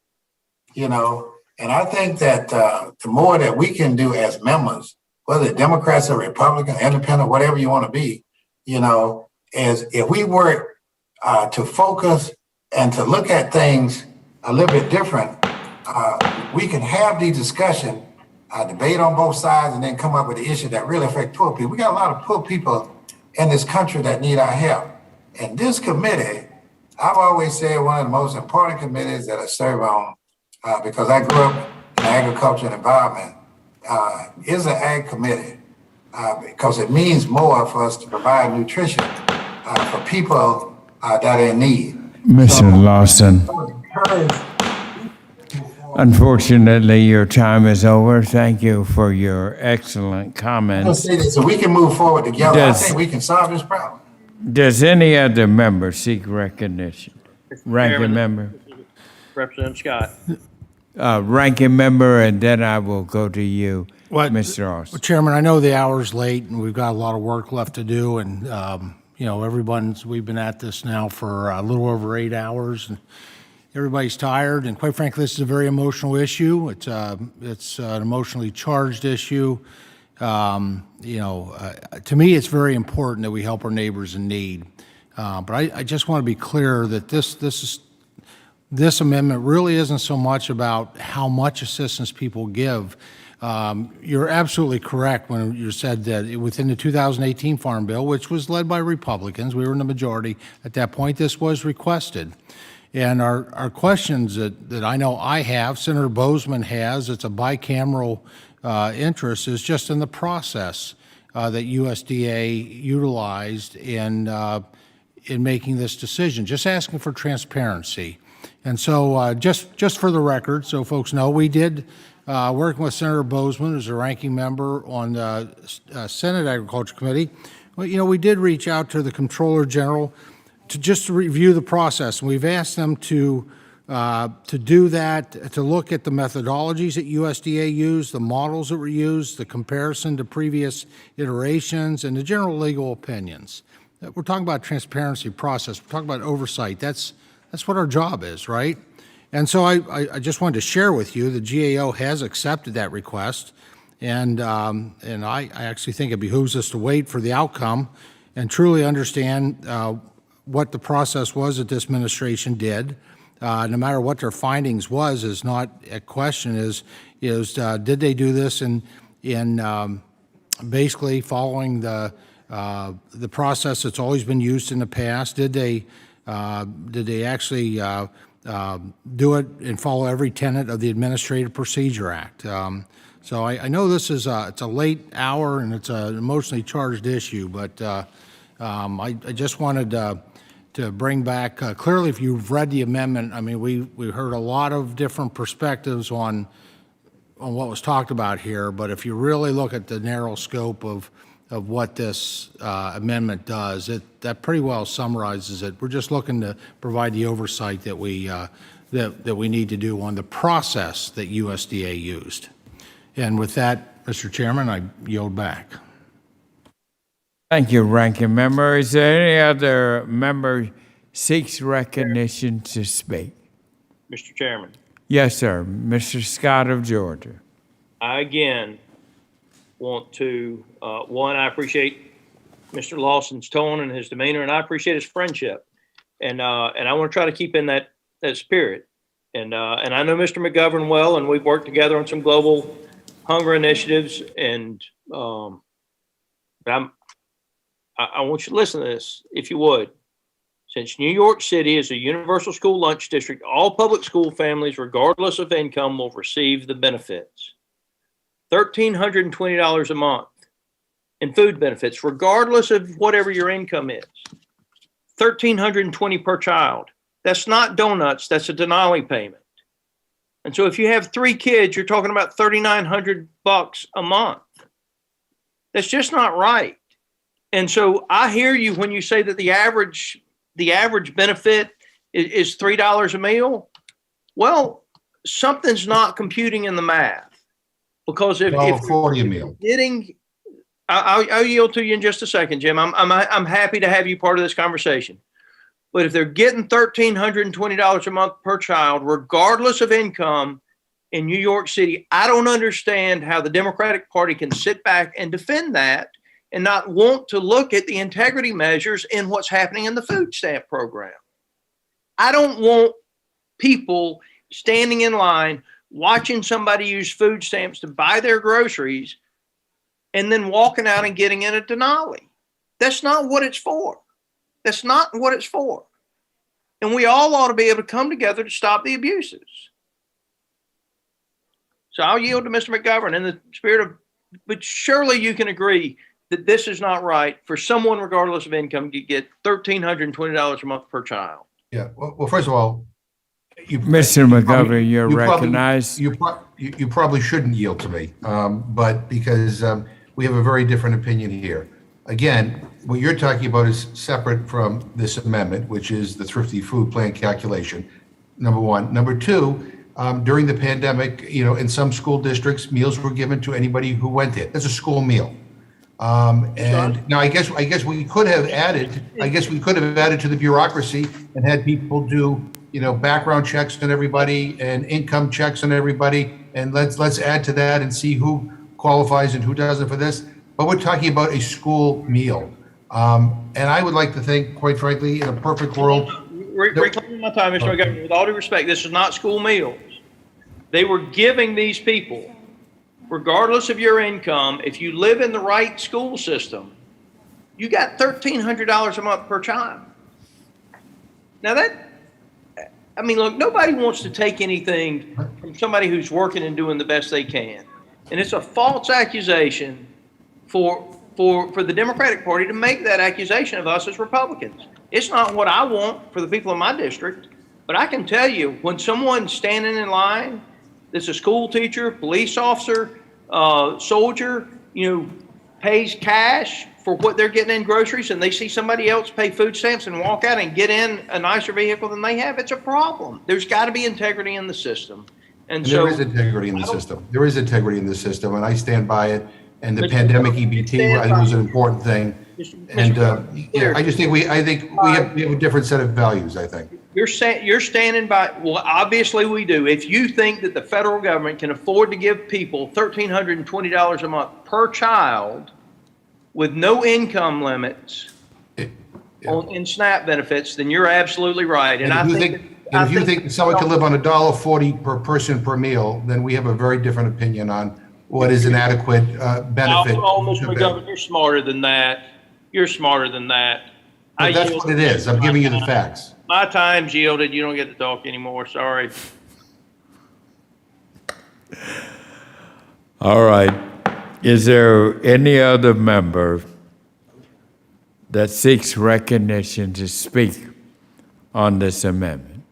P: and I think that the more that we can do as members, whether Democrats or Republican, independent, whatever you want to be, is if we work to focus and to look at things a little bit different, we can have the discussion, debate on both sides, and then come up with the issue that really affect poor people. We got a lot of poor people in this country that need our help. And this committee, I've always said one of the most important committees that I serve on, because I grew up in agriculture and environment, is an ag committee, because it means more for us to provide nutrition for people that are in need.
C: Mr. Lawson, unfortunately, your time is over. Thank you for your excellent
P: I'll
C: comments.
P: say this, so we can move forward together. I think we can solve this problem.
C: Does any other member seek recognition? Ranking
T: Chairman,
C: member?
T: Representative Scott.
C: Ranking member, and then I will go to you, Mr. Austin.
J: Well, Chairman, I know the hour's late and we've got a lot of work left to do, and we've been at this now for a little over 8 hours, and everybody's tired. And quite frankly, this is a very emotional issue. It's an emotionally charged issue. To me, it's very important that we help our neighbors in need. But I just want to be clear that this amendment really isn't so much about how much assistance people give. You're absolutely correct when you said that within the 2018 Farm Bill, which was led by Republicans, we were in the majority at that point, this was requested. And our questions that I know I have, Senator Bozeman has, it's a bicameral interest, is just in the process that USDA utilized in making this decision, just asking for transparency. And so just for the record, so folks know, we did, working with Senator Bozeman, who's a ranking member on the Senate Agriculture Committee, well, we did reach out to the Comptroller General to just review the process. And we've asked them to do that, to look at the methodologies that USDA used, the models that were used, the comparison to previous iterations, and the general legal opinions. We're talking about transparency process. We're talking about oversight. That's what our job is, right? And so I just wanted to share with you the GAO has accepted that request, and I actually think it behooves us to wait for the outcome and truly understand what the process was that this administration did. No matter what their findings was, is not a question. Is did they do this in basically following the process that's always been used in the past? Did they actually do it and follow every tenet of the Administrative Procedure Act? So I know this is it's a late hour and it's an emotionally charged issue, but I just wanted to bring back clearly, if you've read the amendment, I mean, we heard a lot of different perspectives on what was talked about here, but if you really look at the narrow scope of what this amendment does, that pretty well summarizes it. We're just looking to provide the oversight that we need to do on the process that USDA used. And with that, Mr. Chairman, I yield back.
C: Thank you, Ranking Member. Is there any other member seeks recognition to speak?
T: Mr. Chairman,
C: Yes, sir. Mr. Scott of Georgia.
T: I again want to, one, I appreciate Mr. Lawson's tone and his demeanor, and I appreciate his friendship. And I want to try to keep in that spirit. And I know Mr. McGovern well, and we've worked together on some global hunger initiatives. And but I want you to listen to this, if you would. Since New York City is a universal school lunch district, all public school families, regardless of income, will receive the benefits. $1,320 a month in food benefits, regardless of whatever your income is. $1,320 per child. That's not donuts, that's a Denali payment. And so if you have 3 kids, you're talking about $3,900 a month. That's just not right. And so I hear you when you say that the average benefit is $3 a meal. Well, something's not computing in the math, because if
R: $12.40 a meal.
T: I'll yield to you in just a second, Jim. I'm happy to have you part of this conversation. But if they're getting $1,320 a month per child, regardless of income in New York City, I don't understand how the Democratic Party can sit back and defend that and not want to look at the integrity measures in what's happening in the food stamp program. I don't want people standing in line watching somebody use food stamps to buy their groceries and then walking out and getting in a Denali. That's not what it's for. That's not what it's for. And we all ought to be able to come together to stop the abuses. So I'll yield to Mr. McGovern in the spirit of, but surely you can agree that this is not right for someone, regardless of income, to get $1,320 a month per child.
R: Yeah, well, first of all,
C: Mr. McGovern, you're recognized.
R: You probably shouldn't yield to me, but because we have a very different opinion here. Again, what you're talking about is separate from this amendment, which is the Thrifty Food Plan calculation, number one. Number two, during the pandemic, in some school districts, meals were given to anybody who went in. It's a school meal. And now I guess we could have added to the bureaucracy and had people do, background checks on everybody and income checks on everybody. And let's add to that and see who qualifies and who doesn't for this. But we're talking about a school meal. And I would like to think, quite frankly, in a perfect world.
T: Reclaiming my time, Mr. McGovern, with all due respect, this is not school meals. They were giving these people, regardless of your income, if you live in the right school system, you got $1,300 a month per child. Now look, nobody wants to take anything from somebody who's working and doing the best they can. And it's a false accusation for the Democratic Party to make that accusation of us as Republicans. It's not what I want for the people in my district. But I can tell you, when someone's standing in line, that's a school teacher, police officer, soldier, pays cash for what they're getting in groceries, and they see somebody else pay food stamps and walk out and get in a nicer vehicle than they have, it's a problem. There's got to be integrity in the system. And so
R: There is integrity in the system. There is integrity in the system, and I stand by it. And the pandemic EBT, I think, was an important thing. And I just think we have a different set of values, I think.
T: You're standing by, well, obviously we do. If you think that the federal government can afford to give people $1,320 a month per child with no income limits in SNAP benefits, then you're absolutely right. And
R: if you think someone can live on $1.40 per person per meal, then we have a very different opinion on what is an adequate benefit.
T: Mr. McGovern, you're smarter than that. You're smarter than that.
R: But that's what it is. I'm giving you the facts.
T: My time's yielded. You don't get to talk anymore. Sorry.
C: All right. Is there any other member that seeks recognition to speak on this amendment?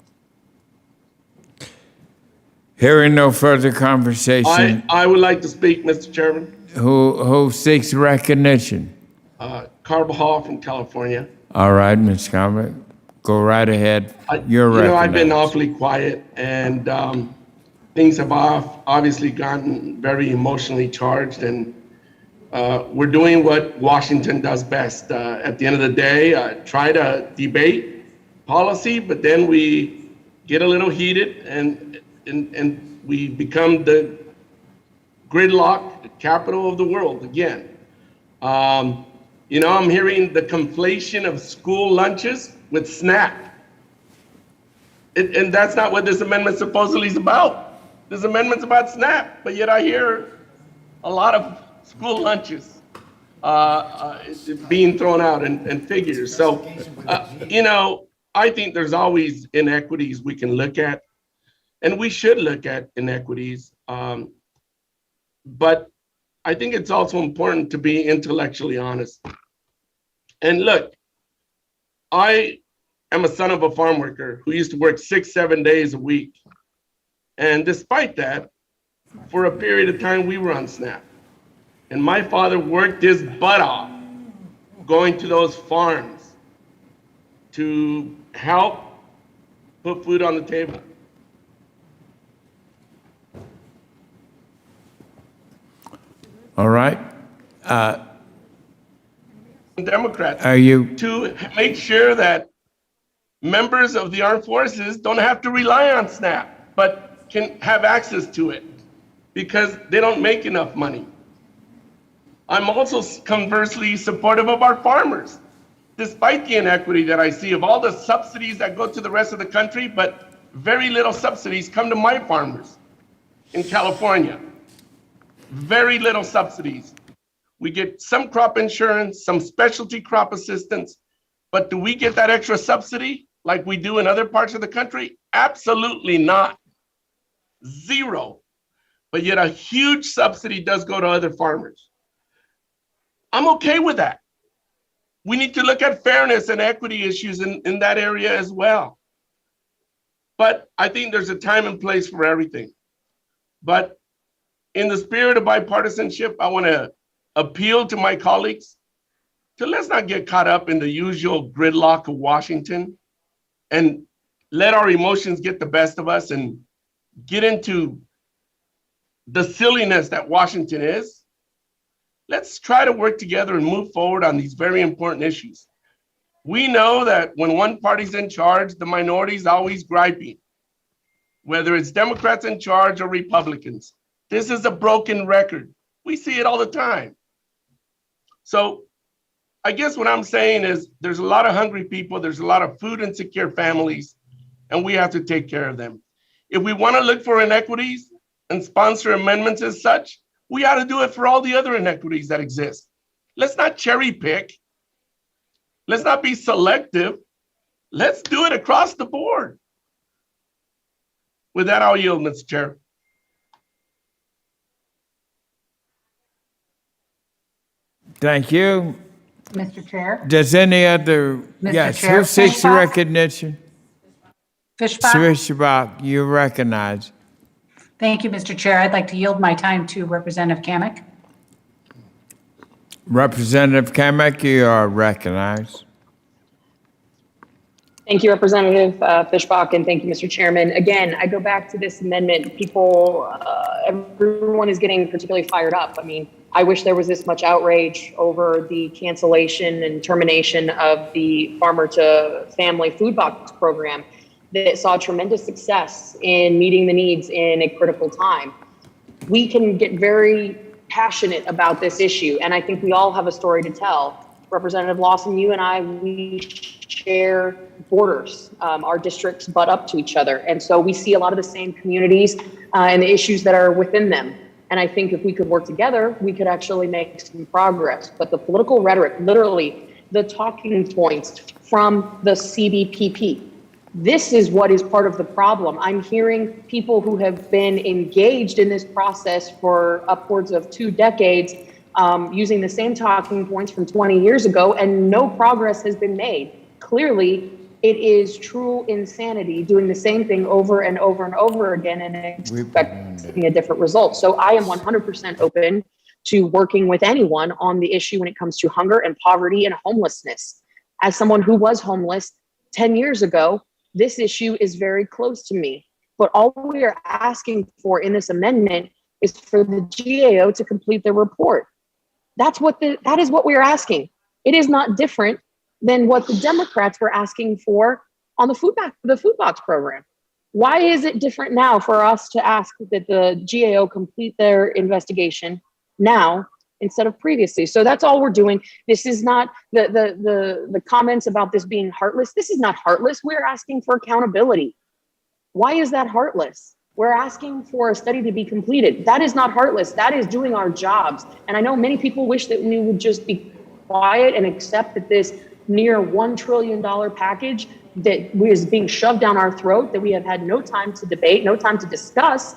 C: Hearing no further conversation.
N: I would like to speak, Mr. Chairman.
C: Who seeks recognition?
N: Carbajal from California.
C: All right, Ms. Carver, go right ahead. You're recognized.
N: I've been awfully quiet, and things have obviously gotten very emotionally charged, and we're doing what Washington does best. At the end of the day, try to debate policy, but then we get a little heated, and we become the gridlock capital of the world again. I'm hearing the conflation of school lunches with SNAP. And that's not what this amendment supposedly is about. This amendment's about SNAP, but yet I hear a lot of school lunches being thrown out and figures. So, I think there's always inequities we can look at, and we should look at inequities. But I think it's also important to be intellectually honest. And look, I am a son of a farm worker who used to work 6-7 days a week. And despite that, for a period of time, we were on SNAP. And my father worked his butt off going to those farms to help put food on the table.
C: All right.
N: Democrats
C: Are you
N: to make sure that members of the armed forces don't have to rely on SNAP, but can have access to it because they don't make enough money. I'm also conversely supportive of our farmers, despite the inequity that I see of all the subsidies that go to the rest of the country, but very little subsidies come to my farmers in California. Very little subsidies. We get some crop insurance, some specialty crop assistance, but do we get that extra subsidy like we do in other parts of the country? Absolutely not. Zero. But yet a huge subsidy does go to other farmers. I'm okay with that. We need to look at fairness and equity issues in that area as well. But I think there's a time and place for everything. But in the spirit of bipartisanship, I want to appeal to my colleagues to let's not get caught up in the usual gridlock of Washington and let our emotions get the best of us and get into the silliness that Washington is. Let's try to work together and move forward on these very important issues. We know that when one party's in charge, the minority's always griping, whether it's Democrats in charge or Republicans. This is a broken record. We see it all the time. So I guess what I'm saying is there's a lot of hungry people, there's a lot of food insecure families, and we have to take care of them. If we want to look for inequities and sponsor amendments as such, we ought to do it for all the other inequities that exist. Let's not cherry pick. Let's not be selective. Let's do it across the board. With that, I'll yield, Mr. Chair.
C: Thank you.
Q: Mr. Chair?
C: Does any other,
Q: Mr.
C: yes,
Q: Chair,
C: who seeks
Q: Fishbach?
C: recognition?
L: Fishbach?
C: Fishbach, you recognize.
L: Thank you, Mr. Chair. I'd like to yield my time to Representative Kamic.
C: Representative Kamek, you are recognized.
D: Thank you, Representative Fishbach, and thank you, Mr. Chairman. Again, I go back to this amendment. People, everyone is getting particularly fired up. I mean, I wish there was this much outrage over the cancellation and termination of the Farmer to Family Food Box program that saw tremendous success in meeting the needs in a critical time. We can get very passionate about this issue, and I think we all have a story to tell. Representative Lawson, you and I, we share borders. Our districts butt up to each other. And so we see a lot of the same communities and the issues that are within them. And I think if we could work together, we could actually make some progress. But the political rhetoric, literally the talking points from the CBPP, this is what is part of the problem. I'm hearing people who have been engaged in this process for upwards of 2 decades using the same talking points from 20 years ago, and no progress has been made. Clearly, it is true insanity doing the same thing over and over and over again and expecting a different result. So I am 100% open to working with anyone on the issue when it comes to hunger and poverty and homelessness. As someone who was homeless 10 years ago, this issue is very close to me. But all we are asking for in this amendment is for the GAO to complete their report. That is what we are asking. It is not different than what the Democrats were asking for on the food box program. Why is it different now for us to ask that the GAO complete their investigation now instead of previously? So that's all we're doing. This is not the comments about this being heartless. This is not heartless. We're asking for accountability. Why is that heartless? We're asking for a study to be completed. That is not heartless. That is doing our jobs. And I know many people wish that we would just be quiet and accept that this near $1 trillion package that is being shoved down our throat, that we have had no time to debate, no time to discuss,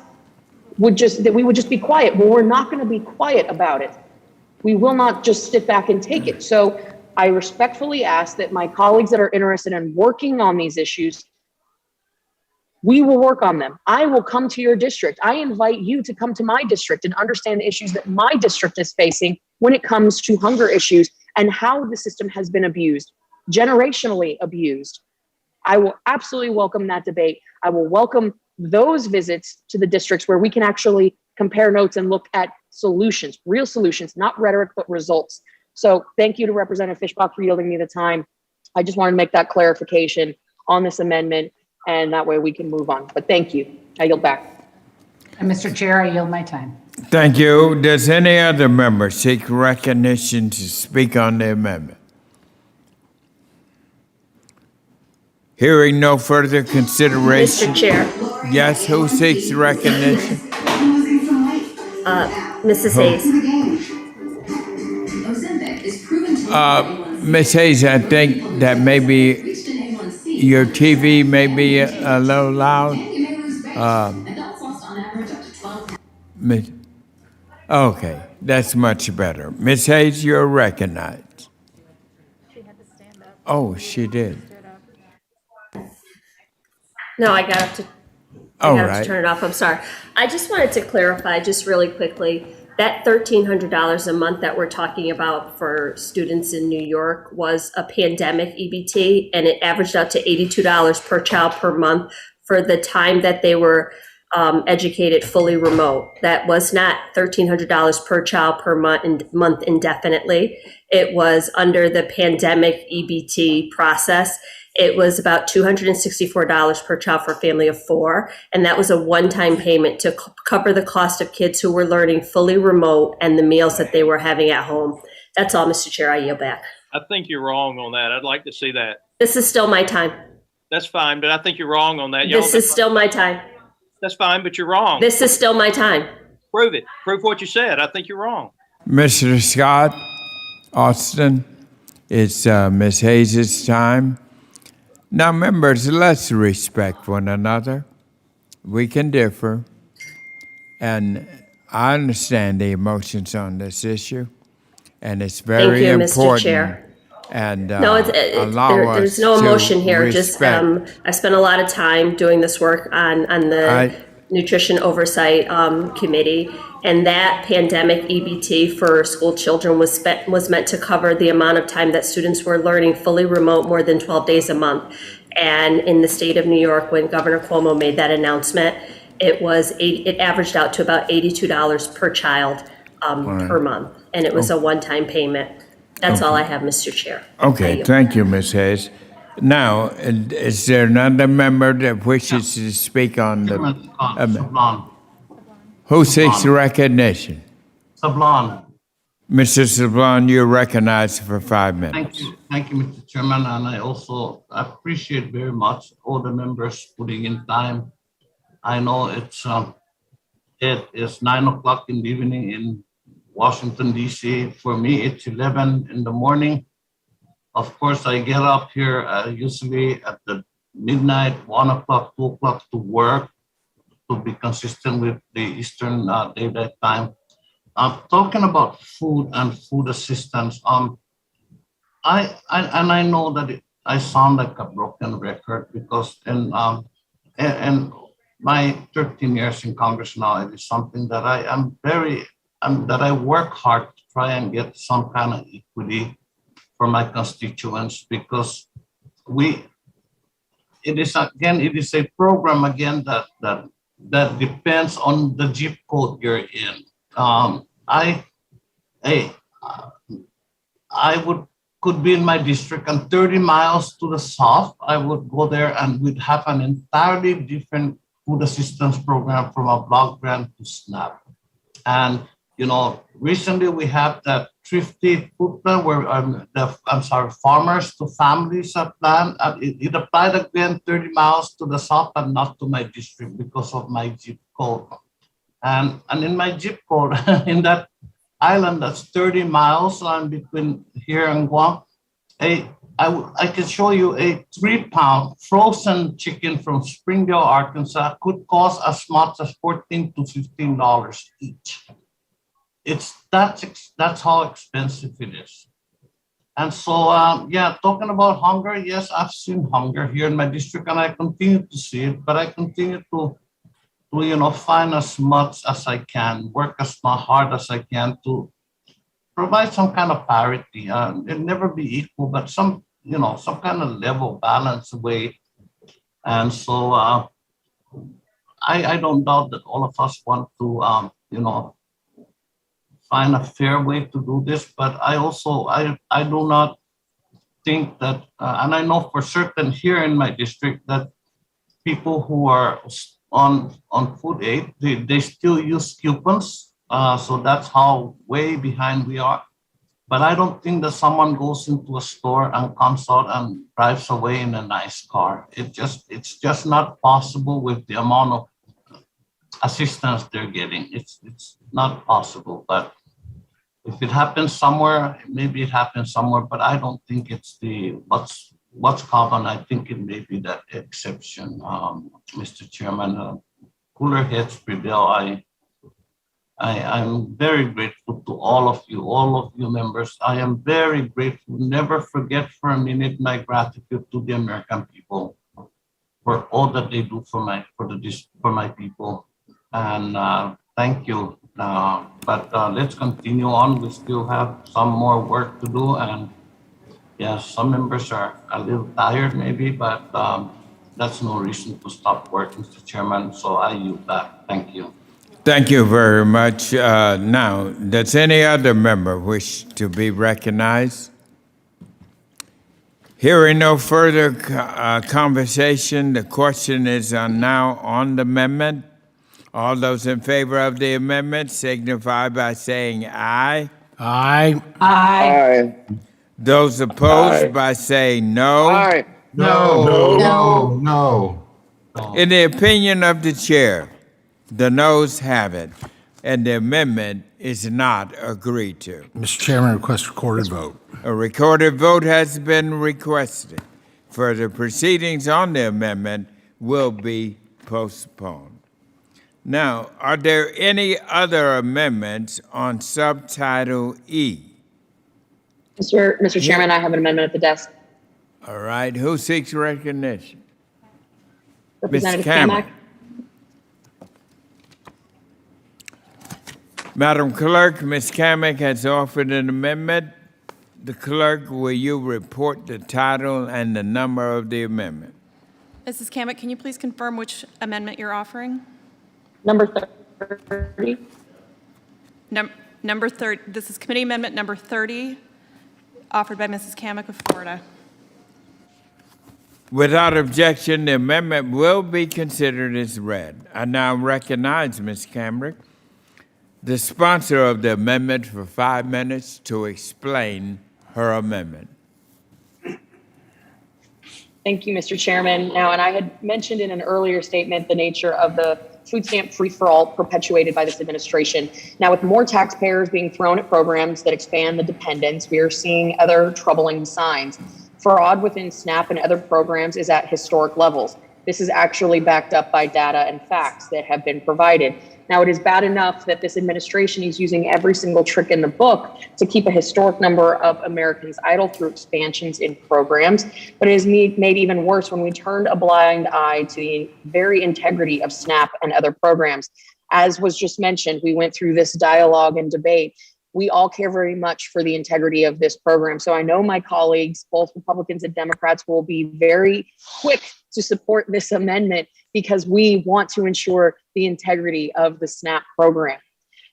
D: that we would just be quiet. Well, we're not going to be quiet about it. We will not just sit back and take it. So I respectfully ask that my colleagues that are interested in working on these issues, we will work on them. I will come to your district. I invite you to come to my district and understand the issues that my district is facing when it comes to hunger issues and how the system has been abused, generationally abused. I will absolutely welcome that debate. I will welcome those visits to the districts where we can actually compare notes and look at solutions, real solutions, not rhetoric, but results. So thank you to Representative Fishbach for yielding me the time. I just wanted to make that clarification on this amendment, and that way we can move on. But thank you. I yield back.
L: And Mr. Chair, I yield my time.
C: Thank you. Does any other member seek recognition to speak on the amendment? Hearing no further consideration.
K: Mr. Chair.
C: Yes, who seeks recognition?
K: Mrs. Hayes.
C: Ms. Hayes, I think that maybe your TV may be a little loud. Okay, that's much better. Ms. Hayes, you're recognized.
W: She had to stand up.
C: Oh, she did.
K: No, I got to turn it off. I'm sorry. I just wanted to clarify just really quickly that $1,300 a month that we're talking about for students in New York was a pandemic EBT, and it averaged out to $82 per child per month for the time that they were educated fully remote. That was not $1,300 per child per month indefinitely. It was under the pandemic EBT process. It was about $264 per child for a family of 4. And that was a one-time payment to cover the cost of kids who were learning fully remote and the meals that they were having at home. That's all, Mr. Chair. I yield back.
T: I think you're wrong on that. I'd like to see that.
K: This is still my time.
T: That's fine, but I think you're wrong on that.
K: This is still my time.
T: That's fine, but you're wrong.
K: This is still my time.
T: Prove it. Prove what you said. I think you're wrong.
C: Mr. Scott Austin, it's Ms. Hayes' time. Now, members, let's respect one another. We can differ, and I understand the emotions on this issue, and it's very important.
K: Thank you, Mr. Chair.
C: and
K: No,
C: allow us
K: there's no
C: to
K: emotion here.
C: respect.
K: I spent a lot of time doing this work on the Nutrition Oversight Committee, and that pandemic EBT for school children was meant to cover the amount of time that students were learning fully remote more than 12 days a month. And in the state of New York, when Governor Cuomo made that announcement, it averaged out to about $82 per child per month, and it was a one-time payment. That's all I have, Mr. Chair.
C: Okay, thank you, Ms. Hayes. Now, is there another member that wishes to speak on the?
E: Sablon.
C: Who seeks recognition?
E: Sablon.
C: Mr. Sablon, you're recognized for 5 minutes.
E: Thank you, Mr. Chairman, and I also appreciate very much all the members putting in time. I know it is 9 o'clock in the evening in Washington, D.C. For me, it's 11 in the morning. Of course, I get up here usually at the midnight, 1 o'clock, 2 o'clock to work to be consistent with the Eastern Daylight Time. I'm talking about food and food assistance. I know that I sound like a broken record because in my 13 years in Congress now, it is something that that I work hard to try and get some kind of equity for my constituents, because it is a program again that depends on the zip code you're in. Could be in my district, and 30 miles to the south, I would go there and we'd have an entirely different food assistance program from a block grant to SNAP. And recently we have that thrifty food plan where farmers to families plan. It applied again 30 miles to the south and not to my district because of my zip code. And in my zip code, in that island that's 30 miles between here and Guam, I can show you a 3-pound frozen chicken from Springdale, Arkansas could cost as much as $14 to $15 each. That's how expensive it is. And so, talking about hunger, yes, I've seen hunger here in my district, and I continue to see it, but I continue to find as much as I can, work as hard as I can to provide some kind of parity. It'll never be equal, but some kind of level, balanced way. And so I don't doubt that all of us want to, find a fair way to do this, but I do not think that, and I know for certain here in my district that people who are on food aid, they still use coupons. So that's how way behind we are. But I don't think that someone goes into a store and comes out and drives away in a nice car. It's just not possible with the amount of assistance they're getting. It's not possible. But if it happens somewhere, maybe it happens somewhere. But I don't think it's what's common. I think it may be that exception, Mr. Chairman. Cooler heads prevail. I'm very grateful to all of you members. I am very grateful. Never forget for a minute my gratitude to the American people for all that they do for my people. And thank you. But let's continue on. We still have some more work to do. And yes, some members are a little tired maybe, but that's no reason to stop work, Mr. Chairman. So I yield back. Thank you.
C: Thank you very much. Now, does any other member wish to be recognized? Hearing no further conversation, the question is now on the amendment. All those in favor of the amendment signify by saying aye.
J: Aye.
M: Aye.
C: Those opposed by saying no.
M: Aye.
J: No.
C: In the opinion of the chair, the noes have it, and the amendment is not agreed to.
J: Mr. Chairman, request recorded vote.
C: A recorded vote has been requested. Further proceedings on the amendment will be postponed. Now, are there any other amendments on subtitle E?
D: Mr. Chairman, I have an amendment at the desk.
C: All right, who seeks recognition? Ms.
D: Representative
C: Kamak.
D: Kamak.
C: Madam Clerk, Ms. Kamak has offered an amendment. The clerk, will you report the title and the number of the amendment?
W: Mrs. Kamek, can you please confirm which amendment you're offering?
D: Number 30.
W: Number 30. This is committee amendment number 30, offered by Mrs. Kamek of Florida.
C: Without objection, the amendment will be considered as read. I now recognize Ms. Camrick, the sponsor of the amendment, for 5 minutes to explain her amendment.
D: Thank you, Mr. Chairman. Now, and I had mentioned in an earlier statement the nature of the food stamp free-for-all perpetuated by this administration. Now, with more taxpayers being thrown at programs that expand the dependence, we are seeing other troubling signs. Fraud within SNAP and other programs is at historic levels. This is actually backed up by data and facts that have been provided. Now, it is bad enough that this administration is using every single trick in the book to keep a historic number of Americans idle through expansions in programs, but it is made even worse when we turned a blind eye to the very integrity of SNAP and other programs. As was just mentioned, we went through this dialogue and debate. We all care very much for the integrity of this program. So I know my colleagues, both Republicans and Democrats, will be very quick to support this amendment because we want to ensure the integrity of the SNAP program.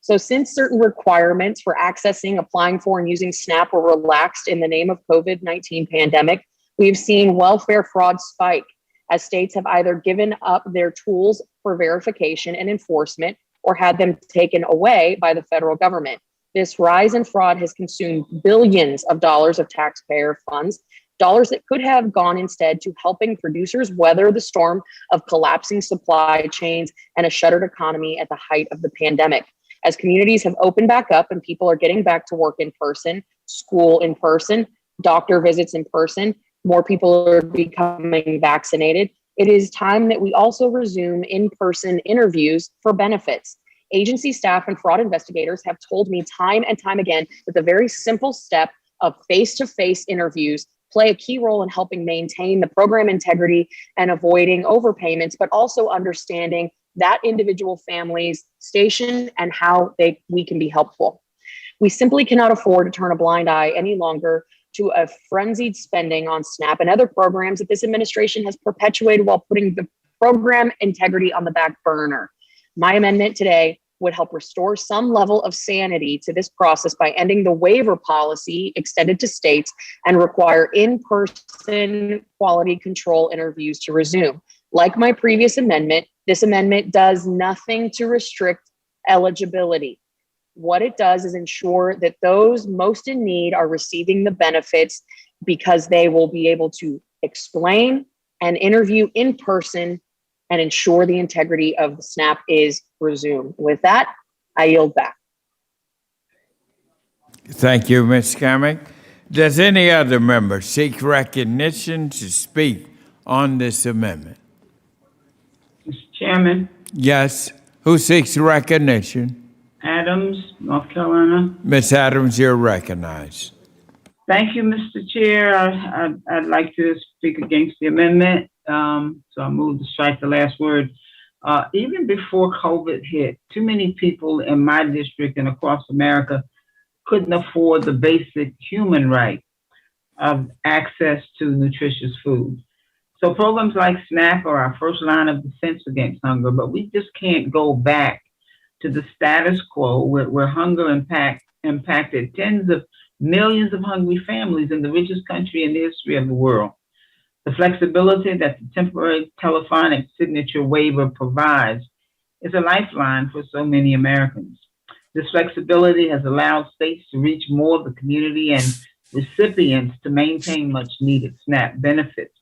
D: So since certain requirements for accessing, applying for, and using SNAP were relaxed in the name of COVID-19 pandemic, we've seen welfare fraud spike as states have either given up their tools for verification and enforcement or had them taken away by the federal government. This rise in fraud has consumed billions of dollars of taxpayer funds, dollars that could have gone instead to helping producers weather the storm of collapsing supply chains and a shuttered economy at the height of the pandemic. As communities have opened back up and people are getting back to work in person, school in person, doctor visits in person, more people are becoming vaccinated, it is time that we also resume in-person interviews for benefits. Agency staff and fraud investigators have told me time and time again that the very simple step of face-to-face interviews play a key role in helping maintain the program integrity and avoiding overpayments, but also understanding that individual family's station and how we can be helpful. We simply cannot afford to turn a blind eye any longer to a frenzied spending on SNAP and other programs that this administration has perpetuated while putting the program integrity on the back burner. My amendment today would help restore some level of sanity to this process by ending the waiver policy extended to states and require in-person quality control interviews to resume. Like my previous amendment, this amendment does nothing to restrict eligibility. What it does is ensure that those most in need are receiving the benefits because they will be able to explain and interview in person and ensure the integrity of the SNAP is resumed. With that, I yield back.
C: Thank you, Ms. Kamek. Does any other member seek recognition to speak on this amendment?
A: Mr. Chairman,
C: Yes. Who seeks recognition?
A: Adams, North Carolina.
C: Ms. Adams, you're recognized.
A: Thank you, Mr. Chair. I'd like to speak against the amendment. So I move to strike the last word. Even before COVID hit, too many people in my district and across America couldn't afford the basic human right of access to nutritious food. So programs like SNAP are our first line of defense against hunger, but we just can't go back to the status quo where hunger impacted tens of millions of hungry families in the richest country in the history of the world. The flexibility that the temporary telephonic signature waiver provides is a lifeline for so many Americans. This flexibility has allowed states to reach more of the community and recipients to maintain much needed SNAP benefits.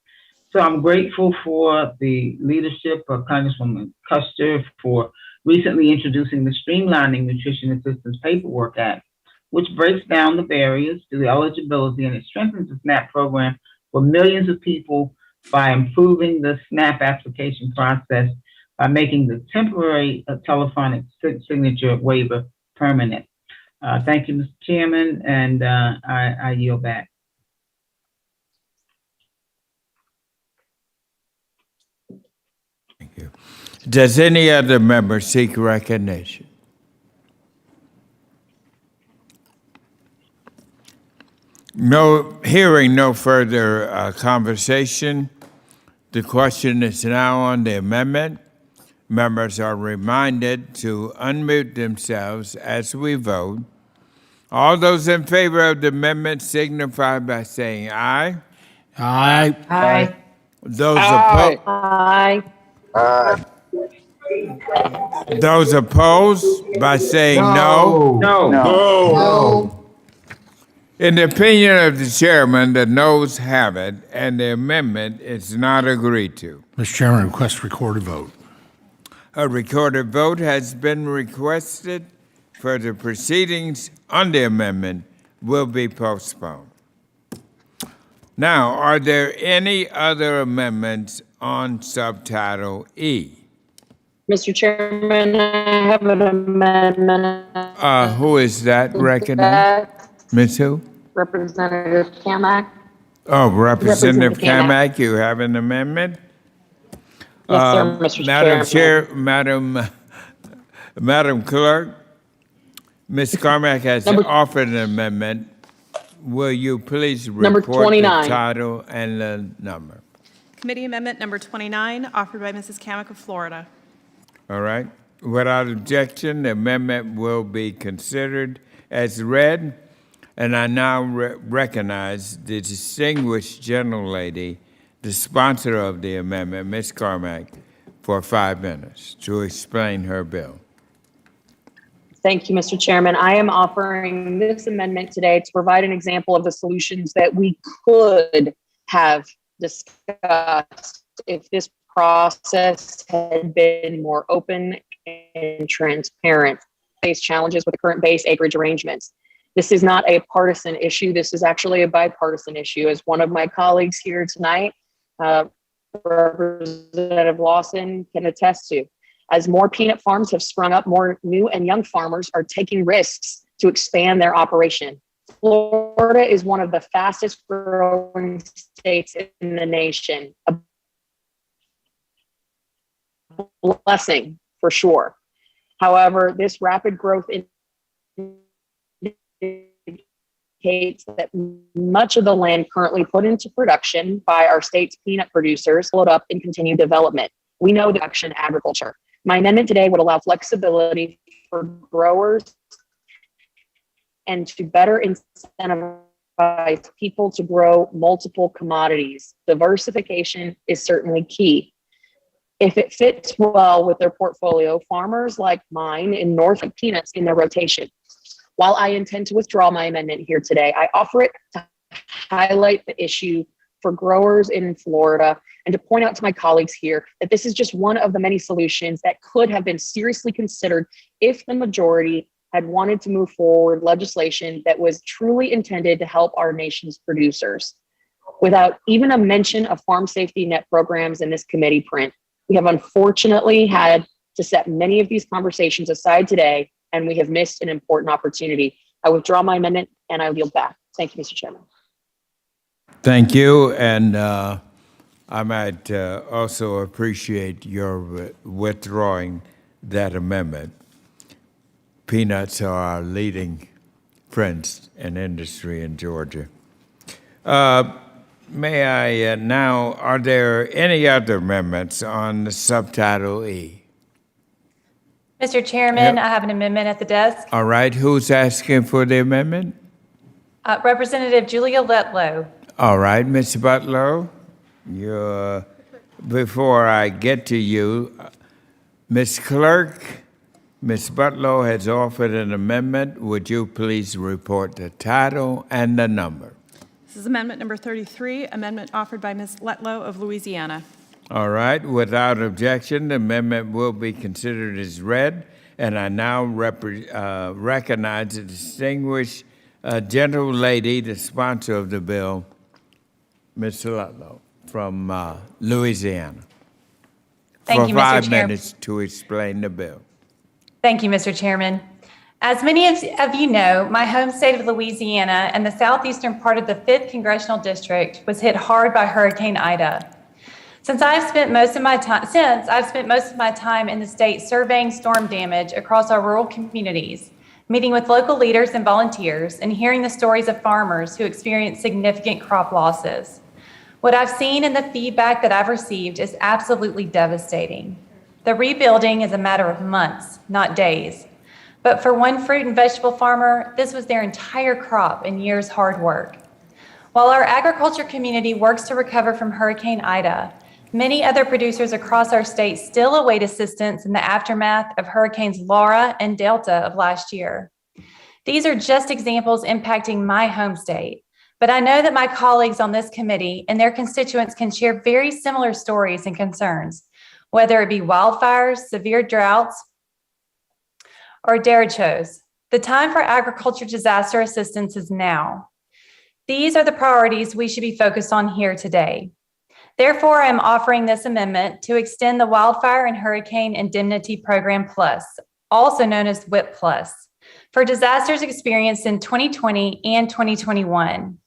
A: So I'm grateful for the leadership of Congresswoman Custer for recently introducing the Streamlining Nutrition Assistance Paperwork Act, which breaks down the barriers to the eligibility and it strengthens the SNAP program for millions of people by improving the SNAP application process by making the temporary telephonic signature waiver permanent. Thank you, Mr. Chairman, and I yield back.
C: Does any other member seek recognition? Hearing no further conversation, the question is now on the amendment. Members are reminded to unmute themselves as we vote. All those in favor of the amendment signify by saying aye.
J: Aye.
L: Aye.
C: Those opposed?
D: Aye.
C: Those opposed by saying no.
J: No.
C: In the opinion of the chairman, the noes have it, and the amendment is not agreed to.
J: Mr. Chairman, request recorded vote.
C: A recorded vote has been requested. Further proceedings on the amendment will be postponed. Now, are there any other amendments on Subtitle E?
D: Mr. Chairman, I have an amendment.
C: Who is that recognized? Ms. Who?
D: Representative Kamak.
C: Oh, Representative
D: Representative Kamak.
C: Kamak, you have an amendment?
D: Yes, sir, Mr.
C: Madam
D: Chairman.
C: Chair, Madam Clerk, Ms. Carmack has offered an amendment. Will you please
D: Number
C: report
D: 29.
C: the title and the number?
W: Committee Amendment Number 29, offered by Mrs. Kamick of Florida.
C: All right. Without objection, the amendment will be considered as read, and I now recognize the distinguished gentlelady, the sponsor of the amendment, Ms. Carmack, for 5 minutes to explain her bill.
D: Thank you, Mr. Chairman. I am offering this amendment today to provide an example of the solutions that we could have discussed if this process had been more open and transparent. Face challenges with the current base acreage arrangements. This is not a partisan issue. This is actually a bipartisan issue. As one of my colleagues here tonight, Representative Lawson, can attest to. As more peanut farms have sprung up, more new and young farmers are taking risks to expand their operation. Florida is one of the fastest growing states in the nation. A blessing for sure. However, this rapid growth indicates that much of the land currently put into production by our state's peanut producers slowed up in continued development. We know the action agriculture. My amendment today would allow flexibility for growers and to better incentivize people to grow multiple commodities. Diversification is certainly key. If it fits well with their portfolio, farmers like mine in Norfolk peanuts in their rotation. While I intend to withdraw my amendment here today, I offer it to highlight the issue for growers in Florida and to point out to my colleagues here that this is just one of the many solutions that could have been seriously considered if the majority had wanted to move forward legislation that was truly intended to help our nation's producers. Without even a mention of farm safety net programs in this committee print, we have unfortunately had to set many of these conversations aside today, and we have missed an important opportunity. I withdraw my amendment and I yield back. Thank you, Mr. Chairman.
C: Thank you, and I might also appreciate your withdrawing that amendment. Peanuts are our leading friends in industry in Georgia. May I now, are there any other amendments on the Subtitle E?
H: Mr. Chairman, I have an amendment at the desk.
C: All right, who's asking for the amendment?
H: Representative Julia Letlow.
C: All right, Ms. Butler, before I get to you, Ms. Clerk, Ms. Butler has offered an amendment. Would you please report the title and the number?
W: This is Amendment Number 33, amendment offered by Ms. Letlow of Louisiana.
C: All right, without objection, the amendment will be considered as read, and I now recognize the distinguished gentle lady, the sponsor of the bill, Ms. Letlow from Louisiana.
H: Thank you, Mr.
C: For 5
H: Chair.
C: minutes to explain the bill.
H: Thank you, Mr. Chairman. As many of you know, my home state of Louisiana and the southeastern part of the 5th Congressional District was hit hard by Hurricane Ida. Since I've spent most of my time in the state surveying storm damage across our rural communities, meeting with local leaders and volunteers, and hearing the stories of farmers who experienced significant crop losses. What I've seen and the feedback that I've received is absolutely devastating. The rebuilding is a matter of months, not days. But for one fruit and vegetable farmer, this was their entire crop and years' hard work. While our agriculture community works to recover from Hurricane Ida, many other producers across our state still await assistance in the aftermath of Hurricanes Laura and Delta of last year. These are just examples impacting my home state, but I know that my colleagues on this committee and their constituents can share very similar stories and concerns, whether it be wildfires, severe droughts, or derechos. The time for agriculture disaster assistance is now. These are the priorities we should be focused on here today. Therefore, I am offering this amendment to extend the Wildfire and Hurricane Indemnity Program Plus, also known as WIP Plus, for disasters experienced in 2020 and 2021.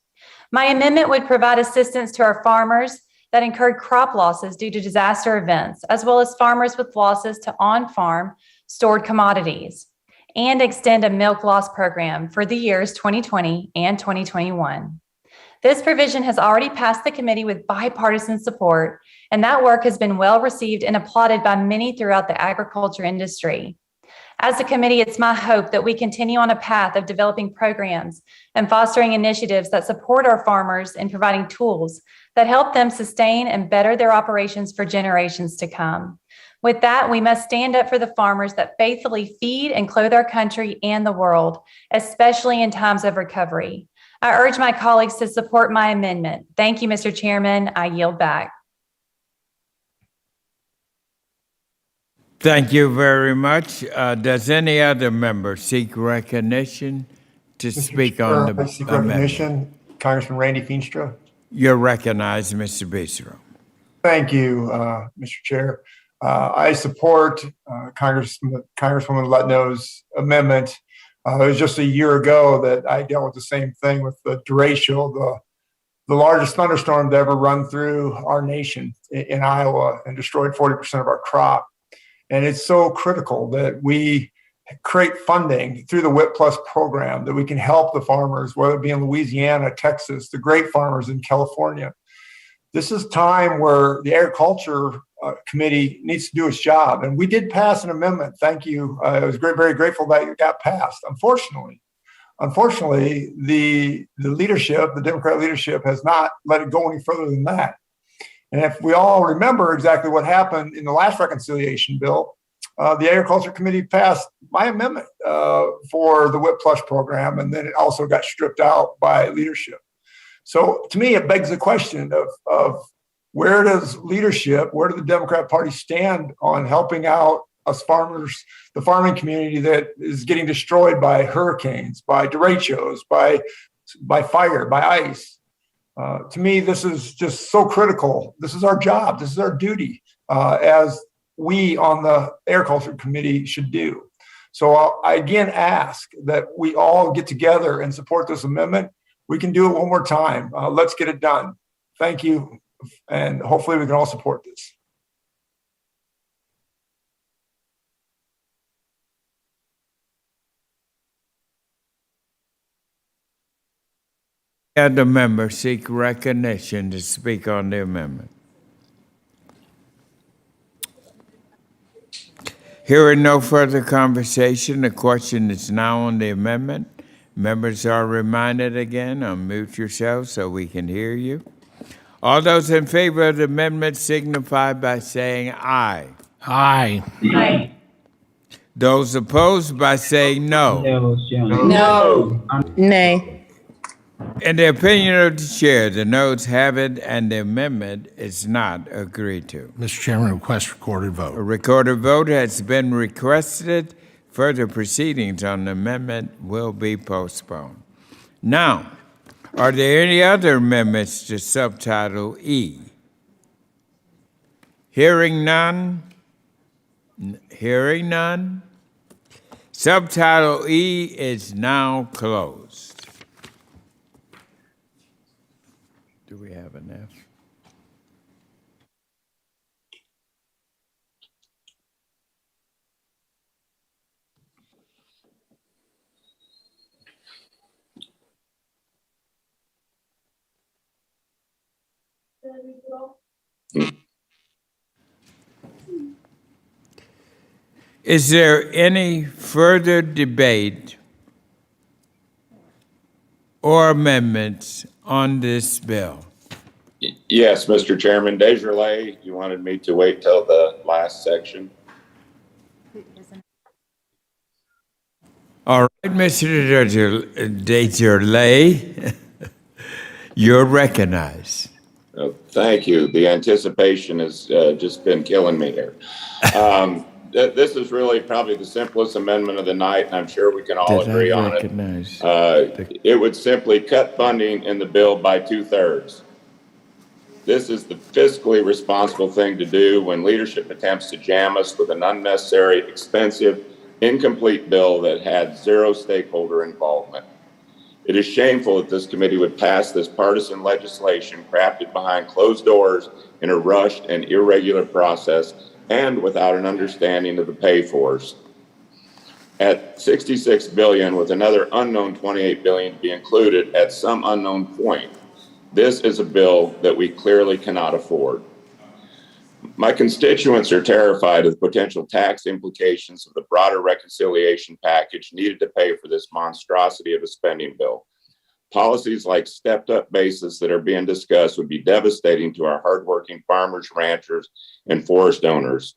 H: My amendment would provide assistance to our farmers that incurred crop losses due to disaster events, as well as farmers with losses to on-farm stored commodities, and extend a milk loss program for the years 2020 and 2021. This provision has already passed the committee with bipartisan support, and that work has been well received and applauded by many throughout the agriculture industry. As a committee, it's my hope that we continue on a path of developing programs and fostering initiatives that support our farmers in providing tools that help them sustain and better their operations for generations to come. With that, we must stand up for the farmers that faithfully feed and clothe our country and the world, especially in times of recovery. I urge my colleagues to support my amendment. Thank you, Mr. Chairman. I yield back.
C: Thank you very much. Does any other member seek recognition to speak on the
Q: I seek
C: amendment?
Q: recognition. Congressman Randy Feenstra.
C: You're recognized, Mr. Bistro.
Q: Thank you, Mr. Chair. I support Congresswoman Lutnow's amendment. It was just a year ago that I dealt with the same thing with the derecho, the largest thunderstorm to ever run through our nation in Iowa and destroyed 40% of our crop. And it's so critical that we create funding through the WIP Plus program that we can help the farmers, whether it be in Louisiana, Texas, the great farmers in California. This is time where the Agriculture Committee needs to do its job. And we did pass an amendment. Thank you. I was very grateful that it got passed. Unfortunately, the leadership, the Democrat leadership, has not let it go any further than that. And if we all remember exactly what happened in the last reconciliation bill, the Agriculture Committee passed my amendment for the WIP Plus program, and then it also got stripped out by leadership. So to me, it begs the question of where does leadership, where does the Democrat Party stand on helping out us farmers, the farming community that is getting destroyed by hurricanes, by derechos, by fire, by ice? To me, this is just so critical. This is our job. This is our duty as we on the Agriculture Committee should do. So I again ask that we all get together and support this amendment. We can do it one more time. Let's get it done. Thank you. And hopefully we can all support this.
C: Other members seek recognition to speak on the amendment. Hearing no further conversation, the question is now on the amendment. Members are reminded again, unmute yourselves so we can hear you. All those in favor of the amendment signify by saying aye.
J: Aye.
H: Aye.
C: Those opposed by saying no.
H: No.
S: Nay.
C: In the opinion of the chair, the noes have it and the amendment is not agreed to.
J: Mr. Chairman, request recorded vote.
C: A recorded vote has been requested. Further proceedings on the amendment will be postponed. Now, are there any other amendments to subtitle E? Hearing none. Subtitle E is now closed. Do we have an F? Is there any further debate or amendments on this bill?
I: Yes, Mr. Chairman. Desjardins, you wanted me to wait till the last section.
C: All right, Mr. Desjardins, you're recognized.
I: Thank you. The anticipation has just been killing me here. This is really probably the simplest amendment of the night, and I'm sure we can all agree on it. It would simply cut funding in the bill by 2/3. This is the fiscally responsible thing to do when leadership attempts to jam us with an unnecessary, expensive, incomplete bill that had zero stakeholder involvement. It is shameful that this committee would pass this partisan legislation crafted behind closed doors in a rushed and irregular process and without an understanding of the pay-fors. At $66 billion, with another unknown $28 billion to be included at some unknown point, this is a bill that we clearly cannot afford. My constituents are terrified of the potential tax implications of the broader reconciliation package needed to pay for this monstrosity of a spending bill. Policies like stepped-up basis that are being discussed would be devastating to our hardworking farmers, ranchers, and forest owners.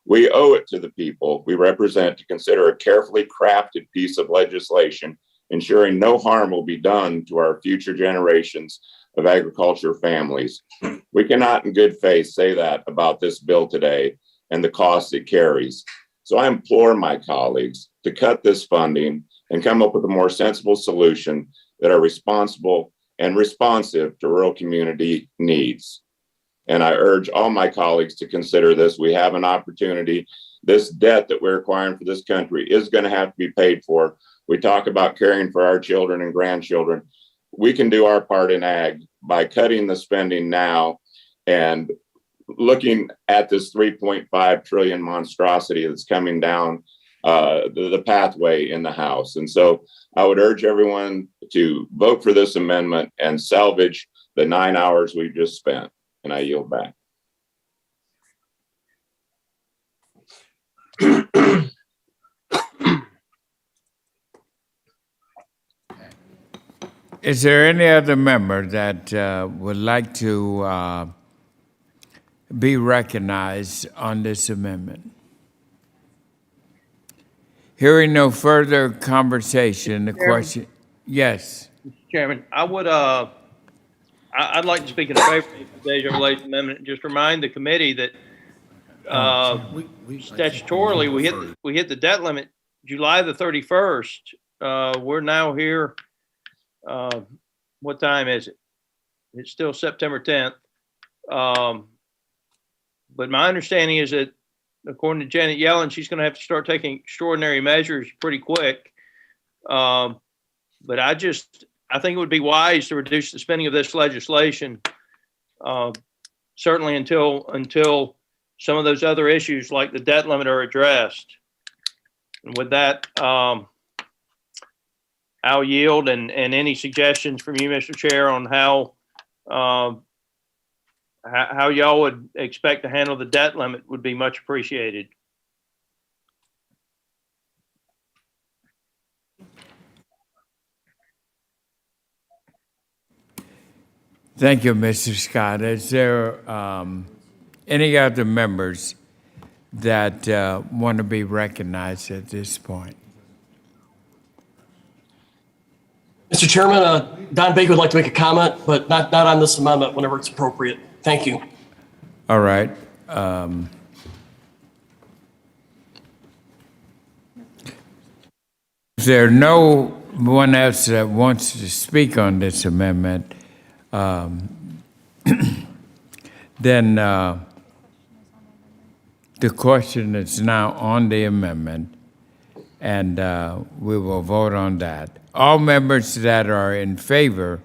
I: We owe it to the people we represent to consider a carefully crafted piece of legislation, ensuring no harm will be done to our future generations of agriculture families. We cannot in good faith say that about this bill today and the costs it carries. So I implore my colleagues to cut this funding and come up with a more sensible solution that are responsible and responsive to rural community needs. And I urge all my colleagues to consider this. We have an opportunity. This debt that we're acquiring for this country is going to have to be paid for. We talk about caring for our children and grandchildren. We can do our part in ag by cutting the spending now and looking at this 3.5 trillion monstrosity that's coming down the pathway in the House. And so I would urge everyone to vote for this amendment and salvage the 9 hours we've just spent. And I yield back.
C: Is there any other member that would like to be recognized on this amendment? Hearing no further conversation, the question, yes.
T: Mr. Chairman, I would, I'd like to speak in favor of the Desjardins amendment and just remind the committee that statutorily we hit the debt limit July the 31st. We're now here. What time is it? It's still September 10th. But my understanding is that according to Janet Yellen, she's going to have to start taking extraordinary measures pretty quick. But I think it would be wise to reduce the spending of this legislation, certainly until some of those other issues like the debt limit are addressed. And with that, I'll yield, and any suggestions from you, Mr. Chair, on how y'all would expect to handle the debt limit would be much appreciated.
C: Thank you, Mr. Scott. Is there any other members that want to be recognized at this point?
S: Mr. Chairman, Don Baker would like to make a comment, but not on this amendment whenever it's appropriate. Thank you.
C: All right. If there no one else that wants to speak on this amendment, then the question is now on the amendment, and we will vote on that. All members that are in favor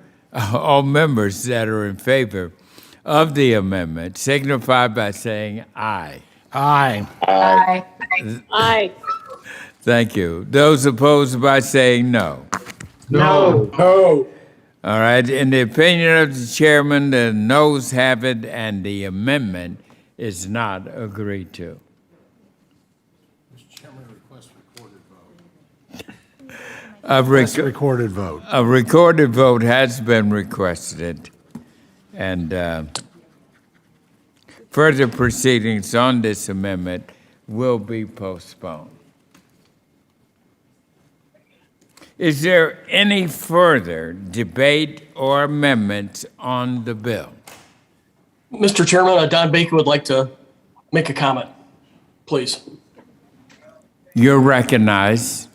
C: of the amendment signify by saying aye.
J: Aye.
C: Aye.
K: Aye.
C: Thank you. Those opposed by saying no.
J: No.
C: No. All right, in the opinion of the chairman, the noes have it, and the amendment is not agreed to.
J: Recorded vote.
C: A recorded vote has been requested, and further proceedings on this amendment will be postponed. Is there any further debate or amendments on the bill?
S: Mr. Chairman, Don Baker would like to make a comment, please.
C: You're recognized.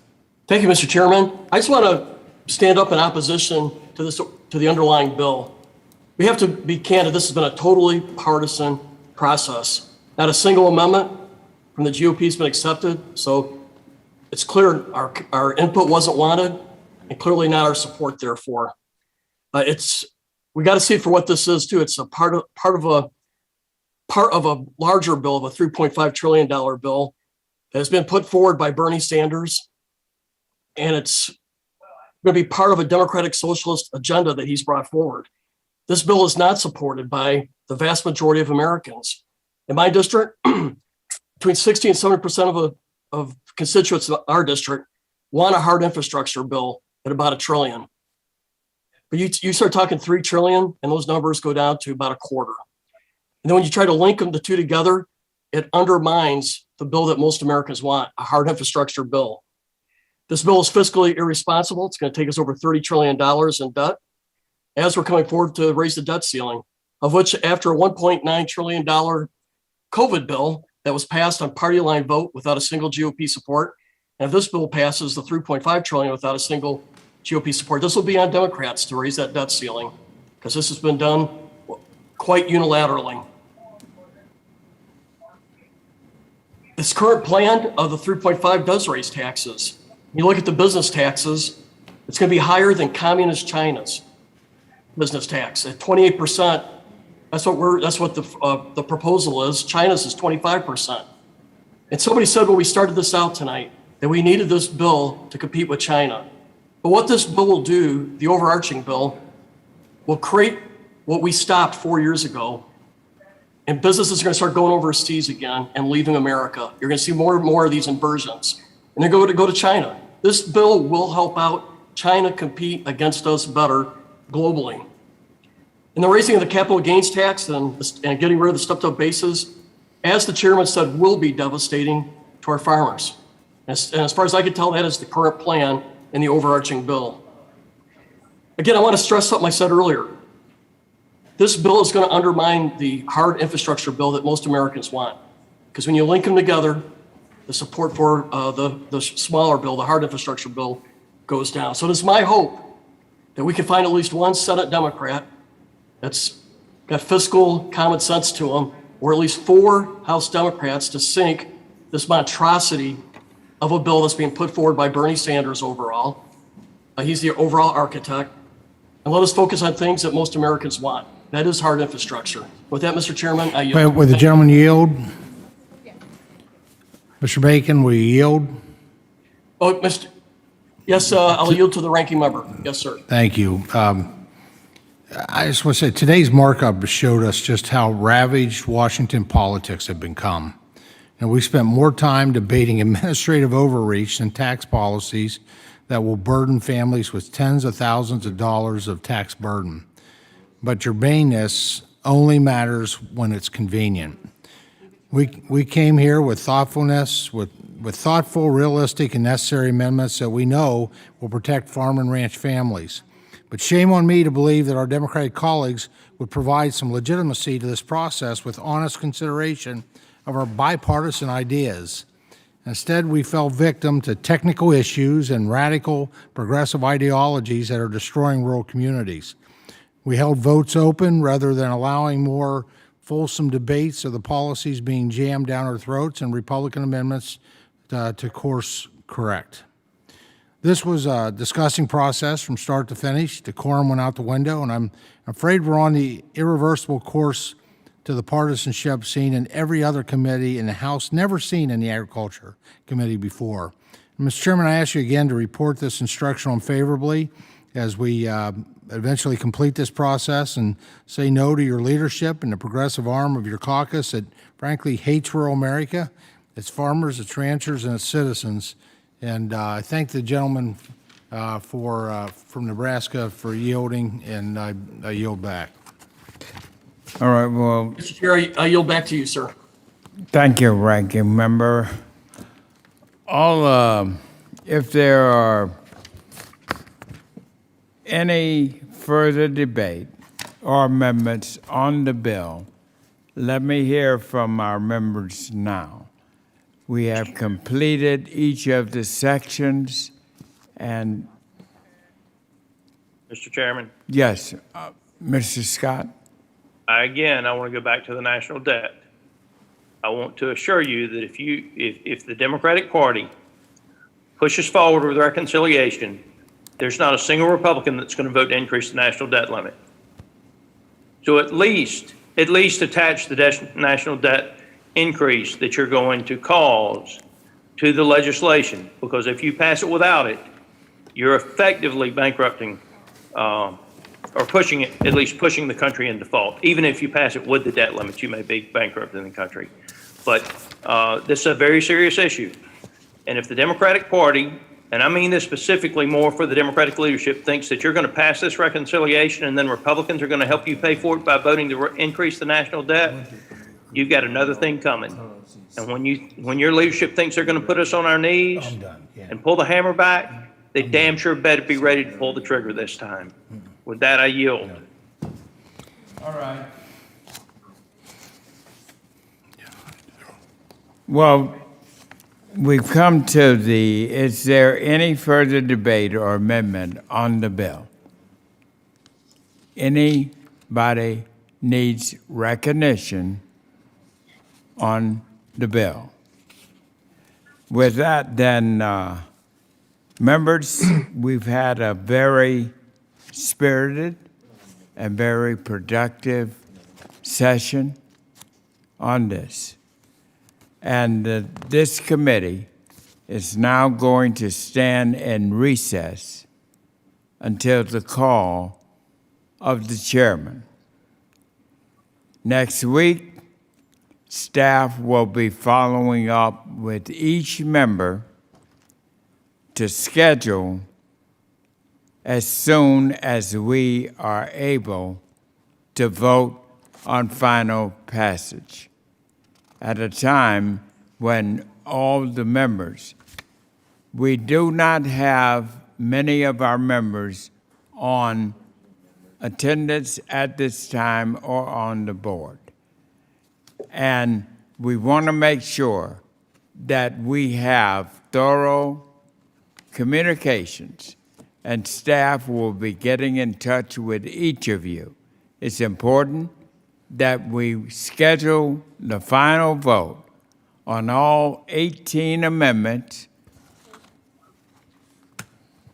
S: Thank you, Mr. Chairman. I just want to stand up in opposition to this, to the underlying bill. We have to be candid. This has been a totally partisan process. Not a single amendment from the GOP has been accepted. So it's clear our input wasn't wanted, and clearly not our support. Therefore, we got to see it for what this is too. It's a part of a larger bill, of a $3.5 trillion bill that has been put forward by Bernie Sanders, and it's going to be part of a democratic socialist agenda that he's brought forward. This bill is not supported by the vast majority of Americans. In my district, between 60 and 70% of constituents of our district want a hard infrastructure bill at about $1 trillion. But you start talking $3 trillion, and those numbers go down to about a quarter. And then when you try to link the two together, it undermines the bill that most Americans want, a hard infrastructure bill. This bill is fiscally irresponsible. It's going to take us over $30 trillion in debt as we're coming forward to raise the debt ceiling, of which after a $1.9 trillion COVID bill that was passed on party line vote without a single GOP support, and if this bill passes the $3.5 trillion without a single GOP support, this will be on Democrats to raise that debt ceiling, because this has been done quite unilaterally. This current plan of the 3.5 does raise taxes. You look at the business taxes, it's going to be higher than communist China's business tax at 28%. That's what the proposal is. China's is 25%. And somebody said when we started this out tonight that we needed this bill to compete with China. But what this bill will do, the overarching bill, will create what we stopped 4 years ago. And businesses are going to start going overseas again and leaving America. You're going to see more and more of these inversions. And they're going to go to China. This bill will help out China compete against us better globally. And the raising of the capital gains tax and getting rid of the stepped-up bases, as the chairman said, will be devastating to our farmers. And as far as I can tell, that is the current plan in the overarching bill. Again, I want to stress something I said earlier. This bill is going to undermine the hard infrastructure bill that most Americans want. Because when you link them together, the support for the smaller bill, the hard infrastructure bill, goes down. So it is my hope that we can find at least one Senate Democrat that's got fiscal common sense to them, or at least 4 House Democrats to sink this monstrosity of a bill that's being put forward by Bernie Sanders overall. He's the overall architect. And let us focus on things that most Americans want. That is hard infrastructure. With that, Mr. Chairman, I yield.
J: Will the gentleman yield? Mr. Bacon, will you yield?
S: Oh, yes, I'll yield to the ranking member. Yes, sir.
J: Thank you. I just want to say today's markup showed us just how ravaged Washington politics have become. And we spent more time debating administrative overreach than tax policies that will burden families with tens of thousands of dollars of tax burden. But germaneness only matters when it's convenient. We came here with thoughtfulness, with thoughtful, realistic, and necessary amendments that we know will protect farm and ranch families. But shame on me to believe that our Democratic colleagues would provide some legitimacy to this process with honest consideration of our bipartisan ideas. Instead, we fell victim to technical issues and radical progressive ideologies that are destroying rural communities. We held votes open rather than allowing more fulsome debates of the policies being jammed down our throats and Republican amendments to course correct. This was a discussing process from start to finish. Decorum went out the window, and I'm afraid we're on the irreversible course to the partisanship seen in every other committee in the House, never seen in the Agriculture Committee before. Mr. Chairman, I ask you again to report this instruction on favorably as we eventually complete this process and say no to your leadership and the progressive arm of your caucus that frankly hates rural America, its farmers, its ranchers, and its citizens. And I thank the gentleman from Nebraska for yielding, and I yield back.
C: All right, well,
S: Mr. Chair, I yield back to you, sir.
C: thank you, Ranking Member. If there are any further debate or amendments on the bill, let me hear from our members now. We have completed each of the sections, and
T: Mr. Chairman,
C: yes, Mr. Scott?
T: I want to go back to the national debt. I want to assure you that if the Democratic Party pushes forward with reconciliation, there's not a single Republican that's going to vote to increase the national debt limit. So at least attach the national debt increase that you're going to cause to the legislation, because if you pass it without it, you're effectively bankrupting or pushing it, at least pushing the country in default. Even if you pass it with the debt limit, you may be bankrupting the country. But this is a very serious issue. And if the Democratic Party, and I mean this specifically more for the Democratic leadership, thinks that you're going to pass this reconciliation and then Republicans are going to help you pay for it by voting to increase the national debt, you've got another thing coming. And when your leadership thinks they're going to put us on our knees and pull the hammer back, they damn sure better be ready to pull the trigger this time. With that, I yield.
C: All right. Well, we've come to is there any further debate or amendment on the bill? Anybody needs recognition on the bill? With that, then, members, we've had a very spirited and very productive session on this. And this committee is now going to stand in recess until the call of the chairman. Next week, staff will be following up with each member to schedule as soon as we are able to vote on final passage at a time when all the members, we do not have many of our members on attendance at this time or on the board. And we want to make sure that we have thorough communications, and staff will be getting in touch with each of you. It's important that we schedule the final vote on all 18 amendments.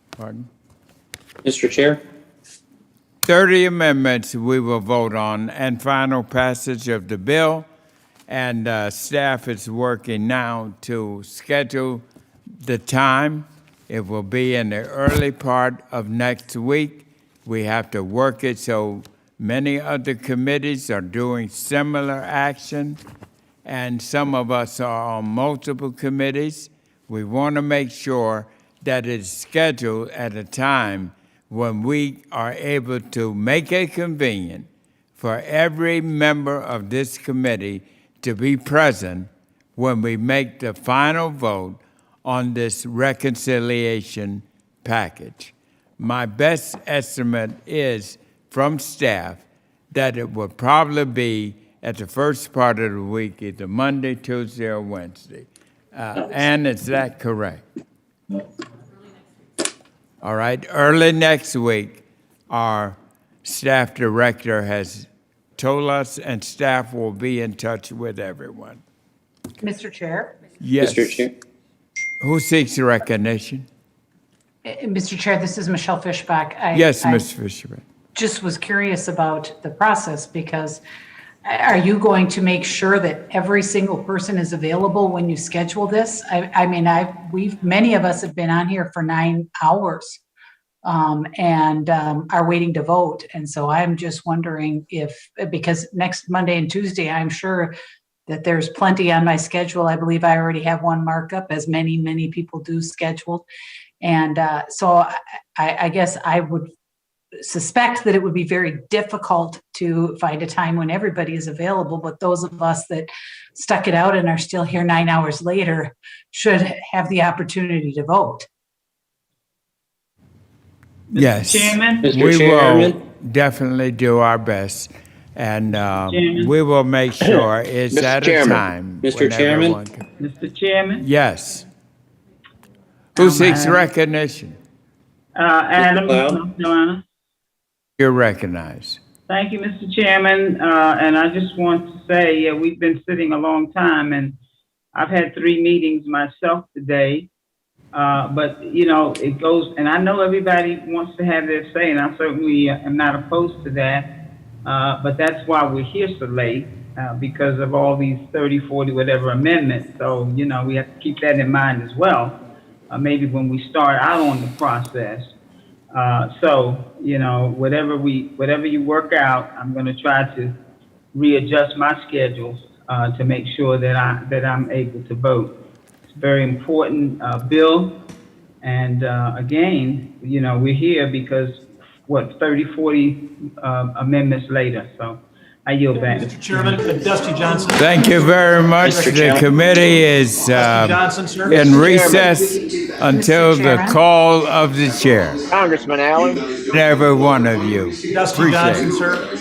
C: Pardon?
F: Mr. Chair?
C: 30 amendments we will vote on and final passage of the bill. And staff is working now to schedule the time. It will be in the early part of next week. We have to work it so many other committees are doing similar action, and some of us are on multiple committees. We want to make sure that it's scheduled at a time when we are able to make it convenient for every member of this committee to be present when we make the final vote on this reconciliation package. My best estimate is from staff that it will probably be at the first part of the week, either Monday, Tuesday, or Wednesday. Ann, is that correct? All right, early next week, our staff director has told us, and staff will be in touch with everyone.
L: Mr. Chair?
C: Yes.
F: Mr. Chair?
C: Who seeks recognition?
L: Mr. Chair, this is Michelle Fishbach.
C: Yes,
L: I
C: Ms. Fisherman.
L: just was curious about the process because are you going to make sure that every single person is available when you schedule this? I mean, many of us have been on here for 9 hours and are waiting to vote. And so I'm just wondering because next Monday and Tuesday, I'm sure that there's plenty on my schedule. I believe I already have one markup, as many people do scheduled. And so I guess I would suspect that it would be very difficult to find a time when everybody is available, but those of us that stuck it out and are still here 9 hours later should have the opportunity to vote.
C: Yes.
A: Chairman?
C: We will definitely do our best. And we will make sure it's
M: Mr.
C: at
M: Chairman.
C: a time.
F: Mr.
C: when
F: Chairman?
C: everyone can-
A: Mr. Chairman?
C: Yes. Who seeks recognition?
A: Adam,
F: Cloud.
A: North Carolina.
C: You're recognized.
A: Thank you, Mr. Chairman. And I just want to say, yeah, we've been sitting a long time and I've had 3 meetings myself today. But, you know, it goes, and I know everybody wants to have their say, and I certainly am not opposed to that. But that's why we're here so late, because of all these 30, 40, whatever amendments. So, you know, we have to keep that in mind as well, maybe when we start out on the process. So, you know, whatever you work out, I'm going to try to readjust my schedule to make sure that I'm able to vote. It's a very important bill. And again, you know, we're here because 30, 40 amendments later. So I yield back.
B: Mr. Chairman, Dusty Johnson.
C: Thank you very much. The committee is
B: Johnson, sir.
C: in recess until the call of the chair.
M: Congressman Allen.
C: Every one of you.
B: Dusty
C: Appreciate
B: Johnson,
C: it.
B: sir.